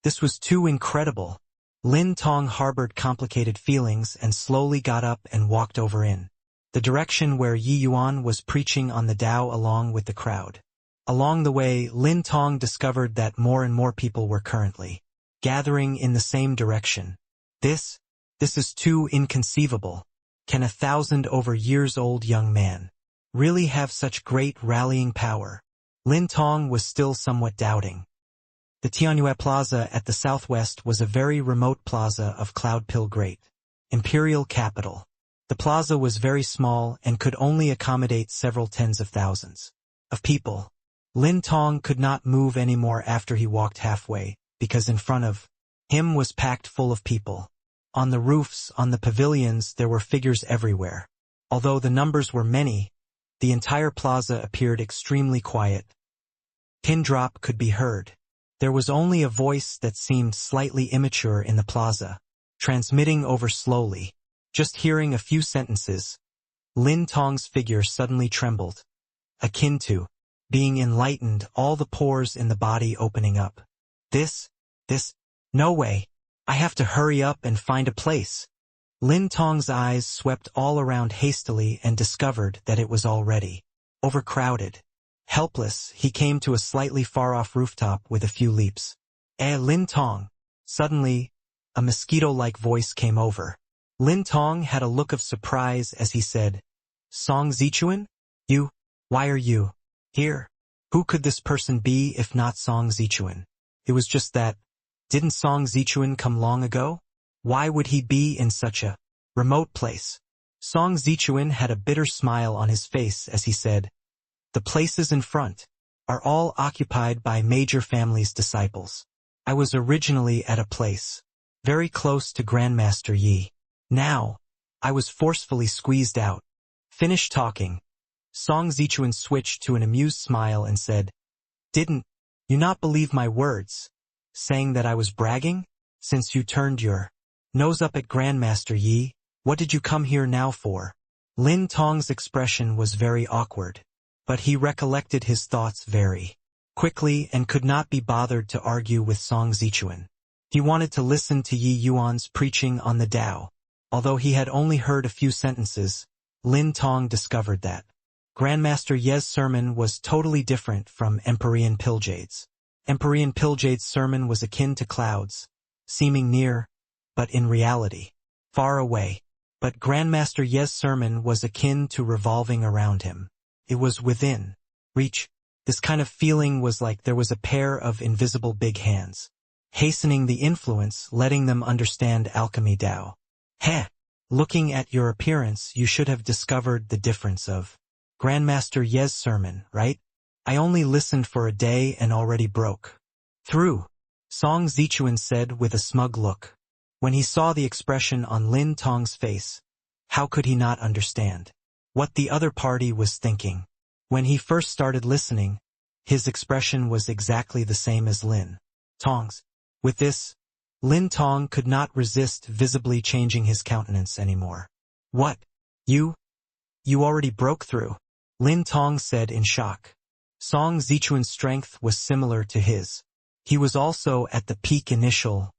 Speaker 1: This was too incredible. Lin Tong harbored complicated feelings and slowly got up and walked over in the direction where Yi Yuan was preaching on the Tao along with the crowd. Along the way, Lin Tong discovered that more and more people were currently gathering in the same direction. This is too inconceivable. Can a 1,000-over-years-old young man really have such great rallying power? Lin Tong was still somewhat doubting. The Tianyue Plaza at the southwest was a very remote plaza of Cloudpill Great Imperial capital. The plaza was very small and could only accommodate several tens of thousands of people. Lin Tong could not move anymore after he walked halfway, because in front of him was packed full of people. On the roofs, on the pavilions, there were figures everywhere. Although the numbers were many, the entire plaza appeared extremely quiet. Pin drop could be heard. There was only a voice that seemed slightly immature in the plaza, transmitting over slowly. Just hearing a few sentences, Lin Tong's figure suddenly trembled, akin to being enlightened, all the pores in the body opening up. This, no way. I have to hurry up and find a place. Lin Tong's eyes swept all around hastily and discovered that it was already overcrowded. Helpless, he came to a slightly far-off rooftop with a few leaps. Lin Tong. Suddenly, a mosquito-like voice came over. Lin Tong had a look of surprise as he said, Song Zichuan? You? Why are you here? Who could this person be if not Song Zichuan? It was just that, didn't Song Zichuan come long ago? Why would he be in such a remote place? Song Zichuan had a bitter smile on his face as he said, the places in front are all occupied by major families' disciples. I was originally at a place very close to Grandmaster Yi. Now, I was forcefully squeezed out. Finished talking. Song Zichuan switched to an amused smile and said, didn't you not believe my words, saying that I was bragging? Since you turned your nose up at Grandmaster Yi, what did you come here now for? Lin Tong's expression was very awkward, but he recollected his thoughts very quickly and could not be bothered to argue with Song Zichuan. He wanted to listen to Yi Yuan's preaching on the Tao. Although he had only heard a few sentences, Lin Tong discovered that Grandmaster Ye's sermon was totally different from Empyrean Piljade's. Empyrean Piljade's sermon was akin to clouds, seeming near, but in reality, far away. But Grandmaster Ye's sermon was akin to revolving around him. It was within reach. This kind of feeling was like there was a pair of invisible big hands, hastening the influence, letting them understand alchemy Tao. Looking at your appearance, you should have discovered the difference of Grandmaster Ye's sermon, right? I only listened for a day and already broke through, Song Zichuan said with a smug look. When he saw the expression on Lin Tong's face, how could he not understand what the other party was thinking? When he first started listening, his expression was exactly the same as Lin Tong's. With this, Lin Tong could not resist visibly changing his countenance anymore. What? You already broke through? Lin Tong said in shock. Song Zichuan's strength was similar to his. He was also at the peak initial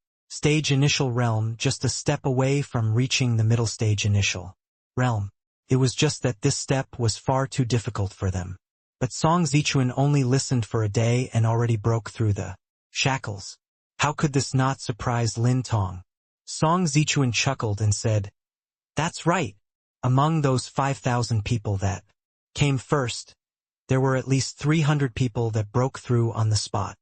Speaker 1: realm, just a step away from reaching the middle stage initial realm. It was just that this step was far too difficult for them. But Song Zichuan only listened for a day and already broke through the shackles. How could this not surprise Lin Tong? Song Zichuan chuckled and said, that's right. Among those 5,000 people that came first, there were at least 300 people that broke through on the spot.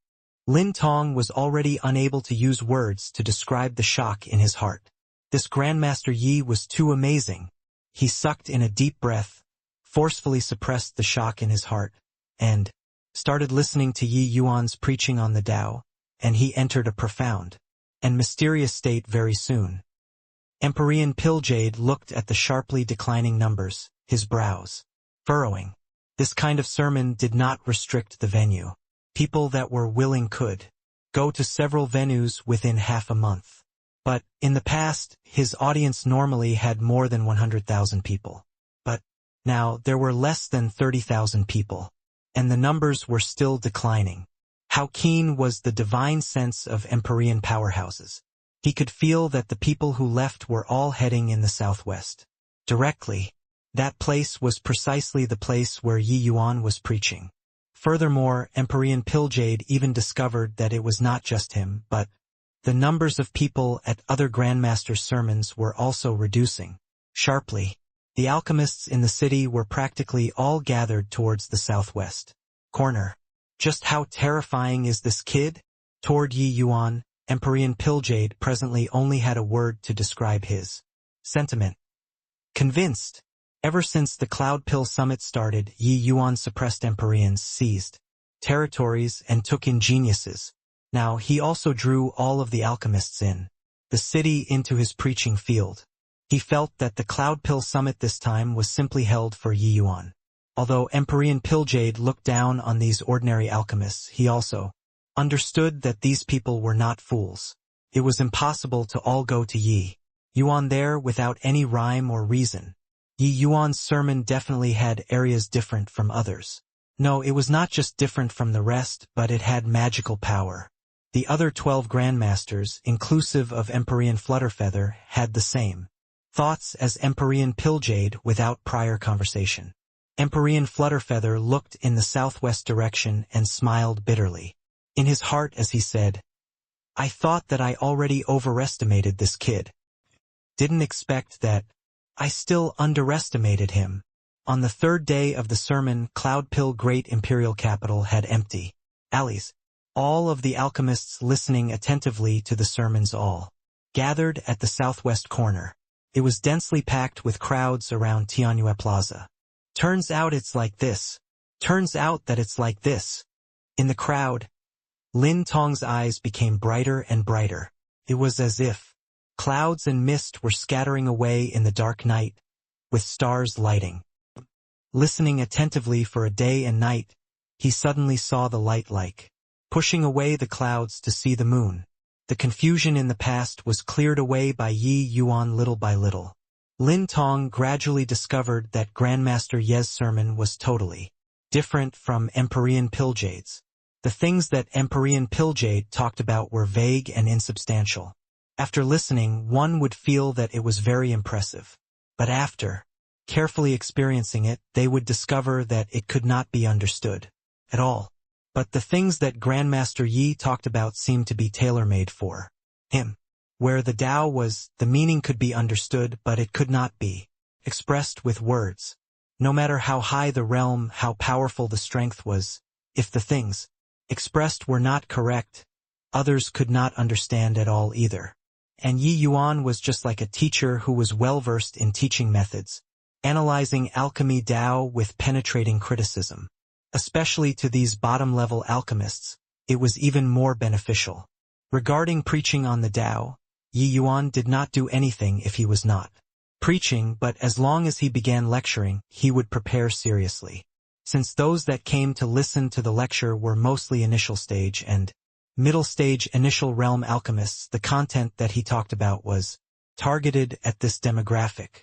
Speaker 1: Lin Tong was already unable to use words to describe the shock in his heart. This Grandmaster Yi was too amazing. He sucked in a deep breath, forcefully suppressed the shock in his heart, and started listening to Yi Yuan's preaching on the Tao, and he entered a profound and mysterious state very soon. Empyrean Piljade looked at the sharply declining numbers, his brows furrowing. This kind of sermon did not restrict the venue. People that were willing could go to several venues within half a month. But, in the past, his audience normally had more than 100,000 people. But, now, there were less than 30,000 people. And the numbers were still declining. How keen was the divine sense of Empyrean powerhouses. He could feel that the people who left were all heading in the southwest. Directly, that place was precisely the place where Yi Yuan was preaching. Furthermore, Empyrean Piljade even discovered that it was not just him, but the numbers of people at other Grandmaster sermons were also reducing sharply. The alchemists in the city were practically all gathered towards the southwest corner. Just how terrifying is this kid? Toward Yi Yuan, Empyrean Piljade presently only had a word to describe his sentiment. Convinced. Ever since the Cloud Pill Summit started, Yi Yuan suppressed Empyreans, seized territories, and took in geniuses. Now he also drew all of the alchemists in the city into his preaching field. He felt that the Cloud Pill Summit this time was simply held for Yi Yuan. Although Empyrean Piljade looked down on these ordinary alchemists, he also understood that these people were not fools. It was impossible to all go to Yi Yuan there without any rhyme or reason. Yi Yuan's sermon definitely had areas different from others. No, it was not just different from the rest, but it had magical power. The other 12 grandmasters, inclusive of Empyrean Flutterfeather, had the same thoughts as Empyrean Pilljade without prior conversation. Empyrean Flutterfeather looked in the southwest direction and smiled bitterly in his heart as he said, "I thought that I already overestimated this kid. Didn't expect that I still underestimated him." On the third day of the sermon, Cloudpill Great Imperial Capital had empty alleys. All of the alchemists listening attentively to the sermons all gathered at the southwest corner. It was densely packed with crowds around Tianjue Plaza. Turns out it's like this. Turns out that it's like this. In the crowd, Lin Tong's eyes became brighter and brighter. It was as if clouds and mist were scattering away in the dark night, with stars lighting. Listening attentively for a day and night, he suddenly saw the light like pushing away the clouds to see the moon. The confusion in the past was cleared away by Yi Yuan little by little. Lin Tong gradually discovered that Grandmaster Ye's sermon was totally different from Empyrean Pilljade's. The things that Empyrean Pilljade talked about were vague and insubstantial. After listening, one would feel that it was very impressive. But after carefully experiencing it, they would discover that it could not be understood at all. But the things that Grandmaster Yi talked about seemed to be tailor-made for him. Where the Tao was, the meaning could be understood, but it could not be expressed with words. No matter how high the realm, how powerful the strength was, if the things expressed were not correct, others could not understand at all either. And Yi Yuan was just like a teacher who was well-versed in teaching methods, analyzing alchemy Tao with penetrating criticism. Especially to these bottom-level alchemists, it was even more beneficial. Regarding preaching on the Tao, Yi Yuan did not do anything if he was not preaching, but as long as he began lecturing, he would prepare seriously. Since those that came to listen to the lecture were mostly initial stage and middle stage initial realm alchemists, the content that he talked about was targeted at this demographic.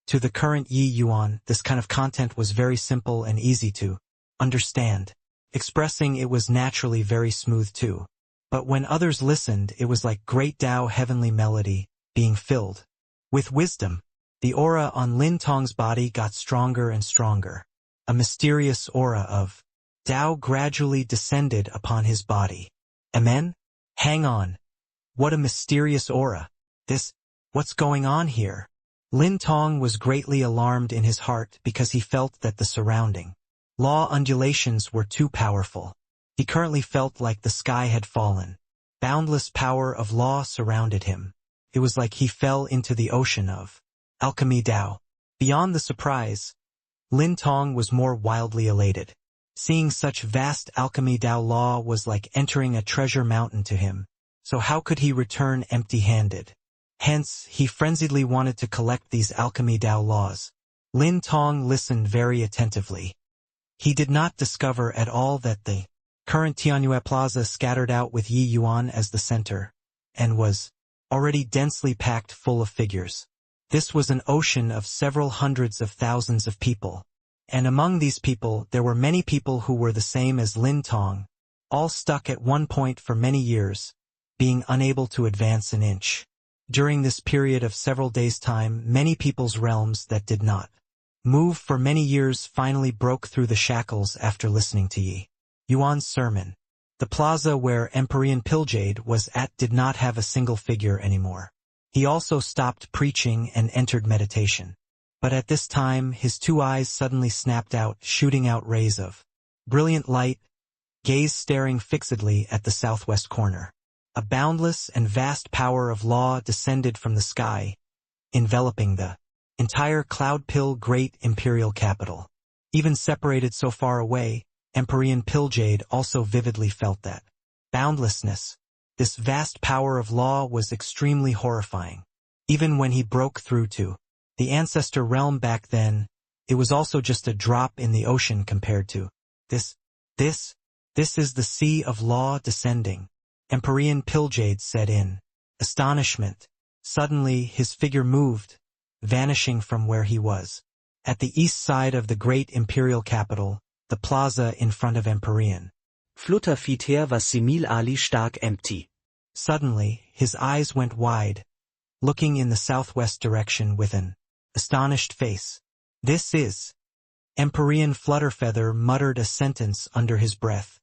Speaker 1: To the current Yi Yuan, this kind of content was very simple and easy to understand. Expressing it was naturally very smooth too. But when others listened, it was like great Tao heavenly melody, being filled with wisdom. The aura on Lin Tong's body got stronger and stronger. A mysterious aura of Tao gradually descended upon his body. Amen? Hang on. What a mysterious aura. What's going on here? Lin Tong was greatly alarmed in his heart because he felt that the surrounding law undulations were too powerful. He currently felt like the sky had fallen. Boundless power of law surrounded him. It was like he fell into the ocean of alchemy Tao. Beyond the surprise, Lin Tong was more wildly elated. Seeing such vast alchemy Tao law was like entering a treasure mountain to him. So how could he return empty-handed? Hence, he frenziedly wanted to collect these alchemy Tao laws. Lin Tong listened very attentively. He did not discover at all that the current Tianjue Plaza scattered out with Yi Yuan as the center, and was already densely packed full of figures. This was an ocean of several hundreds of thousands of people. And among these people, there were many people who were the same as Lin Tong, all stuck at one point for many years, being unable to advance an inch. During this period of several days' time, many people's realms that did not move for many years finally broke through the shackles after listening to Yi Yuan's sermon. The plaza where Empyrean Pilljade was at did not have a single figure anymore. He also stopped preaching and entered meditation. But at this time, his two eyes suddenly snapped out, shooting out rays of brilliant light, gaze staring fixedly at the southwest corner. A boundless and vast power of law descended from the sky, enveloping the entire Cloudpill Great Imperial Capital. Even separated so far away, Empyrean Pilljade also vividly felt that boundlessness. This vast power of law was extremely horrifying. Even when he broke through to the ancestor realm back then, it was also just a drop in the ocean compared to this This is the sea of law descending. Empyrean Piljade said in astonishment. Suddenly his figure moved, vanishing from where he was. At the east side of the great imperial capital, the plaza in front of Empyrean.
Speaker 2: Flutter feet her was simil ali stark empty.
Speaker 1: Suddenly, his eyes went wide, looking in the southwest direction with an astonished face. This is... Empyrean Flutterfeather muttered a sentence under his breath.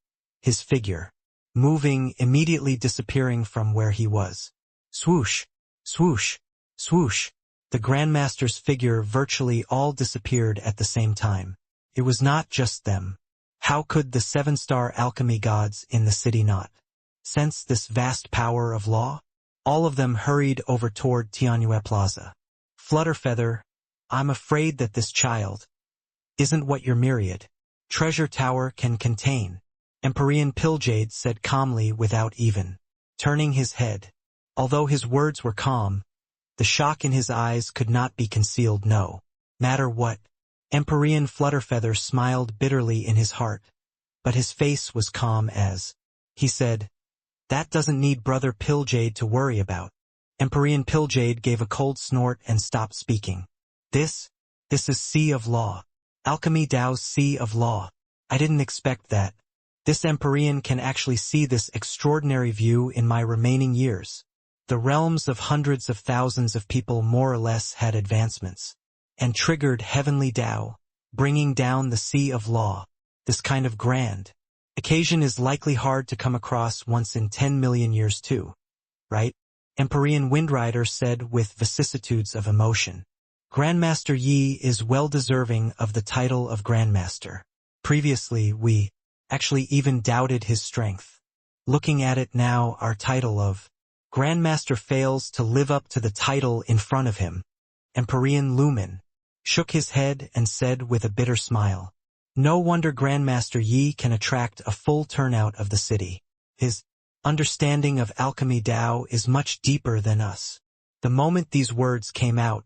Speaker 1: His figure, moving, immediately disappearing from where he was. Swoosh, swoosh, swoosh. The Grandmaster's figure virtually all disappeared at the same time. It was not just them. How could the 7-star alchemy gods in the city not sense this vast power of law? All of them hurried over toward Tianjue Plaza. Flutterfeather, I'm afraid that this child isn't what your myriad treasure tower can contain. Empyrean Piljade said calmly without even turning his head. Although his words were calm, the shock in his eyes could not be concealed no matter what. Empyrean Flutterfeather smiled bitterly in his heart, but his face was calm as he said, that doesn't need Brother Piljade to worry about. Empyrean Piljade gave a cold snort and stopped speaking. This is Sea of Law. Alchemy Dao's Sea of Law. I didn't expect that. This Empyrean can actually see this extraordinary view in my remaining years. The realms of hundreds of thousands of people more or less had advancements, and triggered heavenly Dao, bringing down the Sea of Law. This kind of grand occasion is likely hard to come across once in 10 million years too, right? Empyrean Windrider said with vicissitudes of emotion. Grandmaster Yi is well deserving of the title of Grandmaster. Previously we actually even doubted his strength. Looking at it now, our title of Grandmaster fails to live up to the title in front of him. Empyrean Lumen shook his head and said with a bitter smile, no wonder Grandmaster Yi can attract a full turnout of the city. His understanding of alchemy Dao is much deeper than us. The moment these words came out,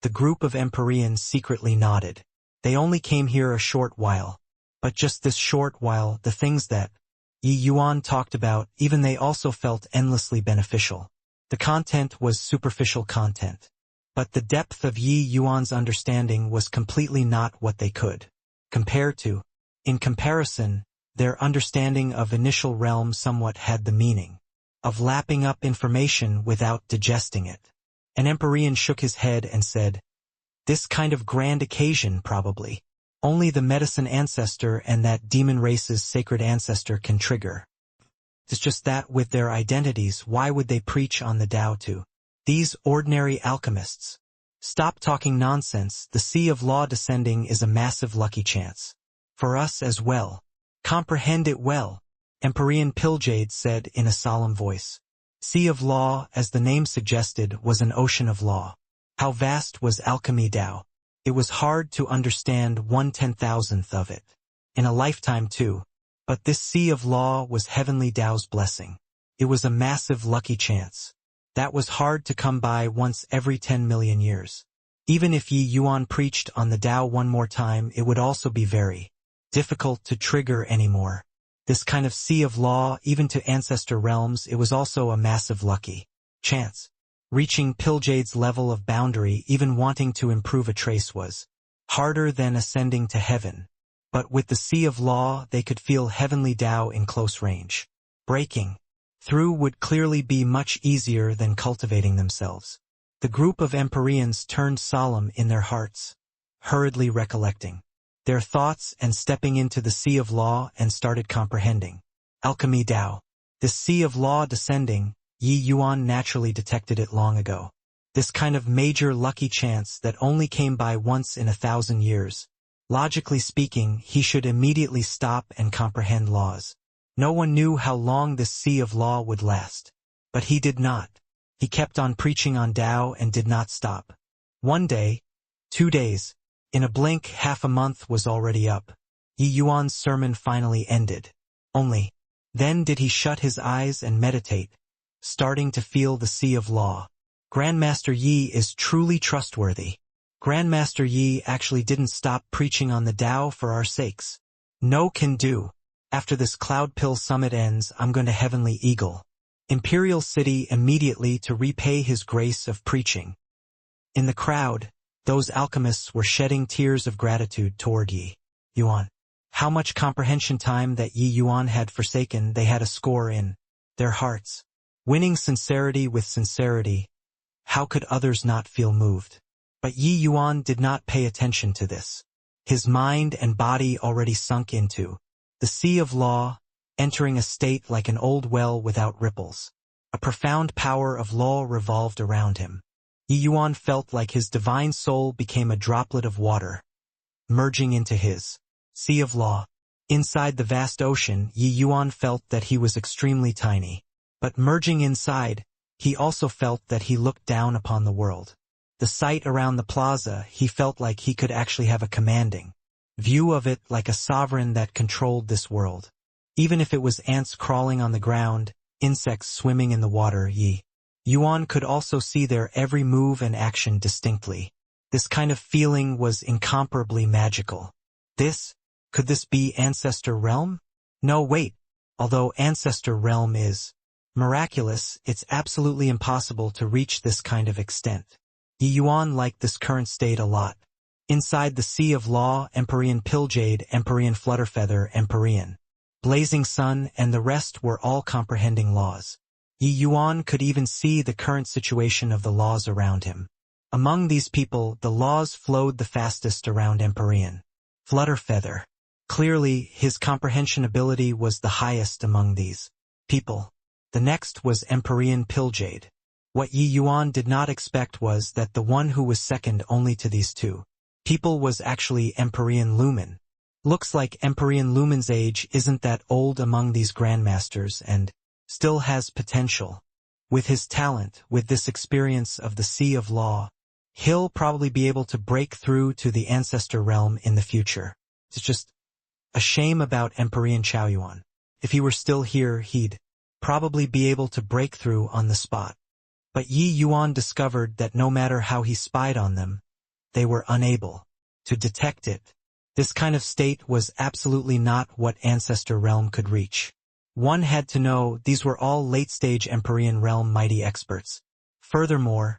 Speaker 1: the group of Empyreans secretly nodded. They only came here a short while. But just this short while, the things that Yi Yuan talked about, even they also felt endlessly beneficial. The content was superficial content. But the depth of Yi Yuan's understanding was completely not what they could compare to. In comparison, their understanding of initial realm somewhat had the meaning of lapping up information without digesting it. An Empyrean shook his head and said, this kind of grand occasion probably only the medicine ancestor and that demon race's sacred ancestor can trigger. It's just that with their identities, why would they preach on the Tao to these ordinary alchemists? Stop talking nonsense. The Sea of Law descending is a massive lucky chance. For us as well. Comprehend it well, Empyrean Piljade said in a solemn voice. Sea of Law, as the name suggested, was an ocean of law. How vast was alchemy Dao? It was hard to understand 1/10,000th of it. In a lifetime too. But this Sea of Law was heavenly Dao's blessing. It was a massive lucky chance. That was hard to come by once every 10 million years. Even if Yi Yuan preached on the Dao one more time, it would also be very difficult to trigger anymore. This kind of Sea of Law, even to ancestor realms, it was also a massive lucky chance. Reaching Piljade's level of boundary, even wanting to improve a trace, was harder than ascending to heaven. But with the Sea of Law, they could feel heavenly Dao in close range. Breaking through would clearly be much easier than cultivating themselves. The group of Empyreans turned solemn in their hearts, hurriedly recollecting their thoughts and stepping into the Sea of Law and started comprehending. Alchemy Dao. This Sea of Law descending, Yi Yuan naturally detected it long ago. This kind of major lucky chance that only came by once in 1,000 years. Logically speaking, he should immediately stop and comprehend laws. No one knew how long this Sea of Law would last. But he did not. He kept on preaching on Dao and did not stop. 1 day, 2 days, in a blink half a month was already up. Yi Yuan's sermon finally ended. Only then did he shut his eyes and meditate, starting to feel the Sea of Law. Grandmaster Yi is truly trustworthy. Grandmaster Yi actually didn't stop preaching on the Dao for our sakes. No can do. After this Cloud Pill summit ends, I'm going to Heavenly Eagle, Imperial City immediately to repay his grace of preaching. In the crowd, those alchemists were shedding tears of gratitude toward Yi Yuan. How much comprehension time that Yi Yuan had forsaken, they had a score in their hearts. Winning sincerity with sincerity, how could others not feel moved? But Yi Yuan did not pay attention to this. His mind and body already sunk into the sea of law, entering a state like an old well without ripples. A profound power of law revolved around him. Yi Yuan felt like his divine soul became a droplet of water, merging into his sea of law. Inside the vast ocean, Yi Yuan felt that he was extremely tiny. But merging inside, he also felt that he looked down upon the world. The sight around the plaza, he felt like he could actually have a commanding view of it, like a sovereign that controlled this world. Even if it was ants crawling on the ground, insects swimming in the water, Yi Yuan could also see their every move and action distinctly. This kind of feeling was incomparably magical. Could this be Ancestor Realm? No, wait. Although Ancestor Realm is miraculous, it's absolutely impossible to reach this kind of extent. Yi Yuan liked this current state a lot. Inside the Sea of Law, Empyrean Pilljade, Empyrean Flutterfeather, Empyrean Blazing Sun, and the rest were all comprehending laws. Yi Yuan could even see the current situation of the laws around him. Among these people, the laws flowed the fastest around Empyrean Flutterfeather. Clearly, his comprehension ability was the highest among these people. The next was Empyrean Pilljade. What Yi Yuan did not expect was that the one who was second only to these two people was actually Empyrean Lumen. Looks like Empyrean Lumen's age isn't that old among these grandmasters and still has potential. With his talent, with this experience of the Sea of Law, he'll probably be able to break through to the Ancestor Realm in the future. It's just a shame about Empyrean Chaoyuan. If he were still here, he'd probably be able to break through on the spot. But Yi Yuan discovered that no matter how he spied on them, they were unable to detect it. This kind of state was absolutely not what Ancestor Realm could reach. One had to know these were all late-stage Empyrean Realm mighty experts. Furthermore,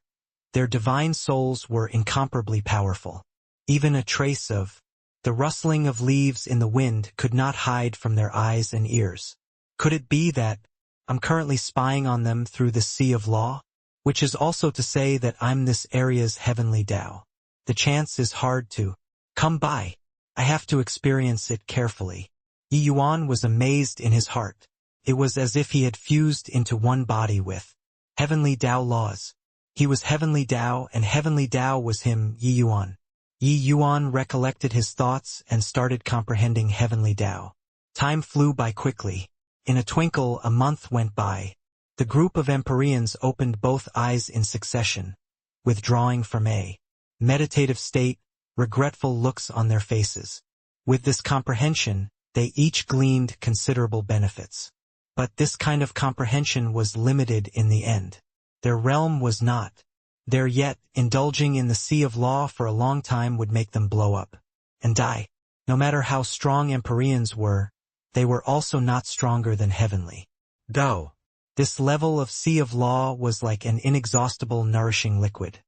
Speaker 1: their divine souls were incomparably powerful. Even a trace of the rustling of leaves in the wind could not hide from their eyes and ears. Could it be that I'm currently spying on them through the Sea of Law? Which is also to say that I'm this area's heavenly Tao. The chance is hard to come by. I have to experience it carefully. Yi Yuan was amazed in his heart. It was as if he had fused into one body with heavenly Tao laws. He was heavenly Tao, and heavenly Tao was him, Yi Yuan. Yi Yuan recollected his thoughts and started comprehending heavenly Tao. Time flew by quickly. In a twinkle, a month went by. The group of Empyreans opened both eyes in succession, withdrawing from a meditative state, regretful looks on their faces. With this comprehension, they each gleaned considerable benefits. But this kind of comprehension was limited in the end. Their realm was not there yet. Indulging in the Sea of Law for a long time would make them blow up and die. No matter how strong Empyreans were, they were also not stronger than heavenly Tao. This level of Sea of Law was like an inexhaustible nourishing liquid.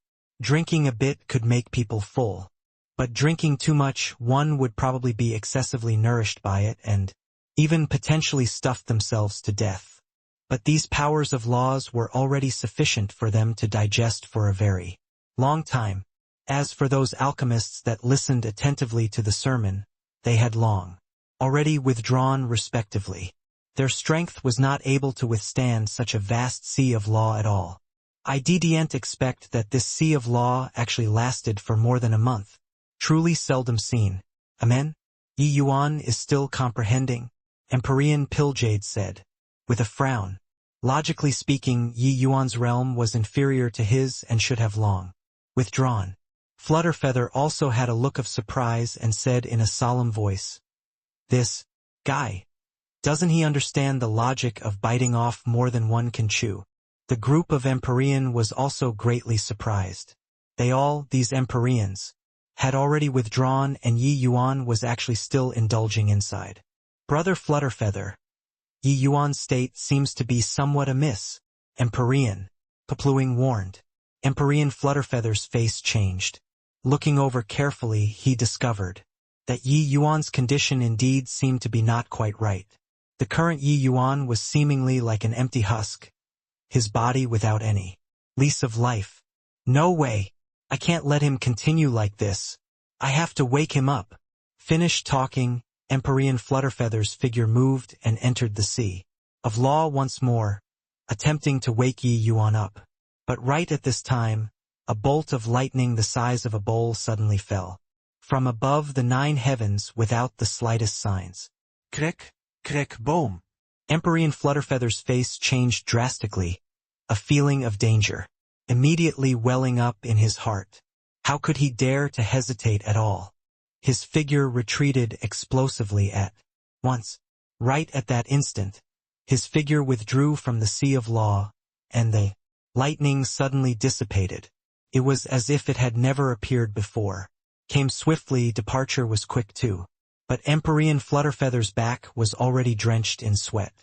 Speaker 1: Drinking a bit could make people full. But drinking too much, one would probably be excessively nourished by it and even potentially stuff themselves to death. But these powers of laws were already sufficient for them to digest for a very long time. As for those alchemists that listened attentively to the sermon, they had long already withdrawn respectively. Their strength was not able to withstand such a vast Sea of Law at all. I didn't expect that this Sea of Law actually lasted for more than a month. Truly seldom seen. Amen? Yi Yuan is still comprehending, Empyrean Pilljade said, with a frown. Logically speaking, Yi Yuan's realm was inferior to his and should have long withdrawn. Flutterfeather also had a look of surprise and said in a solemn voice, "This guy, doesn't he understand the logic of biting off more than one can chew?" The group of Empyrean was also greatly surprised. These Empyreans, had already withdrawn, and Yi Yuan was actually still indulging inside. Brother Flutterfeather, Yi Yuan's state seems to be somewhat amiss. Empyrean, Papluing warned. Empyrean Flutterfeather's face changed. Looking over carefully, he discovered that Yi Yuan's condition indeed seemed to be not quite right. The current Yi Yuan was seemingly like an empty husk, his body without any lease of life. No way! I can't let him continue like this. I have to wake him up. Finished talking, Empyrean Flutterfeather's figure moved and entered the sea of law once more, attempting to wake Yi Yuan up. But right at this time, a bolt of lightning the size of a bowl suddenly fell from above the 9 heavens without the slightest signs.
Speaker 4: Krek, krek boom.
Speaker 1: Empyrean Flutterfeather's face changed drastically, a feeling of danger immediately welling up in his heart. How could he dare to hesitate at all? His figure retreated explosively at once. Right at that instant, his figure withdrew from the sea of law, and the lightning suddenly dissipated. It was as if it had never appeared before. Came swiftly, departure was quick too. But Empyrean Flutterfeather's back was already drenched in sweat.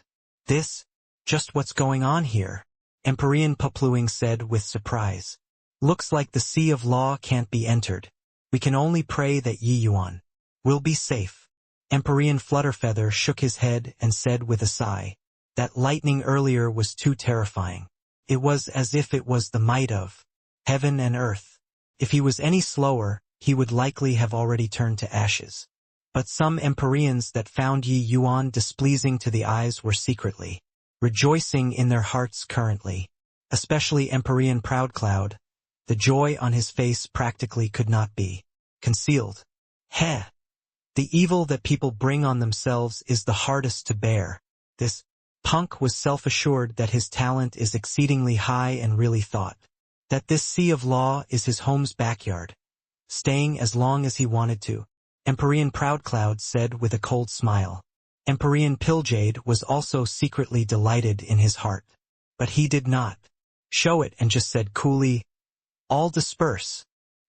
Speaker 1: This? Just what's going on here? Empyrean Papluing said with surprise. Looks like the sea of law can't be entered. We can only pray that Yi Yuan will be safe. Empyrean Flutterfeather shook his head and said with a sigh, that lightning earlier was too terrifying. It was as if it was the might of heaven and earth. If he was any slower, he would likely have already turned to ashes. But some Empyreans that found Yi Yuan displeasing to the eyes were secretly rejoicing in their hearts currently, especially Empyrean Proudcloud. The joy on his face practically could not be concealed. Heh! The evil that people bring on themselves is the hardest to bear. This punk was self-assured that his talent is exceedingly high and really thought that this sea of law is his home's backyard, staying as long as he wanted to. Empyrean Proudcloud said with a cold smile. Empyrean Pilljade was also secretly delighted in his heart. But he did not show it and just said coolly, all disperse.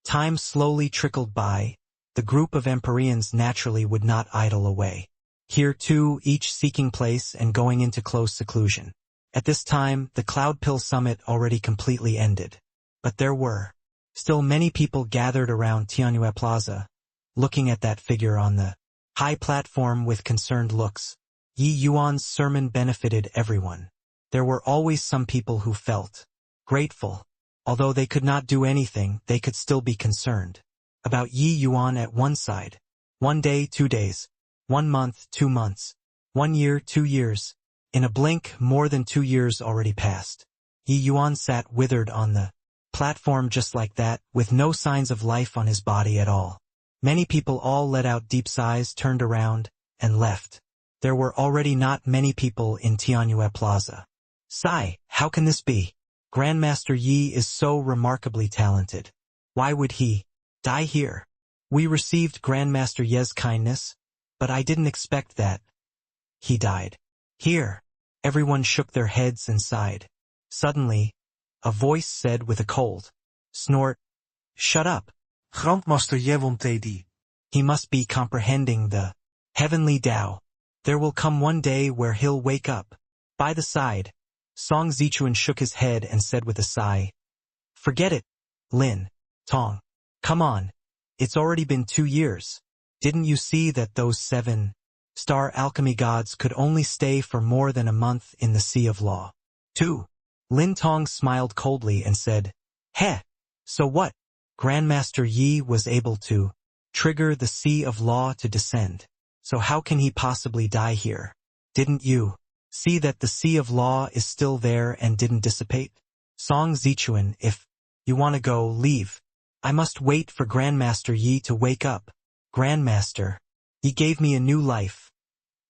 Speaker 1: Time slowly trickled by. The group of Empyreans naturally would not idle away. Here too, each seeking place and going into close seclusion. At this time, the Cloudpill Summit already completely ended. But there were still many people gathered around Tianyue Plaza, looking at that figure on the high platform with concerned looks. Yi Yuan's sermon benefited everyone. There were always some people who felt grateful. Although they could not do anything, they could still be concerned about Yi Yuan at one side. 1 day, 2 days. 1 month, 2 months. 1 year, 2 years. In a blink, more than 2 years already passed. Yi Yuan sat withered on the platform just like that, with no signs of life on his body at all. Many people all let out deep sighs, turned around, and left. There were already not many people in Tianyue Plaza. Sigh, how can this be? Grandmaster Yi is so remarkably talented. Why would he die here? We received Grandmaster Ye's kindness, but I didn't expect that he died here. Everyone shook their heads and sighed. Suddenly, a voice said with a cold snort, shut up.
Speaker 4: Grandmaster Ye won TD.
Speaker 1: He must be comprehending the heavenly Tao. There will come one day where he'll wake up. By the side, Song Zichuan shook his head and said with a sigh, forget it, Lin Tong. Come on. It's already been 2 years. Didn't you see that those 7-star alchemy gods could only stay for more than a month in the Sea of Law? 2. Lin Tong smiled coldly and said, heh, so what? Grandmaster Yi was able to trigger the Sea of Law to descend. So how can he possibly die here? Didn't you see that the Sea of Law is still there and didn't dissipate? Song Zichuan, if you want to go, leave. I must wait for Grandmaster Yi to wake up. Grandmaster, he gave me a new life.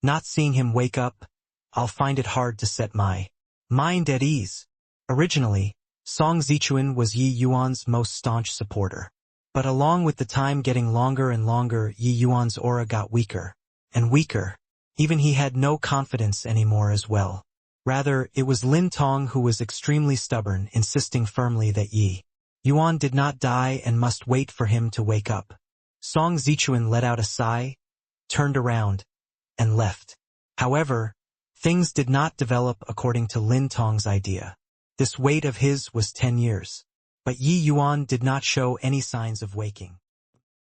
Speaker 1: Not seeing him wake up, I'll find it hard to set my mind at ease. Originally, Song Zichuan was Yi Yuan's most staunch supporter. But along with the time getting longer and longer, Yi Yuan's aura got weaker and weaker. Even he had no confidence anymore as well. Rather, it was Lin Tong who was extremely stubborn, insisting firmly that Yi Yuan did not die and must wait for him to wake up. Song Zichuan let out a sigh, turned around, and left. However, things did not develop according to Lin Tong's idea. This wait of his was 10 years. But Yi Yuan did not show any signs of waking.